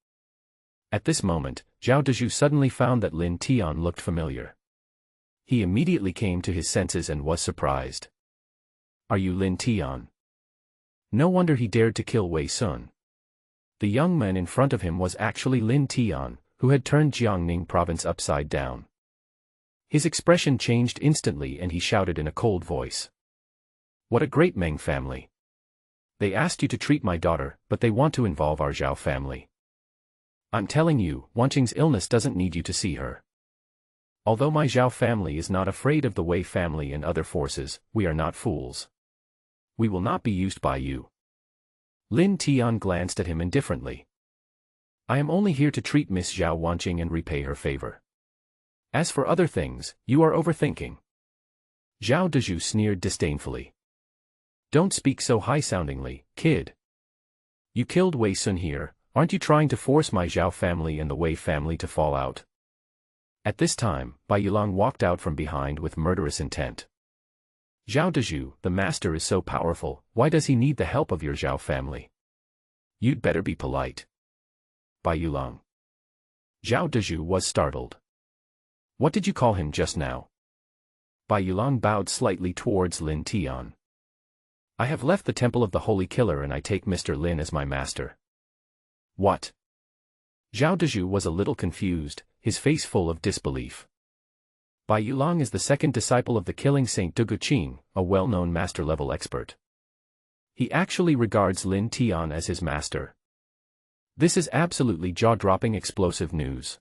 At this moment, Zhao Dezhu suddenly found that Lin Tian looked familiar. He immediately came to his senses and was surprised. "Are you Lin Tian?" No wonder he dared to kill Wei Sun. The young man in front of him was actually Lin Tian, who had turned Jiangning province upside down. His expression changed instantly and he shouted in a cold voice. "What a great Meng family! They asked you to treat my daughter, but they want to involve our Zhao family. I'm telling you, Wanqing's illness doesn't need you to see her. Although my Zhao family is not afraid of the Wei family and other forces, we are not fools. We will not be used by you." Lin Tian glanced at him indifferently. "I am only here to treat Miss Zhao Wanqing and repay her favor. As for other things, you are overthinking." Zhao Dezhu sneered disdainfully. "Don't speak so high-soundingly, kid. You killed Wei Sun here, aren't you trying to force my Zhao family and the Wei family to fall out?" At this time, Bai Yulong walked out from behind with murderous intent. "Zhao Dezhu, the master is so powerful, why does he need the help of your Zhao family? You'd better be polite." Bai Yulong. Zhao Dezhu was startled. "What did you call him just now?" Bai Yulong bowed slightly towards Lin Tian. "I have left the temple of the Holy Killer and I take Mr. Lin as my master." "What?" Zhao Dezhu was a little confused, his face full of disbelief. Bai Yulong is the second disciple of the killing Saint Dugu Qing, a well-known master-level expert. He actually regards Lin Tian as his master. This is absolutely jaw-dropping explosive news.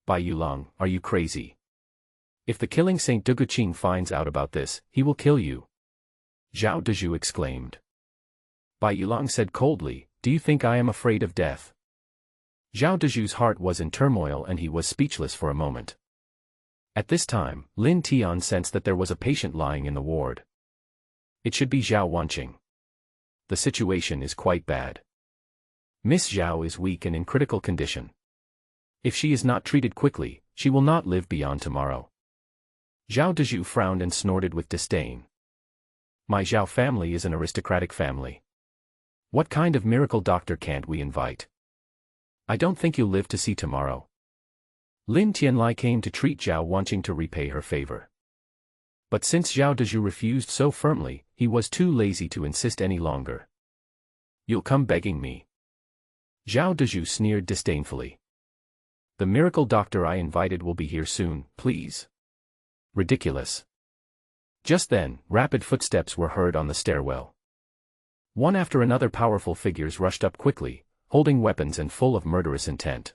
"Bai Yulong, are you crazy? If the killing Saint Dugu Qing finds out about this, he will kill you." Zhao Dezhu exclaimed. Bai Yulong said coldly, "Do you think I am afraid of death?" Zhao Dezhu's heart was in turmoil and he was speechless for a moment. At this time, Lin Tian sensed that there was a patient lying in the ward. It should be Zhao Wanqing. The situation is quite bad. Miss Zhao is weak and in critical condition. If she is not treated quickly, she will not live beyond tomorrow. Zhao Dezhu frowned and snorted with disdain. "My Zhao family is an aristocratic family. What kind of miracle doctor can't we invite? I don't think you'll live to see tomorrow." Lin Tianlai came to treat Zhao Wanqing to repay her favor. But since Zhao Dezhu refused so firmly, he was too lazy to insist any longer. "You'll come begging me?" Zhao Dezhu sneered disdainfully. "The miracle doctor I invited will be here soon, please." Ridiculous. Just then, rapid footsteps were heard on the stairwell. One after another powerful figures rushed up quickly, holding weapons and full of murderous intent.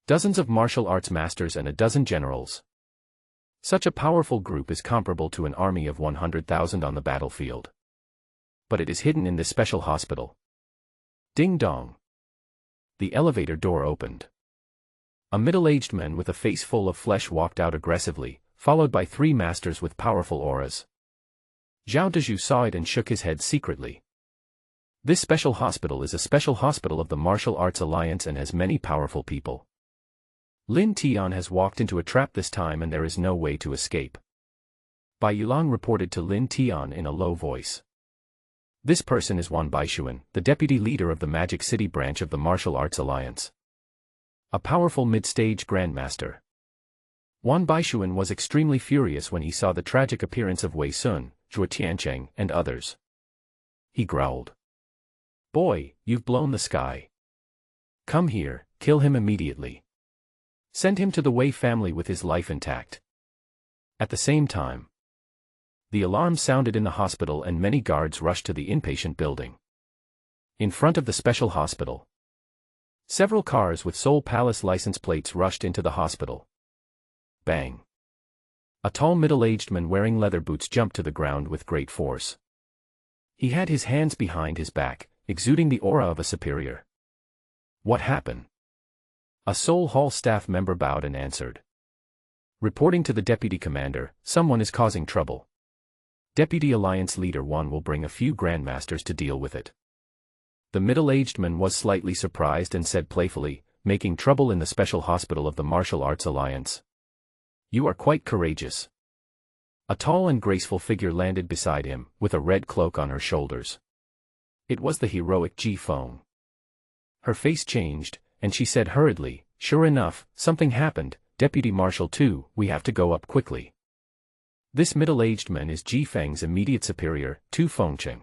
Dozens of martial arts masters and a dozen generals. Such a powerful group is comparable to an army of 100,000 on the battlefield. But it is hidden in this special hospital. Ding dong. The elevator door opened. A middle-aged man with a face full of flesh walked out aggressively, followed by 3 masters with powerful auras. Zhao Dezhu saw it and shook his head secretly. This special hospital is a special hospital of the Martial Arts Alliance and has many powerful people. Lin Tian has walked into a trap this time and there is no way to escape. Bai Yulong reported to Lin Tian in a low voice. This person is Wan Baishuan, the deputy leader of the Magic City branch of the Martial Arts Alliance. A powerful mid-stage grandmaster. Wan Baishuan was extremely furious when he saw the tragic appearance of Wei Sun, Zhuo Tiancheng, and others. He growled. Boy, you've blown the sky. Come here, kill him immediately. Send him to the Wei family with his life intact. At the same time, the alarm sounded in the hospital and many guards rushed to the inpatient building. In front of the special hospital, several cars with Seoul Palace license plates rushed into the hospital. Bang! A tall middle-aged man wearing leather boots jumped to the ground with great force. He had his hands behind his back, exuding the aura of a superior. What happened? A Seoul Hall staff member bowed and answered. Reporting to the deputy commander, someone is causing trouble. Deputy Alliance Leader 1 will bring a few grandmasters to deal with it. The middle-aged man was slightly surprised and said playfully, making trouble in the special hospital of the Martial Arts Alliance. You are quite courageous. A tall and graceful figure landed beside him, with a red cloak on her shoulders. It was the heroic Ji Feng. Her face changed, and she said hurriedly, sure enough, something happened, Deputy Marshal 2, we have to go up quickly. This middle-aged man is Ji Feng's immediate superior, Tu Fengcheng.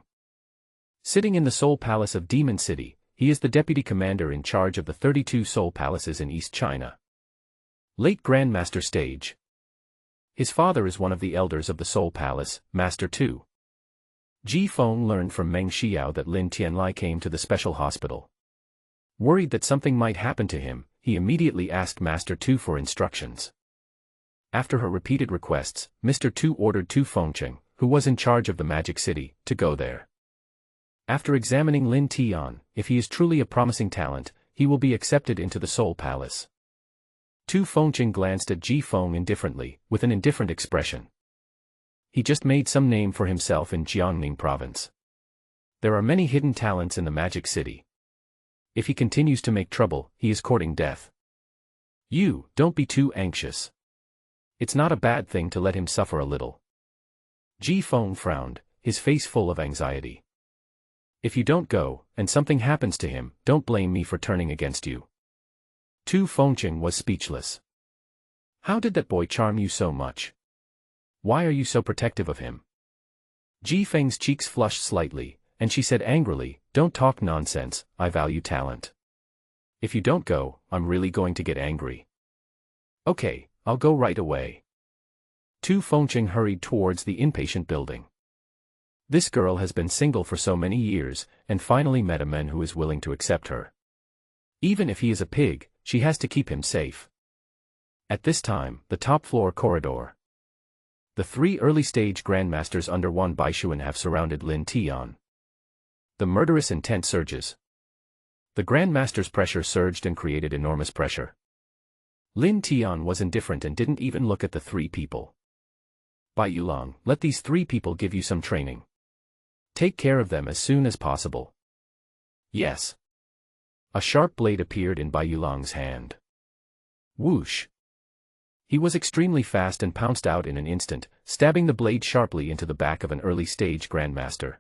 Sitting in the Seoul Palace of Demon City, he is the deputy commander in charge of the 32 Seoul Palaces in East China. Late Grandmaster Stage. His father is one of the elders of the Seoul Palace, Master 2. Ji Feng learned from Meng Xiao that Lin Tianlai came to the special hospital. Worried that something might happen to him, he immediately asked Master 2 for instructions. After her repeated requests, Mr. 2 ordered Tu Fengcheng, who was in charge of the Magic City, to go there. After examining Lin Tian, if he is truly a promising talent, he will be accepted into the Seoul Palace. Tu Fengcheng glanced at Ji Feng indifferently, with an indifferent expression. He just made some name for himself in Jiangning province. There are many hidden talents in the Magic City. If he continues to make trouble, he is courting death. You, don't be too anxious. It's not a bad thing to let him suffer a little. Ji Feng frowned, his face full of anxiety. If you don't go, and something happens to him, don't blame me for turning against you. Tu Fengcheng was speechless. How did that boy charm you so much? Why are you so protective of him? Ji Feng's cheeks flushed slightly, and she said angrily, don't talk nonsense, I value talent. If you don't go, I'm really going to get angry. Okay, I'll go right away. Tu Fengcheng hurried towards the inpatient building. This girl has been single for so many years, and finally met a man who is willing to accept her. Even if he is a pig, she has to keep him safe. At this time, the top-floor corridor. The 3 early-stage grandmasters under Wan Baishuan have surrounded Lin Tian. The murderous intent surges. The grandmaster's pressure surged and created enormous pressure. Lin Tian was indifferent and didn't even look at the 3 people. Bai Yulong, let these 3 people give you some training. Take care of them as soon as possible. Yes. A sharp blade appeared in Bai Yulong's hand. Whoosh. He was extremely fast and pounced out in an instant, stabbing the blade sharply into the back of an early-stage grandmaster.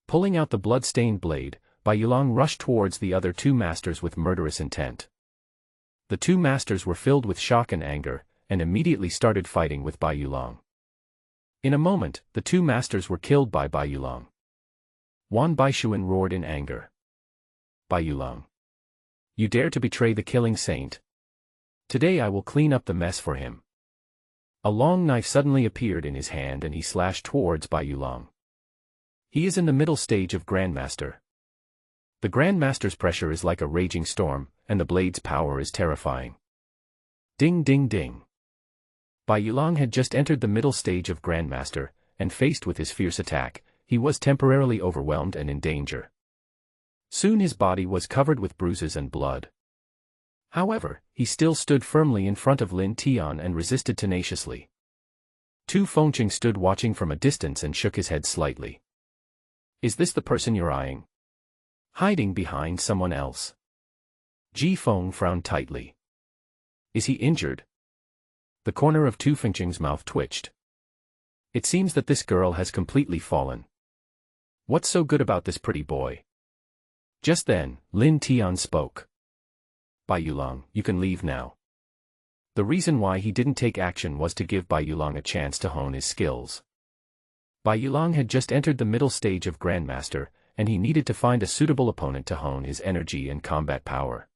Pulling out the blood-stained blade, Bai Yulong rushed towards the other 2 masters with murderous intent. The 2 masters were filled with shock and anger, and immediately started fighting with Bai Yulong. In a moment, the 2 masters were killed by Bai Yulong. Wan Baishuan roared in anger. Bai Yulong. You dare to betray the killing saint? Today I will clean up the mess for him. A long knife suddenly appeared in his hand and he slashed towards Bai Yulong. He is in the middle stage of Grandmaster. The Grandmaster's pressure is like a raging storm, and the blade's power is terrifying. Ding ding ding. Bai Yulong had just entered the middle stage of Grandmaster, and faced with his fierce attack, he was temporarily overwhelmed and in danger. Soon his body was covered with bruises and blood. However, he still stood firmly in front of Lin Tian and resisted tenaciously. Tu Fengcheng stood watching from a distance and shook his head slightly. Is this the person you're eyeing? Hiding behind someone else. Ji Feng frowned tightly. Is he injured? The corner of Tu Fengcheng's mouth twitched. It seems that this girl has completely fallen. What's so good about this pretty boy? Just then, Lin Tian spoke. Bai Yulong, you can leave now. The reason why he didn't take action was to give Bai Yulong a chance to hone his skills. Bai Yulong had just entered the middle stage of Grandmaster, and he needed to find a suitable opponent to hone his energy and combat power.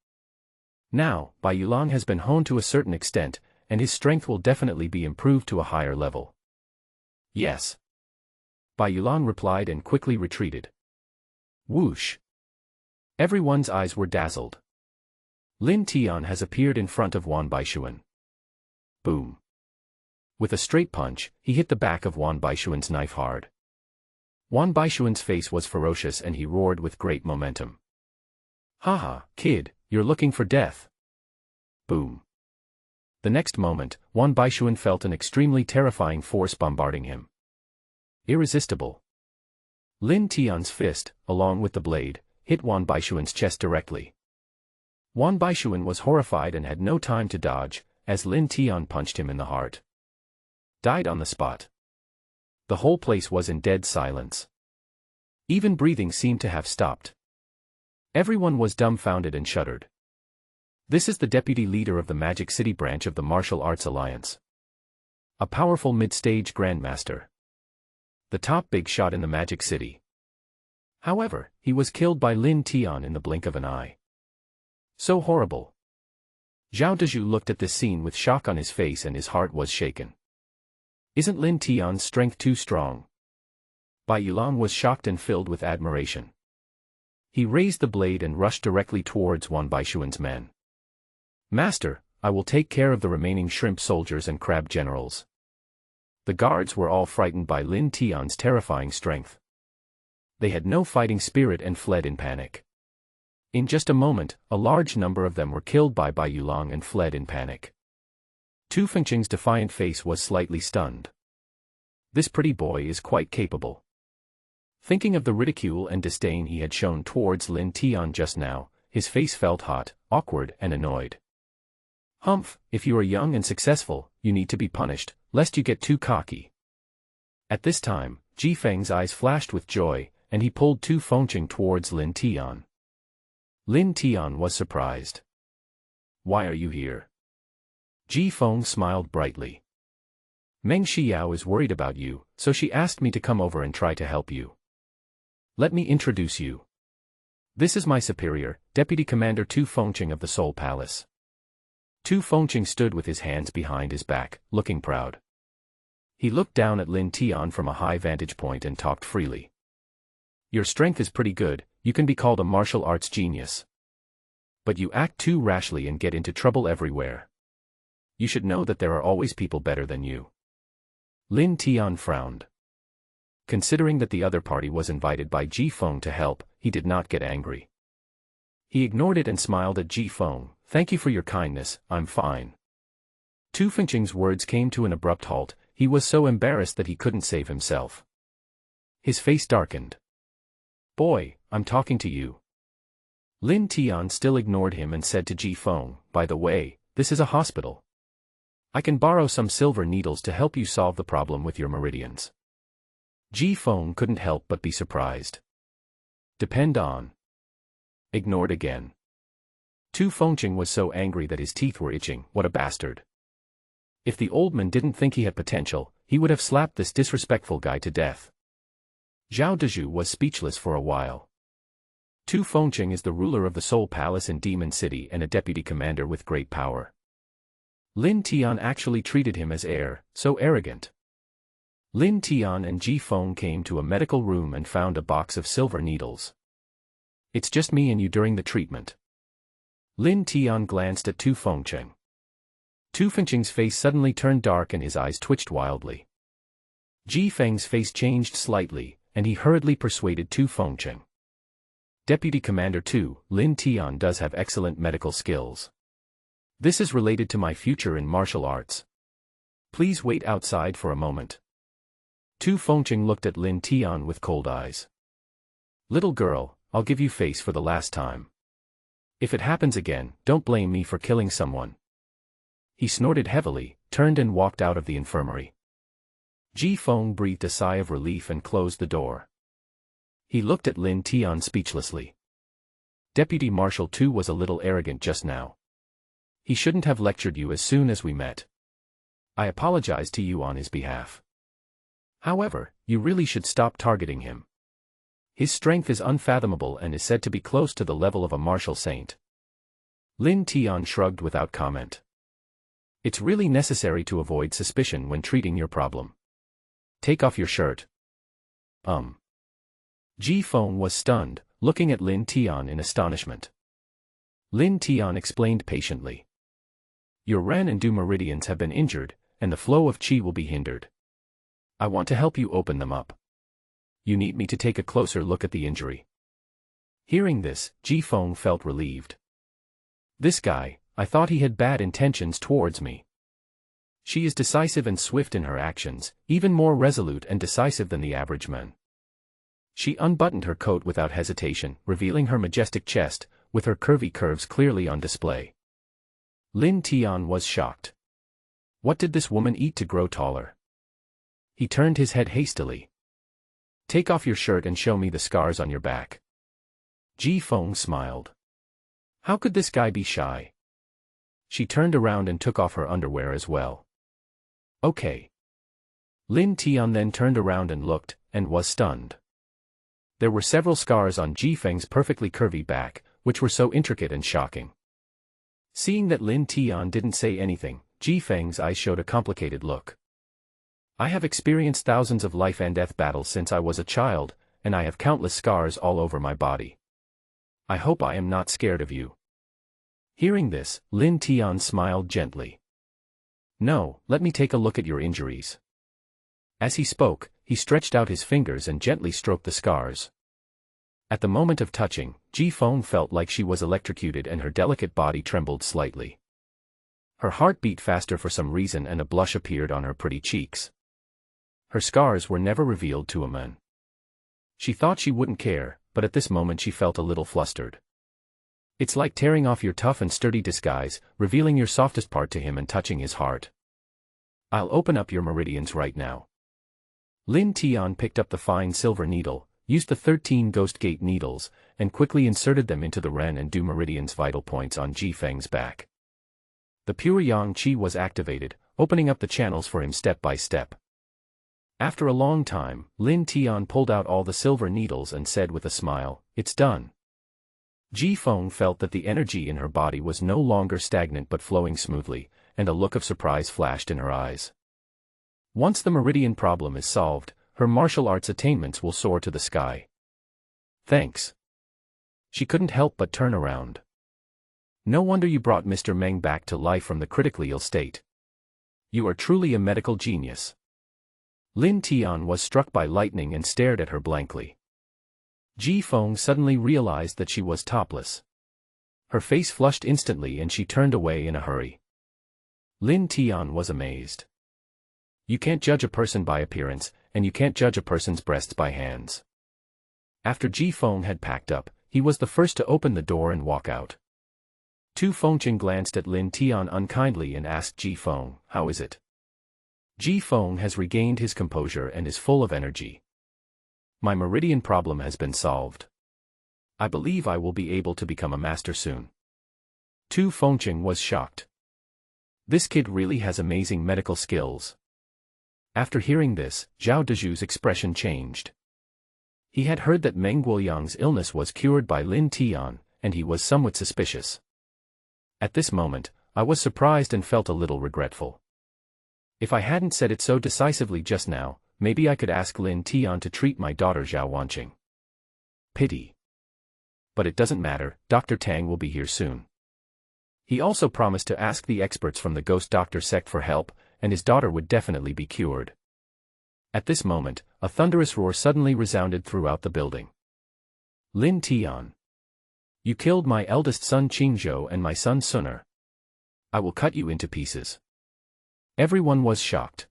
Now, Bai Yulang has been honed to a certain extent, and his strength will definitely be improved to a higher level. Yes. Bai Yulang replied and quickly retreated. Whoosh. Everyone's eyes were dazzled. Lin Tian has appeared in front of Wan Baishuan. Boom. With a straight punch, he hit the back of Wan Baishuan's knife hard. Wan Baishuan's face was ferocious and he roared with great momentum. Haha, kid, you're looking for death. Boom. The next moment, Wan Baishuan felt an extremely terrifying force bombarding him. Irresistible. Lin Tian's fist, along with the blade, hit Wan Baishuan's chest directly. Wan Baishuan was horrified and had no time to dodge, as Lin Tian punched him in the heart. Died on the spot. The whole place was in dead silence. Even breathing seemed to have stopped. Everyone was dumbfounded and shuddered. This is the deputy leader of the Magic City branch of the Martial Arts Alliance. A powerful mid-stage grandmaster. The top big shot in the Magic City. However, he was killed by Lin Tian in the blink of an eye. So horrible. Zhao Dezhu looked at this scene with shock on his face and his heart was shaken. Isn't Lin Tian's strength too strong? Bai Yulang was shocked and filled with admiration. He raised the blade and rushed directly towards Wan Baishuan's men. Master, I will take care of the remaining shrimp soldiers and crab generals. The guards were all frightened by Lin Tian's terrifying strength. They had no fighting spirit and fled in panic. In just a moment, a large number of them were killed by Bai Yulang and fled in panic. Tu Fengqing's defiant face was slightly stunned. This pretty boy is quite capable. Thinking of the ridicule and disdain he had shown towards Lin Tian just now, his face felt hot, awkward and annoyed. Humph, if you are young and successful, you need to be punished, lest you get too cocky. At this time, Ji Feng's eyes flashed with joy, and he pulled Tu Fengqing towards Lin Tian. Lin Tian was surprised. Why are you here? Ji Feng smiled brightly. Meng Xiao is worried about you, so she asked me to come over and try to help you. Let me introduce you. This is my superior, Deputy Commander Tu Fengqing of the Soul Palace. Tu Fengqing stood with his hands behind his back, looking proud. He looked down at Lin Tian from a high vantage point and talked freely. Your strength is pretty good, you can be called a martial arts genius. But you act too rashly and get into trouble everywhere. You should know that there are always people better than you. Lin Tian frowned. Considering that the other party was invited by Ji Feng to help, he did not get angry. He ignored it and smiled at Ji Feng. Thank you for your kindness, I'm fine. Tu Fengqing's words came to an abrupt halt. He was so embarrassed that he couldn't save himself. His face darkened. Boy, I'm talking to you. Lin Tian still ignored him and said to Ji Feng, by the way, this is a hospital. I can borrow some silver needles to help you solve the problem with your meridians. Ji Feng couldn't help but be surprised. Depend on. Ignored again. Tu Fengqing was so angry that his teeth were itching. What a bastard. If the old man didn't think he had potential, he would have slapped this disrespectful guy to death. Zhao Dezhu was speechless for a while. Tu Fengqing is the ruler of the Soul Palace in Demon City and a deputy commander with great power. Lin Tian actually treated him as heir, so arrogant. Lin Tian and Ji Feng came to a medical room and found a box of silver needles. It's just me and you during the treatment. Lin Tian glanced at Tu Fengqing. Tu Fengqing's face suddenly turned dark and his eyes twitched wildly. Ji Feng's face changed slightly, and he hurriedly persuaded Tu Fengqing. Deputy Commander Tu, Lin Tian does have excellent medical skills. This is related to my future in martial arts. Please wait outside for a moment. Tu Fengqing looked at Lin Tian with cold eyes. Little girl, I'll give you face for the last time. If it happens again, don't blame me for killing someone. He snorted heavily, turned and walked out of the infirmary. Ji Feng breathed a sigh of relief and closed the door. He looked at Lin Tian speechlessly. Deputy Marshal Tu was a little arrogant just now. He shouldn't have lectured you as soon as we met. I apologize to you on his behalf. However, you really should stop targeting him. His strength is unfathomable and is said to be close to the level of a martial saint. Lin Tian shrugged without comment. It's really necessary to avoid suspicion when treating your problem. Take off your shirt. Ji Feng was stunned, looking at Lin Tian in astonishment. Lin Tian explained patiently. Your Ren and Du meridians have been injured, and the flow of qi will be hindered. I want to help you open them up. You need me to take a closer look at the injury. Hearing this, Ji Feng felt relieved. This guy, I thought he had bad intentions towards me. She is decisive and swift in her actions, even more resolute and decisive than the average man. She unbuttoned her coat without hesitation, revealing her majestic chest, with her curvy curves clearly on display. Lin Tian was shocked. What did this woman eat to grow taller? He turned his head hastily. Take off your shirt and show me the scars on your back. Ji Feng smiled. How could this guy be shy? She turned around and took off her underwear as well. Okay. Lin Tian then turned around and looked, and was stunned. There were several scars on Ji Feng's perfectly curvy back, which were so intricate and shocking. Seeing that Lin Tian didn't say anything, Ji Feng's eyes showed a complicated look. I have experienced thousands of life and death battles since I was a child, and I have countless scars all over my body. I hope I am not scared of you. Hearing this, Lin Tian smiled gently. No, let me take a look at your injuries. As he spoke, he stretched out his fingers and gently stroked the scars. At the moment of touching, Ji Feng felt like she was electrocuted and her delicate body trembled slightly. Her heart beat faster for some reason and a blush appeared on her pretty cheeks. Her scars were never revealed to a man. She thought she wouldn't care, but at this moment she felt a little flustered. It's like tearing off your tough and sturdy disguise, revealing your softest part to him and touching his heart. I'll open up your meridians right now. Lin Tian picked up the fine silver needle, used the 13 ghost gate needles, and quickly inserted them into the Ren and Du meridians' vital points on Ji Feng's back. The pure yang qi was activated, opening up the channels for him step by step. After a long time, Lin Tian pulled out all the silver needles and said with a smile, "It's done." Ji Feng felt that the energy in her body was no longer stagnant but flowing smoothly, and a look of surprise flashed in her eyes. Once the meridian problem is solved, her martial arts attainments will soar to the sky. Thanks. She couldn't help but turn around. No wonder you brought Mr. Meng back to life from the critically ill state. You are truly a medical genius. Lin Tian was struck by lightning and stared at her blankly. Ji Feng suddenly realized that she was topless. Her face flushed instantly and she turned away in a hurry. Lin Tian was amazed. You can't judge a person by appearance, and you can't judge a person's breasts by hands. After Ji Feng had packed up, he was the first to open the door and walk out. Tu Fengqin glanced at Lin Tian unkindly and asked Ji Feng, "How is it?" Ji Feng has regained his composure and is full of energy. My meridian problem has been solved. I believe I will be able to become a master soon. Tu Fengqin was shocked. This kid really has amazing medical skills. After hearing this, Zhao Deju's expression changed. He had heard that Meng Guoyang's illness was cured by Lin Tian, and he was somewhat suspicious. At this moment, I was surprised and felt a little regretful. If I hadn't said it so decisively just now, maybe I could ask Lin Tian to treat my daughter Zhao Wanqing. Pity. But it doesn't matter, Dr. Tang will be here soon. He also promised to ask the experts from the Ghost Doctor sect for help, and his daughter would definitely be cured. At this moment, a thunderous roar suddenly resounded throughout the building. Lin Tian. You killed my eldest son Qingzhou and my son Suner. I will cut you into pieces. Everyone was shocked.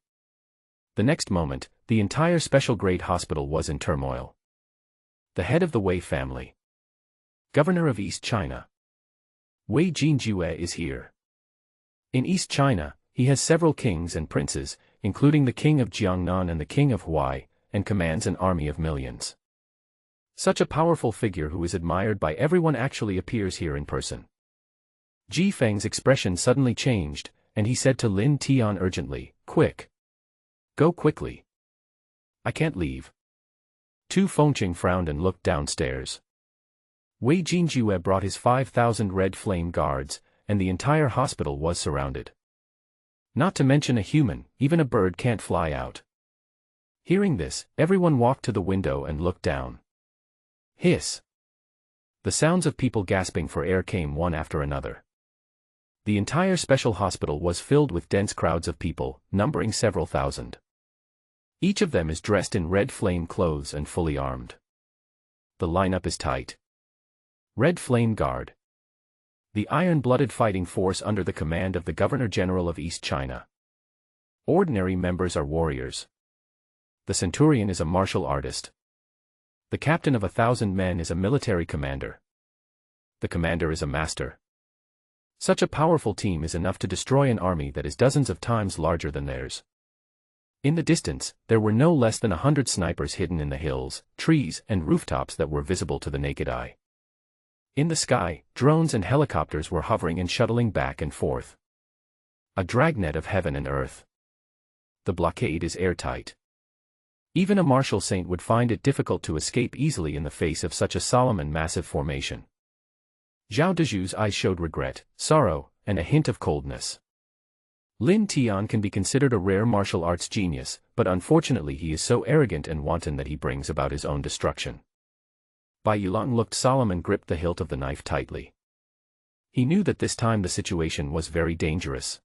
The next moment, the entire special grade hospital was in turmoil. The head of the Wei family. Governor of East China. Wei Jinjue is here. In East China, he has several kings and princes, including the king of Jiangnan and the king of Huai, and commands an army of millions. Such a powerful figure who is admired by everyone actually appears here in person. Ji Feng's expression suddenly changed, and he said to Lin Tian urgently, "Quick! Go quickly! I can't leave." Tu Fengqing frowned and looked downstairs. Wei Jinjue brought his 5,000 red flame guards, and the entire hospital was surrounded. Not to mention a human, even a bird can't fly out. Hearing this, everyone walked to the window and looked down. Hiss! The sounds of people gasping for air came one after another. The entire special hospital was filled with dense crowds of people, numbering several thousand. Each of them is dressed in red flame clothes and fully armed. The lineup is tight. Red Flame Guard. The iron-blooded fighting force under the command of the Governor-General of East China. Ordinary members are warriors. The centurion is a martial artist. The captain of 1,000 men is a military commander. The commander is a master. Such a powerful team is enough to destroy an army that is dozens of times larger than theirs. In the distance, there were no less than 100 snipers hidden in the hills, trees, and rooftops that were visible to the naked eye. In the sky, drones and helicopters were hovering and shuttling back and forth. A dragnet of heaven and earth. The blockade is airtight. Even a martial saint would find it difficult to escape easily in the face of such a solemn and massive formation. Zhao Deju's eyes showed regret, sorrow, and a hint of coldness. Lin Tian can be considered a rare martial arts genius, but unfortunately he is so arrogant and wanton that he brings about his own destruction. Bai Yulong looked solemn and gripped the hilt of the knife tightly. He knew that this time the situation was very dangerous.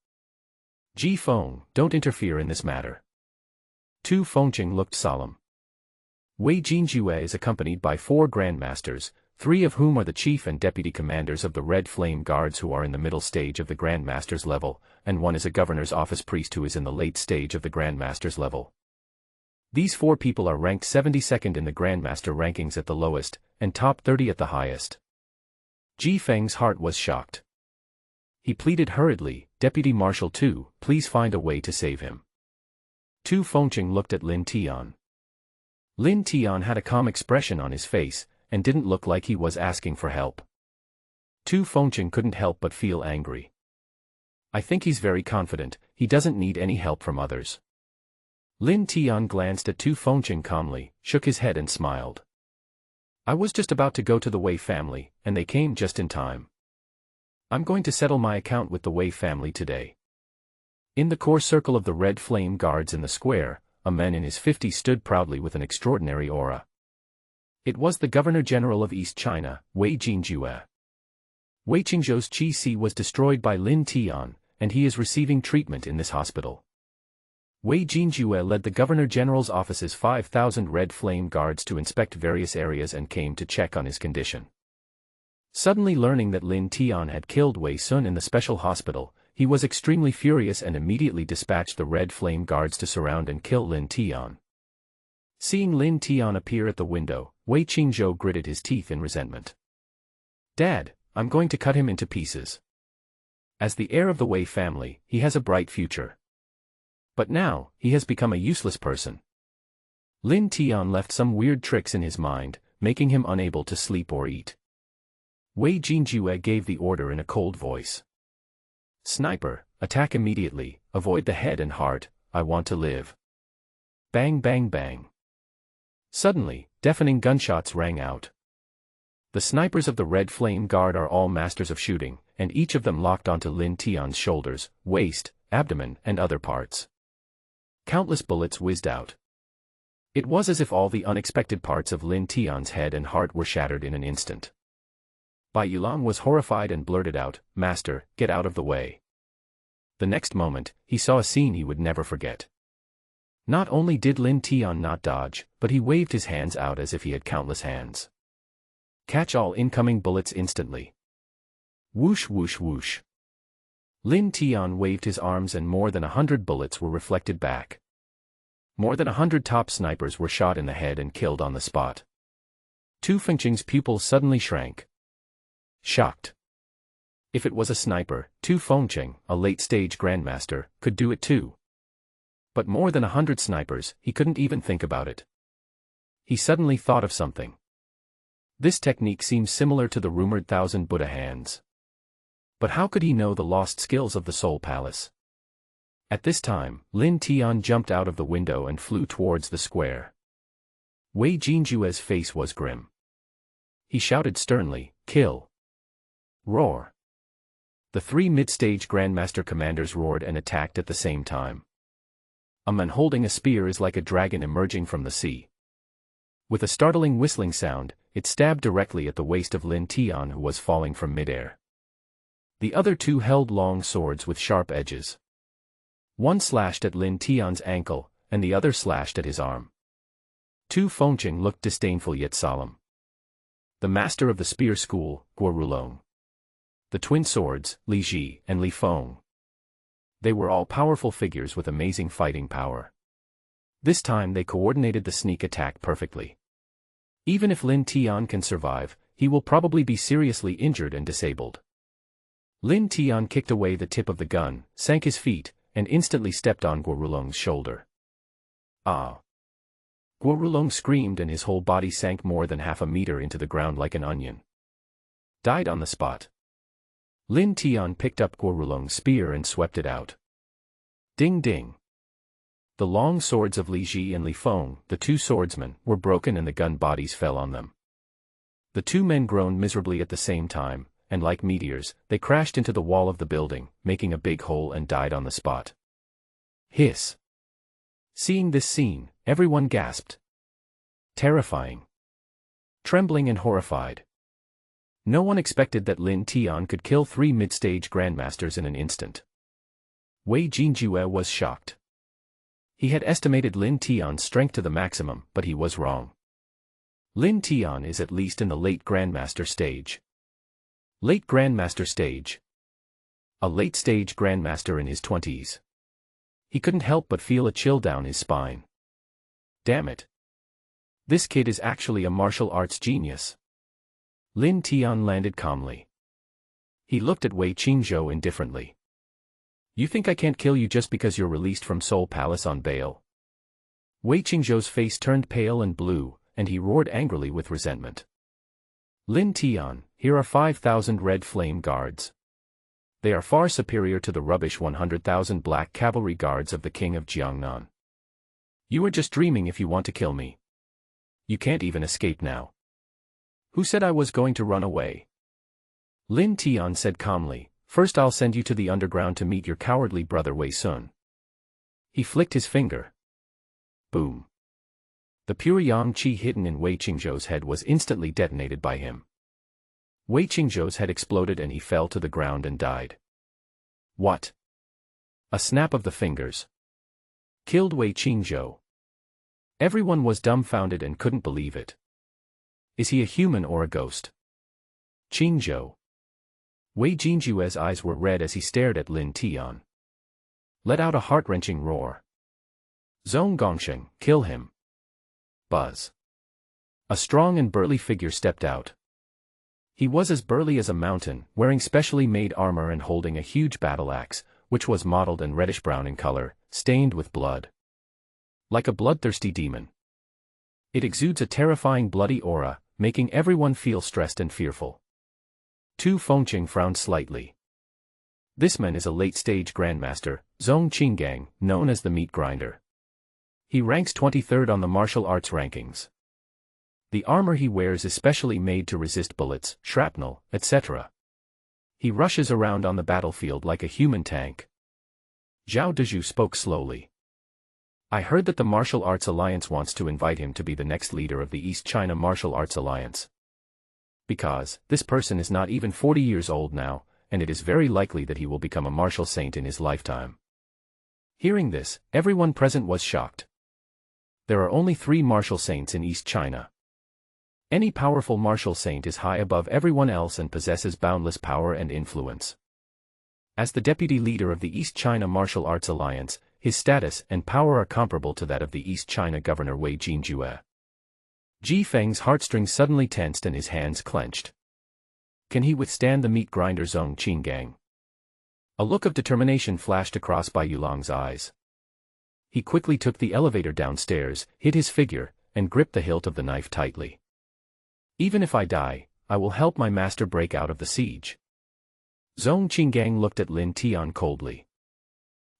Ji Feng, don't interfere in this matter. Tu Fengqing looked solemn. Wei Jinjue is accompanied by 4 grandmasters, 3 of whom are the chief and deputy commanders of the Red Flame Guards who are in the middle stage of the Grandmaster's level, and 1 is a governor's office priest who is in the late stage of the Grandmaster's level. These 4 people are ranked 72nd in the Grandmaster rankings at the lowest, and top 30 at the highest. Ji Feng's heart was shocked. He pleaded hurriedly, Deputy Marshal Tu, please find a way to save him. Tu Fengqing looked at Lin Tian. Lin Tian had a calm expression on his face, and didn't look like he was asking for help. Tu Fengqing couldn't help but feel angry. I think he's very confident, he doesn't need any help from others. Lin Tian glanced at Tu Fengqing calmly, shook his head and smiled. I was just about to go to the Wei family, and they came just in time. I'm going to settle my account with the Wei family today. In the core circle of the Red Flame Guards in the square, a man in his 50s stood proudly with an extraordinary aura. It was the Governor-General of East China, Wei Jinjue. Wei Qingzhou's Qi was destroyed by Lin Tian, and he is receiving treatment in this hospital. Wei Jinjue led the Governor-General's office's 5,000 Red Flame Guards to inspect various areas and came to check on his condition. Suddenly learning that Lin Tian had killed Wei Sun in the special hospital, he was extremely furious and immediately dispatched the Red Flame Guards to surround and kill Lin Tian. Seeing Lin Tian appear at the window, Wei Qingzhou gritted his teeth in resentment. Dad, I'm going to cut him into pieces. As the heir of the Wei family, he has a bright future. But now, he has become a useless person. Lin Tian left some weird tricks in his mind, making him unable to sleep or eat. Wei Jinjue gave the order in a cold voice. Sniper, attack immediately, avoid the head and heart, I want to live. Bang bang bang. Suddenly, deafening gunshots rang out. The snipers of the Red Flame Guard are all masters of shooting, and each of them locked onto Lin Tian's shoulders, waist, abdomen, and other parts. Countless bullets whizzed out. It was as if all the unexpected parts of Lin Tian's head and heart were shattered in an instant. Bai Yulong was horrified and blurted out, Master, get out of the way. The next moment, he saw a scene he would never forget. Not only did Lin Tian not dodge, but he waved his hands out as if he had countless hands. Catch all incoming bullets instantly. Whoosh whoosh whoosh. Lin Tian waved his arms and more than 100 bullets were reflected back. More than 100 top snipers were shot in the head and killed on the spot. Tu Fengqing's pupils suddenly shrank. Shocked. If it was a sniper, Tu Fengqing, a late-stage grandmaster, could do it too. But more than 100 snipers, he couldn't even think about it. He suddenly thought of something. This technique seems similar to the rumored 1,000 Buddha hands. But how could he know the lost skills of the Soul Palace? At this time, Lin Tian jumped out of the window and flew towards the square. Wei Jinjue's face was grim. He shouted sternly, "Kill!" Roar! The three mid-stage Grandmaster commanders roared and attacked at the same time. A man holding a spear is like a dragon emerging from the sea. With a startling whistling sound, it stabbed directly at the waist of Lin Tian, who was falling from midair. The other two held long swords with sharp edges. One slashed at Lin Tian's ankle, and the other slashed at his arm. Tu Fengqing looked disdainful yet solemn. The master of the spear school, Guo Rulong. The twin swords, Li Ji and Li Feng. They were all powerful figures with amazing fighting power. This time they coordinated the sneak attack perfectly. Even if Lin Tian can survive, he will probably be seriously injured and disabled. Lin Tian kicked away the tip of the gun, sank his feet, and instantly stepped on Guo Rulong's shoulder. Ah! Guo Rulong screamed and his whole body sank more than half a meter into the ground like an onion. Died on the spot. Lin Tian picked up Guo Rulong's spear and swept it out. Ding ding! The long swords of Li Ji and Li Feng, the two swordsmen, were broken and the gun bodies fell on them. The two men groaned miserably at the same time, and like meteors, they crashed into the wall of the building, making a big hole, and died on the spot. Hiss! Seeing this scene, everyone gasped. Terrifying. Trembling and horrified. No one expected that Lin Tian could kill three mid-stage grandmasters in an instant. Wei Jinjue was shocked. He had estimated Lin Tian's strength to the maximum, but he was wrong. Lin Tian is at least in the late grandmaster stage. Late grandmaster stage. A late-stage grandmaster in his 20s. He couldn't help but feel a chill down his spine. Damn it. This kid is actually a martial arts genius. Lin Tian landed calmly. He looked at Wei Qingzhou indifferently. You think I can't kill you just because you're released from Seoul Palace on bail? Wei Qingzhou's face turned pale and blue, and he roared angrily with resentment. Lin Tian, here are 5,000 red flame guards. They are far superior to the rubbish 100,000 black cavalry guards of the king of Jiangnan. You are just dreaming if you want to kill me. You can't even escape now. Who said I was going to run away? Lin Tian said calmly, first I'll send you to the underground to meet your cowardly brother Wei Sun. He flicked his finger. Boom. The pure yang qi hidden in Wei Qingzhou's head was instantly detonated by him. Wei Qingzhou's head exploded and he fell to the ground and died. What? A snap of the fingers. Killed Wei Qingzhou. Everyone was dumbfounded and couldn't believe it. Is he a human or a ghost? Qingzhou. Wei Jinjue's eyes were red as he stared at Lin Tian. Let out a heart-wrenching roar. Zhong Gongsheng, kill him. Buzz. A strong and burly figure stepped out. He was as burly as a mountain, wearing specially made armor and holding a huge battle axe, which was mottled and reddish-brown in color, stained with blood. Like a bloodthirsty demon. It exudes a terrifying bloody aura, making everyone feel stressed and fearful. Tu Fengqing frowned slightly. This man is a late-stage grandmaster, Zhong Qinggang, known as the Meat Grinder. He ranks 23rd on the martial arts rankings. The armor he wears is specially made to resist bullets, shrapnel, etc. He rushes around on the battlefield like a human tank. Zhao Dezhu spoke slowly. I heard that the Martial Arts Alliance wants to invite him to be the next leader of the East China Martial Arts Alliance. Because, this person is not even 40 years old now, and it is very likely that he will become a martial saint in his lifetime. Hearing this, everyone present was shocked. There are only 3 martial saints in East China. Any powerful martial saint is high above everyone else and possesses boundless power and influence. As the deputy leader of the East China Martial Arts Alliance, his status and power are comparable to that of the East China governor Wei Jinjue. Ji Feng's heartstrings suddenly tensed and his hands clenched. Can he withstand the meat grinder Zhong Qinggang? A look of determination flashed across Bai Yulong's eyes. He quickly took the elevator downstairs, hid his figure, and gripped the hilt of the knife tightly. Even if I die, I will help my master break out of the siege. Zhong Qinggang looked at Lin Tian coldly.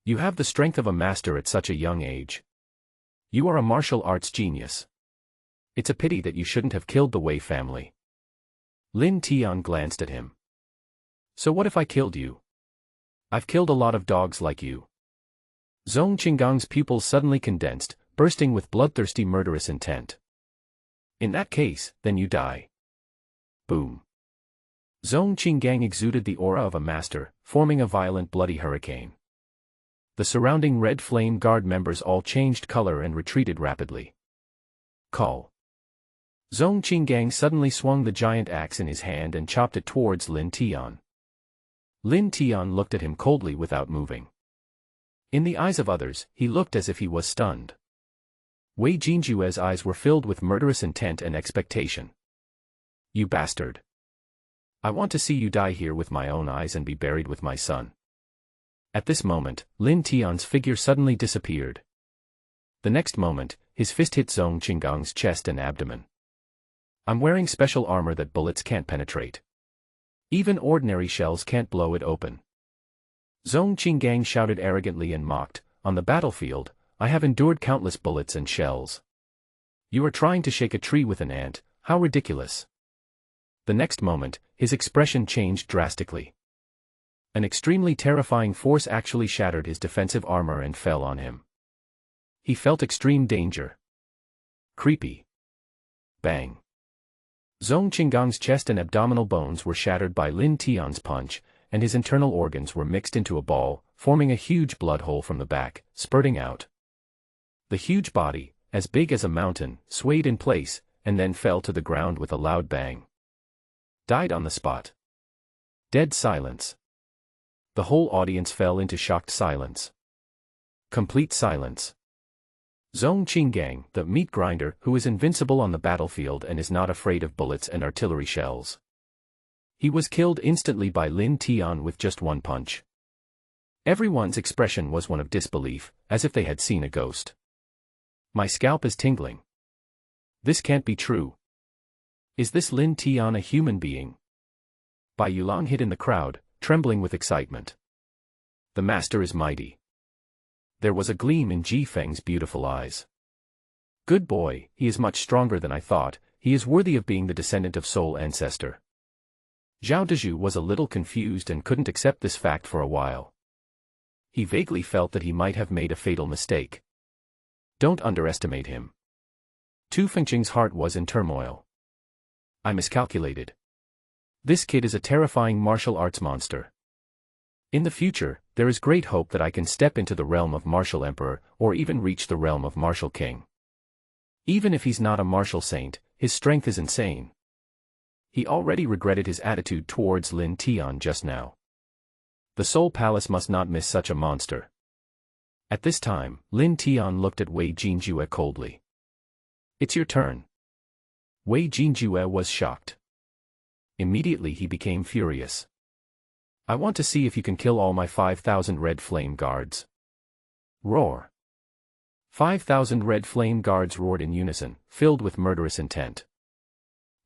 You have the strength of a master at such a young age. You are a martial arts genius. It's a pity that you shouldn't have killed the Wei family. Lin Tian glanced at him. So what if I killed you? I've killed a lot of dogs like you. Zhong Qinggang's pupils suddenly condensed, bursting with bloodthirsty murderous intent. In that case, then you die. Boom. Zhong Qinggang exuded the aura of a master, forming a violent bloody hurricane. The surrounding Red Flame Guard members all changed color and retreated rapidly. Call. Zhong Qinggang suddenly swung the giant axe in his hand and chopped it towards Lin Tian. Lin Tian looked at him coldly without moving. In the eyes of others, he looked as if he was stunned. Wei Jinjue's eyes were filled with murderous intent and expectation. You bastard! I want to see you die here with my own eyes and be buried with my son. At this moment, Lin Tian's figure suddenly disappeared. The next moment, his fist hit Zhong Qinggang's chest and abdomen. I'm wearing special armor that bullets can't penetrate. Even ordinary shells can't blow it open. Zhong Qinggang shouted arrogantly and mocked, on the battlefield, I have endured countless bullets and shells. You are trying to shake a tree with an ant, how ridiculous. The next moment, his expression changed drastically. An extremely terrifying force actually shattered his defensive armor and fell on him. He felt extreme danger. Creepy. Bang. Zhong Qinggang's chest and abdominal bones were shattered by Lin Tian's punch, and his internal organs were mixed into a ball, forming a huge blood hole from the back, spurting out. The huge body, as big as a mountain, swayed in place, and then fell to the ground with a loud bang. Died on the spot. Dead silence. The whole audience fell into shocked silence. Complete silence. Zhong Qinggang, the meat grinder, who is invincible on the battlefield and is not afraid of bullets and artillery shells. He was killed instantly by Lin Tian with just one punch. Everyone's expression was one of disbelief, as if they had seen a ghost. My scalp is tingling. This can't be true. Is this Lin Tian a human being? Bai Yulang hid in the crowd, trembling with excitement. The master is mighty. There was a gleam in Ji Feng's beautiful eyes. Good boy, he is much stronger than I thought, he is worthy of being the descendant of Soul Ancestor. Zhao Dezhu was a little confused and couldn't accept this fact for a while. He vaguely felt that he might have made a fatal mistake. Don't underestimate him. Tu Fengqing's heart was in turmoil. I miscalculated. This kid is a terrifying martial arts monster. In the future, there is great hope that I can step into the realm of Martial Emperor, or even reach the realm of Martial King. Even if he's not a martial saint, his strength is insane. He already regretted his attitude towards Lin Tian just now. The Soul Palace must not miss such a monster. At this time, Lin Tian looked at Wei Jinjue coldly. It's your turn. Wei Jinjue was shocked. Immediately he became furious. I want to see if you can kill all my 5,000 Red Flame Guards. Roar. 5,000 Red Flame Guards roared in unison, filled with murderous intent.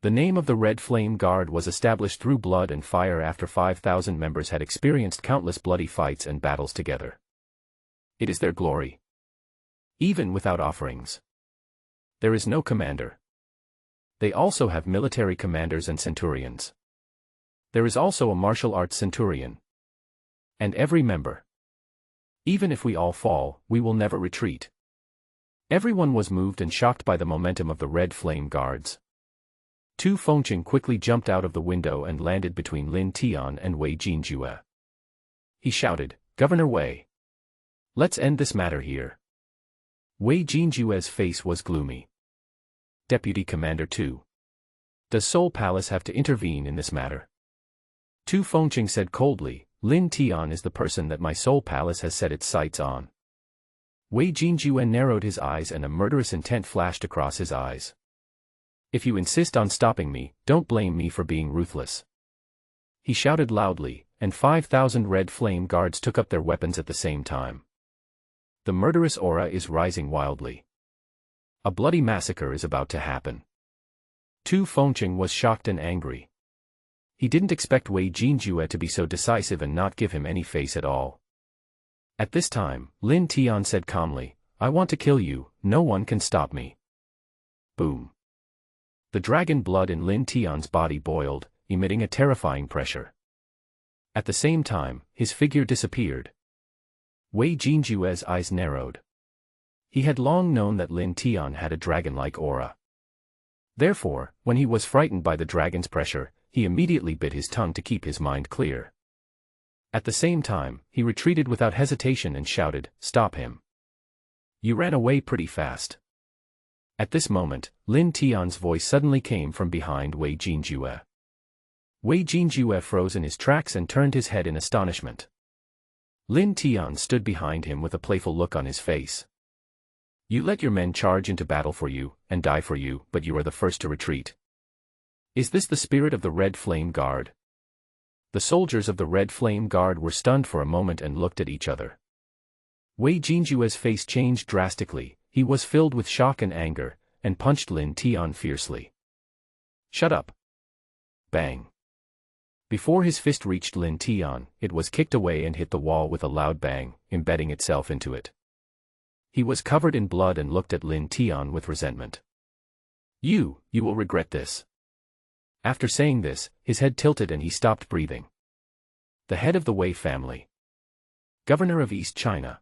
The name of the Red Flame Guard was established through blood and fire after 5,000 members had experienced countless bloody fights and battles together. It is their glory. Even without offerings. There is no commander. They also have military commanders and centurions. There is also a martial arts centurion. And every member. Even if we all fall, we will never retreat. Everyone was moved and shocked by the momentum of the Red Flame Guards. Tu Fengqing quickly jumped out of the window and landed between Lin Tian and Wei Jinjue. He shouted, Governor Wei. Let's end this matter here. Wei Jinjue's face was gloomy. Deputy Commander Tu. Does Soul Palace have to intervene in this matter? Tu Fengqing said coldly, Lin Tian is the person that my Soul Palace has set its sights on. Wei Jinjue narrowed his eyes and a murderous intent flashed across his eyes. If you insist on stopping me, don't blame me for being ruthless. He shouted loudly, and 5,000 Red Flame Guards took up their weapons at the same time. The murderous aura is rising wildly. A bloody massacre is about to happen. Tu Fengqing was shocked and angry. He didn't expect Wei Jinjue to be so decisive and not give him any face at all. At this time, Lin Tian said calmly, I want to kill you, no one can stop me. Boom. The dragon blood in Lin Tian's body boiled, emitting a terrifying pressure. At the same time, his figure disappeared. Wei Jinjue's eyes narrowed. He had long known that Lin Tian had a dragon-like aura. Therefore, when he was frightened by the dragon's pressure, he immediately bit his tongue to keep his mind clear. At the same time, he retreated without hesitation and shouted, "Stop him! You ran away pretty fast." At this moment, Lin Tian's voice suddenly came from behind Wei Jinjue. Wei Jinjue froze in his tracks and turned his head in astonishment. Lin Tian stood behind him with a playful look on his face. "You let your men charge into battle for you, and die for you, but you are the first to retreat. Is this the spirit of the Red Flame Guard?" The soldiers of the Red Flame Guard were stunned for a moment and looked at each other. Wei Jinjue's face changed drastically, he was filled with shock and anger, and punched Lin Tian fiercely. "Shut up!" Bang! Before his fist reached Lin Tian, it was kicked away and hit the wall with a loud bang, embedding itself into it. He was covered in blood and looked at Lin Tian with resentment. You will regret this." After saying this, his head tilted and he stopped breathing. The head of the Wei family. Governor of East China.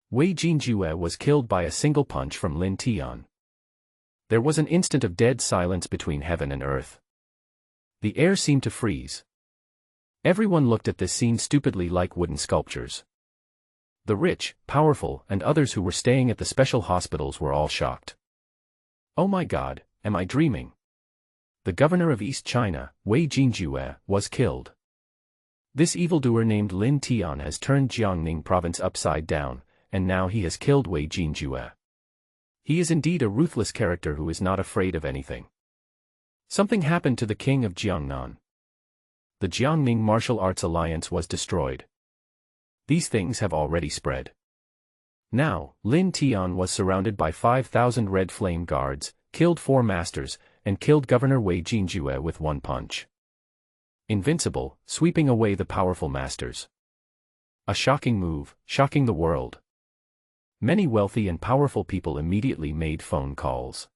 Wei Jinjue was killed by a single punch from Lin Tian. There was an instant of dead silence between heaven and earth. The air seemed to freeze. Everyone looked at this scene stupidly like wooden sculptures. The rich, powerful, and others who were staying at the special hospitals were all shocked. "Oh my God, am I dreaming?" The governor of East China, Wei Jinjue, was killed. This evildoer named Lin Tian has turned Jiangning province upside down, and now he has killed Wei Jinjue. He is indeed a ruthless character who is not afraid of anything. Something happened to the king of Jiangnan. The Jiangning Martial Arts Alliance was destroyed. These things have already spread. Now, Lin Tian was surrounded by 5,000 Red Flame Guards, killed 4 masters, and killed Governor Wei Jinjue with one punch. Invincible, sweeping away the powerful masters. A shocking move, shocking the world. Many wealthy and powerful people immediately made phone calls.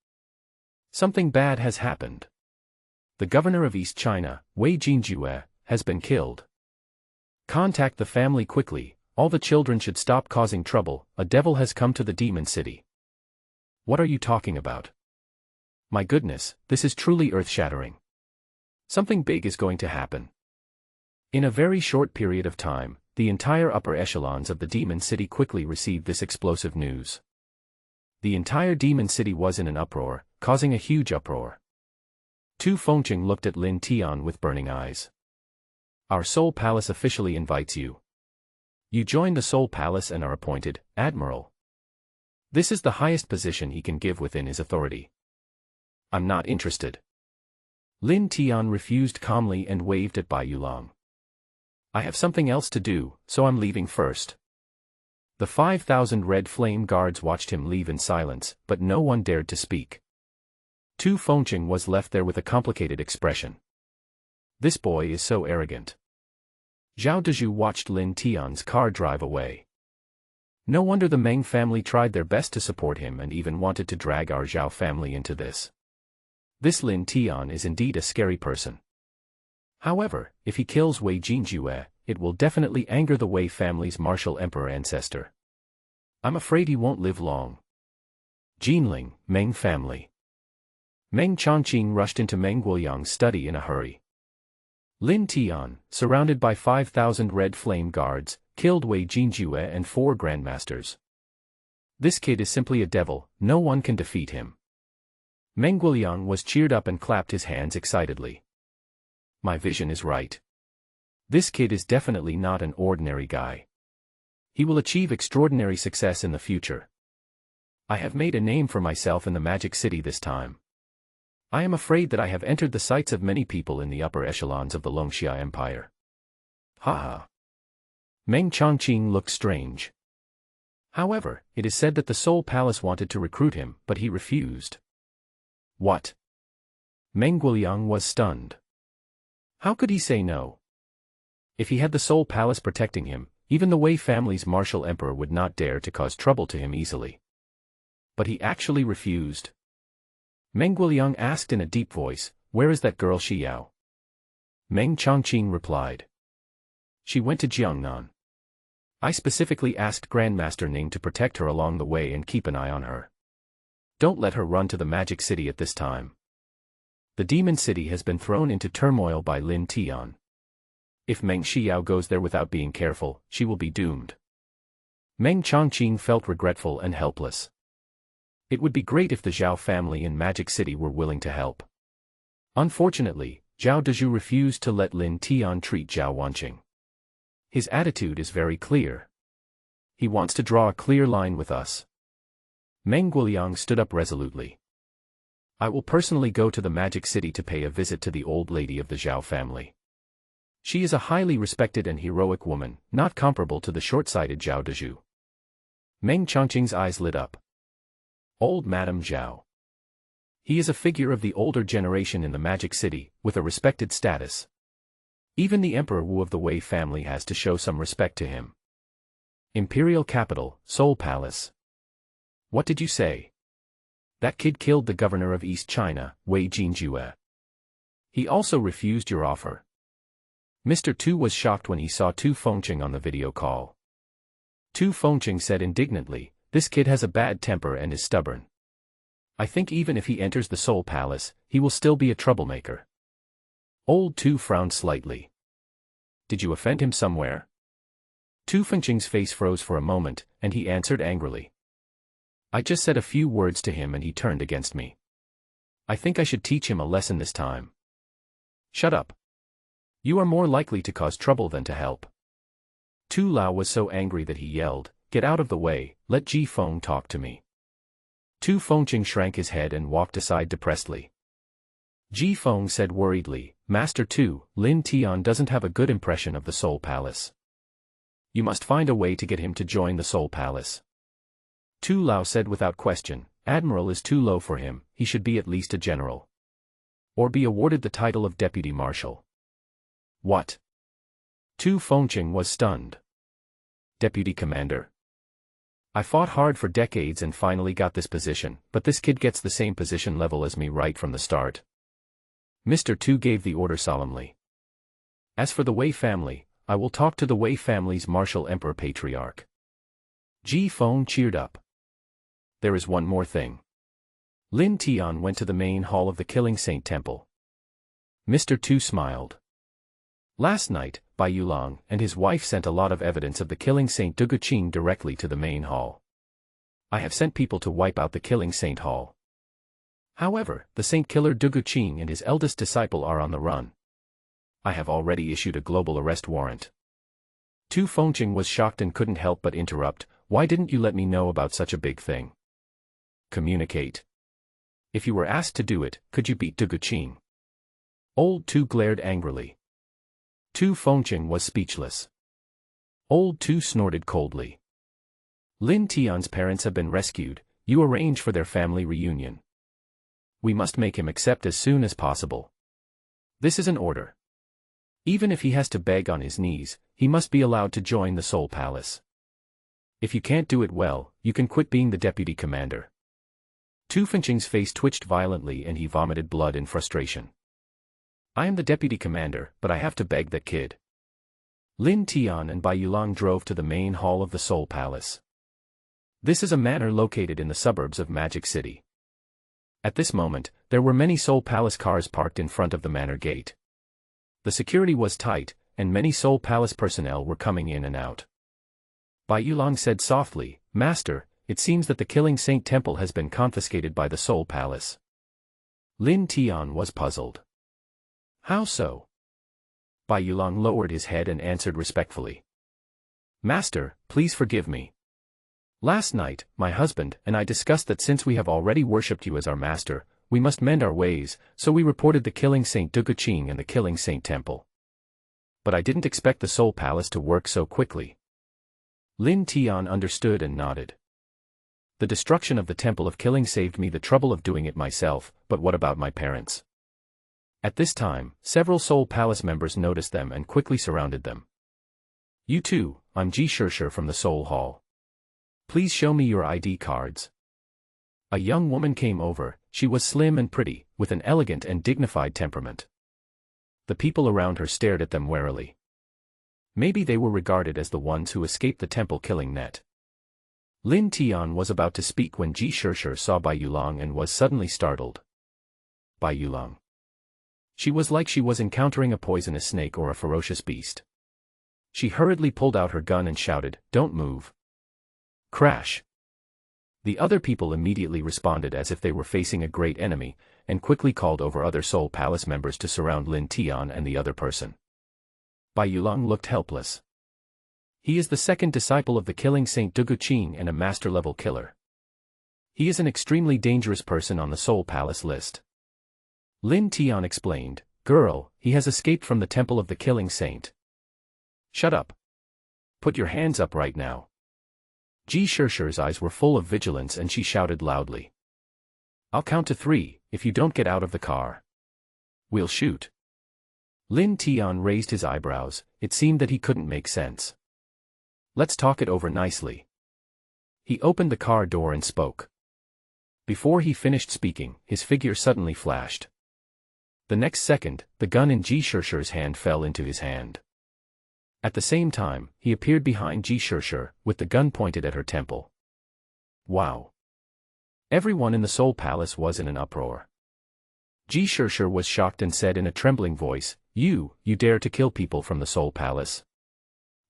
Something bad has happened. The governor of East China, Wei Jinjue, has been killed. Contact the family quickly, all the children should stop causing trouble, a devil has come to the demon city. What are you talking about? My goodness, this is truly earth-shattering. Something big is going to happen. In a very short period of time, the entire upper echelons of the demon city quickly received this explosive news. The entire demon city was in an uproar, causing a huge uproar. Tu Fengqing looked at Lin Tian with burning eyes. Our Soul Palace officially invites you. You join the Soul Palace and are appointed Admiral. This is the highest position he can give within his authority. I'm not interested. Lin Tian refused calmly and waved at Bai Yulong. I have something else to do, so I'm leaving first. The 5,000 Red Flame Guards watched him leave in silence, but no one dared to speak. Tu Fengqing was left there with a complicated expression. This boy is so arrogant. Zhao Dezhu watched Lin Tian's car drive away. No wonder the Meng family tried their best to support him and even wanted to drag our Zhao family into this. This Lin Tian is indeed a scary person. However, if he kills Wei Jinjue, it will definitely anger the Wei family's martial emperor ancestor. I'm afraid he won't live long. Jinling, Meng family. Meng Chongqing rushed into Meng Guoyang's study in a hurry. Lin Tian, surrounded by 5,000 Red Flame Guards, killed Wei Jinjue and 4 grandmasters. This kid is simply a devil, no one can defeat him. Meng Guoyang was cheered up and clapped his hands excitedly. My vision is right. This kid is definitely not an ordinary guy. He will achieve extraordinary success in the future. I have made a name for myself in the Magic City this time. I am afraid that I have entered the sights of many people in the upper echelons of the Longxia Empire. Haha. Meng Chongqing looked strange. However, it is said that the Soul Palace wanted to recruit him, but he refused. What? Meng Guoyang was stunned. How could he say no? If he had the Soul Palace protecting him, even the Wei family's martial emperor would not dare to cause trouble to him easily. But he actually refused. Meng Guiliang asked in a deep voice, "Where is that girl Xiao?" Meng Chongqing replied, "She went to Jiangnan. I specifically asked Grandmaster Ning to protect her along the way and keep an eye on her. Don't let her run to the Magic City at this time. The Demon City has been thrown into turmoil by Lin Tian. If Meng Xiao goes there without being careful, she will be doomed." Meng Chongqing felt regretful and helpless. It would be great if the Zhao family in Magic City were willing to help. Unfortunately, Zhao Dezhu refused to let Lin Tian treat Zhao Wanqing. His attitude is very clear. He wants to draw a clear line with us. Meng Guiliang stood up resolutely. "I will personally go to the Magic City to pay a visit to the old lady of the Zhao family. She is a highly respected and heroic woman, not comparable to the short-sighted Zhao Dezhu." Meng Chongqing's eyes lit up. Old Madame Zhao. He is a figure of the older generation in the Magic City, with a respected status. Even the Emperor Wu of the Wei family has to show some respect to him. Imperial capital, Seoul Palace. "What did you say?" "That kid killed the governor of East China, Wei Jinjue. He also refused your offer." Mr. Tu was shocked when he saw Tu Fengqing on the video call. Tu Fengqing said indignantly, "This kid has a bad temper and is stubborn. I think even if he enters the Seoul Palace, he will still be a troublemaker." Old Tu frowned slightly. "Did you offend him somewhere?" Tu Fengqing's face froze for a moment, and he answered angrily, "I just said a few words to him and he turned against me. I think I should teach him a lesson this time." "Shut up. You are more likely to cause trouble than to help." Tu Lao was so angry that he yelled, "Get out of the way, let Ji Feng talk to me." Tu Fengqing shrank his head and walked aside depressedly. Ji Feng said worriedly, "Master Tu, Lin Tian doesn't have a good impression of the Seoul Palace. You must find a way to get him to join the Seoul Palace." Tu Lao said without question, "Admiral is too low for him, he should be at least a general. Or be awarded the title of Deputy Marshal." "What?" Tu Fengqing was stunned. "Deputy Commander? I fought hard for decades and finally got this position, but this kid gets the same position level as me right from the start." Mr. Tu gave the order solemnly. "As for the Wei family, I will talk to the Wei family's Marshal Emperor Patriarch." Ji Feng cheered up. "There is one more thing." Lin Tian went to the main hall of the Killing Saint Temple. Mr. Tu smiled. "Last night, Bai Yulang and his wife sent a lot of evidence of the Killing Saint Duguqing directly to the main hall. I have sent people to wipe out the Killing Saint Hall. However, the Saint Killer Duguqing and his eldest disciple are on the run. I have already issued a global arrest warrant." Tu Fengqing was shocked and couldn't help but interrupt, "Why didn't you let me know about such a big thing? Communicate. If you were asked to do it, could you beat Duguqing?" Old Tu glared angrily. Tu Fengqing was speechless. Old Tu snorted coldly. "Lin Tian's parents have been rescued, you arrange for their family reunion. We must make him accept as soon as possible. This is an order. Even if he has to beg on his knees, he must be allowed to join the Seoul Palace. If you can't do it well, you can quit being the deputy commander." Tu Fengqing's face twitched violently and he vomited blood in frustration. "I am the deputy commander, but I have to beg that kid." Lin Tian and Bai Yulang drove to the main hall of the Seoul Palace. This is a manor located in the suburbs of Magic City. At this moment, there were many Seoul Palace cars parked in front of the manor gate. The security was tight, and many Seoul Palace personnel were coming in and out. Bai Yulang said softly, "Master, it seems that the Killing Saint Temple has been confiscated by the Seoul Palace." Lin Tian was puzzled. "How so?" Bai Yulang lowered his head and answered respectfully. "Master, please forgive me. Last night, my husband and I discussed that since we have already worshipped you as our master, we must mend our ways, so we reported the Killing Saint Duguqing and the Killing Saint Temple. But I didn't expect the Seoul Palace to work so quickly." Lin Tian understood and nodded. "The destruction of the Temple of Killing saved me the trouble of doing it myself, but what about my parents?" At this time, several Seoul Palace members noticed them and quickly surrounded them. "You too, I'm Ji Shishir from the Seoul Hall. Please show me your ID cards." A young woman came over. She was slim and pretty, with an elegant and dignified temperament. The people around her stared at them warily. Maybe they were regarded as the ones who escaped the temple killing net. Lin Tian was about to speak when Ji Shishir saw Bai Yulong and was suddenly startled. Bai Yulong. She was like she was encountering a poisonous snake or a ferocious beast. She hurriedly pulled out her gun and shouted, "Don't move." Crash. The other people immediately responded as if they were facing a great enemy, and quickly called over other Soul Palace members to surround Lin Tian and the other person. Bai Yulong looked helpless. He is the second disciple of the killing Saint Dugu Qing and a master-level killer. He is an extremely dangerous person on the Soul Palace list. Lin Tian explained, "Girl, he has escaped from the temple of the killing saint." "Shut up. Put your hands up right now." Ji Shishir's eyes were full of vigilance and she shouted loudly. "I'll count to 3, if you don't get out of the car. We'll shoot." Lin Tian raised his eyebrows. It seemed that he couldn't make sense. "Let's talk it over nicely." He opened the car door and spoke. Before he finished speaking, his figure suddenly flashed. The next second, the gun in Ji Shishir's hand fell into his hand. At the same time, he appeared behind Ji Shishir, with the gun pointed at her temple. Wow! Everyone in the Soul Palace was in an uproar. Ji Shishir was shocked and said in a trembling voice, You dare to kill people from the Soul Palace?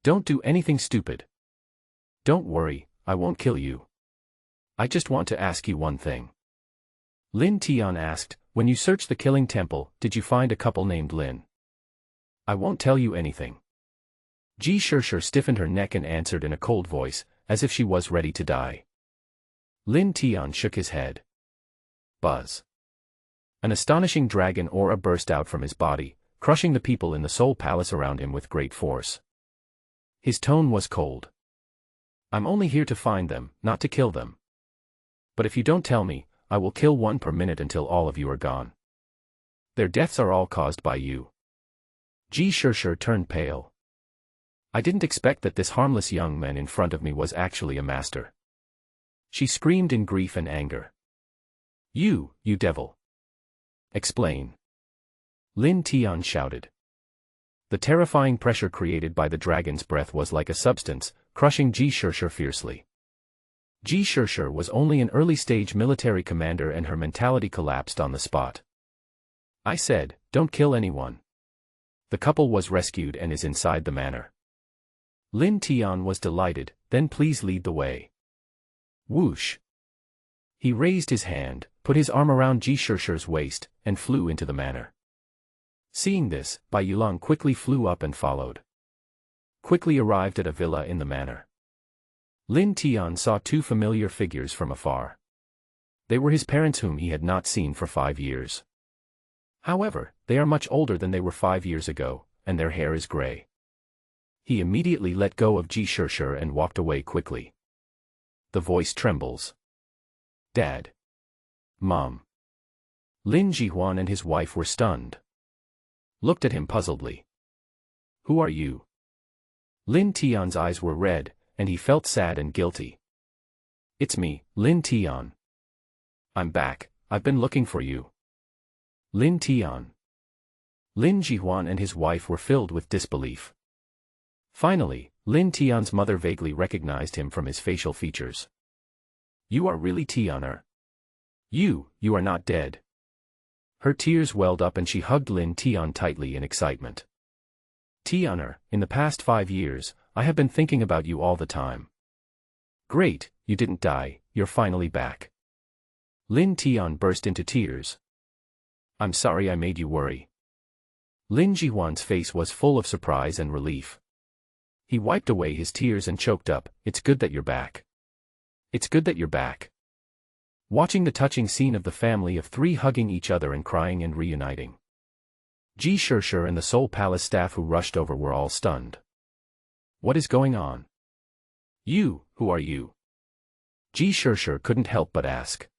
Don't do anything stupid. Don't worry, I won't kill you. I just want to ask you one thing." Lin Tian asked, "When you searched the killing temple, did you find a couple named Lin?" "I won't tell you anything." Ji Shishir stiffened her neck and answered in a cold voice, as if she was ready to die. Lin Tian shook his head. Buzz. An astonishing dragon aura burst out from his body, crushing the people in the Soul Palace around him with great force. His tone was cold. "I'm only here to find them, not to kill them. But if you don't tell me, I will kill one per minute until all of you are gone. Their deaths are all caused by you." Ji Shishir turned pale. "I didn't expect that this harmless young man in front of me was actually a master." She screamed in grief and anger. You devil! Explain." Lin Tian shouted. The terrifying pressure created by the dragon's breath was like a substance, crushing Ji Shishir fiercely. Ji Shishir was only an early-stage military commander and her mentality collapsed on the spot. "I said, don't kill anyone." The couple was rescued and is inside the manor. Lin Tian was delighted. "Then please lead the way." Whoosh! He raised his hand, put his arm around Ji Shishir's waist, and flew into the manor. Seeing this, Bai Yulong quickly flew up and followed. Quickly arrived at a villa in the manor. Lin Tian saw 2 familiar figures from afar. They were his parents whom he had not seen for 5 years. However, they are much older than they were 5 years ago, and their hair is gray. He immediately let go of Ji Shishir and walked away quickly. The voice trembles. "Dad. Mom." Lin Jihuan and his wife were stunned. Looked at him puzzledly. "Who are you?" Lin Tian's eyes were red, and he felt sad and guilty. "It's me, Lin Tian. I'm back, I've been looking for you." Lin Tian. Lin Jihuan and his wife were filled with disbelief. Finally, Lin Tian's mother vaguely recognized him from his facial features. "You are really Tianer. You are not dead." Her tears welled up and she hugged Lin Tian tightly in excitement. "Tianer, in the past 5 years, I have been thinking about you all the time." "Great, you didn't die, you're finally back." Lin Tian burst into tears. "I'm sorry I made you worry." Lin Jihuan's face was full of surprise and relief. He wiped away his tears and choked up, "It's good that you're back. It's good that you're back." Watching the touching scene of the family of 3 hugging each other and crying and reuniting. Ji Shishir and the Soul Palace staff who rushed over were all stunned. "What is going on? Who are you?" Ji Shishir couldn't help but ask.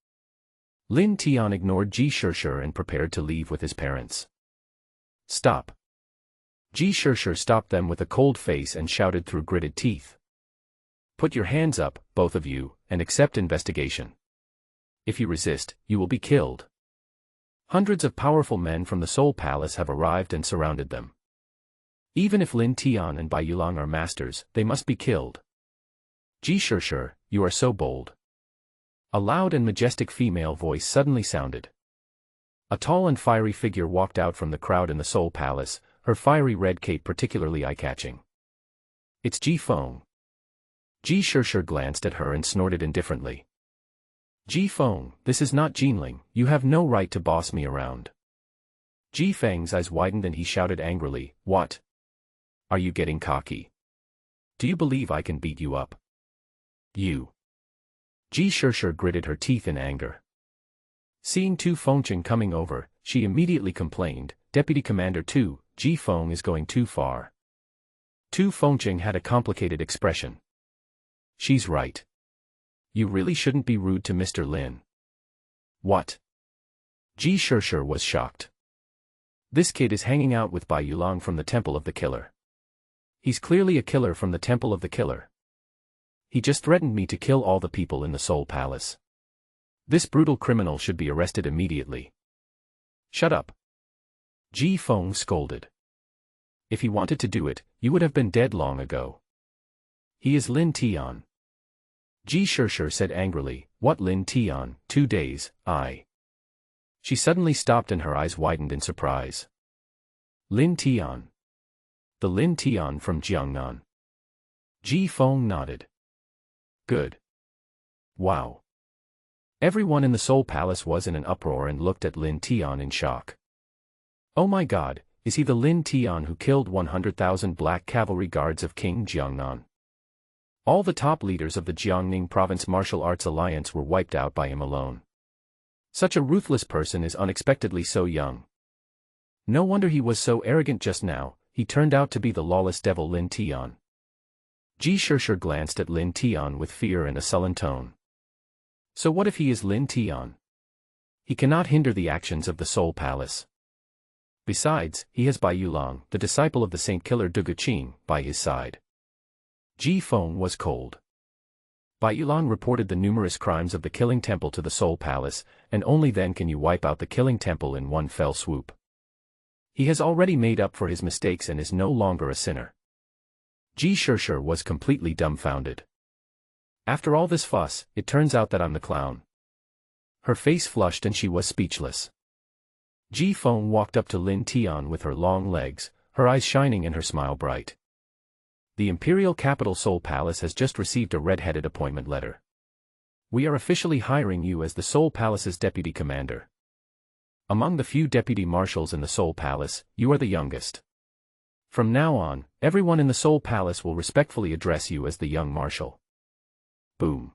Lin Tian ignored Ji Shishir and prepared to leave with his parents. "Stop." Ji Shishir stopped them with a cold face and shouted through gritted teeth. "Put your hands up, both of you, and accept investigation." If you resist, you will be killed. Hundreds of powerful men from the Soul Palace have arrived and surrounded them. Even if Lin Tian and Bai Yulang are masters, they must be killed. Ji Shishir, you are so bold. A loud and majestic female voice suddenly sounded. A tall and fiery figure walked out from the crowd in the Soul Palace, her fiery red cape particularly eye-catching. It's Ji Feng. Ji Shishir glanced at her and snorted indifferently. Ji Feng, this is not Jinling, you have no right to boss me around. Ji Feng's eyes widened and he shouted angrily, what? Are you getting cocky? Do you believe I can beat you up? You. Ji Shishir gritted her teeth in anger. Seeing Tu Fengcheng coming over, she immediately complained, Deputy Commander Tu, Ji Feng is going too far. Tu Fengcheng had a complicated expression. She's right. You really shouldn't be rude to Mr. Lin. What? Ji Shishir was shocked. This kid is hanging out with Bai Yulang from the Temple of the Killer. He's clearly a killer from the Temple of the Killer. He just threatened me to kill all the people in the Soul Palace. This brutal criminal should be arrested immediately. Shut up. Ji Feng scolded. If he wanted to do it, you would have been dead long ago. He is Lin Tian. Ji Shishir said angrily, what Lin Tian, 2 days, I. She suddenly stopped and her eyes widened in surprise. Lin Tian. The Lin Tian from Jiangnan. Ji Feng nodded. Good. Wow. Everyone in the Soul Palace was in an uproar and looked at Lin Tian in shock. Oh my god, is he the Lin Tian who killed 100,000 black cavalry guards of King Jiangnan? All the top leaders of the Jiangning Province Martial Arts Alliance were wiped out by him alone. Such a ruthless person is unexpectedly so young. No wonder he was so arrogant just now, he turned out to be the lawless devil Lin Tian. Ji Shishir glanced at Lin Tian with fear and a sullen tone. So what if he is Lin Tian? He cannot hinder the actions of the Soul Palace. Besides, he has Bai Yulang, the disciple of the Saint Killer Duguqing, by his side. Ji Feng was cold. Bai Yulang reported the numerous crimes of the Killing Temple to the Soul Palace, and only then can you wipe out the Killing Temple in one fell swoop. He has already made up for his mistakes and is no longer a sinner. Ji Shishir was completely dumbfounded. After all this fuss, it turns out that I'm the clown. Her face flushed and she was speechless. Ji Feng walked up to Lin Tian with her long legs, her eyes shining and her smile bright. The Imperial Capital Soul Palace has just received a red-headed appointment letter. We are officially hiring you as the Soul Palace's deputy commander. Among the few deputy marshals in the Soul Palace, you are the youngest. From now on, everyone in the Soul Palace will respectfully address you as the young marshal. Boom.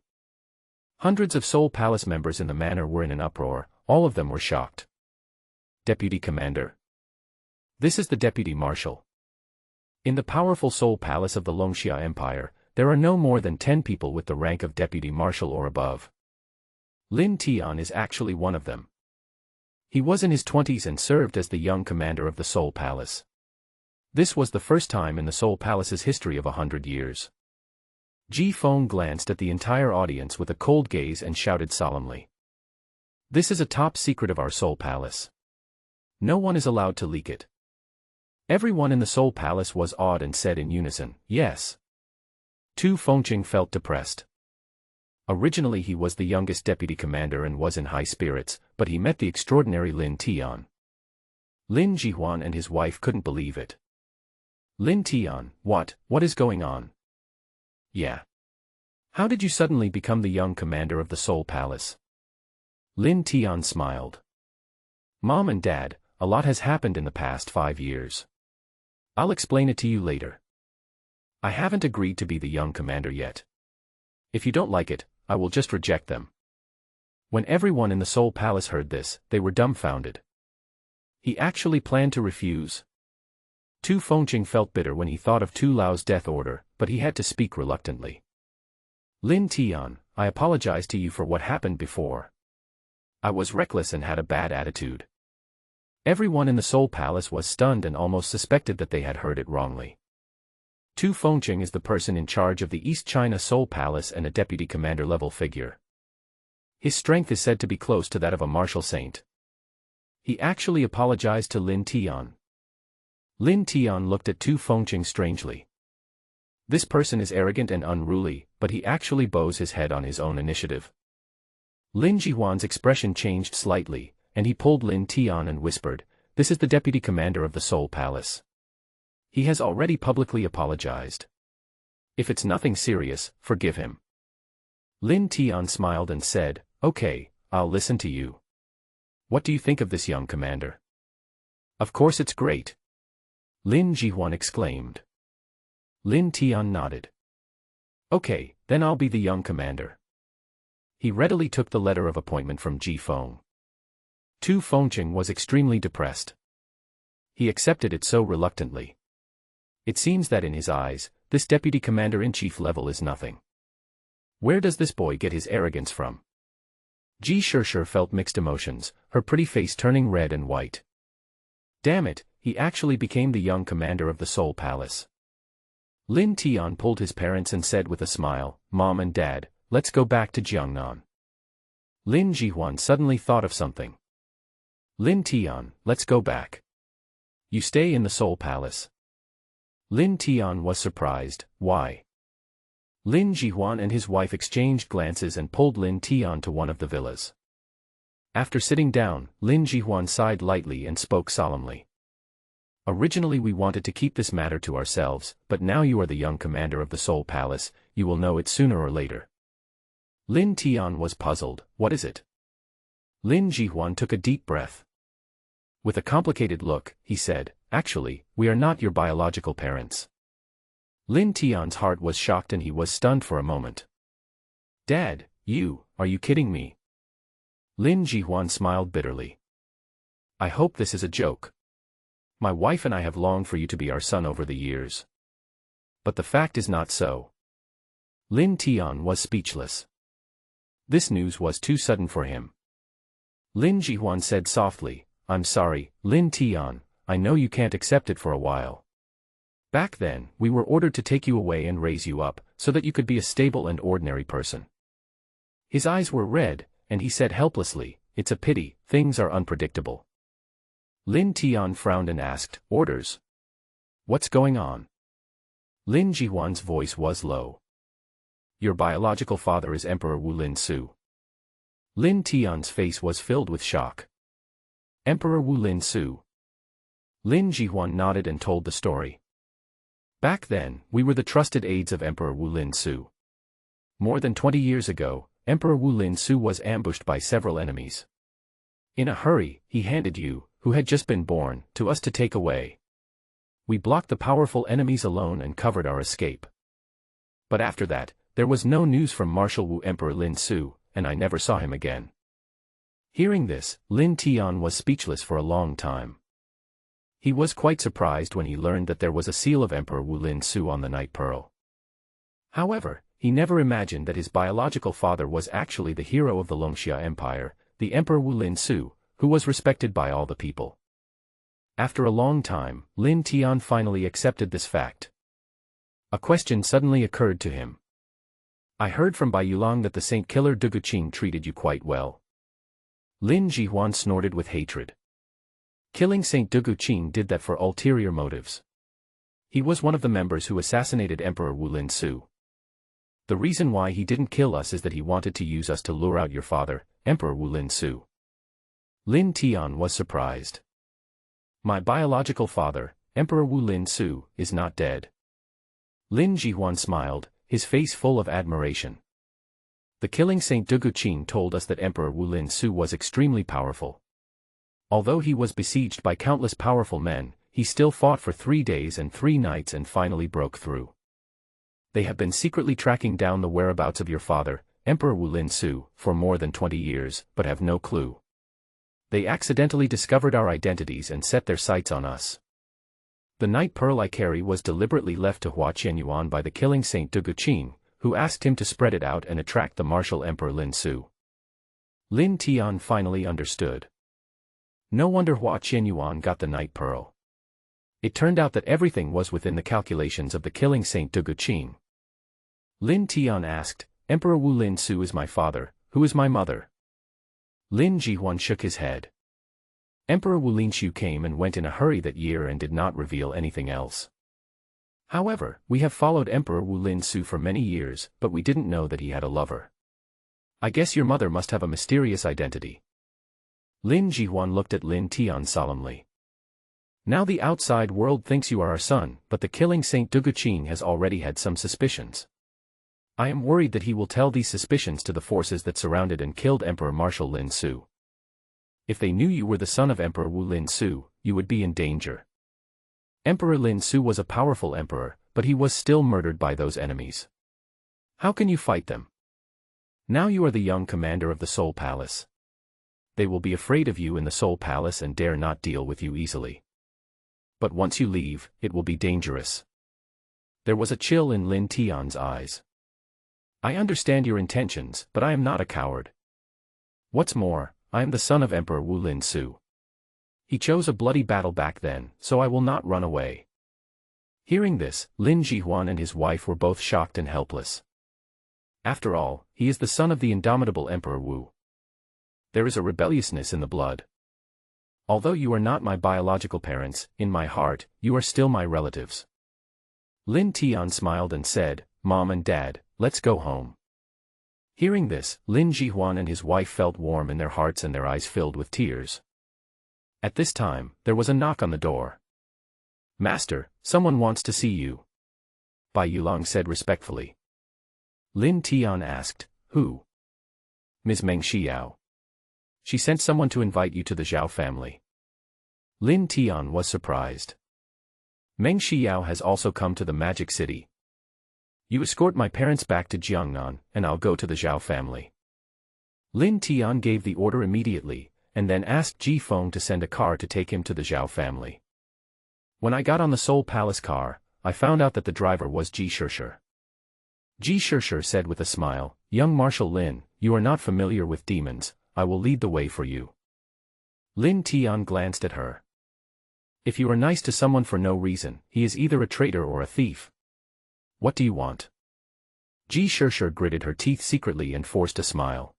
Hundreds of Soul Palace members in the manor were in an uproar, all of them were shocked. Deputy Commander. This is the Deputy Marshal. In the powerful Soul Palace of the Longxia Empire, there are no more than 10 people with the rank of Deputy Marshal or above. Lin Tian is actually one of them. He was in his 20s and served as the young commander of the Soul Palace. This was the first time in the Soul Palace's history of 100 years. Ji Feng glanced at the entire audience with a cold gaze and shouted solemnly. This is a top secret of our Soul Palace. No one is allowed to leak it. Everyone in the Soul Palace was awed and said in unison, yes. Tu Fengcheng felt depressed. Originally he was the youngest deputy commander and was in high spirits, but he met the extraordinary Lin Tian. Lin Jihuan and his wife couldn't believe it. Lin Tian, what is going on? Yeah. How did you suddenly become the young commander of the Soul Palace? Lin Tian smiled. Mom and Dad, a lot has happened in the past 5 years. I'll explain it to you later. I haven't agreed to be the young commander yet. If you don't like it, I will just reject them. When everyone in the Soul Palace heard this, they were dumbfounded. He actually planned to refuse. Tu Fengcheng felt bitter when he thought of Tu Lao's death order, but he had to speak reluctantly. Lin Tian, I apologize to you for what happened before. I was reckless and had a bad attitude. Everyone in the Soul Palace was stunned and almost suspected that they had heard it wrongly. Tu Fengcheng is the person in charge of the East China Soul Palace and a deputy commander level figure. His strength is said to be close to that of a martial saint. He actually apologized to Lin Tian. Lin Tian looked at Tu Fengqing strangely. This person is arrogant and unruly, but he actually bows his head on his own initiative. Lin Jihuan's expression changed slightly, and he pulled Lin Tian and whispered, "This is the deputy commander of the Soul Palace. He has already publicly apologized. If it's nothing serious, forgive him." Lin Tian smiled and said, "Okay, I'll listen to you. What do you think of this young commander?" "Of course it's great," Lin Jihuan exclaimed. Lin Tian nodded. "Okay, then I'll be the young commander." He readily took the letter of appointment from Ji Feng. Tu Fengqing was extremely depressed. He accepted it so reluctantly. It seems that in his eyes, this deputy commander-in-chief level is nothing. Where does this boy get his arrogance from? Ji Shishir felt mixed emotions, her pretty face turning red and white. Damn it, he actually became the young commander of the Soul Palace. Lin Tian pulled his parents and said with a smile, "Mom and Dad, let's go back to Jiangnan." Lin Jihuan suddenly thought of something. "Lin Tian, let's go back. You stay in the Soul Palace." Lin Tian was surprised. Why? Lin Jihuan and his wife exchanged glances and pulled Lin Tian to one of the villas. After sitting down, Lin Jihuan sighed lightly and spoke solemnly. "Originally we wanted to keep this matter to ourselves, but now you are the young commander of the Soul Palace, you will know it sooner or later." Lin Tian was puzzled. "What is it?" Lin Jihuan took a deep breath. With a complicated look, he said, "Actually, we are not your biological parents." Lin Tian's heart was shocked and he was stunned for a moment. "Dad, are you kidding me?" Lin Jihuan smiled bitterly. "I hope this is a joke. My wife and I have longed for you to be our son over the years. But the fact is not so." Lin Tian was speechless. This news was too sudden for him. Lin Jihuan said softly, "I'm sorry, Lin Tian, I know you can't accept it for a while. Back then, we were ordered to take you away and raise you up, so that you could be a stable and ordinary person." His eyes were red, and he said helplessly, "It's a pity, things are unpredictable." Lin Tian frowned and asked, "Orders? What's going on?" Lin Jihuan's voice was low. "Your biological father is Emperor Wu Lin Su." Lin Tian's face was filled with shock. "Emperor Wu Lin Su?" Lin Jihuan nodded and told the story. "Back then, we were the trusted aides of Emperor Wu Lin Su. More than 20 years ago, Emperor Wu Lin Su was ambushed by several enemies. In a hurry, he handed you, who had just been born, to us to take away. We blocked the powerful enemies alone and covered our escape. But after that, there was no news from Marshal Wu Emperor Lin Su, and I never saw him again." Hearing this, Lin Tian was speechless for a long time. He was quite surprised when he learned that there was a seal of Emperor Wu Lin Su on the Night Pearl. However, he never imagined that his biological father was actually the hero of the Longxia Empire, the Emperor Wu Lin Su, who was respected by all the people. After a long time, Lin Tian finally accepted this fact. A question suddenly occurred to him. "I heard from Bai Yulang that the Saint Killer Duguqing treated you quite well." Lin Jihuan snorted with hatred. Killing Saint Duguqing did that for ulterior motives. He was one of the members who assassinated Emperor Wu Lin Su. The reason why he didn't kill us is that he wanted to use us to lure out your father, Emperor Wu Lin Su. Lin Tian was surprised. "My biological father, Emperor Wu Lin Su, is not dead." Lin Jihuan smiled, his face full of admiration. "The killing Saint Duguqing told us that Emperor Wu Lin Su was extremely powerful. Although he was besieged by countless powerful men, he still fought for 3 days and 3 nights and finally broke through. They have been secretly tracking down the whereabouts of your father, Emperor Wu Lin Su, for more than 20 years, but have no clue. They accidentally discovered our identities and set their sights on us. The Night Pearl I carry was deliberately left to Hua Qianyuan by the killing Saint Duguqing, who asked him to spread it out and attract the martial Emperor Lin Su." Lin Tian finally understood. No wonder Hua Qianyuan got the Night Pearl. It turned out that everything was within the calculations of the killing Saint Duguqing. Lin Tian asked, "Emperor Wu Lin Su is my father, who is my mother?" Lin Jihuan shook his head. Emperor Wu Linxiu came and went in a hurry that year and did not reveal anything else. However, we have followed Emperor Wu Linsu for many years, but we didn't know that he had a lover. I guess your mother must have a mysterious identity. Lin Jihuan looked at Lin Tian solemnly. Now the outside world thinks you are our son, but the killing Saint Duguqing has already had some suspicions. I am worried that he will tell these suspicions to the forces that surrounded and killed Emperor Marshal Lin Su. If they knew you were the son of Emperor Wu Lin Su, you would be in danger. Emperor Lin Su was a powerful emperor, but he was still murdered by those enemies. How can you fight them? Now you are the young commander of the Soul Palace. They will be afraid of you in the Soul Palace and dare not deal with you easily. But once you leave, it will be dangerous. There was a chill in Lin Tian's eyes. I understand your intentions, but I am not a coward. What's more, I am the son of Emperor Wu Lin Su. He chose a bloody battle back then, so I will not run away. Hearing this, Lin Jihuan and his wife were both shocked and helpless. After all, he is the son of the indomitable Emperor Wu. There is a rebelliousness in the blood. Although you are not my biological parents, in my heart, you are still my relatives. Lin Tian smiled and said, Mom and Dad, let's go home. Hearing this, Lin Jihuan and his wife felt warm in their hearts and their eyes filled with tears. At this time, there was a knock on the door. Master, someone wants to see you. Bai Yulong said respectfully. Lin Tian asked, who? Ms. Meng Xiao. She sent someone to invite you to the Zhao family. Lin Tian was surprised. Meng Xiao has also come to the Magic City. You escort my parents back to Jiangnan, and I'll go to the Zhao family. Lin Tian gave the order immediately, and then asked Ji Feng to send a car to take him to the Zhao family. When I got on the Soul Palace car, I found out that the driver was Ji Shishir. Ji Shishir said with a smile, Young Marshal Lin, you are not familiar with demons, I will lead the way for you. Lin Tian glanced at her. If you are nice to someone for no reason, he is either a traitor or a thief. What do you want? Ji Shishir gritted her teeth secretly and forced a smile.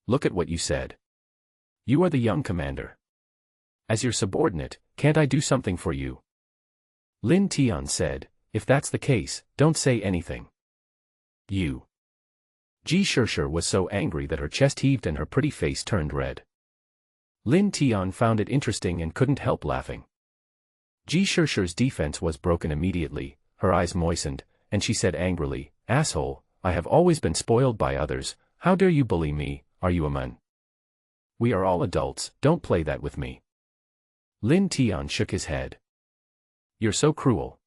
Look at what you said. You are the young commander. As your subordinate, can't I do something for you? Lin Tian said, if that's the case, don't say anything. You. Ji Shishir was so angry that her chest heaved and her pretty face turned red. Lin Tian found it interesting and couldn't help laughing. Ji Shishir's defense was broken immediately, her eyes moistened, and she said angrily, asshole, I have always been spoiled by others, how dare you bully me, are you a man? We are all adults, don't play that with me. Lin Tian shook his head. You're so cruel.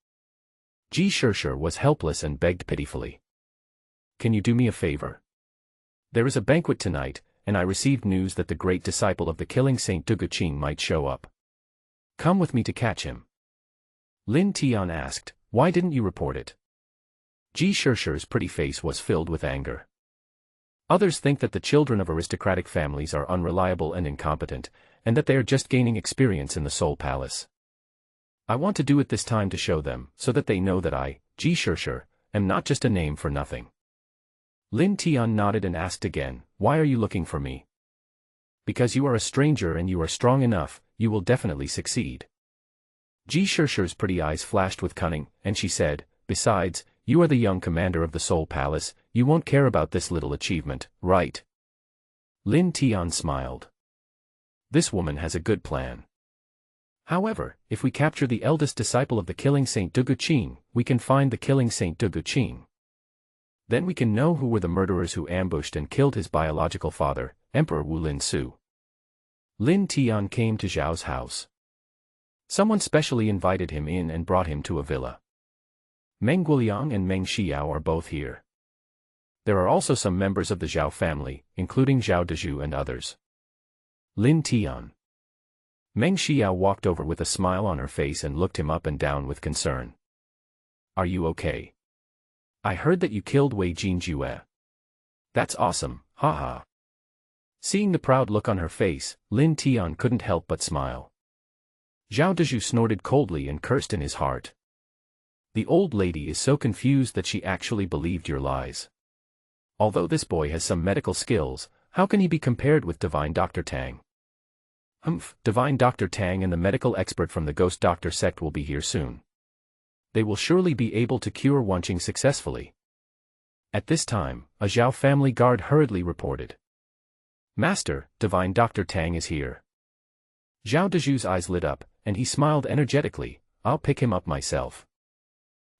Ji Shishir was helpless and begged pitifully. Can you do me a favor? There is a banquet tonight, and I received news that the great disciple of the killing Saint Duguqing might show up. Come with me to catch him. Lin Tian asked, why didn't you report it? Ji Shishir's pretty face was filled with anger. Others think that the children of aristocratic families are unreliable and incompetent, and that they are just gaining experience in the Soul Palace. I want to do it this time to show them, so that they know that I, Ji Shishir, am not just a name for nothing. Lin Tian nodded and asked again, why are you looking for me? Because you are a stranger and you are strong enough, you will definitely succeed. Ji Shishir's pretty eyes flashed with cunning, and she said, besides, you are the young commander of the Soul Palace, you won't care about this little achievement, right? Lin Tian smiled. This woman has a good plan. However, if we capture the eldest disciple of the killing Saint Duguqing, we can find the killing Saint Duguqing. Then we can know who were the murderers who ambushed and killed his biological father, Emperor Wu Lin Su. Lin Tian came to Zhao's house. Someone specially invited him in and brought him to a villa. Meng Guoliang and Meng Xiao are both here. There are also some members of the Zhao family, including Zhao Dezhu and others. Lin Tian. Meng Xiao walked over with a smile on her face and looked him up and down with concern. Are you okay? I heard that you killed Wei Jinjue. That's awesome, haha. Seeing the proud look on her face, Lin Tian couldn't help but smile. Zhao Dezhu snorted coldly and cursed in his heart. The old lady is so confused that she actually believed your lies. Although this boy has some medical skills, How can he be compared with Divine Dr. Tang? Divine Dr. Tang and the medical expert from the Ghost Doctor sect will be here soon. They will surely be able to cure Wanqing successfully. At this time, a Zhao family guard hurriedly reported. Master, Divine Dr. Tang is here. Zhao Dezhu's eyes lit up, and he smiled energetically. I'll pick him up myself.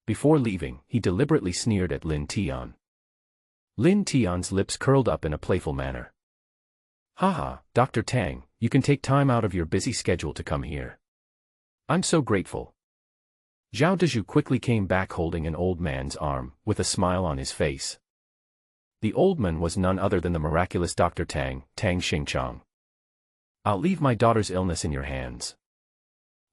Before leaving, he deliberately sneered at Lin Tian. Lin Tian's lips curled up in a playful manner. Haha, Dr. Tang, you can take time out of your busy schedule to come here. I'm so grateful. Zhao Dezhu quickly came back holding an old man's arm, with a smile on his face. The old man was none other than the miraculous Dr. Tang, Tang Xingchang. I'll leave my daughter's illness in your hands.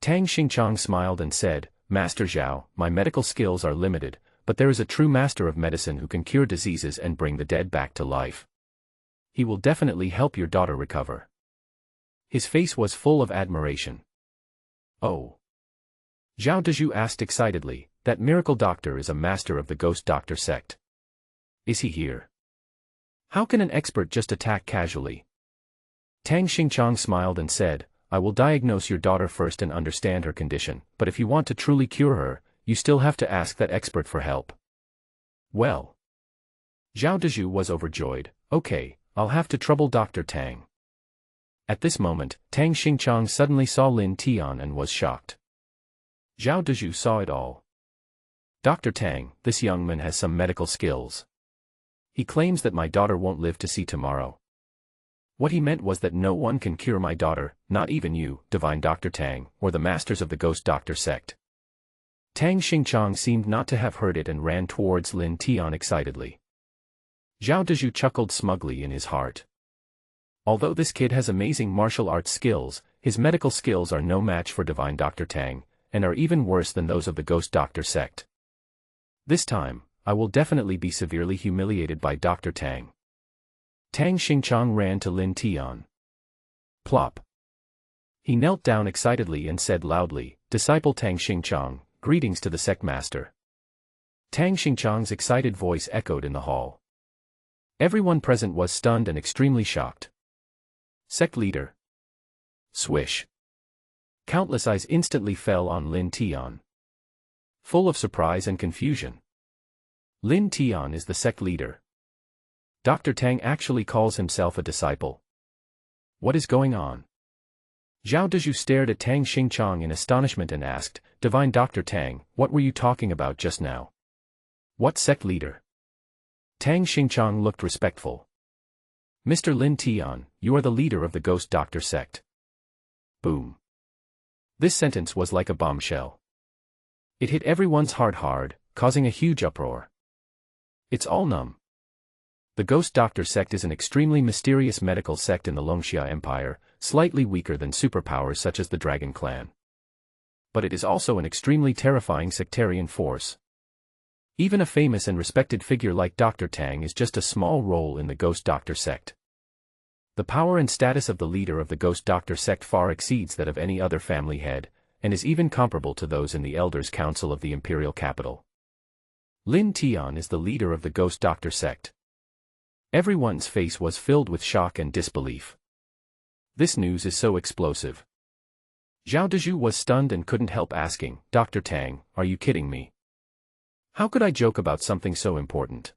Tang Xingchang smiled and said, Master Zhao, my medical skills are limited, but there is a true master of medicine who can cure diseases and bring the dead back to life. He will definitely help your daughter recover. His face was full of admiration. Oh. Zhao Dezhu asked excitedly, that miracle doctor is a master of the Ghost Doctor sect. Is he here? How can an expert just attack casually? Tang Xingchang smiled and said, I will diagnose your daughter first and understand her condition, but if you want to truly cure her, you still have to ask that expert for help. Well. Zhao Dezhu was overjoyed. Okay, I'll have to trouble Dr. Tang. At this moment, Tang Xingchang suddenly saw Lin Tian and was shocked. Zhao Dezhu saw it all. Dr. Tang, this young man has some medical skills. He claims that my daughter won't live to see tomorrow. What he meant was that no one can cure my daughter, not even you, Divine Dr. Tang, or the masters of the Ghost Doctor sect. Tang Xingchang seemed not to have heard it and ran towards Lin Tian excitedly. Zhao Dezhu chuckled smugly in his heart. Although this kid has amazing martial arts skills, his medical skills are no match for Divine Dr. Tang, and are even worse than those of the Ghost Doctor sect. This time, I will definitely be severely humiliated by Dr. Tang. Tang Xingchang ran to Lin Tian. Plop. He knelt down excitedly and said loudly, Disciple Tang Xingchang, greetings to the sect master. Tang Xingchang's excited voice echoed in the hall. Everyone present was stunned and extremely shocked. Sect leader. Swish. Countless eyes instantly fell on Lin Tian. Full of surprise and confusion. Lin Tian is the sect leader. Dr. Tang actually calls himself a disciple. What is going on? Zhao Dezhu stared at Tang Xingchang in astonishment and asked, Divine Dr. Tang, what were you talking about just now? What sect leader? Tang Xingchang looked respectful. Mr. Lin Tian, you are the leader of the Ghost Doctor sect. Boom. This sentence was like a bombshell. It hit everyone's heart hard, causing a huge uproar. It's all numb. The Ghost Doctor sect is an extremely mysterious medical sect in the Longxia Empire, slightly weaker than superpowers such as the Dragon Clan. But it is also an extremely terrifying sectarian force. Even a famous and respected figure like Dr. Tang is just a small role in the Ghost Doctor sect. The power and status of the leader of the Ghost Doctor sect far exceeds that of any other family head, and is even comparable to those in the Elders' Council of the Imperial Capital. Lin Tian is the leader of the Ghost Doctor sect. Everyone's face was filled with shock and disbelief. This news is so explosive. Zhao Dezhu was stunned and couldn't help asking, Dr. Tang, are you kidding me? How could I joke about something so important?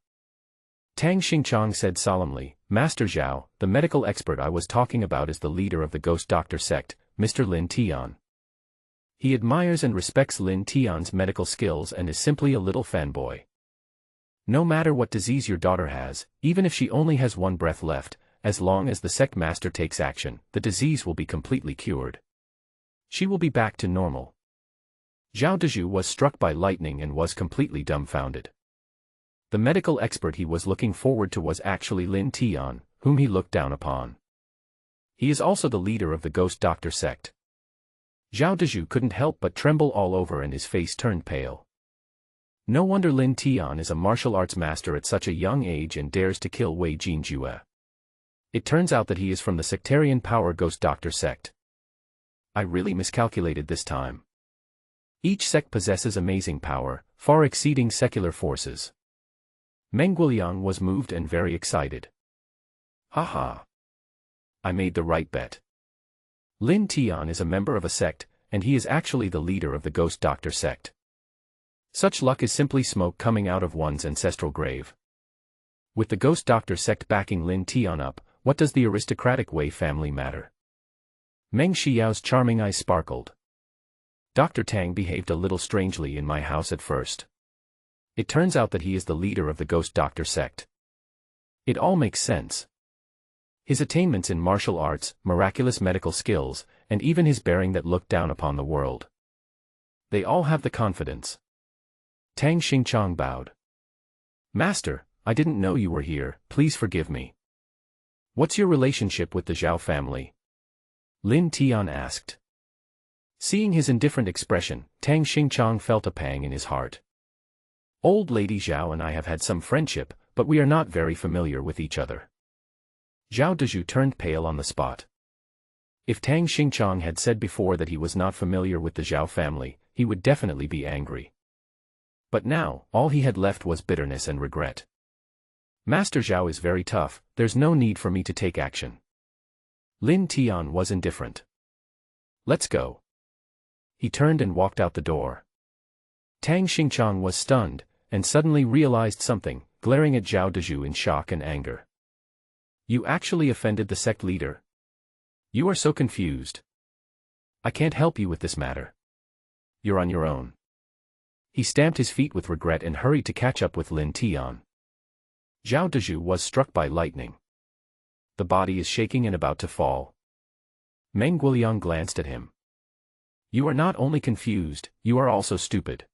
Tang Xingchang said solemnly, Master Zhao, the medical expert I was talking about is the leader of the Ghost Doctor sect, Mr. Lin Tian. He admires and respects Lin Tian's medical skills and is simply a little fanboy. No matter what disease your daughter has, even if she only has one breath left, as long as the sect master takes action, the disease will be completely cured. She will be back to normal. Zhao Dezhu was struck by lightning and was completely dumbfounded. The medical expert he was looking forward to was actually Lin Tian, whom he looked down upon. He is also the leader of the Ghost Doctor sect. Zhao Dezhu couldn't help but tremble all over and his face turned pale. No wonder Lin Tian is a martial arts master at such a young age and dares to kill Wei Jinjue. It turns out that he is from the sectarian power Ghost Doctor sect. I really miscalculated this time. Each sect possesses amazing power, far exceeding secular forces. Meng Guiliang was moved and very excited. Haha. I made the right bet. Lin Tian is a member of a sect, and he is actually the leader of the Ghost Doctor sect. Such luck is simply smoke coming out of one's ancestral grave. With the Ghost Doctor sect backing Lin Tian up, what does the aristocratic Wei family matter? Meng Xiao's charming eyes sparkled. Dr. Tang behaved a little strangely in my house at first. It turns out that he is the leader of the Ghost Doctor sect. It all makes sense. His attainments in martial arts, miraculous medical skills, and even his bearing that looked down upon the world. They all have the confidence. Tang Xingchang bowed. Master, I didn't know you were here, please forgive me. What's your relationship with the Zhao family? Lin Tian asked. Seeing his indifferent expression, Tang Xingchang felt a pang in his heart. Old Lady Zhao and I have had some friendship, but we are not very familiar with each other. Zhao Dezhu turned pale on the spot. If Tang Xingchang had said before that he was not familiar with the Zhao family, he would definitely be angry. But now, all he had left was bitterness and regret. Master Zhao is very tough, there's no need for me to take action. Lin Tian was indifferent. Let's go. He turned and walked out the door. Tang Xingchang was stunned, and suddenly realized something, glaring at Zhao Dezhu in shock and anger. You actually offended the sect leader? You are so confused. I can't help you with this matter. You're on your own. He stamped his feet with regret and hurried to catch up with Lin Tian. Zhao Dezhu was struck by lightning. The body is shaking and about to fall. Meng Guiliang glanced at him. You are not only confused, you are also stupid.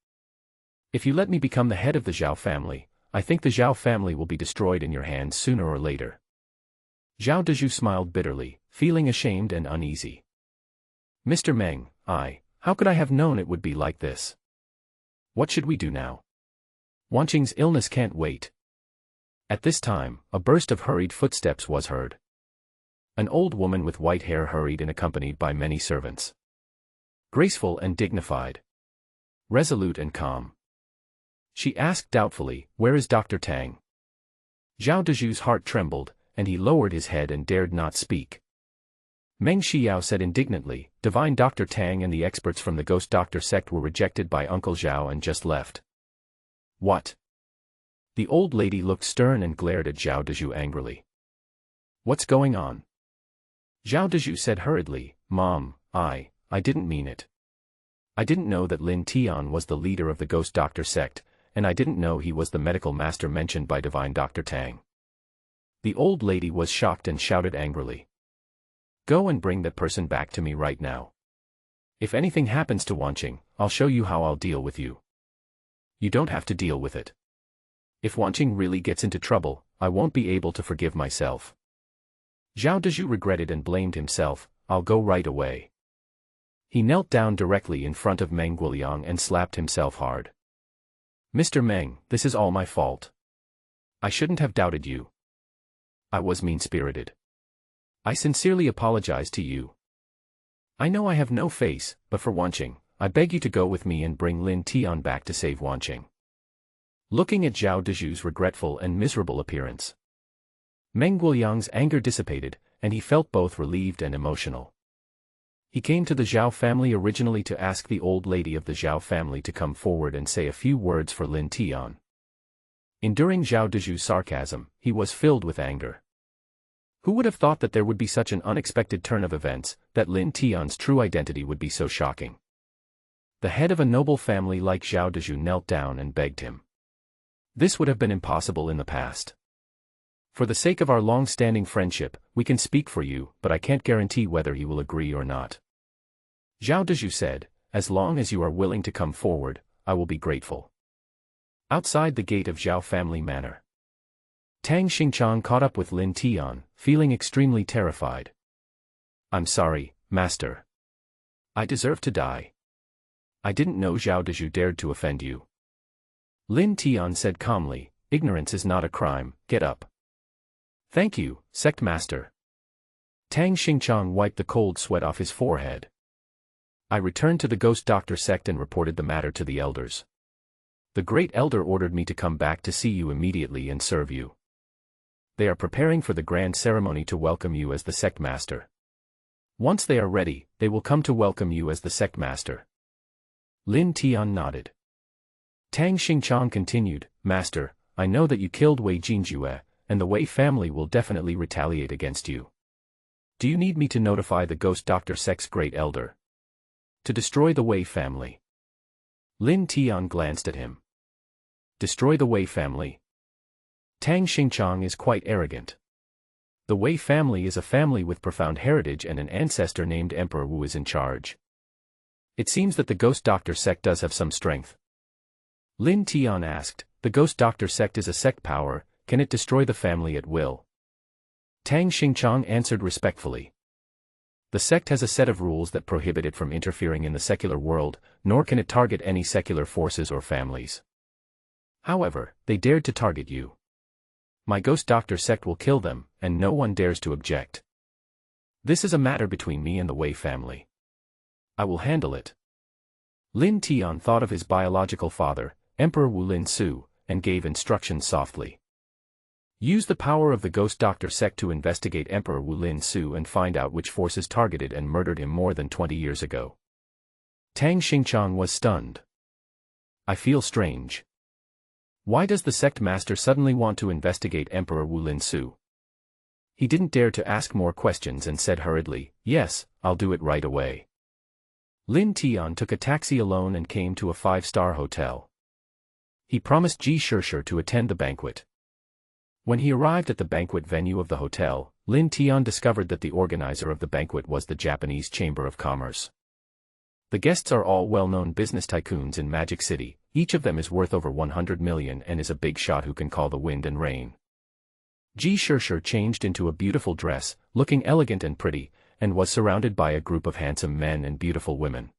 If you let me become the head of the Zhao family, I think the Zhao family will be destroyed in your hands sooner or later. Zhao Dezhu smiled bitterly, feeling ashamed and uneasy. Mr. Meng, how could I have known it would be like this? What should we do now? Wanqing's illness can't wait. At this time, a burst of hurried footsteps was heard. An old woman with white hair hurried in accompanied by many servants. Graceful and dignified. Resolute and calm. She asked doubtfully, where is Dr. Tang? Zhao Dezhu's heart trembled, and he lowered his head and dared not speak. Meng Xiao said indignantly, Divine Dr. Tang and the experts from the Ghost Doctor sect were rejected by Uncle Zhao and just left. What? The old lady looked stern and glared at Zhao Dezhu angrily. What's going on? Zhao Dezhu said hurriedly, Mom, I didn't mean it. I didn't know that Lin Tian was the leader of the Ghost Doctor sect, and I didn't know he was the medical master mentioned by Divine Dr. Tang. The old lady was shocked and shouted angrily. Go and bring that person back to me right now. If anything happens to Wanqing, I'll show you how I'll deal with you. You don't have to deal with it. If Wanqing really gets into trouble, I won't be able to forgive myself. Zhao Dezhu regretted and blamed himself, I'll go right away. He knelt down directly in front of Meng Guiliang and slapped himself hard. Mr. Meng, this is all my fault. I shouldn't have doubted you. I was mean-spirited. I sincerely apologize to you. I know I have no face, but for Wanqing, I beg you to go with me and bring Lin Tian back to save Wanqing. Looking at Zhao Dezhu's regretful and miserable appearance, Meng Guiliang's anger dissipated, and he felt both relieved and emotional. He came to the Zhao family originally to ask the old lady of the Zhao family to come forward and say a few words for Lin Tian. Enduring Zhao Dezhu's sarcasm, he was filled with anger. Who would have thought that there would be such an unexpected turn of events, that Lin Tian's true identity would be so shocking? The head of a noble family like Zhao Dezhu knelt down and begged him. This would have been impossible in the past. For the sake of our long-standing friendship, we can speak for you, but I can't guarantee whether he will agree or not. Zhao Dezhu said, as long as you are willing to come forward, I will be grateful. Outside the gate of Zhao family manor, Tang Xingchang caught up with Lin Tian, feeling extremely terrified. I'm sorry, Master. I deserve to die. I didn't know Zhao Dezhu dared to offend you. Lin Tian said calmly, ignorance is not a crime, get up. Thank you, Sect Master. Tang Xingchang wiped the cold sweat off his forehead. I returned to the Ghost Doctor sect and reported the matter to the elders. The Great Elder ordered me to come back to see you immediately and serve you. They are preparing for the grand ceremony to welcome you as the sect master. Once they are ready, they will come to welcome you as the sect master. Lin Tian nodded. Tang Xingchang continued, Master, I know that you killed Wei Jinjue, and the Wei family will definitely retaliate against you. Do you need me to notify the Ghost Doctor sect's great elder to destroy the Wei family? Lin Tian glanced at him. Destroy the Wei family? Tang Xingchang is quite arrogant. The Wei family is a family with profound heritage, and an ancestor named Emperor Wu is in charge. It seems that the Ghost Doctor sect does have some strength. Lin Tian asked, the Ghost Doctor sect is a sect power, can it destroy the family at will? Tang Xingchang answered respectfully. The sect has a set of rules that prohibit it from interfering in the secular world, nor can it target any secular forces or families. However, they dared to target you. My Ghost Doctor sect will kill them, and no one dares to object. This is a matter between me and the Wei family. I will handle it. Lin Tian thought of his biological father, Emperor Wu Lin Su, and gave instructions softly. Use the power of the Ghost Doctor sect to investigate Emperor Wu Lin Su and find out which forces targeted and murdered him more than 20 years ago. Tang Xingchang was stunned. I feel strange. Why does the sect master suddenly want to investigate Emperor Wu Lin Su? He didn't dare to ask more questions and said hurriedly, yes, I'll do it right away. Lin Tian took a taxi alone and came to a 5-star hotel. He promised Ji Shishir to attend the banquet. When he arrived at the banquet venue of the hotel, Lin Tian discovered that the organizer of the banquet was the Japanese Chamber of Commerce. The guests are all well-known business tycoons in Magic City, each of them is worth over 100 million and is a big shot who can call the wind and rain. Ji Shishir changed into a beautiful dress, looking elegant and pretty, and was surrounded by a group of handsome men and beautiful women.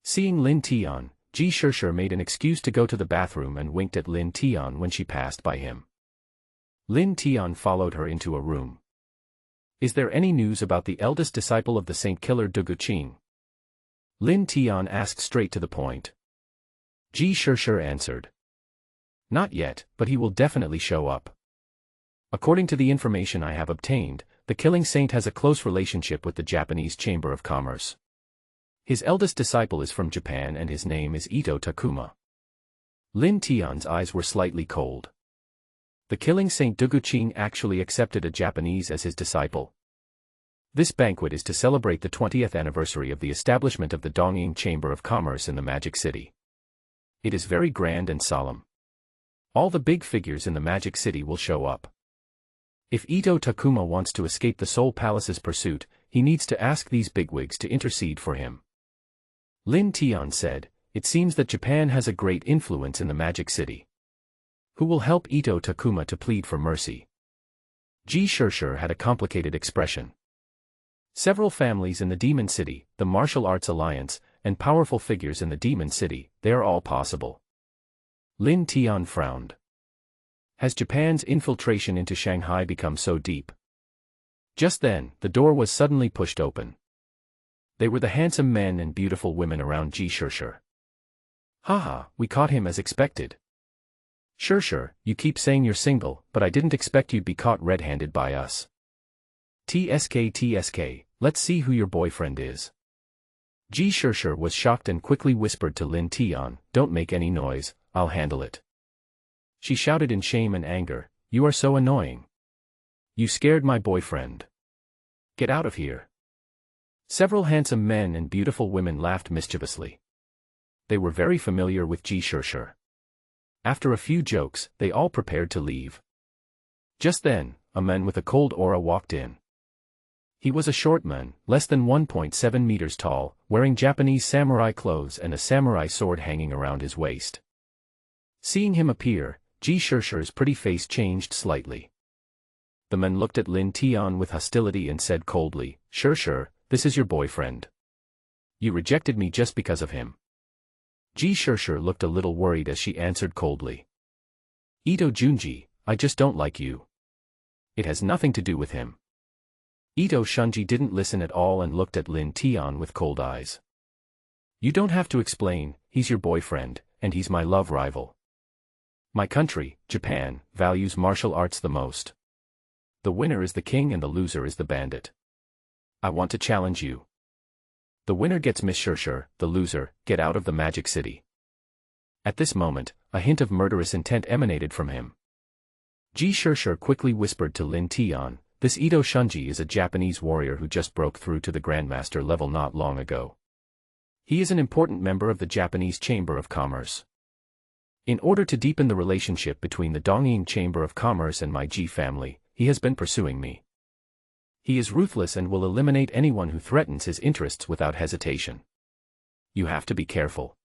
Seeing Lin Tian, Ji Shishir made an excuse to go to the bathroom and winked at Lin Tian when she passed by him. Lin Tian followed her into a room. Is there any news about the eldest disciple of the Saint Killer Dugu Qing? Lin Tian asked straight to the point. Ji Shishir answered. Not yet, but he will definitely show up. According to the information I have obtained, the Killing Saint has a close relationship with the Japanese Chamber of Commerce. His eldest disciple is from Japan and his name is Ito Takuma. Lin Tian's eyes were slightly cold. The Killing Saint Dugu Qing actually accepted a Japanese as his disciple. This banquet is to celebrate the 20th anniversary of the establishment of the Dongying Chamber of Commerce in the Magic City. It is very grand and solemn. All the big figures in the Magic City will show up. If Ito Takuma wants to escape the Soul Palace's pursuit, he needs to ask these bigwigs to intercede for him. Lin Tian said, it seems that Japan has a great influence in the Magic City. Who will help Ito Takuma to plead for mercy? Ji Shishir had a complicated expression. Several families in the Demon City, the Martial Arts Alliance, and powerful figures in the Demon City, they are all possible. Lin Tian frowned. Has Japan's infiltration into Shanghai become so deep? Just then, the door was suddenly pushed open. They were the handsome men and beautiful women around Ji Shishir. Haha, we caught him as expected. Shishir, you keep saying you're single, but I didn't expect you'd be caught red-handed by us. TSK, let's see who your boyfriend is. Ji Shishir was shocked and quickly whispered to Lin Tian, don't make any noise, I'll handle it. She shouted in shame and anger, you are so annoying. You scared my boyfriend. Get out of here. Several handsome men and beautiful women laughed mischievously. They were very familiar with Ji Shishir. After a few jokes, they all prepared to leave. Just then, a man with a cold aura walked in. He was a short man, less than 1.7 meters tall, wearing Japanese samurai clothes and a samurai sword hanging around his waist. Seeing him appear, Ji Shishir's pretty face changed slightly. The man looked at Lin Tian with hostility and said coldly, Shishir, this is your boyfriend. You rejected me just because of him. Ji Shishir looked a little worried as she answered coldly. Ito Junji, I just don't like you. It has nothing to do with him. Ito Shunji didn't listen at all and looked at Lin Tian with cold eyes. You don't have to explain, he's your boyfriend, and he's my love rival. My country, Japan, values martial arts the most. The winner is the king and the loser is the bandit. I want to challenge you. The winner gets Miss Shirshir, the loser, get out of the magic city. At this moment, a hint of murderous intent emanated from him. Ji Shirshir quickly whispered to Lin Tian, this Ito Shunji is a Japanese warrior who just broke through to the Grandmaster level not long ago. He is an important member of the Japanese Chamber of Commerce. In order to deepen the relationship between the Dongying Chamber of Commerce and my Ji family, he has been pursuing me. He is ruthless and will eliminate anyone who threatens his interests without hesitation. You have to be careful.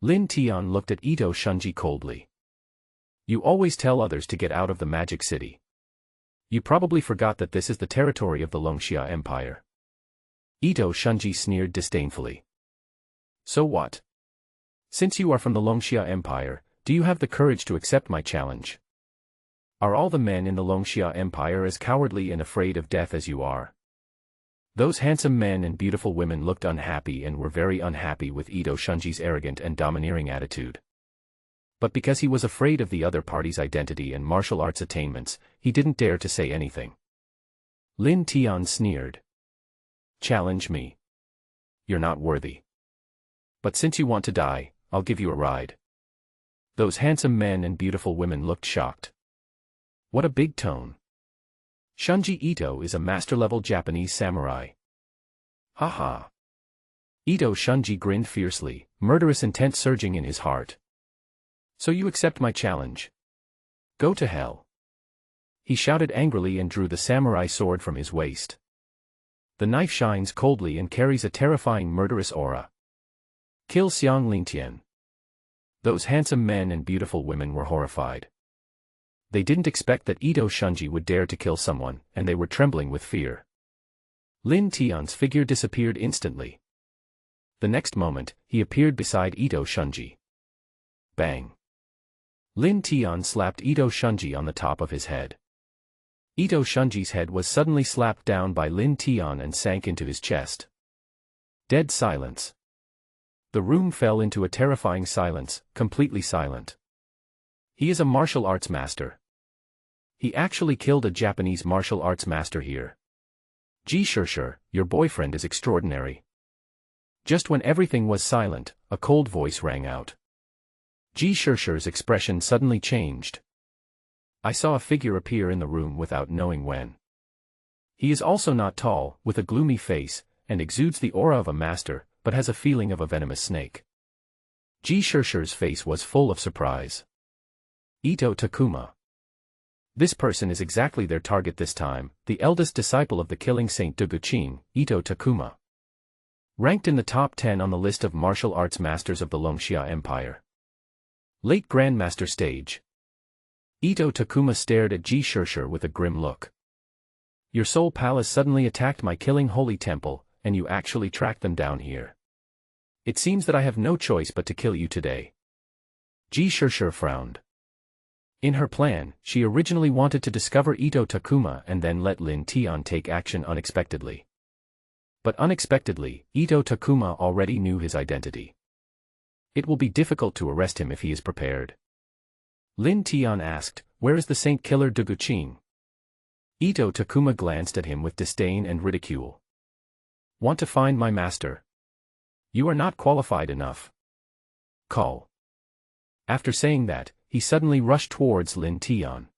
Lin Tian looked at Ito Shunji coldly. You always tell others to get out of the magic city. You probably forgot that this is the territory of the Longxia Empire. Ito Shunji sneered disdainfully. So what? Since you are from the Longxia Empire, do you have the courage to accept my challenge? Are all the men in the Longxia Empire as cowardly and afraid of death as you are? Those handsome men and beautiful women looked unhappy and were very unhappy with Ito Shunji's arrogant and domineering attitude. But because he was afraid of the other party's identity and martial arts attainments, he didn't dare to say anything. Lin Tian sneered. Challenge me. You're not worthy. But since you want to die, I'll give you a ride. Those handsome men and beautiful women looked shocked. What a big tone. Shunji Ito is a master-level Japanese samurai. Haha. Ito Shunji grinned fiercely, murderous intent surging in his heart. So you accept my challenge? Go to hell. He shouted angrily and drew the samurai sword from his waist. The knife shines coldly and carries a terrifying murderous aura. Kill Xiang Lingtian. Those handsome men and beautiful women were horrified. They didn't expect that Ito Shunji would dare to kill someone, and they were trembling with fear. Lin Tian's figure disappeared instantly. The next moment, he appeared beside Ito Shunji. Bang! Lin Tian slapped Ito Shunji on the top of his head. Ito Shunji's head was suddenly slapped down by Lin Tian and sank into his chest. Dead silence. The room fell into a terrifying silence, completely silent. He is a martial arts master. He actually killed a Japanese martial arts master here. Ji Shirshir, your boyfriend is extraordinary. Just when everything was silent, a cold voice rang out. Ji Shirshir's expression suddenly changed. I saw a figure appear in the room without knowing when. He is also not tall, with a gloomy face, and exudes the aura of a master, but has a feeling of a venomous snake. Ji Shirshir's face was full of surprise. Ito Takuma. This person is exactly their target this time, the eldest disciple of the killing saint Duguqing, Ito Takuma. Ranked in the top 10 on the list of martial arts masters of the Longxia Empire. Late Grandmaster stage. Ito Takuma stared at Ji Shirshir with a grim look. Your soul palace suddenly attacked my killing holy temple, and you actually tracked them down here. It seems that I have no choice but to kill you today. Ji Shirshir frowned. In her plan, she originally wanted to discover Ito Takuma and then let Lin Tian take action unexpectedly. But unexpectedly, Ito Takuma already knew his identity. It will be difficult to arrest him if he is prepared. Lin Tian asked, where is the saint killer Duguqing? Ito Takuma glanced at him with disdain and ridicule. Want to find my master? You are not qualified enough. Call. After saying that, he suddenly rushed towards Lin Tian.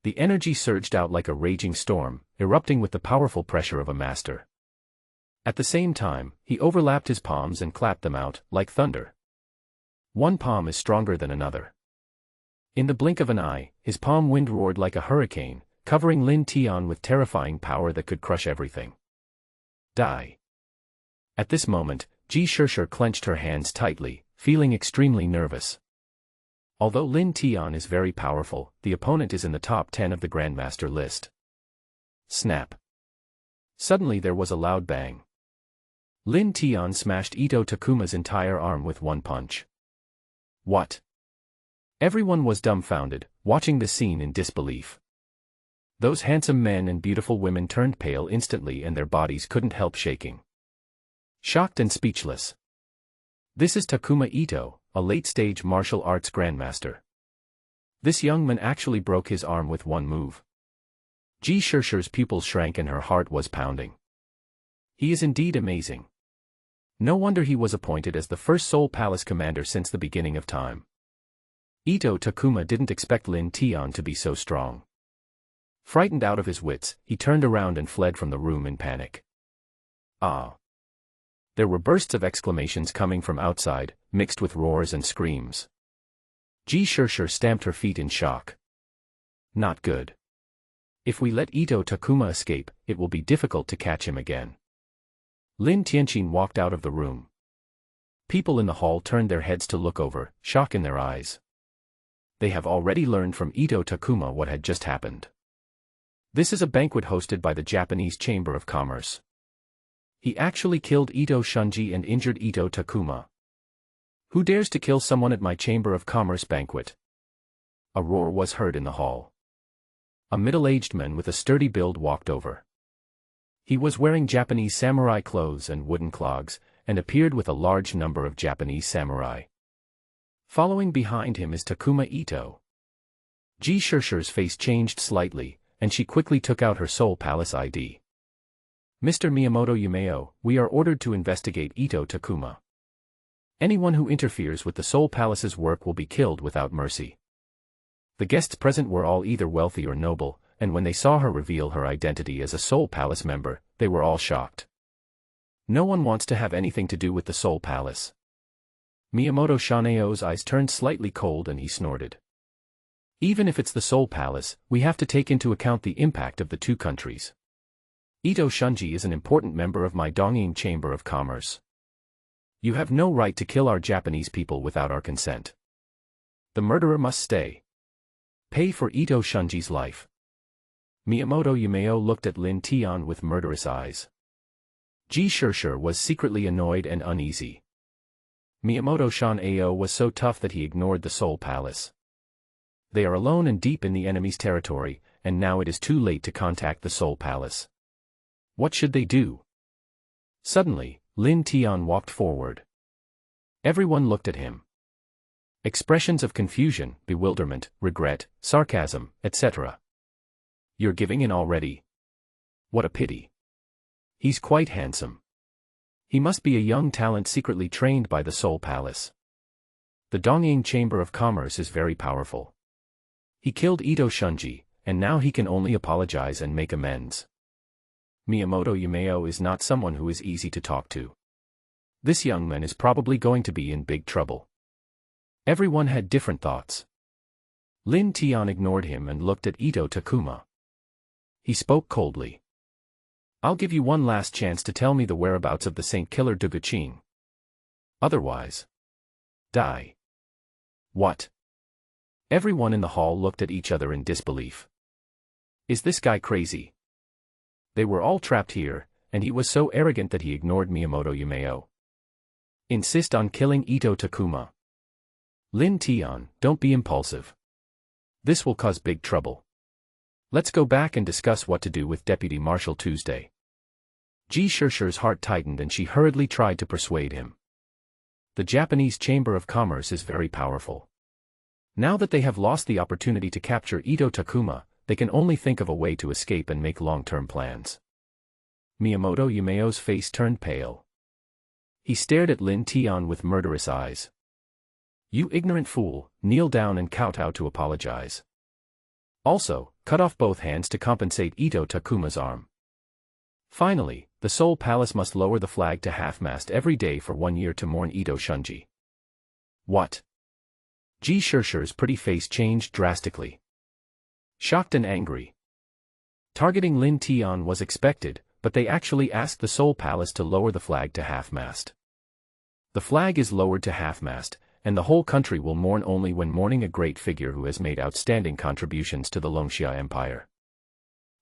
The energy surged out like a raging storm, erupting with the powerful pressure of a master. At the same time, he overlapped his palms and clapped them out, like thunder. One palm is stronger than another. In the blink of an eye, his palm wind roared like a hurricane, covering Lin Tian with terrifying power that could crush everything. Die. At this moment, Ji Shirshir clenched her hands tightly, feeling extremely nervous. Although Lin Tian is very powerful, the opponent is in the top 10 of the Grandmaster list. Snap. Suddenly there was a loud bang. Lin Tian smashed Ito Takuma's entire arm with one punch. What? Everyone was dumbfounded, watching the scene in disbelief. Those handsome men and beautiful women turned pale instantly and their bodies couldn't help shaking. Shocked and speechless. This is Takuma Ito, a late-stage martial arts grandmaster. This young man actually broke his arm with one move. Ji Shirshi's pupils shrank and her heart was pounding. He is indeed amazing. No wonder he was appointed as the first Soul Palace commander since the beginning of time. Ito Takuma didn't expect Lin Tian to be so strong. Frightened out of his wits, he turned around and fled from the room in panic. Ah! There were bursts of exclamations coming from outside, mixed with roars and screams. Ji Shirshir stamped her feet in shock. Not good. If we let Ito Takuma escape, it will be difficult to catch him again. Lin Tianqin walked out of the room. People in the hall turned their heads to look over, shock in their eyes. They have already learned from Ito Takuma what had just happened. This is a banquet hosted by the Japanese Chamber of Commerce. He actually killed Ito Shunji and injured Ito Takuma. Who dares to kill someone at my Chamber of Commerce banquet? A roar was heard in the hall. A middle-aged man with a sturdy build walked over. He was wearing Japanese samurai clothes and wooden clogs, and appeared with a large number of Japanese samurai. Following behind him is Takuma Ito. Ji Shirshir's face changed slightly, and she quickly took out her Soul Palace ID. Mr. Miyamoto Yumeo, we are ordered to investigate Ito Takuma. Anyone who interferes with the Soul Palace's work will be killed without mercy. The guests present were all either wealthy or noble, and when they saw her reveal her identity as a Soul Palace member, they were all shocked. No one wants to have anything to do with the Soul Palace. Miyamoto Shaneo's eyes turned slightly cold and he snorted. Even if it's the Soul Palace, we have to take into account the impact of the two countries. Ito Shunji is an important member of my Dongying Chamber of Commerce. You have no right to kill our Japanese people without our consent. The murderer must stay. Pay for Ito Shunji's life. Miyamoto Yumeo looked at Lin Tian with murderous eyes. Ji Shirshir was secretly annoyed and uneasy. Miyamoto Shan-ao was so tough that he ignored the Soul Palace. They are alone and deep in the enemy's territory, and now it is too late to contact the Soul Palace. What should they do? Suddenly, Lin Tian walked forward. Everyone looked at him. Expressions of confusion, bewilderment, regret, sarcasm, etc. You're giving in already? What a pity. He's quite handsome. He must be a young talent secretly trained by the Soul Palace. The Dongying Chamber of Commerce is very powerful. He killed Ito Shunji, and now he can only apologize and make amends. Miyamoto Yumeo is not someone who is easy to talk to. This young man is probably going to be in big trouble. Everyone had different thoughts. Lin Tian ignored him and looked at Ito Takuma. He spoke coldly. I'll give you one last chance to tell me the whereabouts of the Saint Killer Duguqing. Otherwise, die. What? Everyone in the hall looked at each other in disbelief. Is this guy crazy? They were all trapped here, and he was so arrogant that he ignored Miyamoto Yumeo. Insist on killing Ito Takuma. Lin Tian, don't be impulsive. This will cause big trouble. Let's go back and discuss what to do with Deputy Marshal Tuesday. Ji Shirshir's heart tightened and she hurriedly tried to persuade him. The Japanese Chamber of Commerce is very powerful. Now that they have lost the opportunity to capture Ito Takuma, they can only think of a way to escape and make long-term plans. Miyamoto Yumeo's face turned pale. He stared at Lin Tian with murderous eyes. You ignorant fool, kneel down and kowtow to apologize. Also, cut off both hands to compensate Ito Takuma's arm. Finally, the Soul Palace must lower the flag to half-mast every day for 1 year to mourn Ito Shunji. What? Ji Shirshir's pretty face changed drastically. Shocked and angry. Targeting Lin Tian was expected, but they actually asked the Soul Palace to lower the flag to half-mast. The flag is lowered to half-mast, and the whole country will mourn only when mourning a great figure who has made outstanding contributions to the Longxia Empire.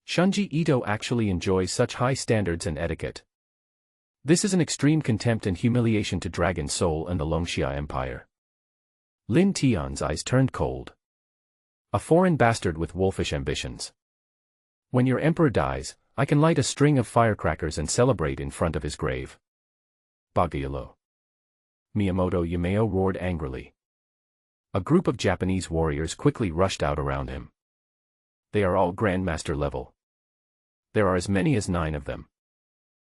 Shunji Ito actually enjoys such high standards and etiquette. This is an extreme contempt and humiliation to Dragon Soul and the Longxia Empire. Lin Tian's eyes turned cold. A foreign bastard with wolfish ambitions. When your emperor dies, I can light a string of firecrackers and celebrate in front of his grave. Bagayalo. Miyamoto Yumeo roared angrily. A group of Japanese warriors quickly rushed out around him. They are all Grandmaster level. There are as many as 9 of them.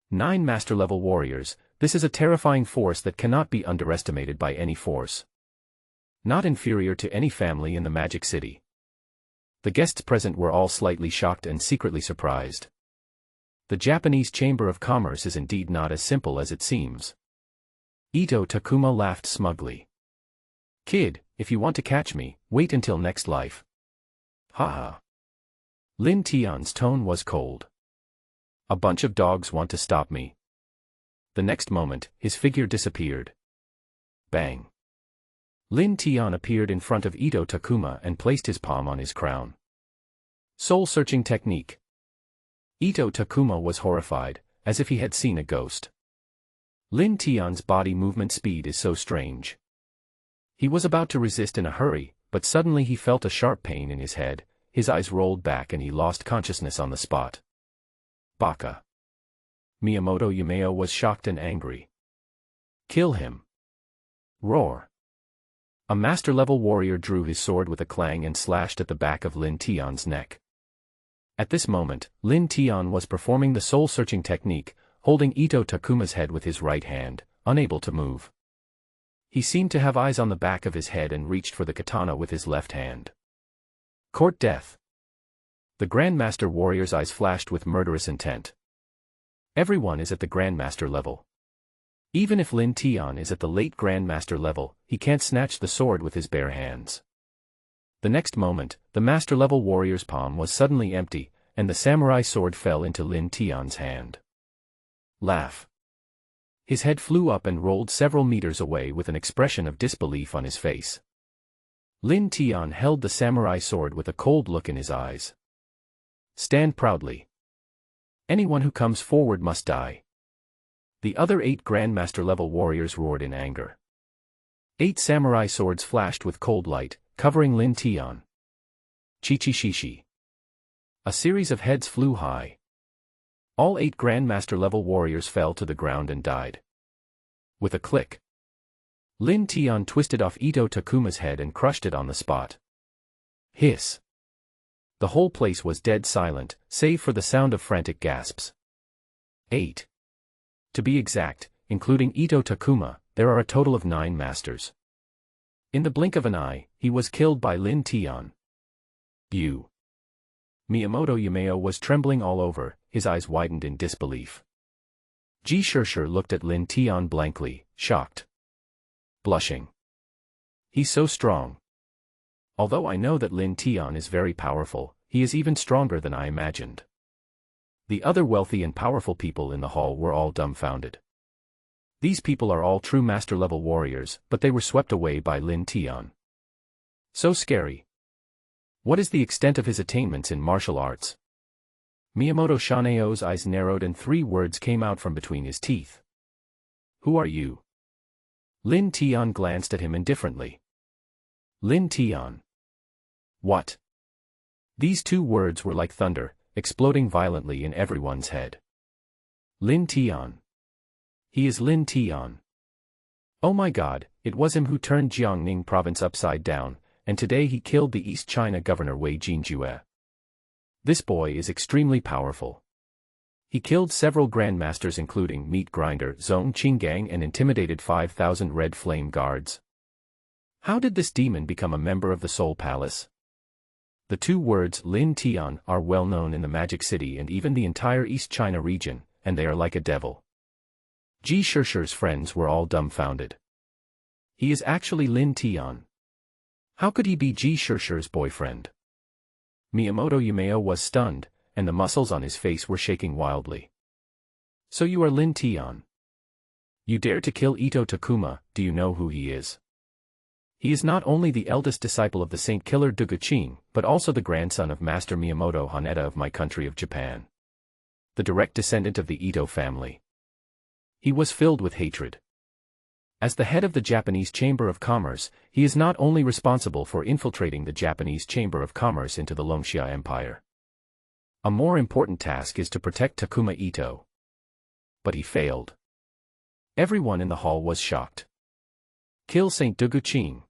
9 master-level warriors. This is a terrifying force that cannot be underestimated by any force. Not inferior to any family in the Magic City. The guests present were all slightly shocked and secretly surprised. The Japanese Chamber of Commerce is indeed not as simple as it seems. Ito Takuma laughed smugly. Kid, if you want to catch me, wait until next life. Ha ha. Lin Tian's tone was cold. A bunch of dogs want to stop me. The next moment, his figure disappeared. Bang. Lin Tian appeared in front of Ito Takuma and placed his palm on his crown. Soul-searching technique. Ito Takuma was horrified, as if he had seen a ghost. Lin Tian's body movement speed is so strange. He was about to resist in a hurry, but suddenly he felt a sharp pain in his head, his eyes rolled back and he lost consciousness on the spot. Baka. Miyamoto Yumeo was shocked and angry. Kill him. Roar. A master-level warrior drew his sword with a clang and slashed at the back of Lin Tian's neck. At this moment, Lin Tian was performing the soul-searching technique, holding Ito Takuma's head with his right hand, unable to move. He seemed to have eyes on the back of his head and reached for the katana with his left hand. Court death. The Grandmaster warrior's eyes flashed with murderous intent. Everyone is at the Grandmaster level. Even if Lin Tian is at the late Grandmaster level, he can't snatch the sword with his bare hands. The next moment, the Master-level warrior's palm was suddenly empty, and the samurai sword fell into Lin Tian's hand. Laugh. His head flew up and rolled several meters away with an expression of disbelief on his face. Lin Tian held the samurai sword with a cold look in his eyes. Stand proudly. Anyone who comes forward must die. The other 8 Grandmaster-level warriors roared in anger. 8 samurai swords flashed with cold light, covering Lin Tian. Chi-chi-shi-shi. A series of heads flew high. All 8 Grandmaster-level warriors fell to the ground and died. With a click, Lin Tian twisted off Ito Takuma's head and crushed it on the spot. Hiss. The whole place was dead silent, save for the sound of frantic gasps. 8. To be exact, including Ito Takuma, there are a total of 9 masters. In the blink of an eye, he was killed by Lin Tian. You. Miyamoto Yumeo was trembling all over, his eyes widened in disbelief. Ji Shirshir looked at Lin Tian blankly, shocked. Blushing. He's so strong. Although I know that Lin Tian is very powerful, he is even stronger than I imagined. The other wealthy and powerful people in the hall were all dumbfounded. These people are all true master-level warriors, but they were swept away by Lin Tian. So scary. What is the extent of his attainments in martial arts? Miyamoto Shaneo's eyes narrowed and 3 words came out from between his teeth. Who are you? Lin Tian glanced at him indifferently. Lin Tian. What? These 2 words were like thunder, exploding violently in everyone's head. Lin Tian. He is Lin Tian. Oh my God, it was him who turned Jiangning province upside down, and today he killed the East China governor Wei Jinjue. This boy is extremely powerful. He killed several grandmasters including Meat Grinder Zhong Qinggang and intimidated 5,000 Red Flame guards. How did this demon become a member of the Soul Palace? The 2 words Lin Tian are well known in the Magic City and even the entire East China region, and they are like a devil. Ji Shirshir's friends were all dumbfounded. He is actually Lin Tian. How could he be Ji Shirshir's boyfriend? Miyamoto Yumeo was stunned, and the muscles on his face were shaking wildly. So you are Lin Tian. You dare to kill Ito Takuma, do you know who he is? He is not only the eldest disciple of the Saint Killer Duguqing, but also the grandson of Master Miyamoto Haneda of my country of Japan. The direct descendant of the Ito family. He was filled with hatred. As the head of the Japanese Chamber of Commerce, he is not only responsible for infiltrating the Japanese Chamber of Commerce into the Longxia Empire. A more important task is to protect Takuma Ito. But he failed. Everyone in the hall was shocked. Kill Saint Duguqing.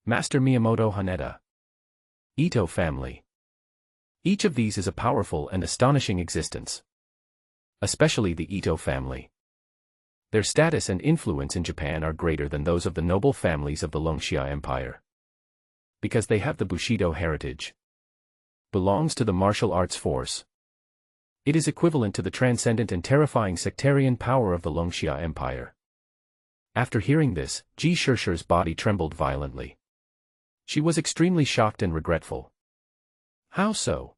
Master Miyamoto Haneda. Ito family. Each of these is a powerful and astonishing existence. Especially the Ito family. Their status and influence in Japan are greater than those of the noble families of the Longxia Empire. Because they have the Bushido heritage. Belongs to the martial arts force. It is equivalent to the transcendent and terrifying sectarian power of the Longxia Empire. After hearing this, Ji Shishir's body trembled violently. She was extremely shocked and regretful. How so?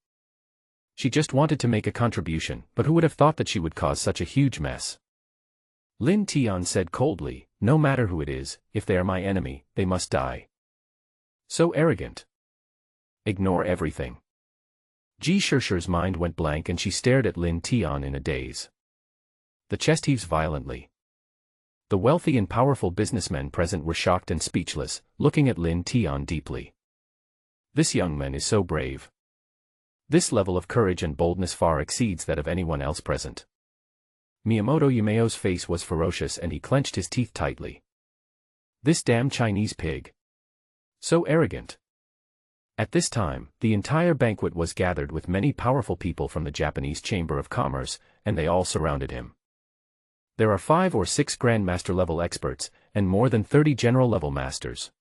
She just wanted to make a contribution, but who would have thought that she would cause such a huge mess? Lin Tian said coldly, no matter who it is, if they are my enemy, they must die. So arrogant. Ignore everything. Ji Shishir's mind went blank and she stared at Lin Tian in a daze. The chest heaves violently. The wealthy and powerful businessmen present were shocked and speechless, looking at Lin Tian deeply. This young man is so brave. This level of courage and boldness far exceeds that of anyone else present. Miyamoto Yumeo's face was ferocious and he clenched his teeth tightly. This damn Chinese pig. So arrogant. At this time, the entire banquet was gathered with many powerful people from the Japanese Chamber of Commerce, and they all surrounded him. There are 5 or 6 Grandmaster-level experts, and more than 30 General-level masters.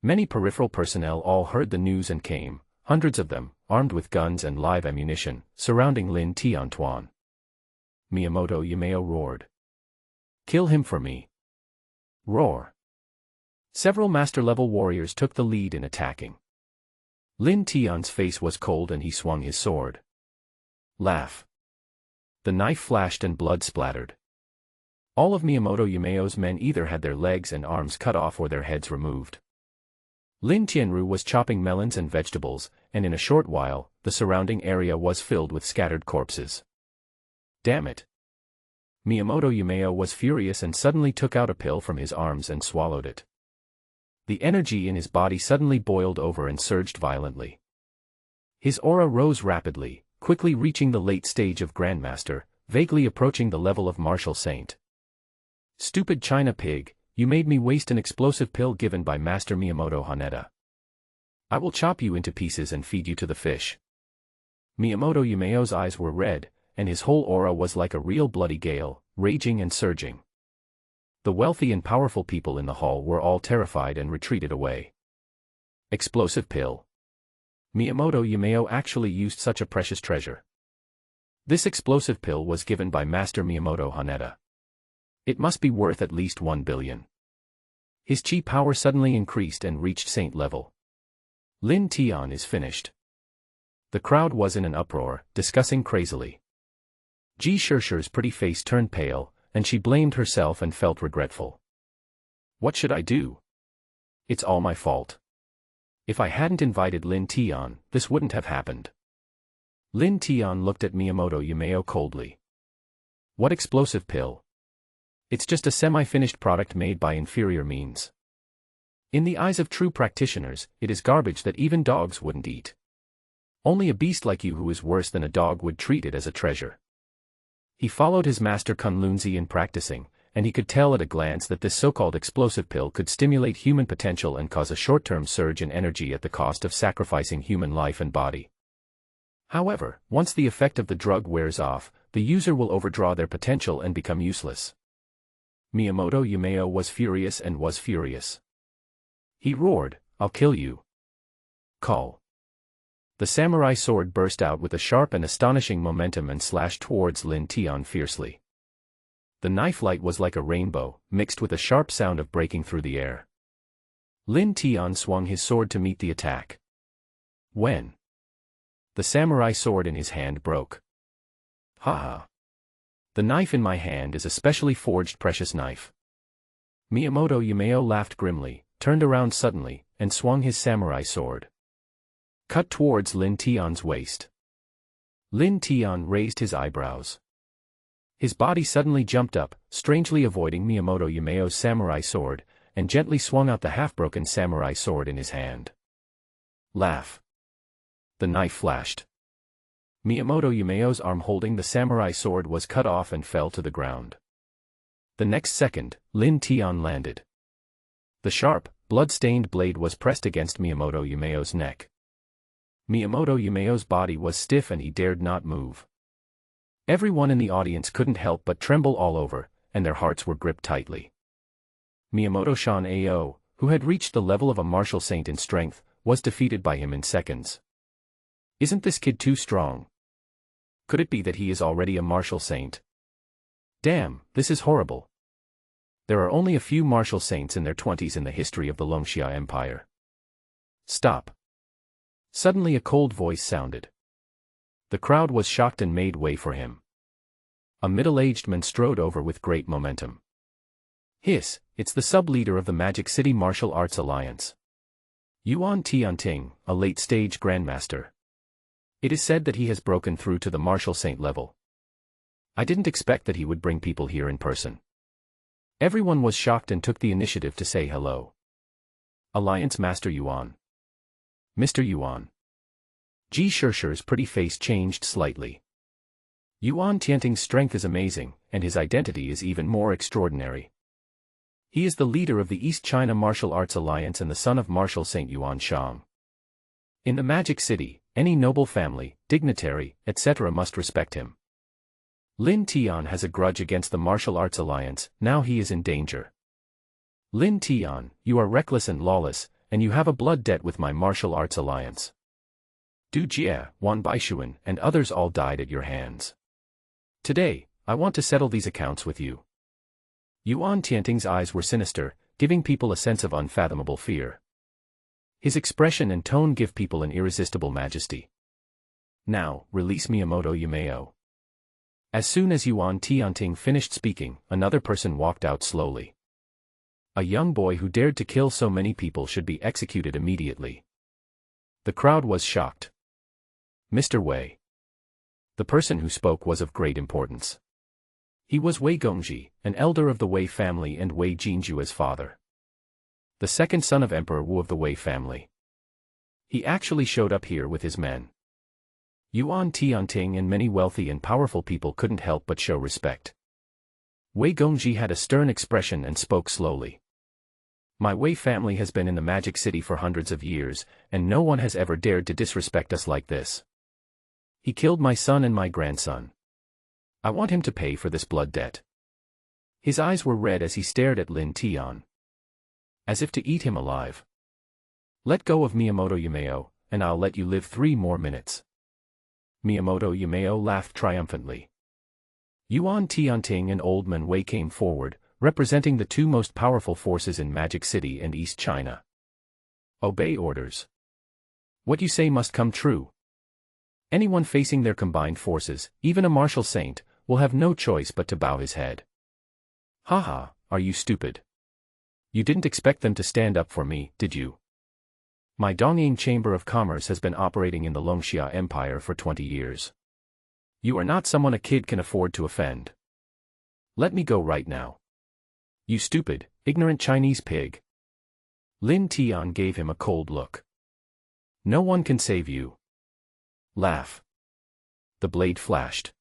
Many peripheral personnel all heard the news and came, hundreds of them, armed with guns and live ammunition, surrounding Lin Tiantuan. Miyamoto Yumeo roared. Kill him for me. Roar. Several master-level warriors took the lead in attacking. Lin Tian's face was cold and he swung his sword. Laugh. The knife flashed and blood splattered. All of Miyamoto Yumeo's men either had their legs and arms cut off or their heads removed. Lin Tianru was chopping melons and vegetables, and in a short while, the surrounding area was filled with scattered corpses. Damn it. Miyamoto Yumeo was furious and suddenly took out a pill from his arms and swallowed it. The energy in his body suddenly boiled over and surged violently. His aura rose rapidly, quickly reaching the late stage of Grandmaster, vaguely approaching the level of Martial Saint. Stupid China pig, you made me waste an explosive pill given by Master Miyamoto Haneda. I will chop you into pieces and feed you to the fish. Miyamoto Yumeo's eyes were red, and his whole aura was like a real bloody gale, raging and surging. The wealthy and powerful people in the hall were all terrified and retreated away. Explosive pill. Miyamoto Yumeo actually used such a precious treasure. This explosive pill was given by Master Miyamoto Haneda. It must be worth at least 1 billion. His chi power suddenly increased and reached saint level. Lin Tian is finished. The crowd was in an uproar, discussing crazily. Ji Shishir's pretty face turned pale, and she blamed herself and felt regretful. What should I do? It's all my fault. If I hadn't invited Lin Tian, this wouldn't have happened. Lin Tian looked at Miyamoto Yumeo coldly. What explosive pill? It's just a semi-finished product made by inferior means. In the eyes of true practitioners, it is garbage that even dogs wouldn't eat. Only a beast like you who is worse than a dog would treat it as a treasure. He followed his master Kunlun in practicing, and he could tell at a glance that this so-called explosive pill could stimulate human potential and cause a short-term surge in energy at the cost of sacrificing human life and body. However, once the effect of the drug wears off, the user will overdraw their potential and become useless. Miyamoto Yumeo was furious and was furious. He roared, I'll kill you. Call. The samurai sword burst out with a sharp and astonishing momentum and slashed towards Lin Tian fiercely. The knife light was like a rainbow, mixed with a sharp sound of breaking through the air. Lin Tian swung his sword to meet the attack. When the samurai sword in his hand broke. Ha ha. The knife in my hand is a specially forged precious knife. Miyamoto Yumeo laughed grimly, turned around suddenly, and swung his samurai sword. Cut towards Lin Tian's waist. Lin Tian raised his eyebrows. His body suddenly jumped up, strangely avoiding Miyamoto Yumeo's samurai sword, and gently swung out the half-broken samurai sword in his hand. Laugh. The knife flashed. Miyamoto Yumeo's arm holding the samurai sword was cut off and fell to the ground. The next second, Lin Tian landed. The sharp, blood-stained blade was pressed against Miyamoto Yumeo's neck. Miyamoto Yumeo's body was stiff and he dared not move. Everyone in the audience couldn't help but tremble all over, and their hearts were gripped tightly. Miyamoto Shan Ao, who had reached the level of a martial saint in strength, was defeated by him in seconds. Isn't this kid too strong? Could it be that he is already a martial saint? Damn, this is horrible. There are only a few martial saints in their 20s in the history of the Longxia Empire. Stop. Suddenly a cold voice sounded. The crowd was shocked and made way for him. A middle-aged man strode over with great momentum. Hiss, it's the sub-leader of the Magic City Martial Arts Alliance. Yuan Tianting, a late-stage grandmaster. It is said that he has broken through to the martial saint level. I didn't expect that he would bring people here in person. Everyone was shocked and took the initiative to say hello. Alliance Master Yuan. Mr. Yuan. Ji Shishir's pretty face changed slightly. Yuan Tianting's strength is amazing, and his identity is even more extraordinary. He is the leader of the East China Martial Arts Alliance and the son of Martial Saint Yuan Shang. In the Magic City, any noble family, dignitary, etc. must respect him. Lin Tian has a grudge against the Martial Arts Alliance, now he is in danger. Lin Tian, you are reckless and lawless, and you have a blood debt with my Martial Arts Alliance. Du Jie, Wan Baishuan, and others all died at your hands. Today, I want to settle these accounts with you. Yuan Tianting's eyes were sinister, giving people a sense of unfathomable fear. His expression and tone give people an irresistible majesty. Now, release Miyamoto Yumeo. As soon as Yuan Tianting finished speaking, another person walked out slowly. A young boy who dared to kill so many people should be executed immediately. The crowd was shocked. Mr. Wei. The person who spoke was of great importance. He was Wei Gongji, an elder of the Wei family and Wei Jinju's father. The second son of Emperor Wu of the Wei family. He actually showed up here with his men. Yuan Tianting and many wealthy and powerful people couldn't help but show respect. Wei Gongji had a stern expression and spoke slowly. My Wei family has been in the Magic City for hundreds of years, and no one has ever dared to disrespect us like this. He killed my son and my grandson. I want him to pay for this blood debt. His eyes were red as he stared at Lin Tian. As if to eat him alive. Let go of Miyamoto Yumeo, and I'll let you live 3 more minutes. Miyamoto Yumeo laughed triumphantly. Yuan Tianting and Old Man Wei came forward, representing the 2 most powerful forces in Magic City and East China. Obey orders. What you say must come true. Anyone facing their combined forces, even a martial saint, will have no choice but to bow his head. Haha, are you stupid? You didn't expect them to stand up for me, did you? My Dongying Chamber of Commerce has been operating in the Longxia Empire for 20 years. You are not someone a kid can afford to offend. Let me go right now. You stupid, ignorant Chinese pig. Lin Tian gave him a cold look. No one can save you. Laugh. The blade flashed.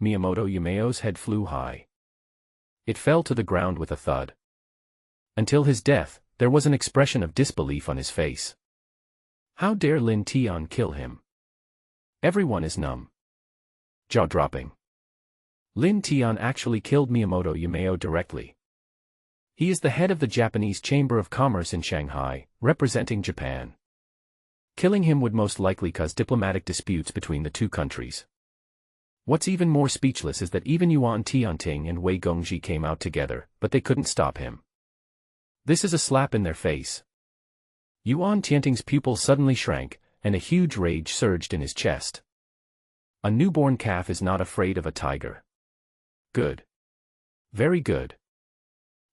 Miyamoto Yumeo's head flew high. It fell to the ground with a thud. Until his death, there was an expression of disbelief on his face. How dare Lin Tian kill him? Everyone is numb. Jaw-dropping. Lin Tian actually killed Miyamoto Yumeo directly. He is the head of the Japanese Chamber of Commerce in Shanghai, representing Japan. Killing him would most likely cause diplomatic disputes between the 2 countries. What's even more speechless is that even Yuan Tianting and Wei Gongji came out together, but they couldn't stop him. This is a slap in their face. Yuan Tianting's pupil suddenly shrank, and a huge rage surged in his chest. A newborn calf is not afraid of a tiger. Good. Very good.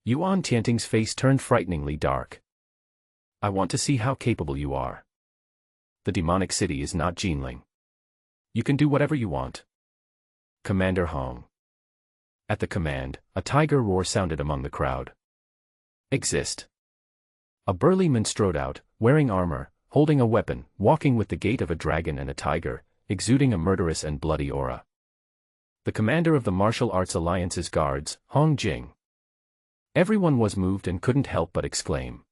Yuan Tianting's face turned frighteningly dark. I want to see how capable you are. The demonic city is not Jinling. You can do whatever you want. Commander Hong. At the command, a tiger roar sounded among the crowd. Exist. A burly man strode out, wearing armor, holding a weapon, walking with the gait of a dragon and a tiger, exuding a murderous and bloody aura. The commander of the Martial Arts Alliance's guards, Hong Jing. Everyone was moved and couldn't help but exclaim.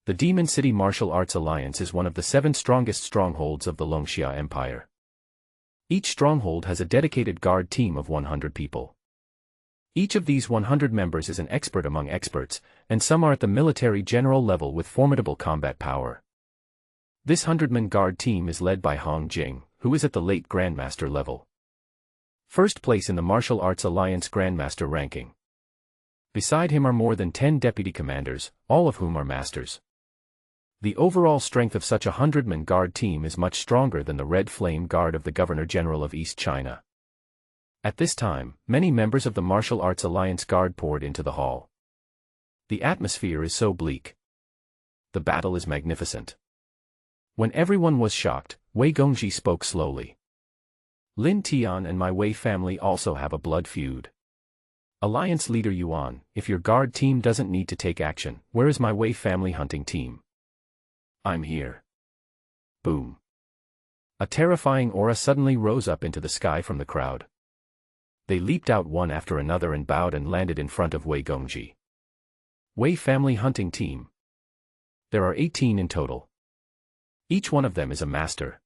The Demon City Martial Arts Alliance is one of the 7 strongest strongholds of the Longxia Empire. Each stronghold has a dedicated guard team of 100 people. Each of these 100 members is an expert among experts, and some are at the military general level with formidable combat power. This 100-man guard team is led by Hong Jing, who is at the late Grandmaster level. First place in the Martial Arts Alliance Grandmaster ranking. Beside him are more than 10 deputy commanders, all of whom are masters. The overall strength of such a 100-man guard team is much stronger than the Red Flame Guard of the Governor-General of East China. At this time, many members of the Martial Arts Alliance Guard poured into the hall. The atmosphere is so bleak. The battle is magnificent. When everyone was shocked, Wei Gongji spoke slowly. Lin Tian and my Wei family also have a blood feud. Alliance leader Yuan, if your guard team doesn't need to take action, where is my Wei family hunting team? I'm here. Boom. A terrifying aura suddenly rose up into the sky from the crowd. They leaped out one after another and bowed and landed in front of Wei Gongji. Wei family hunting team. There are 18 in total. Each one of them is a master.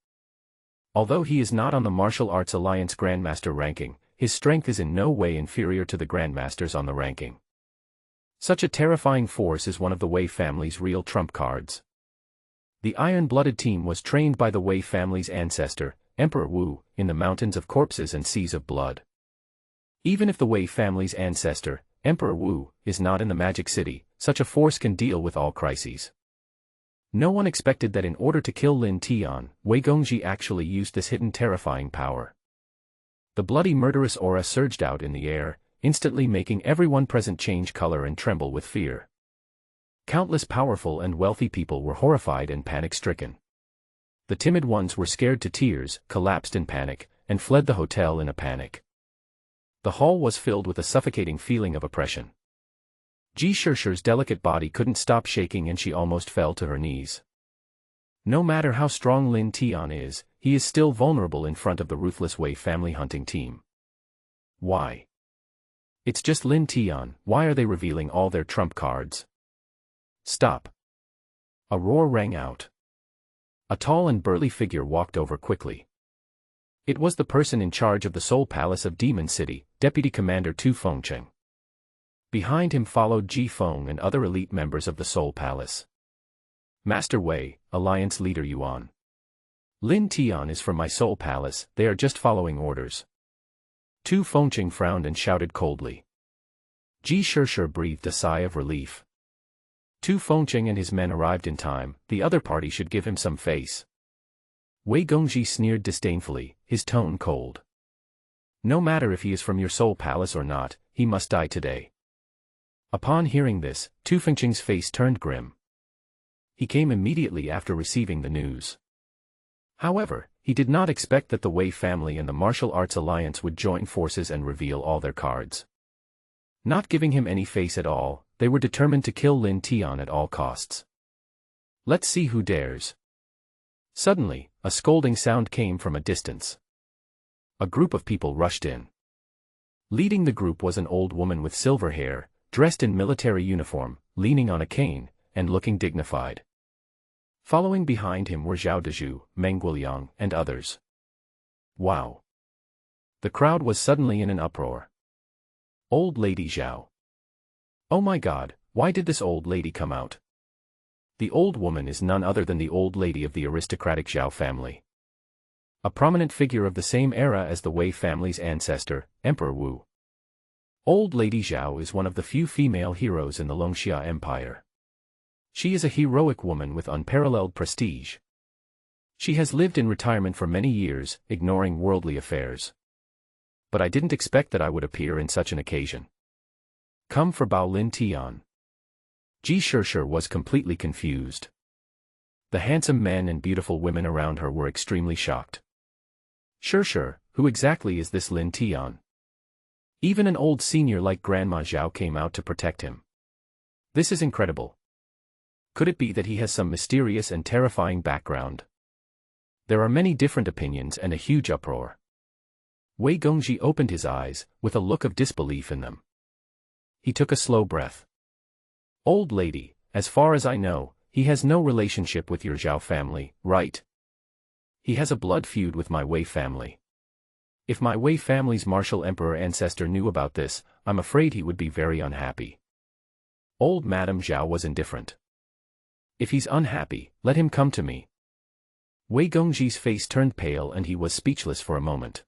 Although he is not on the Martial Arts Alliance Grandmaster ranking, his strength is in no way inferior to the Grandmasters on the ranking. Such a terrifying force is one of the Wei family's real trump cards. The iron-blooded team was trained by the Wei family's ancestor, Emperor Wu, in the mountains of corpses and seas of blood. Even if the Wei family's ancestor, Emperor Wu, is not in the Magic City, such a force can deal with all crises. No one expected that in order to kill Lin Tian, Wei Gongji actually used this hidden terrifying power. The bloody murderous aura surged out in the air, instantly making everyone present change color and tremble with fear. Countless powerful and wealthy people were horrified and panic-stricken. The timid ones were scared to tears, collapsed in panic, and fled the hotel in a panic. The hall was filled with a suffocating feeling of oppression. Ji Shishir's delicate body couldn't stop shaking and she almost fell to her knees. No matter how strong Lin Tian is, he is still vulnerable in front of the ruthless Wei family hunting team. Why? It's just Lin Tian, why are they revealing all their trump cards? Stop. A roar rang out. A tall and burly figure walked over quickly. It was the person in charge of the Soul Palace of Demon City, Deputy Commander Tu Fengcheng. Behind him followed Ji Feng and other elite members of the Soul Palace. Master Wei, Alliance Leader Yuan. Lin Tian is from my Soul Palace, they are just following orders. Tu Fengcheng frowned and shouted coldly. Ji Shishir breathed a sigh of relief. Tu Fengcheng and his men arrived in time, the other party should give him some face. Wei Gongji sneered disdainfully, his tone cold. No matter if he is from your Soul Palace or not, he must die today. Upon hearing this, Tu Fengcheng's face turned grim. He came immediately after receiving the news. However, he did not expect that the Wei family and the Martial Arts Alliance would join forces and reveal all their cards. Not giving him any face at all, they were determined to kill Lin Tian at all costs. Let's see who dares. Suddenly, a scolding sound came from a distance. A group of people rushed in. Leading the group was an old woman with silver hair, dressed in military uniform, leaning on a cane, and looking dignified. Following behind him were Zhao Dezhu, Meng Guiliang, and others. Wow! The crowd was suddenly in an uproar. Old Lady Zhao. Oh my God, why did this old lady come out? The old woman is none other than the old lady of the aristocratic Zhao family. A prominent figure of the same era as the Wei family's ancestor, Emperor Wu. Old Lady Zhao is one of the few female heroes in the Longxia Empire. She is a heroic woman with unparalleled prestige. She has lived in retirement for many years, ignoring worldly affairs. But I didn't expect that I would appear in such an occasion. Come for Bao Lin Tian. Ji Shishir was completely confused. The handsome men and beautiful women around her were extremely shocked. Shishir, who exactly is this Lin Tian? Even an old senior like Grandma Zhao came out to protect him. This is incredible. Could it be that he has some mysterious and terrifying background? There are many different opinions and a huge uproar. Wei Gongji opened his eyes, with a look of disbelief in them. He took a slow breath. Old lady, as far as I know, He has no relationship with your Zhao family, right? He has a blood feud with my Wei family. If my Wei family's martial emperor ancestor knew about this, I'm afraid he would be very unhappy. Old Madame Zhao was indifferent. If he's unhappy, let him come to me. Wei Gongji's face turned pale and he was speechless for a moment.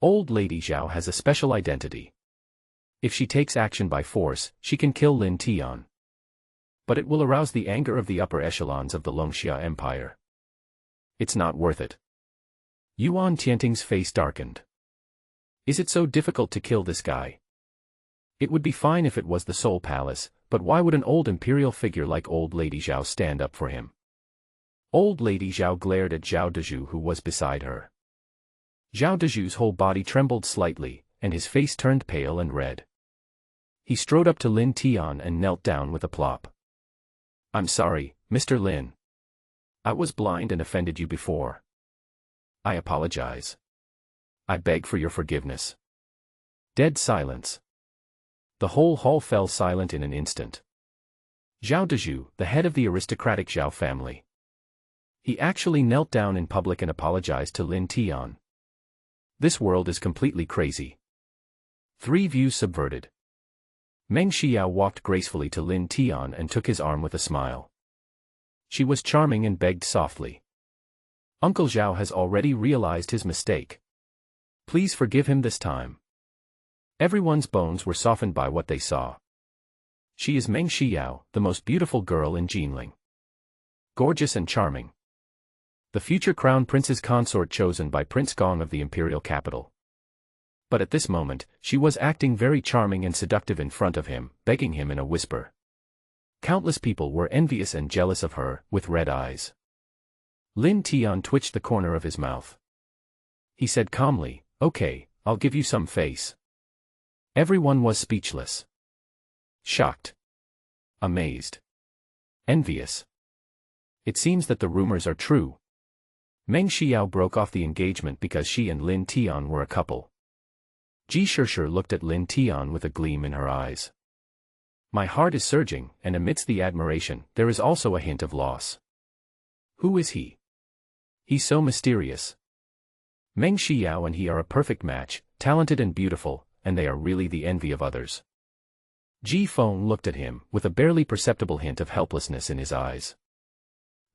Old Lady Zhao has a special identity. If she takes action by force, she can kill Lin Tian. But it will arouse the anger of the upper echelons of the Longxia Empire. It's not worth it. Yuan Tianting's face darkened. Is it so difficult to kill this guy? It would be fine if it was the Soul Palace, but why would an old imperial figure like Old Lady Zhao stand up for him? Old Lady Zhao glared at Zhao Dezhu who was beside her. Zhao Dezhu's whole body trembled slightly, and his face turned pale and red. He strode up to Lin Tian and knelt down with a plop. I'm sorry, Mr. Lin. I was blind and offended you before. I apologize. I beg for your forgiveness. Dead silence. The whole hall fell silent in an instant. Zhao Dezhu, the head of the aristocratic Zhao family. He actually knelt down in public and apologized to Lin Tian. This world is completely crazy. 3 views subverted. Meng Xiao walked gracefully to Lin Tian and took his arm with a smile. She was charming and begged softly. Uncle Zhao has already realized his mistake. Please forgive him this time. Everyone's bones were softened by what they saw. She is Meng Xiao, the most beautiful girl in Jinling. Gorgeous and charming. The future crown prince's consort chosen by Prince Gong of the imperial capital. But at this moment, she was acting very charming and seductive in front of him, begging him in a whisper. Countless people were envious and jealous of her, with red eyes. Lin Tian twitched the corner of his mouth. He said calmly, "Okay, I'll give you some face." Everyone was speechless. Shocked. Amazed. Envious. It seems that the rumors are true. Meng Xiao broke off the engagement because she and Lin Tian were a couple. Ji Shishir looked at Lin Tian with a gleam in her eyes. My heart is surging, and amidst the admiration, there is also a hint of loss. Who is he? He's so mysterious. Meng Xiao and he are a perfect match, talented and beautiful, and they are really the envy of others. Ji Feng looked at him, with a barely perceptible hint of helplessness in his eyes.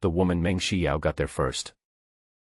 The woman Meng Xiao got there first.